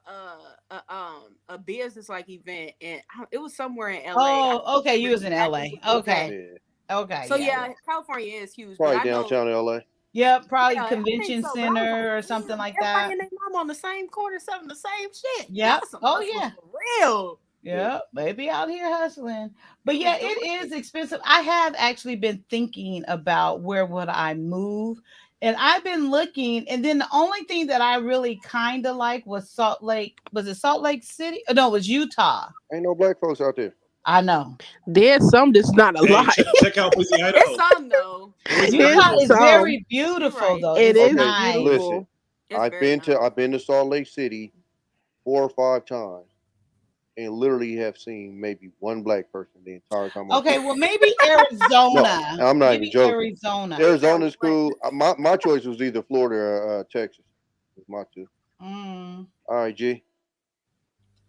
a business like event, and it was somewhere in LA. Oh, okay. You was in LA. Okay. Yeah. Okay. So yeah. California is huge. Probably but I know, downtown LA. Yep, probably yeah, I think convention so, but I was like, center or damn, something like everybody that. and their mom on the same corner selling the same shit. Yep. Y'all some Oh hustlers yeah. for real. Yeah, maybe out here hustling. But They yeah, was doing it is expensive. I have actually been thinking about where would I move. And I've been looking, and then the only thing that I really kind of like was Salt Lake. Was it Salt Lake City? Oh, no, it was Utah. Ain't no black folks out there. I know. There's some that's not a Hey, lot. check out Boise, Idaho. It's some though. Utah is some. very beautiful, though. It It's is nice. beautiful. Listen, I've been to Salt Lake City 4 or 5 times, and literally have seen maybe one black person the entire time. Okay, well maybe Arizona. No, I'm not maybe even joking. Arizona. Arizona's cool. My choice was either Florida or Texas. Was my 2. Mm. All right, G.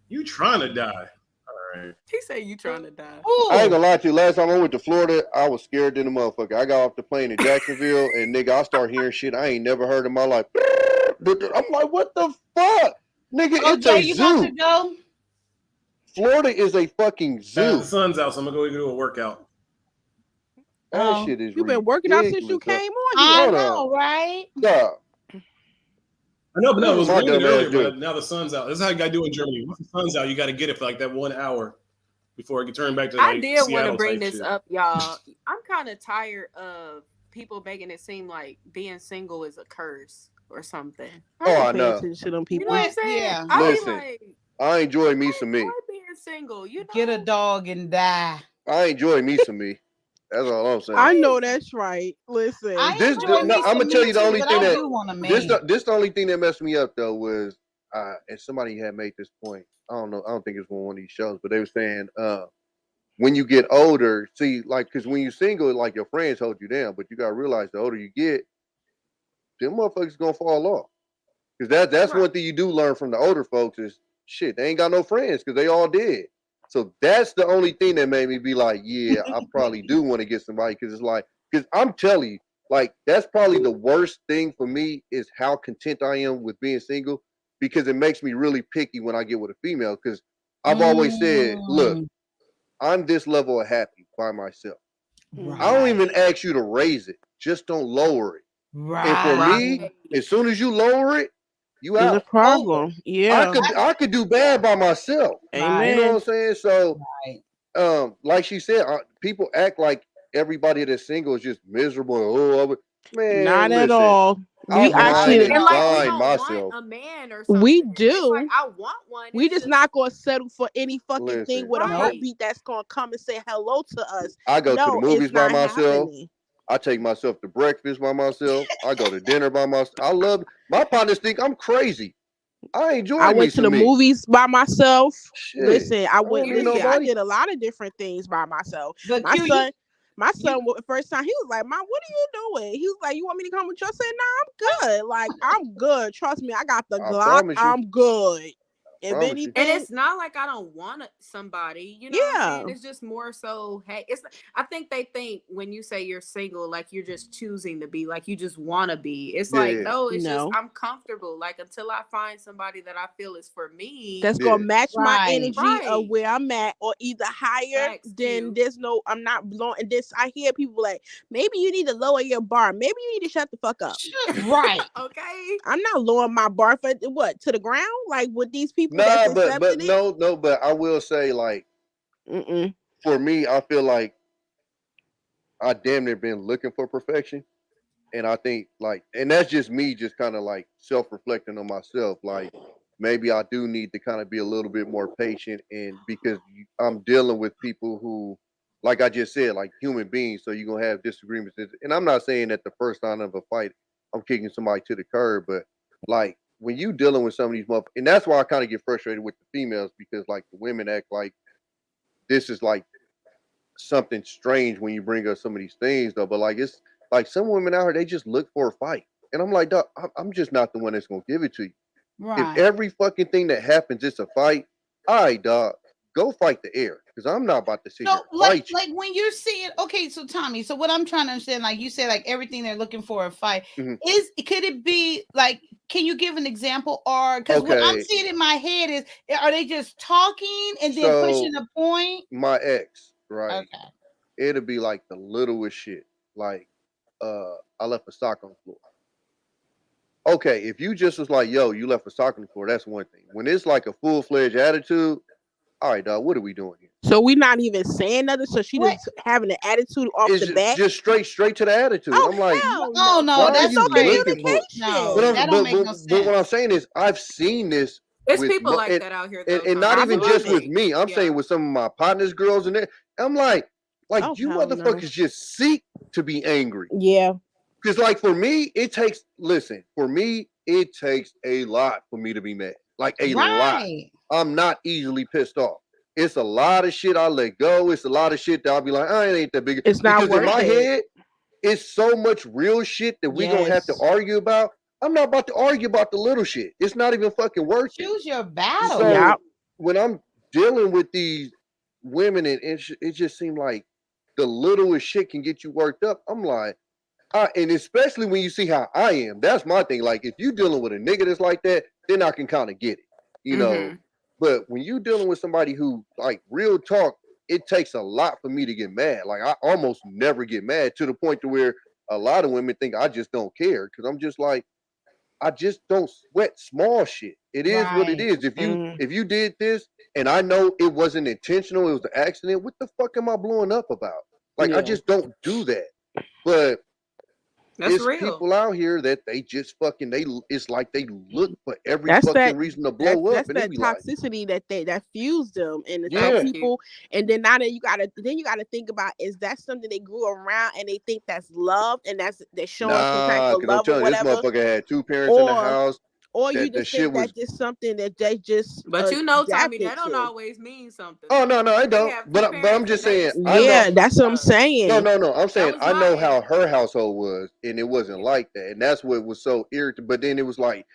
You trying to die? All right. He said you trying to die. I ain't gonna lie to you. Last time I went to Florida, I was scared than a motherfucker. I got off the plane in Jacksonville, and nigga, I start hearing shit I ain't never heard in my life. I'm like, what the fuck, nigga? Oh, It's Jay, a you about to zoo. go? Florida is a fucking zoo. The sun's out, so I'm gonna go do a workout. That shit is. You've been working out since you came on here. I know, right? Yeah. I know, but no, it was My raining dumb ass earlier, dude. but now the sun's out. This is how you gotta do in Germany. Once the sun's out, you gotta get it for like that 1 hour before it can turn back to like I did want to Seattle bring type this shit. up, y'all. I'm kind of tired of people making it seem like being single is a curse or something. Oh, I pay know. attention to them You people. know what I'm saying? Yeah. I be Listen, like, I enjoy me some me. enjoy being single. You know, Get a dog and die. I enjoy me some me. That's all I'm saying. I know that's right. Listen, I I'm enjoy gonna me some tell me you the too, only but thing I that do want a this man. the only thing that messed me up though was and somebody had made this point. I don't know. I don't think it's on one of these shows, but they were saying when you get older, see, like, because when you're single, like your friends hold you down, but you gotta realize the older you get, them motherfuckers gonna fall off. Because that's one thing you do learn from the older folks is shit, they ain't got no friends because they all dead. So that's the only thing that made me be like, yeah, I probably do want to get somebody because it's like, because I'm telling you, like, that's probably the worst thing for me is how content I am with being single because it makes me really picky when I get with a female. Because I've always said, look, I'm this level of happy by myself. I don't even ask you to raise it, just don't lower it. And for me, as soon as you lower it, you there's out. a problem. Yeah. I could do bad by myself. Amen. You know what I'm saying? So, like she said, people act like everybody that's single is just miserable. Oh, man, Not at listen, all. I We actually and find myself. a man or something. We do. It's like, I want one. We just not gonna settle for any fucking Listen. thing with a Right. heartbeat that's gonna come and say hello to us. I go to the No, movies it's by not myself. happening. I take myself to breakfast by myself. I go to dinner by myself. I love my partners think I'm crazy. I enjoy I me went to some the me. movies by myself. Shit. Listen, I went. don't need Listen, I nobody. did a lot of different things by myself. But My Q, son, first time he was like, "Mom, what are you doing?" He was like, "You want me to come with you?" I said, "Nah, I'm good. Like, I'm good. Trust me, I got the I Glock. promise you. I'm good." If anything, and it's not like I don't want somebody, you know what I'm saying? It's just more so, hey, I think they think when you say you're single, like you're just choosing to be, like you just want to be. It's like, no, it's just I'm comfortable. Like until I find somebody that I feel is for me. That's gonna match my energy of where I'm at, or either higher than there's no, I'm not blowing. And this, I hear people like, maybe you need to lower your bar. Maybe you need to shut the fuck up. Right. Okay. I'm not lowering my bar for what, to the ground? Like with these people Nah, that's but accepting it? no, but I will say, like, for me, I feel like I damn near been looking for perfection. And I think, like, and that's just me just kind of like self-reflecting on myself. Like, maybe I do need to kind of be a little bit more patient, and because I'm dealing with people who, like I just said, like human beings, so you're gonna have disagreements. And I'm not saying that the first sign of a fight, I'm kicking somebody to the curb, but like when you dealing with some of these motherfuckers, and that's why I kind of get frustrated with the females, because like the women act like this is like something strange when you bring up some of these things, though. But like it's like some women out here, they just look for a fight, and I'm like, dog, I'm just not the one that's gonna give it to you. Right. If every fucking thing that happens is a fight, all right, dog, go fight the air, because I'm not about to sit here and fight you. Like when you're seeing, okay, so Tommy, so what I'm trying to understand, like you said, like everything they're looking for a fight could it be like, can you give an example? Or because what I'm seeing in my head is, are they just talking and then pushing the point? My ex, right? Okay. It'll be like the littlest shit. Like, I left a sock on the floor. Okay, if you just was like, yo, you left a sock on the floor, that's one thing. When it's like a full-fledged attitude, all right, dog, what are we doing here? So we're not even saying nothing. So she just having an attitude off the bat. Just straight to the attitude. I'm like, oh no, why that's are you crazy. looking for? No, that don't make no sense. But what I'm saying is, I've seen this. There's people like that out here, though, and not even just with me. I'm saying with some of my partners, girls, and I'm like you motherfuckers just seek to be angry. Yeah. Because like for me, it takes a lot for me to be mad. Like a lot. I'm not easily pissed off. It's a lot of shit I let go. It's a lot of shit that I'll be like, I ain't that big. It's not worth in my it. head, it's so much real shit that we gonna have to argue about. I'm not about to argue about the little shit. It's not even fucking worth it. Choose your battle. So when I'm dealing with these women, and it just seemed like the littlest shit can get you worked up. I'm like, and especially when you see how I am, that's my thing. Like, if you dealing with a nigga that's like that, then I can kind of get it, you know. But when you dealing with somebody who, like, real talk, it takes a lot for me to get mad. Like, I almost never get mad, to the point to where a lot of women think I just don't care, because I'm just like, I just don't sweat small shit. It is what it is. If you did this and I know it wasn't intentional, it was an accident, what the fuck am I blowing up about? Like, I just don't do that. But that's it's real. people out here that they just fucking it's like they look for every fucking reason to blow up. That's and that toxicity that fused them, and some people. And then now that you gotta think about, is that something they grew around and they think that's love, and they're showing some type of love or whatever. This motherfucker had two parents in the house. Or you just think that's just something that they just. But you know, Tommy, that don't always mean something. Oh no, it don't. But I'm just saying. Yeah, that's what I'm saying. No. I'm saying I know how her household was, and it wasn't like that, and that's what was so irritating. But then it was like,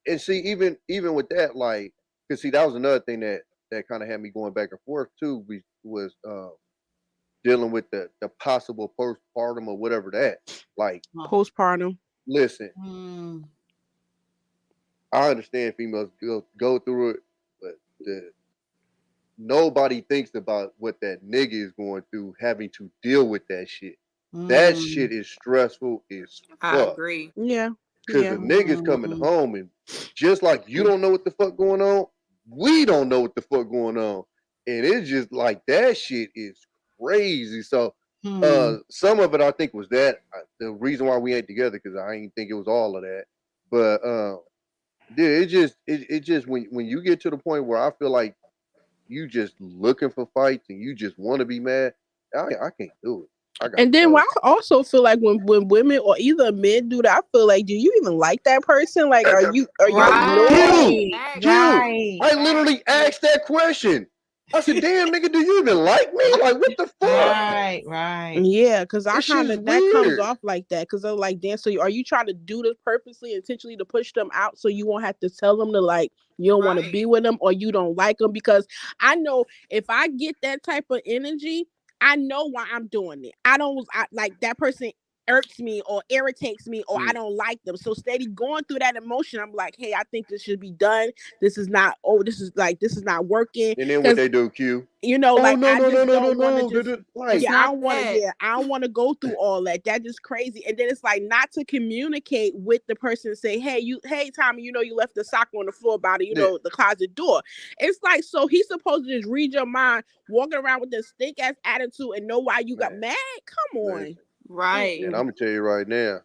and see, even with that, like, because see, that was another thing that kind of had me going back and forth too. Was dealing with the possible postpartum or whatever that, like postpartum. Listen. I understand females go through it, but nobody thinks about what that nigga is going through, having to deal with that shit. That shit is stressful as fuck. I agree. Yeah. Because the nigga's coming home, and just like you don't know what the fuck going on, we don't know what the fuck going on. And it's just like, that shit is crazy. So some of it I think was that. The reason why we ain't together, because I ain't think it was all of that. But dude, it just when you get to the point where I feel like you just looking for fights and you just want to be mad, I can't do it. And then I also feel like when women or either men do that, I feel like, do you even like that person? Like, are you I literally asked that question. I said, damn, nigga, do you even like me? Like, what the fuck? Right. Yeah, because I That shit kind is of that comes weird. off like that. Because they're like, damn, so are you trying to do this purposely, intentionally to push them out so you won't have to tell them to like you don't want to be with them or you don't like them? Because I know if I get that type of energy, I know why I'm doing it. Like that person irks me or irritates me or I don't like them. So steady going through that emotion, I'm like, hey, I think this should be done. This is not not working. And then what they do, Q? You know, like no, I no, just no, no, don't no, want no. to just Like, I don't want to I don't want to go through all that. That is crazy. And then it's like not to communicate with the person and say, hey Tommy, you know you left the sock on the floor by the the closet door. It's like, so he's supposed to just read your mind, walking around with this stink ass attitude and know why you got mad. Come on. Right. And I'm gonna tell you right now,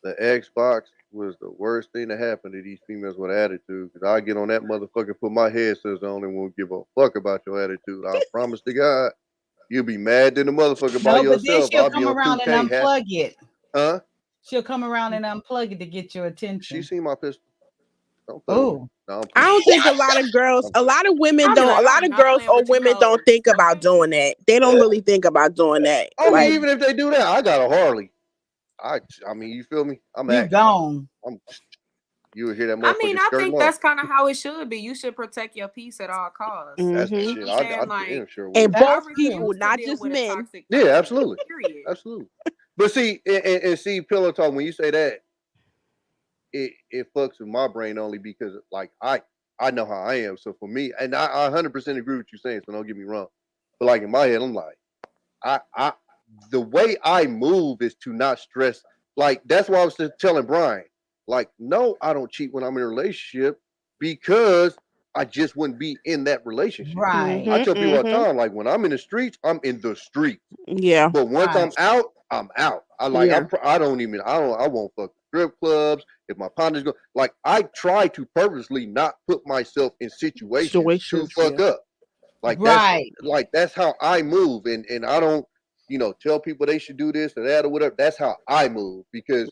the Xbox was the worst thing that happened to these females with attitude. Because I get on that motherfucker, put my headsets on, and won't give a fuck about your attitude. I promise to God, you'll be mad than the motherfucker by No, but then yourself. she'll I'll be come on around and 2K. unplug it. Huh? She'll come around and unplug it to get your attention. She seen my pistol. Oh. I don't think a lot of girls, a lot of women don't, a lot of girls or women don't think about doing that. They don't really think about doing that. I Like, mean, even if they do that, I got a Harley. I mean, you feel me? I'm you acting. gone. You would hear that motherfucker I mean, I skirting think off. that's kind of how it should be. You should protect your peace at all costs. That's the You shit. know what I'm saying? I Like, damn sure will. and both people, refuse to not deal just with a men. toxic Yeah, absolutely. period. Absolutely. But see, and see, Pillow Talk, when you say that, it fucks with my brain only because like I know how I am. So for me, and I 100% agree with you saying, so don't get me wrong. But like in my head, I'm like, I the way I move is to not stress. Like that's why I was just telling Brian, like, no, I don't cheat when I'm in a relationship because I just wouldn't be in that relationship. Right. I tell people all the time, like when I'm in the streets, I'm in the streets. Yeah. But once I'm out, I'm out. I like Yeah. I won't fuck strip clubs. If my partner's go, like I try to purposely not put myself in situations to fuck up. Like that's how I move, and I don't tell people they should do this or that or whatever. That's how I move because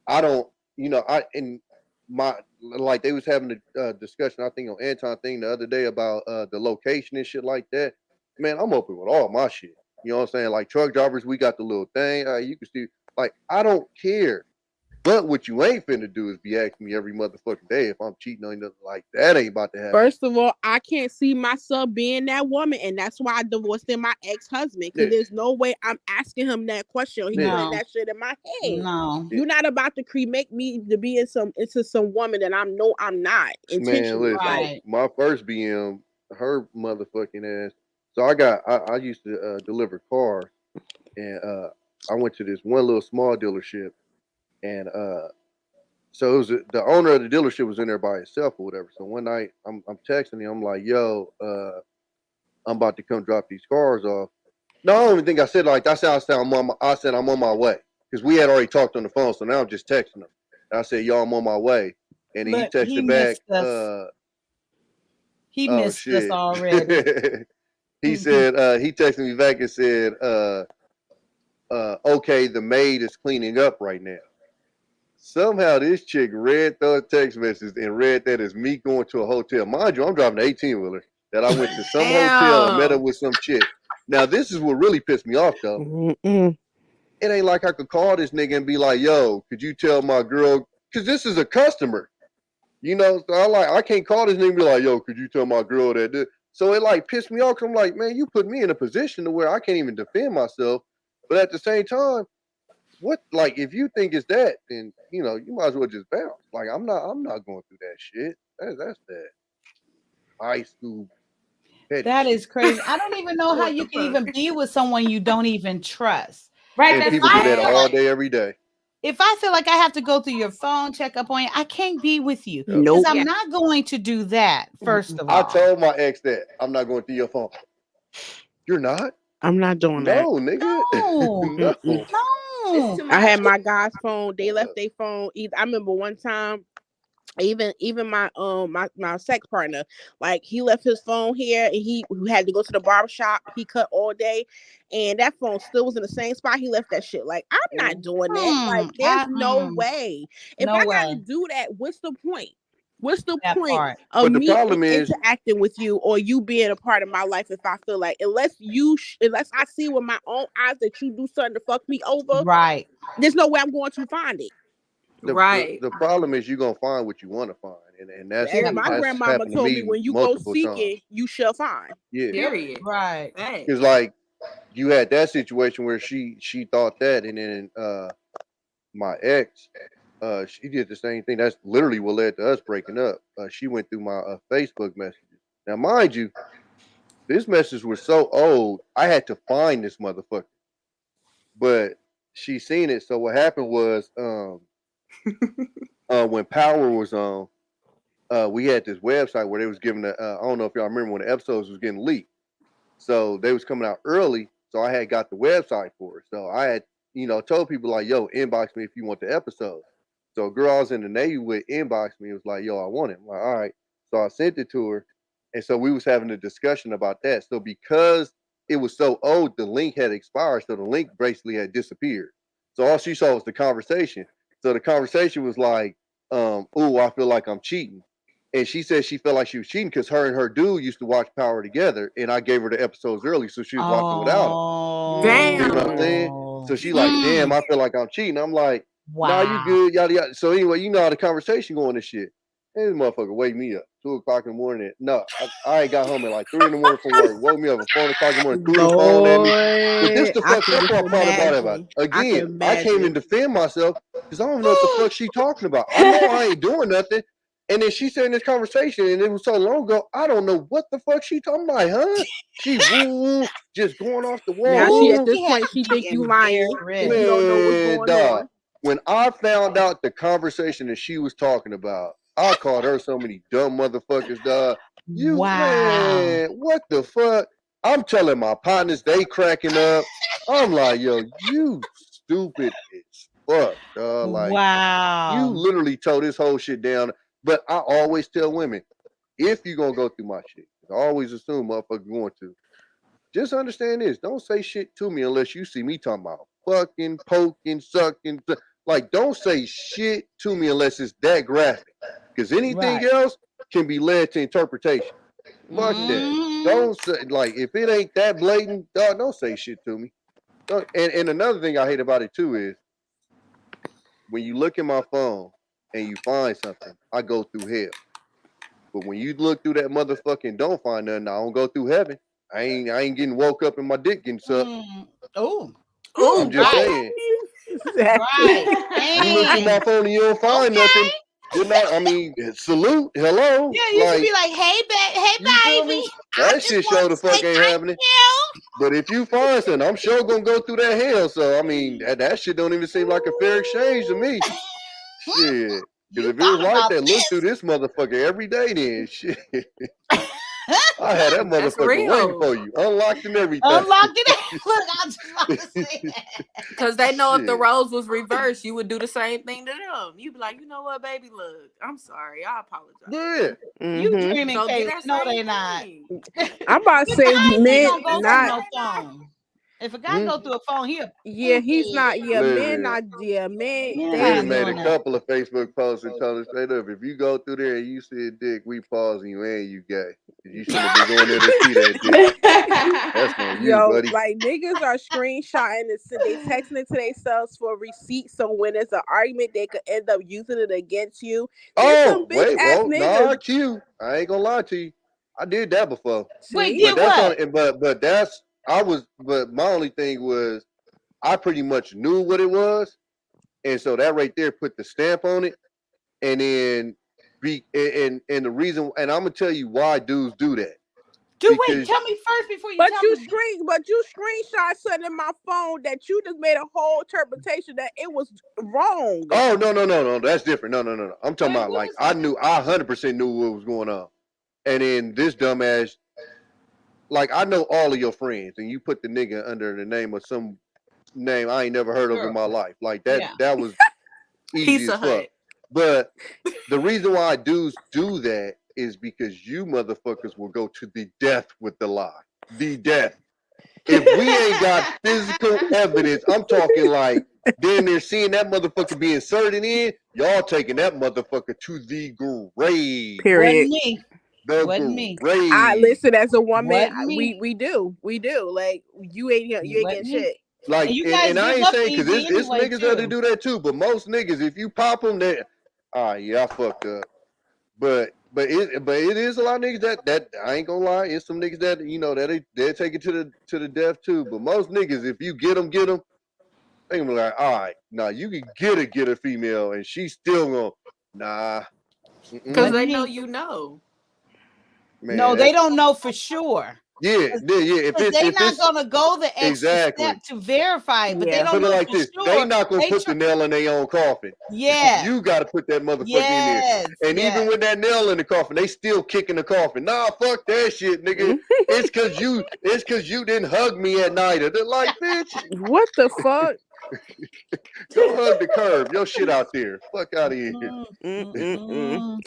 I don't and my like they was having a discussion I think on Anton thing the other day about the location and shit like that. Man, I'm open with all my shit. You know what I'm saying? Like truck drivers, we got the little thing. You can see, like, I don't care. But what you ain't finna do is be asking me every motherfucking day if I'm cheating on you. Like, that ain't about to happen. First of all, I can't see myself being that woman, and that's why I divorced my ex-husband. Because there's no way I'm asking him that question. He putting that shit in my head. No, you're not about to make me to be into some woman that I'm not intentionally. Man, listen, my first BM, her motherfucking ass. So I used to deliver cars, and I went to this one little small dealership, and so it was the owner of the dealership was in there by himself or whatever. So one night I'm texting him, I'm like, yo, I'm about to come drop these cars off. No, I don't even think I said like that. I said I'm on my way because we had already talked on the phone. So now I'm just texting him. And I said, yo, I'm on my way, and he texted back. He missed us already. He said he texted me back and said, okay, the maid is cleaning up right now. Somehow this chick read the text message and read that as me going to a hotel. Mind you, I'm driving an 18-wheeler that I went to some hotel and met up with some chick. Now, this is what really pissed me off, though. It ain't like I could call this nigga and be like, yo, could you tell my girl, because this is a customer. So I can't call this nigga and be like, yo, could you tell my girl that? So it like pissed me off because I'm like, man, you put me in a position to where I can't even defend myself. But at the same time, what, like, if you think it's that, then you might as well just bounce. Like, I'm not going through that shit. That's that high school petty that shit. is crazy. I don't even know how you can even be with someone you don't even trust. Right. And people do that all day, every day. If I feel like I have to go through your phone, check up on you, I can't be with you. Nope. Because I'm not going to do that, first of all. I told my ex that I'm not going through your phone. You're not? I'm not doing that. No, nigga. No. I had my guy's phone. They left their phone. I remember one time, even my my sex partner, like he left his phone here and he had to go to the barbershop. He cut all day, and that phone still was in the same spot. He left that shit. Like, I'm not doing that. Like, there's no way. If I gotta do that, what's the point? What's the That point part. of But the me problem is, interacting with you or you being a part of my life if I feel like unless I see with my own eyes that you do something to fuck me over, Right. there's no way I'm going to find it. the problem is you're gonna find what you want to find, and that's As my grandmama happened to told me, me when you go multiple times. seeking, you shall find. Yeah, Period. Right. because like you had that situation where she thought that, and then my ex, she did the same thing. That's literally what led to us breaking up. She went through my Facebook messages. Now, mind you, this message was so old, I had to find this motherfucker. But she seen it. So what happened was, when Power was on, we had this website where they was giving I don't know if y'all remember when the episodes was getting leaked. So they was coming out early. So I had got the website for it. So I had, told people like, yo, inbox me if you want the episode. So a girl I was in the Navy with inboxed me. It was like, yo, I want it. I'm like, all right. So I sent it to her. And so we was having a discussion about that. So because it was so old, the link had expired. So the link basically had disappeared. So all she saw was the conversation. So the conversation was like, ooh, I feel like I'm cheating. And she said she felt like she was cheating because her and her dude used to watch Power together, and I gave her the episodes early, so she was watching without him. Damn. You know what I'm saying? So she like, damn, I feel like I'm cheating. I'm like, nah, you good, yada yada. So anyway, you know how the conversation going and shit. And this motherfucker wake me up 2:00 in the morning. No, I ain't got home at like 3 in the morning from work. Woke me up at 4:00 in the morning, threw the phone at me. But this the fucked up part about it. Again, I came to defend myself because I don't know what the fuck she talking about. I know I ain't doing nothing. And then she said in this conversation, and it was so long ago, I don't know what the fuck she talking about, huh? She woo, just going off the wall. Now she at this point, she think you lying because you don't know what's going on. When I found out the conversation that she was talking about, I called her so many dumb motherfuckers, dog. Man, what the fuck? I'm telling my partners, they cracking up. I'm like, yo, you stupid as fuck, dog. Like, you literally tore this whole shit down. But I always tell women, if you're gonna go through my shit, I always assume motherfuckers going to. Just understand this. Don't say shit to me unless you see me talking about fucking, poking, sucking. Like, don't say shit to me unless it's that graphic. Because anything else can be led to interpretation. Fuck that. Don't say, like, if it ain't that blatant, dog, don't say shit to me. And another thing I hate about it too is when you look at my phone and you find something, I go through hell. But when you look through that motherfucking don't find nothing, I don't go through heaven. I ain't getting woke up and my dick getting sucked. I'm just saying. Right. You look through my phone and you don't find nothing. You're not. I mean, salute, hello. Yeah, you should be like, hey, baby. That shit show the fuck ain't happening. But if you find something, I'm sure gonna go through that hell. So I mean, that shit don't even seem like a fair exchange to me. Shit. Because if it was like that, look through this motherfucker every day then. Shit. I had that motherfucker waiting for you. Unlocked and everything. Unlocked it. Look, I just about to say that. Because they know if the roles was reversed, you would do the same thing to them. You'd be like, you know what, baby, look, I'm sorry. I apologize. Yeah. You dreaming, So get Kayla. that No, same they not. I'm about to say men not. If a guy go through a phone, He's not. Men not. Men. We done made a couple of Facebook posts and told us straight up, if you go through there and you see a dick, we pausing you and you gay. You shouldn't have been going there to see that dick. That's on you, buddy. Like niggas are screenshotting and they texting it to themselves for receipts. So when there's an argument, they could end up using it against you. There's some bitch ass niggas. Nah, Q. I ain't gonna lie to you. I did that before. Wait, but that's but my only thing was I pretty much knew what it was. And so that right there put the stamp on it. And then and the reason, and I'm gonna tell you why dudes do that. Wait, tell me first before you tell me. But you screenshot something in my phone that you just made a whole interpretation that it was wrong. Oh no, that's different. No. I'm talking about like I 100% knew what was going on. And then this dumbass, like I know all of your friends, and you put the nigga under the name of some name I ain't never heard of in my life. Like that was easy as fuck. But the reason why dudes do that is because you motherfuckers will go to the death with the lie. The death. If we ain't got physical evidence, I'm talking like then they're seeing that motherfucker be inserted in, y'all taking that motherfucker to the grave. Period. Wasn't me. The Wasn't me. grave. I listen as a woman. Wasn't me. We do. Like you ain't Wasn't getting me. shit. Like, And you guys and I give ain't up saying because easy it's anyway, niggas that'll too. do that too, but most niggas, if you pop them, they, yeah, I fucked up. But it is a lot of niggas that I ain't gonna lie, it's some niggas that they take it to the death too. But most niggas, if you get them, they gonna be like, all right, nah, you can get a female, and she's still gonna nah. Because Wasn't they know me. you know. Man, No, they don't know for sure. yeah. If They not it's gonna go the extra exactly. step to verify it, but they Yeah. don't Put it know like for this: they sure. not gonna They put the nail in their own coffin. Yes. You got to put that motherfucker in there. Yes. And Yes. even with that nail in the coffin, they still kicking the coffin. Nah, fuck that shit, nigga. It's cause you didn't hug me at night. They're like, bitch, What the fuck? go hug the curb. Your shit out there. Fuck out of here.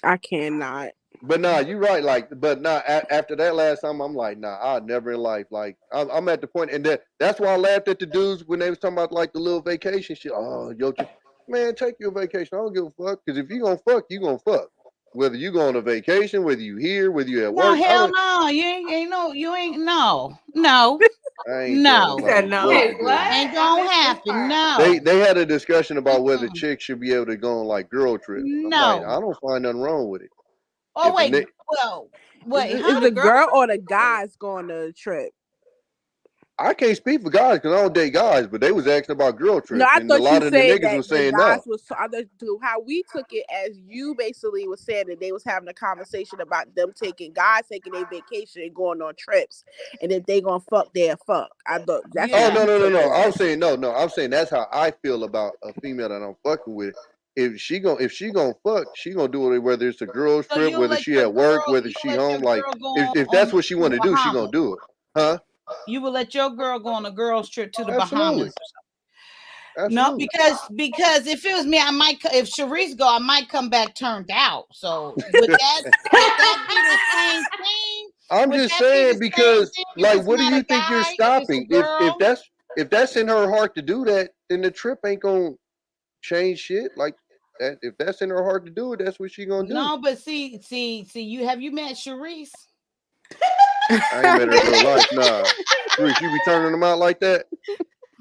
I cannot. But nah, you right. Like, but nah. After that last time, I'm like, nah. I never in life. Like, I'm at the point, and that's why I laughed at the dudes when they was talking about like the little vacation shit. Oh, yo, man, take your vacation. I don't give a fuck. Because if you gonna fuck, you gonna fuck. Whether you go on a vacation, whether you here, whether you at No, work. hell no. You ain't no. No. I ain't No. telling nobody no. what Wait, to do. what? Ain't I gonna missed this happen. part. No. They had a discussion about whether chicks should be able to go on like girl trips. I'm like, No. I don't find nothing wrong with it. Oh If a wait. ni- Well, wait. Is Huh? the girl or the guys going to the trip? I can't speak for guys because I don't date guys, but they was asking about girl trips, No, I and a thought you lot of the said niggas that was the saying guys no. was how we took it as you basically was saying that they was having a conversation about them guys taking their vacation and going on trips, and if they gonna fuck, they'll fuck. I thought that's Oh what Yeah. we took no! it I'm as. saying no. I'm saying that's how I feel about a female that I'm fucking with. If she gonna fuck, she gonna do it whether it's a girl's So trip, whether she at work, whether she home. Like go if on that's what she to want the to do, she gonna Bahamas. do it, huh? You will let your girl go on a girl's trip to the Absolutely, Bahamas. No, absolutely. because if it was me, I might. If Sharice go, I might come back turned out. So would that be the same thing? I'm Would just that be the saying same because, thing if like, it's what do not you a think you're guy? If it's a stopping? girl? If that's in her heart to do that, then the trip ain't gonna change shit. Like that, if that's in her heart to do it, that's what she gonna do. No, but see. You met Sharice? I ain't met her in real life. Nah, Reese, you be turning them out like that.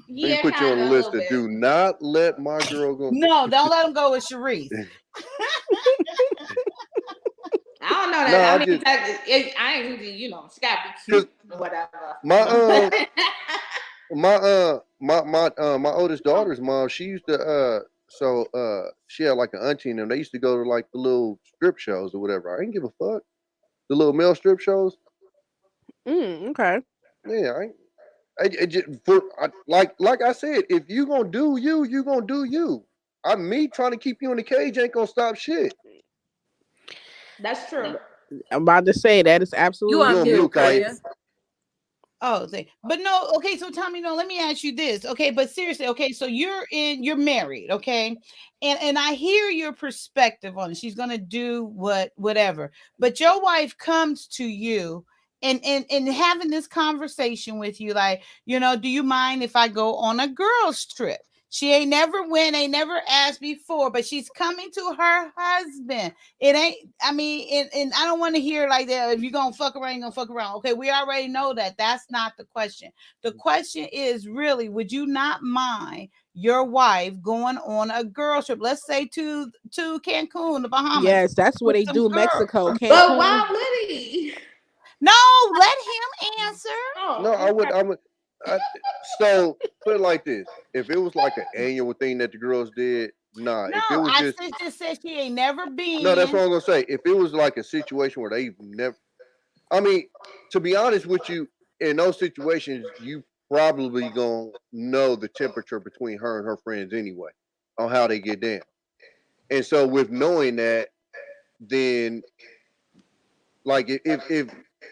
Let me Yeah, put you on kind the of a list little of bit. do not let my girl go. No, don't let him go with Sharice. I don't know that. No, I I mean, just I ain't really, she got to be cute or whatever. my my oldest daughter's mom, she used to she had like an auntie and them. They used to go to like the little strip shows or whatever. I didn't give a fuck. The little male strip shows. Okay. Yeah, like I said, if you gonna do you gonna do you. Me trying to keep you in the cage ain't gonna stop shit. That's true. I'm about to say that is You absolutely on mute, mute, Kaya. Kaya. Oh, but no, okay. So Tommy, no, let me ask you this, okay? But seriously, okay. So you're married, okay? And I hear your perspective on it. She's gonna do whatever. But your wife comes to you and having this conversation with you, like, do you mind if I go on a girl's trip? She ain't never asked before, but she's coming to her husband. It ain't, I mean, and I don't want to hear like that. If you're gonna fuck around, you're gonna fuck around. Okay, we already know that. That's not the question. The question is really, would you not mind your wife going on a girl trip? Let's say to Cancun, the Bahamas. Yes, that's what with they some do. girls. Mexico, But Cancun. why would he? No, let him answer. No, I would. So put it like this: if it was like an annual thing that the girls did, nah. No, If it was I just said she ain't never been. no, that's what I'm gonna say. If it was like a situation where they've never, I mean, to be honest with you, in those situations, you probably gonna know the temperature between her and her friends anyway, on how they get down. And so with knowing that, then like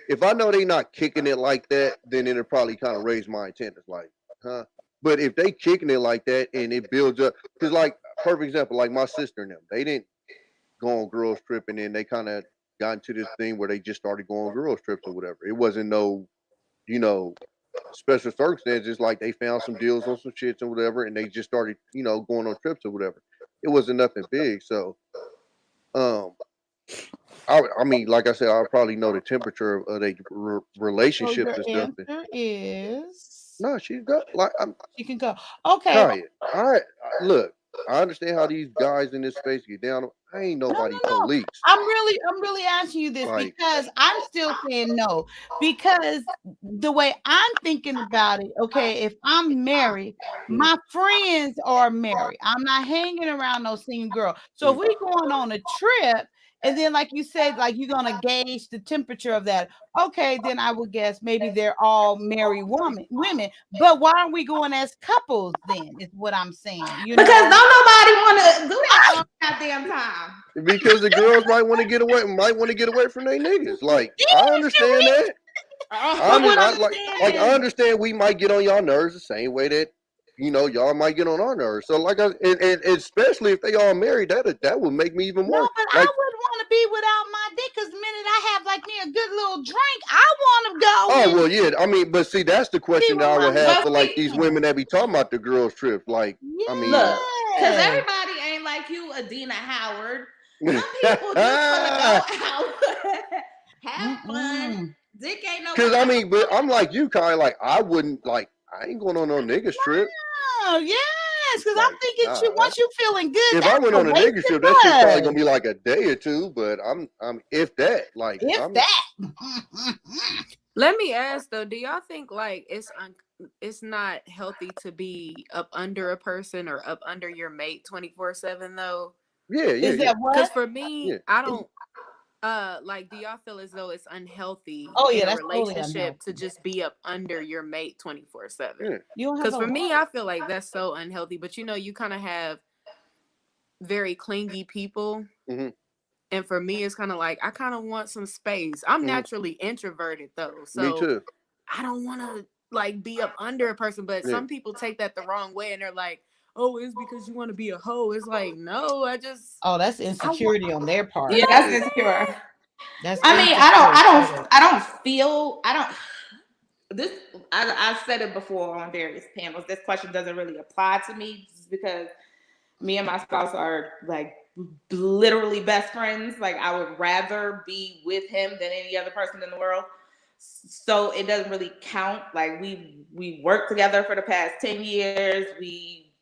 if I know they not kicking it like that, then it'll probably kind of raise my antennas, like, huh? But if they kicking it like that and it builds up, because like perfect example, like my sister and them, they didn't go on girls trip and then they kind of got into this thing where they just started going on girls trips or whatever. It wasn't no, you know, special circumstances, like they found some deals on some shits and whatever, and they just started, going on trips or whatever. It wasn't nothing big. So, I mean, like I said, I'll probably know the temperature of the So relationships your and stuff. answer is No, she's got like she can go. Okay. Kaya. Look. I understand how these guys in this space get down. I ain't nobody No. police. I'm really asking you this Like, because I'm still saying no. Because the way I'm thinking about it, okay, if I'm married, my friends are married. I'm not hanging around no single girl. So if we going on a trip, and then like you said, like you're gonna gauge the temperature of that. Okay, then I would guess maybe they're all married women. But why aren't we going as couples then? Is what I'm saying. Because don't nobody want to do that all goddamn time. Because the girls might want to get away from their niggas. Like, I understand that. I understand we might get on y'all nerves the same way that y'all might get on our nerves. So like, and especially if they all married, that would make me even more. No, but I would want to be without my dick. Because the minute I have like me a good little drink, I want to go. Oh well, yeah. I mean, but see, that's the question that I would have for like these women that be talking about the girls trip. Like, I mean, look, because everybody ain't like you, Adina Howard. Some people just want to go out, have fun. Dick ain't no. Because I mean, but I'm like you, Kai. Like, I ain't going on no niggas trip. Oh yes, because I'm thinking once you feeling good. If I went on a nigga trip, that shit's probably gonna be like a day or two. But I'm if that, like, Let me ask though, do y'all think like it's not healthy to be up under a person or up under your mate 24/7 though? Yeah. Is that what? Because for me, I don't like. Do y'all feel as though it's unhealthy in a relationship to just be up under your mate 24/7? Because for me, I feel like that's so unhealthy. But you kind of have very clingy people. Mm-hmm. And for me, it's kind of like I kind of want some space. I'm naturally introverted though, so me too. I don't want to like be up under a person. But some people take that the wrong way, and they're like, "Oh, it's because you want to be a hoe." It's like, no, I just that's insecurity on their part. Yeah, that's insecure. That's I mean, I don't feel. This. I've said it before on various panels. This question doesn't really apply to me just because me and my spouse are like literally best friends. Like, I would rather be with him than any other person in the world. So it doesn't really count. Like, we worked together for the past 10 years.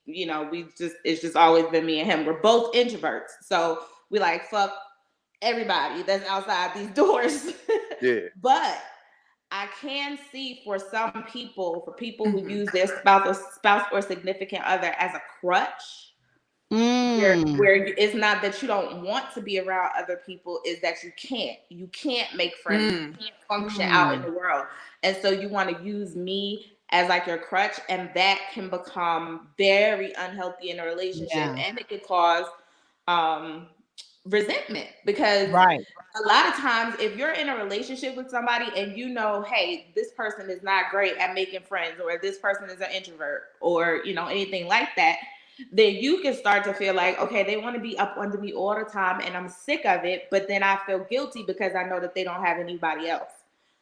It's just always been me and him. We're both introverts. So we like fuck everybody that's outside these doors. Yeah. But I can see for some people, who use their spouse or significant other as a crutch, where it's not that you don't want to be around other people, is that you can't make friends, you can't function out in the world, and so you want to use me as like your crutch, and that can become very unhealthy in a relationship, and it could cause resentment, because a lot of times if you're in a relationship with somebody and hey, this person is not great at making friends, or this person is an introvert, or anything like that, then you can start to feel like, okay, they want to be up under me all the time and I'm sick of it, but then I feel guilty because I know that they don't have anybody else.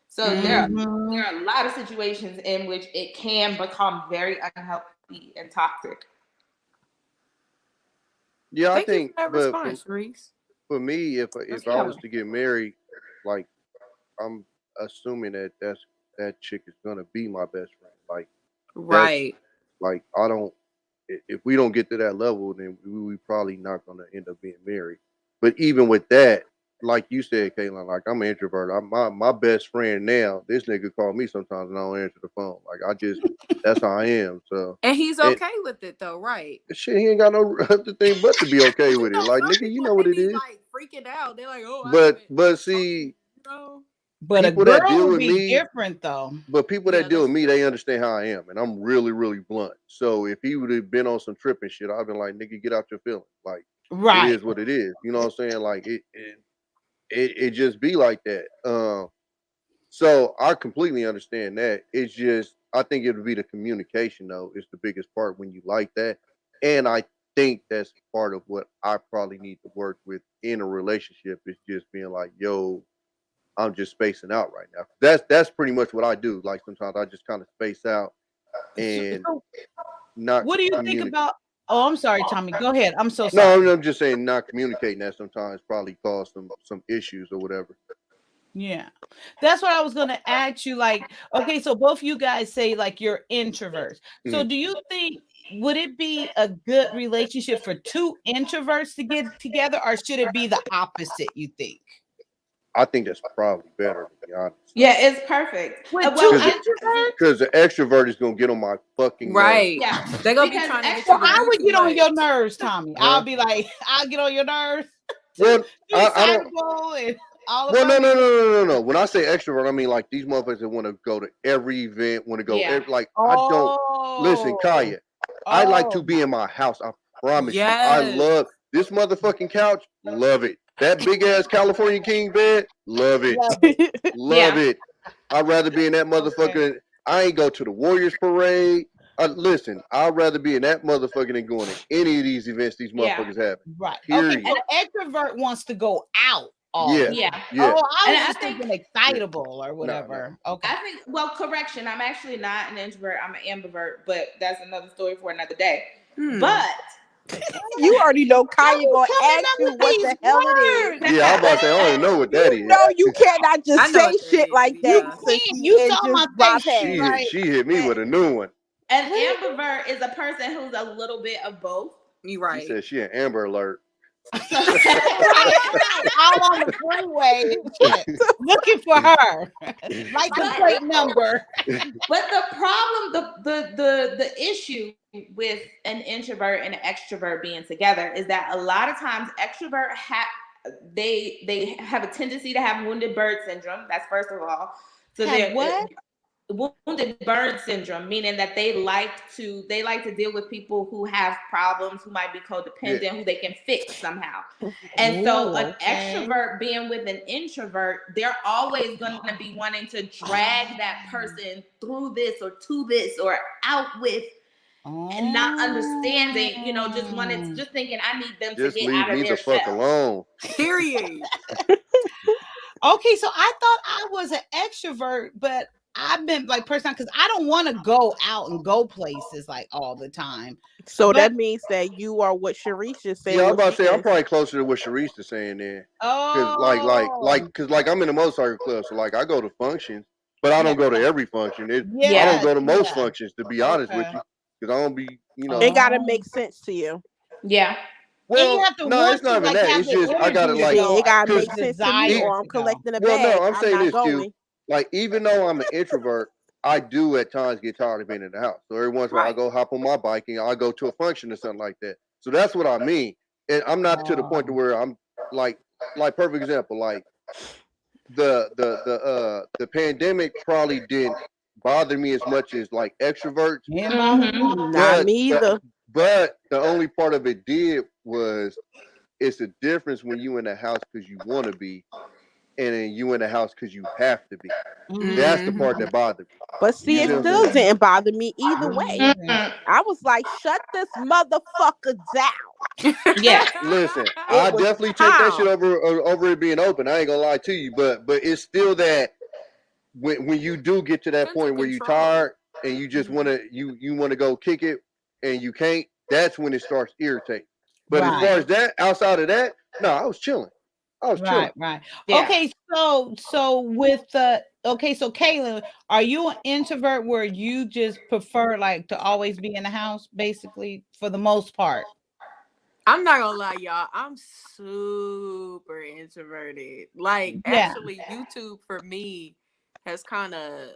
So there are a lot of situations in which it can become very unhealthy and toxic. Yeah, I think for me, if I was to get married, like, I'm assuming that chick is gonna be my best friend. Like, right. Like, I don't. If we don't get to that level, then we probably not gonna end up being married. But even with that, like you said, Caitlin, like, I'm an introvert. My best friend now, this nigga call me sometimes and I don't answer the phone. Like, that's how I am. So, and he's okay with it though, right? Shit, he ain't got no other thing but to be okay with it. Like, nigga, you know what it is. Like, freaking out. They're like, oh, but see, but people a girl that deal would with be me, different though. But people that deal with me, they understand how I am, and I'm really, really blunt. So if he would have been on some tripping shit, I've been like, nigga, get out your feelings. Like, it is what it is. You know what I'm saying? Like, it just be like that. So I completely understand that. It's just, I think it would be the communication though is the biggest part when you like that, and I think that's part of what I probably need to work with in a relationship is just being like, yo, I'm just spacing out right now. That's pretty much what I do. Like sometimes I just kind of space out and not. What do you think about? Oh, I'm sorry, Tommy. Go ahead. I'm so No, sorry. I'm just saying not communicating that sometimes probably cause some issues or whatever. Yeah, that's what I was going to ask you. Like, okay, so both you guys say like you're introverts. So do you think would it be a good relationship for two introverts to get together, or should it be the opposite? You think? I think that's probably better, to be honest. Yeah, it's perfect. With two introverts? Because the extrovert is gonna get on my fucking Right. Yeah, They're gonna be because trying to get So you to I do would too get on much. your nerves, Tommy. Huh? I'll be like, I'll get on your nerves. Well, I don't. Excitable and all Well, about no. When I say extrovert, I mean like these motherfuckers that want to go to every event, want to go. Yeah. I don't listen, Kaya. I like to be in my house. I promise you. I Yes. love this motherfucking couch. Love it. That big ass California king bed. Love it. Love it. I'd rather be in that motherfucker. I ain't go to the Warriors parade. Listen, I'd rather be in that motherfucker than going to any of these events these motherfuckers have. Right. Period. Okay. So extrovert wants to go out. Yeah. Yeah. Oh, I And was I just think- thinking excitable or whatever. Okay. I think, well, correction. I'm actually not an introvert. I'm an ambivert, but that's another story for another day. But You already know Kaya gonna ask you what the hell it is. Yeah, I'm about to say, I don't even know what that is. No, you cannot I just know say what that shit is, like yeah. that, Sissy, You and saw my just bypass. face, right? She hit me with a new one. an ambivert is a person who's a little bit of both. You She right. said she an Amber Alert. All on the freeway and shit, looking for her. Like the plate number. But the problem, the issue with an introvert and an extrovert being together is that a lot of times extrovert they have a tendency to have wounded bird syndrome. That's first of all. So Have they're what? wounded bird syndrome, meaning that they like to deal with people who have problems, who might be codependent, who they can fix somehow. And so an extrovert being with an introvert, they're always going to be wanting to drag that person through this or to this or out with, and not understanding, just thinking I need them Just to get leave out of me their the fuck shell. alone. Period. Okay, so I thought I was an extrovert, but I've been like personal because I don't want to go out and go places like all the time. So that means that you are what Sharice is saying. Yeah, I'm what about to she say I'm is. probably closer to what Sharice is saying there. Oh, Cause I'm in a motorcycle club, so like I go to functions, but I don't go to every function. I Yes, don't go to most yeah. functions, to be honest with you, because I don't be, It gotta make sense to you. Yeah. Well, you have to no, want it's not to, even like, that. have It's the just I gotta energy like, to go, It gotta the make sense to me, desire or I'm to go. collecting a well, bag. no, I'm saying not this, going. Q. Like, even though I'm an introvert, I do at times get tired of being in the house. So every once in a while, I go hop on my bike and I go to a function or something like that. So that's what I mean. And I'm not to the point to where I'm like perfect example, like the pandemic probably didn't bother me as much as like extroverts. Not me either. But the only part of it did was it's a difference when you in the house because you want to be, and then you in the house because you have to be. That's the part that bothered me. But see, You it see what I'm still saying? didn't bother me either way. I was like, shut this motherfucker down. Yeah. Listen, I was definitely take that shit time. over it being open. I ain't gonna lie to you, but it's still that when you do get to that point where you tired and you just wanna you wanna go kick it and you can't, that's when it starts irritating. But as far as that, outside of that, no, I was chilling. Right. Yeah. Okay, so with so Kaylin, are you an introvert where you just prefer like to always be in the house, basically, for the most part? I'm not gonna lie, y'all. I'm super introverted. Like, Yeah. actually, YouTube for me has kind of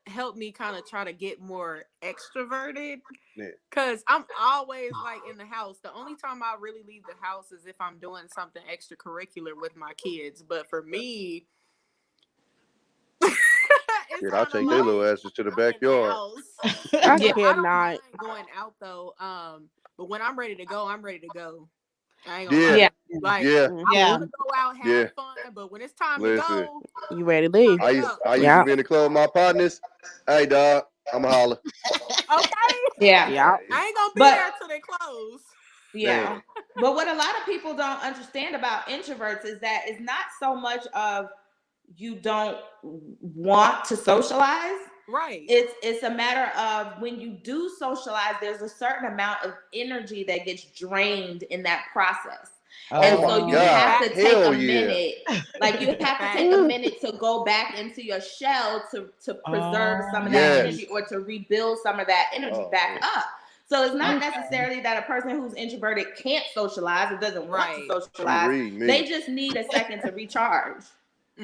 helped me kind of try to get more extroverted. Yeah. Cause I'm always like in the house. The only time I really leave the house is if I'm doing something extracurricular with my kids. But for me, Dude, I'll take their little asses to the backyard. I Yeah, I don't cannot. mind going out though. But when I'm ready to go, I'm ready to go. I ain't Yeah. gonna lie. Yeah. Like, Yeah. I want to go out, have Yeah. fun, but when it's time Listen, to go, You ready to leave? I used to be in the club with my partners. Hey, dog, I'ma holler. okay. Yeah. Yeah. I ain't gonna be But- there till they close. Yeah. But what a lot of people don't understand about introverts is that it's not so much of you don't want to socialize. Right. It's a matter of when you do socialize, there's a certain amount of energy that gets drained in that process. And so you have to take a minute, like you have to take a minute to go back into your shell to preserve some of that energy or to rebuild some of that energy back up. So it's not necessarily that a person who's introverted can't socialize or doesn't want to socialize. They just need a second to recharge.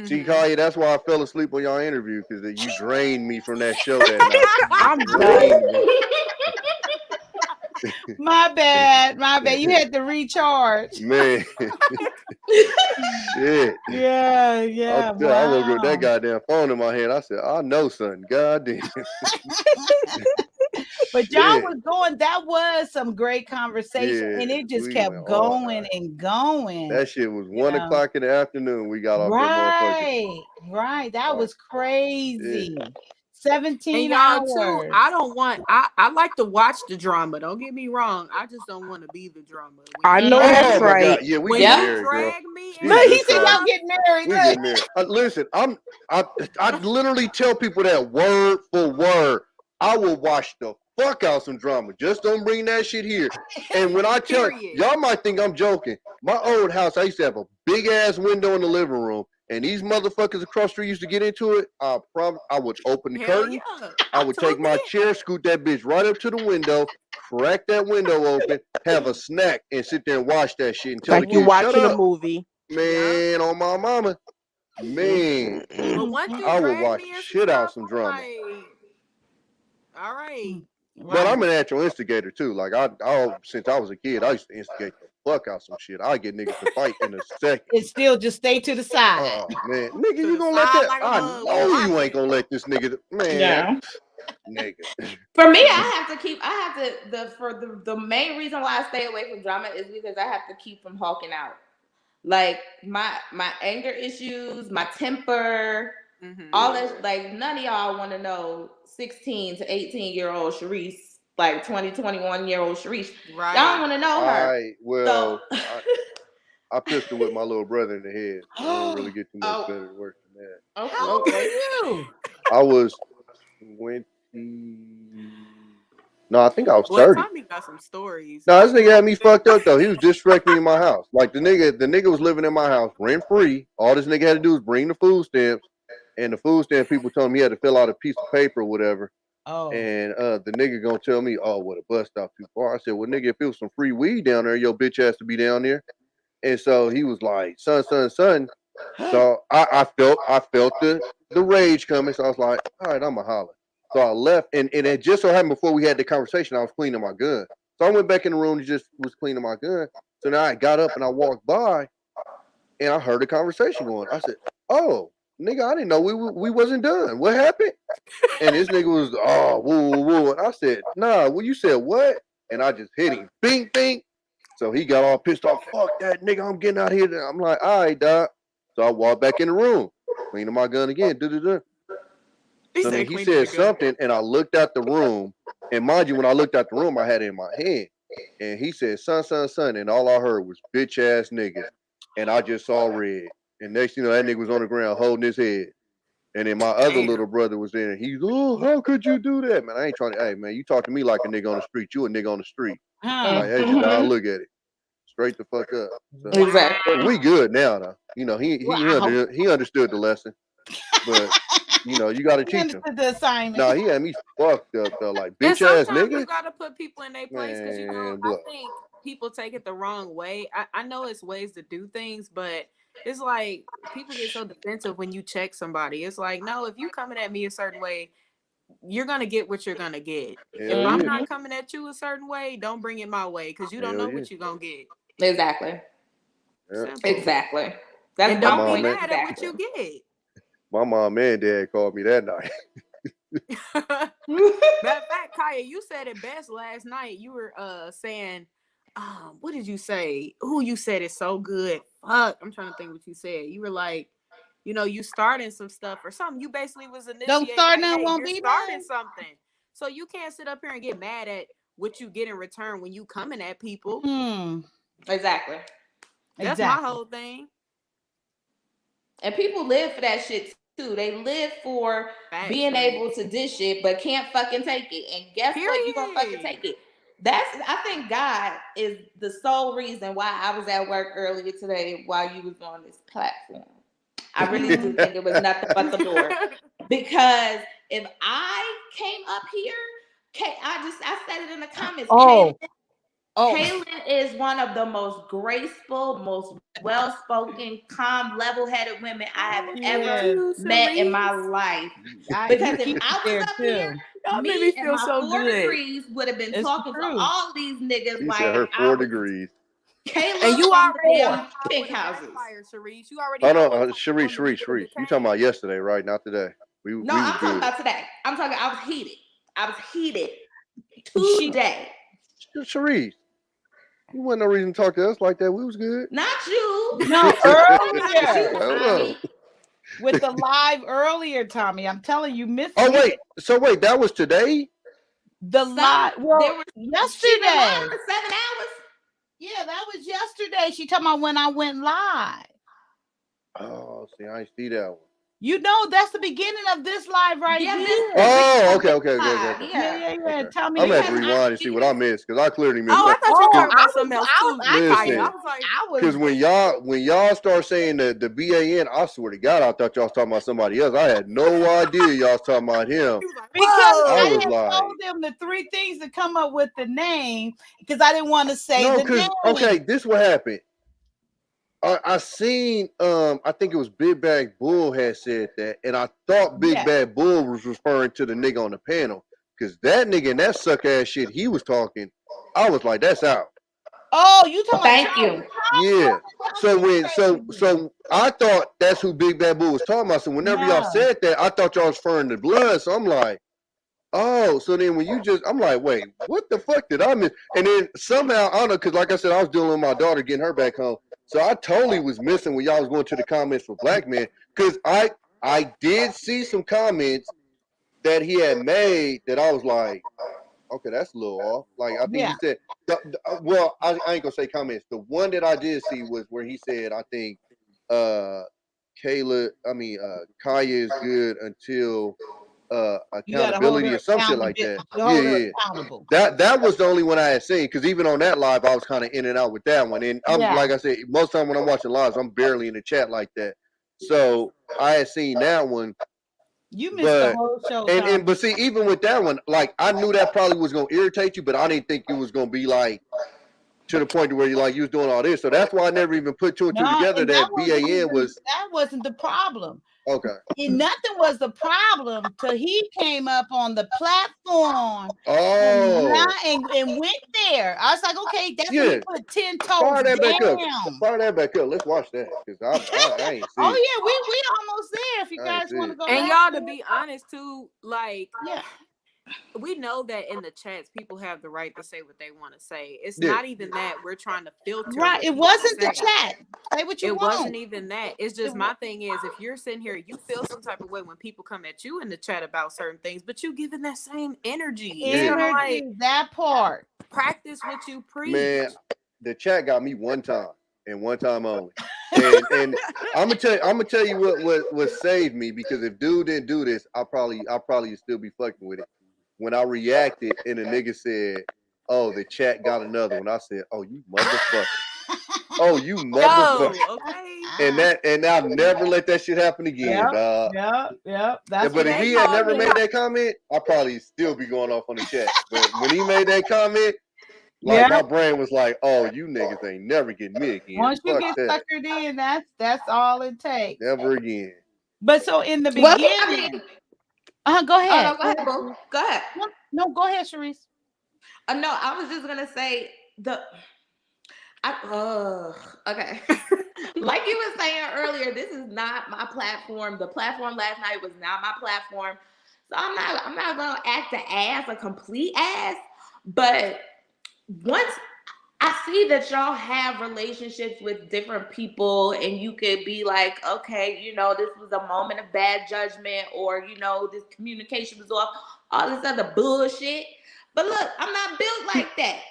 See, Kaya, that's why I fell asleep on y'all interview, because you drained me from that show that night. I'm drained me. My bad. You had to recharge. Man. Shit. Yeah. I woke up with that goddamn phone in my hand. I said, I know something. Goddamn. But y'all was going, that was some great conversation, and it just kept going and going. That shit was 1 o'clock in the afternoon. We got off that motherfucker. Right. That was crazy. 17 and y'all hours. too. I like to watch the drama. Don't get me wrong. I just don't want to be the drama. I know that's right. God. Yeah, we when get you married, drag girl. me, No, he said y'all get married. We get married. Listen, I literally tell people that word for word. I will watch the fuck out some drama. Just don't bring that shit here. And when I tell y'all might think I'm joking. My old house, I used to have a big ass window in the living room, and these motherfuckers across the street used to get into it. I would open the curtain. I would take my chair, scoot that bitch right up to the window, crack that window open, have a snack, and sit there and watch that shit until like the you kids shut watching up. a movie. Man, on my mama. Man, but once you I would drag watch me into shit out stuff, some drama. like, all right. But I'm a natural instigator too. Like since I was a kid, I used to instigate the fuck out some shit. I get niggas to fight in a second. It still just stay to the side. Oh man, nigga, you gonna let that? Like I know you ain't gonna let this nigga. Man, nigga. For me, the main reason why I stay away from drama is because I have to keep from hulking out. Like my anger issues, my temper, all that. Like none of y'all want to know 16 to 18-year-old Sharice, like 20, 21-year-old Sharice. Right. Y'all want to know her. I pistol with my little brother in the head. I don't really get too much better worse than that. Okay. How old are you? I was 20. No, I think I was 30. Boy, Tommy got some stories. No, this nigga had me fucked up though. He was disrespecting me in my house. Like the nigga was living in my house rent free. All this nigga had to do was bring the food stamps, and the food stamp people told him he had to fill out a piece of paper or whatever. Oh. And the nigga gonna tell me, oh, what a bus stop too far. I said, well, nigga, if it was some free weed down there, your bitch has to be down there. And so he was like, son. So I felt the rage coming. So I was like, all right, I'ma holler. So I left, and it just so happened before we had the conversation, I was cleaning my gun. So I went back in the room and just was cleaning my gun. So now I got up and I walked by, and I heard the conversation going. I said, oh, nigga, I didn't know we wasn't done. What happened? And this nigga was, oh, woo. And I said, nah, well, you said what? And I just hit him. Bing, bing. So he got all pissed off. Fuck that, nigga, I'm getting out of here. I'm like, all right, dog. So I walked back in the room, cleaning my gun again. So then he said something, and I looked out the room. And mind you, when I looked out the room, I had it in my hand. And he said, son. And all I heard was bitch ass nigga. And I just saw red. And next thing you know, that nigga was on the ground holding his head. And then my other little brother was there. And he's, oh, how could you do that? Man, I ain't trying to, hey, man, you talk to me like a nigga on the street. You a nigga on the street. Like, hey, dog, look at it. Straight the fuck up. So, exactly. We good now, though. You know, he understood the lesson. But, you know, you got to teach him. The assignment. No, he had me fucked up, though. Like, And bitch ass sometimes nigga. you gotta put people in their place because I think people take it the wrong way. I know it's ways to do things, but it's like people get so defensive when you check somebody. It's like, no, if you coming at me a certain way, you're gonna get what you're gonna get. If I'm not coming at you a certain way, don't bring it my way because you don't know what you're gonna get. Exactly. Yeah. Exactly. And don't be mad at what you get. My mom and dad called me that night. Matter of fact, Kaya, you said it best last night. You were saying, what did you say? Oh, you said it's so good. Fuck, I'm trying to think what you said. You were like, you know, you starting some stuff or something. You basically was initiating. Don't start none, hey, won't you're be starting none. something. So you can't sit up here and get mad at what you get in return when you coming at people. Exactly. That's my whole thing. And people live for that shit too. They live for being able to dish it, but can't fucking take it. And guess what? You gonna fucking take it. I think God is the sole reason why I was at work earlier today while you was on this platform. I really do think it was nothing but the Lord. Because if I came up here, I said it in the comments. Kaylin is one of the most graceful, most well-spoken, calm, level-headed women I have ever met in my life. Because if I was up here, me and my 4 degrees would have been talking to all these niggas She like said her I 4 was degrees. Kayla And you from already the know damn pink houses. Sharice. You already Hold know on, Sharice. You talking about yesterday, right? Not today. We No, was I'm talking good. about today. I was heated today. Sharice, you wasn't no reason to talk to us like that. We was good. Not you. No, earlier. Hold on. With the live earlier, Tommy. I'm telling you, missed. Oh wait, so wait, that was today? The live. Well, yesterday. She been live for 7 hours. Yeah, that was yesterday. She talking about when I went live. Oh, see, I ain't see that one. You know, that's the beginning of this live right here. Oh, okay. Yeah. Tell me. I'm gonna have to rewind and see what I missed because I clearly missed. Oh, I thought you were talking about something else too. Listen, I was because when y'all start saying the BAN, I swear to God, I thought y'all was talking about somebody else. I had no idea y'all was talking about him. Because I I was had like, told them the 3 things to come up with the name because I didn't want to say no, the because name. okay, this what happened. I seen I think it was Big Bad Bull had said that, and I thought Big Bad Bull was referring to the nigga on the panel because that nigga and that suck ass shit he was talking, I was like, that's out. Oh, you talking Thank about you. Yeah. So I thought that's who Big Bad Bull was talking about. So whenever y'all said that, I thought y'all was referring to Blood. So I'm like, oh, so then when you I'm like, wait, what the fuck did I miss? And then somehow, I don't know, because like I said, I was dealing with my daughter getting her back home. So I totally was missing when y'all was going to the comments for Black Men. Because I did see some comments that he had made that I was like, okay, that's a little off. Like, I think he said, well, I ain't going to say comments. The one that I did see was where he said, I think, Kaya is good until accountability or some shit like that. Yeah. That was the only one I had seen because even on that live, I was kind of in and out with that one. And I'm like I said, most of the time when I'm watching lives, I'm barely in the chat like that. So I had seen that one. You missed the whole show. But see, even with that one, like I knew that probably was gonna irritate you, but I didn't think it was gonna be like to the point where you was doing all this. So that's why I never even put 2 and 2 together that BAN was. That wasn't the problem. Okay. And nothing was the problem till he came up on the platform. Oh. And went there. I was like, okay, that's when you put 10 toes Fire that down. back up. Fire that back up. Let's watch that because I ain't seen. Oh yeah, we almost there. If you guys want to go. And y'all, to be honest too, like yeah. We know that in the chats, people have the right to say what they want to say. It's not even that we're trying to filter. Right. It wasn't the chat. Say what you want. It wasn't even that. It's just my thing is if you're sitting here, you feel some type of way when people come at you in the chat about certain things, but you giving that same energy. Energy, that part. Practice what you preach. Man, the chat got me one time and one time only. And I'm gonna tell you what saved me because if dude didn't do this, I'll probably still be fucking with it. When I reacted and the nigga said, "Oh, the chat got another one," I said, "Oh, you motherfucker! Oh, you motherfucker!" Okay. And I'll never let that shit happen again, dog. Yep. But if he had never made that comment, I'd probably still be going off on the chat. But when he made that comment, like my brain was like, "Oh, you niggas ain't never getting me again." Once you Fuck get that. suckered in, that's all it takes. Never again. But so in the beginning, go ahead. Oh, no, go ahead, boo. Go ahead. No, go ahead, Sharice. No, I was just gonna say okay. Like you were saying earlier, this is not my platform. The platform last night was not my platform. So I'm not gonna act a complete ass. But once I see that y'all have relationships with different people and you could be like, okay, this was a moment of bad judgment or, this communication was off, all this other bullshit. But look, I'm not built like that.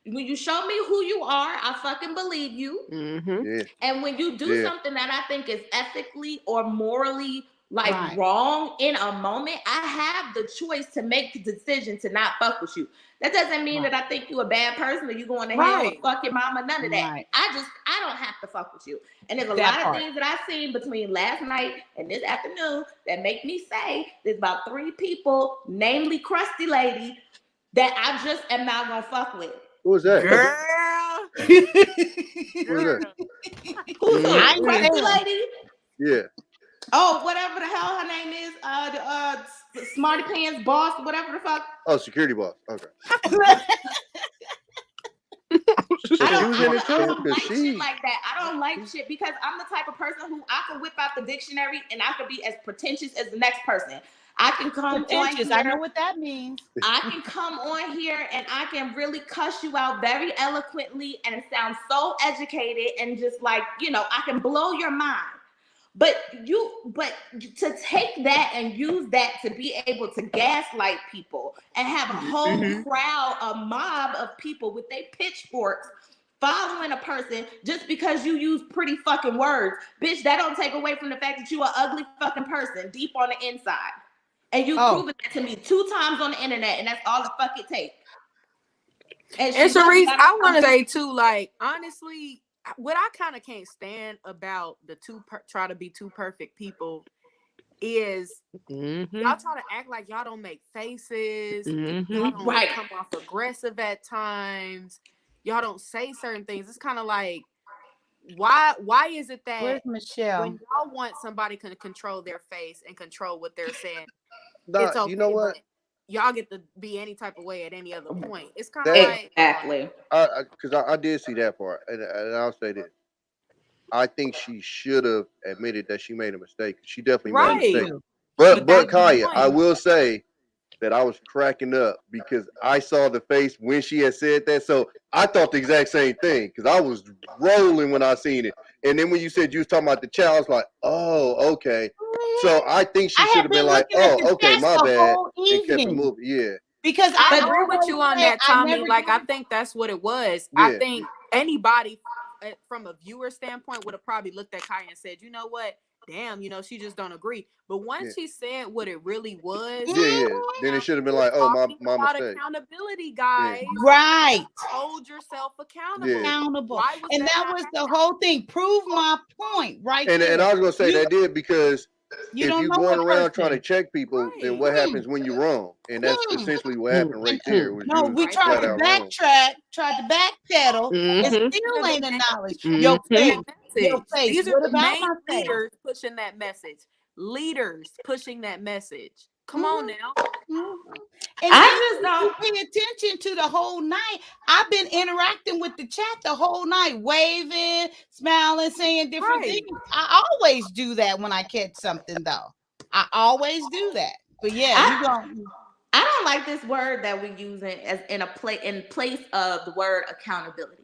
when you show me who you are, I fucking believe you. Mm-hmm. And when you do something that I think is ethically or morally like wrong in a moment, I have the choice to make the decision to not fuck with you. That doesn't mean that I think you a bad person or you going to hell or fuck your mama, none of that. I don't have to fuck with you. And there's a lot of things that I've seen between last night and this afternoon that make me say there's about 3 people, namely Krusty Lady, that I just am not gonna fuck with. Who's that? Girl. Who's that? Who's that? Krusty Lady? Yeah. Oh, whatever the hell her name is, the Smarty Pants boss, whatever the fuck. Oh, security boss. Okay. I don't like shit like that. I don't like shit because I'm the type of person who I can whip out the dictionary and I can be as pretentious as the next person. I can come on here. I know what that means. I can come on here and I can really cuss you out very eloquently and it sounds so educated and just like, you know, I can blow your mind. But to take that and use that to be able to gaslight people and have a whole crowd, a mob of people with their pitchforks following a person just because you use pretty fucking words, bitch, that don't take away from the fact that you an ugly fucking person deep on the inside. And you've proven that to me 2 times on the internet, and that's all the fuck it takes. And Sharice, I want to say too, like, honestly, what I kind of can't stand about the try to be 2 perfect people is y'all try to act like y'all don't make faces, y'all don't come off aggressive at times, y'all don't say certain things. It's kind of like, why is it that Where's Michelle? when y'all want somebody to control their face and control what they're saying, it's okay, you know what? Y'all get to be any type of way at any other point. It's kind of like exactly because I did see that part, and I'll say this: I think she should have admitted that she made a mistake. She definitely made a mistake. But Kaya, I will say that I was cracking up because I saw the face when she had said that, so I thought the exact same thing because I was rolling when I seen it. And then when you said you was talking about the child, I was like, oh, okay. So I think she should have been like, oh, okay, my bad, and kept it moving. Yeah. Because I agree with you on that, Tommy. Like, I think that's what it was. Yeah. I think anybody from a viewer standpoint would have probably looked at Kaya and said, you know what? Damn, you know, she just don't agree. But once she said what it really was, then it should have been like, oh, my mistake. Accountability, guys. Right. Hold yourself accountable. Accountable. And that was the whole thing. Prove my point, right? And I was gonna say that did because you if you're going around trying to check people, then what happens when you're wrong? And that's essentially what happened right there. No, we tried to backtrack, tried to backpedal. It still ain't acknowledged. Your face. Your face. These what are the about main my face? leaders pushing that message. Leaders pushing that message. Come on now. And I just don't pay attention to the whole night. I've been interacting with the chat the whole night, waving, smiling, saying different things. I always do that when I catch something, though. I always do that. But yeah, I don't like this word that we're using as in place of the word accountability.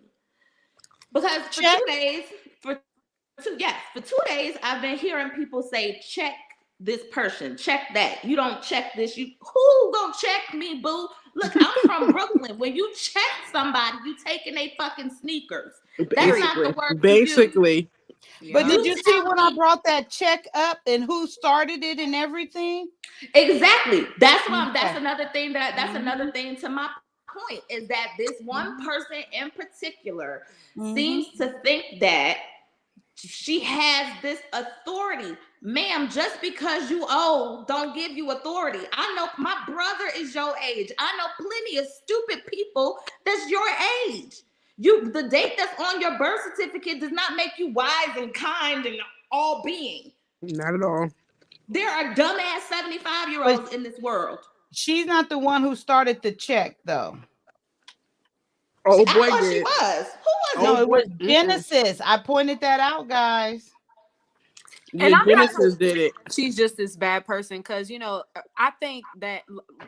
Because for 2 days, for 2 days, I've been hearing people say, check this person, check that. You don't check this. Who gonna check me, boo? Look, I'm from Brooklyn. When you check somebody, you taking they fucking sneakers. That's not the word. Basically. But did you see when I brought that check up and who started it and everything? Exactly. That's another thing that's another thing to my point is that this one person in particular seems to think that she has this authority. Ma'am, just because you old don't give you authority. I know my brother is your age. I know plenty of stupid people that's your age. The date that's on your birth certificate does not make you wise and kind and all being. Not at all. There are dumbass 75-year-olds in this world. She's not the one who started the check, though. Oh, boy, I thought she was. Who was it? No, it was Genesis. I pointed that out, guys. And I'm Genesis did it. She's just this bad person because, you know, I think that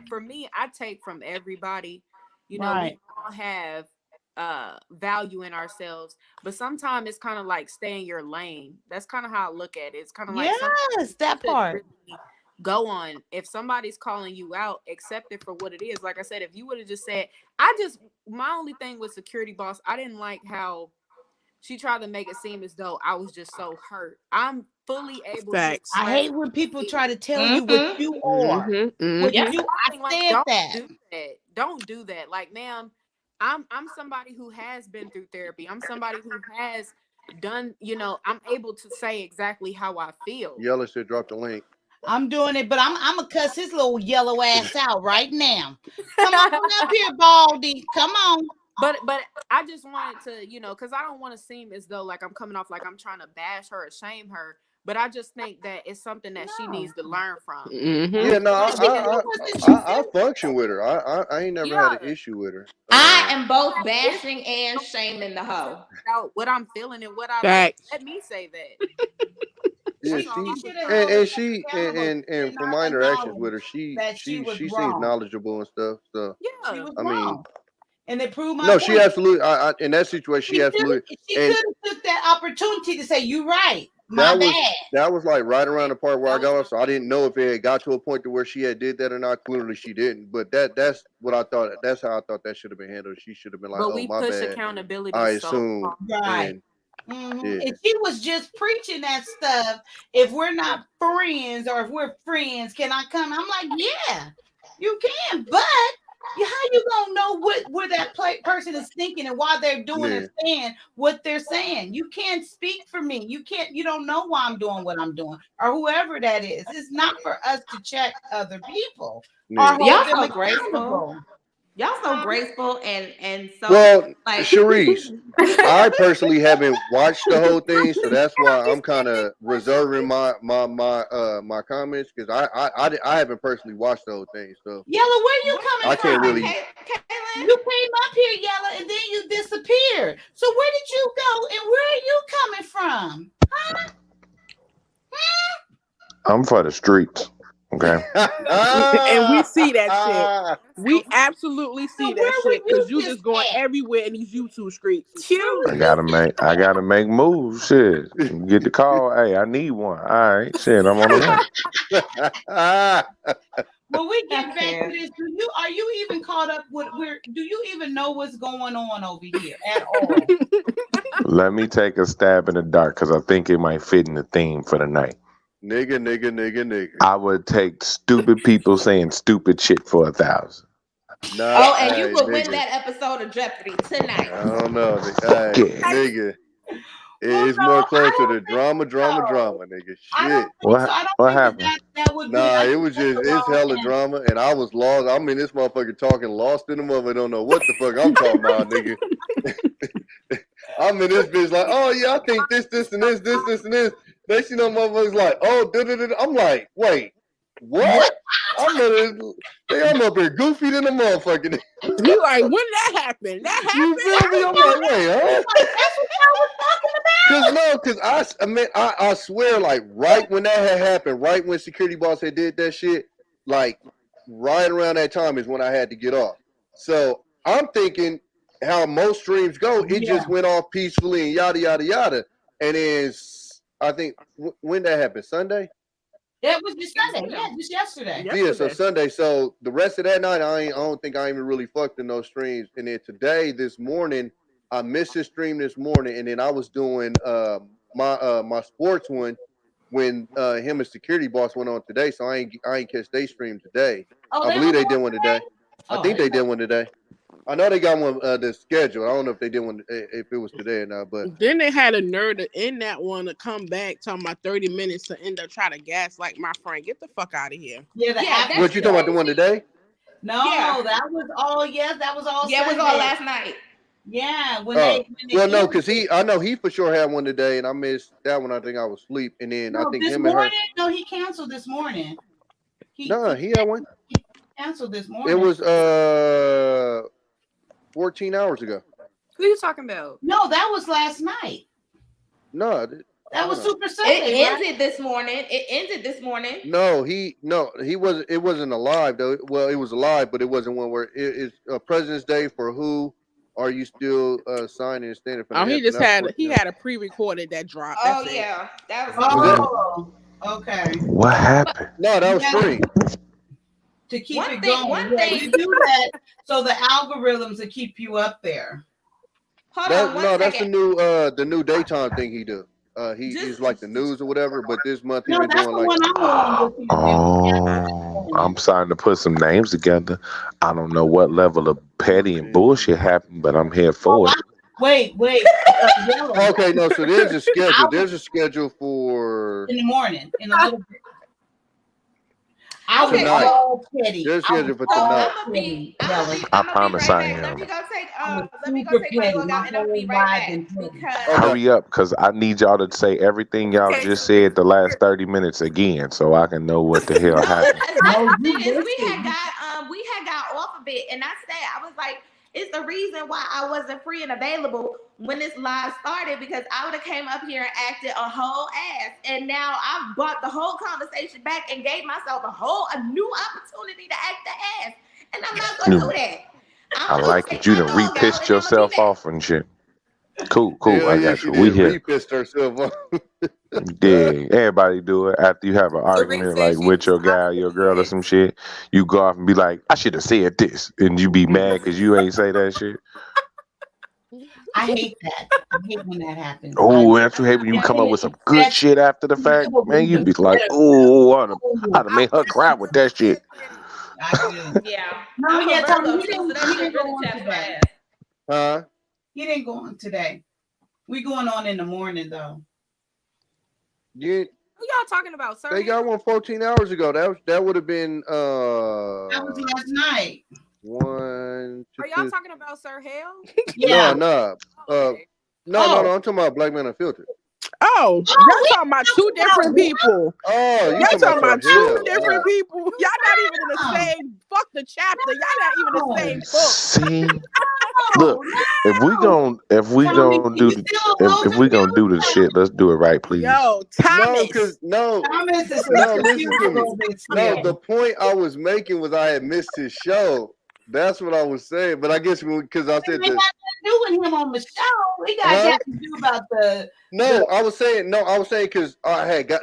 for me, I take from everybody, you know, we all have value in ourselves, but sometimes it's kind of like stay in your lane. That's kind of how I look at it. It's kind of like that part. Really go on. If somebody's calling you out, accept it for what it is. Like I said, if you would have just said, my only thing with Security Boss, I didn't like how she tried to make it seem as though I was just so hurt. I'm fully able to I hate when people try to tell you what you are. What Yes, you, I like, said that. Don't do that. Like, ma'am, I'm somebody who has been through therapy. I'm somebody who has done, I'm able to say exactly how I feel. Yellow should drop the link. I'm doing it, but I'm gonna cuss his little yellow ass out right now. Come on up here, Baldy. Come on. But I just wanted to, because I don't want to seem as though like I'm coming off like I'm trying to bash her or shame her. But I just think that it's something that she needs to learn from. Yeah, no, I function with her. I ain't never had an issue with her. I am both bashing and shaming the hoe. What I'm feeling and what I like. Let me say that. Yeah, and from my interactions with her, she seems knowledgeable and stuff. So she was I wrong. mean, and it proved my point. She absolutely. In that situation, she absolutely. She could have took that opportunity to say, "You right, my bad." That was like right around the part where I got off, so I didn't know if it had got to a point to where she had did that or not. Clearly, she didn't. But that's what I thought. That's how I thought that should have been handled. She should have been like, "Oh, my bad." Accountability. I assume. Right. If she was just preaching that stuff, if we're not friends or if we're friends, can I come? I'm like, yeah, you can, but how you gonna know where that person is thinking and why they're doing and saying what they're saying? You can't speak for me. You don't know why I'm doing what I'm doing or whoever that is. It's not for us to check other people. Y'all so graceful. Y'all so graceful and so like Sharice, I personally haven't watched the whole thing, so that's why I'm kind of reserving my comments because I haven't personally watched the whole thing. So Yella, where you coming from? I can't really. You came up here, Yella, and then you disappeared. So where did you go, and where are you coming from? Huh? I'm for the streets. Okay. And we see that shit. We absolutely see that shit because you just going everywhere in these YouTube streets. I gotta make moves. Shit. Get the call. Hey, I need one. All right. Shit, I'm on the way. Well, we get back to this. Are you even caught up with do you even know what's going on over here at all? Let me take a stab in the dark because I think it might fit in the theme for the night. Nigga. I would take stupid people saying stupid shit for 1,000. No, and you would win that episode of Jeopardy tonight. I don't know, nigga. It's more closer to drama, nigga. Shit. What happened? That it was just it's hella drama, and I was lost. I mean, this motherfucker talking lost in the mother. Don't know what the fuck I'm talking about, nigga. I'm in this bitch like, oh yeah, I think this, and this. Next you know, motherfuckers like, oh, I'm like, wait, what? I'm up here goofy than a motherfucker. You like, when did that happen? That happened. You feel me? I'm like, wait, huh? That's what I was talking about. Because I swear, like right when that had happened, right when Security Boss had did that shit, like right around that time is when I had to get off. So I'm thinking how most streams go, it just went off peacefully and yada yada yada. And then I think when that happened, Sunday. It was just Sunday. Yeah, just yesterday. Yeah, so Sunday. So the rest of that night, I don't think I even really fucked in those streams. And then this morning, I missed his stream this morning, and then I was doing my sports one when him and Security Boss went on today. So I ain't catch they stream today. I believe they did one today. I think they did one today. I know they got one the schedule. I don't know if they did one if it was today or not. But then they had a nerd to end that one to come back talking about 30 minutes to end up trying to gaslight my friend. Get the fuck out of here. Yeah, what you talking about the one today? No, that was all. Yes, that was all. Yeah, it was all last night. Yeah, no, because I know he for sure had one today, and I missed that one. I think I was asleep, and then I think him and her. No, he canceled this morning. He had one. He canceled this morning. It was 14 hours ago. Who are you talking about? No, that was last night. No, that was Super Sunday. It ended this morning. No, he wasn't. It wasn't alive though. Well, it was alive, but it wasn't one where it's President's Day for who. Are you still signing and standing for? He had a pre-recorded that dropped. Oh yeah, that was. Okay. What happened? No, that was free. To keep it going. Yeah, you do that so the algorithms will keep you up there. That's the new daytime thing he do. He's like the news or whatever, but this month he's been doing like. Oh, I'm starting to put some names together. I don't know what level of petty and bullshit happened, but I'm here for it. Wait. Okay, no. So there's a schedule. There's a schedule for in the morning in a little bit. I was tonight. all petty. There's a schedule for tonight. I promise I am. Let me go take my dog out and I'll be right back because Hurry up, because I need y'all to say everything y'all just said the last 30 minutes again, so I can know what the hell happened. the thing is we had got off of it, and I was like, it's the reason why I wasn't free and available when this live started, because I would have came up here and acted a whole ass, and now I've brought the whole conversation back and gave myself a new opportunity to act the ass, and I'm not gonna do that. I like it. You done re-pissed yourself off and shit. Cool. Hell I yeah, got she you. We did. here. Re-pissed herself off. Yeah, everybody do it after you have an argument like with your guy or your girl or some shit. You go off and be like, I should have said this, and you be mad because you ain't say that shit. I hate that. I hate when that happens. Oh, that's you hate when you come up with some good shit after the fact, man. You be like, oh, I'd have made her cry with that shit. Yeah. No, yeah, Tommy, he didn't really go on today. Huh? He didn't go on today. We going on in the morning though. Yeah. Who y'all talking about, sir? They got one 14 hours ago. That would have been that was last night. One. Are y'all talking about Sir Hale? Yeah. No. No, I'm talking about Black Man Unfiltered. Oh, y'all talking about two different people. Oh, y'all talking about Hale. two different people. Y'all not even in the same. Fuck the chapter. Y'all not even in the same book. See, look, if we gonna do the shit, let's do it right, please. Yo, Thomas. Thomas is listen to me. No, the point I was making was I had missed his show. That's what I was saying. But I guess because I said we got to do with him on the show. We got to do about the. I was saying because I had got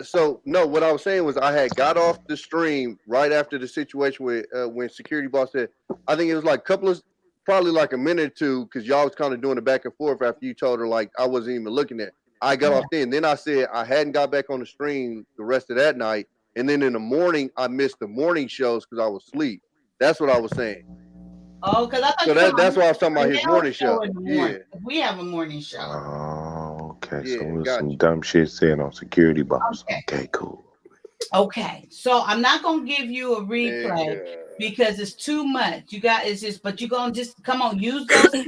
what I was saying was I had got off the stream right after the situation with when security boss said, I think it was like probably like a minute or two, because y'all was kind of doing it back and forth after you told her like I wasn't even looking at. I got off then I said I hadn't got back on the stream the rest of that night, and then in the morning I missed the morning shows because I was asleep. That's what I was saying. Oh, because I thought that's why I was talking about his morning show. Yeah, we have a morning show. Oh, okay. So it was some dumb shit said on security boss. Okay, cool. Okay, so I'm not gonna give you a replay because it's too much. But you're gonna just come on, use those.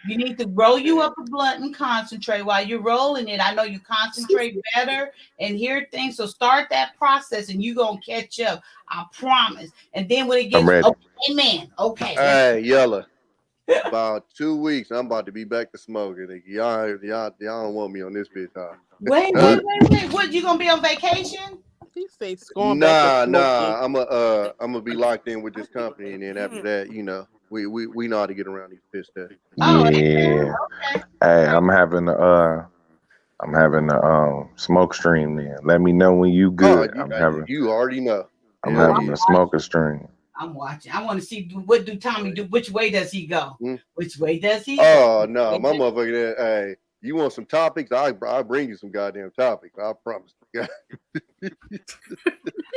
You need to roll you up a blunt and concentrate while you're rolling it. I know you concentrate better and hear things. So start that process and you're gonna catch up. I promise. And then when it gets amen. Okay. Hey, Yella. About 2 weeks, I'm about to be back to smoking. Y'all don't want me on this bitch, huh? Wait. What, you gonna be on vacation? Nah. I'm gonna be locked in with this company, and then after that, we know how to get around these piss tests. Yeah. Okay. Hey, I'm having a smoke stream then. Let me know when you good. You already know. I'm having a smoker stream. I'm watching. I want to see what do Tommy do. Which way does he go? Which way does he go? Oh no, my motherfucker. Hey, you want some topics? I bring you some goddamn topics. I promise.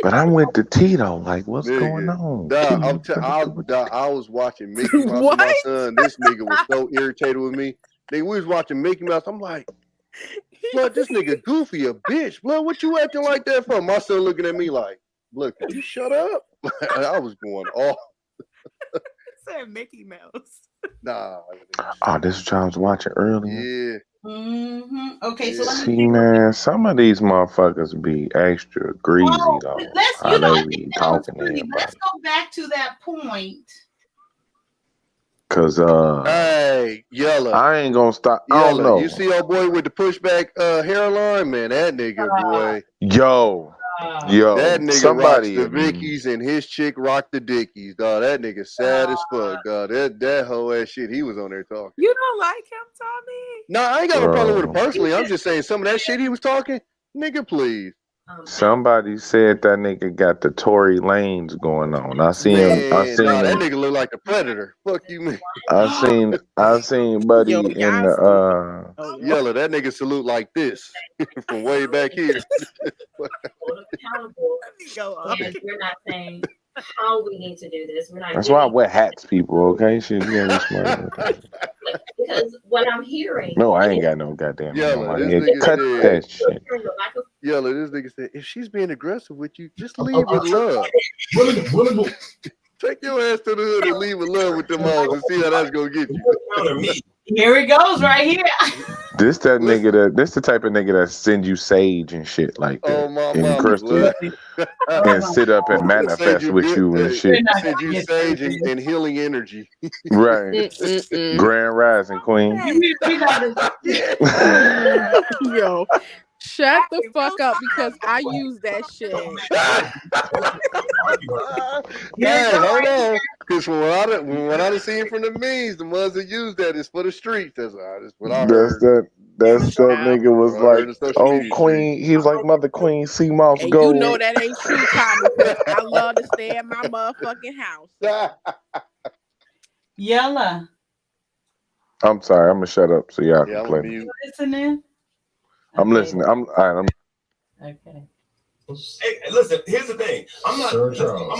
But I'm with the Tito. Like, what's going on? I was watching Mickey Mouse with my son. This nigga was so irritated with me. We was watching Mickey Mouse. I'm like, blood, this nigga goofy a bitch. Blood, what you acting like that for? My son looking at me like, look, can you shut up? I was going off. Said Mickey Mouse. Nah. Oh, this is what I was watching earlier. Yeah. Mm-hmm. Okay, so let me see, man, some of these motherfuckers be extra greasy though. Let's go back to that point. Cause hey, Yella, I ain't gonna stop. I don't know. You see old boy with the pushback hairline, man. That nigga boy. Yo, that nigga somebody rocks the Vickies and his chick rocked the Dickies, dog. That nigga sad as fuck, dog. That whole ass shit he was on there talking. You don't like him, Tommy? No, I ain't got no problem with it personally. I'm just saying some of that shit he was talking, nigga, please. Somebody said that nigga got the Tory Lanez going on. I seen Man, him. I seen nah, that him. nigga look like a predator. Fuck you, man. I seen Buddy Yo, in y'all the stupid. Oh, yo. Yella, that nigga salute like this from way back here. accountable Go up. and we're not saying how we need to do this. We're not That's why I giving wear hats, people. Okay, shit, you gotta be smart about that. because what I'm hearing. No, I ain't got no goddamn hat on Yella, my this head. nigga Cut said. that shit. Yella, this nigga said, if she's being aggressive with you, just I'm leave with love. women who Take your ass to the hood and leave with love with them hoes and see how that's gonna get you. Counter me. Here it goes right here. This that nigga that this the type of nigga that sends you sage and shit like that. Oh my and mama, crystals and sit up and send manifest you with good, you and shit. send you sage and healing energy. Right. Grand Rising Queen. Yo, shut the fuck up because I use that shit. Hey, hold on. Because from what I seen from the memes, the ones that use that is for the streets. That's what I heard. That's that nigga was What I heard like, the social oh media Queen, he was like Mother Queen Sea Moss And Gold. you know that ain't true, Tommy, because I love to stay at my motherfucking house. Yella. I'm sorry, I'm gonna shut up so y'all Yeah, can I'm play. You listening? I'm listening. I'm all right, Okay. Hey, listen, here's the thing. I'm not. Sir Listen, Charles.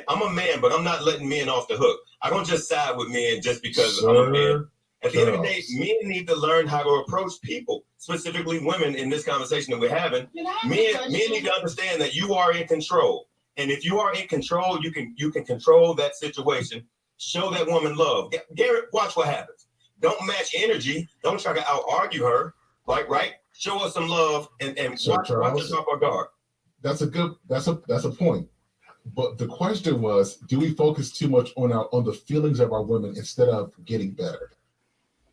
I'm a man, but I'm not letting men off the hook. I don't just side with men just because I'm a man. At the end of the day, men need to learn how to approach people, specifically women. In this conversation that we're having, men need to understand that you are in control, and if you are in control, you can control that situation. Show that woman love. Garrett, watch what happens. Don't match energy. Don't try to out argue her. Right? Show us some love and watch us off our guard. That's a point. But the question was, do we focus too much on the feelings of our women instead of getting better?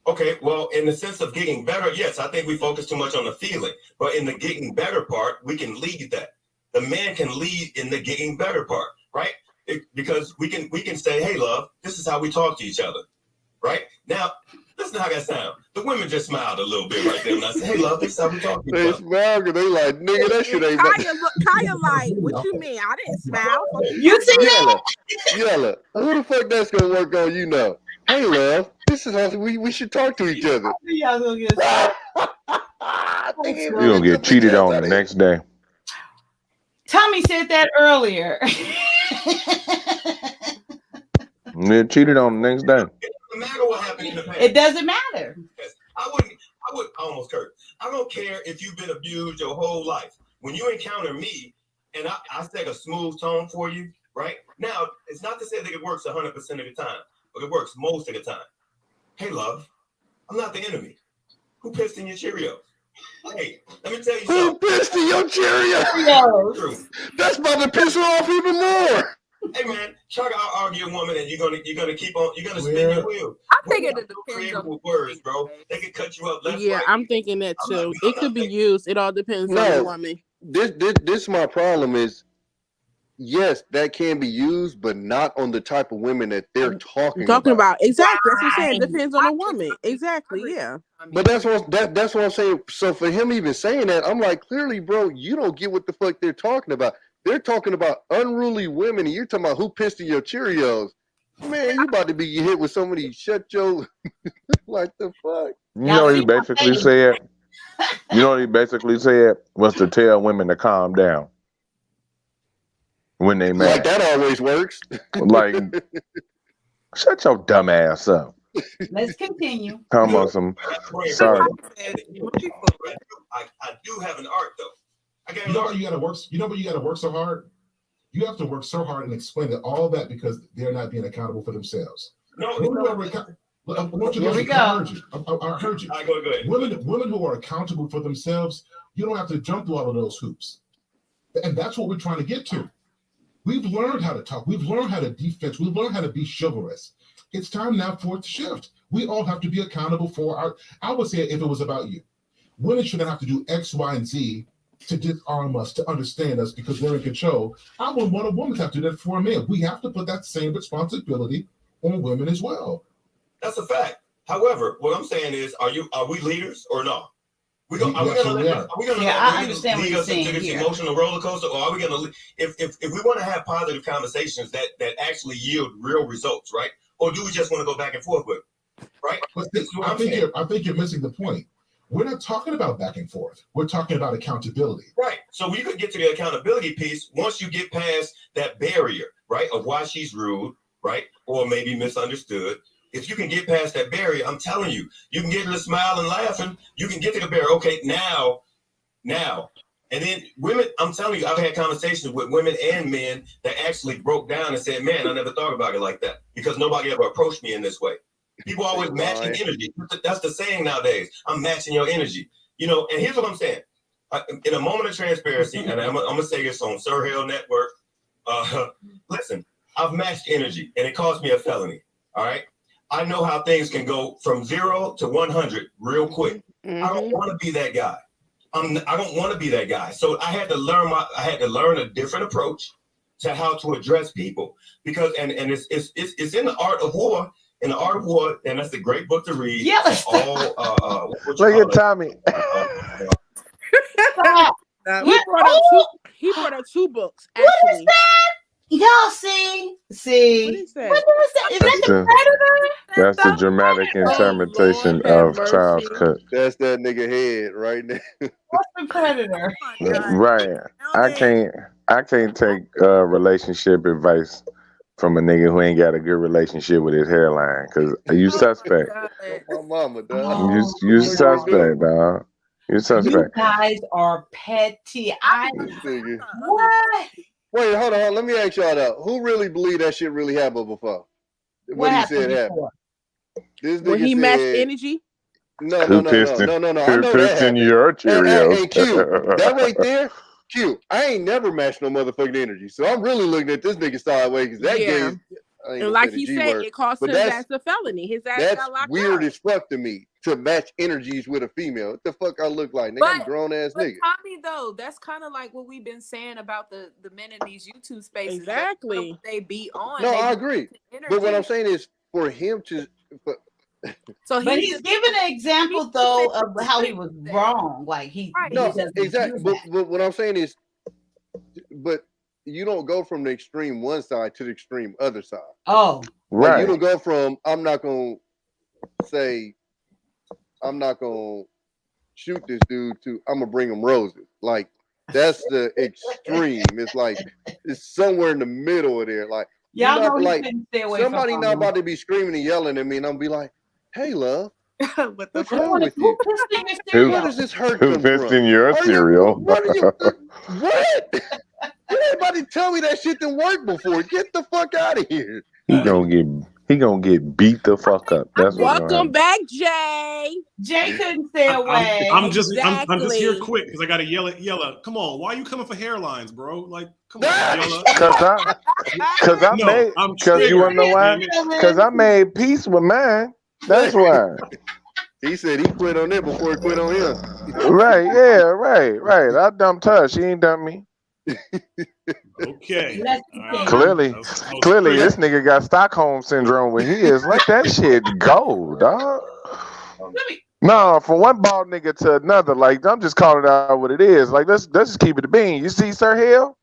Okay, well, in the sense of getting better, yes, I think we focus too much on the feeling. But in the getting better part, we can lead that. The man can lead in the getting better part, right? Because we can say, hey, love, this is how we talk to each other, right? Now, listen to how that sounds. The women just smiled a little bit right there when I said, hey, love, this is how we talk to each They other. smile because they like, nigga, that shit ain't Kaya like, what you mean? I didn't smile. You see that? Yella, who the fuck that's gonna work on you now? Hey, love, this is how we should talk to each other. Y'all gonna get started. you're gonna get cheated on the next day. Tommy said that earlier. You get cheated on the next day. It doesn't matter what happened in the past. It doesn't matter. I almost curse. I don't care if you've been abused your whole life. When you encounter me and I set a smooth tone for you, right? Now, it's not to say that it works 100% of the time, but it works most of the time. Hey, love, I'm not the enemy. Who pissed in your Cheerios? Hey, let me tell you something. Who pissed in your Cheerios? That's about to piss her off even more. Hey man, try to argue a woman and you're gonna spin your wheels. I think it depends Creative on with words, bro. They can cut you up left, Yeah, right. I'm thinking that too. It could be used. It all depends on the woman. This my problem is, yes, that can be used, but not on the type of women that they're talking about. Exactly. That's what I'm saying. It depends on the woman. Exactly. Yeah. But that's what I'm saying. So for him even saying that, I'm like, clearly, bro, you don't get what the fuck they're talking about. They're talking about unruly women, and you're talking about who pissed in your Cheerios. Man, you about to be hit with so many shut your like the fuck. You know what he basically said? You know what he basically said was to tell women to calm down when they mad. Like that always works. Like, shut your dumb ass up. Let's continue. Talking about some sorry. I do have an art though. You know why you gotta work? You know why you gotta work so hard? You have to work so hard and explain that all that because they're not being accountable for themselves. No, I heard you. Go ahead. Women who are accountable for themselves, you don't have to jump through all of those hoops. And that's what we're trying to get to. We've learned how to talk. We've learned how to defense. We've learned how to be chivalrous. It's time now for it to shift. We all have to be accountable for our, I would say if it was about you, women shouldn't have to do X, Y, and Z to disarm us, to understand us because they're in control. I wouldn't want a woman to have to do that for a man. We have to put that same responsibility on women as well. That's a fact. However, what I'm saying is, are we leaders or no? Are we gonna I understand what you're saying this here. emotional roller coaster, or are we gonna if we want to have positive conversations that actually yield real results, right? Or do we just want to go back and forth with it, right? But I think you're missing the point. We're not talking about back and forth. We're talking about accountability. Right. So we could get to the accountability piece once you get past that barrier, right, of why she's rude, right, or maybe misunderstood. If you can get past that barrier, I'm telling you, you can get her to smile and laughing. You can get to the barrier. Okay, now. And then women, I'm telling you, I've had conversations with women and men that actually broke down and said, man, I never thought about it like that because nobody ever approached me in this way. People always matching energy. That's the saying nowadays. I'm matching your energy. You know, and here's what I'm saying. In a moment of transparency, and I'm going to say this on Sir Hill Network, listen, I've matched energy, and it cost me a felony, all right? I know how things can go from 0 to 100 real quick. I don't want to be that guy. I don't want to be that guy. So I had to learn a different approach to how to address people because and it's in the Art of War. In the Art of War, and that's a great book to read. Yeah. Look at Tommy. He brought up two books. Actually. What is that? Y'all see? What is that? What is that? Is that the predator? That's the dramatic interpretation of Charles Cook. That's that nigga head right now. What's the predator? Right. I can't take relationship advice from a nigga who ain't got a good relationship with his hairline, because you suspect. My mama, dog. You suspect, dog. You suspect. You guys are petty. What? Wait, hold on. Let me ask y'all that. Who really believed that shit really happened before? What he said happened. This when he matched energy? No. I know that happened. Your Cheerios. Hey, Q, that right there, Q, I ain't never matched no motherfucking energy. So I'm really looking at this nigga sideways because that gay. And like he said, it cost him that's a felony. His ass got locked weird up. As fuck to me to match energies with a female. What the fuck I look like? Nigga, I'm a grown ass nigga. Tommy, though, that's kind of like what we've been saying about the men in these YouTube spaces. Exactly. They be on. No, I agree. But what I'm saying is for him to. But he's giving an example though of how he was wrong. Like exactly. But what I'm saying is, but you don't go from the extreme one side to the extreme other side. Oh, right. Like you don't go from I'm not gonna shoot this dude to I'm gonna bring him roses. Like that's the extreme. It's like it's somewhere in the middle of there. Like y'all know like stay away somebody from not about to be screaming and yelling at me, and I'm be like, "Hey, love, what's wrong with you? Where does this hurt Who come pissed from? in your cereal? What are you? What? Anybody tell me that shit didn't work before? Get the fuck out of here. He gonna get beat the fuck up. That's what's Welcome back, Jay. Jay couldn't stay away. I'm just here quick because I gotta yell at Yella. Come on, why are you coming for hairlines, bro? Like, come on, Yella. Because you wanna know why? Because I made peace with mine. That's why. He said he quit on it before he quit on him. Right, yeah, right. I dumped her. She ain't dumped me. Okay. Clearly, this nigga got Stockholm syndrome when he is. Let that shit go, dog. No, from one bald nigga to another, like I'm just calling it out what it is. Like let's just keep it a bean. You see, Sir Hill?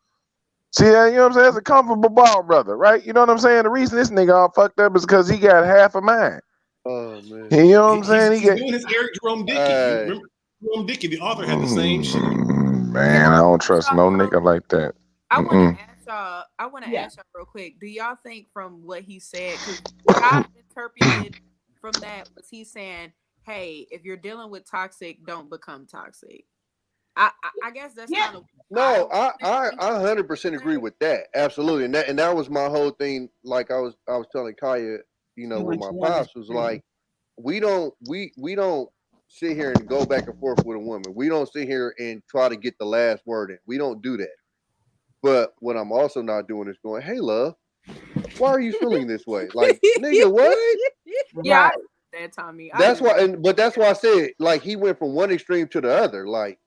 See that? You know what I'm saying? It's a comfortable bald brother, right? You know what I'm saying? The reason this nigga all fucked up is because he got half of mine. Oh man. You know what I'm saying? He's doing his Eric Jerome Dickey. Remember Jerome Dickey, the author, had the same shit. Man, I don't trust no nigga like that. I want to ask y'all real quick. Do y'all think from what he said, because what I interpreted from that was he saying, hey, if you're dealing with toxic, don't become toxic. I guess that's kind of no. I 100% agree with that. Absolutely, and that was my whole thing. Like I was telling Kaya, you know, when my pops was like, we don't sit here and go back and forth with a woman. We don't sit here and try to get the last word in. We don't do that. But what I'm also not doing is going, hey, love, why are you feeling this way? Like, nigga, what? Yeah, that Tommy. That's why, but that's why I said, like, he went from one extreme to the other. Like,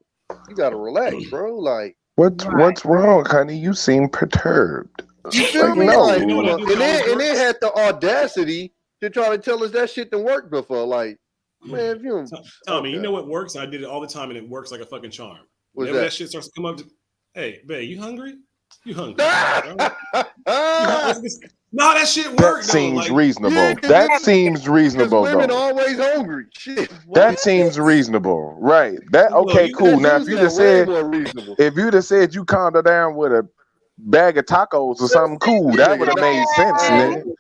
you gotta relax, bro. Like, what's wrong, honey? You seem perturbed. You feel me? Like, and then had the audacity to try to tell us that shit didn't work before. Like, Man, if you Tommy, you okay. know what works? I did it all the time, and it works like a fucking charm. What's Whenever that? that shit starts to come up, hey, babe, you hungry? You hungry? Right? No, that shit That worked though. seems Like, reasonable. Yeah, That seems reasonable women though. always hungry. Shit. That seems reasonable, right? That okay, cool. Now, if you just said, more reasonable. if you'd have said you calmed her down with a bag of tacos or something cool, that would have made sense, nigga.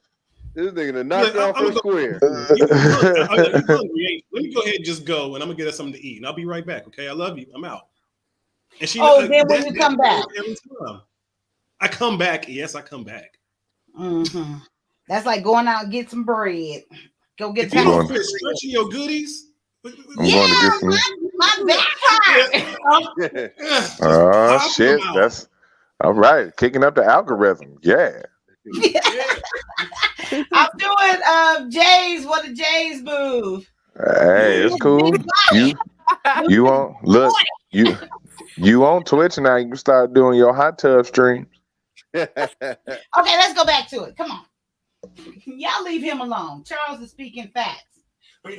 This nigga done knocked look, off her square. you hungry? Ain't? Let me go ahead and just go, and I'm gonna get us something to eat, and I'll be right back. Okay, I love you. I'm out. And she, then when you come back, every time I come back, yes, I come back. Mm-hmm. That's like going out and get some bread. Go get If you don't quit stretching your goodies, I'm going to get some. my back hurt. Oh shit, that's all right. Kicking up the algorithm, yeah. I'm doing Jay's. What a Jay's move. Hey, it's cool. You on look you on Twitch now? You can start doing your hot tub streams. Okay, let's go back to it. Come on, y'all leave him alone. Charles is speaking facts. But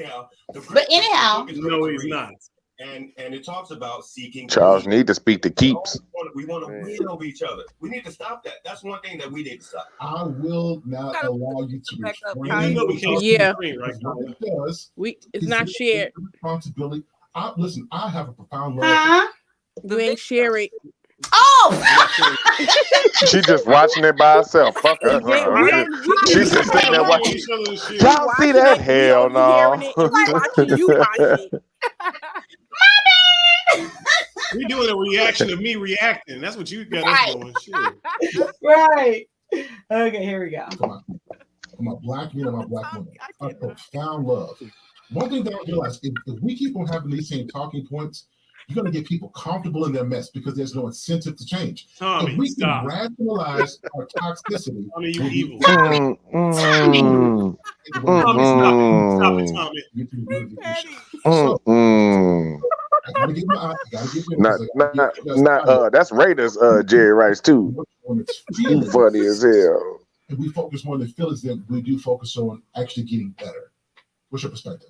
anyhow, no, he's not. And it talks about seeking. Charles need to speak to Keeps. We want to win over each other. We need to stop that. That's one thing that we need to stop. I will not allow you to You know we can't Yeah. screen, right? What it does, it's not shared. Responsibility. Listen, I have a profound love. You ain't share it. Oh, She just watching it by herself. Fuck her. She's just sitting there watching. Y'all see that? Hell no. You watching it. We doing a reaction of me reacting. That's what you got us doing. Shit. Right. Okay, here we go. For my black men and my black women, a profound love. One thing that I realize, if we keep on having these same talking points, you're going to get people comfortable in their mess because there's no incentive to change. Tommy, if we stop. can rationalize our toxicity, Tommy, you evil. Tommy, Stop it, Tommy. I gotta give him that's Raiders Jerry Rice too. You funny as hell. If we focus more on the feelings than we do focus on actually getting better. What's your perspective?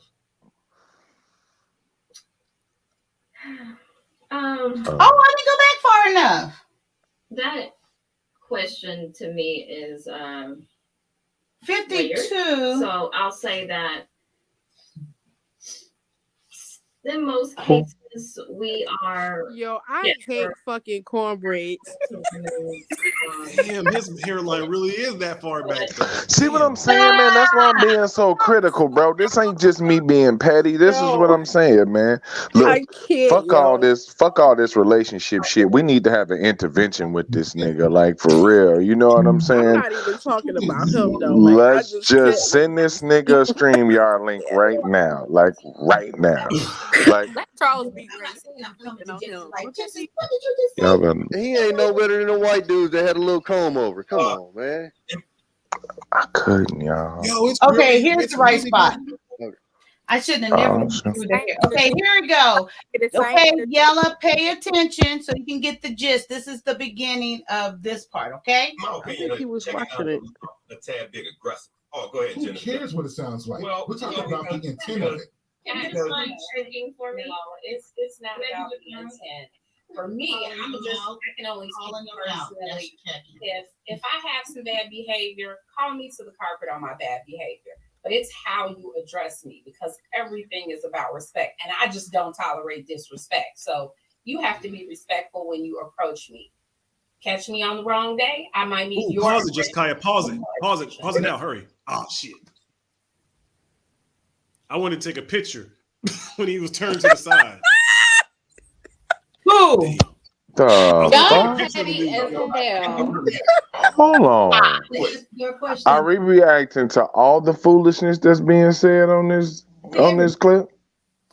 I didn't go back far enough. That question to me is 52. Weird. So I'll say that in most cases we are. Yo, I hate fucking cornbreads. Damn, his hairline really is that far back. See what I'm saying, man? That's why I'm being so critical, bro. This ain't just me being petty. This is what I'm saying, man. Look, fuck all this relationship shit. We need to have an intervention with this nigga, like for real. You know what I'm saying? I'm not even talking about him though. Let's just send this nigga a StreamYard link right now. Like right now. Like Let Charles be great. y'all got He ain't no better than the white dudes that had a little comb over. Come on, man. I couldn't, y'all. Okay, here's the right spot. I shouldn't have never through there. Okay, here we go. Okay, Yella, pay attention so you can get the gist. This is the beginning of this part, okay? My opinion, he was watching it. A tad bit aggressive. Oh, go ahead, Who Jennifer. cares what it sounds like? Well, we're talking about the intent of it. Can I explain tricking for me? It's not about the intent. For me, I can only speak personally. If I have some bad behavior, call me to the carpet on my bad behavior. But it's how you address me because everything is about respect. And I just don't tolerate disrespect. So you have to be respectful when you approach me. Catch me on the wrong day, I might need your Pause it, just Kaya. Pause it. Pause it now. Hurry. Oh shit. I wanted to take a picture when he was turned to the side. Who? Y'all petty as hell. Hold on. Are we reacting to all the foolishness that's being said on this clip?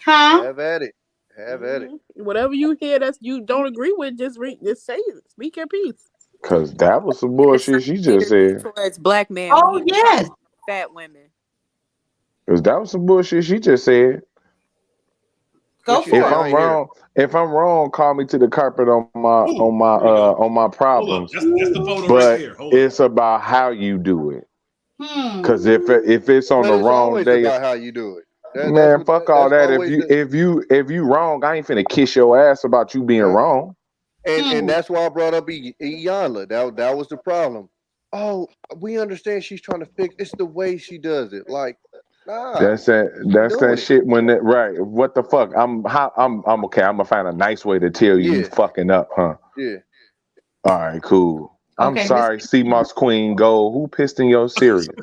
Huh? Have at it. Have at it. Whatever you hear that you don't agree with, just say it. Speak your piece. Cause that was some bullshit she just said. Towards black men. Oh yes. Fat women. Cause that was some bullshit she just said. Go for it. If I'm wrong, call me to the carpet on my problems. That's the photo but right here. it's about how you do it. Cause if it's on the wrong always day, about how you do it. Man, fuck all that. If you wrong, I ain't finna kiss your ass about you being wrong. And that's why I brought up Iyanla. That was the problem. Oh, we understand she's trying to fix. It's the way she does it. Like, nah. That's that shit. When that right? What the fuck? I'm okay. I'm gonna find a nice way to tell you you fucking up, huh? Yeah. All right, cool. I'm Okay, sorry, Sea Moss Queen Gold. Who pissed in your cereal?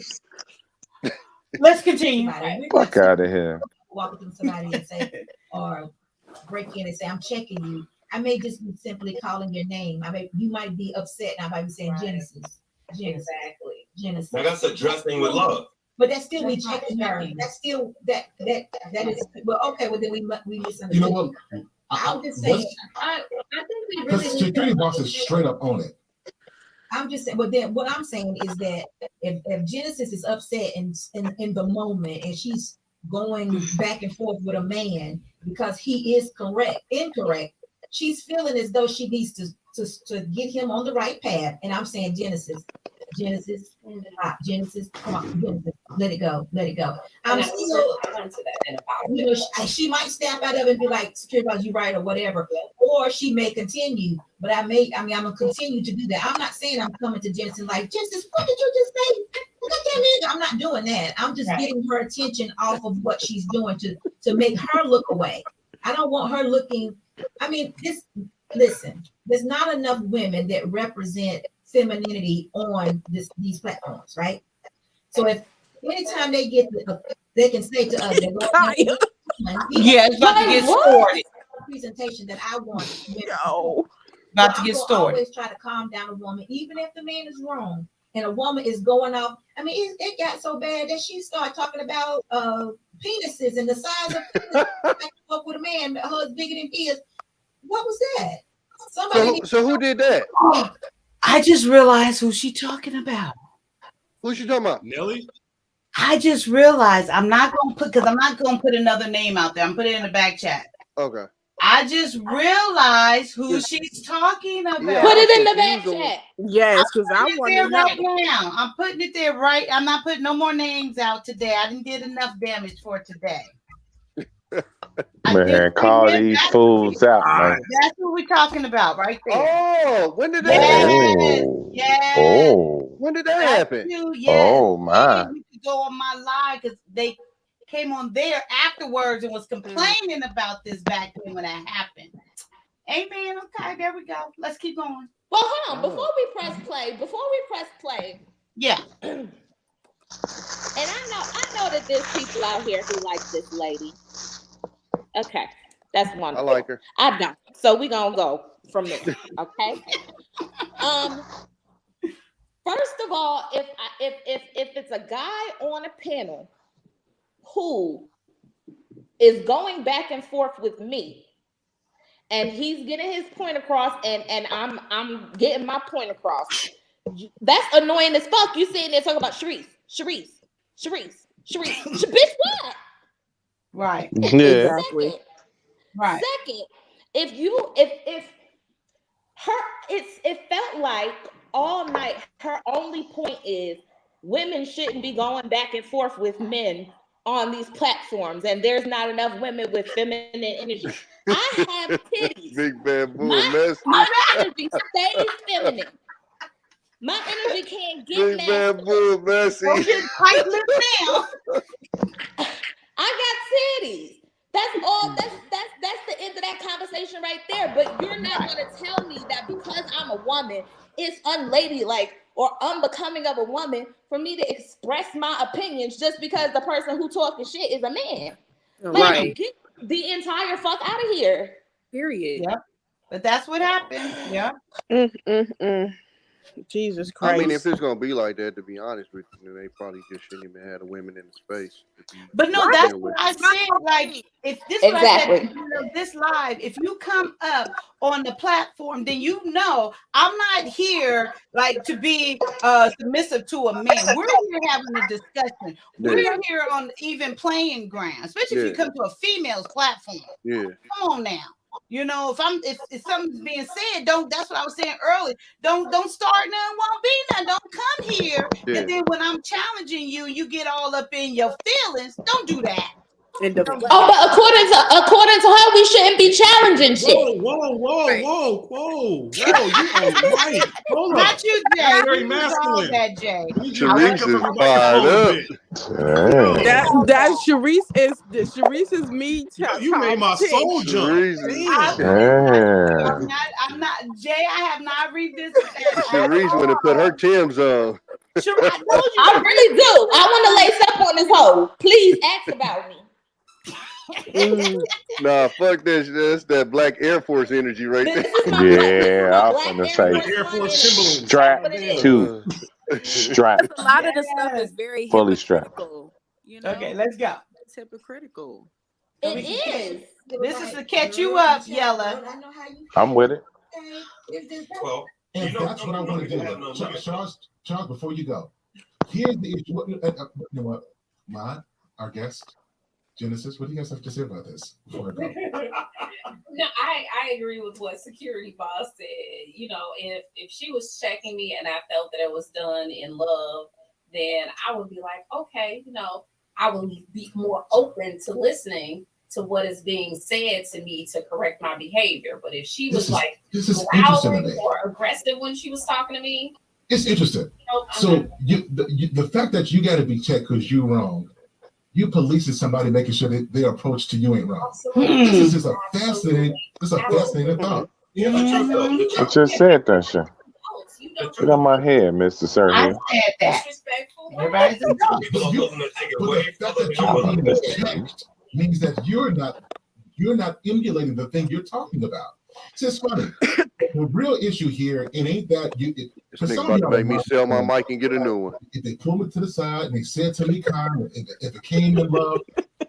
Let's continue. Fuck out of here. Walk up to somebody and say, or break in and say, I'm checking you. I may just be simply calling your name. You might be upset, and I might be saying Genesis. Exactly. Genesis. Now that's addressing with love. But that's still me checking her. That's still that is well. Okay, well then we misunderstood. You know what? I'm just saying. I think we really Because security box is straight up on it. I'm just saying, but then what I'm saying is that if Genesis is upset in the moment and she's going back and forth with a man because he is incorrect, she's feeling as though she needs to get him on the right path. And I'm saying Genesis, come on, Genesis, let it go. I'm still onto that and you know, she might snap out of it and be like, security boss, you right, or whatever. Or she may continue, but I'm gonna continue to do that. I'm not saying I'm coming to Jensen like, Genesis, what did you just say? Look at that nigga. I'm not doing that. I'm just getting her attention off of what she's doing to make her look away. I don't want her looking. I mean, listen, there's not enough women that represent femininity on these platforms, right? So if anytime they get they can say to us, it's about to get started. Presentation that I want. About to get started. Always try to calm down a woman, even if the man is wrong and a woman is going off. I mean, it got so bad that she started talking about penises and the size of penis. Up with a man, hers bigger than his. What was that? So who did that? I just realized who she talking about. Who she talking about? Nelly? I just realized I'm not gonna put another name out there. I'm putting it in the back chat. Okay. I just realized who she's talking about. Yeah, Put it in the back chat. Yes, because I want to right now. I'm putting it there right. I'm not putting no more names out today. I didn't did enough damage for today. Man, call these fools out, man. That's what we're talking about right there. Oh, when did that happen? Yes. Oh. When did that happen? Oh my. You could go on my live because they came on there afterwards and was complaining about this back then when that happened. Amen. Okay, there we go. Let's keep going. Well, hold on. Before we press play. Yeah. And I know that there's people out here who like this lady. Okay, that's wonderful. I like her. I don't. So we're gonna go from there. Okay. First of all, if it's a guy on a panel who is going back and forth with me, and he's getting his point across, and I'm getting my point across, that's annoying as fuck. You sitting there talking about Sharice. Bitch, what? Right. Yeah. Exactly. Right. Second, if it felt like all night her only point is women shouldn't be going back and forth with men on these platforms, and there's not enough women with feminine energy. I have titties. Big bad bull my energy stays feminine. My energy can't get Big bad bull messy. Don't get tight lipped now. I got titties. That's all. That's the end of that conversation right there. But you're not gonna tell me that because I'm a woman, it's unladylike or unbecoming of a woman for me to express my opinions just because the person who talking shit is a man. Like, get the entire fuck out of here. Period. Yep. But that's what happened. Yeah. Jesus Christ. I mean, if it's gonna be like that, to be honest with you, they probably just shouldn't even have the women in the space. But no, that's what I said. Like, if this is what I said, this live, if you come up on the platform, then you know I'm not here like to be submissive to a man. We're here having a discussion. We're here on even playing ground, especially if you come to a female's platform. Yeah. Come on now. You know, if something's being said, that's what I was saying earlier. Don't start none, won't be none. Don't come here. Yeah. And then when I'm challenging you, you get all up in your feelings. Don't do that. In the Oh, but according to her, we shouldn't be challenging shit. Whoa! You on the mic? Hold Not up. you, Jay. That's very You resolve masculine. that, Jay. You need to back up Sharice from is your fired microphone a up. bit. that Sharice is me. You made my soul jump. Damn. I'm not, Jay. I have not revisited that. Sharice would have put her Tim's on. Sure, I told you. I really do. I want to lace up on this hoe. Please ask about me. Nah, fuck that shit. That's that black Air Force energy right there. Yeah, I was gonna say Air Force Timberland. strap to strap. A lot of the stuff is very Fully strapped. hypocritical. You know? Okay, let's go. It's hypocritical. It is. This is to catch you up, Yella. I'm with it. Well, And that's what I want to do. Charles, before you go, here's the issue. You know what? Our guest, Genesis, what do you guys have to say about this before I go? No, I agree with what Security Boss said. You know, if she was checking me and I felt that it was done in love, then I would be like, okay, you know, I will be more open to listening to what is being said to me to correct my behavior. But if she was growling or aggressive when she was talking to me, it's interesting. So the fact that you got to be checked because you're wrong, you policing somebody, making sure that their approach to you ain't wrong. This is just a fascinating thought. I just said that shit. Get on my head, Mr. Sir. I said that. Everybody's But the fact that you're being checked means that you're not emulating the thing you're talking about. It's just funny. The real issue here, it ain't that you. This nigga about to make me sell my mic and get a new one. If they pull me to the side and they said to me, Kyle, if it came in love,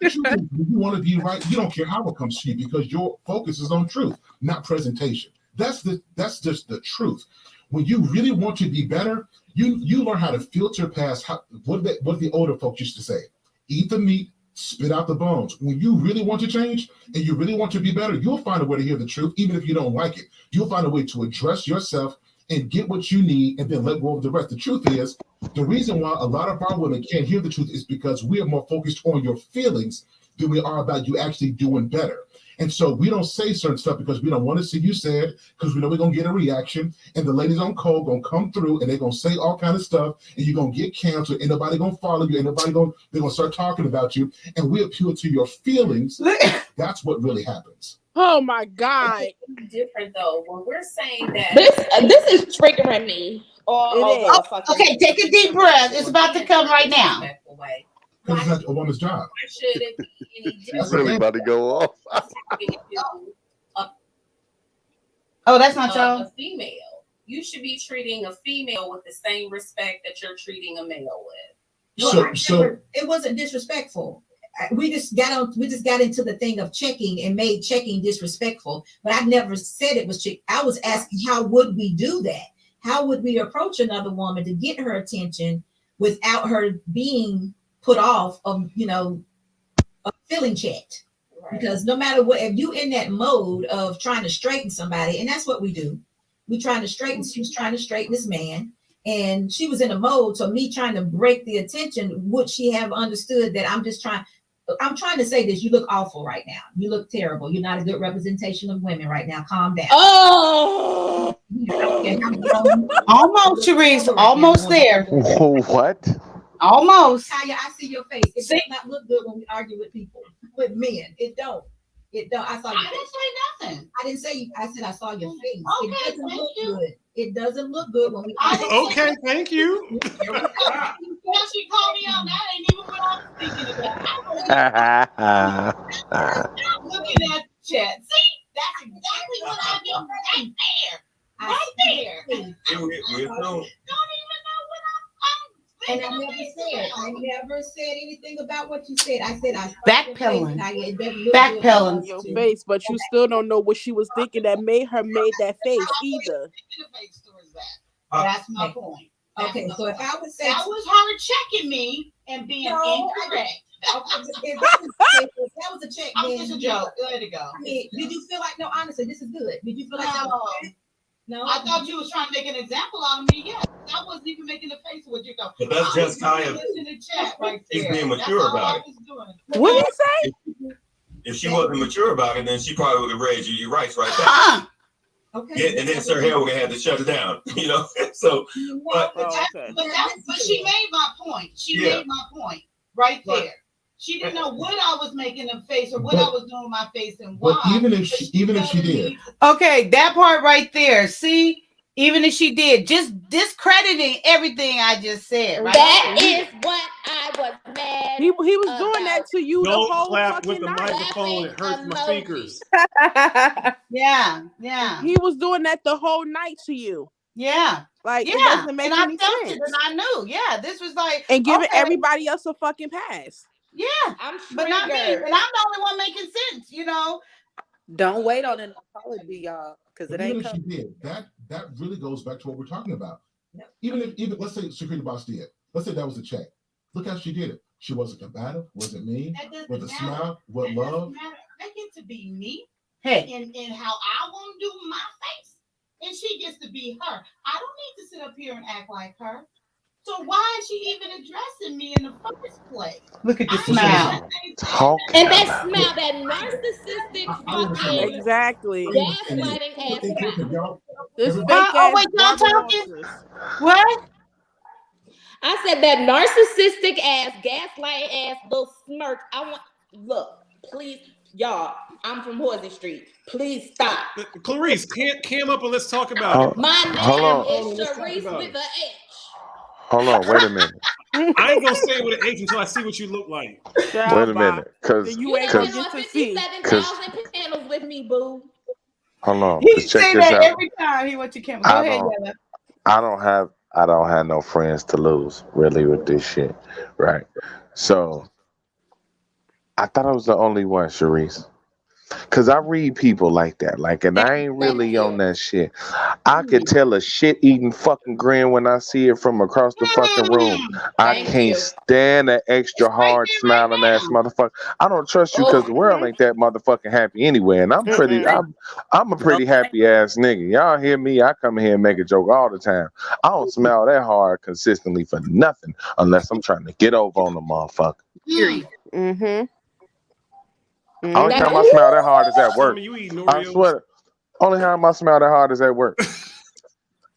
you want to be right. You don't care how it comes to you because your focus is on truth, not presentation. That's just the truth. When you really want to be better, you learn how to filter past what the older folks used to say. Eat the meat, spit out the bones. When you really want to change and you really want to be better, you'll find a way to hear the truth, even if you don't like it. You'll find a way to address yourself and get what you need and then let go of the rest. The truth is, the reason why a lot of our women can't hear the truth is because we are more focused on your feelings than we are about you actually doing better. And so we don't say certain stuff because we don't want to see you say it, because we know we're going to get a reaction. And the ladies on code going to come through and they're going to say all kind of stuff. And you're going to get canceled. Ain't nobody going to follow you. They're going to start talking about you. And we appeal to your feelings. That's what really happens. Oh my God. It's different though. When we're saying that This is triggering me. Okay, take a deep breath. It's about to come right now. Because it's not a woman's job. Should it be any She's really about to go off. Oh, that's not y'all. A female. You should be treating a female with the same respect that you're treating a male with. So it wasn't disrespectful. We just got into the thing of checking and made checking disrespectful. But I never said it was check. I was asking, how would we do that? How would we approach another woman to get her attention without her being put off of, feeling checked? Right. Because no matter what, if you in that mode of trying to straighten somebody, and that's what we do, she was trying to straighten this man, and she was in a mode. So me trying to break the attention, would she have understood that I'm trying to say this, you look awful right now. You look terrible. You're not a good representation of women right now. Calm down. Oh, almost, Sharice, almost there. What? Almost. Taya, I see your face. It does not look good when we argue with people, with men. It don't. I saw your face. I didn't say nothing. I didn't say I said I saw your face. Okay, it doesn't look good. It doesn't look good when we argue. Okay, thank you. She called me out. That ain't even what I was thinking about. I'm looking at the chat. See, that's exactly what I do right there. Right there. Don't even know what And I never said anything about what you said. I said backpedaling your face, but you still don't know what she was thinking that made that face either. That's my point. Okay, so if I would say that was her checking me and being incorrect. If that was a check. I'm just a joke. Let it go. Did you feel like, no, honestly, this is good. Did you feel like that was good? No, I thought you was trying to make an example out of me. Yes, I wasn't even making a face with you. But that's just Kaya. In the chat right He's there. being mature about it. What did he say? If she wasn't mature about it, then she probably would have raised your rights right back. Okay. Yeah, and then Sir Hale would have had to shut it down. So. But she made my point. She made my point right there. She didn't know what I was making them face or what I was doing with my face and why. But even if she did. Okay, that part right there. See, even if she did, just discrediting everything I just said. Right? That is what I was mad. He was doing that to you the Don't whole clap fucking with the night. microphone. It hurts my speakers. Yeah. He was doing that the whole night to you. Yeah. Like, yeah. it doesn't make and any I felt sense. it and I knew. Yeah, this was like And giving okay. everybody else a fucking pass. Yeah, I'm but not me. And I'm the only one making sense, Don't wait on an apology, y'all, because it Even ain't if she coming. did, that really goes back to what we're talking about. Even let's say security boss did. Let's say that was a check. Look how she did it. She wasn't combative, wasn't mean, with a smile, with love. I get to be me. Hey. In how I want to do my face. And she gets to be her. I don't need to sit up here and act like her. So why is she even addressing me in the first place? Look at the smile. And that smile, that narcissistic fucking exactly gaslighting ass smile. This fake ass wait, y'all talking? What? I said that narcissistic ass, gaslighting ass little smirk. Look, please, y'all. I'm from Horsey Street. Please stop. Clarice, cam up and let's talk about it. My name is Sharice with an H. Hold on, wait a minute. I ain't gonna say it with an H until I see what you look like. Wait a minute, because You ain't been on 57,000 panels with me, boo. hold on. He Check say this that out. every time he went to camera. Go ahead, Yella. I don't have no friends to lose really with this shit, right? So I thought I was the only one, Sharice. Cause I read people like that, and I ain't really on that shit. I could tell a shit-eating fucking grin when I see it from across the fucking room. I can't stand an extra hard smiling ass motherfucker. I don't trust you because the world ain't that motherfucking happy anyway. And I'm a pretty happy ass nigga. Y'all hear me? I come here and make a joke all the time. I don't smile that hard consistently for nothing unless I'm trying to get over on the motherfucker. Mm-hmm. Only time I smile that hard is at work. You eating I swear. Only time I smile that hard is at work.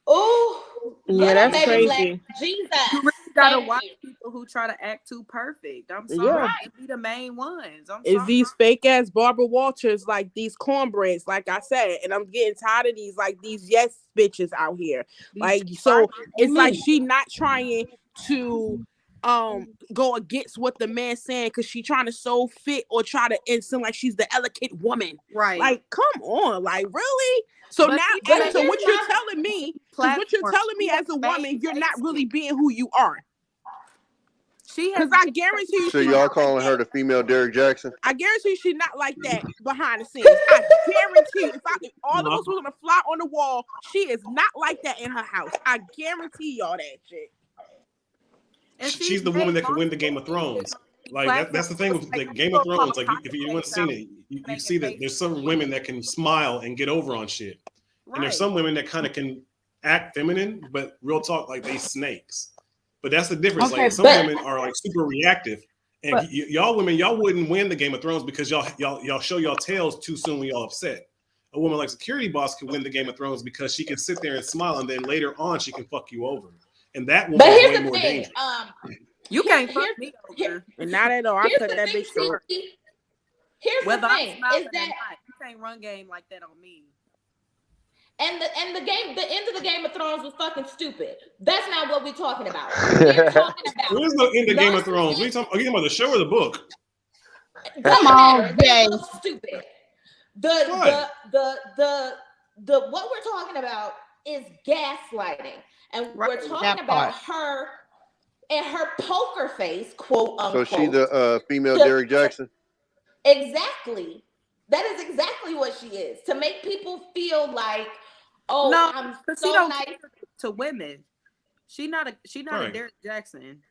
Oh, yeah, that's crazy. Jesus. You really gotta watch people who try to act too perfect. I'm sorry. Yeah. They be the main ones. It's these fake ass Barbara Walters, like these cornbreads, like I said, and I'm getting tired of these yes bitches out here. So it's like she not trying to go against what the man's saying because she trying to so fit or try to seem like she's the elegant woman. Right. Like, come on, like really? So But what you're telling me, as a woman, you're not really being who you are. Because I guarantee you, so y'all calling her the female Derek Jackson? I guarantee you she's not like that behind the scenes. I guarantee you, if all of us were gonna fly on the wall, she is not like that in her house. I guarantee y'all that shit. And she's the woman that could win the Game of Thrones. Like that's the thing with the Game of Thrones. Like if you haven't seen it, you see that there's some women that can smile and get over on shit, and there's some women that kind of can act feminine, but real talk like they snakes. But that's the difference. Okay, like some women are like super reactive, and y'all women, y'all wouldn't win the Game of Thrones because y'all show y'all tails too soon when y'all upset. A woman like Security Boss can win the Game of Thrones because she can sit there and smile, and then later on she can fuck you over. And that woman is way more dangerous. You can't fuck me over. And not at all. I cut that bitch short. Here's the thing: is that you can't run game like that on me. And the end of the Game of Thrones was fucking stupid. That's not what we're talking about. We're talking about. There is no end of Game of Thrones. Are you talking about the show or the book? Come on, Jay. Stupid. The what we're talking about is gaslighting, and we're talking about her and her poker face, quote unquote. So she the female Derek Jackson? Exactly. That is exactly what she is. To make people feel like, oh, no, I'm so nice to women. She not a Derek Jackson.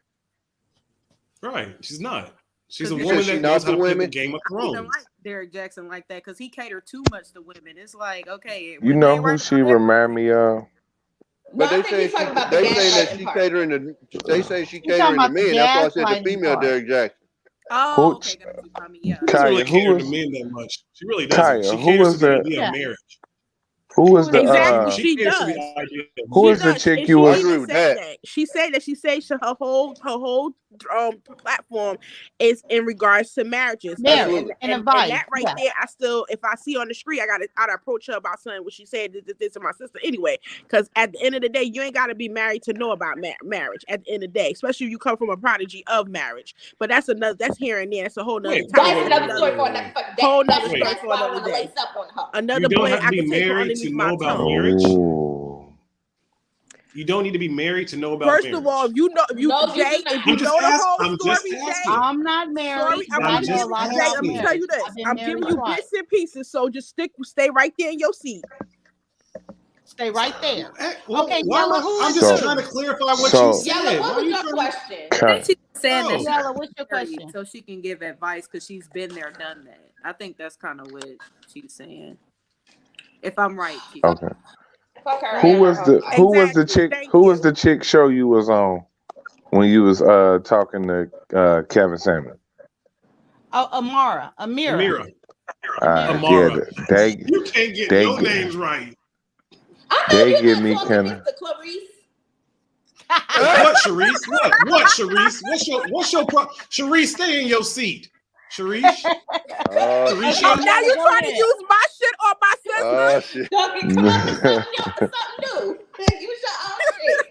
Right. She's not. She's a woman that knows how to play the Game of Thrones. I don't like Derek Jackson like that because he catered too much to women. It's like, okay, you know who she remind me of? But they say that she catering to men. That's why I said the female Derek Jackson. Oh, okay. Got you, Tommy. Yeah. She doesn't really Kaya, who cater to was men that much. She really doesn't. Kaya? She Who caters was to the the idea of marriage. who was the Exactly, She she caters to does. the idea of who She was the does, chick and you she was? even said that. She said that her whole platform is in regards to marriages. Marriage and And advice. that right there, I still, if I see on the street, I'd approach her about something. What she said this to my sister anyway. Because at the end of the day, you ain't got to be married to know about marriage. At the end of the day, especially if you come from a prodigy of marriage. But that's here and there. That's a whole nother Wait, time. That's another story for another fucking day. Whole nother Wait. story That's for why I another want to day. lace up on her. Another You don't blade have to I be can take her married underneath to my know about tongue. marriage. Oh. You don't need to be married to know about First marriage. of all, if you know, if you know the whole I'm story, just Jay. asking. I'm not married, Sorry, but I know a lot Jay, about let me marriage. tell you this. I've been I'm married giving you twice. bits and pieces, so just stay right there in your seat. Stay right there. Well, Okay, why Yella, am I- who I'm is just you? trying to clarify what So- you said. Yella, Why what are was you your trying question? I think she's saying No. that Yella, what's your married, question? so she can give advice because she's been there, done that. I think that's kind of what she's saying. If I'm right, Q. Okay. Fuck her. Who was the chick? Thank Who you. was the chick show you was on when you was talking to Kevin Samuel? Oh, Amira. Amira. Yeah, Amara. they You can't get they no get- names right. they give me kind of. Mr. Clarice. What, Sharice? What, Sharice? What's your Sharice, stay in your seat. Sharice? Oh, now you trying to use my shit or my sister? Shit. Come up with something new. Use your own shit.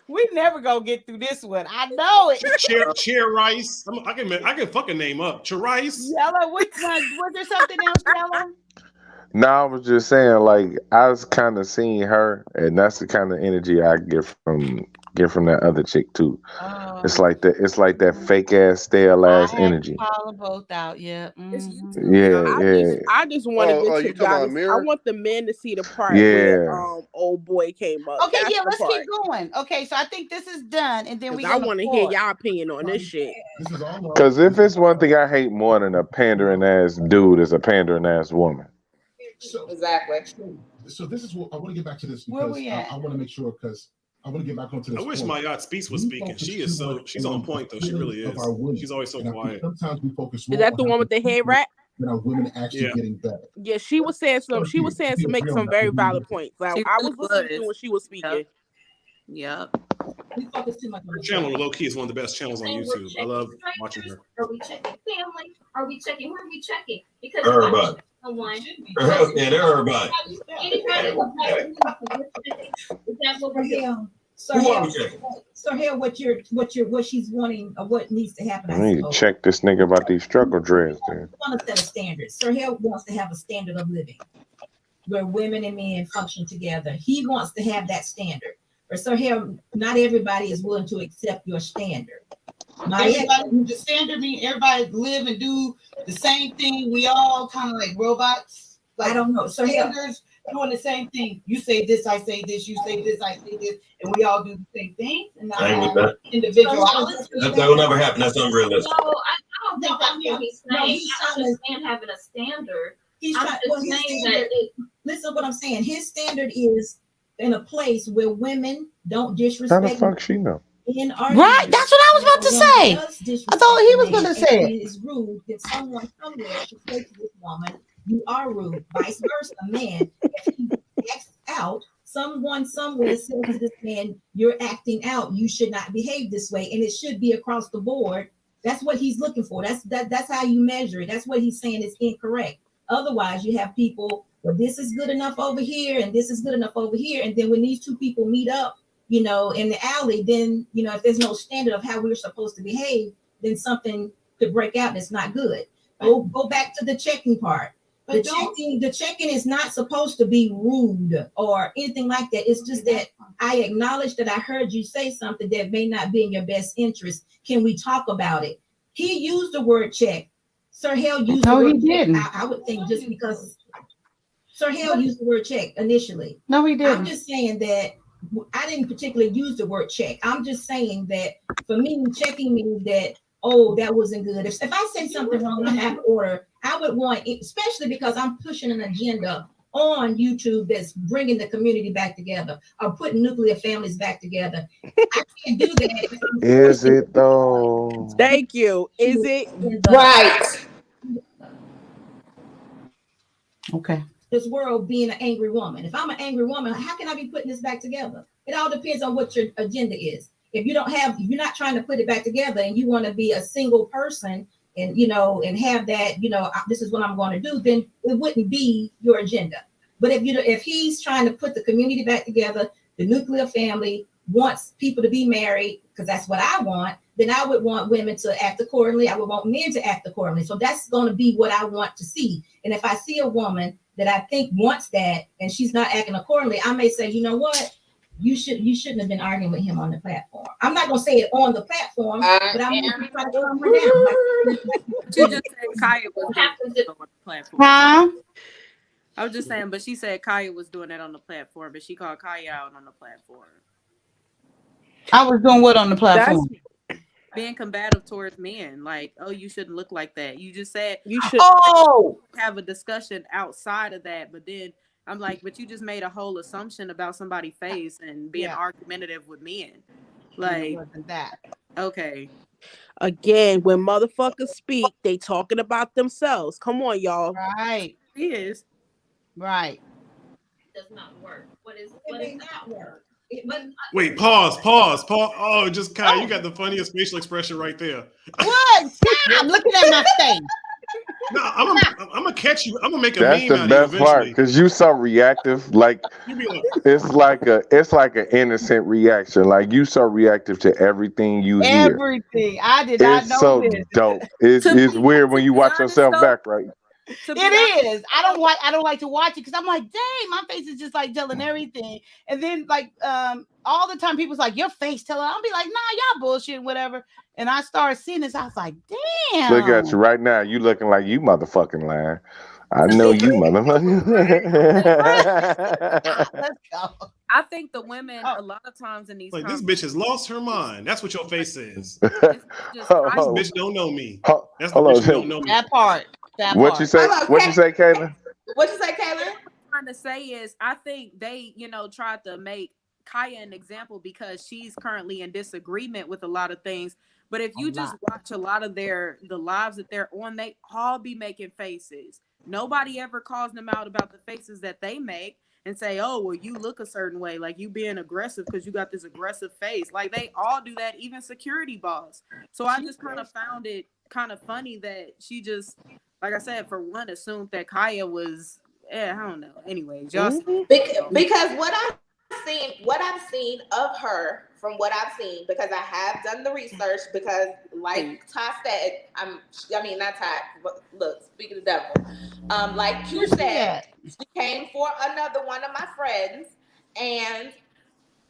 We never gonna get through this one. I know it. Chair Rice. I can fucking name up. Chair Rice. Yella, which one? Was there something else, Yella? No, I was just saying, like, I was kind of seeing her, and that's the kind of energy I get from that other chick too. It's like that fake ass, stale ass energy. Follow both out, yeah. Yeah. I just want to get you to talking about honest. I Mirror? want the men to see the part Yeah. where old boy came up. Okay, That's yeah, the let's part. keep going. Okay, so I think this is done, and then we. I want to hear y'all opinion on this shit. Because if it's one thing I hate more than a pandering ass dude, is a pandering ass woman. Exactly. So this is what I want to get back to this Where because we at? I want to make sure because I want to get back onto this. I wish point. Mayat Speaks was speaking. She's on point though. She really is. She's always so quiet. Sometimes we focus. Is that the one with the head wrap? Than our women actually getting better. Yeah, she was saying some. She was saying make some very valid points. Like, I was listening to when she was speaking. Yep. We focus too much on Her the channel, low key, is one of the best channels on YouTube. I love watching her. Are we checking family? Are we checking? Who are we checking? Because Everybody. someone. Everybody. Is that what we're doing? So here, what she's wanting, or what needs to happen. I need to check this nigga about these struggle dreads, dude. Want to set a standard. Sir Hill wants to have a standard of living where women and men function together. He wants to have that standard. For Sir Hill, not everybody is willing to accept your standard. The standard mean everybody live and do the same thing. We all kind of like robots. Like, I don't know. So standards doing the same thing. You say this, I say this. You say this, I say this, and we all do the same thing. And not I ain't with that. individuality. That will never happen. That's unrealistic. No, I don't think that's what he's saying. I understand having a standard. He's I'm trying, just well, his saying standard, that listen to what I'm saying. His standard is in a place where women don't How disrespect. the fuck she know? Right, that's what I was about to say. I thought he was going to say it. Is rude that someone somewhere should say to this woman, "You are rude." Vice versa, man. If he acts out, someone somewhere says to this man, "You're acting out. You should not behave this way," and it should be across the board. That's what he's looking for. That's how you measure it. That's what he's saying is incorrect. Otherwise, you have people, well, this is good enough over here, and this is good enough over here, and then when these two people meet up, in the alley, then, if there's no standard of how we're supposed to behave, then something could break out that's not good. Go back to the checking part. The checking is not supposed to be rude or anything like that. It's just that I acknowledge that I heard you say something that may not be in your best interest. Can we talk about it? He used the word check. Sir Hale used the word he didn't. I would think just because Sir Hale used the word check initially. No, he didn't. I'm just saying that I didn't particularly use the word check. I'm just saying that for me, checking means that, oh, that wasn't good. If I say something wrong, I have order. I would want, especially because I'm pushing an agenda on YouTube that's bringing the community back together or putting nuclear families back together. I can't do that if I'm Is it though? Thank you. Is it Right. Okay. This world being an angry woman. If I'm an angry woman, how can I be putting this back together? It all depends on what your agenda is. If you're not trying to put it back together and you want to be a single person and, and have that, this is what I'm going to do, then it wouldn't be your agenda. But if he's trying to put the community back together, the nuclear family wants people to be married, because that's what I want, then I would want women to act accordingly. I would want men to act accordingly. So that's going to be what I want to see. And if I see a woman that I think wants that and she's not acting accordingly, I may say, you know what? You shouldn't have been arguing with him on the platform. I'm not gonna say it on the platform, but I'm gonna try to calm her down. She just said Kaya was doing it on the platform. Huh? I was just saying, but she said Kaya was doing that on the platform, but she called Kaya out on the platform. I was doing what on the platform? Being combative towards men, like, oh, you shouldn't look like that. You just said you should have a discussion outside of that, but then I'm like, but you just made a whole assumption about somebody's face and being argumentative with men. Like, it wasn't that. Okay. Again, when motherfuckers speak, they talking about themselves. Come on, y'all. Right. He is. Right. Does not work. What is not work? Wait, pause. Oh, just Kai, you got the funniest facial expression right there. What? I'm looking at my face. No, I'm gonna catch you. I'm gonna make a That's meme the out of you best part, eventually. because you so reactive. Like You be like, it's like an innocent reaction. Like you so reactive to everything you hear. Everything. I did not It's know so this. dope. It's weird when you watch yourself back, right? It is. I don't like to watch it because I'm like, dang, my face is just like telling everything. And then like all the time people's like, your face telling. I'll be like, nah, y'all bullshit, whatever. And I started seeing this. I was like, damn. Look at you right now. You looking like you motherfucking lying. I know you motherfucking. Let's go. I think the women a lot of times in these like this bitch has lost her mind. That's what your face says. This bitch don't know me. That's the bitch who don't know me. That part. What you say? What you say, Kayla? What you say, Kayla? What I'm trying to say is, I think they, tried to make Kaya an example because she's currently in disagreement with a lot of things. But if you just watch a lot of the lives that they're on, they all be making faces. Nobody ever calls them out about the faces that they make and say, oh, well, you look a certain way, like you being aggressive because you got this aggressive face. Like they all do that, even security boss. So I just kind of found it kind of funny that she just, like I said, for one, assumed that Kaya was, I don't know. Anyways, y'all. Because what I've seen of her, from what I've seen, because I have done the research, because like Ty said, not Ty, but look, speaking of the devil, like you said, she came for another one of my friends, and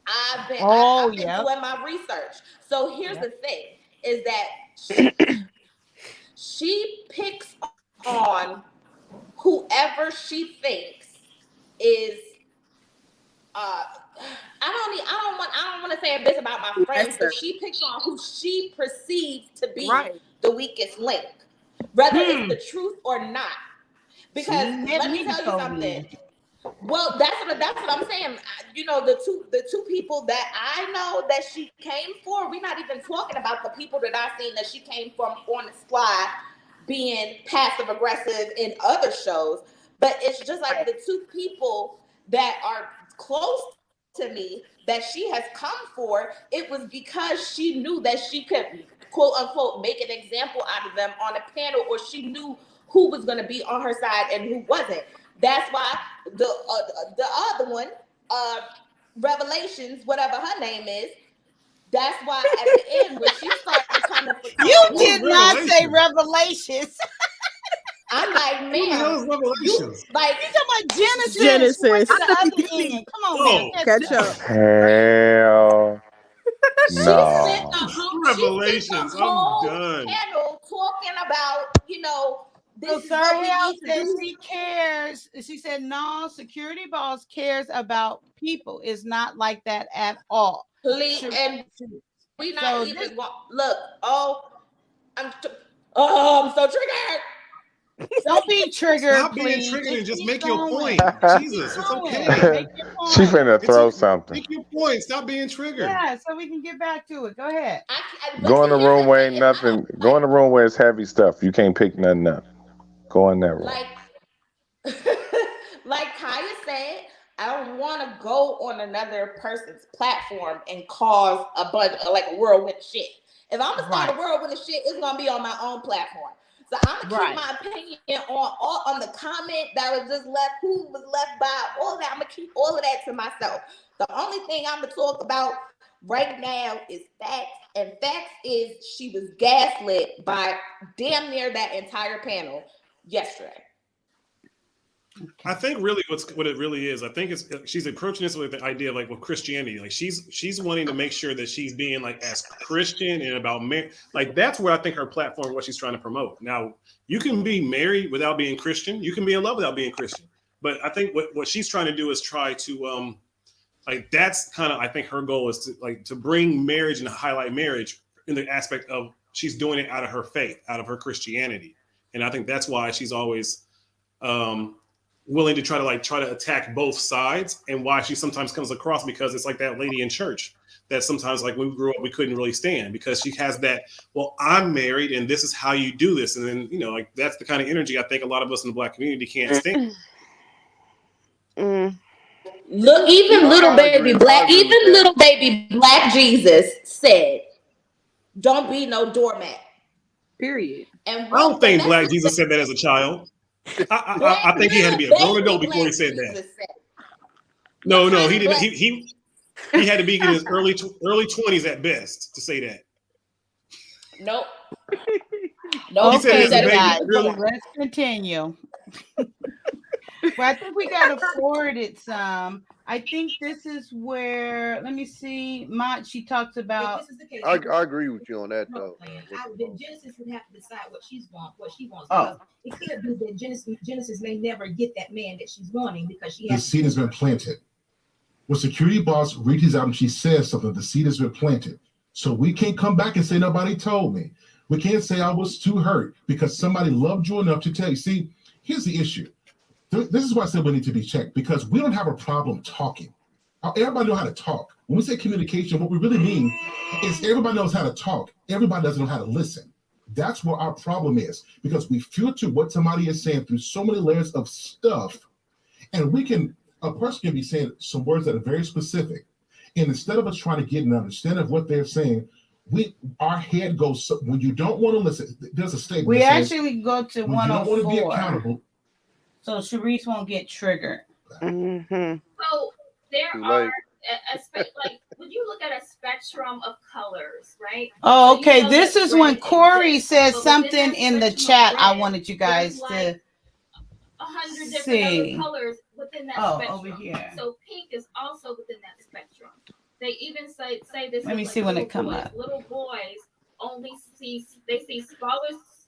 I've been doing my research. So here's the thing, is that she picks on whoever she thinks is I don't want to say a bit about my friends, but she picks on who she perceives to be the weakest link, whether it's the truth or not. Because let me tell you something. Well, that's what I'm saying. The two people that I know that she came for, we're not even talking about the people that I've seen that she came from on the slide being passive aggressive in other shows. But it's just like the two people that are close to me that she has come for, it was because she knew that she could, quote unquote, make an example out of them on a panel, or she knew who was going to be on her side and who wasn't. That's why the other one, Revelations, whatever her name is, that's why at the end when she started kind of, you did not say Revelations. I'm like, man, you talking about Genesis? Genesis. The other end. Come on, man. Catch up. Hell no. Revelations. I'm done. Panel talking about, this is Sir what we Hale need to said do. she cares. She said, no, security boss cares about people. It's not like that at all. And we not even look. I'm so triggered. Don't be triggered. Stop being please. triggered and just keep make your going. point. Jesus, it's okay. Make your She point. finna throw something. Make your point. Stop being triggered. Yeah, so we can get back to it. Go ahead. Go in the room where ain't nothing. Go in the room where it's heavy stuff. You can't pick nothing up. Go in that room. Like Kaya said, I don't want to go on another person's platform and cause a bunch of like a whirlwind of shit. If I'm gonna start a whirlwind of shit, it's gonna be on my own platform. So I'm gonna keep my opinion on the comment that was just left, who was left by, all that. I'm gonna keep all of that to myself. The only thing I'm gonna talk about right now is facts, and facts is she was gaslit by damn near that entire panel yesterday. I think really what it really is, I think it's she's approaching this with the idea of like with Christianity, like she's wanting to make sure that she's being like as Christian and about like that's where I think her platform, what she's trying to promote. Now you can be married without being Christian, you can be in love without being Christian, but I think what she's trying to do is try to like that's kind of I think her goal is to bring marriage and to highlight marriage in the aspect of she's doing it out of her faith, out of her Christianity, and I think that's why she's always willing to try to attack both sides, and why she sometimes comes across, because it's like that lady in church that sometimes like when we grew up we couldn't really stand, because she has that, well, I'm married and this is how you do this, and then like that's the kind of energy I think a lot of us in the Black community can't stand. Look, even little baby Black Jesus said, "Don't be no doormat." Period. And I don't think Black Jesus said that as a child. I think he had to be a grown adult before he said that. No, he didn't. He had to be in his early 20s at best to say that. Nope. Okay, guys, let's continue. Well, I think we got to forward it some. I think this is where, let me see, she talks about. I agree with you on that, though. Then Genesis would have to decide what she wants. Because it could be that Genesis may never get that man that she's wanting because she has. The seed has been planted. When Security Boss reads his album, she says something. The seed has been planted. So we can't come back and say nobody told me. We can't say I was too hurt because somebody loved you enough to tell you. See, here's the issue. This is why I said we need to be checked, because we don't have a problem talking. Everybody knows how to talk. When we say communication, what we really mean is everybody knows how to talk. Everybody doesn't know how to listen. That's where our problem is, because we filter what somebody is saying through so many layers of stuff, and a person can be saying some words that are very specific, and instead of us trying to get an understanding of what they're saying, our head goes, when you don't want to listen, there's a statement. We actually go to 104. You don't want to be accountable. So Sharice won't get triggered. So there are would you look at a spectrum of colors, right? Oh, okay. So this is when Corey says something in the chat. I wanted you guys to 100 different other colors within that spectrum. Over here. So pink is also within that spectrum. They even say this. Let me see when it comes up. Little boys only see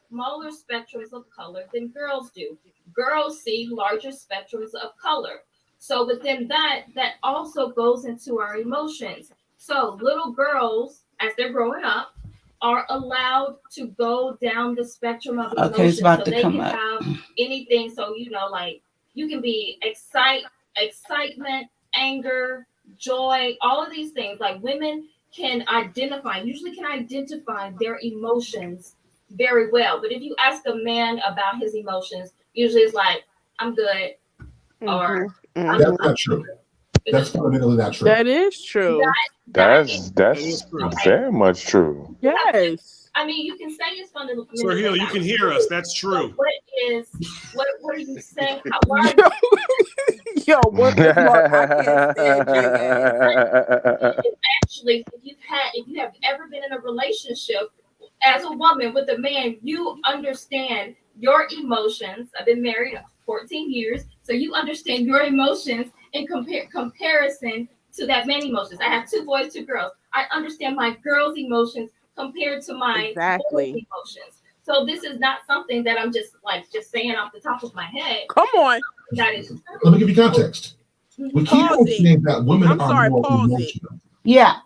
smaller spectrums of color than girls do. Girls see larger spectrums of color. So within that also goes into our emotions. So little girls, as they're growing up, are allowed to go down the spectrum of emotions. Okay, it's about to they come can up. have anything. So like you can be excitement, anger, joy, all of these things. Like women usually can identify their emotions very well. But if you ask a man about his emotions, usually it's like, I'm good. Or that's not true. That's fundamentally not true. That is true. That's very much true. Yes. I mean, you can say it's fundamentally. Sir Hill, you can hear us. That's true. What are you saying? Yo, what the fuck? I can't stand you. Actually, if you have ever been in a relationship as a woman with a man, you understand your emotions. I've been married 14 years, so you understand your emotions in comparison to that man's emotions. I have 2 boys, 2 girls. I understand my girls' emotions compared to my boys' emotions. So this is not something that I'm just saying off the top of my head. Come on. That is true. Let me give you context. We keep on saying that women are more emotional. Yeah.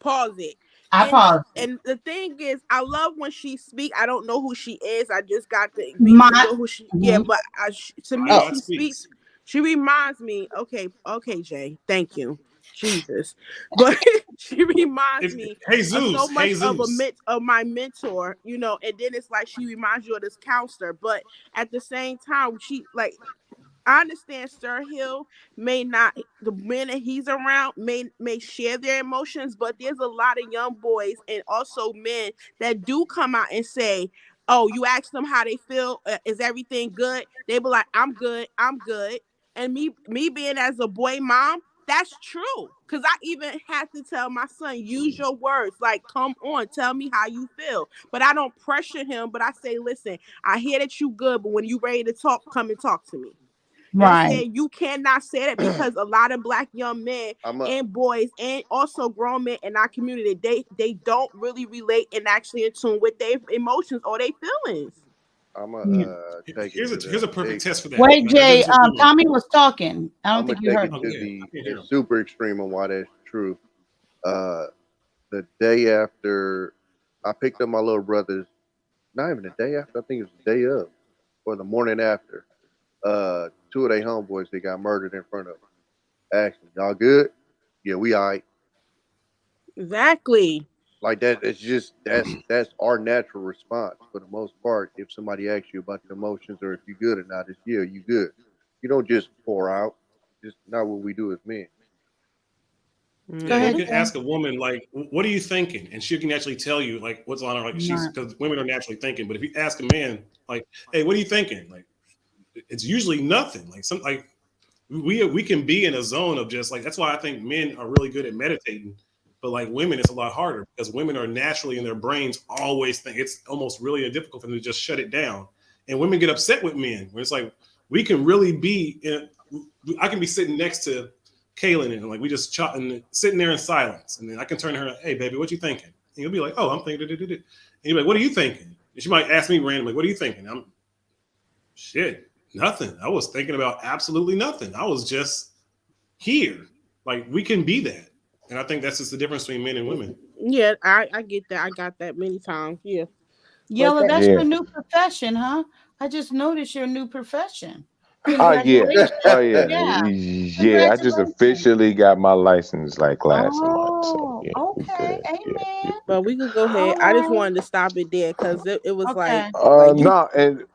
Pause it. And the thing is, I love when she speaks. I don't know who she is. I just got to know who she. Yeah, but to me, she speaks. She reminds me. Okay, Jay. Thank you, Jesus. But she reminds me of so much of my mentor. You know, and then it's like she reminds you of this counselor. But at the same time, she like. I understand Sir Hill may not, the men that he's around may share their emotions, but there's a lot of young boys and also men that do come out and say, oh, you ask them how they feel, is everything good? They be like, I'm good. And me being as a boy mom, that's true. Because I even had to tell my son, use your words. Like, come on, tell me how you feel. But I don't pressure him, but I say, listen, I hear that you good, but when you ready to talk, come and talk to me. You know what I'm saying? You cannot say that because a lot of black young men and boys and also grown men in our community, they don't really relate and actually in tune with their emotions or their feelings. I'm gonna take it. Here's a perfect test for that. Wait, Jay. Tommy was talking. I don't think you heard it him. to the super extreme on why that's true. The day after I picked up my little brothers, not even the day after, I think it was the day of, or the morning after. Two of their homeboys, they got murdered in front of them. Asked them, y'all good? Yeah, we all right. Exactly. Like that, it's just that's our natural response for the most part. If somebody asks you about your emotions or if you're good or not, it's yeah, you good. You don't just pour out. Just not what we do as men. Yeah, you could ask a woman like, "What are you thinking?" and she can actually tell you like what's on her. Like she's because women are naturally thinking. But if you ask a man like, "Hey, what are you thinking?" like it's usually nothing. Like we can be in a zone of just like that's why I think men are really good at meditating. But like women, it's a lot harder because women are naturally in their brains always think it's almost really difficult for them to just shut it down. And women get upset with men where it's like we can really be I can be sitting next to Kaylin and like we just sitting there in silence. And then I can turn to her, hey baby, what you thinking? And you'll be like, oh, I'm thinking. And you're like, what are you thinking? And she might ask me randomly, what are you thinking? I'm shit, nothing. I was thinking about absolutely nothing. I was just here. Like we can be that. And I think that's just the difference between men and women. Yeah, I get that. I got that many times. Yeah. Yella, that's your new profession, huh? I just noticed your new profession. Oh yeah. Congratulations. Yeah. I just officially got my license like last month. So yeah, okay, amen. But we could go ahead. I just wanted to stop it there because it was like you. No,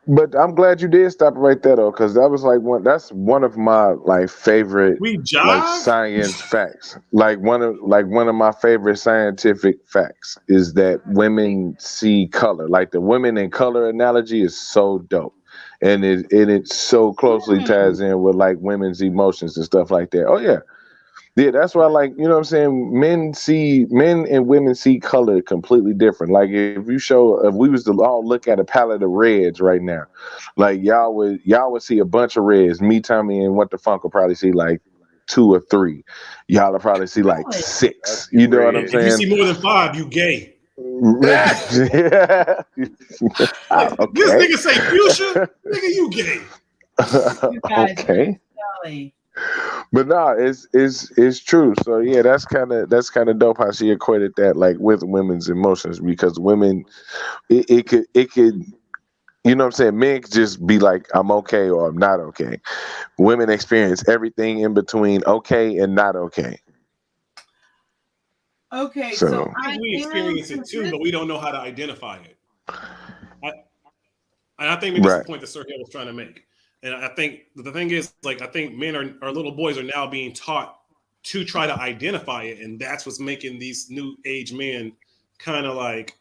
but I'm glad you did stop it right there though, because that was like that's one of my like favorite like science facts. Like one of my favorite scientific facts is that women see color. Like the women in color analogy is so dope. And it so closely ties in with like women's emotions and stuff like that. Oh yeah. Yeah, that's why, like, you know what I'm saying? Men and women see color completely different. Like, if we was to all look at a palette of reds right now, like y'all would see a bunch of reds. Me, Tommy, and What the Funk will probably see like 2 or 3. Y'all will probably see like 6. You know what I'm saying? If you see more than 5, you gay. Yeah. Like, this nigga say fuchsia, nigga, you gay. Okay. But no, it's true. So yeah, that's kind of dope how she equated that like with women's emotions because women, it could you know what I'm saying? Men could just be like, I'm okay or I'm not okay. Women experience everything in between okay and not okay. Okay, so I think we experience it too, but we don't know how to identify it. I think maybe that's the point that Sir Hill was trying to make. And I think the thing is, like, I think men or little boys are now being taught to try to identify it, and that's what's making these new age men kind of like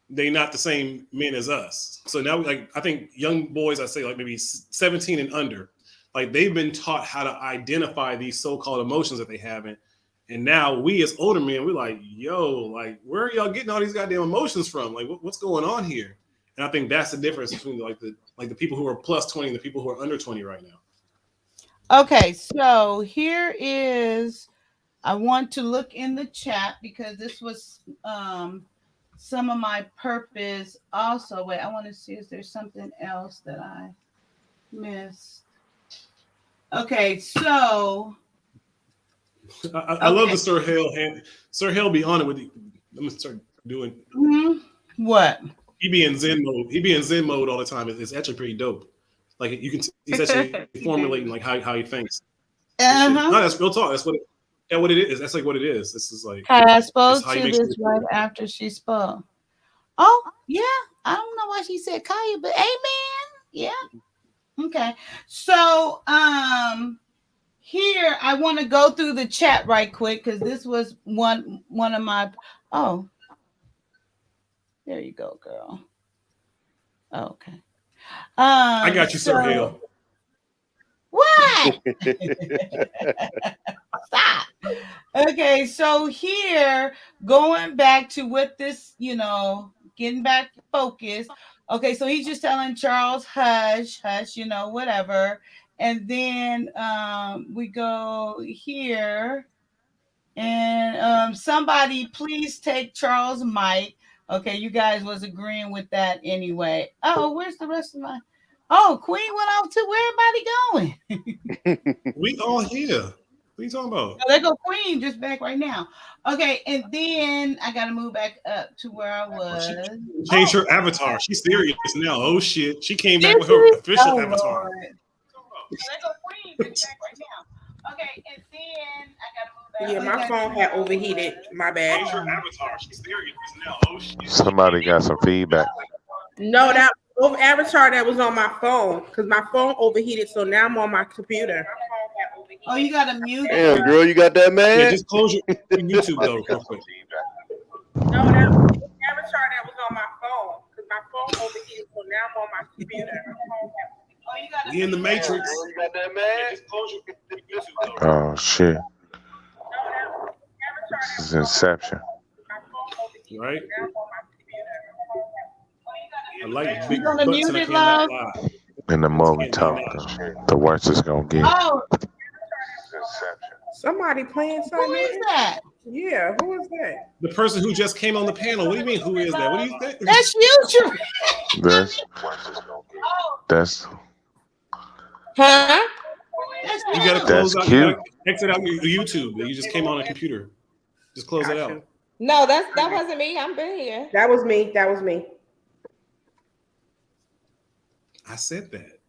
they're not the same men as us. So now, like, I think young boys, I say like maybe 17 and under, like they've been taught how to identify these so-called emotions that they haven't. And now we as older men, we're like, yo, like, where are y'all getting all these goddamn emotions from? Like, what's going on here? And I think that's the difference between the people who are plus 20 and the people who are under 20 right now. Okay, so here is, I want to look in the chat because this was some of my purpose also. Wait, I want to see if there's something else that I missed. Okay, so I love the Sir Hill. Sir Hill be on it with I'm gonna start doing. What? He be in Zen mode. He be in Zen mode all the time. It's actually pretty dope. Like you can, he's actually formulating like how he thinks. No, that's real talk. That's what it is. That's like what it is. This is like. I spoke how you to make this sure right after she spoke. Oh yeah, I don't know why she said Kaya, but amen. Yeah. Okay. So here I want to go through the chat right quick because this was one of my. Oh, there you go, girl. Okay. I got you, Sir Hale. What? Stop. Okay, so here, going back to what this, getting back focused. Okay, so he's just telling Charles, hush, hush, whatever. And then we go here. And somebody please take Charles' mic. Okay, you guys was agreeing with that anyway. Oh, where's the rest of my... Oh, Queen went off to where everybody going? We all here. What are you talking about? Oh, there go Queen just back right now. Okay, and then I gotta move back up to where I was. She changed her avatar. She's serious now. Oh shit. She came back with her official avatar. Lord. There go Queen just back right now. Okay, and then I gotta move back. Yeah, my phone had overheated. My bad. Change her avatar. She's serious now. Oh shit. Somebody got some feedback. No, that avatar that was on my phone because my phone overheated, so now I'm on my computer. Oh, you gotta mute. Damn, girl, you got that, man? Yeah, just close your YouTube though, real quick. No, that avatar that was on my phone because my phone overheated, so now I'm on my computer. Oh, you gotta. We in the Matrix. You got that, man? Yeah, just close your YouTube though. Oh shit. This is Inception. Right? I like big gonna butts mute and I it, cannot love? lie. And the more we talk, the worse it's gonna get. Oh, Somebody playing something. who is that? Yeah, who is that? The person who just came on the panel. What do you mean? Who is that? What do you think? That's you, That's Huh? You gotta close That's out. cute. You gotta exit out your YouTube. You just came on a computer. Just close it out. No, that wasn't me. I'm been here. That was me. That was me. I said that.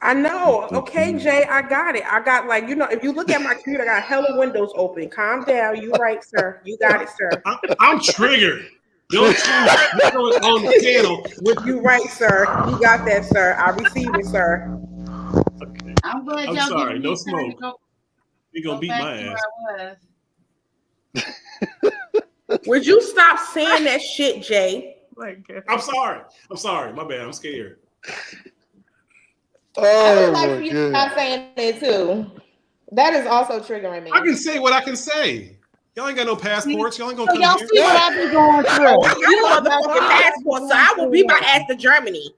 I know. Okay, Jay, I got it. I got if you look at my computer, I got hella windows open. Calm down. You right, sir. You got it, sir. I'm triggered. Don't on the panel with you right, sir. You got that, sir. I receive it, sir. Okay. I'm glad I'm y'all sorry. giving No me time smoke. to go You gonna beat back my to ass. where I was. Would you stop saying that shit, Jay? I'm sorry. I'm sorry. My bad. I'm scared. I Oh would like my for you to god. stop saying it too. That is also triggering me. I can say what I can say. Y'all ain't got no passports. Y'all ain't gonna So come y'all here. see what I've been going through. You a motherfucking passport, so I will be my ass to Germany.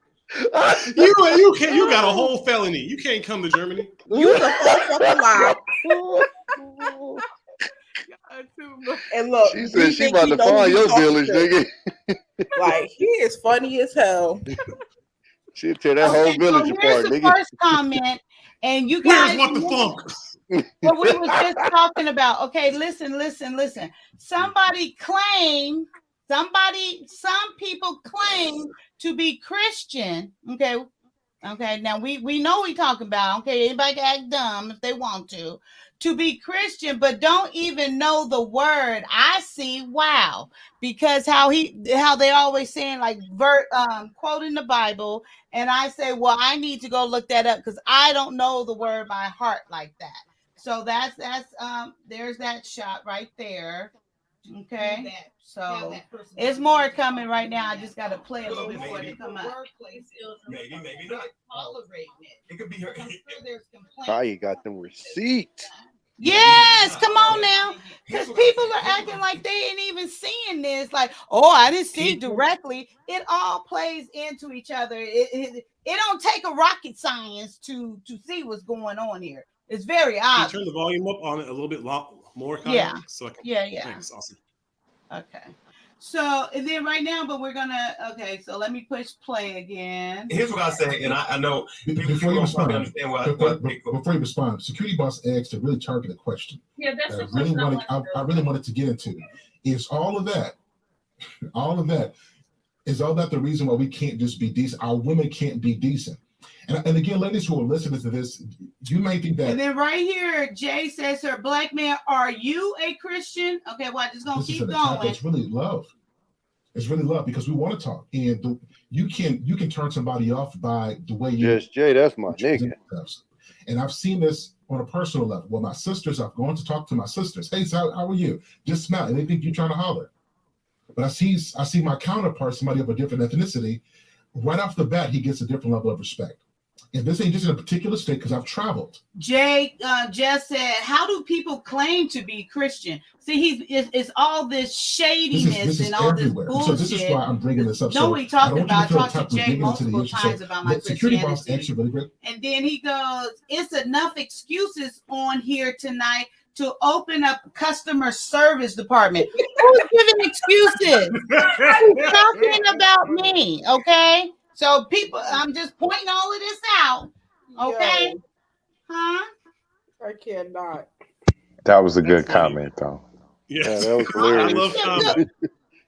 You can't. You got a whole felony. You can't come to Germany. You the whole fucking lie. And look, She said she about to find your village, nigga. Like he is funny as hell. She'll tear that whole village here's apart, the nigga. first comment, and you Where's guys what the funk? what we was just talking about. Okay, listen. Some people claim to be Christian. Okay. Now we know we talking about. Okay, anybody can act dumb if they want to be Christian, but don't even know the word. I see. Wow, because how they always saying like quoting the Bible, and I say, well, I need to go look that up because I don't know the word by heart like that. So that's there's that shot right there. Okay, so it's more coming right now. I just got to play a little bit before they come up. Maybe not. It could be her. Kaya got them receipts. Yes, come on now, because people are acting like they ain't even seeing this. Like, oh, I didn't see directly. It all plays into each other. It don't take a rocket science to see what's going on here. It's very Can obvious. you turn the volume up on it a little bit more? Kaya? Yeah. So I can, Yeah. Thanks. Awesome. Okay. So and then right now, but we're gonna so let me push play again. Here's what I say, and I know before you respond, understand why. Before you respond, security boss asked a really targeted question. Yeah, that's I really wanted to get into. Is all of that All of that. Is all that the reason why we can't just be decent? Our women can't be decent. And again, ladies who are listening to this, you may think that. And then right here, Jay says to her, black man, are you a Christian? Okay, well, I'm just going to keep going. It's really love. It's really love because we want to talk. And you can turn somebody off by the way you. Yes, Jay, that's my nigga. And I've seen this on a personal level. Well, my sisters, I've gone to talk to my sisters. Hey, so how are you? Just smile. And they think you're trying to holler. But I see my counterpart, somebody of a different ethnicity, right off the bat, he gets a different level of respect. And this ain't just in a particular state because I've traveled. Jay just said, how do people claim to be Christian? See, it's all this shadiness and all everywhere. this bullshit. So this is why I'm bringing this up. No, we talked about. I talked to Jay multiple times so about my security boss Christianity. actually really great. And then he goes, it's enough excuses on here tonight to open up customer service department. Who's giving excuses? Who's talking about me? Okay. So people, I'm just pointing all of this out. Okay. Yo. Huh? I cannot. That was a good comment, though. Yeah, that was hilarious.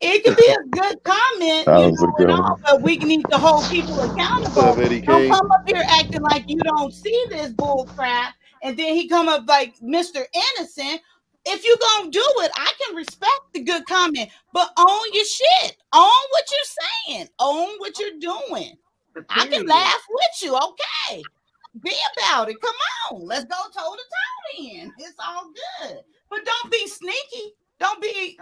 It could be a good comment, but we need to hold people accountable. Don't come up here acting like you don't see this bull crap. And then he come up like Mr. Innocent. If you're going to do it, I can respect the good comment, but own your shit. Own what you're saying. Own what you're doing. I can laugh with you. Okay. Be about it. Come on. Let's go toe to toe then. It's all good. But don't be sneaky. Don't be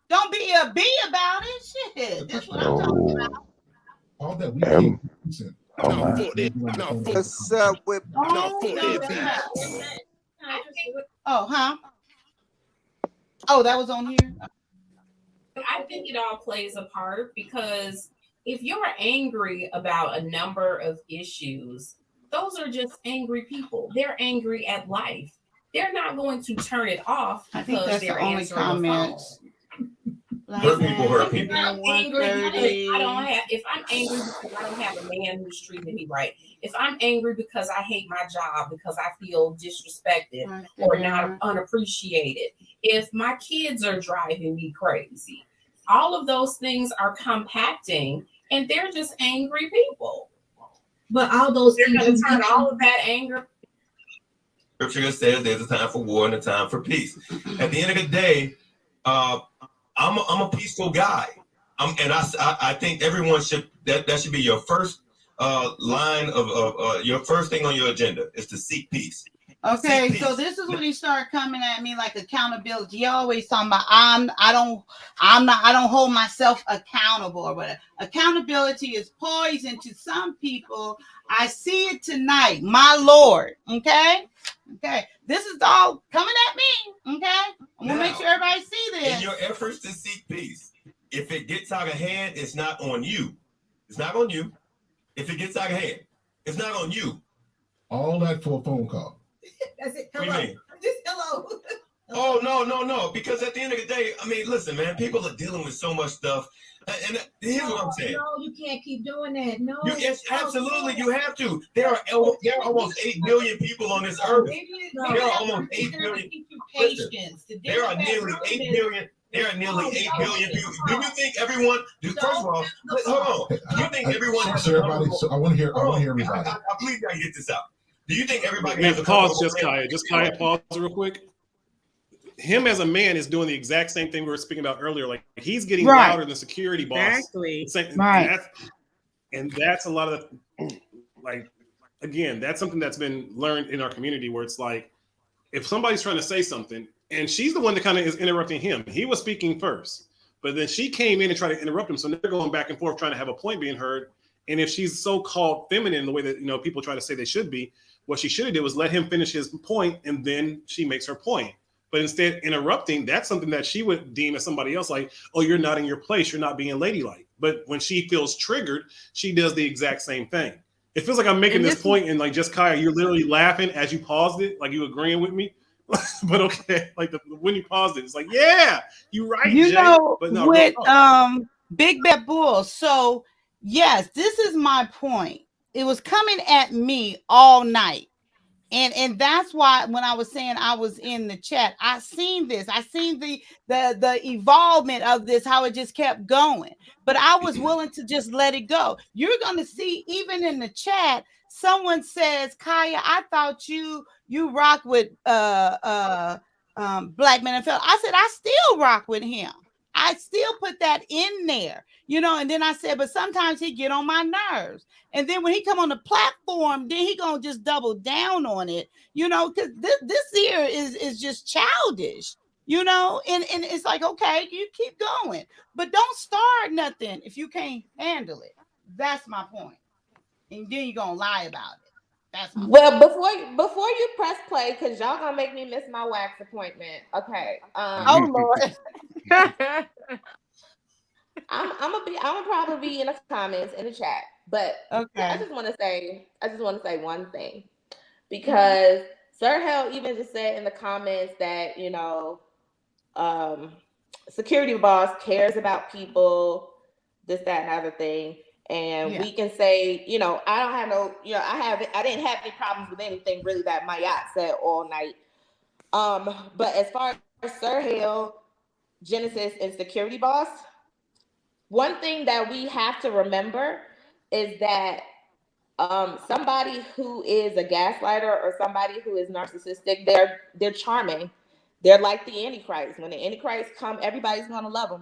don't be a bee about it. Shit. That's what I'm talking about. All that we can listen. What's up with Oh, huh? Oh, that was on here. I think it all plays a part because if you're angry about a number of issues, those are just angry people. They're angry at life. They're not going to turn it off because they're answering the phone. Hurt people hurt people. If I'm angry because I don't have a man who's treating me right. If I'm angry because I hate my job because I feel disrespected or not unappreciated. If my kids are driving me crazy. All of those things are compacting and they're just angry people. But all those they're going to turn all of that anger. Scripture says there's a time for war and a time for peace. At the end of the day, I'm a peaceful guy. I think everyone should that should be your first line of your first thing on your agenda is to seek peace. Okay, so this is when he started coming at me like accountability. He always talking about I don't hold myself accountable or whatever. Accountability is poison to some people. I see it tonight, my Lord. Okay. This is all coming at me. Okay, I'm gonna make sure everybody see this. In your efforts to seek peace, if it gets out of hand, it's not on you. It's not on you. If it gets out of hand, it's not on you. All that for a phone call. That's it. What do you mean? Just hello. Oh, no. Because at the end of the day, I mean, listen, man, people are dealing with so much stuff. And here's what I'm saying. No, you can't keep doing that. No. Yes, absolutely, you have to. There are almost 8 billion people on this earth. There are almost 8 billion. There are nearly 8 billion. There are nearly 8 billion people. Do you think everyone? First of all, hold on. Do you think everyone has a comfortable? So I want to hear everybody. I believe I get this out. Do you think everybody? We have to pause, just Kaya, pause real quick. Him as a man is doing the exact same thing we were speaking about earlier. Like he's getting louder than security boss. Exactly. Right. And that's a lot of like, again, that's something that's been learned in our community where it's like, if somebody's trying to say something and she's the one that kind of is interrupting him, he was speaking first, but then she came in and tried to interrupt him. So they're going back and forth trying to have a point being heard. And if she's so-called feminine, the way that, people try to say they should be, what she should have did was let him finish his point and then she makes her point. But instead interrupting, that's something that she would deem as somebody else like, oh, you're not in your place. You're not being ladylike. But when she feels triggered, she does the exact same thing. It feels like I'm making this point and like just Kaya, you're literally laughing as you paused it, like you agreeing with me. But okay, like when you paused it, it's like, yeah, you're right. You Jay. know, but no, with Big Bad Bull. So yes, this is my point. It was coming at me all night And that's why when I was saying I was in the chat, I seen this. I seen the evolvement of this, how it just kept going. But I was willing to just let it go. You're gonna see even in the chat, someone says, Kaya, I thought you rock with Black Men and Fellas. I said, I still rock with him. I still put that in there, and then I said, but sometimes he get on my nerves. And then when he come on the platform, then he gonna just double down on it, because this here is just childish, and it's like, okay, you keep going, but don't start nothing if you can't handle it. That's my point. And then you're gonna lie about it. That's my well, before you press play, because y'all gonna make me miss my wax appointment. Okay. Oh Lord. I'm gonna probably be in the comments in the chat, but okay. I just want to say one thing, because Sir Hell even just said in the comments that security boss cares about people, this, that, and other thing, and we can say, I don't have no, I didn't have any problems with anything really that Mayat said all night. But as far as Sir Hell, Genesis, and security boss, one thing that we have to remember is that somebody who is a gaslighter or somebody who is narcissistic, they're charming. They're like the Antichrist. When the Antichrist come, everybody's gonna love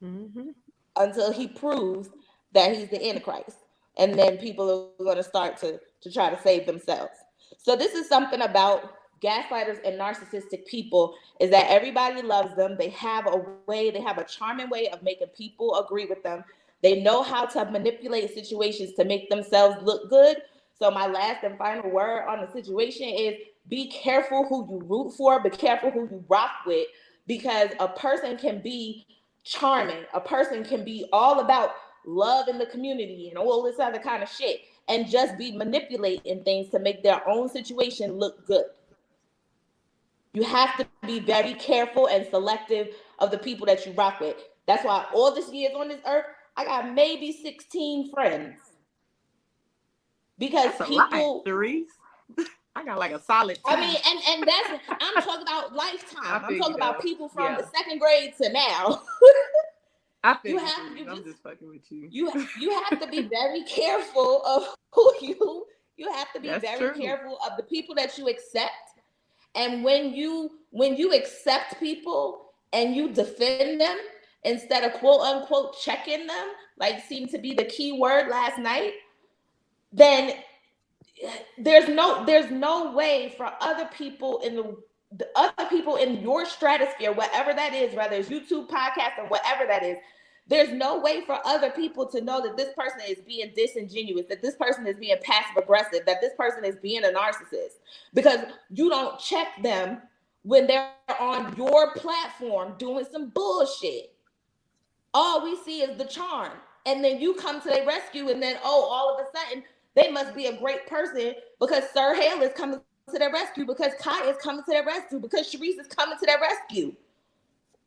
him until he proves that he's the Antichrist, and then people are gonna start to try to save themselves. So this is something about gaslighters and narcissistic people, is that everybody loves them. They have a charming way of making people agree with them. They know how to manipulate situations to make themselves look good. So my last and final word on the situation is, be careful who you root for, be careful who you rock with, because a person can be charming, a person can be all about love in the community and all this other kind of shit, and just be manipulating things to make their own situation look good. You have to be very careful and selective of the people that you rock with. That's why all this years on this earth, I got maybe 16 friends. Because that's people, I got like a solid 10. I mean, and that's, I'm talking about lifetime. I'm talking about people from the second grade to now. I'm just fucking with you. You have to be very careful of who you have to be very careful of the people that you accept. And when you accept people and you defend them instead of quote unquote checking them, like seemed to be the key word last night, then there's no way for other people in the other people in your stratosphere, whatever that is, whether it's YouTube, podcast, or whatever that is, there's no way for other people to know that this person is being disingenuous, that this person is being passive aggressive, that this person is being a narcissist, because you don't check them when they're on your platform doing some bullshit. All we see is the charm, and then you come to their rescue, and then all of a sudden they must be a great person because Sir Hale is coming to their rescue, because Kai is coming to their rescue, because Sharice is coming to their rescue.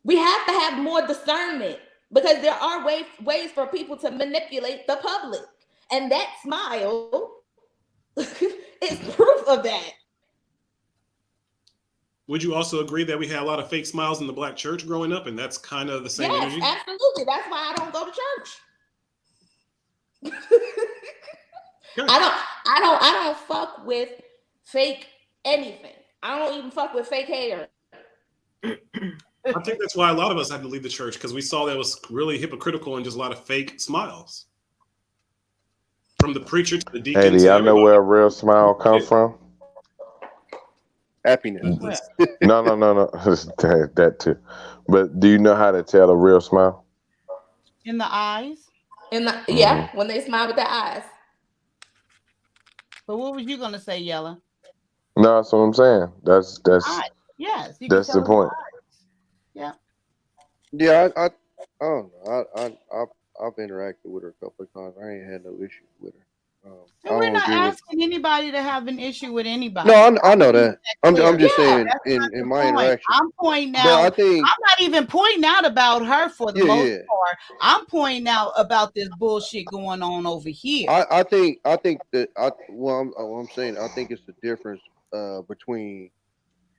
We have to have more discernment, because there are ways for people to manipulate the public. And that smile is proof of that. Would you also agree that we had a lot of fake smiles in the Black church growing up, and that's kind of the same energy? Yes, absolutely. That's why I don't go to church. I don't fuck with fake anything. I don't even fuck with fake hair. I think that's why a lot of us had to leave the church, because we saw that it was really hypocritical and just a lot of fake smiles. From the preacher to the deacon. Hey, do y'all know where a real smile comes from? Happiness. No. that too. But do you know how to tell a real smile? In the eyes? When they smile with their eyes. But what was you gonna say, Yella? No, that's what I'm saying. That's yes. That's the point. Yeah. Yeah, I don't know. I've interacted with her a couple of times. I ain't had no issues with her. And we're not asking anybody to have an issue with anybody. No, I know that. I'm just saying in my point. interaction. I'm pointing But out. I think I'm not even pointing out about her for the most yeah. part. I'm pointing out about this bullshit going on over here. I think that I'm saying I think it's the difference between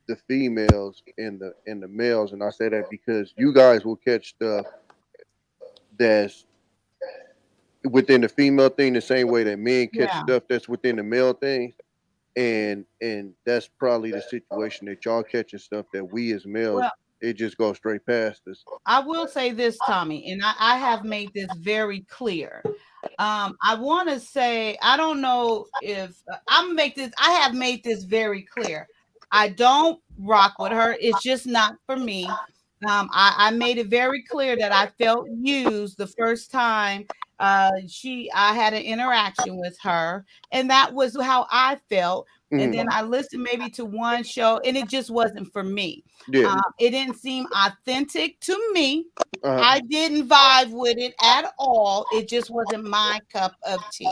the females and the males, and I say that because you guys will catch stuff that's within the female thing the same way that men catch stuff that's within the male thing, and that's probably the situation that y'all catching stuff that we as males it just goes straight past us. I will say this, Tommy, and I have made this very clear. I want to say, I don't know if I have made this very clear. I don't rock with her. It's just not for me. I made it very clear that I felt used the first time I had an interaction with her, and that was how I felt. And then I listened maybe to one show, and it just wasn't for me. It didn't seem authentic to me. I didn't vibe with it at all. It just wasn't my cup of tea.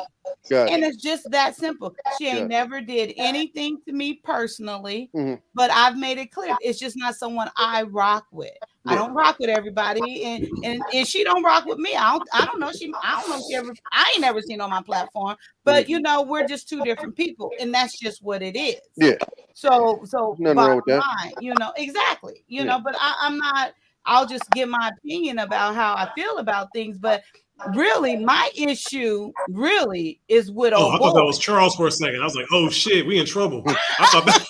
And it's just that simple. She ain't never did anything to me personally, but I've made it clear it's just not someone I rock with. I don't rock with everybody, and she don't rock with me. I don't know. I ain't never seen her on my platform, but we're just two different people, and that's just what it is. Yeah. So nothing wrong with that. line, exactly. But I'm not. I'll just give my opinion about how I feel about things, but really, my issue really is with I thought that was Charles for a second. I was like, oh shit, we in trouble. I thought that.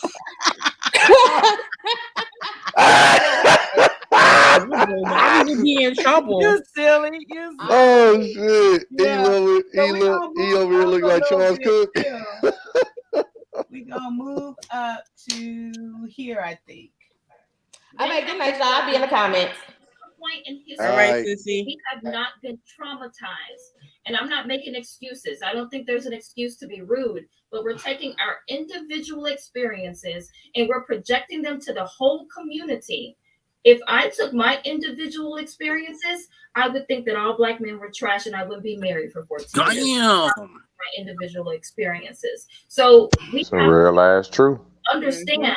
Why would we be in trouble? You silly. Oh shit. Yeah. He over here looking like Charles Cook. We gonna move up to here, I think. All right, good night, y'all. I'll be in the comments. Point in his All right, Sissy. We have not been traumatized, and I'm not making excuses. I don't think there's an excuse to be rude, but we're taking our individual experiences and we're projecting them to the whole community. If I took my individual experiences, I would think that all Black men were trash and I wouldn't be married for 14 years. My individual experiences. So we Some real ass true. understand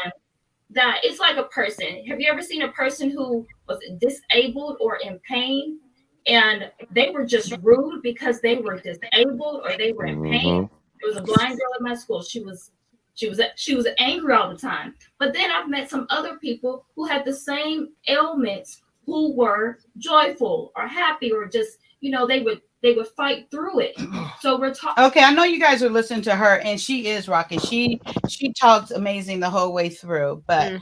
that it's like a person. Have you ever seen a person who was disabled or in pain and they were just rude because they were disabled or they were in pain? There was a blind girl in my school. She was angry all the time. But then I've met some other people who had the same ailments who were joyful or happy or just, they would fight through it. So we're talking. Okay, I know you guys are listening to her, and she is rocking. She talks amazing the whole way through. But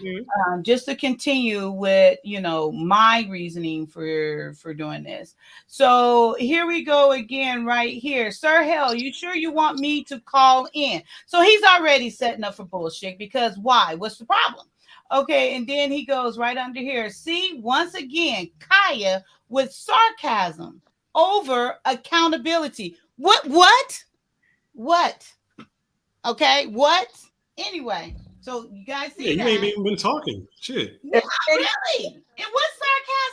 just to continue with my reasoning for doing this. So here we go again, right here, Sir Hell. You sure you want me to call in? So he's already setting up for bullshit because why? What's the problem? Okay, and then he goes right under here. See, once again, Kaya with sarcasm over accountability. What? Okay, what? Anyway, so you guys see you that? ain't even been talking. Shit. Yeah, really. It was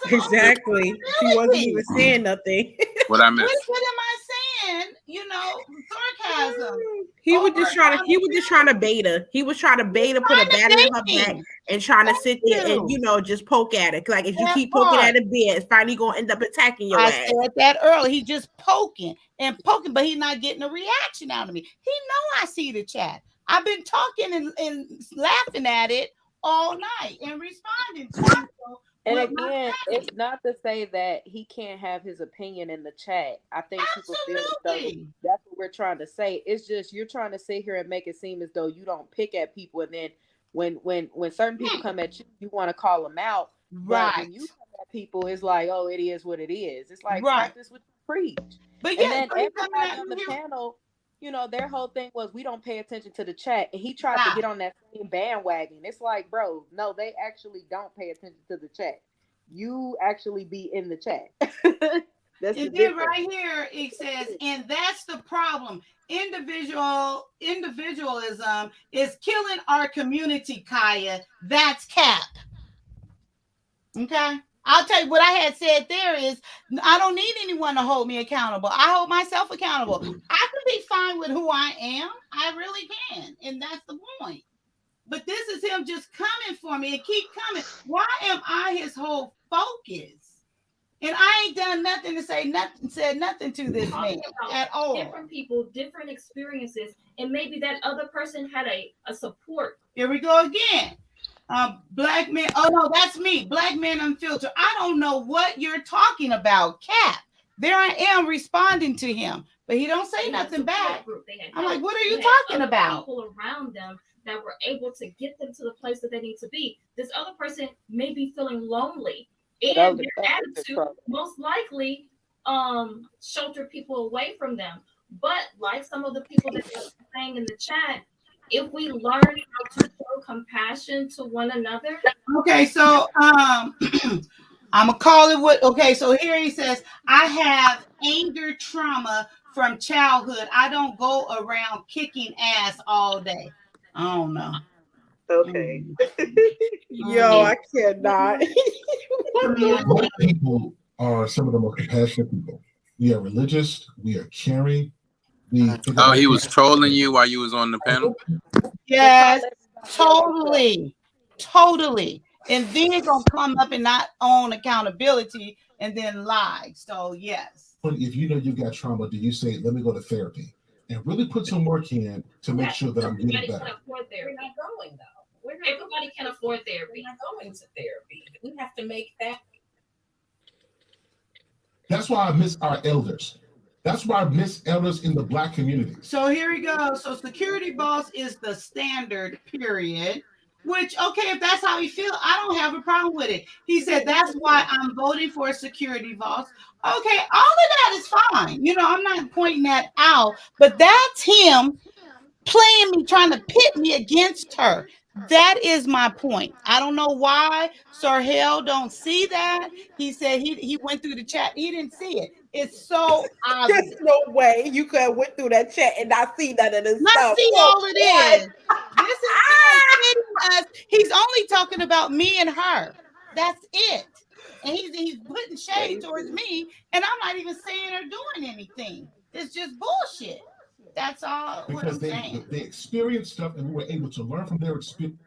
sarcasm. Exactly. She wasn't even saying nothing. What I missed? What am I saying? Sarcasm. He was just trying to bait her. He was trying to bait her, put a battery in her back, and trying to sit there and just poke at it. Like if you keep poking at it, it's finally gonna end up attacking your ass. I said that earlier. He just poking, but he's not getting a reaction out of me. He know I see the chat. I've been talking and laughing at it all night and responding to it. So and again, it's not to say that he can't have his opinion in the chat. I think people feel that's what we're trying to say. It's just you're trying to sit here and make it seem as though you don't pick at people, and then when certain people come at you, you want to call them out. Right. But when you come at people, it's like, oh, it is what it is. It's like practice what you preach. But and then everybody on the panel, their whole thing was we don't pay attention to the chat, and he tried to get on that same bandwagon. It's like, bro, no, they actually don't pay attention to the chat. You actually be in the chat. That's and then right here it says, and that's the problem. Individualism is killing our community, Kaya. That's cap. Okay. I'll tell you what I had said there is I don't need anyone to hold me accountable. I hold myself accountable. I can be fine with who I am. I really can. And that's the point. But this is him just coming for me and keep coming. Why am I his whole focus? And I ain't done nothing to say nothing, said nothing to this man at all. Different people, different experiences, and maybe that other person had a support. Here we go again. Black men. Oh no, that's me. Black men unfiltered. I don't know what you're talking about, Cap. There I am responding to him, but he don't say nothing back. I'm like, what are you talking about? People around them that were able to get them to the place that they need to be. This other person may be feeling lonely, and their attitude most likely shelter people away from them. But like some of the people that are saying in the chat, if we learn how to show compassion to one another. Okay, so I'm gonna call it what. Okay, so here he says, I have anger trauma from childhood. I don't go around kicking ass all day. I don't know. Okay. Yo, I cannot. Black people are some of the most compassionate people. We are religious. We are caring. Oh, he was trolling you while you was on the panel? Yes, totally. And then he's gonna come up and not own accountability and then lie. So yes. If you know you've got trauma, do you say, let me go to therapy and really put some work in to make sure that I'm getting better? We're not going though. Everybody can afford therapy. We're not going to therapy. We have to make that. That's why I miss our elders. That's why I miss elders in the Black community. So here we go. So security boss is the standard, period. Which, okay, if that's how he feels, I don't have a problem with it. He said, that's why I'm voting for a security boss. Okay, all of that is fine. You know, I'm not pointing that out, but that's him playing me, trying to pit me against her. That is my point. I don't know why Sir Hell don't see that. He said he went through the chat. He didn't see it. It's so obvious. There's no way you could have went through that chat and not see that in his Not see all it is. This is him pitting us. He's only talking about me and her. That's it. And he's putting shade towards me, and I'm not even saying or doing anything. It's just bullshit. That's all. Because they experienced stuff, and we were able to learn from their experience.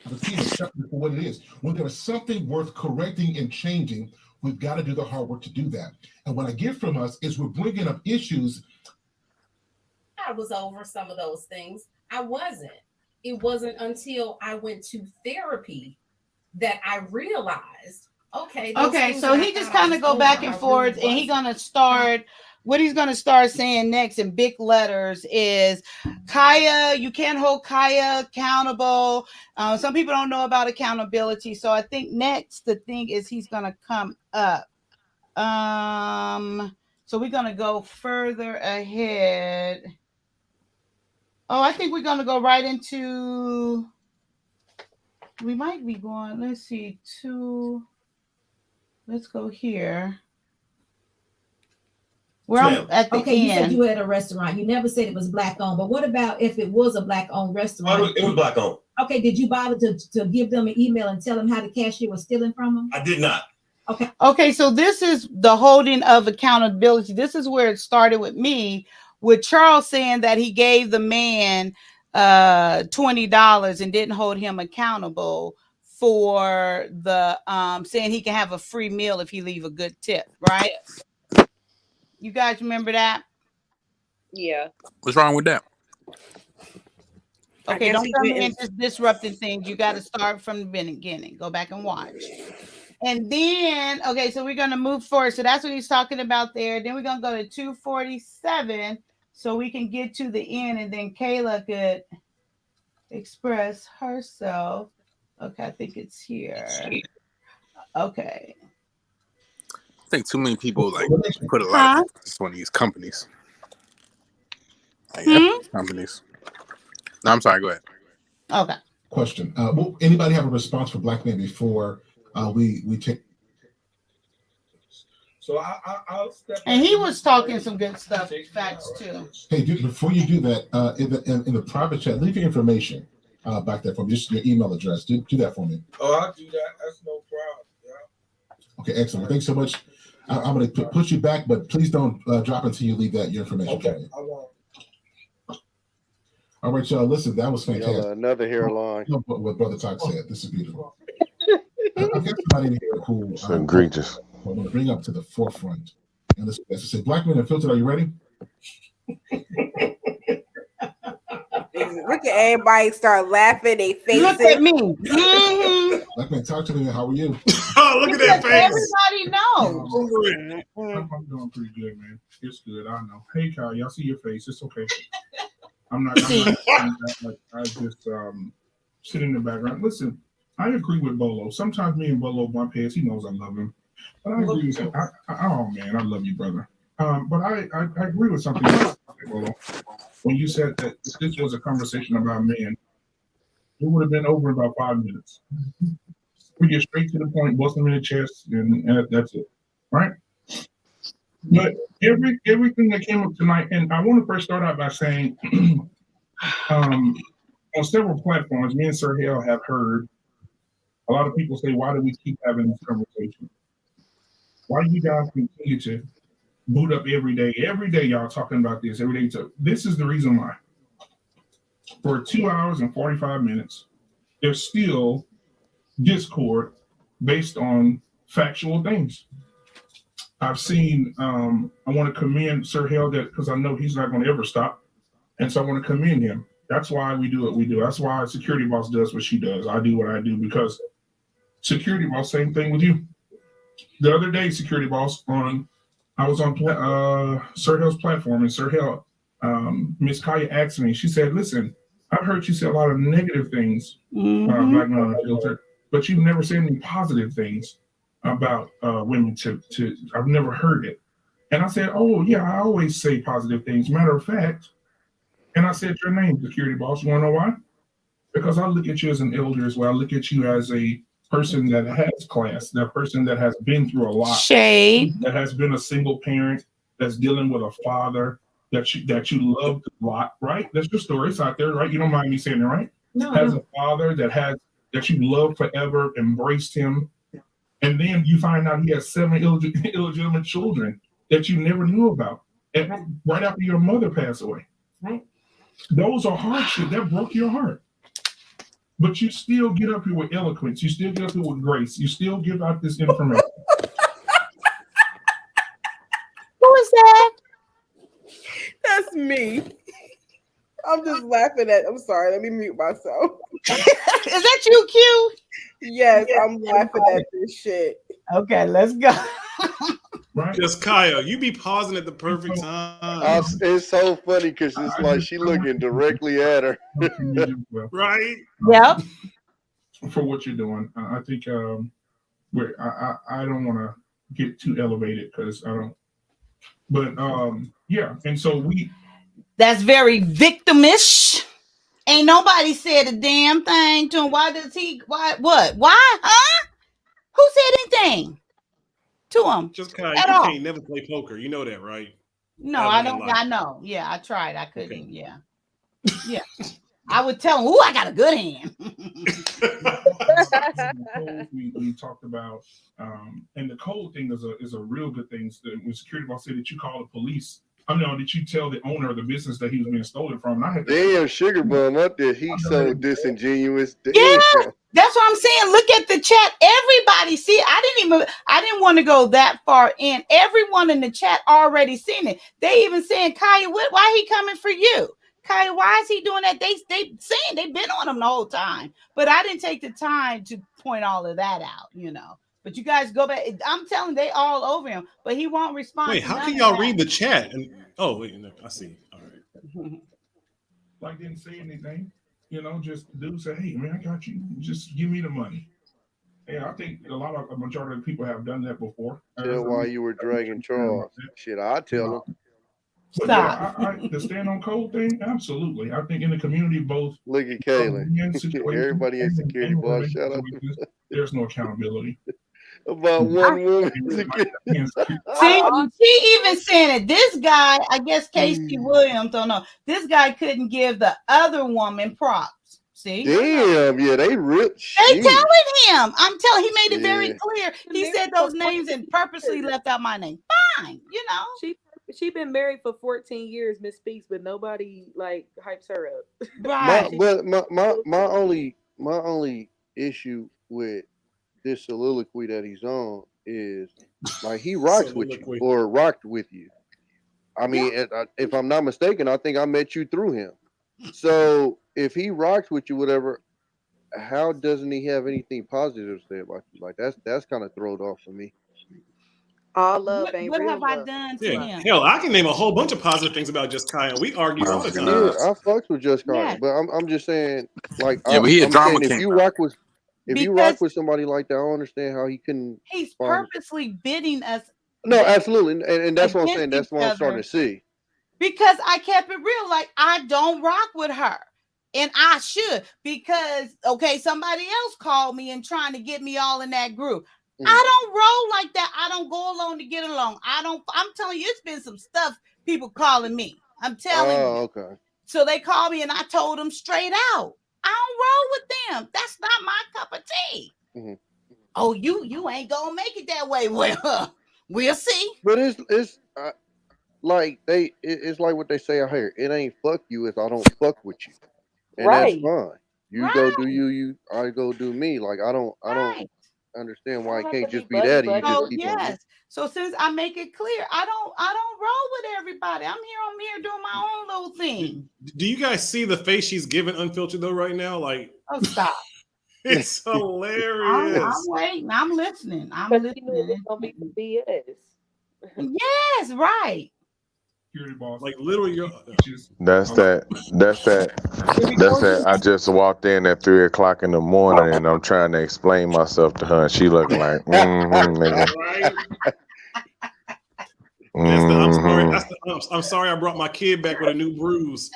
For what it is. When there is something worth correcting and changing, we've got to do the hard work to do that. And what I get from us is we're bringing up issues. I was over some of those things. I wasn't. It wasn't until I went to therapy that I realized, okay. So he just kind of go back and forth, and he's gonna start. What he's going to start saying next in big letters is, Kaya, you can't hold Kaya accountable. Some people don't know about accountability. So I think next the thing is he's going to come up. So we're going to go further ahead. Oh, I think we're going to go right into, we might be going, let's see, let's go here. At the end. You said you were at a restaurant. You never said it was Black owned, but what about if it was a Black owned restaurant? It was Black owned. Okay, did you bother to give them an email and tell them how the cashier was stealing from them? I did not. Okay, so this is the holding of accountability. This is where it started with me, with Charles saying that he gave the man $20 and didn't hold him accountable for the saying he can have a free meal if he leave a good tip, right? You guys remember that? Yeah. What's wrong with that? Okay, don't come in just disrupting things. You got to start from the beginning. Go back and watch. And then, okay, so we're going to move forward. So that's what he's talking about there. Then we're going to go to 247 so we can get to the end, and then Kayla could express herself. Okay, I think it's here. Okay. I think too many people like put a lot of focus on these companies. Like companies. No, I'm sorry. Go ahead. Okay. Question. Will anybody have a response for Black men before we take? So I'll step. And he was talking some good stuff, facts too. Hey, before you do that, in the private chat, leave your information. back there for me. Just your email address. Do that for me. Oh, I'll do that. That's no problem. Yeah. Okay, excellent. Thanks so much. I'm going to push you back, but please don't drop until you leave your information. Okay, I won't. All right, y'all. Listen, that was fantastic. Another hairline. What Brother Talk said. This is beautiful. I've got somebody in here who It's egregious. I'm going to bring up to the forefront. And let's say, Black Men Unfiltered, are you ready? Look at everybody start laughing. They face Look at me. Mm-hmm. Black Man, talk to me. How are you? Oh, look at that face. Everybody knows. I'm doing pretty good, man. It's good. I know. Hey, Kyle, y'all see your face. It's okay. I'm not I just sit in the background. Listen, I agree with Bolo. Sometimes me and Bolo bump heads. He knows I love him. But I agree with him. Oh, man, I love you, brother. But I agree with something, Bolo. When you said that if this was a conversation about men, it would have been over in about 5 minutes. We get straight to the point, bust them in the chest, and that's it, right? But everything that came up tonight, and I want to first start out by saying, on several platforms, me and Sir Hale have heard a lot of people say, why do we keep having this conversation? Why do you guys continue to boot up every day? Every day y'all talking about this, every day. So this is the reason why. For 2 hours and 45 minutes, there's still discord based on factual things. I've seen, I want to commend Sir Hale that because I know he's not going to ever stop. And so I want to commend him. That's why we do what we do. That's why Security Boss does what she does. I do what I do because Security Boss, same thing with you. The other day, Security Boss, I was on Sir Hale's platform, and Sir Hale, Miss Kaya asked me, she said, listen, I've heard you say a lot of negative things, Black Men Unfiltered, but you've never said any positive things about women to I've never heard it. And I said, oh yeah, I always say positive things. Matter of fact, and I said your name, Security Boss. You want to know why? Because I look at you as an elder as well. I look at you as a person that has class, that person that has been through a lot. Shade. That has been a single parent, that's dealing with a father that you loved a lot, right? That's your story. It's out there, right? You don't mind me saying it, right? No. Has a father that you loved forever, embraced him. And then you find out he has 7 illegitimate children that you never knew about right after your mother passed away. Right. Those are hardships that broke your heart. But you still get up here with eloquence. You still get up here with grace. You still give out this information. Who is that? That's me. I'm just laughing at. I'm sorry. Let me mute myself. Is that you, Q? Yes, I'm laughing at this shit. Okay, let's go. Just Kaya, you be pausing at the perfect time. It's so funny because it's like she looking directly at her. Right? Yep. For what you're doing, I think I don't want to get too elevated because I don't. But yeah, and so That's very victimish. Ain't nobody said a damn thing to him. Why does he? Why? What? Why? Huh? Who said anything to him? Just Kaya, at you all? can't never play poker. You know that, right? No, Ever I in don't. life. I know. Yeah, I tried. I couldn't. Okay. Yeah. Yeah. I would tell him, "Ooh, I got a good hand." we talked about, and the code thing is a real good thing. When Security Boss said that you call the police, did you tell the owner of the business that he was being stolen from? And I had Damn, Sugar Bum up there. He's so disingenuous. Damn. Yeah, that's what I'm saying. Look at the chat. Everybody see. I didn't want to go that far in. Everyone in the chat already seen it. They even saying, Kaya, why he coming for you? Kaya, why is he doing that? They saying they've been on him the whole time. But I didn't take the time to point all of that out, But you guys go back. I'm telling they all over him, but he won't respond. Wait, how can y'all read the chat? Wait, no, I see. All right. Like didn't say anything, just dude say, hey man, I got you. Just give me the money. Yeah, I think a majority of people have done that before. Tell why you were dragging Charles. Shit, I tell him. But yeah, the stand on code thing, absolutely. I think in the community, both. Look at Kaylin. Everybody in Security Boss, shut up. There's no accountability. About one woman. See, she even saying it. This guy, I guess Casey Williams, don't know. This guy couldn't give the other woman props. See? Damn, yeah, they ripped. They telling him. I'm telling. He made it very Yeah. clear. He said those names and purposely left out my name. Fine, you know. She been married for 14 years, Miss Speaks, but nobody like hypes her up. Right. My only issue with this soliloquy that he's on is like he rocks with you or rocked with you. I mean, if I'm not mistaken, I think I met you through him. So if he rocks with you, whatever, how doesn't he have anything positive to say about you? Like that's kind of thrown off for me. All love ain't What real have I love. done to Yeah, him? hell, I can name a whole bunch of positive things about Just Kyle. We argue all the time. Yeah, I fucks with Just Kyle, Yeah. but I'm just saying, like, Yeah, but he a I'm drama saying if king. you rock with Because somebody like that, I don't understand how he couldn't. he's find his- purposely bidding us No, absolutely, and that's what I'm against saying. That's each what I'm starting other to see. because I kept it real. Like I don't rock with her. And I should because okay, somebody else called me and trying to get me all in that group. I don't roll like that. I don't go alone to get along. I'm telling you, it's been some stuff people calling me. I'm telling you. Okay. So they called me and I told them straight out. I don't roll with them. That's not my cup of tea. Mm-hmm. Oh, you ain't gonna make it that way. Well, we'll see. But it's like it's like what they say out here. It ain't fuck you if I don't fuck with you, and that's fine. You go do you. I go do me. Like I don't understand why it can't just be that. And you just So keep on. yes. So since I make it clear, I don't roll with everybody. I'm here doing my own little thing. Do you guys see the face she's giving unfiltered though right now? Like, oh, stop. It's hilarious. I'm waiting. I'm listening. I'm But listening. you knew it was gonna be BS. Yes, right. Like literally, That's that. I just walked in at 3 o'clock in the morning, and I'm trying to explain myself to her, and she looking like, nigga. Right? I'm sorry I brought my kid back with a new bruise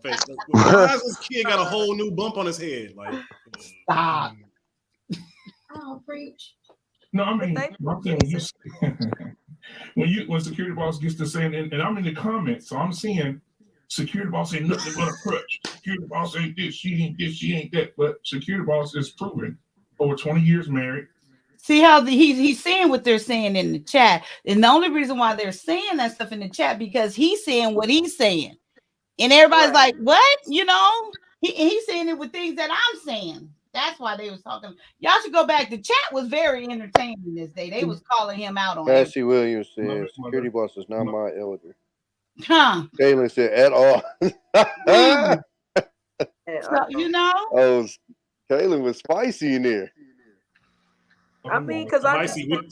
face. Why has this kid got a whole new bump on his head? Like, stop. Oh, preach. No, I mean, my thing when security boss gets to saying, and I'm in the comments, so I'm seeing security boss ain't nothing but a crutch. Security boss ain't this, she ain't this, she ain't that. But security boss is proven over 20 years married. See how he's saying what they're saying in the chat, and the only reason why they're saying that stuff in the chat because he's saying what he's saying, and everybody's like, "What?" You know, he's saying it with things that I'm saying. That's why they was talking. Y'all should go back. The chat was very entertaining this day. They was calling him out on it. Patsy Williams said, "Security boss is not my elder." Huh? Kaylin said, "At all." So, you know. Oh, Kaylin was spicy in there. I mean, because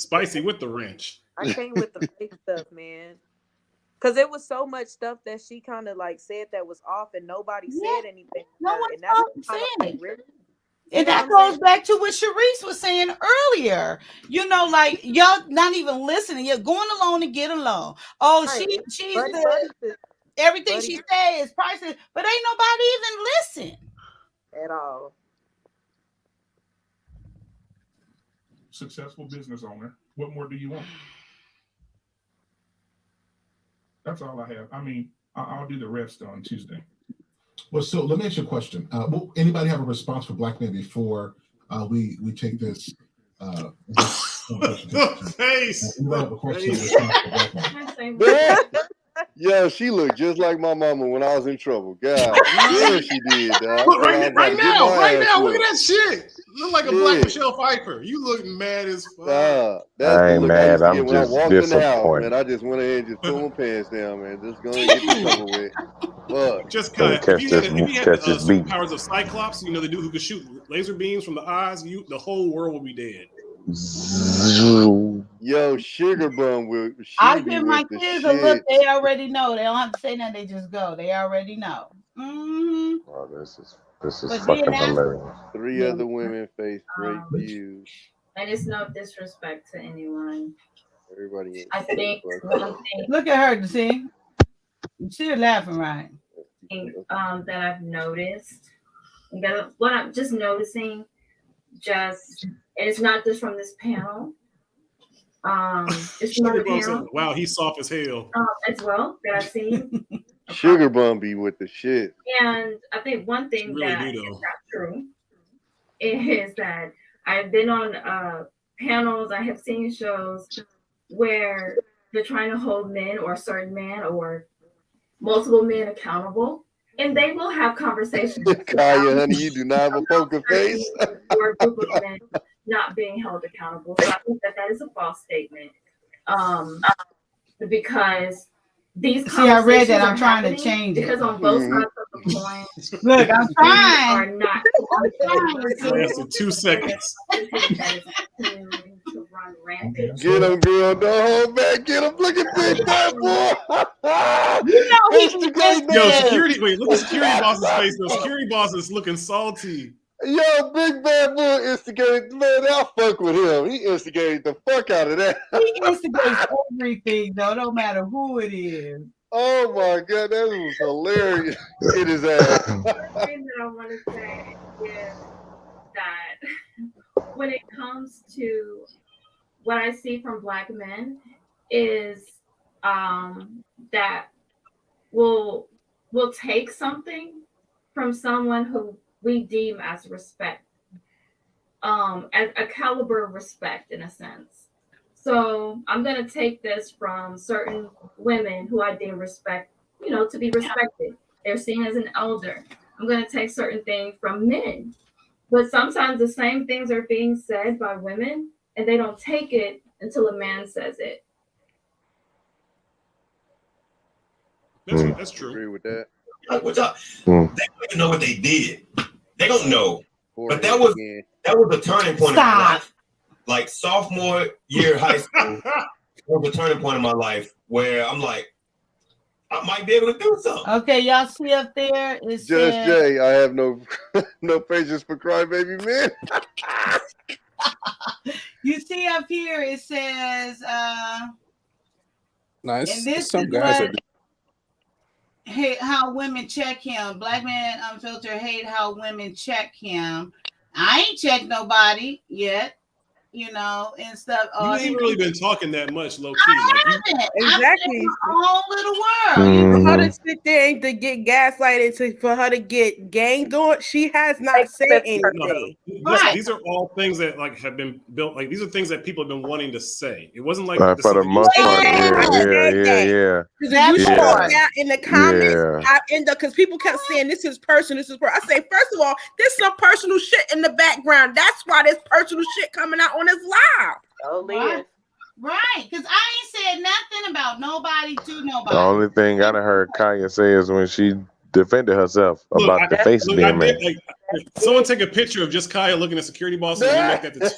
spicy with the wrench. I came with the fake stuff, man. Because it was so much stuff that she kind of like said that was off, and nobody said anything. No one saying it. Really? And that goes back to what Sharice was saying earlier. You know, like y'all not even listening. You're going along to get along. Oh, Right. she's Buddy, everything she says is priceless, but ain't nobody even listen at all. Successful business owner. What more do you want? That's all I have. I mean, I'll do the rest on Tuesday. Well, so let me ask you a question. Will anybody have a response for Black men before we take this? Yo, she looked just like my mama when I was in trouble. God, yeah, she did. Look, right now, look at that shit. Look like a black Michelle Pfeiffer. You look mad as fuck. That's I the ain't look I mad. used to I'm get when I just walked in the house, disappointed. man. I just went ahead and just pulled my pants down, man. Just gonna get this over with. Fuck. Just kind of, if you had the beat. superpowers of Cyclops, you know, the dude who could shoot laser beams from the eyes, the whole world would be dead. Yo, Sugar Bum will. I give my kids a look. They already know. They don't have to say nothing. They just go. They already know. Mm-hmm. Oh, this is fucking hilarious. 3 other women face great views. And it's no disrespect to anyone. Everybody. I think one thing. Look at her. See, she's laughing, right? That I've noticed. What I'm just noticing, and it's not just from this panel. It's from other panel. Wow, he's soft as hell. As well that I've seen. Sugar Bum be with the shit. And I think one thing really that do, is though. not true is that I've been on panels, I have seen shows where they're trying to hold men or a certain man or multiple men accountable, and they will have conversations Kaya, honey, you do not have a poker face. or a group of men not being held accountable. So I think that is a false statement. Because these I read that. I'm are trying to happening change it. because on both sides of the coin, Look, I'm we trying. are not. Lasted 2 seconds. To run rampant. Get him, girl. Don't hold back. Get him. Look at Big Bad Boy. You know he be Instigate Yo, that. security. Wait, look at security boss's face. The security boss is looking salty. Yo, Big Bad Boy instigated. Man, I'll fuck with him. He instigated the fuck out of that. He instigates everything, though, no matter who it is. Oh my god, that was hilarious. Hit his ass. The thing that I want to say is that when it comes to what I see from Black men is that we'll take something from someone who we deem as respect, as a caliber of respect in a sense. So I'm going to take this from certain women who I deem respect, to be respected. They're seen as an elder. I'm going to take certain things from men. But sometimes the same things are being said by women and they don't take it until a man says it. That's true. Agree with that. Like, what's up? They don't even know what they did. They don't know. But that was a turning point in my life. Like sophomore year of high school was a turning point in my life where I'm like, I might be able to do something. Okay, y'all see up there? It Just says, Jay, I have no patience for crybaby men. you see up here, it says, Nice. and this Some is guys what, are. how women check him. Black man unfiltered hate how women check him. I ain't checked nobody yet, and stuff. You ain't really been talking that much, low key. Exactly. Whole little world. For her to sit there and to get gaslighted, for her to get gained on, she has not said anything. Listen, these are all things that have been built. Like these are things that people have been wanting to say. It wasn't like for the most part, yeah. Because if you saw that in the comments, Yeah. I end up because people kept saying this is personal. I say, first of all, there's some personal shit in the background. That's why there's personal shit coming out on this live. Oh, Right, because I ain't said nothing about nobody to nobody. The only thing I done heard Kanye say is when she defended herself about the face being made. Someone take a picture of just Kaya looking at security boss and make that the top.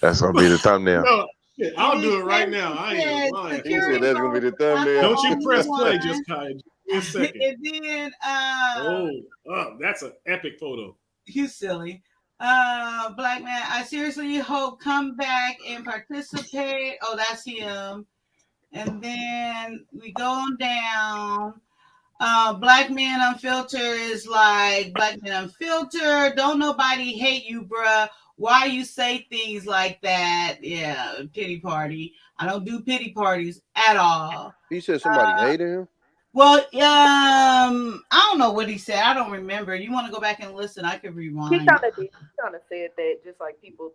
That's gonna be the thumbnail. No, I'll do it right now. I ain't even lying. He said that's gonna be the thumbnail. Don't you press play, just Kaya. Give me a second. And then that's an epic photo. You silly. Black man, I seriously hope come back and participate. Oh, that's him. And then we go on down. Black man unfiltered is like Black man unfiltered. Don't nobody hate you, bruh. Why you say things like that? Yeah, pity party. I don't do pity parties at all. He said somebody hated him. Well, I don't know what he said. I don't remember. You want to go back and listen? I could rewind. He kind of said that just like people,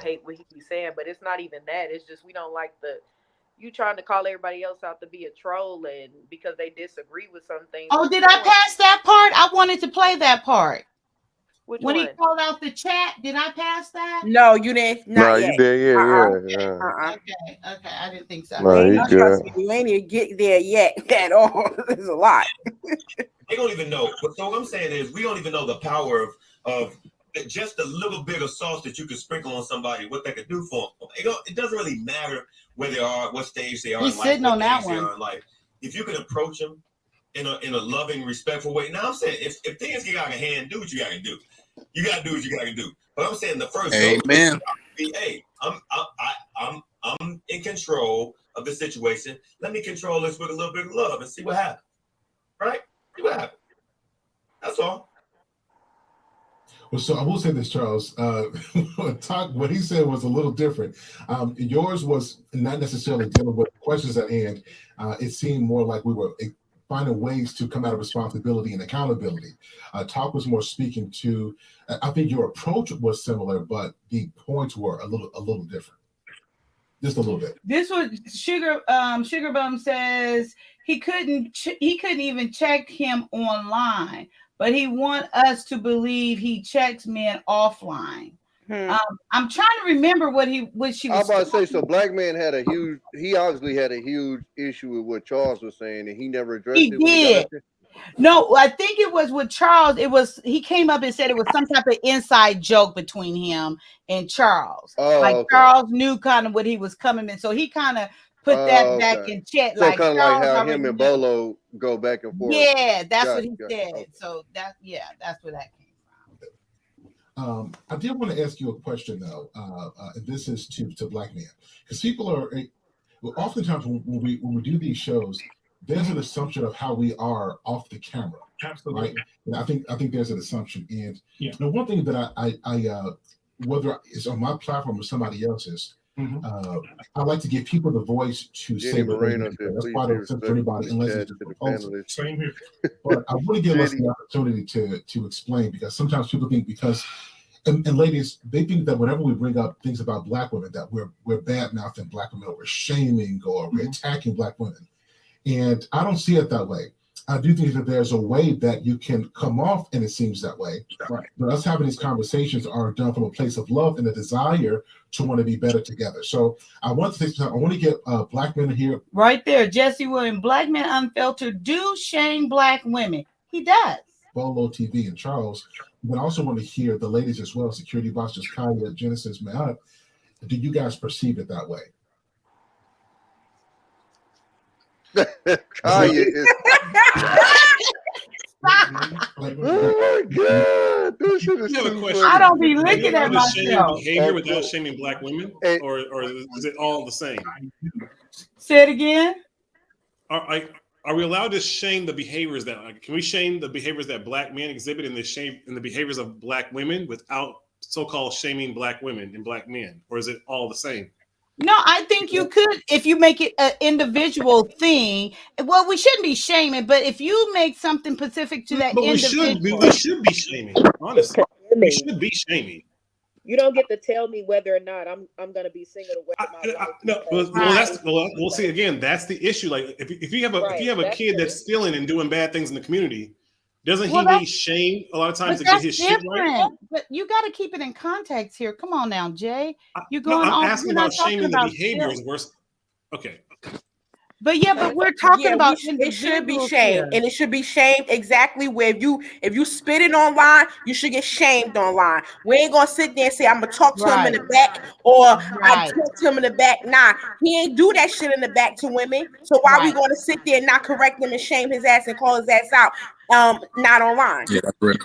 hate what he be saying, but it's not even that. It's just we don't like you trying to call everybody else out to be a troll and because they disagree with some things. Oh, did I pass that part? I wanted to play that part. Which when one? He called out the chat, did I pass that? No, you didn't. No, you did. Yeah. Okay, I didn't think so. No, you good. You ain't even get there yet at all. There's a lot. They don't even know. So what I'm saying is, we don't even know the power of just a little bit of sauce that you can sprinkle on somebody, what they could do for them. It doesn't really matter where they are, what stage they are He's in life, sitting on that they one. are in life. If you can approach them in a loving, respectful way. Now I'm saying, if things get out of hand, do what you got to do. You got to do what you got to do. But I'm saying the first. Amen. Hey, I'm in control of the situation. Let me control this with a little bit of love and see what happens. Right? See what happens. That's all. Well, so I will say this, Charles. What he said was a little different. Yours was not necessarily dealing with questions at hand. It seemed more like we were finding ways to come out of responsibility and accountability. Talk was more speaking to. I think your approach was similar, but the points were a little different. Just a little bit. This was Sugar Bum says he couldn't even check him online, but he want us to believe he checks men offline. I'm trying to remember what she was. I was about to say, so Black Man he obviously had a huge issue with what Charles was saying, and he never addressed it. When he got up there. No, I think it was with Charles. He came up and said it was some type of inside joke between him and Charles. Okay. Charles knew kind of what he was coming in, so he kind of put that back in check. So kind of like how him and Bolo go back and forth. Yeah, that's what he said. Okay. So that's where that came from. I did want to ask you a question though. And this is to Black Man, because people are oftentimes when we do these shows, there's an assumption of how we are off the camera. Absolutely. Right? And I think there's an assumption. And one thing that I whether it's on my platform or somebody else's, I like to give people the voice to say what they need. That's why I don't censor anybody unless it's just proposal. Same here. But I want to give us the opportunity to explain, because sometimes people think and ladies, they think that whenever we bring up things about Black women, that we're bad-mouthing Black women, or we're shaming, or we're attacking Black women. And I don't see it that way. I do think that there's a way that you can come off, and it seems that way. Right. But us having these conversations are done from a place of love and a desire to want to be better together. So I want to take some time. I want to get Black men here. Right there, Jesse William. Black Men Unfiltered do shame Black women. He does. Bolo TV and Charles. But I also want to hear the ladies as well. Security Boxers, Kaya, Genesis, Mahat. Do you guys perceive it that way? Kaya is. Oh my God! This shit is too funny. I don't be looking at myself. Behavior without shaming Black women, or is it all the same? Say it again. Are we allowed to shame the behaviors can we shame the behaviors that Black men exhibit in the behaviors of Black women without so-called shaming Black women and Black men, or is it all the same? No, I think you could if you make it an individual thing. Well, we shouldn't be shaming, but if you make something specific to that individual, we should be shaming. Honestly, we should be shaming. You don't get to tell me whether or not I'm gonna be single the way my life. No, we'll see again. That's the issue. Like if you have a kid that's stealing and doing bad things in the community, doesn't he need shame a lot of times to get his shit right? But you got to keep it in context here. Come on now, Jay. You're going I'm on. asking about shaming the behaviors. Worse. Okay. But we're talking about it should be shamed, and it should be shamed exactly where if you spit it online, you should get shamed online. We ain't gonna sit there and say I'm gonna talk to him in the back, or I talk to him in the back. Nah, he ain't do that shit in the back to women. So why we gonna sit there and not correct him and shame his ass and call his ass out? Not online. Yeah, that's real.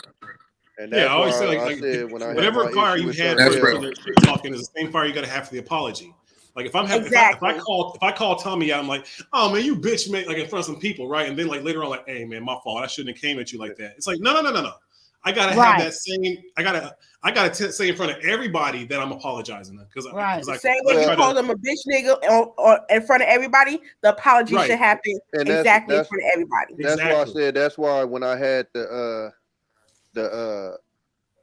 And that's I always say I said when whatever fire you had for the shit talking is the same fire you got to have for the apology. Like if I call Tommy out, I'm like, oh man, you bitch, man, like in front of some people, right? And then like later on, like, hey man, my fault. I shouldn't have came at you like that. It's like no. I gotta have that same. I gotta say in front of everybody that I'm apologizing because the same way you call them a bitch nigga or in front of everybody, the apology should happen exactly in front of everybody. That's why I said. That's why when I had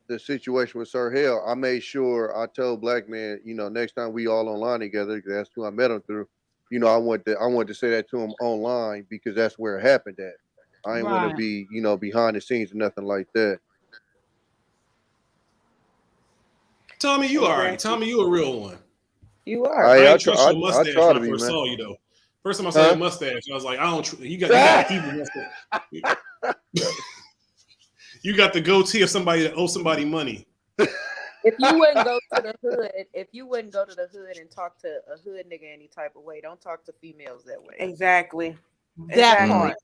the situation with Sir Hale, I made sure I told Black Man, next time we all online together, because that's who I met him through. I wanted to say that to him online because that's where it happened at. I ain't want to be, behind the scenes or nothing like that. Tommy, you all right. Tommy, you a real one. You are. I ain't trust your mustache when I first saw you though. First time I saw your mustache, I was like, I don't. You got a evil mustache. You got the goatee of somebody that owes somebody money. If you wouldn't go to the hood, and talk to a hood nigga any type of way, don't talk to females that way. Exactly. That part.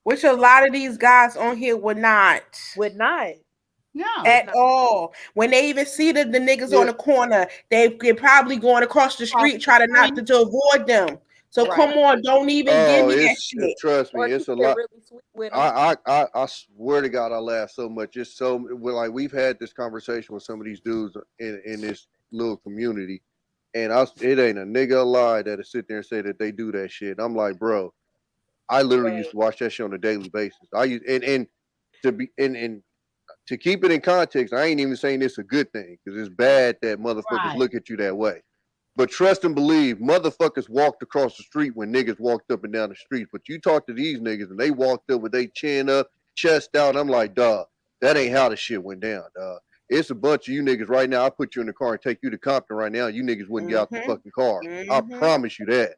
Which a lot of these guys on here would not. No. At all. When they even see the niggas on the corner, they're probably going across the street trying to avoid them. So come on, don't even give me that shit. Trust me, Or it's a keep it lot. really sweet with 'em. I swear to God, I laugh so much. It's so like we've had this conversation with some of these dudes in this little community, and it ain't a nigga alive that'll sit there and say that they do that shit. I'm like, bro, I literally used to watch that shit on a daily basis. I used and to be and to keep it in context, I ain't even saying it's a good thing because it's bad that motherfuckers look at you that way. But trust and believe, motherfuckers walked across the street when niggas walked up and down the street. But you talk to these niggas and they walked up with their chin up, chest out. I'm like, dawg, that ain't how the shit went down, dawg. It's a bunch of you niggas right now. I put you in the car and take you to Compton right now. You niggas wouldn't get out the fucking car. I promise you that.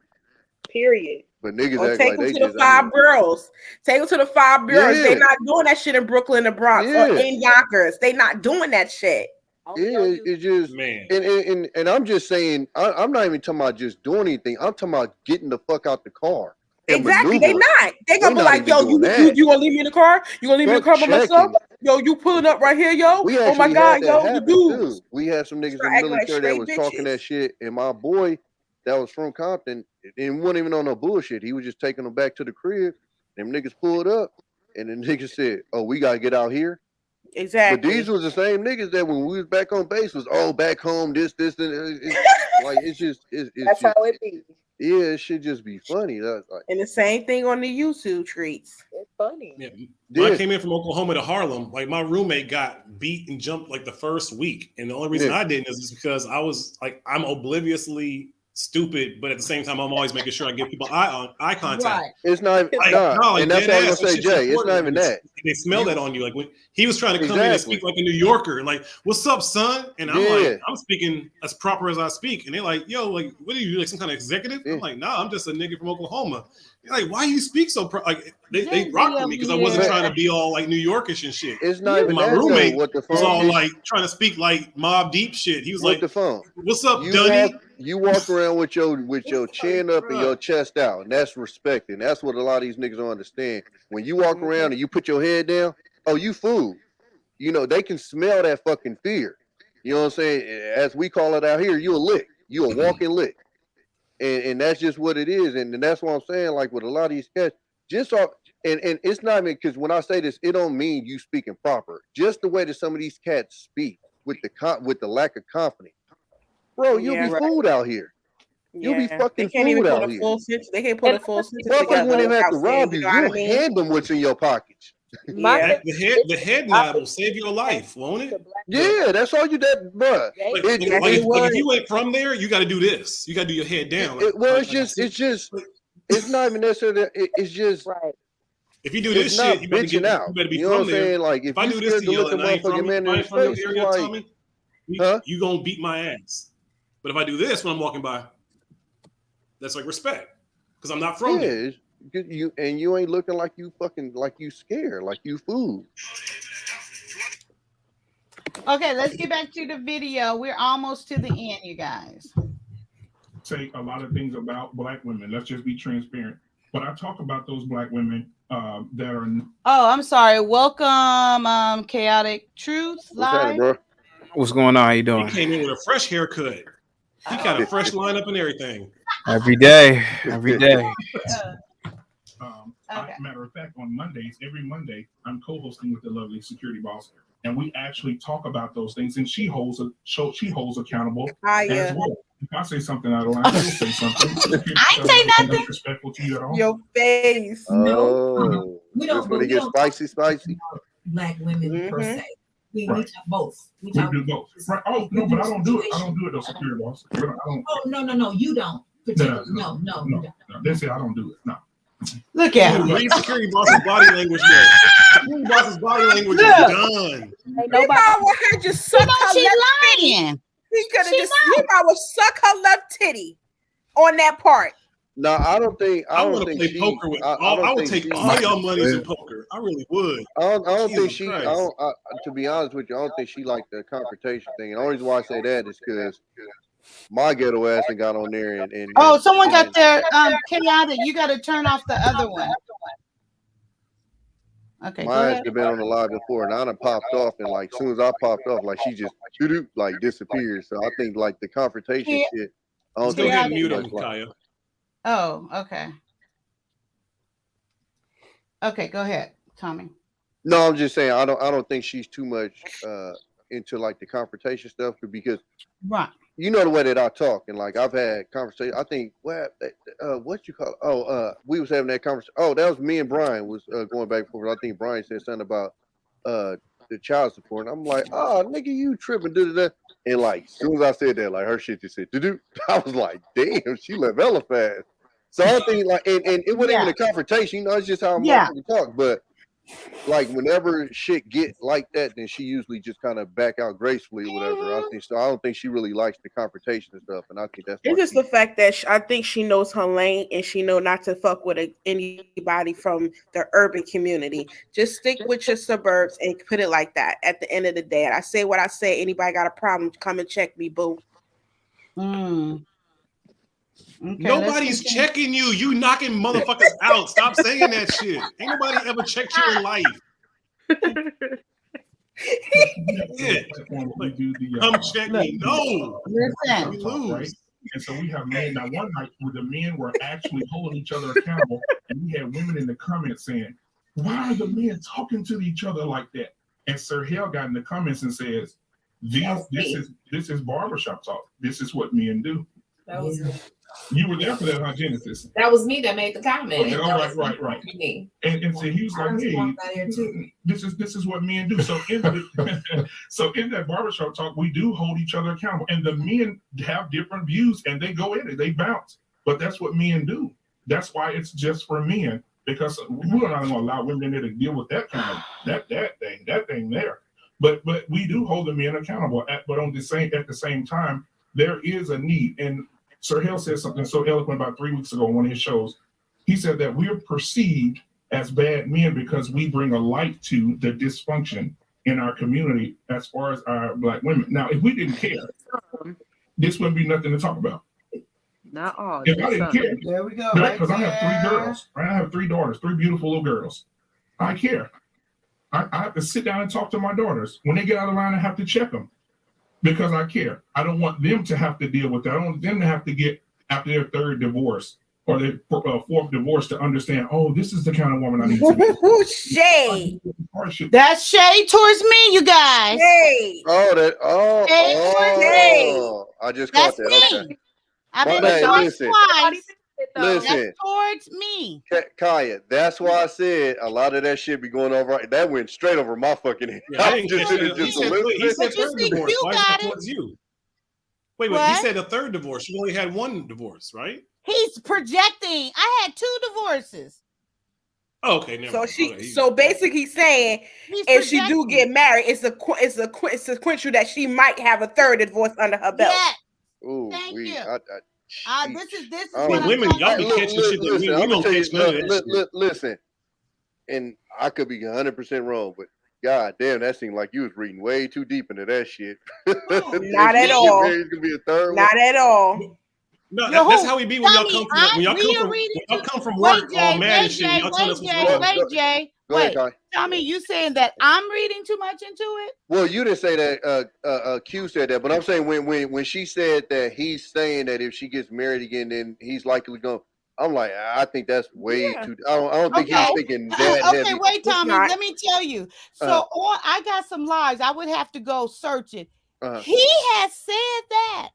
Period. But niggas Or act take like them they to the just. five boroughs. Take them to the five boroughs. They not doing that shit in Brooklyn, the Bronx, or in Yonkers. They not doing that shit. Yeah, it's just and I'm just saying I'm not even talking about just doing anything. I'm talking about getting the fuck out the car. Exactly, they not. They gonna be like, yo, you gonna leave me in the car? You gonna leave me in the car by myself? Yo, you pulling up right here, yo? We Oh my actually God, had that yo, the happen dudes. too. We had some niggas in Start the acting like military that straight was talking that shit, and my boy that was from Compton and wasn't even on no bullshit. He was just taking them back to the crib. Them niggas pulled up, and the niggas said, "Oh, we gotta get out here." Exactly. But these was the same niggas that when we was back on base was back home this and like it's That's just how it be. yeah, it should just be funny. That's like, and the same thing on the YouTube treats. It's funny. Yeah. When I came in from Oklahoma to Harlem, like my roommate got beat and jumped like the first week, and the only reason I didn't is because I was like I'm obliviously stupid, but at the same time I'm always making sure I give people eye contact. Right. It's not Like, nah, no, like and that's dead what I was ass, gonna say, that shit's Jay. It's not important. even that. They smell that on you. Like when he was trying to come in and speak like a New Yorker, and like, "What's up, son?" And I'm like, I'm speaking as proper as I speak, and they're like, "Yo, like, what are you like some kind of executive?" I'm like, "Nah, I'm just a nigga from Oklahoma." They're like, "Why you speak so like?" They rocked with me because I wasn't trying to be all like New Yorkish and shit. It's not even my that, though. roommate What the was phone all is- like trying to speak like Mob Deep shit. He was What like, the phone? "What's up, Dunny?" You walk around with your chin up and your chest out, and that's respect. And that's what a lot of these niggas don't understand. When you walk around and you put your head down, oh, you fool. You know, they can smell that fucking fear. You know what I'm saying? As we call it out here, you a lick. You a walking lick. And that's just what it is. And that's what I'm saying, like with a lot of these cats, just off and it's not even because when I say this, it don't mean you speaking proper. Just the way that some of these cats speak with the lack of confidence. Bro, you'll be fooled out here. You'll be fucking They can't even fooled put out a here. full sentence. They can't put a full sentence Motherfuckers together. when they have without to saying, rob you, know what I you'll mean? hand them what's in your pockets. Yeah. The head nod will save your life, won't it? Yeah, that's all you that, bro. Like if you ain't from there, you got to do this. You got to do your head down. It's not even necessarily. It's just. If you do It's this not shit, you better bitching out. You better be You know from what I'm there. saying? Like if if I you do this scared to to you look a and I ain't motherfucking man if I in ain't his from your face, area, it's like, Tommy, huh? You gonna beat my ass. But if I do this when I'm walking by, that's like respect because I'm not from there. You ain't looking like you fucking like you scared, like you fool. Okay, let's get back to the video. We're almost to the end, you guys. Say a lot of things about black women. Let's just be transparent. But I talk about those black women that are. Oh, I'm sorry. Welcome, Chaotic Truth What's happening, Live. bro? What's going on? How you doing? He came in with a fresh haircut. He got a fresh lineup and everything. Every day. Every day. Matter of fact, on Mondays, every Monday, I'm co-hosting with the lovely Security Boss, and we actually talk about those things. And she holds accountable as well. If I say something out of line, she'll say something. I ain't say nothing. Disrespectful to you at all. Your face. Oh, we don't. Just when it we gets don't spicy. Black women per se. We talk both. We do both. Right. Oh no, but I don't do it. I don't do it though, Security Boss. I don't. Oh no, you don't. No. They say I don't do it. No. Look at him. Read Security Boss's body language there. Security Boss's body language is done. Your mama had just suck her She's left lying. titty. He could have just your mama suck her left titty on that part. No, I don't think. I want to play poker with. I would take all y'all monies in poker. I really would. I don't think Jesus she. Christ. To be honest with you, I don't think she liked the confrontation thing. And the only reason why I say that is because my ghetto ass and got on there and Oh, someone got their Chaotic. You got to turn off the other one. Okay, go Mine's ahead. been on the live before, and I done popped off, and like as soon as I popped off, like she just like disappeared. So I think like the confrontation shit. I don't Go think ahead and she mute much him, like. Kaya. Oh, okay. Okay, go ahead, Tommy. No, I'm just saying I don't think she's too much into like the confrontation stuff because right. You know the way that I talk and like I've had conversation. I think what you call it? We was having that conversation. Oh, that was me and Brian was going back and forth. I think Brian said something about the child support. And I'm like, oh nigga, you tripping, and like as soon as I said that, like her shit just said do. I was like, damn, she left hella fast. So I think like and it wasn't even a confrontation, it's just how a motherfucker talk. But like whenever shit get like that, then she usually just kind of back out gracefully or whatever. I think so. I don't think she really likes the confrontation and stuff, and I think that's why it's just the fact that I think she knows her lane and she know not to fuck with anybody from the urban community. Just stick with your suburbs and put it like that. At the end of the day, I say what I say. Anybody got a problem? Come and check me, boo. Okay, nobody's checking you. You knocking motherfuckers out. Stop saying that shit. Ain't nobody ever checked you in life. Come check me. No. Listen. We lose. Right? And so we have men. Now, one night where the men were actually holding each other accountable, and we had women in the comments saying, why are the men talking to each other like that? And Sir Hale got in the comments and says, this is barbershop talk. This is what men do. That was me. You were there for that, huh, Genesis? That was me that made the comment. Okay, right. And so he was like, hey, this is what men do. So in that barbershop talk, we do hold each other accountable. And the men have different views and they go in it, they bounce. But that's what men do. That's why it's just for men, because we're not gonna allow women to deal with that kind of that thing there. But we do hold the men accountable. But at the same time, there is a need. And Sir Hale said something so eloquent about 3 weeks ago on one of his shows. He said that we're perceived as bad men because we bring a light to the dysfunction in our community as far as our Black women. Now, if we didn't care, this wouldn't be nothing to talk about. Not all. If I didn't care, there we go. Because I have 3 girls, right? I have 3 daughters, 3 beautiful little girls. I care. I have to sit down and talk to my daughters. When they get out of line, I have to check them. Because I care. I don't want them to have to deal with that. I don't want them to have to get after their 3rd divorce or their 4th divorce to understand, oh, this is the kind of woman I need to be. Shade. That's shade towards me, you guys. Shade. I just caught that. Okay. I've been towards twice. Listen, towards me, Kaya. That's why I said a lot of that shit be going over. That went straight over my fucking head. Yeah, he said third divorce. Why is it towards you? Wait, he said a 3rd divorce. You only had 1 divorce, right? He's projecting. I had 2 divorces. Oh, okay, never mind. So basically saying if she do get married, it's a sequential that she might have a 3rd divorce under her belt. Yes. Ooh, thank you. This is women, y'all be catching shit that we don't catch none of that shit. Listen, and I could be 100% wrong, but god damn, that seemed like you was reading way too deep into that shit. Not at all. Not at all. No, that's how we be when y'all come from. When y'all come from work all mad and shit, y'all tell us what's wrong. Wait, Jay. Wait, Tommy, you saying that I'm reading too much into it? Well, you didn't say that. Q said that, but I'm saying when she said that he's saying that if she gets married again, then he's likely going. I'm like, I think that's way too. I don't think he's thinking that heavy. Okay, wait, Tommy. Let me tell you. So, I got some lies. I would have to go searching. He has said that.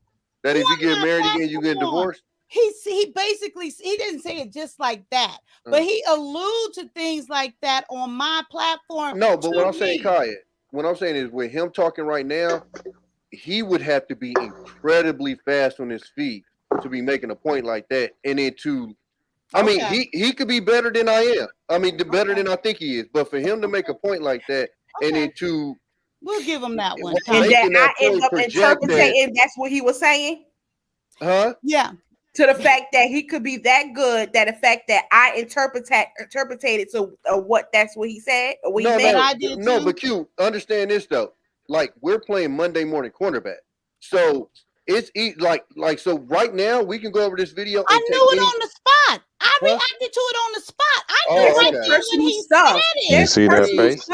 That if you get married again, you get divorced. He basically, he didn't say it just like that, but he alludes to things like that on my platform. No, but what I'm saying, Kaya, what I'm saying is with him talking right now, he would have to be incredibly fast on his feet to be making a point like that. And then I mean, he could be better than I am. I mean, better than I think he is. But for him to make a point like that, and then we'll give him that one. And that I end up interpreting that's what he was saying. Huh? Yeah. To the fact that he could be that good, that the fact that I interpreted to that's what he said. Or what he meant. I did too. No, but Q, understand this though. Like we're playing Monday morning cornerback, so it's like so. Right now, we can go over this video. I knew it on the spot. I reacted to it on the spot. I knew right there when he said it. You see that face?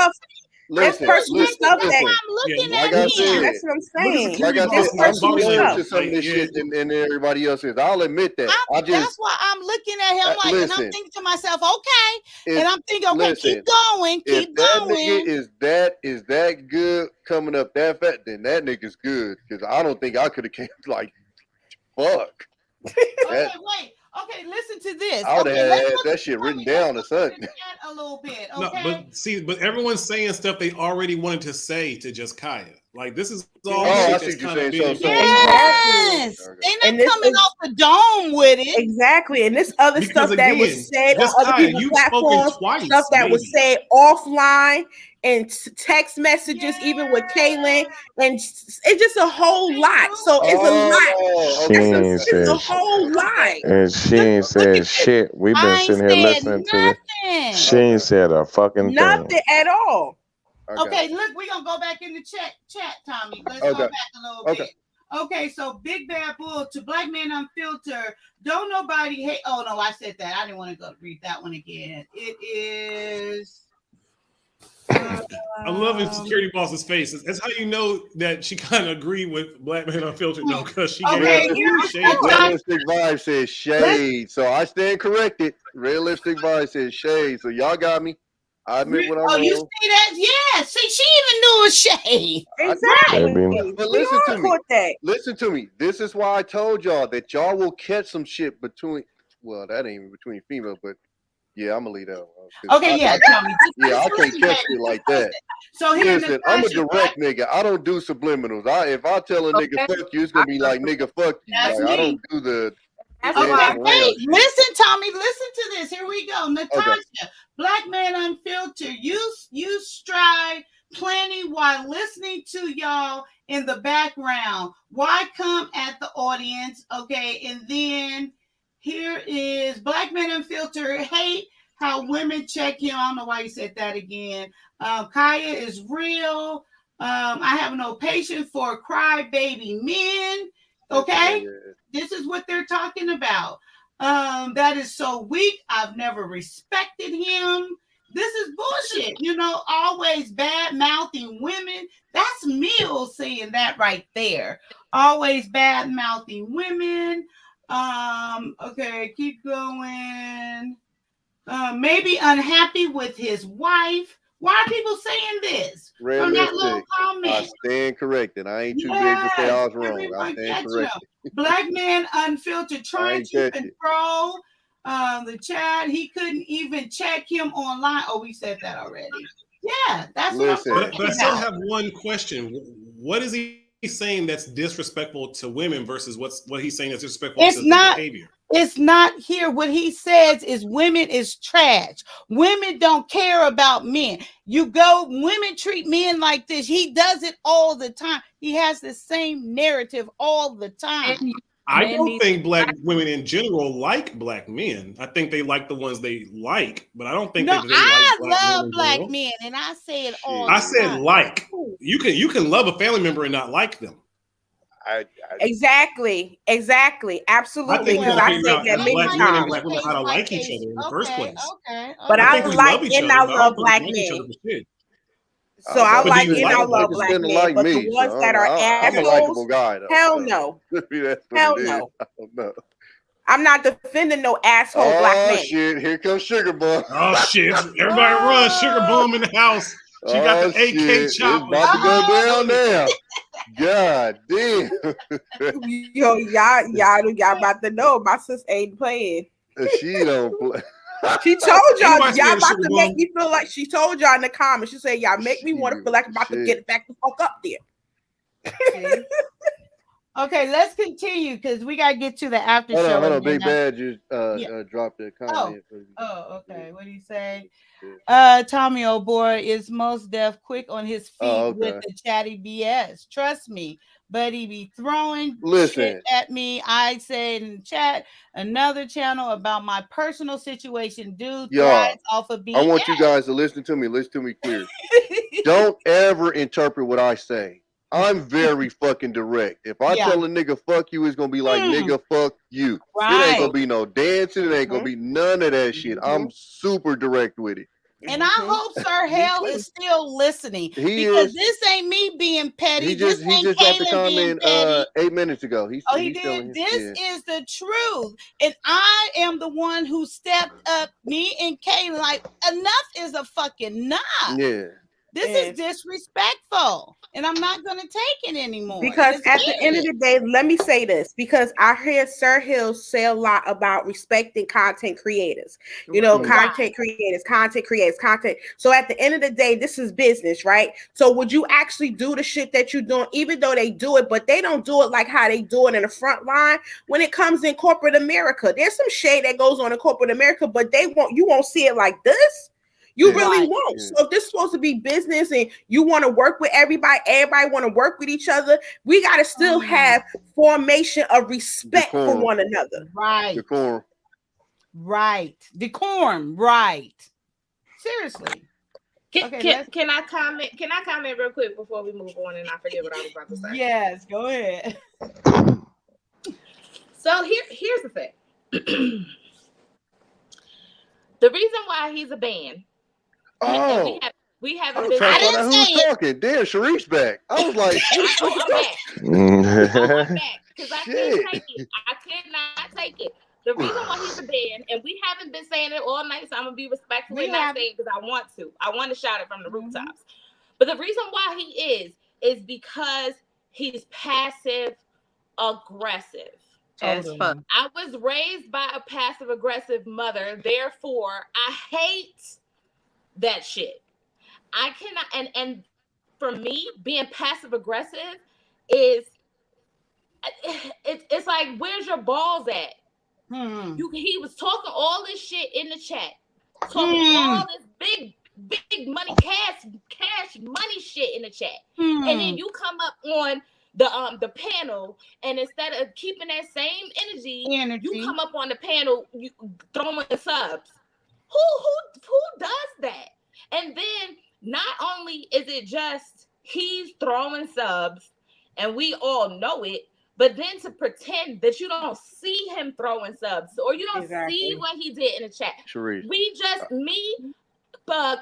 That's personal stuff that I'm looking like at I him. said, that's what I'm saying. like I said, That's I'm personal scared stuff. to some of this shit than everybody else is. I'll admit that. That's why I'm looking at him like, and I'm listen. thinking to myself, okay, and I'm thinking, okay, keep going, If that nigga is that good coming up that fat, then that nigga's good. Because I don't think I could have came like fuck. Okay, wait. Okay, listen to this. I would have Okay, had that shit written down or something. a little bit. No, but everyone's saying stuff they already wanted to say to just Kaya. Like this is all I shit see that's what you're kind of saying. being Yes, they're not coming off the dome with it. Exactly, and this other Because stuff that again, was said on just other Kaya, people's you've spoken platforms, twice, stuff that was maybe. said offline and text messages, even with Kaylin, and it's just a whole lot. So it's a lot. She ain't It's a said whole lot. and she ain't said shit. We've been sitting here listening to the. She ain't said a fucking thing. Nothing at all. Okay, look, we're gonna go back in the chat, Tommy. Let's go back a little bit. Okay, so Big Bad Bull to Black Man Unfiltered. Don't nobody hate. Oh no, I said that. I didn't want to go read that one again. It is. I'm loving Security Boss's face. That's how you know that she kind of agreed with Black Man Unfiltered, though, because she gave shade. Realistic Vibe says shade, so I stand corrected. Realistic Vibe says shade, so y'all got me. I admit when I'm wrong. You see that? Yeah. See, she even knew a shade. Exactly. But listen to me. Listen to me. This is why I told y'all that y'all will catch some shit between. Well, that ain't even between females, but yeah, I'm gonna leave that alone. Okay, Tommy. I can't catch it like that. So here, listen, I'm a direct nigga. I don't do subliminals. If I tell a nigga fuck you, it's gonna be like nigga fuck you. Like, I don't do the. Okay, wait. Listen, Tommy. Listen to this. Here we go. Natasha, Black Man Unfiltered. You strive plenty while listening to y'all in the background. Why come at the audience? Okay, and then here is Black Man Unfiltered. Hate how women check him. I don't know why you said that again. Kaya is real. I have no patience for crybaby men. Okay, this is what they're talking about. That is so weak. I've never respected him. This is bullshit. You know, always bad mouthing women. That's Mills saying that right there. Always bad mouthing women. Okay, keep going. Maybe unhappy with his wife. Why are people saying this? From that little comment. I stand corrected. I ain't too big to say I was wrong. I stand corrected. Black Man Unfiltered trying to control the chat. He couldn't even check him online. Oh, we said that already. Yeah, that's what I'm talking But I still have one question. What is he saying that's disrespectful to women versus what he's saying that's disrespectful to the behavior? It's not here. What he says is women is trash. Women don't care about men. Women treat men like this. He does it all the time. He has the same narrative all the time. I don't think black women in general like black men. I think they like the ones they like, but I don't think they love black men, and I say it all. I said like. You can love a family member and not like them. Exactly, absolutely. Because I said that many times. Black women how to like each other in the first place. But I like and I love black men. So I like and I love black men, but the ones that are assholes, hell no. Hell no. I'm not defending no asshole black man. Oh shit! Here comes Sugar Bum. Oh shit! Everybody run! Sugar Bum in the house. She got the AK chopper. It's about to go down now. God damn. Yo, y'all about to know my sis ain't playing. She don't play. She told y'all about to make me feel like she told y'all in the comments. She said y'all make me want to feel like I'm about to get back the fuck up there. Okay, let's continue because we gotta get to the after show. Hold on. Big Bad just dropped a comment. Oh, okay. What do you say? Tommy old boy is most deaf, quick on his feet with the chatty BS. Trust me, but he be throwing shit at me. I said in the chat another channel about my personal situation. Dude thrives off of BS. I want you guys to listen to me. Listen to me clear. Don't ever interpret what I say. I'm very fucking direct. If I tell a nigga fuck you, it's gonna be like nigga fuck you. It ain't gonna be no dancing. It ain't gonna be none of that shit. I'm super direct with it. And I hope Sir Hale is still listening because this ain't me being petty. This ain't dropped a Kaylin being comment petty. 8 minutes ago. Oh, he did. This is the truth, and I am the one who stepped up. Me and Kaylin, like enough is a fucking enough. Yeah. This is disrespectful, and I'm not going to take it anymore. Because at the end of the day, let me say this, because I hear Sir Hill say a lot about respecting content creators. You know, content creators. So at the end of the day, this is business, right? So would you actually do the shit that you're doing, even though they do it, but they don't do it like how they do it in the front line when it comes in corporate America? There's some shade that goes on in corporate America, but you won't see it like this. You really won't. So if this is supposed to be business and you want to work with everybody want to work with each other, we got to still have formation of respect for one another. Right. Decorum. Right. Decorum. Right. Seriously. Can I comment? Can I comment real quick before we move on and I forget what I was about to say? Yes, go ahead. So here's the thing. The reason why he's a ban. Oh, we have I was trying to find out who was talking. Damn, Sharice's back. I was like, I'm back because I can't take it. I cannot take it. The reason why he's a ban, and we haven't been saying it all night, so I'm gonna be respectful and not say it because I want to. I want to shout it from the rooftops. But the reason why he is because he's passive aggressive. As fuck. I was raised by a passive aggressive mother, therefore I hate that shit. I cannot, and for me, being passive aggressive is it's like, where's your balls at? He was talking all this shit in the chat, talking all this big money, cash money shit in the chat, and then you come up on the panel, and instead of keeping that same energy, you come up on the panel, you throwing subs. Who does that? And then not only is it just he's throwing subs, and we all know it, but then to pretend that you don't see him throwing subs or you don't see what he did in the chat. Sharice.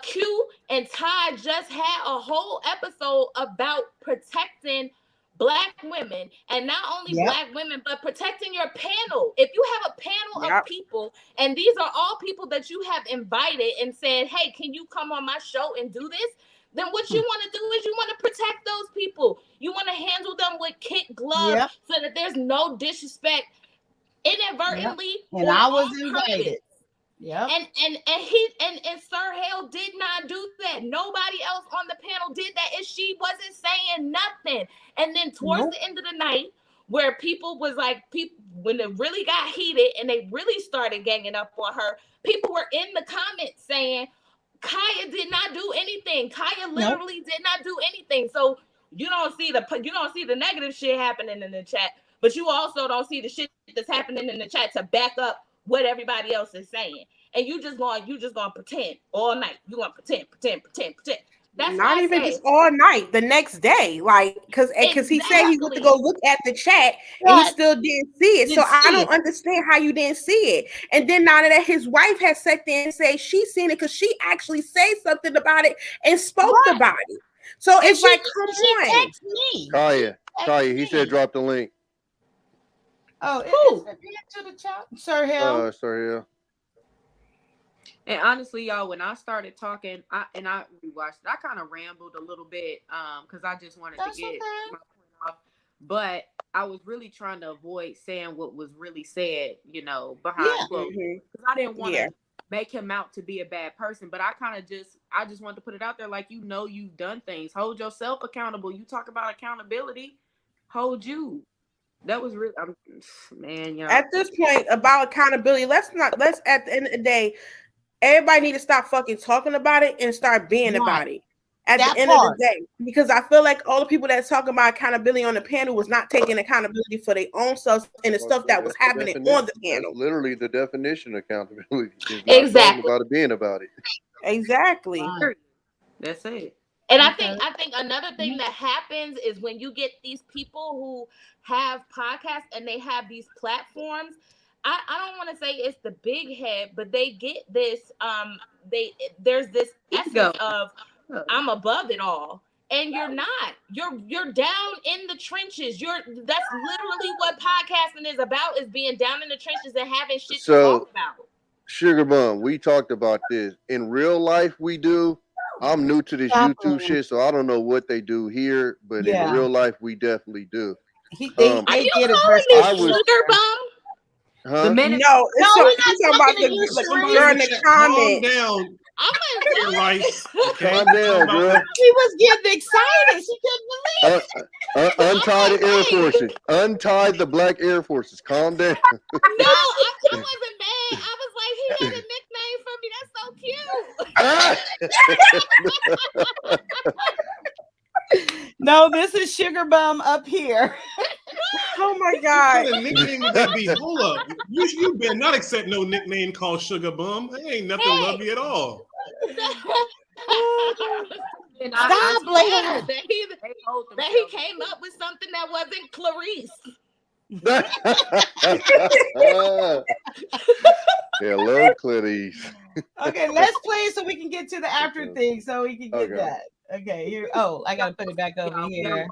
Q and Ty just had a whole episode about protecting Black women, and not only Black women, but protecting your panel. If you have a panel of people, and these are all people that you have invited and said, hey, can you come on my show and do this? Then what you want to do is you want to protect those people. You want to handle them with kid gloves so that there's no disrespect inadvertently. And I was invited. Yeah. And Sir Hale did not do that. Nobody else on the panel did that, and she wasn't saying nothing. And then towards the end of the night, where people was like, when it really got heated and they really started ganging up on her, people were in the comments saying, Kaya did not do anything. Kaya literally did not do anything. So you don't see the negative shit happening in the chat, but you also don't see the shit that's happening in the chat to back up what everybody else is saying. And you just going to pretend all night. You going to pretend. That's not even just all night. The next day, like because he said he went to go look at the chat and he still didn't see it. So I don't understand how you didn't see it. And then now that his wife has sat there and said she's seen it because she actually said something about it and spoke about it. So it's like, come on, Kaya. He said drop the link. Oh, is it to the chat, Sir Hale? Sir Hale. And honestly, y'all, when I started talking, I rewatched it, I kind of rambled a little bit because I just wanted to get my point off. But I was really trying to avoid saying what was really said, behind closed doors. Because I didn't want to make him out to be a bad person. But I just wanted to put it out there like, you've done things. Hold yourself accountable. You talk about accountability, hold you. That was really, man, y'all. At this point about accountability, let's at the end of the day, everybody need to stop fucking talking about it and start being about it at the end of the day. Because I feel like all the people that's talking about accountability on the panel was not taking accountability for their own selves and the stuff that was happening on the panel. That's literally the definition of accountability. Is not talking about it, being about it. Exactly. That's it. And I think another thing that happens is when you get these people who have podcasts and they have these platforms, I don't want to say it's the big head, but they get this there's this essence of I'm above it all. And you're not. You're down in the trenches. That's literally what podcasting is about, is being down in the trenches and having shit to talk about. Sugar Bum, we talked about this. In real life, we do. I'm new to this YouTube shit, so I don't know what they do here, but in real life, we definitely do. Are you calling me Sugar Bum? Huh? No, he's talking about the girl in the comment. Calm down. I'm Rice. Okay? Calm down, girl. She was getting excited. She couldn't believe it. Untie the Air Forces. Untie the black Air Forces. Calm down. No, I wasn't mad. I was like, he had a nickname for me. That's so cute. No, this is Sugar Bum up here. Oh my God. What kind of nickname would that be? Hold up. You better not accept no nickname called Sugar Bum. That ain't nothing lovely at all. Stop, Layla. That he came up with something that wasn't Clarice. Hello, Clarice. Okay, let's play it so we can get to the after thing, so we can get that. Okay, here. Oh, I gotta put it back over here.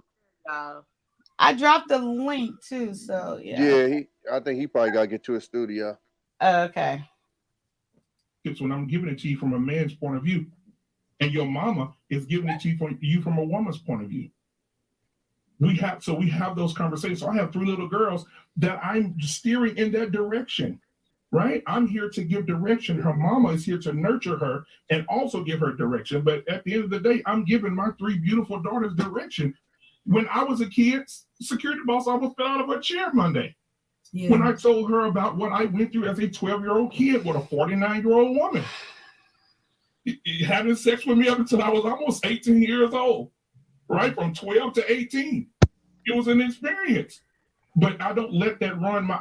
I dropped the link too, so yeah. Yeah, I think he probably gotta get to a studio. Okay. It's when I'm giving it to you from a man's point of view, and your mama is giving it to you from a woman's point of view. We have those conversations. So I have 3 little girls that I'm steering in that direction, right? I'm here to give direction. Her mama is here to nurture her and also give her direction. But at the end of the day, I'm giving my 3 beautiful daughters direction. When I was a kid, security boss almost fell out of her chair Monday. Yeah. When I told her about what I went through as a 12-year-old kid with a 49-year-old woman, having sex with me up until I was almost 18 years old, right? From 12 to 18. It was an experience. But I don't let that run my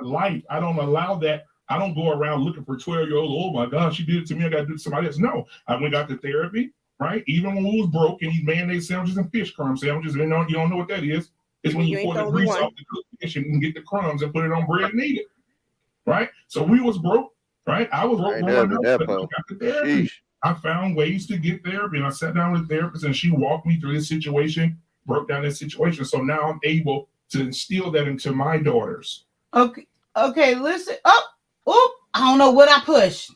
life. I don't allow that. I don't go around looking for 12-year-olds. Oh my gosh, she did it to me. I got to do it to somebody else. No, I went got to therapy, right? Even when we was broke and eat mayonnaise sandwiches and fish crumb sandwiches, you don't know what that is. It's when you pour the grease off the cooked fish and get the crumbs and put it on bread and eat it, right? So we was broke, right? I was broke growing up, but I got the therapy. I found ways to get therapy, and I sat down with a therapist, and she walked me through this situation, broke down this situation. So now I'm able to instill that into my daughters. Okay, listen. Oh, I don't know what I pushed.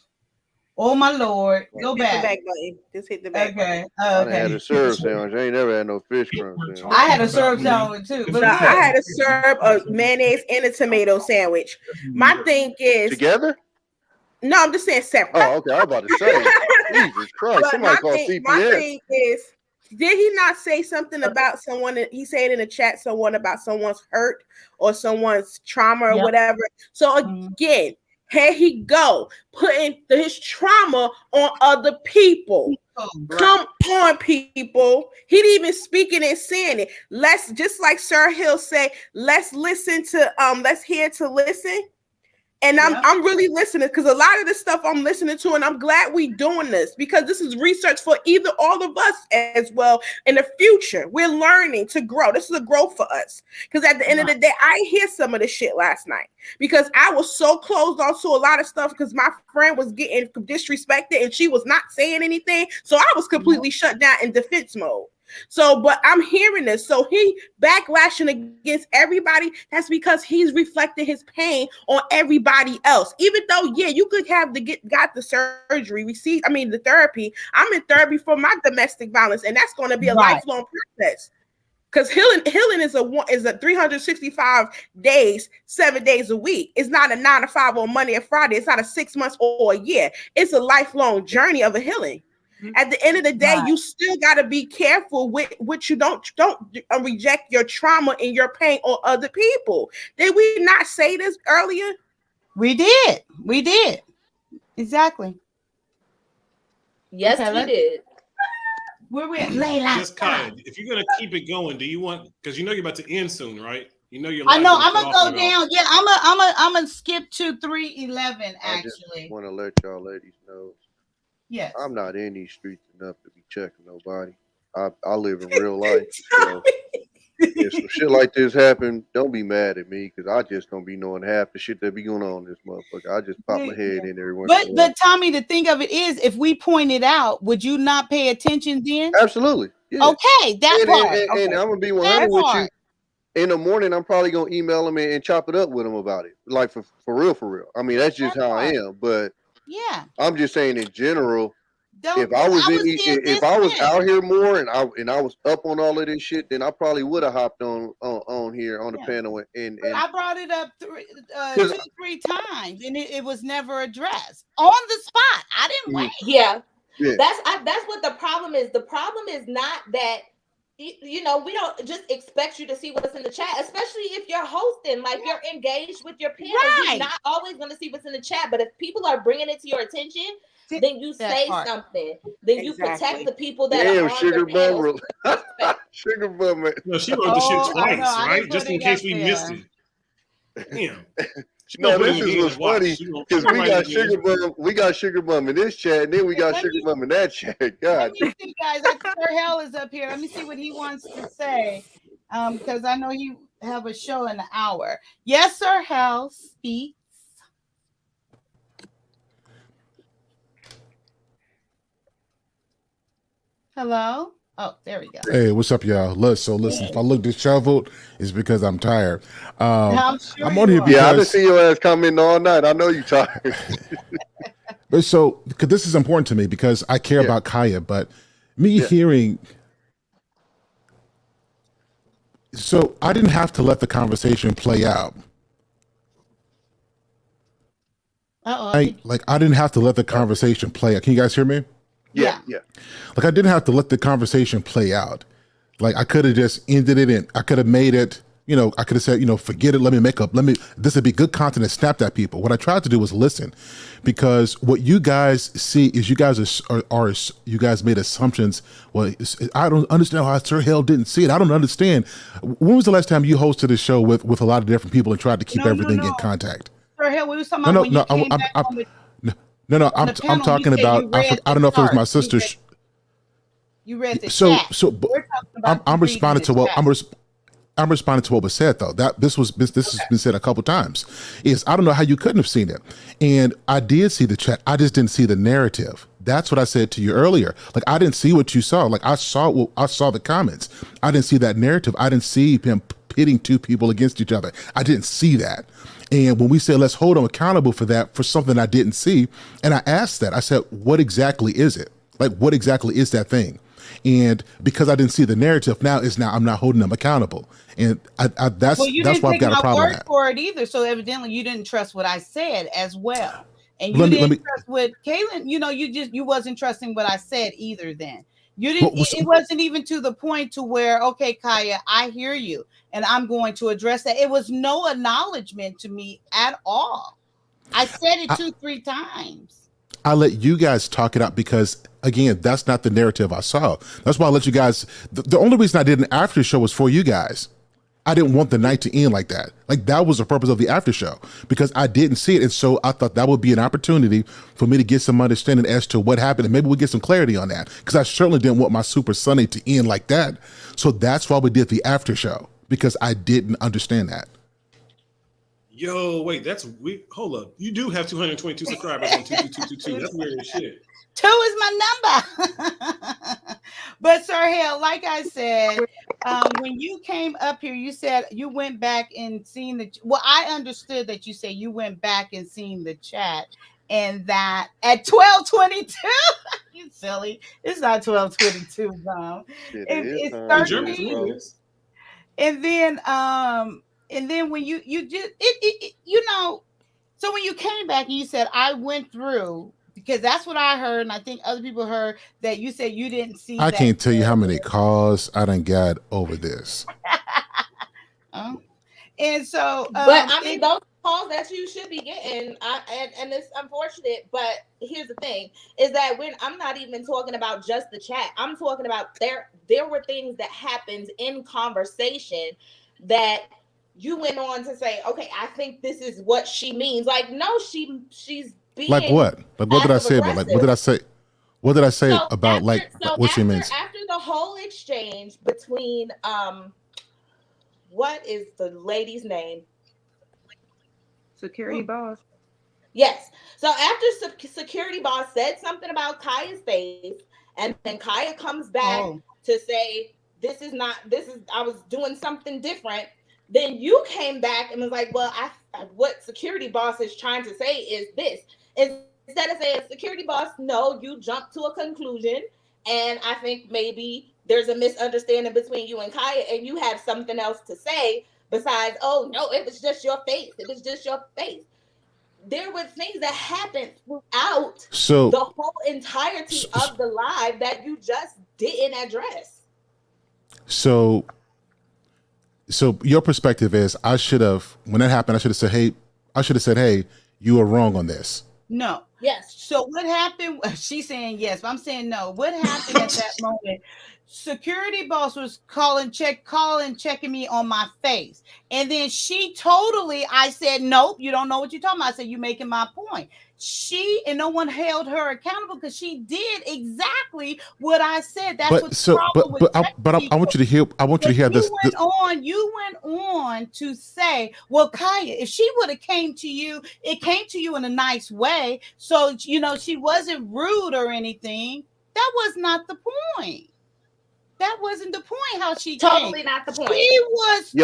Oh my Lord, go back. Hit the back button. Just hit the back button. I had a serve sandwich. I ain't never had no fish crumb sandwich. I had a serve sandwich too. But I had a serve, a mayonnaise, and a tomato sandwich. My thing is together. No, I'm just saying separate. Oh, okay. I was about to say, Jesus Christ, but somebody call CPS. My thing is, did he not say something about someone? He said in the chat, someone about someone's hurt or someone's trauma or whatever. So again, here he go putting his trauma on other people. Come on, people. He didn't even speaking and saying it. Let's, just like Sir Hill say, let's listen to let's hear to listen. And I'm really listening, because a lot of this stuff I'm listening to, and I'm glad we doing this, because this is research for either all of us as well in the future. We're learning to grow. This is a growth for us, because at the end of the day, I hear some of this shit last night because I was so closed on to a lot of stuff because my friend was getting disrespected and she was not saying anything. So I was completely shut down in defense mode. So, but I'm hearing this. So he backlashing against everybody. That's because he's reflecting his pain on everybody else. Even though, yeah, you could have got the surgery, the therapy. I'm in therapy for my domestic violence, and that's going to be a lifelong process. Because healing is a 365 days, 7 days a week. It's not a 9 to 5 on Monday and Friday. It's not a 6 months or a year. It's a lifelong journey of a healing. At the end of the day, you still got to be careful with what you don't reject your trauma and your pain on other people. Did we not say this earlier? We did. Exactly. Yes, we did. Where we at? Layla. Just Kaya, if you're gonna keep it going, do you want, because you know you're about to end soon, right? You know you're. I know. I'm gonna go down. Yeah, I'm gonna skip to 3:11. Actually, I just want to let y'all ladies know. Yes. I'm not in these streets enough to be checking nobody. I live in real life. So if some shit like this happen, don't be mad at me because I just don't be knowing half the shit that be going on in this motherfucker. I just pop my head in every once in a while. But Tommy, the thing of it is, if we point it out, would you not pay attention then? Absolutely. Yeah. Okay, that part. And I'm gonna be 100 with you. In the morning, I'm probably gonna email him and chop it up with him about it, like for real. I mean, that's just how I am. But yeah, I'm just saying in general. If I was out here more and I was up on all of this shit, then I probably would have hopped on here on the panel and I brought it up 2-3 times and it was never addressed on the spot. I didn't wait. Yeah. That's what the problem is. The problem is not that we don't just expect you to see what's in the chat, especially if you're hosting, like you're engaged with your panel. You're not always going to see what's in the chat, but if people are bringing it to your attention, then you say something. Then you protect the people that are on Sugar the panel. Sugar bum. No, she wrote the shit twice, right? Just in case we missed it. Damn. No, this is what's funny because we got Sugar Bum in this chat, and then we got Sugar Bum in that chat. God, let me see, guys. Sir Hell is up here. Let me see what he wants to say, because I know you have a show in an hour. Yes, Sir Hell speaks. Hello. Oh, there we go. Hey, what's up, y'all? Listen, if I look disheveled, it's because I'm tired. I'm on here because I didn't see your ass commenting all night. I know you tired. But so, because this is important to me because I care about Kaya, but me hearing. So I didn't have to let the conversation play out. I didn't have to let the conversation play out. Can you guys hear me? Yeah. Like I didn't have to let the conversation play out. Like I could have just ended it and I could have made it, I could have said, forget it. This would be good content and snapped at people. What I tried to do was listen, because what you guys see is you guys made assumptions. Well, I don't understand how Sir Hell didn't see it. I don't understand. When was the last time you hosted a show with a lot of different people and tried to keep everything in contact? Sir Hell, we were talking about when you came back on with I'm talking about. I don't know if it was my sister's. You read the chat. I'm responding to what I'm responding to what was said though. This has been said a couple times. I don't know how you couldn't have seen it, and I did see the chat. I just didn't see the narrative. That's what I said to you earlier. Like I didn't see what you saw. Like I saw the comments. I didn't see that narrative. I didn't see him pitting two people against each other. I didn't see that. And when we said, let's hold them accountable for that, for something I didn't see. And I asked that, I said, what exactly is it? Like, what exactly is that thing? And because I didn't see the narrative, now I'm not holding them accountable. And that's why I've got a problem with that. For it either. So evidently you didn't trust what I said as well. And you didn't trust what Kaylin, you wasn't trusting what I said either then. You didn't. It wasn't even to the point to where, okay, Kaya, I hear you, and I'm going to address that. It was no acknowledgement to me at all. I said it 2-3 times. I let you guys talk it out because, again, that's not the narrative I saw. That's why I let you guys. The only reason I did an after show was for you guys. I didn't want the night to end like that. Like that was the purpose of the after show because I didn't see it. And so I thought that would be an opportunity for me to get some understanding as to what happened. And maybe we'll get some clarity on that because I certainly didn't want my Super Sunday to end like that. So that's why we did the after show because I didn't understand that. Yo, wait, hold up. You do have 222 subscribers on 22222. That's weird as shit. 2 is my number. But Sir Hell, like I said, when you came up here, you said you went back and seen I understood that you said you went back and seen the chat and that at 12:22, you silly. It's not 12:22, bro. It's 13. And then when you just so when you came back and you said I went through, because that's what I heard, and I think other people heard that you said you didn't see. I can't tell you how many calls I done got over this. And so, but I mean, those calls that you should be getting, and it's unfortunate, but here's the thing: is that when I'm not even talking about just the chat, I'm talking about there were things that happened in conversation that you went on to say, okay, I think this is what she means. Like, no, she's. Like what? Like what did I say about? Like what did I say? What did I say about what she means? After the whole exchange between what is the lady's name? Security boss. Yes. So after security boss said something about Kaya's face, and then Kaya comes back to say, I was doing something different. Then you came back and was like, well, what security boss is trying to say is this. Instead of saying, security boss, no, you jumped to a conclusion. And I think maybe there's a misunderstanding between you and Kaya, and you have something else to say besides, oh, no, it was just your face. It was just your face. There were things that happened throughout the whole entirety of the live that you just didn't address. So your perspective is, I should have, when that happened, I should have said, hey, you were wrong on this. No. Yes. So what happened? She's saying yes, but I'm saying no. What happened at that moment? Security boss was checking me on my face. And then I said, nope, you don't know what you're talking about. I said, you're making my point. And no one held her accountable because she did exactly what I said. That's what the problem with I want you to hear. I want you to hear this. You went on to say, well, Kaya, if she would have came to you in a nice way. So, she wasn't rude or anything. That was not the point. That wasn't the point. How she totally came. Not the point. She was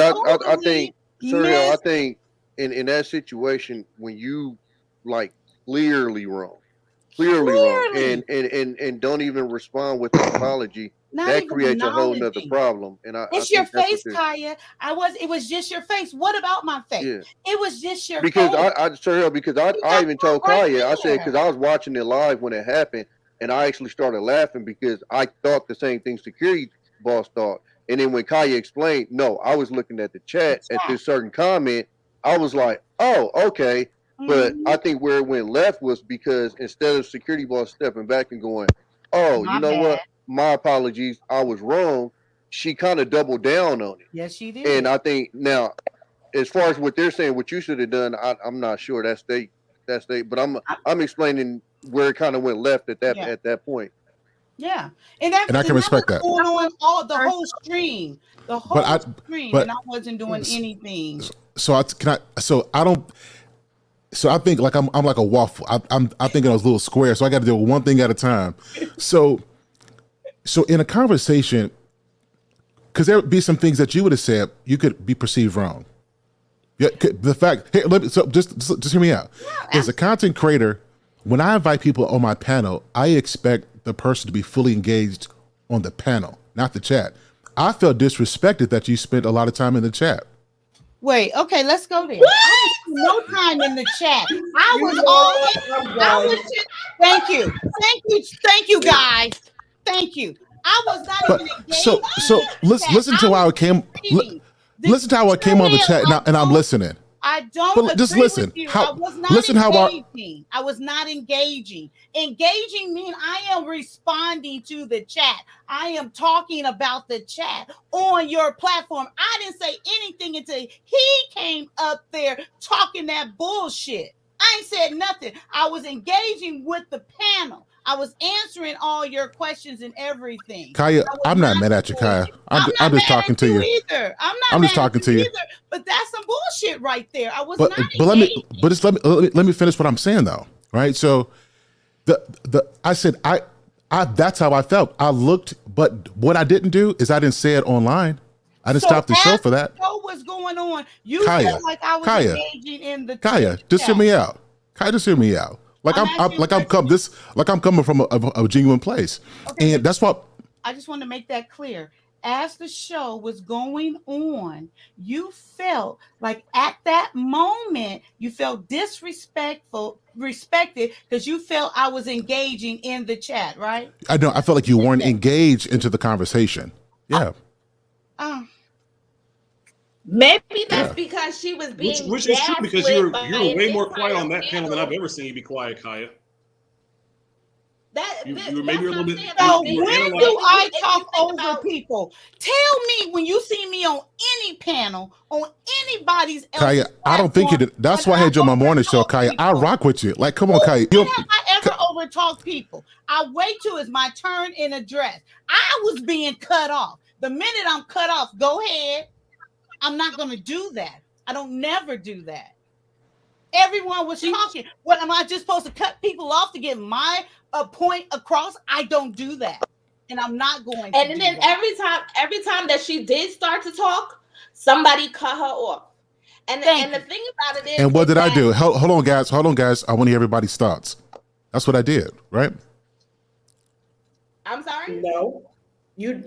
I think, Sir Hill, I think in that situation when you like clearly wrong, and don't even respond with an apology, that creates a whole nother problem. And it's your face, Kaya. It was just your face. What about my face? Yeah. It was just your face. I even told Kaya, I said, because I was watching it live when it happened, and I actually started laughing because I thought the same thing security boss thought. And then when Kaya explained, no, I was looking at the chat at this certain comment, I was like, oh, okay. But I think where it went left was because instead of security boss stepping back and going, oh, you know what? My apologies, I was wrong. She kind of doubled down on it. Yes, she did. And I think now, as far as what they're saying, what you should have done, I'm not sure. That's but I'm explaining where it kind of went left at that point. Yeah, and I can respect that. Going on the whole stream, and I wasn't doing anything. So I think like I'm like a waffle. I'm thinking those little squares. So I got to do one thing at a time. So in a conversation, because there would be some things that you would have said you could be perceived wrong. Yeah, the fact. Hey, just hear me out. Yeah, as a content creator, when I invite people on my panel, I expect the person to be fully engaged on the panel, not the chat. I felt disrespected that you spent a lot of time in the chat. Wait, okay, let's go there. I spent no time in the chat. Thank you, guys. Thank you. I was not even engaged. So listen to how it came. Listen to how I came on the chat now, and I'm listening. I don't agree just listen. With you. I was not engaging. I was not engaging. Engaging means I am responding to the chat. I am talking about the chat on your platform. I didn't say anything until he came up there talking that bullshit. I ain't said nothing. I was engaging with the panel. I was answering all your questions and everything. Kaya, I'm not mad at you, Kaya. I'm just talking to you. Either. I'm just talking to you. Either, but that's some bullshit right there. I was not engaging. Let me finish what I'm saying though. Right? So I said I that's how I felt. I looked, but what I didn't do is I didn't say it online. I didn't stop the show for that. What was going on? You felt like I was engaging in the Kaya, just hear me out. Kaya, just hear me out. I'm coming from a genuine place, okay, and that's what I just want to make that clear. As the show was going on, you felt like at that moment you felt respected because you felt I was engaging in the chat, right? I know. I felt like you weren't engaged into the conversation. Yeah. Maybe that's because she was being which is true because you're way more quiet on that panel than I've ever seen you be quiet, Kaya. You were maybe a little bit. So when do I talk over people? Tell me when you see me on any panel on anybody's else. Kaya, I don't think you did. That's why I had you on my morning show, Kaya. I rock with you. Like, come on, Kaya. When have I ever over talk people? I wait till it's my turn in address. I was being cut off. The minute I'm cut off, go ahead. I'm not going to do that. I don't never do that. Everyone was talking. What, am I just supposed to cut people off to get my point across? I don't do that, and I'm not going to. And then every time that she did start to talk, somebody cut her off. And the thing about it is, and what did I do? Hold on, guys. I want to hear everybody's thoughts. That's what I did, right? I'm sorry. No. You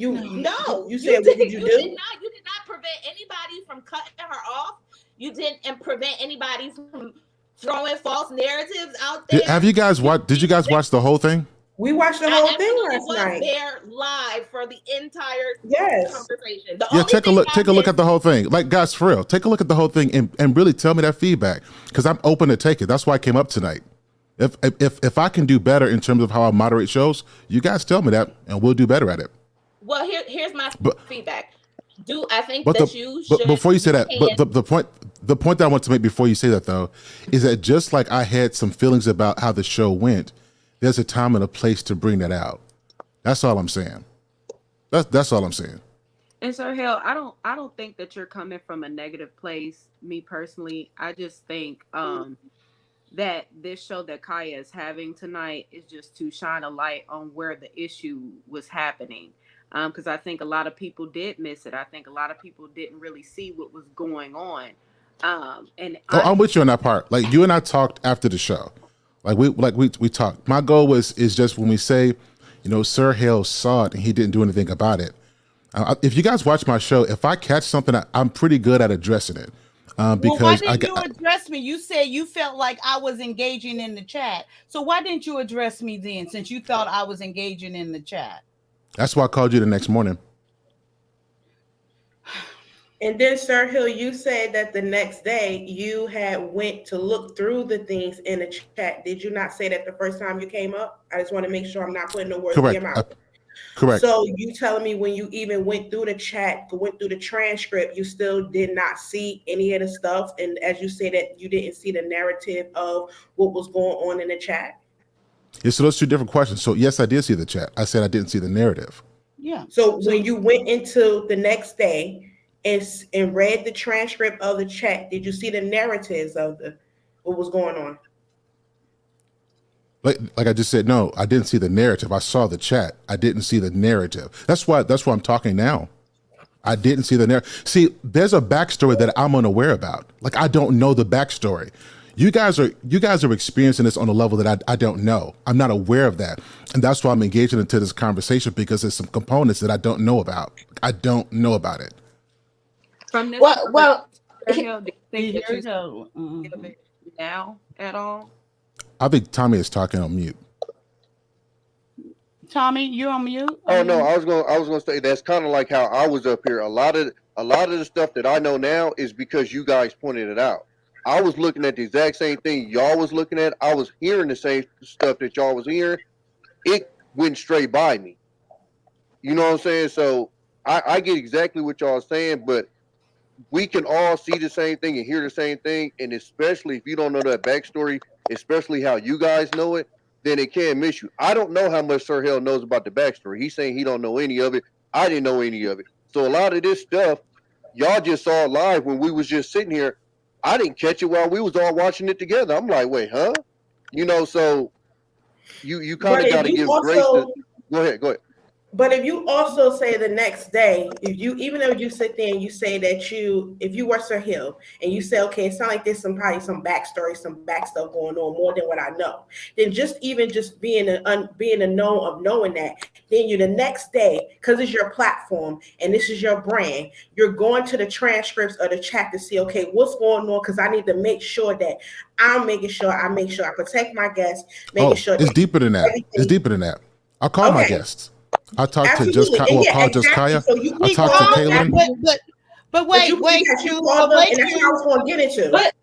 said what did you do? You did not prevent anybody from cutting her off. You didn't prevent anybody from throwing false narratives out there. Have you guys watched? Did you guys watch the whole thing? We watched the whole thing last night. night. There live for the entire conversation. Take a look at the whole thing. Like, guys, for real, take a look at the whole thing and really tell me that feedback, because I'm open to take it. That's why I came up tonight. If I can do better in terms of how I moderate shows, you guys tell me that, and we'll do better at it. Well, here's my feedback. I think you should. But before you say that, the point that I want to make before you say that, though, is that just like I had some feelings about how the show went, there's a time and a place to bring that out. That's all I'm saying. That's all I'm saying. And Sir Hill, I don't think that you're coming from a negative place. Me personally, I just think that this show that Kaya is having tonight is just to shine a light on where the issue was happening. Because I think a lot of people did miss it. I think a lot of people didn't really see what was going on. I'm with you on that part. Like, you and I talked after the show. We talked. My goal is just when we say, Sir Hill saw it and he didn't do anything about it. If you guys watch my show, if I catch something, I'm pretty good at addressing it. Because why didn't you address me? You said you felt like I was engaging in the chat. So why didn't you address me then, since you thought I was engaging in the chat? That's why I called you the next morning. And then, Sir Hill, you said that the next day you had went to look through the things in the chat. Did you not say that the first time you came up? I just want to make sure I'm not putting the words in your mouth. Correct. So you telling me when you even went through the chat, went through the transcript, you still did not see any of the stuff? And as you say that you didn't see the narrative of what was going on in the chat? Yeah, so those two different questions. So yes, I did see the chat. I said I didn't see the narrative. Yeah. So when you went into the next day and read the transcript of the chat, did you see the narratives of what was going on? Like I just said, no, I didn't see the narrative. I saw the chat. I didn't see the narrative. That's why I'm talking now. I didn't see the narrative. See, there's a backstory that I'm unaware about. Like, I don't know the backstory. You guys are experiencing this on a level that I don't know. I'm not aware of that. And that's why I'm engaging into this conversation, because there's some components that I don't know about. I don't know about it. From this, do you think that you now at all? I think Tommy is talking on mute. Tommy, you're on mute? Oh no, I was gonna say that's kind of like how I was up here. A lot of the stuff that I know now is because you guys pointed it out. I was looking at the exact same thing y'all was looking at. I was hearing the same stuff that y'all was hearing. It went straight by me. You know what I'm saying? So I get exactly what y'all are saying, but we can all see the same thing and hear the same thing. And especially if you don't know that backstory, especially how you guys know it, then it can miss you. I don't know how much Sir Hill knows about the backstory. He's saying he don't know any of it. I didn't know any of it. So a lot of this stuff, y'all just saw live when we was just sitting here. I didn't catch it while we was all watching it together. I'm like, wait, huh? So you kind of got to give grace to. Go ahead. But if you also say the next day, even though you sit there and you say that if you were Sir Hill and you say, okay, it sounds like there's probably some backstory, some back stuff going on more than what I know, then just being a known of knowing that, then you the next day, because it's your platform and this is your brand, you're going to the transcripts of the chat to see, okay, what's going on? Because I need to make sure that I'm making sure I protect my guests, making sure it's deeper than that. It's deeper than that. I'll call my guests. I talked to just Kaya. So I talked to Kaylin. But wait, and that's what I was going to get into. But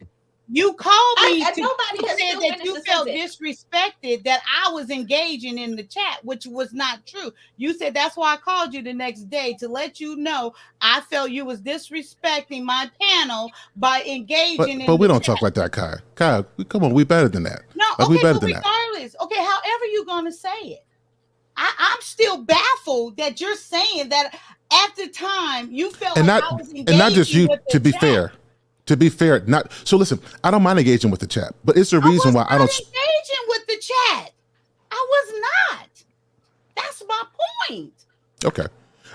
you called me to nobody has say that you felt disrespected that I was engaging in the chat, which was not true. You said that's why I called you the next day to let you know I felt you was disrespecting my panel by engaging in But we don't chat. talk like that, Kaya. Kaya, come on, we better than that. No, like, okay, we better but than regardless, okay, however you're gonna say it. I'm still baffled that you're saying that After time, you felt And like not I was engaging and not just you. with the To be chat. fair, not so. Listen, I don't mind engaging with the chat, but it's the reason why I don't. Engaging with the chat. I was not. That's my point. Okay.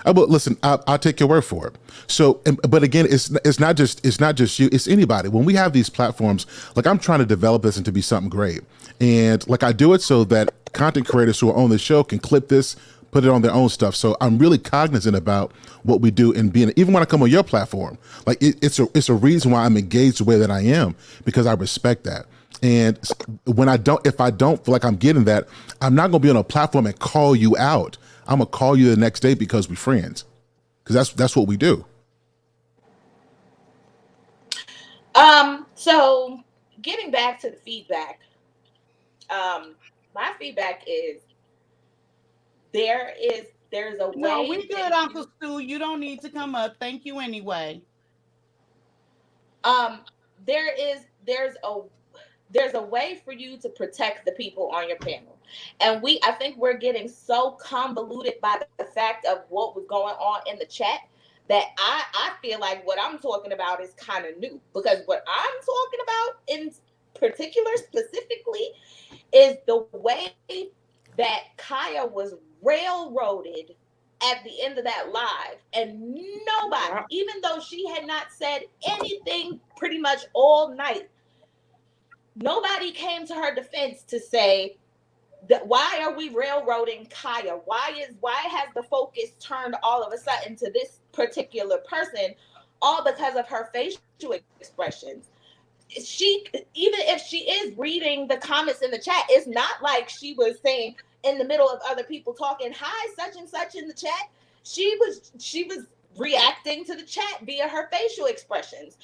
But listen, I'll take your word for it. So, but again, it's not just you. It's anybody. When we have these platforms, like I'm trying to develop this into be something great, and like I do it so that content creators who are on the show can clip this, put it on their own stuff. So I'm really cognizant about what we do and being. Even when I come on your platform, like it's a reason why I'm engaged the way that I am, because I respect that. And when if I don't feel like I'm getting that, I'm not going to be on a platform and call you out. I'm gonna call you the next day because we're friends, because that's what we do. So getting back to the feedback, my feedback is there's a way. No, we good, Uncle Stu. You don't need to come up. Thank you anyway. There's a way for you to protect the people on your panel. And I think we're getting so convoluted by the fact of what was going on in the chat that I feel like what I'm talking about is kind of new, because what I'm talking about in particular specifically is the way that Kaya was railroaded at the end of that live, and nobody, even though she had not said anything pretty much all night, nobody came to her defense to say that why are we railroading Kaya? Why has the focus turned all of a sudden to this particular person, all because of her facial expressions? She, even if she is reading the comments in the chat, it's not like she was saying in the middle of other people talking, hi, such and such in the chat. She was reacting to the chat via her facial expressions.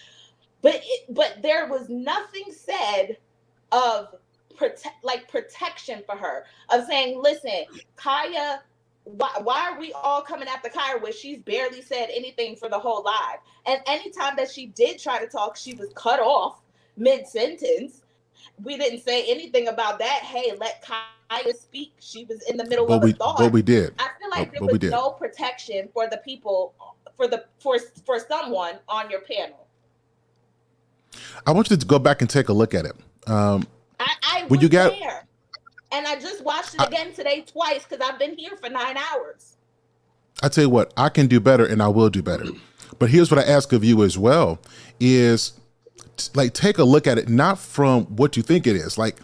But there was nothing said of protection for her, of saying, listen, Kaya, why are we all coming after Kaya when she's barely said anything for the whole live? And anytime that she did try to talk, she was cut off mid-sentence. We didn't say anything about that. Hey, let Kaya speak. She was in the middle of a thought. But we did. I feel like there was no protection for the people, for someone on your panel. I want you to go back and take a look at it. I was there, and I just watched it again today twice because I've been here for 9 hours. I tell you what, I can do better, and I will do better. But here's what I ask of you as well: is like take a look at it, not from what you think it is. Like,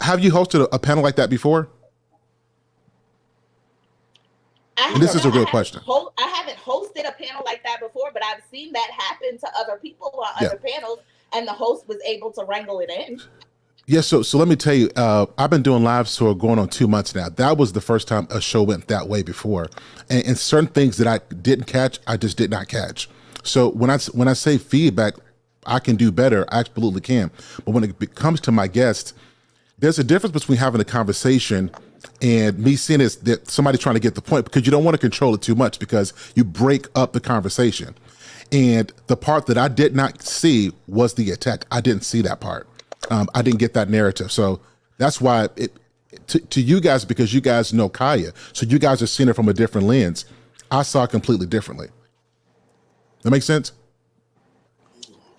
have you hosted a panel like that before? And this is a real question. I haven't hosted a panel like that before, but I've seen that happen to other people on other panels, and the host was able to wrangle it in. Yeah, so let me tell you, I've been doing lives for going on 2 months now. That was the first time a show went that way before, and certain things that I didn't catch, I just did not catch. So when I say feedback, I can do better. I absolutely can. But when it comes to my guests, there's a difference between having a conversation and me seeing it that somebody's trying to get the point, because you don't want to control it too much because you break up the conversation. And the part that I did not see was the attack. I didn't see that part. I didn't get that narrative. So that's why to you guys, because you guys know Kaya, so you guys are seeing it from a different lens. I saw it completely differently. That makes sense?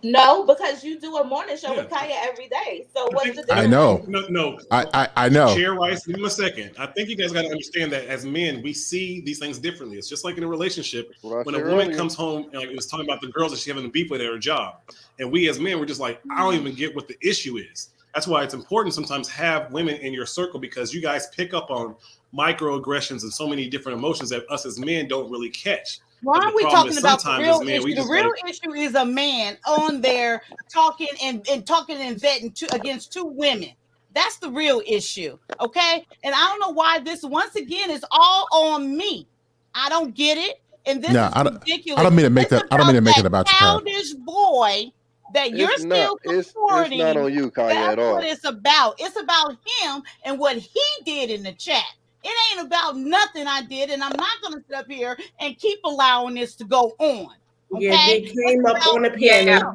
No, because you do a morning show with Kaya every day. So what's the difference? I know. No. I know. Chair Rice, give him a second. I think you guys got to understand that as men, we see these things differently. It's just like in a relationship. When a woman comes home, and like it was talking about the girls that she having a beef with at her job, and we as men, we're just like, I don't even get what the issue is. That's why it's important sometimes have women in your circle, because you guys pick up on microaggressions and so many different emotions that us as men don't really catch. Why are we talking about the real issue? The real issue is a man on there talking and vetting against two women. That's the real issue, okay? And I don't know why this, once again, is all on me. I don't get it, and this is ridiculous. I don't mean to make that. I don't mean to make it about you, Kyle. Childish boy that you're still supporting. It's not on you, Kaya, at all. That's what it's about. It's about him and what he did in the chat. It ain't about nothing I did, and I'm not going to sit up here and keep allowing this to go on. Okay? Yeah, they came up on the panel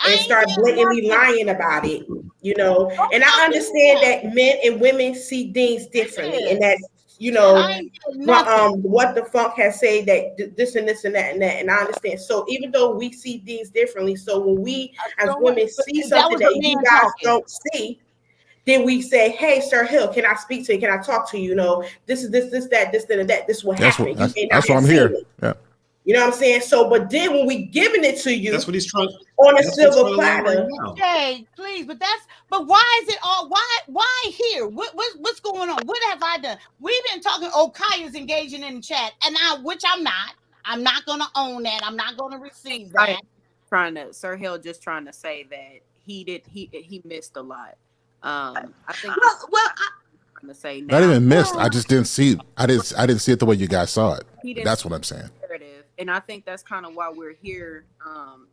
and start blatantly lying about it, you know. And I understand that men and women see things differently, and that's you know, nothing. what the funk has said that this and this and that and that, and I understand. So even though we see things differently, so when we as women see something that you guys don't see, then we say, "Hey, Sir Hill, can I speak to you? Can I talk to you? You know, this is this that this and that. This is what happened. You may not That's why have I'm seen here. it. Yeah. You know what I'm saying? So, but then when we giving it to you, that's what he's trying on a silver platter. Okay, please, but why is it all why here? What's going on? What have I done? We've been talking. Kaya's engaging in the chat, and which I'm not. I'm not gonna own that. I'm not gonna receive that. Sir Hill just trying to say that he missed a lot. I think I'm to say now. Not even missed. I just didn't see. I didn't see it the way you guys saw it. That's what I'm saying. And I think that's kind of why we're here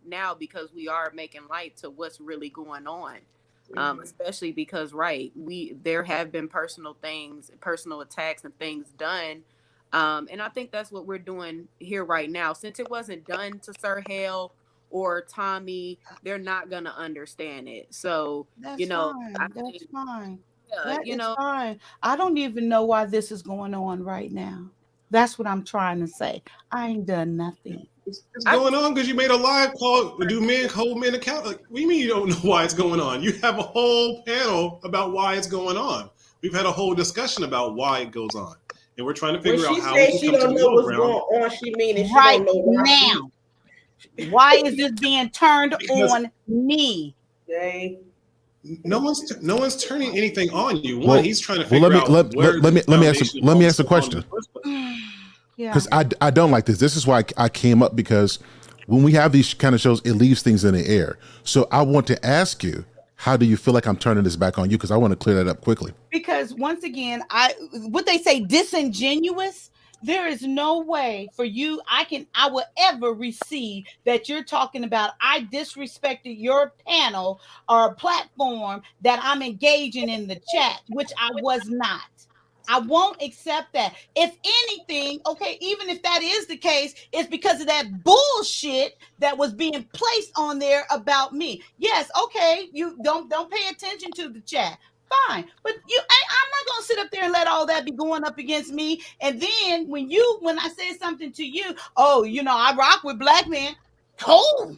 now, because we are making light to what's really going on. Especially because there have been personal attacks and things done. And I think that's what we're doing here right now. Since it wasn't done to Sir Hale or Tommy, they're not gonna understand it. So that's fine. That's fine. Yeah, That is fine. I don't even know why this is going on right now. That's what I'm trying to say. I ain't done nothing. It's going on because you made a live call. Hold men account? Like, what do you mean you don't know why it's going on? You have a whole panel about why it's going on. We've had a whole discussion about why it goes on, and we're trying to figure out how we can come to the middle ground. On, she meaning right now. Why is this being turned on me? No one's turning anything on you. He's trying to figure out. Let me ask a question. Because I don't like this. This is why I came up, because when we have these kind of shows, it leaves things in the air. So I want to ask you, how do you feel like I'm turning this back on you? Because I want to clear that up quickly. Because once again, what they say, disingenuous. There is no way for you I will ever receive that you're talking about I disrespected your panel or platform that I'm engaging in the chat, which I was not. I won't accept that. If anything, okay, even if that is the case, it's because of that bullshit that was being placed on there about me. Yes, okay, you don't pay attention to the chat. Fine, but I'm not gonna sit up there and let all that be going up against me. And then when I say something to you, I rock with black men. Cool.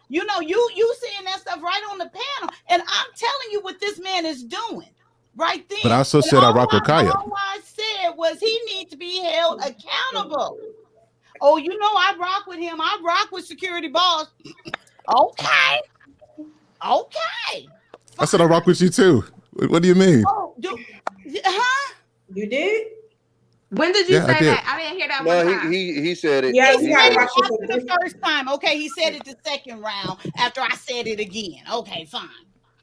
You saying that stuff right on the panel, and I'm telling you what this man is doing right then. But I also said I rock with Kaya. All I said was he needs to be held accountable. I rock with him. I rock with security boss. Okay. I said I rock with you too. What do you mean? You did? When did you say that? I didn't hear that one time. He said it. Yeah, he said it after the first time. Okay, he said it the second round after I said it again. Okay, fine.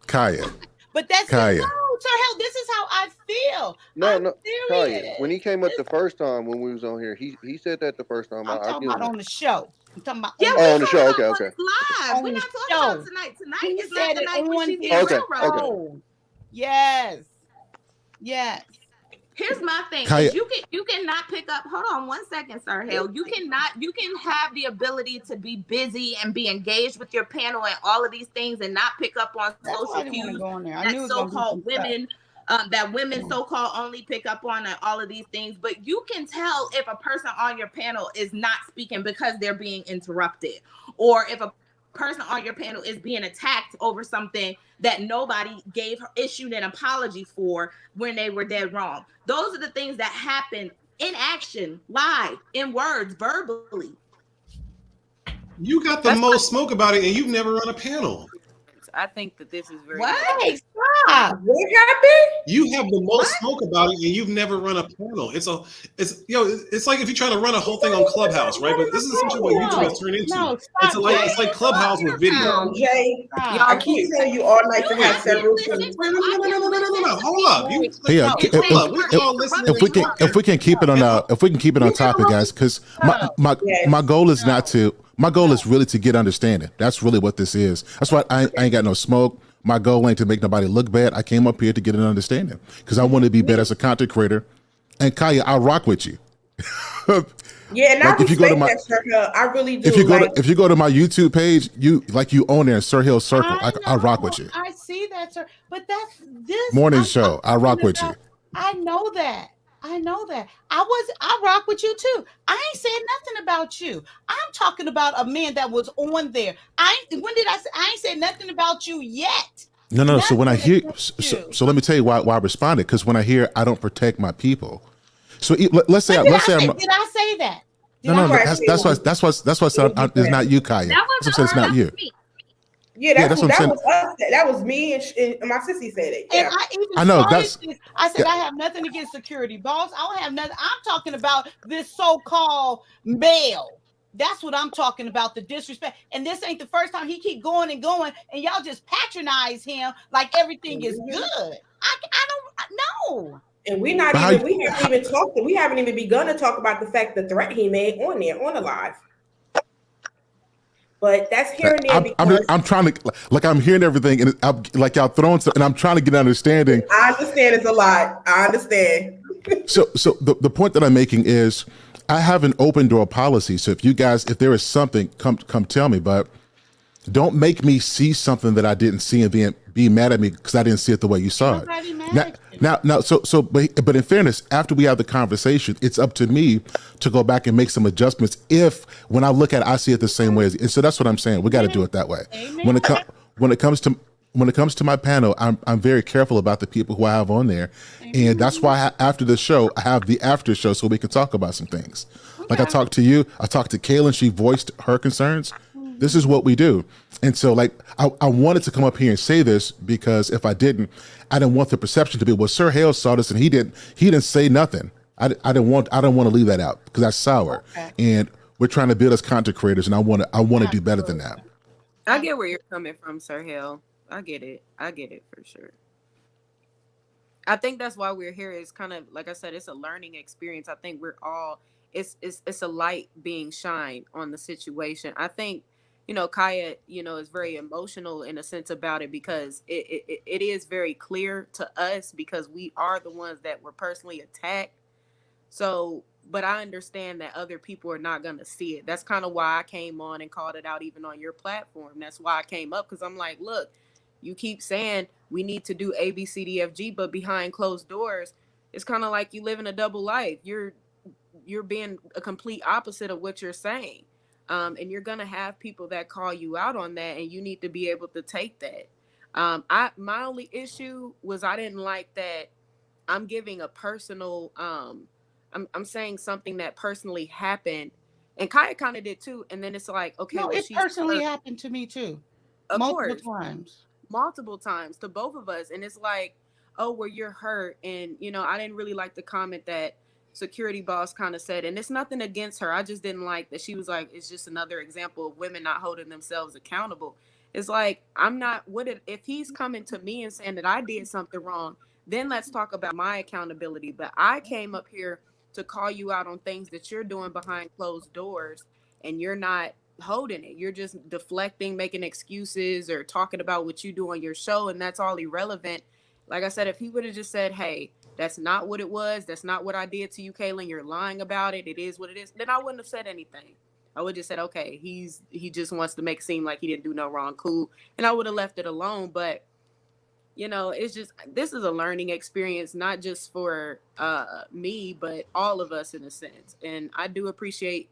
Kaya. But that's Kaya. Sir Hell, this is how I feel. No, Kaya. When he came up the first time when we was on here, he said that the first time. I'm talking about on the show. I'm talking about on the show. Okay. Live. We're not talking about tonight. Tonight is not the night when she's getting railroaded. Yes. Here's my thing. You cannot pick up. Hold on one second, Sir Hale. You can have the ability to be busy and be engaged with your panel and all of these things and not pick up on social cues that so-called women that women so-called only pick up on and all of these things. But you can tell if a person on your panel is not speaking because they're being interrupted, or if a person on your panel is being attacked over something that nobody issued an apology for when they were dead wrong. Those are the things that happen in action, live, in words, verbally. You got the most smoke about it, and you've never run a panel. I think that this is very. What? Hey, stop! What happened? You have the most smoke about it, and you've never run a panel. It's like if you're trying to run a whole thing on Clubhouse, right? But this is essentially what YouTube has turned into. It's like Clubhouse with video. Jay, I keep telling you all night to have several things. No. Hold up. If we can keep it on topic, guys, because my goal is not to. My goal is really to get understanding. That's really what this is. That's why I ain't got no smoke. My goal ain't to make nobody look bad. I came up here to get an understanding because I want to be better as a content creator. And Kaya, I rock with you. Yeah, and I respect that, Sir Hill. I really do. If you go to my YouTube page, you own there, Sir Hill Circle. I rock with you. I see that, sir. But that's this morning show. I rock with you. I know that. I know that. I rock with you too. I ain't saying nothing about you. I'm talking about a man that was on there. When did I say I ain't said nothing about you yet? No. So when I Nothing hear, against you. so let me tell you why I responded. Because when I hear I don't protect my people, so let's say When I'm did I say that? no. That's why I said it's not you, Kaya. That That's what I'm saying. It's not you. Yeah, Yeah, that's that's what I'm that saying. was us. That was me and my sissy said it. And Yeah. I even I know, started that's- this. I said yeah. I have nothing against security boss. I don't have nothing. I'm talking about this so-called male. That's what I'm talking about, the disrespect. And this ain't the first time he keep going and going, and y'all just patronize him like everything is good. I don't know. And we But how you- haven't even begun to talk about the fact the threat he made on the live. But that's here and there because I'm trying to like I'm hearing everything and I'm like y'all throwing stuff and I'm trying to get an understanding. I understand it's a lot. I understand. So the point that I'm making is I have an open door policy. So if there is something, come tell me. But don't make me see something that I didn't see and be mad at me because I didn't see it the way you saw it. Now, but in fairness, after we have the conversation, it's up to me to go back and make some adjustments. If when I look at it, I see it the same way and so that's what I'm saying. We got to do it that way. When it comes to my panel, I'm very careful about the people who I have on there, and that's why after the show I have the after show so we can talk about some things. Like I talked to you, I talked to Kaylin. She voiced her concerns. This is what we do. And so like, I wanted to come up here and say this because if I didn't want the perception to be, well, Sir Hale saw this and he didn't say nothing. I don't want to leave that out because that's sour. Okay. And we're trying to build as content creators and I want to do better than that. I get where you're coming from, Sir Hale. I get it for sure. I think that's why we're here. It's kind of, like I said, it's a learning experience. I think we're all, it's a light being shined on the situation. I think, Kaya, is very emotional in a sense about it because it is very clear to us because we are the ones that were personally attacked. So, but I understand that other people are not going to see it. That's kind of why I came on and called it out even on your platform. That's why I came up because I'm like, look, you keep saying we need to do A, B, C, D, F, G, but behind closed doors, it's kind of like you live in a double life. You're being a complete opposite of what you're saying. And you're going to have people that call you out on that, and you need to be able to take that. My only issue was I didn't like that I'm giving a personal, I'm saying something that personally happened, and Kaya kind of did too. And then it's like, okay, no, well, it personally happened to me too. Multiple times to both of us. And it's like, oh, well, you're hurt. And, I didn't really like the comment that security boss kind of said, and it's nothing against her. I just didn't like that she was like, it's just another example of women not holding themselves accountable. It's like, if he's coming to me and saying that I did something wrong, then let's talk about my accountability. But I came up here to call you out on things that you're doing behind closed doors, and you're not holding it. You're just deflecting, making excuses, or talking about what you do on your show, and that's all irrelevant. Like I said, if he would have just said, hey, that's not what it was, that's not what I did to you, Kaylin, you're lying about it, it is what it is, then I wouldn't have said anything. I would have just said, okay, he just wants to make it seem like he didn't do no wrong, cool, and I would have left it alone. But it's just, this is a learning experience, not just for me, but all of us in a sense. And I do appreciate,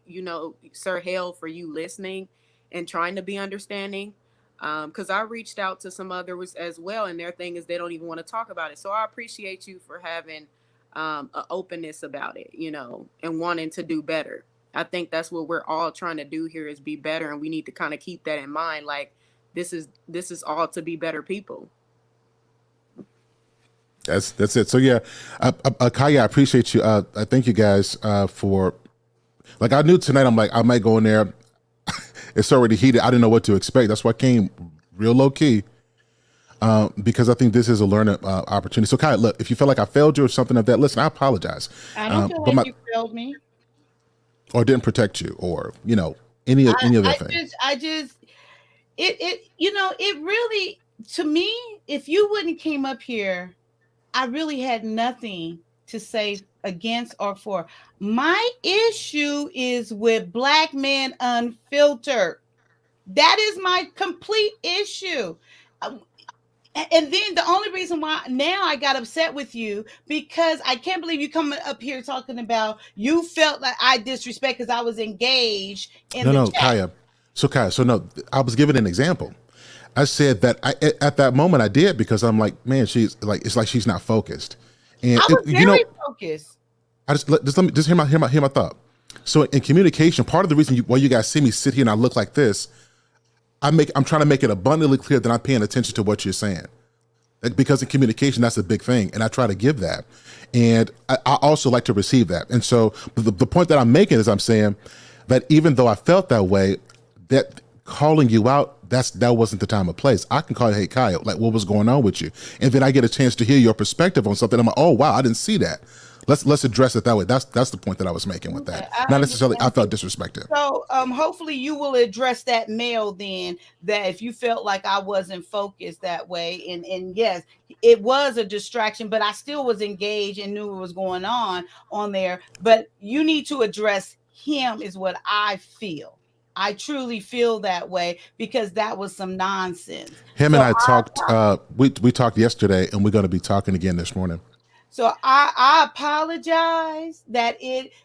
Sir Hale, for you listening and trying to be understanding. Because I reached out to some others as well, and their thing is they don't even want to talk about it. So I appreciate you for having an openness about it, and wanting to do better. I think that's what we're all trying to do here, is be better, and we need to kind of keep that in mind. Like, this is all to be better people. That's it. So yeah, Kaya, I appreciate you. I thank you guys for, like, I knew tonight, I'm like, I might go in there. It's already heated. I didn't know what to expect. That's why I came real low key, because I think this is a learning opportunity. So Kaya, look, if you feel like I failed you or something of that, listen, I apologize. I don't feel like you failed me. Or didn't protect you, or any of that thing. It really, to me, if you wouldn't came up here, I really had nothing to say against or for. My issue is with Black Men Unfiltered. That is my complete issue. And then the only reason why now I got upset with you, because I can't believe you coming up here talking about you felt like I disrespect because I was engaged in the chat. Kaya. So no, I was giving an example. I said that at that moment I did because I'm like, man, she's like, it's like she's not focused. And I was very focused. I let me hear my thought. So in communication, part of the reason why you guys see me sit here and I look like this, I'm trying to make it abundantly clear that I'm paying attention to what you're saying. Because in communication, that's a big thing, and I try to give that, and I also like to receive that. And so the point that I'm making is I'm saying that even though I felt that way, that calling you out, that wasn't the time or place. I can call you, hey Kyle, like what was going on with you, and then I get a chance to hear your perspective on something. I'm like, oh wow, I didn't see that. Let's address it that way. That's the point that I was making with that. Not necessarily I felt disrespected. So hopefully you will address that mail then, that if you felt like I wasn't focused that way, and yes, it was a distraction, but I still was engaged and knew what was going on there. But you need to address him is what I feel. I truly feel that way because that was some nonsense. Him and I talked we talked yesterday, and we're going to be talking again this morning. So I apologize that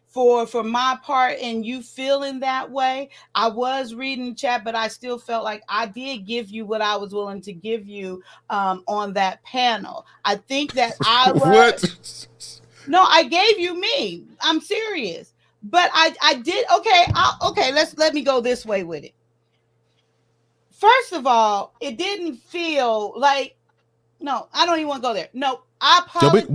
for my part and you feeling that way. I was reading the chat, but I still felt like I did give you what I was willing to give you on that panel. I think that I was what? No, I gave you me. I'm serious. But I did okay, let me go this way with it. First of all, it didn't feel like no, I don't even want to go there. No, I apologize.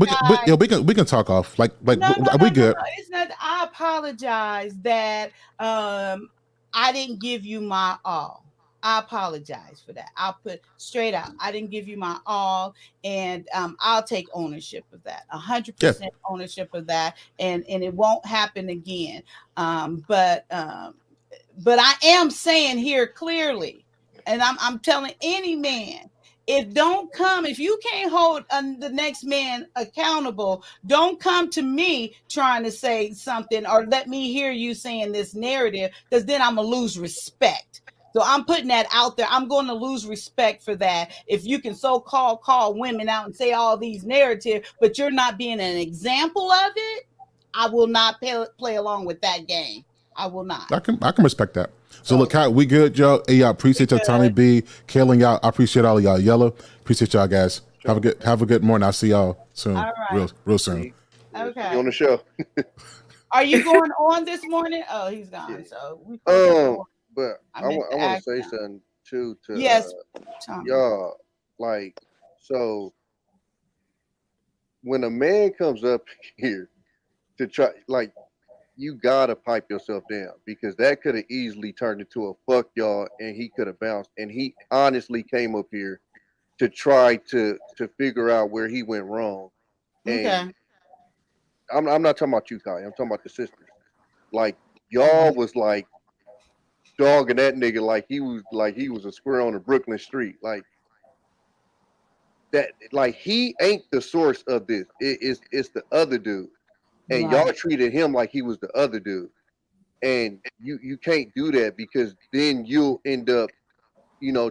We can talk off. Like we good. No, it's not. I apologize that I didn't give you my all. I apologize for that. I'll put straight out. I didn't give you my all, and I'll take ownership of that. 100% ownership of that, and it won't happen again. But I am saying here clearly, and I'm telling any man. If you can't hold the next man accountable, don't come to me trying to say something or let me hear you saying this narrative, because then I'm going to lose respect. So I'm putting that out there. I'm going to lose respect for that. If you can so-called call women out and say all these narratives, but you're not being an example of it, I will not play along with that game. I will not. I can respect that. So look, Kyle, we good, y'all. Hey, y'all, appreciate y'all, Tommy B, Kaylin, y'all. I appreciate all of y'all. Yellow, appreciate y'all, guys. Have a good morning. I'll see y'all soon. All right. Real soon. Okay. You on the show? Are you going on this morning? Oh, he's gone. So we. But I want to say something too to y'all. Like, so when a man comes up here to try, like, you gotta pipe yourself down, because that could have easily turned into a fuck y'all, and he could have bounced. And he honestly came up here to try to figure out where he went wrong. And I'm not talking about you, Kai. I'm talking about the sisters. Like, y'all was like dogging that nigga like he was a square on a Brooklyn street. Like that, like he ain't the source of this. It's the other dude. And y'all treated him like he was the other dude. And you can't do that, because then you'll end up,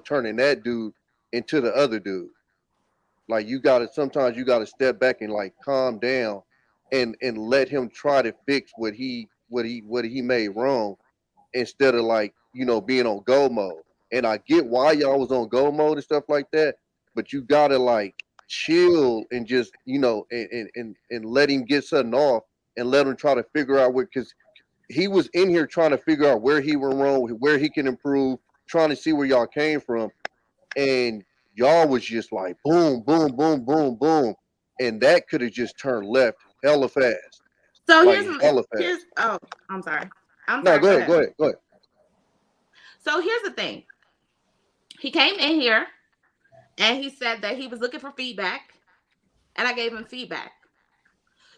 turning that dude into the other dude. Like, sometimes you gotta step back and like calm down and let him try to fix what he made wrong, instead of like, being on go mode. And I get why y'all was on go mode and stuff like that, but you gotta like chill and just, and let him get something off, and let him try to figure out where, because he was in here trying to figure out where he went wrong, where he can improve, trying to see where y'all came from. And y'all was just like boom, boom, boom, boom, boom. And that could have just turned left hella fast. So like, here's oh, I'm sorry. No, go ahead. So here's the thing. He came in here and he said that he was looking for feedback, and I gave him feedback.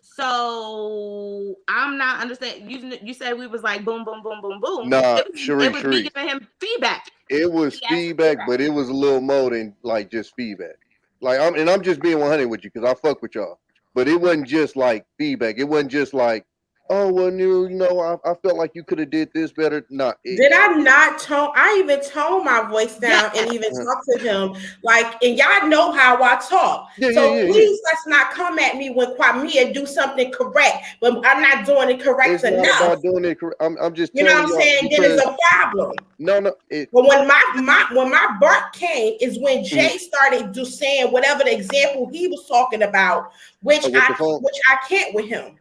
So I'm not understanding. You said we was like boom, boom, boom, boom, boom. Nah, it was me giving him feedback. It was feedback, but it was a little more than like just feedback. Like I'm just being 100 with you, because I fuck with y'all. But it wasn't just like feedback. It wasn't just like, oh well, you know, I felt like you could have did this better. Did I not tone? I even toned my voice down and even talk to him like, and y'all know how I talk. So please let's not come at me when Kwame do something correct, but I'm not doing it correct enough. It's not about doing it correct. I'm just you know telling what I'm saying. Then it's a problem. No. But when my bark came is when Jay started just saying whatever the example he was talking about, which I can't with him.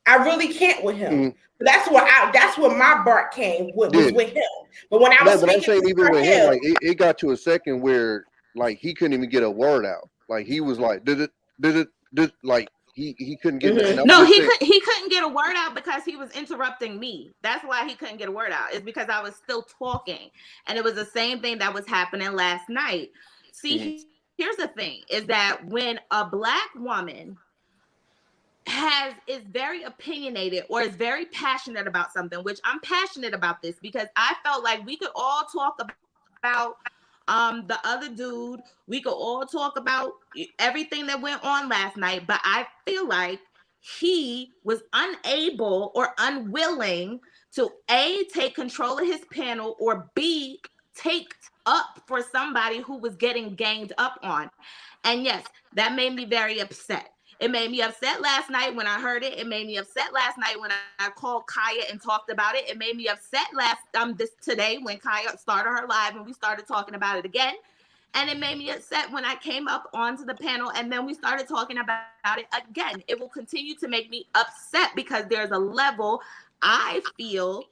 I really can't with him. That's where my bark came was with him. But when I was but I'm saying even with him, him, like it got to a second where like he couldn't even get a word out. Like he was like did it like he couldn't get No, he couldn't get a word out because he was interrupting me. That's why he couldn't get a word out. It's because I was still talking. And it was the same thing that was happening last night. See, here's the thing is that when a Black woman is very opinionated or is very passionate about something, which I'm passionate about this because I felt like we could all talk about the other dude. We could all talk about everything that went on last night, but I feel like he was unable or unwilling to A, take control of his panel, or B, take up for somebody who was getting ganged up on. And yes, that made me very upset. It made me upset last night when I heard it. It made me upset last night when I called Kaya and talked about it. It made me upset today when Kaya started her live and we started talking about it again. And it made me upset when I came up onto the panel and then we started talking about it again. It will continue to make me upset because there's a level I feel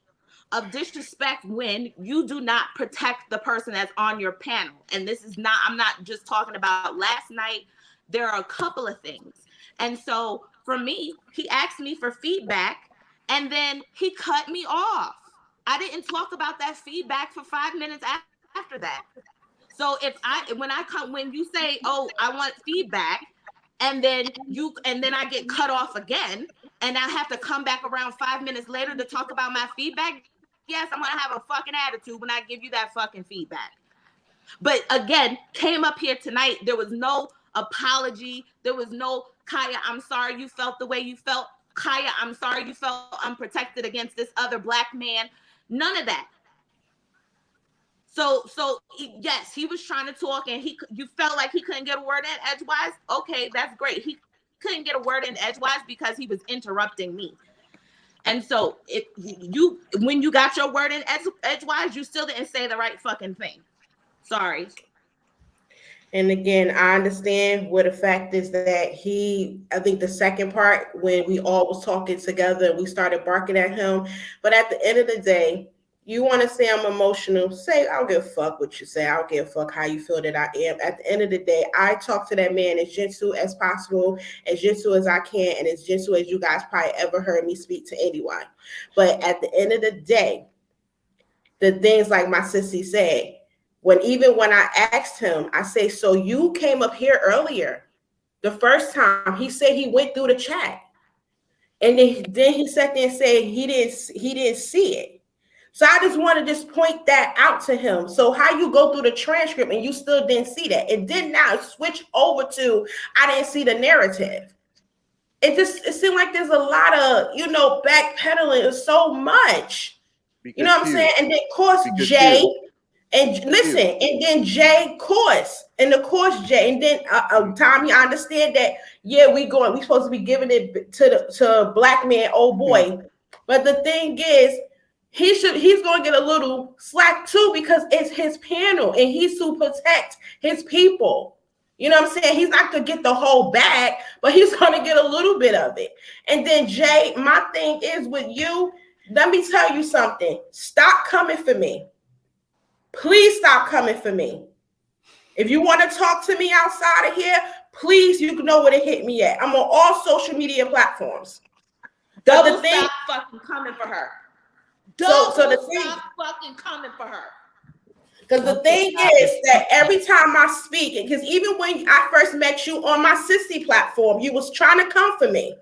of disrespect when you do not protect the person that's on your panel. And I'm not just talking about last night. There are a couple of things. And so for me, he asked me for feedback and then he cut me off. I didn't talk about that feedback for 5 minutes after that. So when you say, oh, I want feedback, and then I get cut off again, and I have to come back around 5 minutes later to talk about my feedback, yes, I'm gonna have a fucking attitude when I give you that fucking feedback. But again, came up here tonight, there was no apology, there was no Kaya, I'm sorry you felt the way you felt. Kaya, I'm sorry you felt unprotected against this other Black man. None of that. So yes, he was trying to talk and you felt like he couldn't get a word in edgewise. Okay, that's great. He couldn't get a word in edgewise because he was interrupting me. And so when you got your word in edgewise, you still didn't say the right fucking thing. Sorry. And again, I understand what the fact is that I think the second part when we all was talking together and we started barking at him, but at the end of the day, you want to say I'm emotional, say I don't give a fuck what you say. I don't give a fuck how you feel that I am. At the end of the day, I talk to that man as gentle as possible, as gentle as I can, and as gentle as you guys probably ever heard me speak to anyone. But at the end of the day, the things like my sissy said, when I asked him, I say, so you came up here earlier. The first time he said he went through the chat. And then he sat there and said he didn't see it. So I just want to just point that out to him. So how you go through the transcript and you still didn't see that? It did not switch over to I didn't see the narrative. It seemed like there's a lot of, backpedaling so much. You know what I'm saying? And then of course Jay. And listen, and then Jay course, and of course Jay, and then Tommy, I understand that. Yeah, we supposed to be giving it to Black man, old boy. But the thing is, he's going to get a little slack too because it's his panel and he's to protect his people. You know what I'm saying? He's not going to get the whole bag, but he's going to get a little bit of it. And then Jay, my thing is with you. Let me tell you something. Stop coming for me. Please stop coming for me. If you want to talk to me outside of here, please, you know where to hit me at. I'm on all social media platforms. Stop fucking coming for her. Stop fucking coming for her. Because the thing is that every time I speak, because even when I first met you on my sissy platform, you was trying to come for me.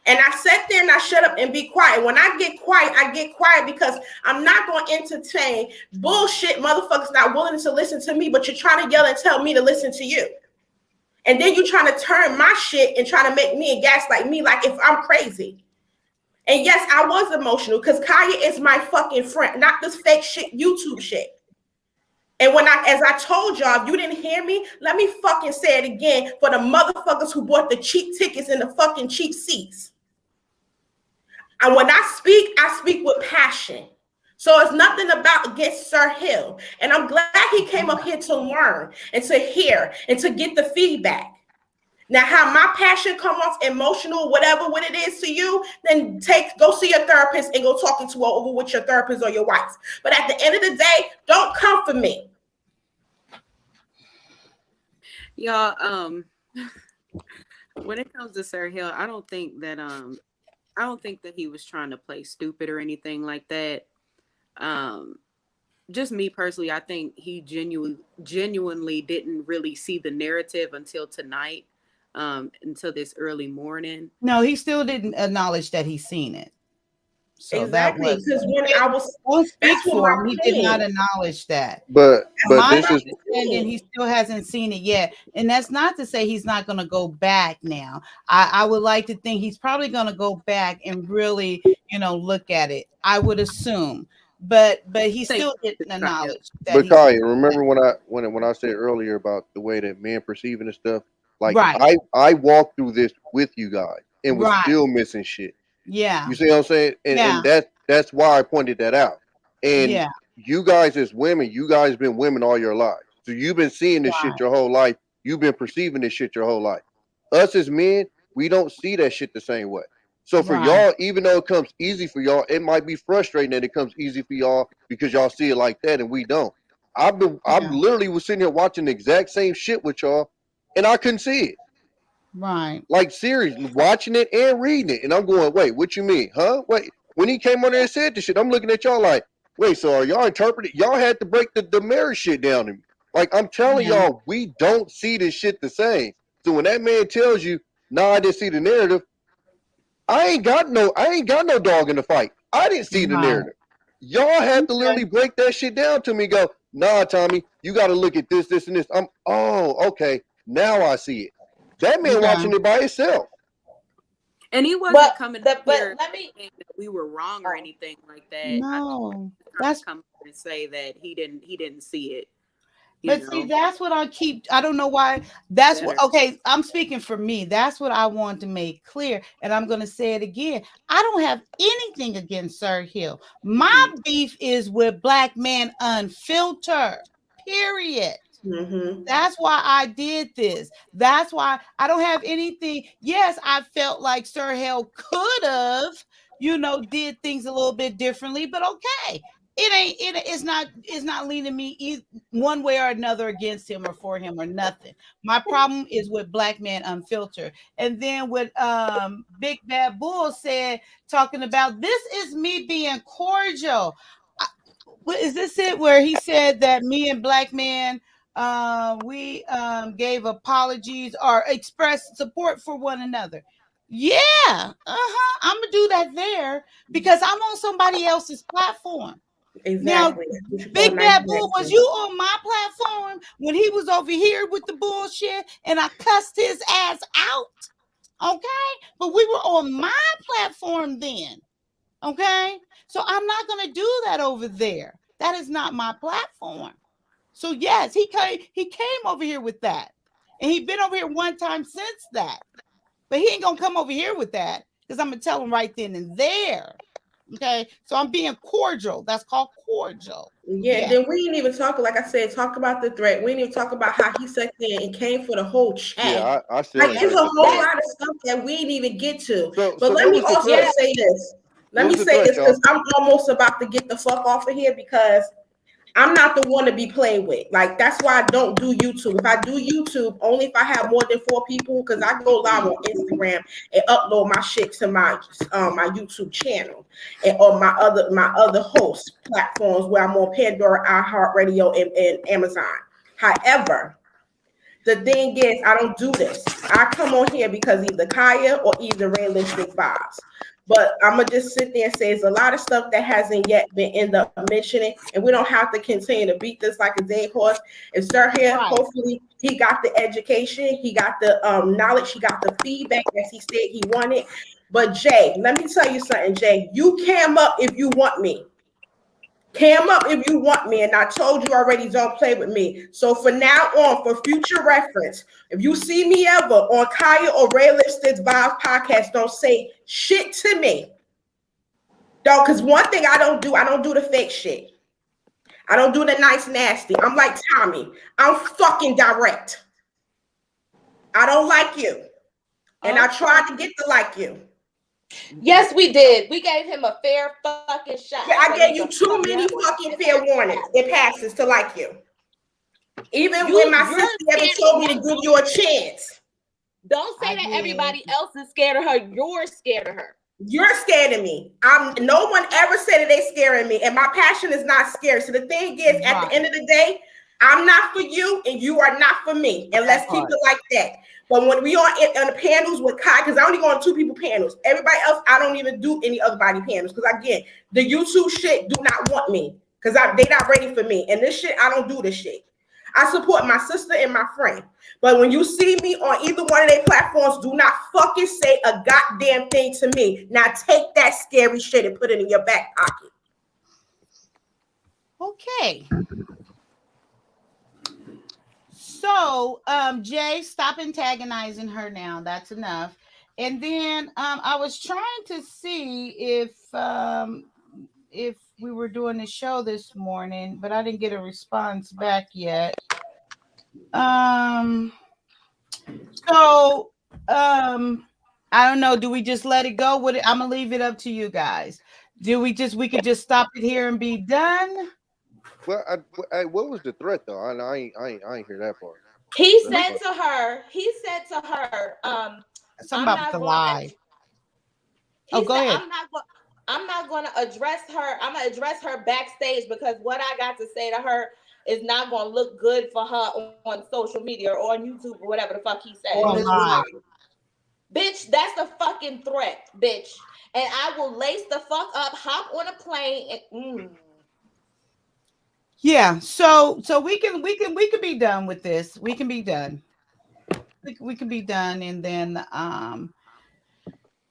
And I sat there and I shut up and be quiet. When I get quiet because I'm not going to entertain bullshit motherfuckers not willing to listen to me, but you're trying to yell and tell me to listen to you. And then you're trying to turn my shit and trying to make me and gaslight me like if I'm crazy. And yes, I was emotional because Kaya is my fucking friend, not this fake shit, YouTube shit. And as I told y'all, if you didn't hear me, let me fucking say it again for the motherfuckers who bought the cheap tickets and the fucking cheap seats. And when I speak with passion. So it's nothing against Sir Hill. And I'm glad he came up here to learn and to hear and to get the feedback. Now, how my passion come off emotional, whatever what it is to you, then go see your therapist and go talk to over with your therapist or your wife. But at the end of the day, don't come for me. Y'all, when it comes to Sir Hill, I don't think that he was trying to play stupid or anything like that. Just me personally, I think he genuinely didn't really see the narrative until tonight, until this early morning. No, he still didn't acknowledge that he's seen it. So exactly, because when I was won't speak for him, he did not acknowledge that. But my this is understanding, he still hasn't seen it yet, and that's not to say he's not going to go back now. I would like to think he's probably going to go back and really, look at it. I would assume, but he still didn't acknowledge that. But Kaya, remember when I said earlier about the way that men perceiving this stuff? Like right. I walked through this with you guys and was right. still missing shit. Yeah. You see what I'm saying? And that's why I pointed that out. And you guys as women, you guys been women all your lives. So you've been seeing this shit your whole life. You've been perceiving this shit your whole life. Us as men, we don't see that shit the same way. So for y'all, even though it comes easy for y'all, it might be frustrating that it comes easy for y'all because y'all see it like that and we don't. I literally was sitting here watching the exact same shit with y'all and I couldn't see it. Right. Like seriously, watching it and reading it. And I'm going, wait, what you mean? Huh? Wait. When he came on there and said this shit, I'm looking at y'all like, wait, so are y'all interpreting? Y'all had to break the marriage shit down to me. Like I'm telling y'all, we don't see this shit the same. So when that man tells you, nah, I didn't see the narrative, I ain't got no dog in the fight. I didn't see the narrative. Y'all had to literally break that shit down to me. Go, nah, Tommy, you got to look at this, this, and this. Okay. Now I see it. That man watching it by himself. And he wasn't coming up here let me saying that we were wrong or anything like that. No, that's come and say that he didn't see it. But see, that's what I don't know why. That's what, okay, I'm speaking for me. That's what I want to make clear. And I'm going to say it again. I don't have anything against Sir Hill. My beef is with Black Man Unfiltered, period. Mm-hmm. That's why I did this. That's why I don't have anything. Yes, I felt like Sir Hill could have, did things a little bit differently, but okay. It's not leaning me one way or another against him or for him or nothing. My problem is with Black Man Unfiltered. And then with Big Bad Bull said, talking about this is me being cordial. Is this it where he said that me and Black Man we gave apologies or expressed support for one another? Yeah, I'm gonna do that there because I'm on somebody else's platform. Exactly. Now, Big Bad Bull, was you on my platform when he was over here with the bullshit and I cussed his ass out? Okay, but we were on my platform then. Okay, so I'm not gonna do that over there. That is not my platform. So yes, he came over here with that, and he's been over here one time since that. But he ain't gonna come over here with that because I'm gonna tell him right then and there. Okay, so I'm being cordial. That's called cordial. Yeah, then we didn't even talk, like I said, talk about the threat. We didn't even talk about how he sat there and came for the whole chat. Yeah, I still like it's a whole lot of stuff that we didn't even get to. But so let me also say this. Let me say this because I'm almost about to get the fuck off of here because I'm not the one to be playing with. Like, that's why I don't do YouTube. If I do YouTube, only if I have more than 4 people, because I go live on Instagram and upload my shit to my YouTube channel and on my other host platforms where I'm on Pandora, iHeartRadio, and Amazon. However, the thing is, I don't do this. I come on here because either Kaya or either Realistic Vibes. But I'm going to just sit there and say there's a lot of stuff that hasn't yet been end up mentioning, and we don't have to continue to beat this like a dead horse. If Sir here, hopefully he got the education, he got the knowledge, he got the feedback that he said he wanted. But Jay, let me tell you something, Jay. You cam up if you want me. Cam up if you want me, and I told you already, don't play with me. So for now on, for future reference, if you see me ever on Kaya or Ray Lipstick's Vibes podcast, don't say shit to me. Though, because one thing I don't do the fake shit. I don't do the nice nasty. I'm like Tommy. I'm fucking direct. I don't like you. And I tried to get to like you. Yes, we did. We gave him a fair fucking shot. I gave you too many fucking fair warnings. It passes to like you. Even when my sister ever told me to give you a chance. Don't say that everybody else is scared of her. You're scared of her. You're scared of me. No one ever said that they scaring me, and my passion is not scared. So the thing is, at the end of the day, I'm not for you, and you are not for me. And let's keep it like that. But when we are on the panels with Kai, because I only go on 2 people panels. Everybody else, I don't even do any other body panels. Because again, the YouTube shit do not want me. Because they not ready for me. And this shit, I don't do this shit. I support my sister and my friend. But when you see me on either one of their platforms, do not fucking say a goddamn thing to me. Now take that scary shit and put it in your back pocket. Okay. So, Jay, stop antagonizing her now. That's enough. And then I was trying to see if we were doing the show this morning, but I didn't get a response back yet. So I don't know. Do we just let it go? I'm gonna leave it up to you guys. We could just stop it here and be done? Well, what was the threat though? I ain't hear that part. He said to her, something about the lie. Oh, go ahead. I'm not going to address her. I'm going to address her backstage because what I got to say to her is not going to look good for her on social media or on YouTube or whatever the fuck he said. Oh, bitch, that's a fucking threat, bitch. And I will lace the fuck up, hop on a plane, and yeah. So we can be done with this. We can be done. We can be done, and then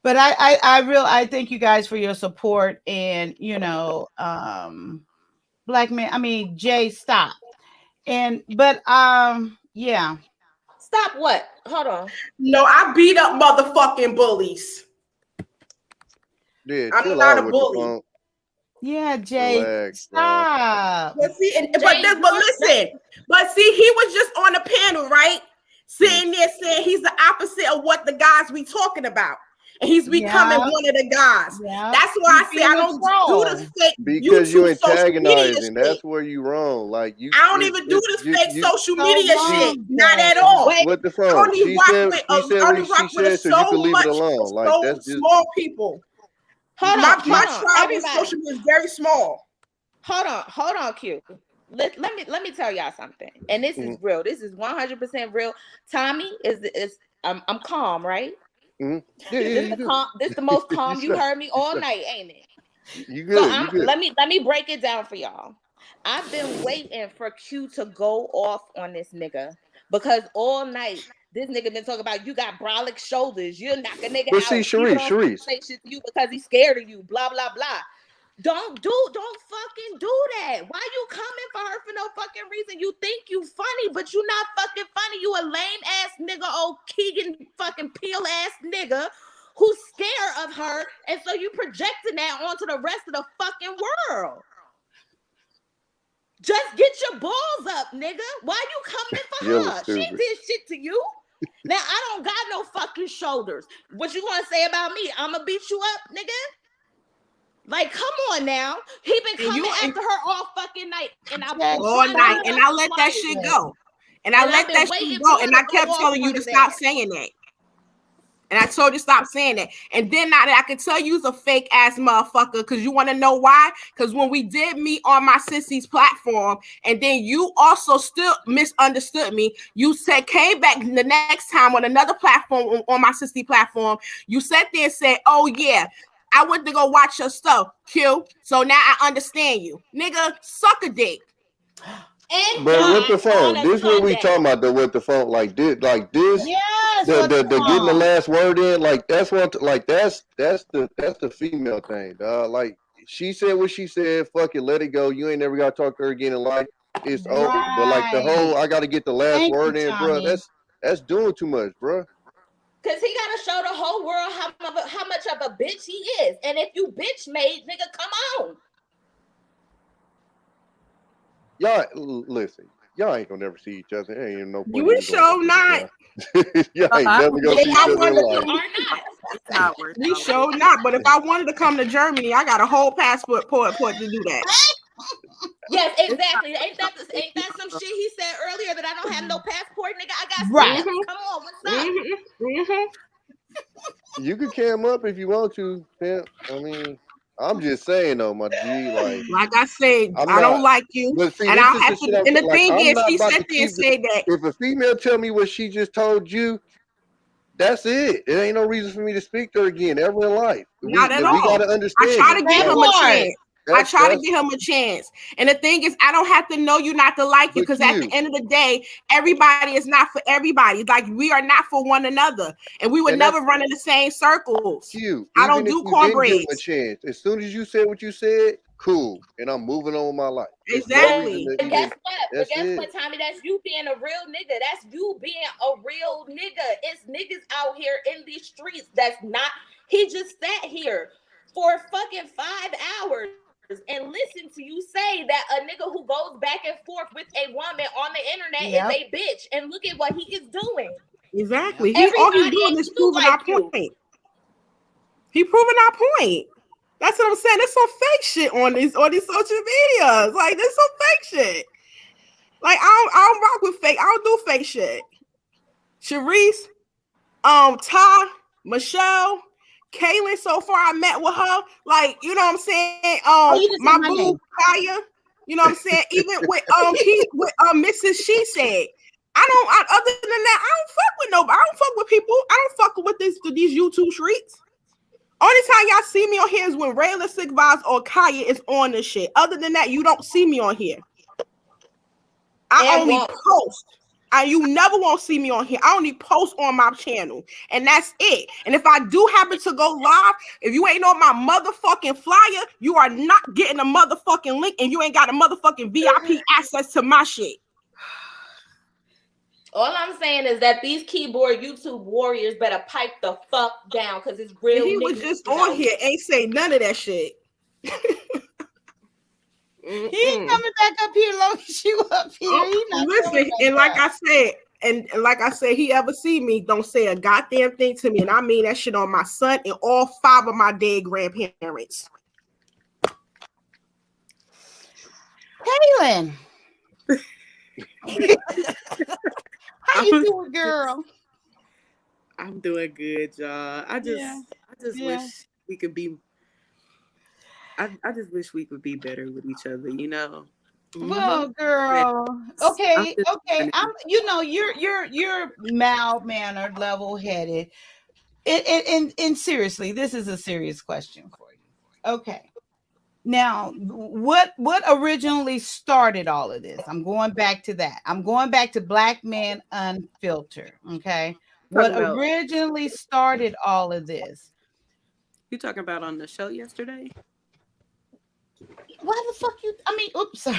but I thank you guys for your support, and Black man, I mean Jay, stop. But yeah. Stop what? Hold on. No, I beat up motherfucking bullies. Yeah, I'm not a bully. Yeah, Jay, stop. But see, but see, he was just on the panel, right? Sitting there saying he's the opposite of what the guys we talking about. And he's becoming one of the guys. Yeah. That's why I say I don't do the fake because you antagonizing. That's where you wrong. Like you, I don't even do this fake social media shit. Not at all. What the fuck? She said what she said, so you can leave it alone. Like that's just small people. Hold on, my tribe with social media is very small. Hold on, Q. Let me tell y'all something. And this is real. This is 100% real. Tommy is I'm calm, right? Mm-hmm. This the most calm you heard me all night, ain't it? You good? So let me break it down for y'all. I've been waiting for Q to go off on this nigga because all night this nigga been talking about you got brolic shoulders. You'll knock a nigga out. See, Sharice. Say shit to you because he's scared of you. Blah blah blah. Don't fucking do that. Why you coming for her for no fucking reason? You think you funny, but you not fucking funny. You a lame ass nigga, old Keegan fucking peel ass nigga who's scared of her, and so you projecting that onto the rest of the fucking world. Just get your balls up, nigga. Why you coming for her? She did shit to you. Now I don't got no fucking shoulders. What you gonna say about me? I'ma beat you up, nigga. Like, come on now. He been coming after her all fucking night. And all night. And I let that shit go. And I let that shit go. And I kept telling you to stop saying that. And I told you stop saying that. And then now that I can tell you's a fake ass motherfucker, because you want to know why? Because when we did meet on my sissy's platform, and then you also still misunderstood me, you said came back the next time on another platform on my sissy platform. You sat there and said, "Oh yeah, I went to go watch your stuff, Q. So now I understand you. Nigga, suck a dick." But with the phone, this is what we talking about though with the phone. Like this. Yes. the getting the last word in, like that's what, like that's the female thing, dog. Like she said what she said. Fuck it, let it go. You ain't never got to talk to her again in life. It's over. But like the whole, I got to get the last word in, bro. That's doing too much, bro. Cause he gotta show the whole world how much of a bitch he is, and if you bitch made, nigga, come on. Y'all listen. Y'all ain't gonna never see each other. There ain't no point. You show not. Y'all ain't never gonna see each other in life. We show not. But if I wanted to come to Germany, I got a whole passport to do that. Yes, exactly. Ain't that some shit he said earlier that I don't have no passport, nigga? I got stamps. Come on, what's up? You can cam up if you want to, pimp. I mean, I'm just saying though, my G. Like I said, I don't like you, but see, and this I'll is have the to. shit And the like, thing I'm is, not he about sat to there and keep said that if a female tell me what she just told you, that's it. It ain't no reason for me to speak to her again ever in life. Not at We all. gotta understand. I try to give him a chance. I try to That's- give him a chance. And the thing is, I don't have to know you not to like you, because at the end of the day, everybody is not for everybody. Like, we are not for one another. And we would And never run in the same circles. Cute. I don't Even if do you didn't give him a cornbreads. chance, as soon as you said what you said, cool. And I'm moving on with my life. There's no Exactly. reason to But guess even, what? that's But guess it. what, Tommy? That's you being a real nigga. That's you being a real nigga. It's niggas out here in these streets that's not. He just sat here for fucking 5 hours and listen to you say that a nigga who goes back and forth with a woman on the internet is a bitch, and look at what he is doing. Exactly. All he's Everybody doing ain't is cute proving like our you. point. He proving our point. That's what I'm saying. There's some fake shit on these social medias. Like, there's some fake shit. Like, I don't rock with fake. I don't do fake shit. Sharice, Ty, Michelle, Kaylin, so far I met with her. Like, you know what I'm saying? My boo Kaya, you know what I'm saying? Even with Mrs. She Said. Other than that, I don't fuck with nobody. I don't fuck with people. I don't fuck with these YouTube streets. Only time y'all see me on here is when Rayla Sick Vibes or Kaya is on this shit. Other than that, you don't see me on here. I only post. You never won't see me on here. I only post on my channel, and that's it. And if I do happen to go live, if you ain't on my motherfucking flyer, you are not getting a motherfucking link, and you ain't got a motherfucking VIP access to my shit. All I'm saying is that these keyboard YouTube warriors better pipe the fuck down, because it's real. He was just on here, ain't say none of that shit. He ain't coming back up here long as you up here. He not Listen, and like I said, he ever see me, don't say a goddamn thing to me. And I mean that shit on my son and all 5 of my dead grandparents. Kaylin. How you doing, girl? I'm doing good, y'all. I just wish we could be. I just wish we could be better with each other, you know. Well, girl. Okay. I'm. You're mild mannered, level headed. And seriously, this is a serious question for you. Okay. Now, what originally started all of this? I'm going back to that. I'm going back to Black Man Unfiltered. Okay. What originally started all of this? You talking about on the show yesterday? Why the fuck you? I mean, oops, sorry.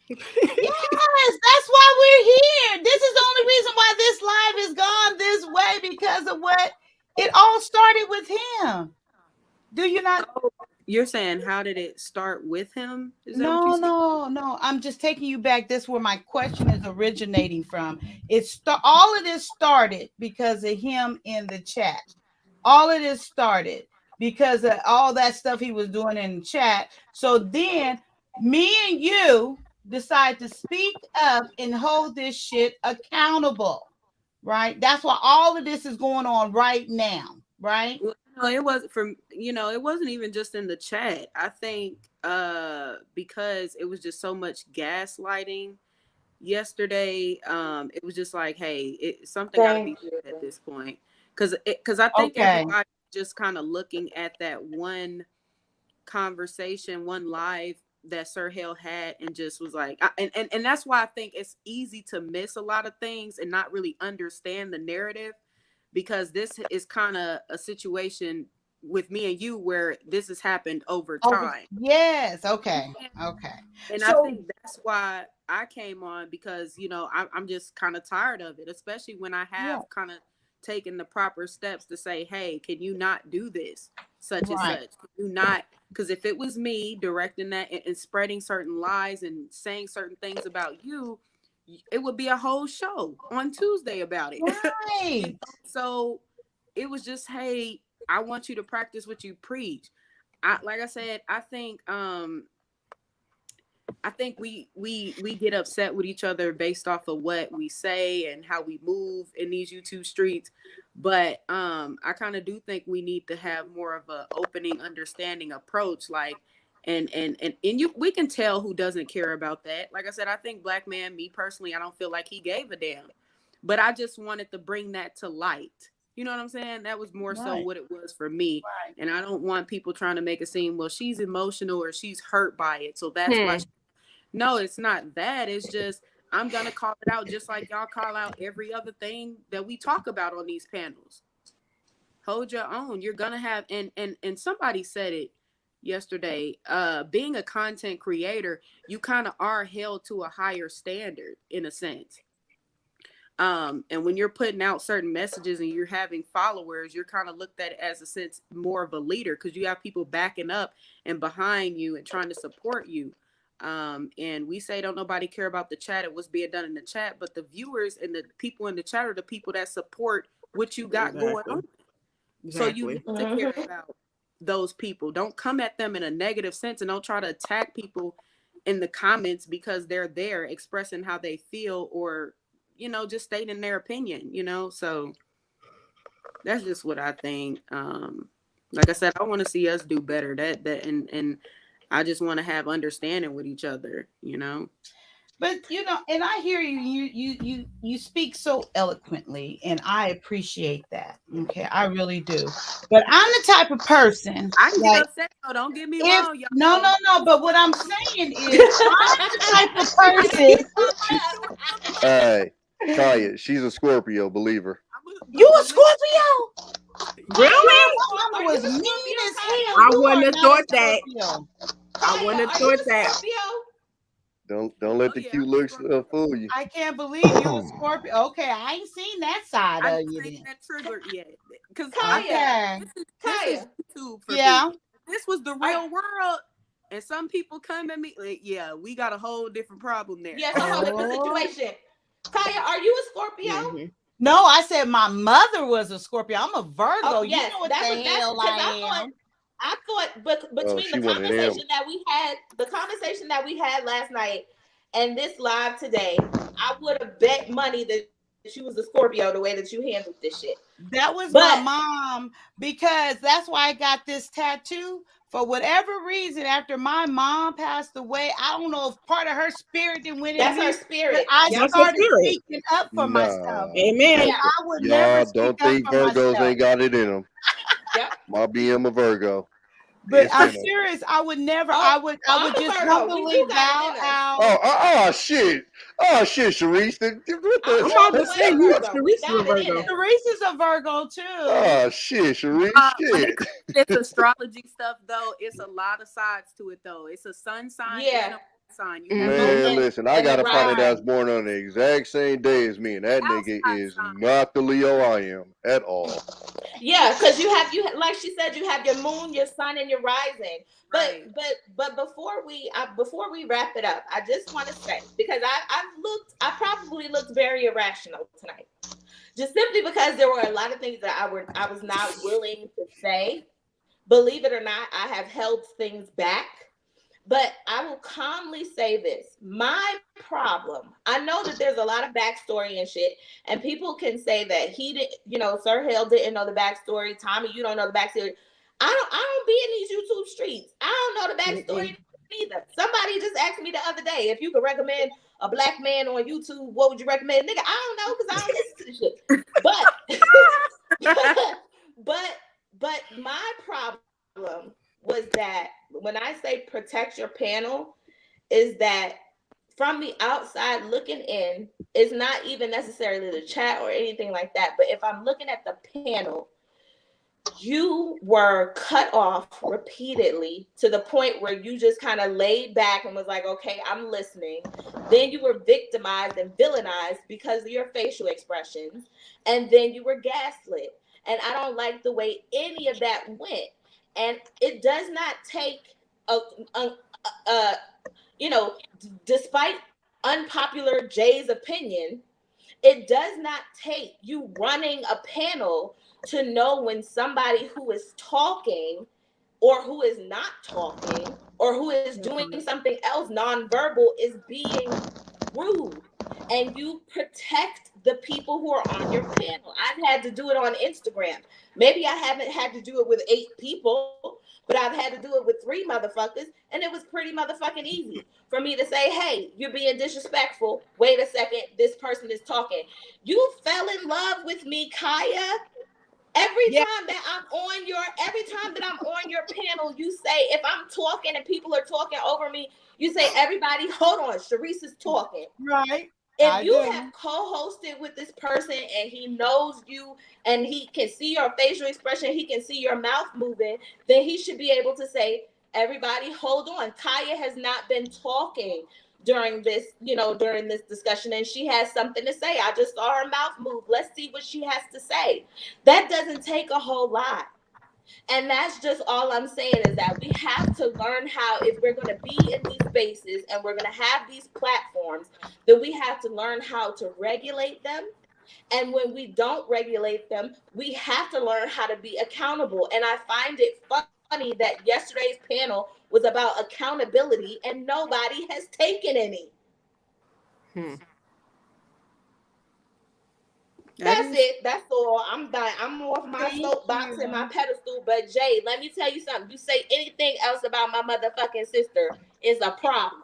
Yes, that's why we're here. This is the only reason why this live is gone this way, because of what it all started with him. Do you not? You're saying, how did it start with him? Is that No, what you said? no. I'm just taking you back. This is where my question is originating from. All of this started because of him in the chat. All of this started because of all that stuff he was doing in the chat. So then me and you decide to speak up and hold this shit accountable, right? That's why all of this is going on right now, right? Well, no, it wasn't it wasn't even just in the chat. I think because it was just so much gaslighting yesterday. It was just like, hey, something got to be said at this point, because I think everybody just kind of looking at that one conversation, one live that Sir Hale had, and just was like, and that's why I think it's easy to miss a lot of things and not really understand the narrative, because this is kind of a situation with me and you where this has happened over Oh, time. yes. Okay. Okay. And I So think that's why I came on, because, you know, I'm just kind of tired of it, especially when I yeah, have kind of taken the proper steps to say, hey, can you not do this? Such and right. such. Can you not? Because if it was me directing that and spreading certain lies and saying certain things about you, it would be a whole show on Tuesday about it. You know? Right. So it was just, hey, I want you to practice what you preach. Like I said, I think we get upset with each other based off of what we say and how we move in these YouTube streets. But I kind of do think we need to have more of a opening, understanding approach. Like, and you, we can tell who doesn't care about that. Like I said, I think Black Man, me personally, I don't feel like he gave a damn. But I just wanted to bring that to light. You know what I'm saying? That was more so Right. what it was for me. Right. And I don't want people trying to make it seem, well, she's emotional or she's hurt by it, so that's why. No, it's not that. It's just I'm gonna call it out just like y'all call out every other thing that we talk about on these panels. Hold your own. You're gonna have, and somebody said it yesterday. Being a content creator, you kind of are held to a higher standard in a sense. And when you're putting out certain messages and you're having followers, you're kind of looked at as a sense more of a leader, because you have people backing up and behind you and trying to support you. And we say don't nobody care about the chat and what's being done in the chat, but the viewers and the people in the chat are the people that support what you got going on. So you need to care about those people. Don't come at them in a negative sense, and don't try to attack people in the comments because they're there expressing how they feel, or, you know, just stating their opinion, you know. So that's just what I think. Like I said, I want to see us do better. And I just want to have understanding with each other, you know. But you know, and I hear you. You speak so eloquently, and I appreciate that. Okay, I really do. But I'm the type of person. I can get like, upset though. Don't get me if wrong, y'all. no. But what I'm saying is, I'm the type of person. Hey, Kaya, she's a Scorpio, believe her. You a Scorpio? Really? My mama was mean as hell. I You wouldn't are have not thought a that. Scorpio. I wouldn't have thought that. Don't let the cute looks fool you. I can't believe you a Scorpio. Okay, I ain't seen that side I of you ain't then. that triggered yet. Because Okay. this is YouTube for Yeah. me. This was the real world. And some people come at me like, yeah, we got a whole different problem there. Yeah, so hold on, the situation. Kaya, are you a Scorpio? No, I said my mother was a Scorpio. I'm a Virgo. Oh, You yes, know what the hell I am. I thought, but between she the one of them. conversation that we had last night and this live today, I would have bet money that she was a Scorpio the way that you handled this shit. That was my mom, because that's why I got this tattoo. For whatever reason, after my mom passed away, I don't know if part of her spirit didn't went in That's me. her spirit. I That's started her spirit. speaking up for myself. Amen. And I would never Y'all speak don't up think for Virgos myself. ain't got it in them. Yep. My BM a Virgo. But It's I'm in 'em. serious. I would never. I would just humbly bow out. Oh shit! Oh shit, Sharice. What the? I'm about to say you Sharice a Virgo. Sharice is a Virgo too. Oh shit, Sharice. When Shit. it comes to this astrology stuff, though, it's a lot of sides to it, though. It's a sun sign and a moon sign. You have Man, listen, I got a partner that's born on the exact same day as me, and that nigga is not the Leo I am at all. Yeah, because you like she said, you have your moon, your sun, and your rising. But before we wrap it up, I just want to say, because I probably looked very irrational tonight, just simply because there were a lot of things that I was not willing to say. Believe it or not, I have held things back. But I will calmly say this. My problem, I know that there's a lot of backstory and shit, and people can say that he didn't, Sir Hale didn't know the backstory. Tommy, you don't know the backstory. I don't be in these YouTube streets. I don't know the backstory either. Somebody just asked me the other day if you could recommend a Black man on YouTube, what would you recommend? Nigga, I don't know, because I don't listen to this shit. But my problem was that when I say protect your panel, is that from the outside looking in, it's not even necessarily the chat or anything like that. But if I'm looking at the panel, you were cut off repeatedly to the point where you just kind of laid back and was like, okay, I'm listening. Then you were victimized and villainized because of your facial expressions. And then you were gaslit. And I don't like the way any of that went. And it does not take despite unpopular Jay's opinion, it does not take you running a panel to know when somebody who is talking or who is not talking or who is doing something else nonverbal is being rude. And you protect the people who are on your panel. I've had to do it on Instagram. Maybe I haven't had to do it with 8 people, but I've had to do it with 3 motherfuckers, and it was pretty motherfucking easy for me to say, hey, you're being disrespectful. Wait a second, this person is talking. You fell in love with me, Kaya. Every time that I'm on your panel, you say, if I'm talking and people are talking over me, you say, everybody, hold on, Sharice is talking. Right. If you have co-hosted with this person and he knows you and he can see your facial expression, he can see your mouth moving, then he should be able to say, everybody, hold on. Kaya has not been talking during this discussion, and she has something to say. I just saw her mouth move. Let's see what she has to say. That doesn't take a whole lot. And that's just all I'm saying, is that we have to learn how, if we're going to be in these spaces and we're going to have these platforms, then we have to learn how to regulate them. And when we don't regulate them, we have to learn how to be accountable. And I find it funny that yesterday's panel was about accountability and nobody has taken any. That's it. That's all. I'm done. I'm off my soapbox and my pedestal. But Jay, let me tell you something. You say anything else about my motherfucking sister is a problem.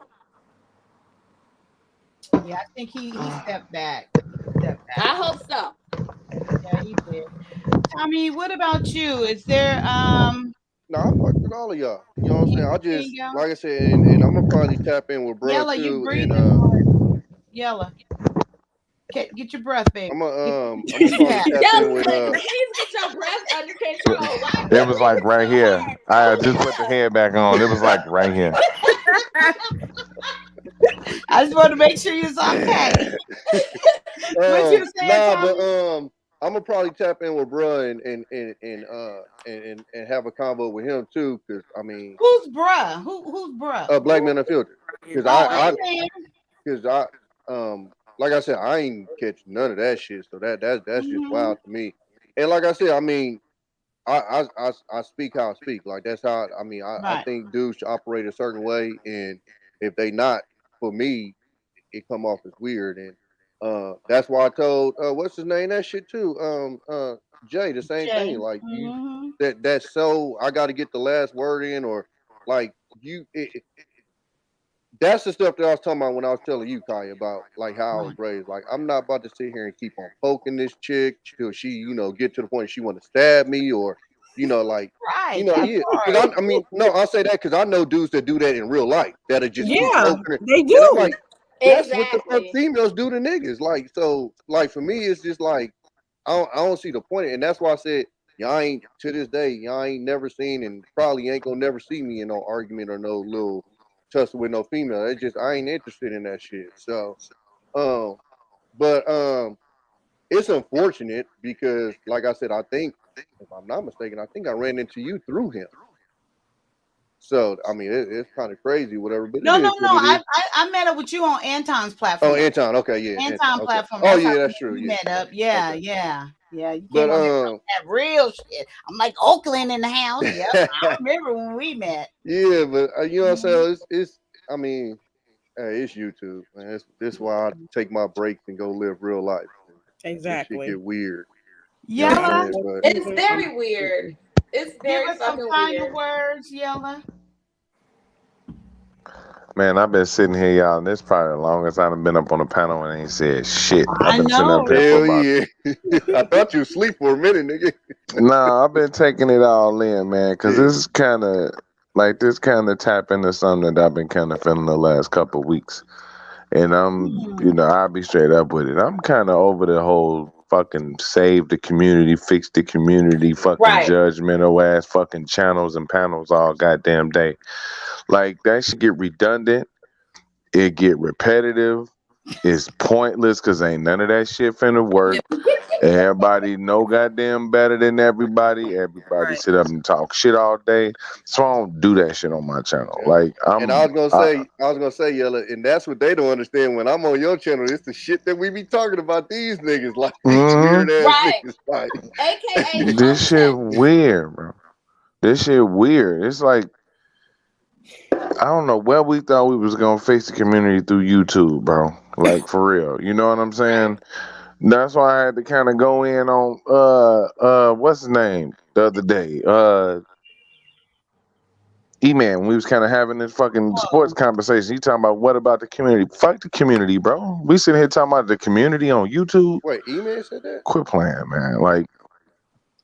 Yeah, I think he stepped back. I hope so. Yeah, he did. Tommy, what about you? Is there No, I fuck with all of y'all. You know what I'm saying? I just, like I said, and I'm gonna probably tap in with bro Yella, you too. breathing And hard. Yella. Get your breath, baby. I'm gonna probably tap in with Please get your breath under control. Why It was like right here. I just put the head back on. It was like right here. I just want to make sure you're okay. What you saying, nah, Tommy? but I'm gonna probably tap in with bruh and have a convo with him too, because I mean, Who's bruh? Who's bruh? Black Man Unfiltered, because I like I said, I ain't catch none of that shit, so that's just Mhm. wild to me. And like I said, I mean, I speak how I speak. Like that's how I mean. I Right. think dudes should operate a certain way, and if they not, for me, it come off as weird. And that's why I told what's his name that shit too. Jay, the same thing. Like you, that's so I got to get the last word in, or like you. That's the stuff that I was talking about when I was telling you, Kaya, about like how I was raised. Like I'm not about to sit here and keep on poking this chick till she, get to the point she want to stab me, or like yeah. Because I mean, no, I say that because I know dudes that do that in real life that are just keep poking her. They do. And I'm like, that's what the fuck females do to niggas. Like so, like for me, it's just like I don't see the point, and that's why I said y'all ain't to this day y'all ain't never seen and probably ain't gonna never see me in no argument or no little tussle with no female. It's just I ain't interested in that shit. So, but it's unfortunate because, like I said, I think if I'm not mistaken, I think I ran into you through him. So I mean, it's kind of crazy, whatever. But No. I met up with you on Anton's platform. Oh, Anton. Okay, yeah. Anton okay. platform. Oh, That's yeah, how that's true. we Yeah. met up. Yeah, Okay. yeah. You But came on there with that real shit. I'm like Oakland in the house. Yep, I remember when we met. Yeah, but you know what I'm saying? It's I mean, hey, it's YouTube, man. This why I take my breaks and go live real life. Exactly. Shit get weird. Yella, it's very weird. It's very give us some fucking final weird. words, Yella. Man, I've been sitting here, y'all, and this probably the longest I've been up on a panel and ain't said shit. I've been sitting up here for Hell about. yeah. I thought you was asleep for a minute, nigga. Nah, I've been taking it all in, man, because this is kind of tap into something that I've been kind of feeling the last couple of weeks. And I'll be straight up with it. I'm kind of over the whole fucking save the community, fix the community, fucking judgmental ass fucking channels and panels all goddamn day. Like that shit get redundant. It get repetitive. It's pointless because ain't none of that shit finna work. Everybody know goddamn better than everybody. Everybody sit up and talk shit all day. So I don't do that shit on my channel. Like I was gonna say, Yella, and that's what they don't understand. When I'm on your channel, it's the shit that we be talking about these niggas, like these weird ass niggas, like AKA this shit weird, bro. This shit weird. It's like I don't know where we thought we was gonna fix the community through YouTube, bro. Like for real. You know what I'm saying? That's why I had to kind of go in on what's his name the other day. E-Man, we was kind of having this fucking sports conversation. He talking about what about the community? Fuck the community, bro. We sitting here talking about the community on YouTube. Wait, E-Man said that? Quit playing, man. Like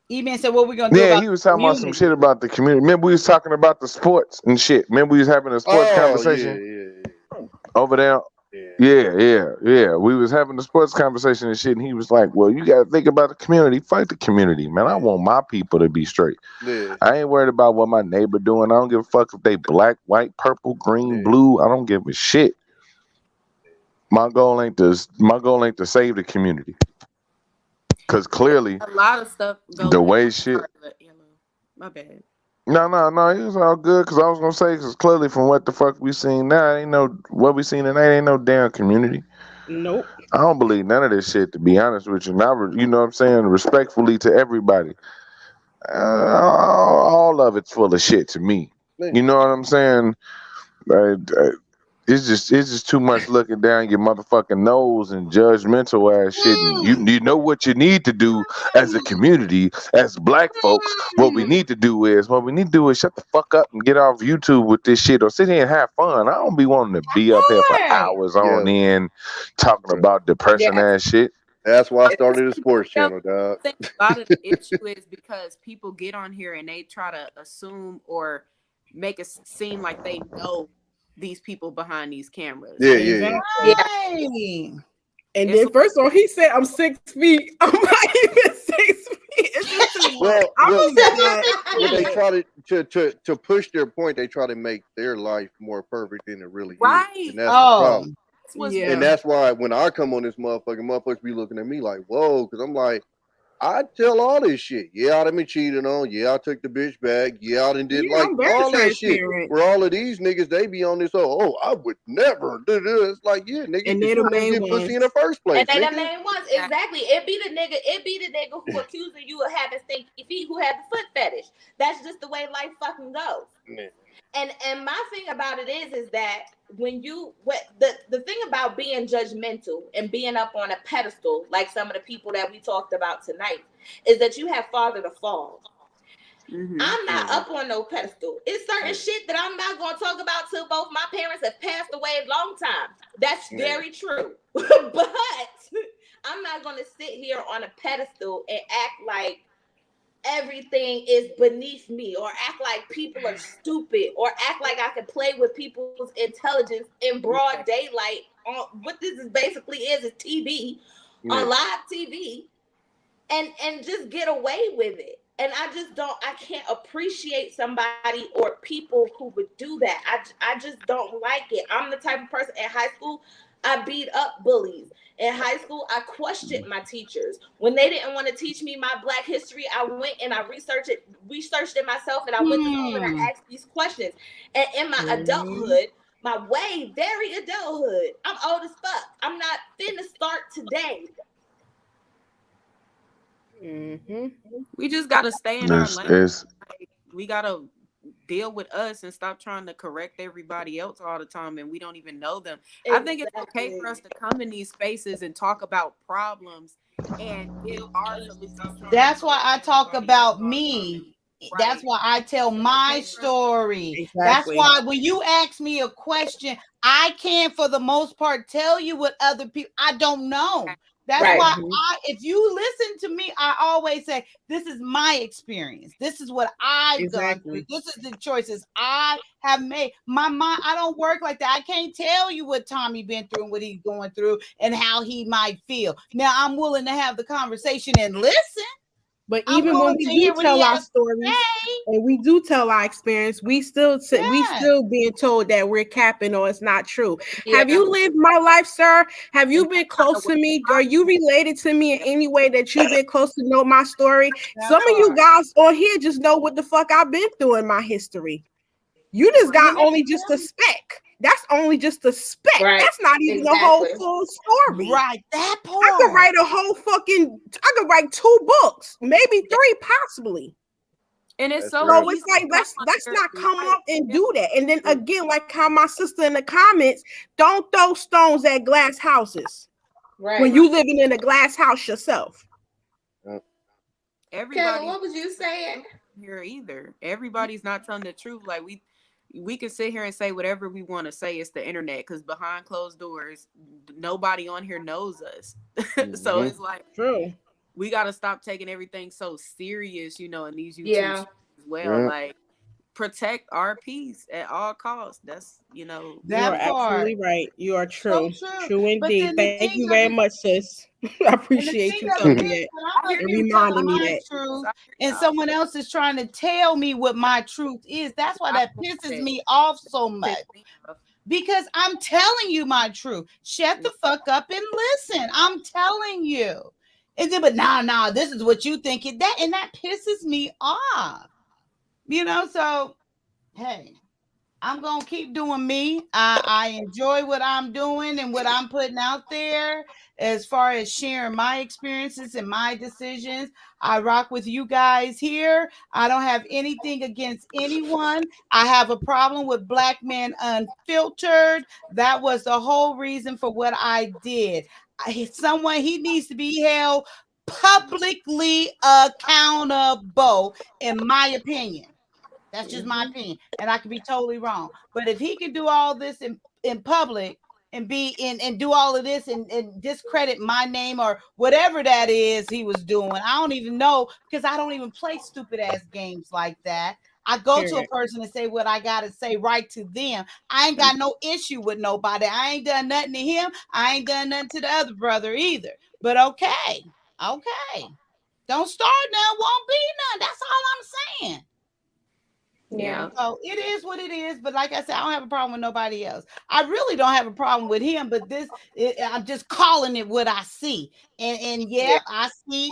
E-Man said, what we gonna do yeah, about he was talking about some shit about the community. Remember we was talking about the sports and shit. Remember we was having a sports conversation over there. Yeah. We was having a sports conversation and shit, and he was like, "Well, you gotta think about the community. Fight the community, man. I want my people to be straight. I ain't worried about what my neighbor doing. I don't give a fuck if they black, white, purple, green, blue. I don't give a shit. My goal ain't to save the community, because clearly A lot of stuff goes the way shit. My bad. No, it was all good. Cause I was gonna say, cause clearly from what the fuck we seen now, ain't no what we seen tonight ain't no damn community. Nope. I don't believe none of this shit, to be honest with you. Now, you know what I'm saying, respectfully to everybody. All of it's full of shit to me. You know what I'm saying? It's just too much looking down your motherfucking nose and judgmental ass shit. And you know what you need to do as a community, as black folks. What we need to do is shut the fuck up and get off YouTube with this shit, or sit here and have fun. I don't be wanting to be up here for hours on end talking about depressing ass shit. That's why I started a sports channel, dog. I think a lot of the issue is because people get on here and they try to assume or make it seem like they know these people behind these cameras. Yeah. And then first of all, he said I'm 6 feet. I'm not even 6 feet. It's just too much. When they try to push their point, they try to make their life more perfect than it really is. And that's the problem. And that's why when I come on this motherfuckers be looking at me like, whoa, because I'm like, I tell all this shit. Yeah, I done been cheated on. Yeah, I took the bitch back. Yeah, I done did like all that shit. Where all of these niggas, they be on this, I would never do this. It's like, yeah, nigga, and you don't get pussy in the first place. And they the main ones, exactly. It be the nigga who accusing you of having stinky feet, who had the foot fetish. That's just the way life fucking goes. Man. And my thing about it is that when the thing about being judgmental and being up on a pedestal, like some of the people that we talked about tonight, is that you have farther to fall. I'm not up on no pedestal. It's certain shit that I'm not going to talk about till both my parents have passed away a long time. That's very true. But I'm not going to sit here on a pedestal and act like everything is beneath me, or act like people are stupid, or act like I can play with people's intelligence in broad daylight. On what this is basically is TV, on live TV, and just get away with it. And I can't appreciate somebody or people who would do that. I just don't like it. I'm the type of person in high school, I beat up bullies. In high school, I questioned my teachers. When they didn't want to teach me my Black history, I went and I researched it myself, and I went to school and I asked these questions. And in my adulthood, my very adulthood, I'm old as fuck. I'm not finna start today. We just gotta stay in our lane. We gotta deal with us and stop trying to correct everybody else all the time, and we don't even know them. I think it's okay for us to come in these spaces and talk about problems and give our solutions. That's why I talk about me. That's why I tell my story. That's why when you ask me a question, I can, for the most part, tell you what other people, I don't know. That's why if you listen to me, I always say, this is my experience. This is what I've gone through. This is the choices I have made. My mind, I don't work like that. I can't tell you what Tommy been through and what he's going through and how he might feel. Now, I'm willing to have the conversation and listen. But even when we do tell our stories and we do tell our experience, we still being told that we're capping or it's not true. Yeah. Have you lived my life, sir? Have you been close to me? Are you related to me in any way that you've been close to know my story? Some of you guys on here just know what the fuck I've been through in my history. You just got only just a speck. That's only just a speck. Right. That's not even the whole full story. Right. That part. I could write I could write 2 books, maybe 3 possibly. And it's so it's like let's not come up and do that. And then again, like how my sister in the comments, don't throw stones at glass houses. Right. When you living in a glass house yourself. Everybody, what was you saying? Here either. Everybody's not telling the truth. Like we can sit here and say whatever we want to say. It's the internet, because behind closed doors, nobody on here knows us. So it's like, true. We got to stop taking everything so serious, in these YouTube as well. Like, protect our peace at all costs. That's, That you are absolutely right. You are true. So true indeed. Thank you very much, sis. I appreciate you telling me that and reminding me that. Truth, and someone else is trying to tell me what my truth is. That's why that pisses me off so much. Because I'm telling you my truth. Shut the fuck up and listen. I'm telling you. And then, but nah, this is what you think. And that pisses me off. So hey, I'm gonna keep doing me. I enjoy what I'm doing and what I'm putting out there as far as sharing my experiences and my decisions. I rock with you guys here. I don't have anything against anyone. I have a problem with Black Men Unfiltered. That was the whole reason for what I did. He needs to be held publicly accountable, in my opinion. That's just my opinion, and I could be totally wrong. But if he can do all this in public and be and do all of this and discredit my name or whatever that is he was doing, I don't even know, because I don't even play stupid ass games like that. I go to a person and say what I gotta say right to them. I ain't got no issue with nobody. I ain't done nothing to him. I ain't done nothing to the other brother either. But okay. Don't start none, won't be none. That's all I'm saying. Yeah. So it is what it is. But like I said, I don't have a problem with nobody else. I really don't have a problem with him, but I'm just calling it what I see. And I see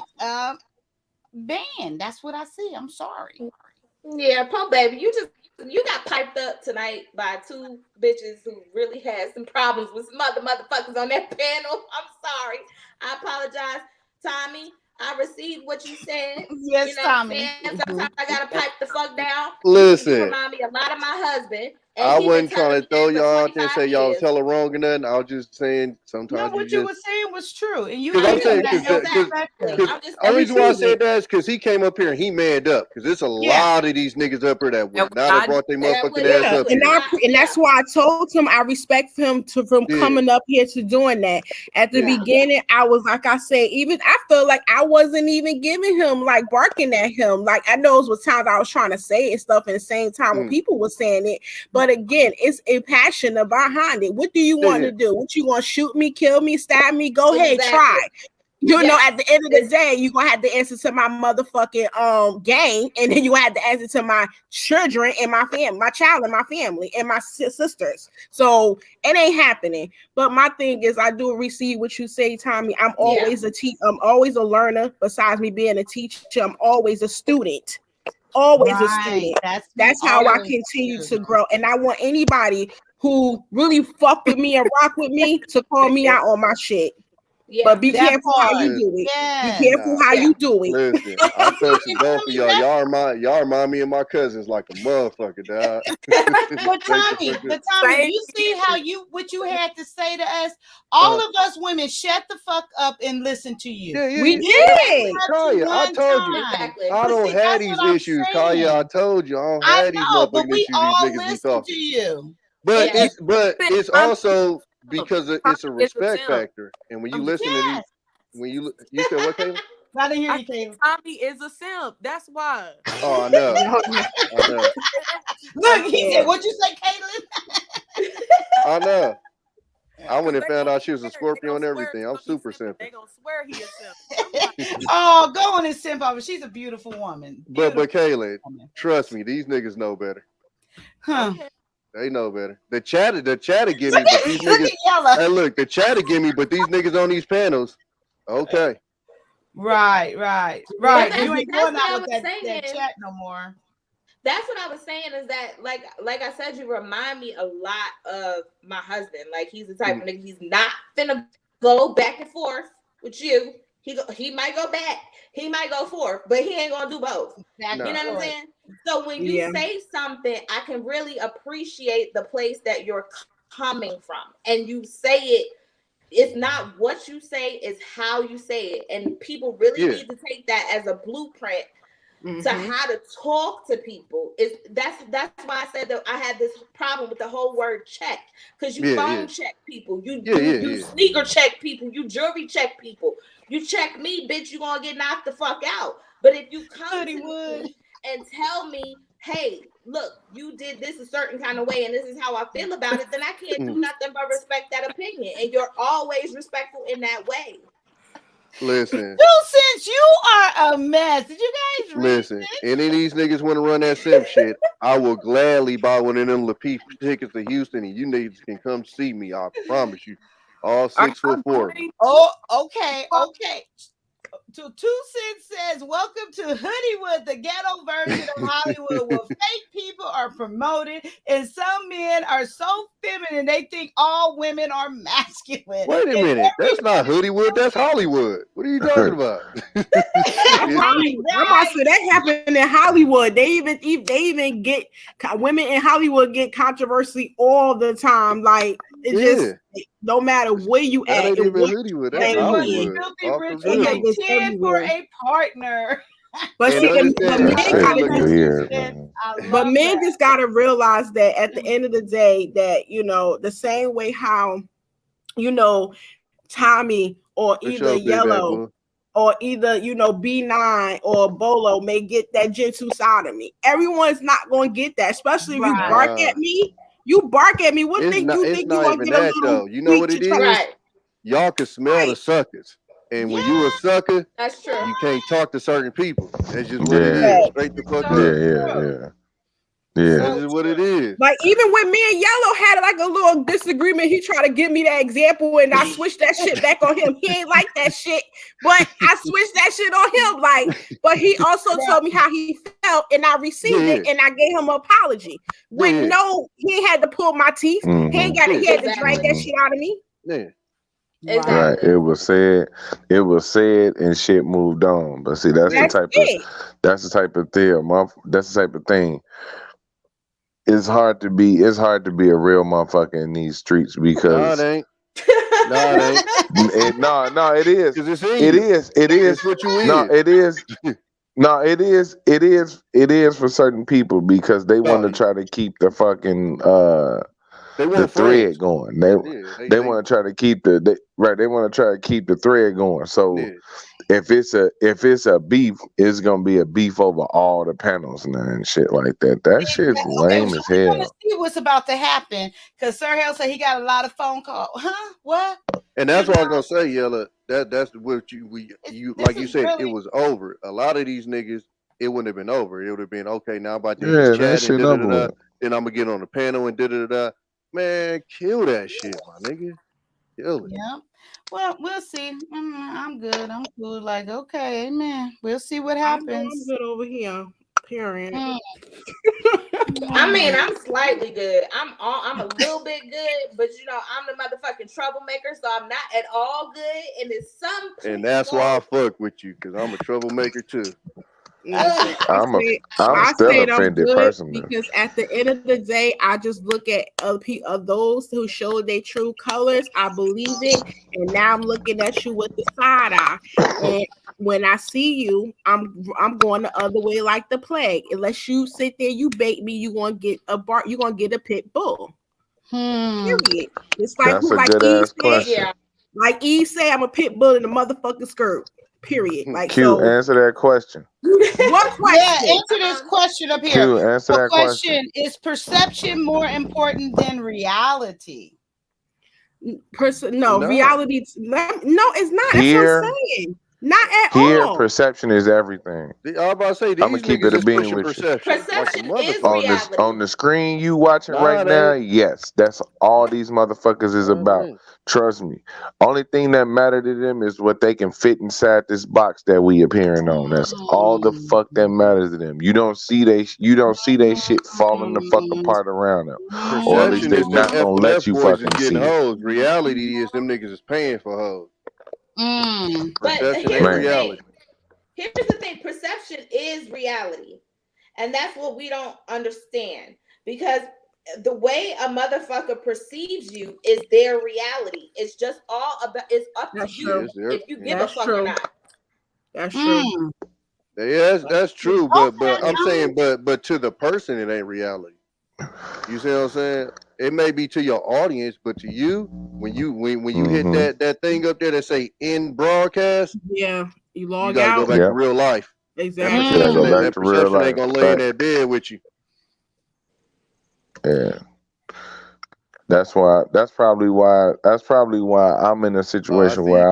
Ben. That's what I see. I'm sorry. Yeah, poor baby. You got piped up tonight by 2 bitches who really had some problems with some other motherfuckers on that panel. I'm sorry. I apologize, Tommy. I received what you said. Yes, Tommy. Sometimes I gotta pipe the fuck down. Listen, you remind me a lot of my husband. I wasn't trying to throw y'all out there and say y'all was hella wrong or nothing. I was just saying sometimes what you were saying was true, and you. I'm saying the only reason why I said that is because he came up here and he manned up, because there's a lot of these niggas up here that would not have brought their motherfucking ass up here. And that's why I told him I respect him from coming up here to doing that. At the beginning, I was like I said, even I felt like I wasn't even giving him like barking at him. Like I know it was times I was trying to say it stuff at the same time when people were saying it, but again, it's a passion behind it. What do you want to do? What you want to shoot me, kill me, stab me? Go ahead, try. You know, at the end of the day, you're gonna have to answer to my motherfucking gang, and then you have to answer to my children and my family, my child and my family and my sisters. So it ain't happening. But my thing is, I do receive what you say, Tommy. I'm always a teacher. I'm always a learner. Besides me being a teacher, I'm always a student. Always a student. That's how I continue to grow. And I want anybody who really fuck with me and rock with me to call me out on my shit. Yeah, but be careful how you do it. Yeah. Be careful how you do it. Listen, I trust both of y'all. Y'all remind me of my cousins like a motherfucker, dog. But Tommy, you see how what you had to say to us? All of us women, shut the fuck up and listen to you. We did. Kaya, I told you. I don't have these issues, Kaya. I told you. I don't have these motherfucking issues. All listen to you. But it's also because it's a respect factor, and when you listen to when you said what, Caleb? I didn't hear you, Caleb. Tommy is a simp. That's why. Oh, I know. I know. Look, he said, "What you say, Caitlin?" I know. I went and found out she was a Scorpio and everything. I'm super simp. They gonna swear he is simp. Oh, go on and simp over. She's a beautiful woman. But Kaylin, trust me, these niggas know better. Huh? They know better. The chatter give me, but these niggas. Hey, look, the chatter give me, but these niggas on these panels. Okay. Right. You ain't going out with that saying. chat no more. That's what I was saying is that, like I said, you remind me a lot of my husband. Like, he's the type of nigga, he's not finna go back and forth with you. He might go back, he might go forth, but he ain't gonna do both. Exactly. You know what I'm saying? So when you say something, I can really appreciate the place that you're coming from. And you say it, it's not what you say, it's how you say it. And people really need to take that as a blueprint to how to talk to people. That's why I said that I had this problem with the whole word check, because you phone check people, you sneaker check people, you jewelry check people. You check me, bitch, you gonna get knocked the fuck out. But if you come to me and tell me, hey, look, you did this a certain kind of way and this is how I feel about it, then I can't do nothing but respect that opinion. And you're always respectful in that way. Listen. Since you are a mess, did you guys listen? Any of these niggas want to run that simp shit, I will gladly buy one of them Lapeef tickets to Houston, and you niggas can come see me. I promise you. All 6'4". Oh, okay. So 2 Cents says, "Welcome to Hoodiewood, the ghetto version of Hollywood, where fake people are promoted, and some men are so feminine they think all women are masculine." Wait a minute, that's not Hoodiewood, that's Hollywood. What are you talking about? I'm about to say that happened in Hollywood. They even get women in Hollywood get controversy all the time. Like it just no matter where you that at. Ain't even Hoodiewood, that's Hollywood. Filthy rich 10 for a partner. But see, men just gotta realize that at the end of the day, that the same way how Tommy or either Yellow or either B9 or Bolo may get that Gen2 sodomy. Everyone's not gonna get that, especially if you bark at me. You bark at me. What think you think you gonna get a little? Though. You know what it is? Y'all can smell the suckers. And when you a sucker, that's true. You can't talk to certain people. That's just what it is. Straight the fuck up. Yeah. That's just what it is. Like even when me and Yellow had like a little disagreement, he tried to give me that example, and I switched that shit back on him. He ain't like that shit, but I switched that shit on him. Like, but he also told me how he felt, and I received it, and I gave him an apology. With he had to pull my teeth. He ain't got. He had to drag that shit out of me. Yeah. Exactly. Right. It was said, and shit moved on. But see, that's the type of thing. It's hard to be a real motherfucker in these streets because no, it ain't. No, it is. It is. It's what you is. No, it is. No, it is. It is for certain people because they want to try to keep the fucking the thread going. They want to try to keep they want to try to keep the thread going. So if it's a beef, it's gonna be a beef over all the panels and shit like that. That shit's lame as hell. Want to see what's about to happen because Sir Hale said he got a lot of phone calls. Huh? What? And that's what I was gonna say, Yella. That's what you like you said. It was over. A lot of these niggas, it wouldn't have been over. It would have been okay. Now I'm about to chat and then I'm gonna get on the panel and Man, kill that shit, my nigga. Kill it. Yeah. Well, we'll see. I'm good. I'm cool. Like, okay, amen. We'll see what happens. I'm good over here. Period. I mean, I'm slightly good. I'm a little bit good, but I'm the motherfucking troublemaker, so I'm not at all good. And it's some. And that's why I fuck with you, because I'm a troublemaker too. I'm still offended personally because at the end of the day, I just look at those who show their true colors. I believe it, and now I'm looking at you with the side eye. And when I see you, I'm going the other way like the plague. Unless you sit there, you bait me, you gonna get a pit bull. Period. It's like that's a good ass question. Like Eve say, I'm a pit bull in a motherfucking skirt. Period. Like Q, so. answer that question. What question? Yeah, answer this question up here. Q, answer that question. Is perception more important than reality? No, reality. No, it's not. That's Here, what I'm saying. Not at here, all. perception is everything. I was about to say, these I'm gonna keep it a niggas is bean pushing with perception. you. Perception is On reality. on the screen you watching Nah, right it now, ain't. yes, that's all these motherfuckers is Nah, it about. ain't. Trust me. Only thing that matter to them is what they can fit inside this box that we appearing on. That's all the fuck that matters to them. You don't see they shit falling the fuck apart around them, or at least Perception they is them not gonna F let you boys is fucking getting see it. hoes. Reality is them niggas is paying for hoes. But Perception here's ain't the reality. thing. Here's the thing. Perception is reality. And that's what we don't understand. Because the way a motherfucker perceives you is their reality. It's just all about, it's up to you if you give a fuck or not. That's true. Yeah, that's true. But I'm saying, but to the person, it ain't reality. You see what I'm saying? It may be to your audience, but to you, when you hit that thing up there that say in broadcast, yeah, you log gotta out. go back to real life. Exactly. That perception ain't gonna lay in that bed with you. Yeah. That's probably why I'm in a situation where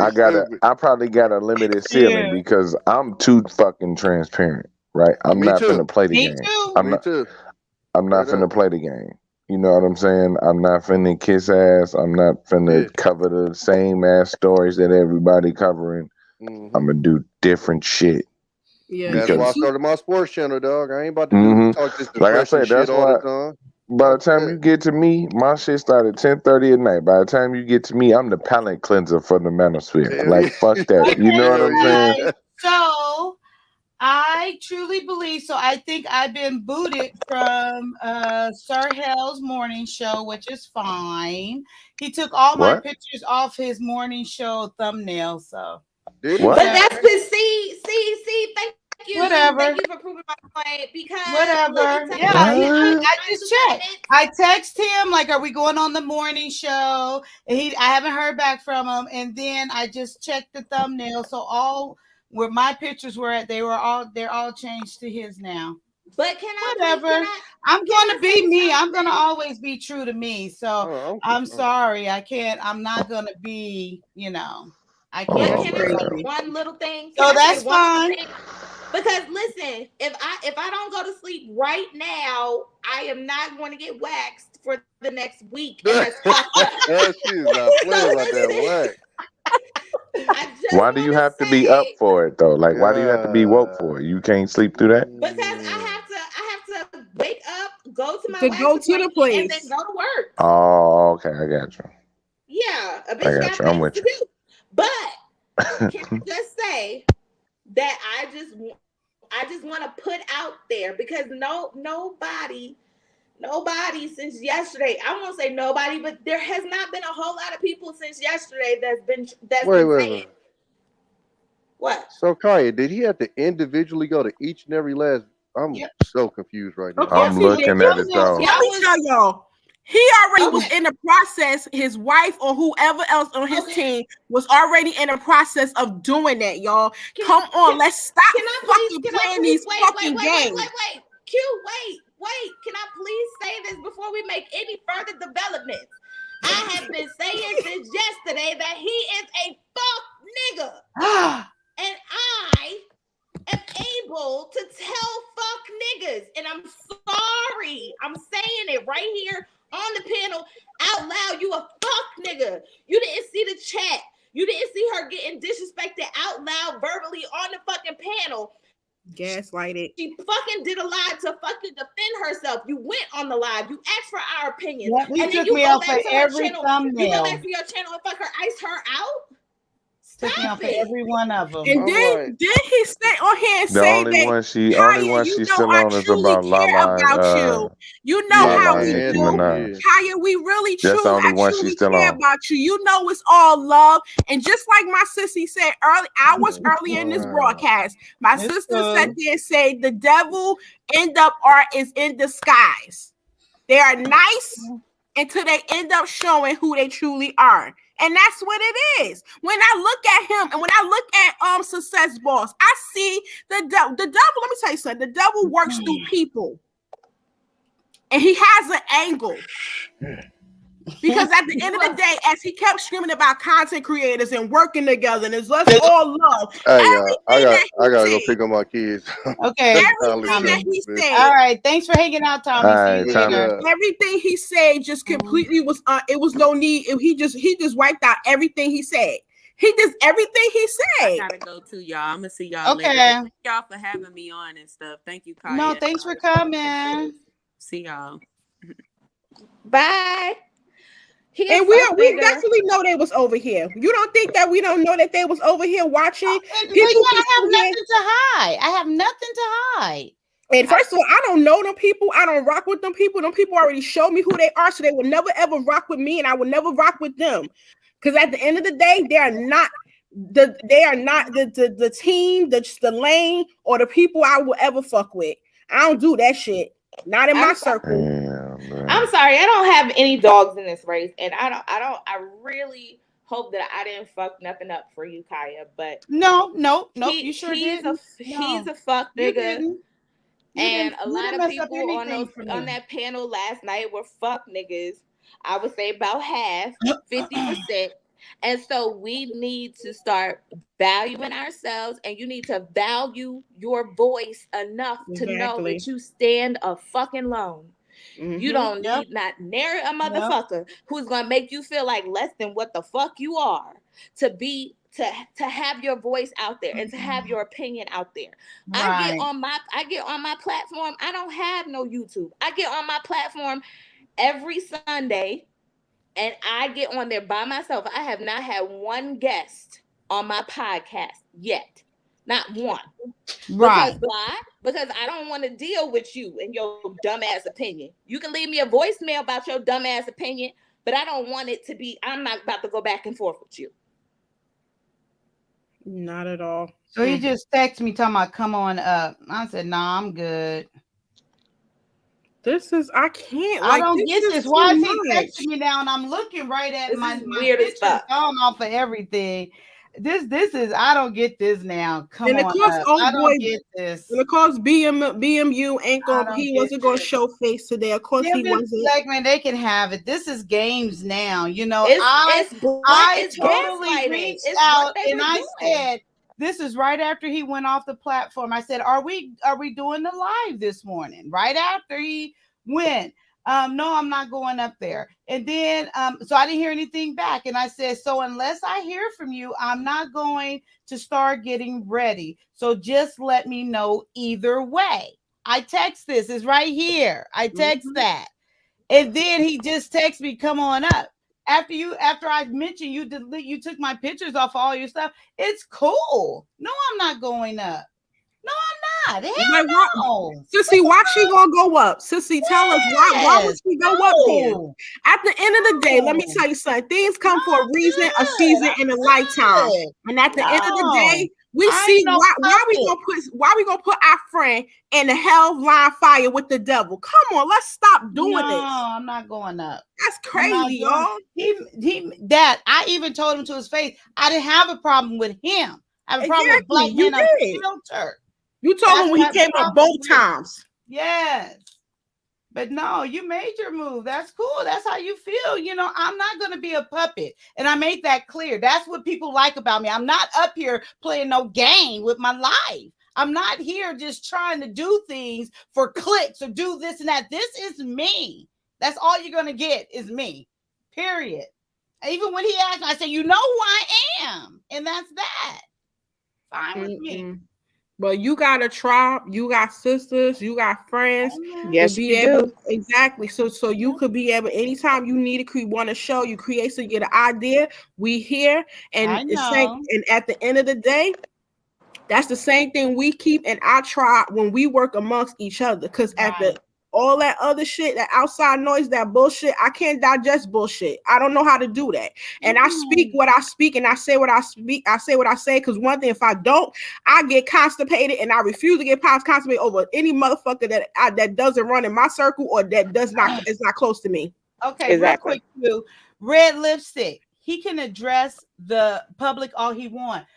I probably got a limited ceiling because I'm too fucking transparent, right? I'm Me not too. finna play the Me game. too. I'm Me not too. I'm not Straight finna up. play the game. You know what I'm saying? I'm not finna kiss ass. I'm not finna cover the same ass stories that everybody covering. I'm gonna do different shit. Yeah. That's why I started my sports channel, dog. I ain't about to talk this Like I depression said, shit that's all why. the time. By the time you get to me, my shit started 10:30 at night. By the time you get to me, I'm the palate cleanser for the manosphere. Like fuck that. You know what I'm saying? Right. So I truly believe so. I think I've been booted from Sir Hell's morning show, which is fine. He took all my What? pictures off his morning show thumbnail. So What? But that's the see, thank you. Whatever. Thank you for proving my point because Whatever. look, Yeah, I just checked. I text him like, "Are we going on the morning show?" And I haven't heard back from him. And then I just checked the thumbnail. So all where my pictures were at, they're all changed to his now. But can I? Whatever. I'm gonna be me. I'm gonna always be true to me. So I'm sorry. I can't. I'm not gonna be. I can't. But can I say one little thing? So that's fine. Because listen, if I don't go to sleep right now, I am not going to get waxed for the next week, and that's fucked up. She's not playing about that wax. Why do you have to be up for it though? Like, why do you have to be woke for it? You can't sleep through that? Because I have to wake up, go to my to wax go to the place, and then go to work. Oh, okay, I got you. Yeah, a I bitch got got you. I'm things with to you. do. But can I just say that I just want to put out there because nobody since yesterday. I won't say nobody, but there has not been a whole lot of people since yesterday that's been saying. What? So Kaya, did he have to individually go to each and every last? I'm so confused right now. I'm looking at it though. Let me tell y'all. He already was in the process. His wife or whoever else on his team was already in the process of doing that, y'all. Come on, let's stop fucking playing these fucking games. Wait. Q, wait. Can I please say this before we make any further developments? I have been saying since yesterday that he is a fuck nigga. And I am able to tell fuck niggas. And I'm sorry. I'm saying it right here on the panel out loud. You a fuck nigga. You didn't see the chat. You didn't see her getting disrespected out loud verbally on the fucking panel. Gaslighted. She fucking did a live to fucking defend herself. You went on the live. You asked for our opinions. Yep, he and then took you me go off back of to her every channel. thumbnail. You go back to your channel and fuck her, ice her out? Took me off of every one of them. And then he stay on here and The say only that one she's Kaya, still I on is truly about care Lala about you. You know Lala how we and Nicki do. Minaj. Kaya, we really That's the only I one truly she's still care on. about you. You know it's all love. And just like my sissy said hours earlier in this broadcast, my sister sat there and said the devil is in disguise. They are nice, until they end up showing who they truly are. And that's what it is. When I look at him and when I look at Success Boss, I see the devil. Let me tell you something. The devil works through people. And he has an angle. Because at the end of the day, as he kept screaming about content creators and working together, and let's all love. Hey, I gotta go pick up my kids. Okay. Everything that he said. All right. Thanks for hanging out, Tommy. All See right, you Tommy. later. Everything he said just completely was. It was no need. He just wiped out everything he said. He just everything he said. I gotta go too, y'all. I'm gonna see y'all Okay. later. Thank y'all for having me on and stuff. Thank you, Kaya. No, thanks for coming. See y'all. Bye. And we definitely know they was over here. You don't think that we don't know that they was over here watching? But yeah, I have nothing to hide. I have nothing to hide. And first of all, I don't know them people. I don't rock with them people. Them people already showed me who they are, so they will never ever rock with me, and I will never rock with them. Because at the end of the day, they are not the team, the lane, or the people I will ever fuck with. I don't do that shit. Not in my circle. I'm sorry, I don't have any dogs in this race, and I really hope that I didn't fuck nothing up for you, Kaya. But no, you sure didn't. He's a fuck nigga. And a lot of people on that panel last night were fuck niggas. I would say about half, 50%. And so we need to start valuing ourselves, and you need to value your voice enough to know that you stand a fucking alone. You don't need not nary a motherfucker who's gonna make you feel like less than what the fuck you are to have your voice out there and to have your opinion out there. I get on my platform. I don't have no YouTube. I get on my platform every Sunday. And I get on there by myself. I have not had one guest on my podcast yet. Not one. Right. Because why? Because I don't want to deal with you and your dumbass opinion. You can leave me a voicemail about your dumbass opinion, but I don't want it to be, I'm not about to go back and forth with you. Not at all. So he just texted me talking about come on up. I said, nah, I'm good. I can't. I don't get this. Why is he texting me now? And I'm looking right at my pictures gone off of everything. This is I don't get this now. Come on, I don't get this. And of course, BMU ain't gonna. He wasn't gonna show face today. Of course, he wasn't. Like, man, they can have it. This is games now. You know, it's I totally gaslighting. reached It's out what they and were I doing. said, this is right after he went off the platform. I said, are we doing the live this morning? Right after he went. No, I'm not going up there. And then, so I didn't hear anything back. And I said, so unless I hear from you, I'm not going to start getting ready. So just let me know either way. I text this, it's right here. I text that. And then he just texts me, come on up. After I mentioned you took my pictures off all your stuff. It's cool. No, I'm not going up. No, I'm not. Hell no. Sissy, why she gonna go up? Sissy, tell us why would she go up there? At the end of the day, let me tell you something. Things come for a reason, a season, and a lifetime. And at the end of the day, we see why we gonna put our friend in the hell line fire with the devil. Come on, let's stop doing this. No, I'm not going up. That's crazy, y'all. I even told him to his face, I didn't have a problem with him. I have a problem with black men unfiltered. You told him when he came up both times. Yes. But no, you made your move. That's cool. That's how you feel. You know, I'm not going to be a puppet. And I made that clear. That's what people like about me. I'm not up here playing no game with my life. I'm not here just trying to do things for clicks or do this and that. This is me. That's all you're going to get is me. Period. Even when he asked, I said, you know who I am. And that's that. Fine with me. But you got a tribe, you got sisters, you got friends. Yes, to be you able do. Exactly. So you could be able anytime you need to want a show, you create, so you get an idea. We here, and and at the end of the day, that's the same thing we keep in our tribe when we work amongst each other. Because at all that other shit, that outside noise, that bullshit, I can't digest bullshit. I don't know how to do that. And I speak what I speak and I say what I speak. I say what I say, because one thing, if I don't, I get constipated, and I refuse to get constipated over any motherfucker that doesn't run in my circle or that is not close to me. Okay, real quick, too. Red lipstick. He can address the public all he wants.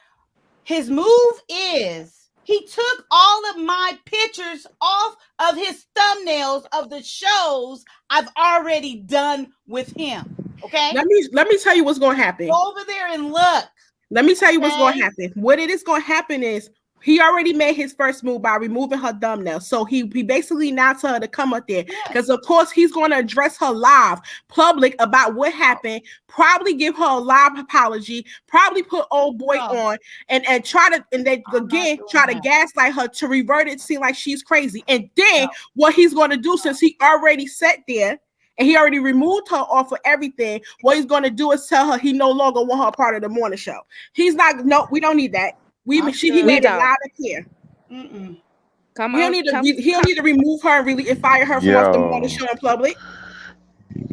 His move is he took all of my pictures off of his thumbnails of the shows I've already done with him. Okay. Let me tell you what's going to happen. Go over there and look. Let me tell you what's going to happen. What it is going to happen is he already made his first move by removing her thumbnail. So he basically now told her to come up there. Because, of course, he's going to address her live, public, about what happened, probably give her a live apology, probably put old boy on, and try to, and then again, try to gaslight her to revert it, seem like she's crazy. And then what he's going to do, since he already sat there, and he already removed her off of everything, what he's going to do is tell her he no longer want her part of the morning show. He's not, no, we don't need that. He made it loud and clear. He'll need to remove her and fire her from off the morning show in public.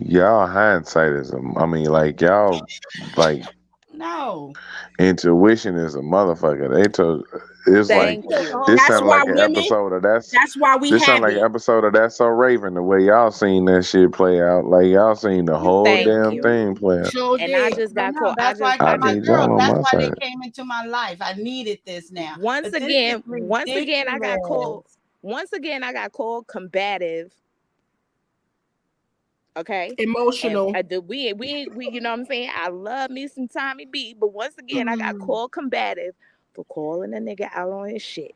Y'all hindsight is I mean, like y'all, like no intuition is a motherfucker. They told it's Thank like you. this That's sound why like an women- episode of that's why we this have sound like it. an episode of That's So Raven. The way y'all seen that shit play out, like y'all seen the whole Thank damn you. thing play out. And I just got caught. That's why I got my need girls. y'all on That's my why they side. came into my life. I needed this now. Once But this again, is I got called. ridiculous. Once again, I got called combative. Okay, emotional. And, we, you know what I'm saying? I love me some Tommy B, but once again, I got called combative for calling a nigga out on his shit.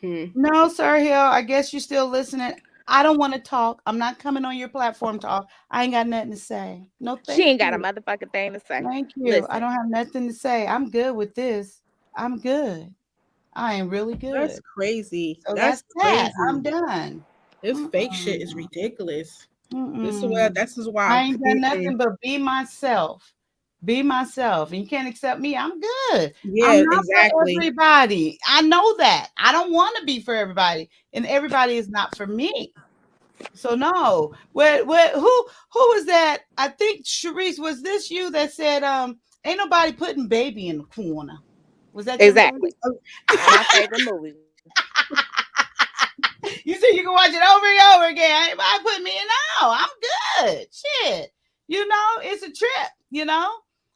No, Sir Hill, I guess you're still listening. I don't want to talk. I'm not coming on your platform to talk. I ain't got nothing to say. No, thank She ain't got a you. motherfucking thing to say. Thank you. Listen. I don't have nothing to say. I'm good with this. I'm good. I am really good. That's crazy. So That's that. crazy. I'm done. This fake shit is ridiculous. This is why I ain't done nothing but be myself. Be myself. And you can't accept me. I'm good. Yeah, I'm not exactly. for everybody. I know that. I don't want to be for everybody. And everybody is not for me. So no. Who was that? I think Sharice, was this you that said ain't nobody putting baby in the corner? Was that exactly my favorite movie? You said you can watch it over and over again. Anybody put me in? No, I'm good. Shit. You know, it's a trip, you know.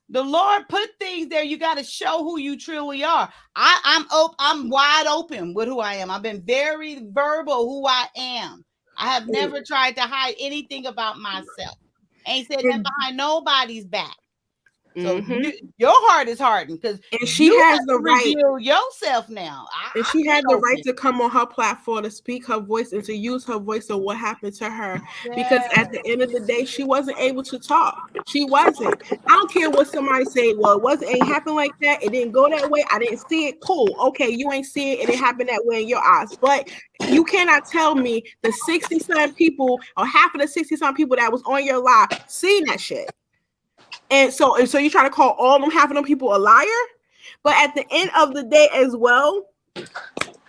The Lord put things there. You got to show who you truly are. I'm wide open with who I am. I've been very verbal who I am. I have never tried to hide anything about myself. Ain't said nothing behind nobody's back. So your heart is hardened because she has the right reveal yourself now. And she had the right to come on her platform to speak her voice and to use her voice of what happened to her. Because at the end of the day, she wasn't able to talk. She wasn't. I don't care what somebody say. Well, it ain't happen like that. It didn't go that way. I didn't see it. Cool. Okay, you ain't see it. It didn't happen that way in your eyes. But you cannot tell me the 60-some people or half of the 60-some people that was on your live seen that shit. And so you try to call all them half of them people a liar, but at the end of the day as well.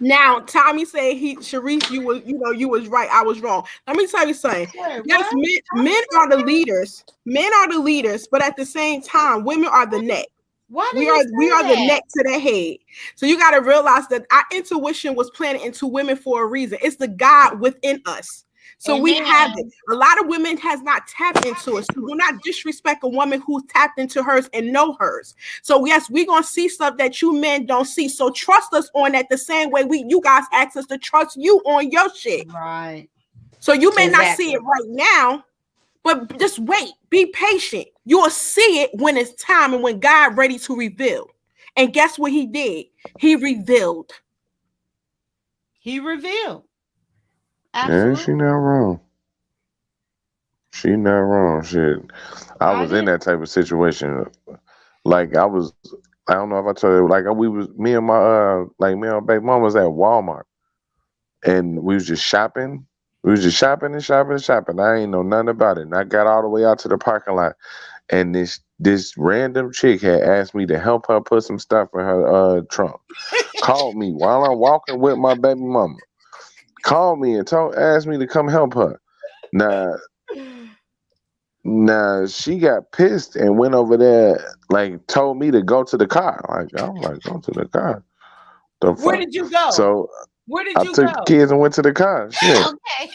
Now Tommy said Sharice, you was right, I was wrong. Let me tell you something. Yes, men are the leaders. Men are the leaders, but at the same time, women are the neck. We are the neck to the head. So you got to realize that our intuition was planted into women for a reason. It's the God within us. So we have it. A lot of women has not tapped into it. So do not disrespect a woman who's tapped into hers and know hers. So yes, we're gonna see stuff that you men don't see. So trust us on that the same way you guys ask us to trust you on your shit. Right. So you may not see it right now, but just wait. Be patient. You'll see it when it's time and when God ready to reveal. And guess what he did? He revealed. He revealed. Absolutely. Yeah, she not wrong. She not wrong. Shit. I was in that type of situation. Like I don't know if I told you, like me and my baby mom was at Walmart and we was just shopping. We was just shopping and shopping and shopping. I ain't know nothing about it. And I got all the way out to the parking lot and this random chick had asked me to help her put some stuff in her trunk. Called me while I'm walking with my baby mama. Called me and asked me to come help her. Now she got pissed and went over there, like told me to go to the car. I'm like, go to the car. Where did you go? So where did I you took go? the kids and went to the car. Shit. Okay.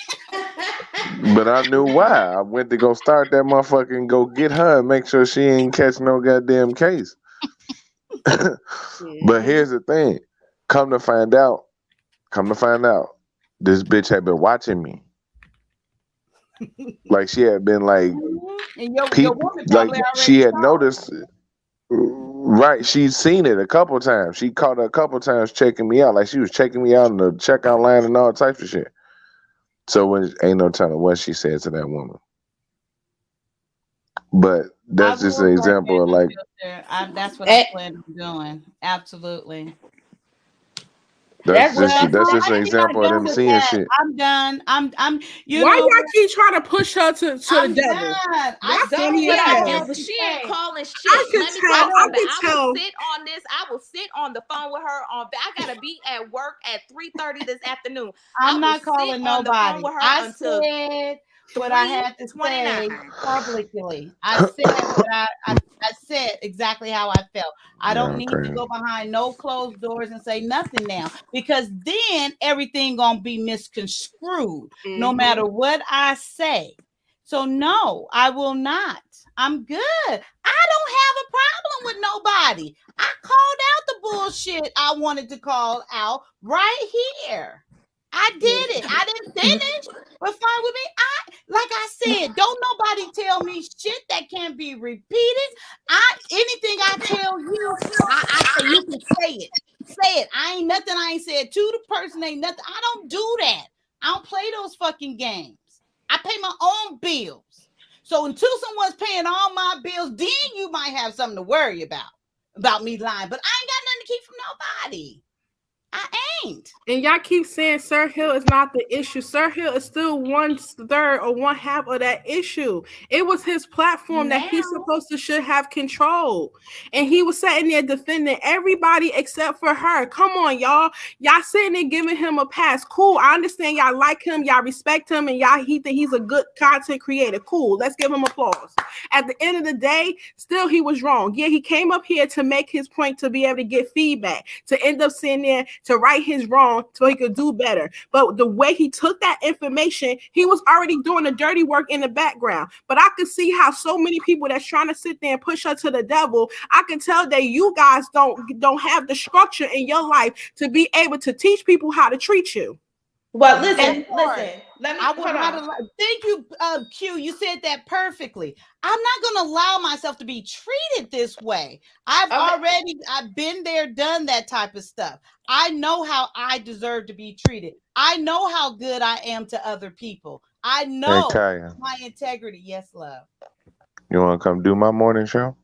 But I knew why. I went to go start that motherfucker and go get her and make sure she ain't catch no goddamn case. But here's the thing. Come to find out, this bitch had been watching me. Like she had been like, and your woman probably like already she had saw noticed. Right, she's seen it a couple times. She caught her a couple times checking me out. Like she was checking me out in the checkout line and all types of shit. So when ain't no telling what she said to that woman. But that's just an example of like. That's what I plan on doing. Absolutely. That's just an example of them seeing shit. I'm done. I'm you Why know y'all keep trying to push her to the devil? done. That's Don't funny get as on hell. devil. She ain't calling shit. I can Let me tell. tell you I something. can tell. Will sit on this. I will sit on the phone with her I gotta be at work at 3:30 this afternoon. I'm not sit calling on the phone nobody. with her I until said what I had to say 3:29. publicly. I said what I said exactly how I felt. I don't need to go behind no closed doors and say nothing now, because then everything gonna be misconstrued no matter what I say. So no, I will not. I'm good. I don't have a problem with nobody. I called out the bullshit I wanted to call out right here. I did it. I didn't finish, but fine with me. Like I said, don't nobody tell me shit that can't be repeated. Anything I tell you, I say you can say it. Say it. I ain't nothing I ain't said to the person. Ain't nothing. I don't do that. I don't play those fucking games. I pay my own bills. So until someone's paying all my bills, then you might have something to worry about me lying. But I ain't got nothing to keep from nobody. I ain't. And y'all keep saying Sir Hill is not the issue. Sir Hill is still 1/3 or 1/2 of that issue. It was his platform that he's supposed to should have control. And he was sitting there defending everybody except for her. Come on, y'all. Y'all sitting there giving him a pass. Cool. I understand y'all like him, y'all respect him, and he think he's a good content creator. Cool. Let's give him applause. At the end of the day, still he was wrong. Yeah, he came up here to make his point, to be able to get feedback, to end up sitting there to right his wrong so he could do better. But the way he took that information, he was already doing the dirty work in the background. But I could see how so many people that's trying to sit there and push her to the devil, I can tell that you guys don't have the structure in your life to be able to teach people how to treat you. Well, listen. Let me. I would not allow. Thank you, Q. You said that perfectly. I'm not going to allow myself to be treated this way. I've been there, done that type of stuff. I know how I deserve to be treated. I know how good I am to other people. I know my integrity. Yes, love. You want to come do my morning show?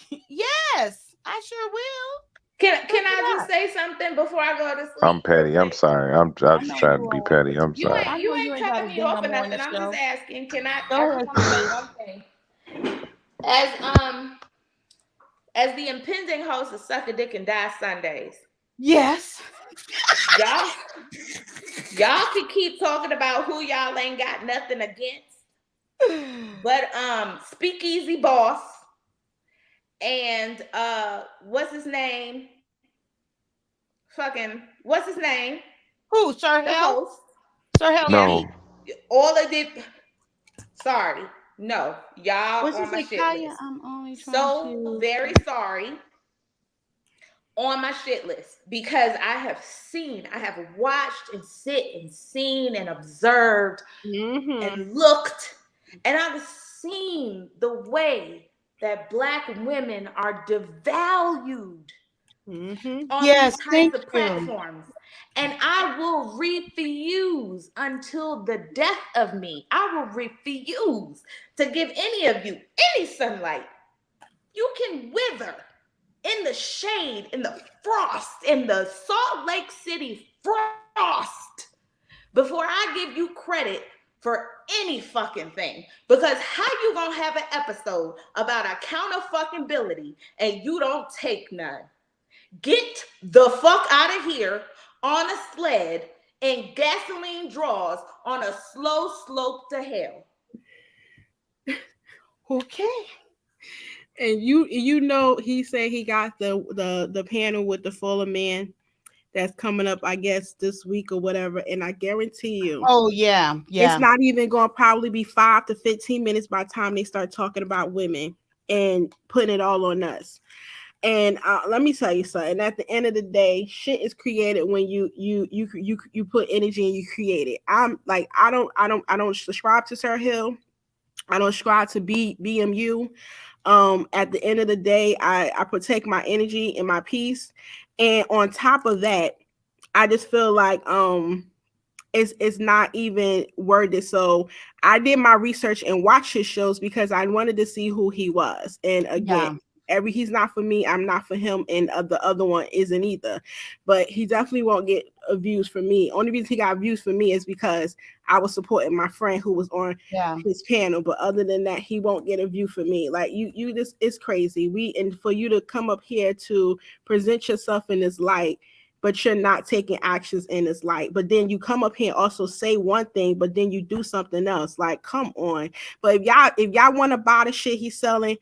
Yes, I sure will. Can I just say something before I go to sleep? I'm petty. I'm sorry. I'm just trying to be petty. I'm sorry. You ain't cutting me off or nothing. I'm just asking. Can I just want to say one thing. As the impending host of Suck a Dick and Die Sundays. Yes. Y'all can keep talking about who y'all ain't got nothing against. But Speakeasy Boss and what's his name? What's his name? Who? Sir The Hill? host. Sir Hill. No. All of it. Sorry. No. Y'all on my shit list. I'm only so very sorry. On my shit list, because I have watched and seen and observed and looked, and I've seen the way that Black women are devalued on these kinds of platforms. And I will refuse until the death of me. I will refuse to give any of you any sunlight. You can wither in the shade, in the frost, in the Salt Lake City frost before I give you credit for any fucking thing. Because how you gonna have an episode about accountability and you don't take none? Get the fuck out of here on a sled and gasoline draws on a slow slope to hell. Okay. And you know he said he got the panel with the full of men. that's coming up, I guess, this week or whatever. And I guarantee you, oh yeah, it's not even going to probably be 5 to 15 minutes by the time they start talking about women and putting it all on us. And let me tell you something. At the end of the day, shit is created when you put energy and you create it. I'm like, I don't subscribe to Sir Hill. I don't subscribe to BMU. At the end of the day, I protect my energy and my peace. And on top of that, I just feel like it's not even worth it. So I did my research and watched his shows because I wanted to see who he was. And again, he's not for me, I'm not for him, and the other one isn't either. But he definitely won't get views for me. Only reason he got views for me is because I was supporting my friend who was on his panel. But other than that, he won't get a view for me. Like you just, it's crazy. And for you to come up here to present yourself in this light, but you're not taking actions in this light. But then you come up here and also say one thing, but then you do something else. Like, come on. But if y'all want to buy the shit he's selling,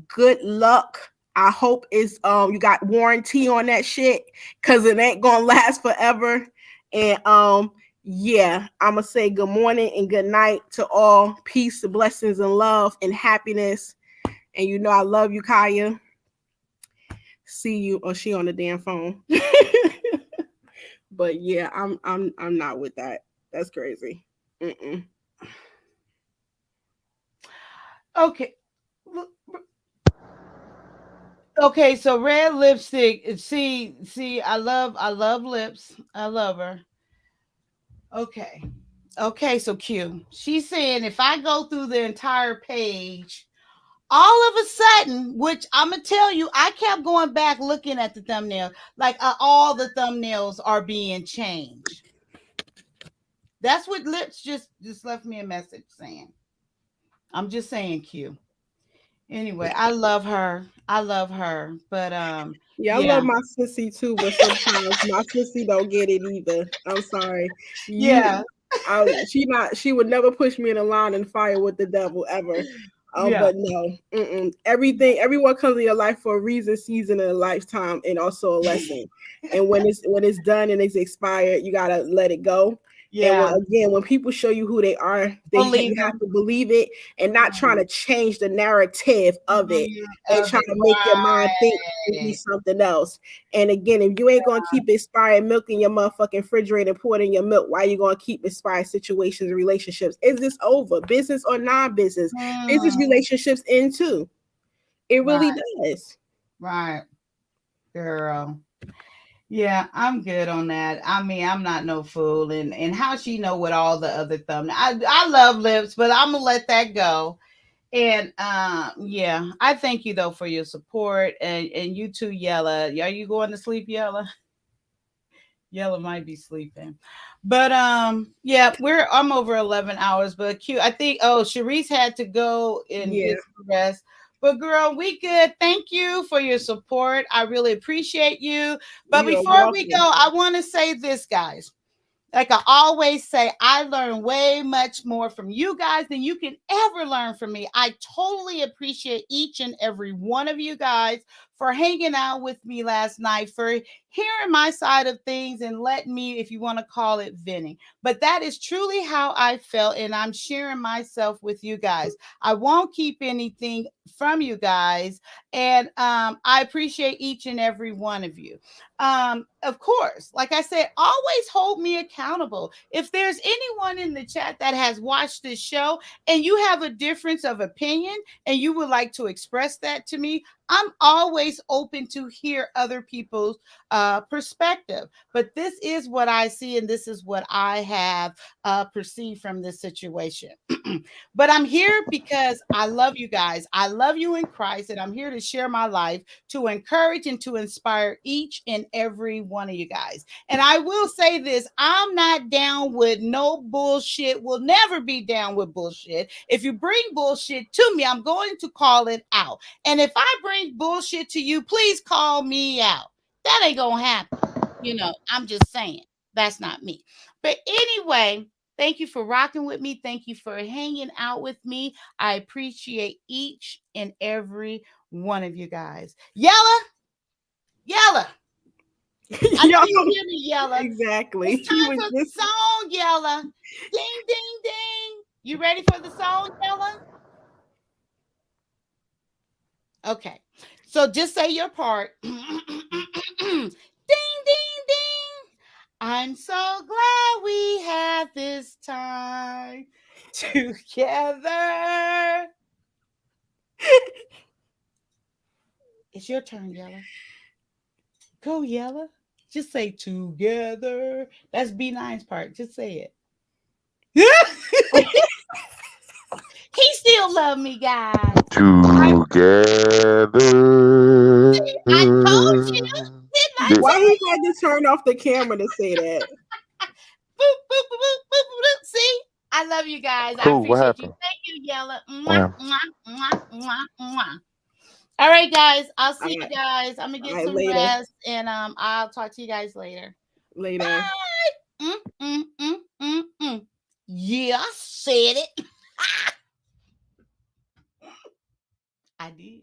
good luck. I hope it's you got warranty on that shit, because it ain't gonna last forever. And yeah, I'm gonna say good morning and good night to all. Peace, blessings, and love and happiness. And you know I love you, Kaya. See you. Oh, she on the damn phone. But yeah, I'm not with that. That's crazy. Okay. Okay, so red lipstick. See, I love lips. I love her. Okay. Okay, so Q. She's saying if I go through the entire page, all of a sudden, which I'm gonna tell you, I kept going back looking at the thumbnail, like all the thumbnails are being changed. That's what Lips just left me a message saying. I'm just saying, Q. Anyway, I love her. I love her. But yeah, I love my sissy too, but sometimes my sissy don't get it either. I'm sorry. She would never push me in a line and fire with the devil ever. But no, everyone comes in your life for a reason, season, and a lifetime, and also a lesson. And when it's done and it's expired, you gotta let it go. Yeah. And when people show you who they are, you have to believe it and not trying to change the narrative of it and trying to make your mind think it'll be something else. And again, if you ain't gonna keep expired milk in your motherfucking refrigerator and pour it in your milk, why you gonna keep expired situations and relationships? Is this over? Business or non-business? Business relationships end too. It really does. Right. Girl. Yeah, I'm good on that. I mean, I'm not no fool, and how she know what all the other thumbnails. I love Lips, but I'm gonna let that go. And yeah, I thank you though for your support, and you too, Yella. Are you going to sleep, Yella? Yella might be sleeping, but yeah, I'm over 11 hours, but cute. I think Sharice had to go and get some rest. But girl, we good. Thank you for your support. I really appreciate you. But before we go, I want to say this, guys. Like I always say, I learn way much more from you guys than you can ever learn from me. I totally appreciate each and every one of you guys for hanging out with me last night, for hearing my side of things and letting me, if you want to call it, venting. But that is truly how I felt, and I'm sharing myself with you guys. I won't keep anything from you guys, and I appreciate each and every one of you. Of course, like I said, always hold me accountable. If there's anyone in the chat that has watched this show and you have a difference of opinion and you would like to express that to me, I'm always open to hear other people's perspective. But this is what I see, and this is what I have perceived from this situation. But I'm here because I love you guys. I love you in Christ, and I'm here to share my life to encourage and to inspire each and every one of you guys. And I will say this, I'm not down with no bullshit, will never be down with bullshit. If you bring bullshit to me, I'm going to call it out. And if I bring bullshit to you, please call me out. That ain't gonna happen. I'm just saying, that's not me. But anyway, thank you for rocking with me. Thank you for hanging out with me. I appreciate each and every one of you guys. Yella. I know you hear me, Yella. Exactly. It's time for the song, Yella. Ding, ding, ding. You ready for the song, Yella? Okay. So just say your part. Ding, ding, ding. I'm so glad we had this time together. It's your turn, Yella. Go, Yella. Just say together. That's B9's part. Just say it. He still love me, guys. Together. I told you. Didn't I Why tell he you? had to turn off the camera to say that? Boop, boop, boop, boop, boop, boop. See? I love you guys. I Cool. What appreciate you. happened? Thank you, Yella. Wow. All right, guys. I'll see All you right. guys. I'm gonna get All right, some later. rest, and I'll talk to you guys later. Later. Bye. Yeah, I said it. I did.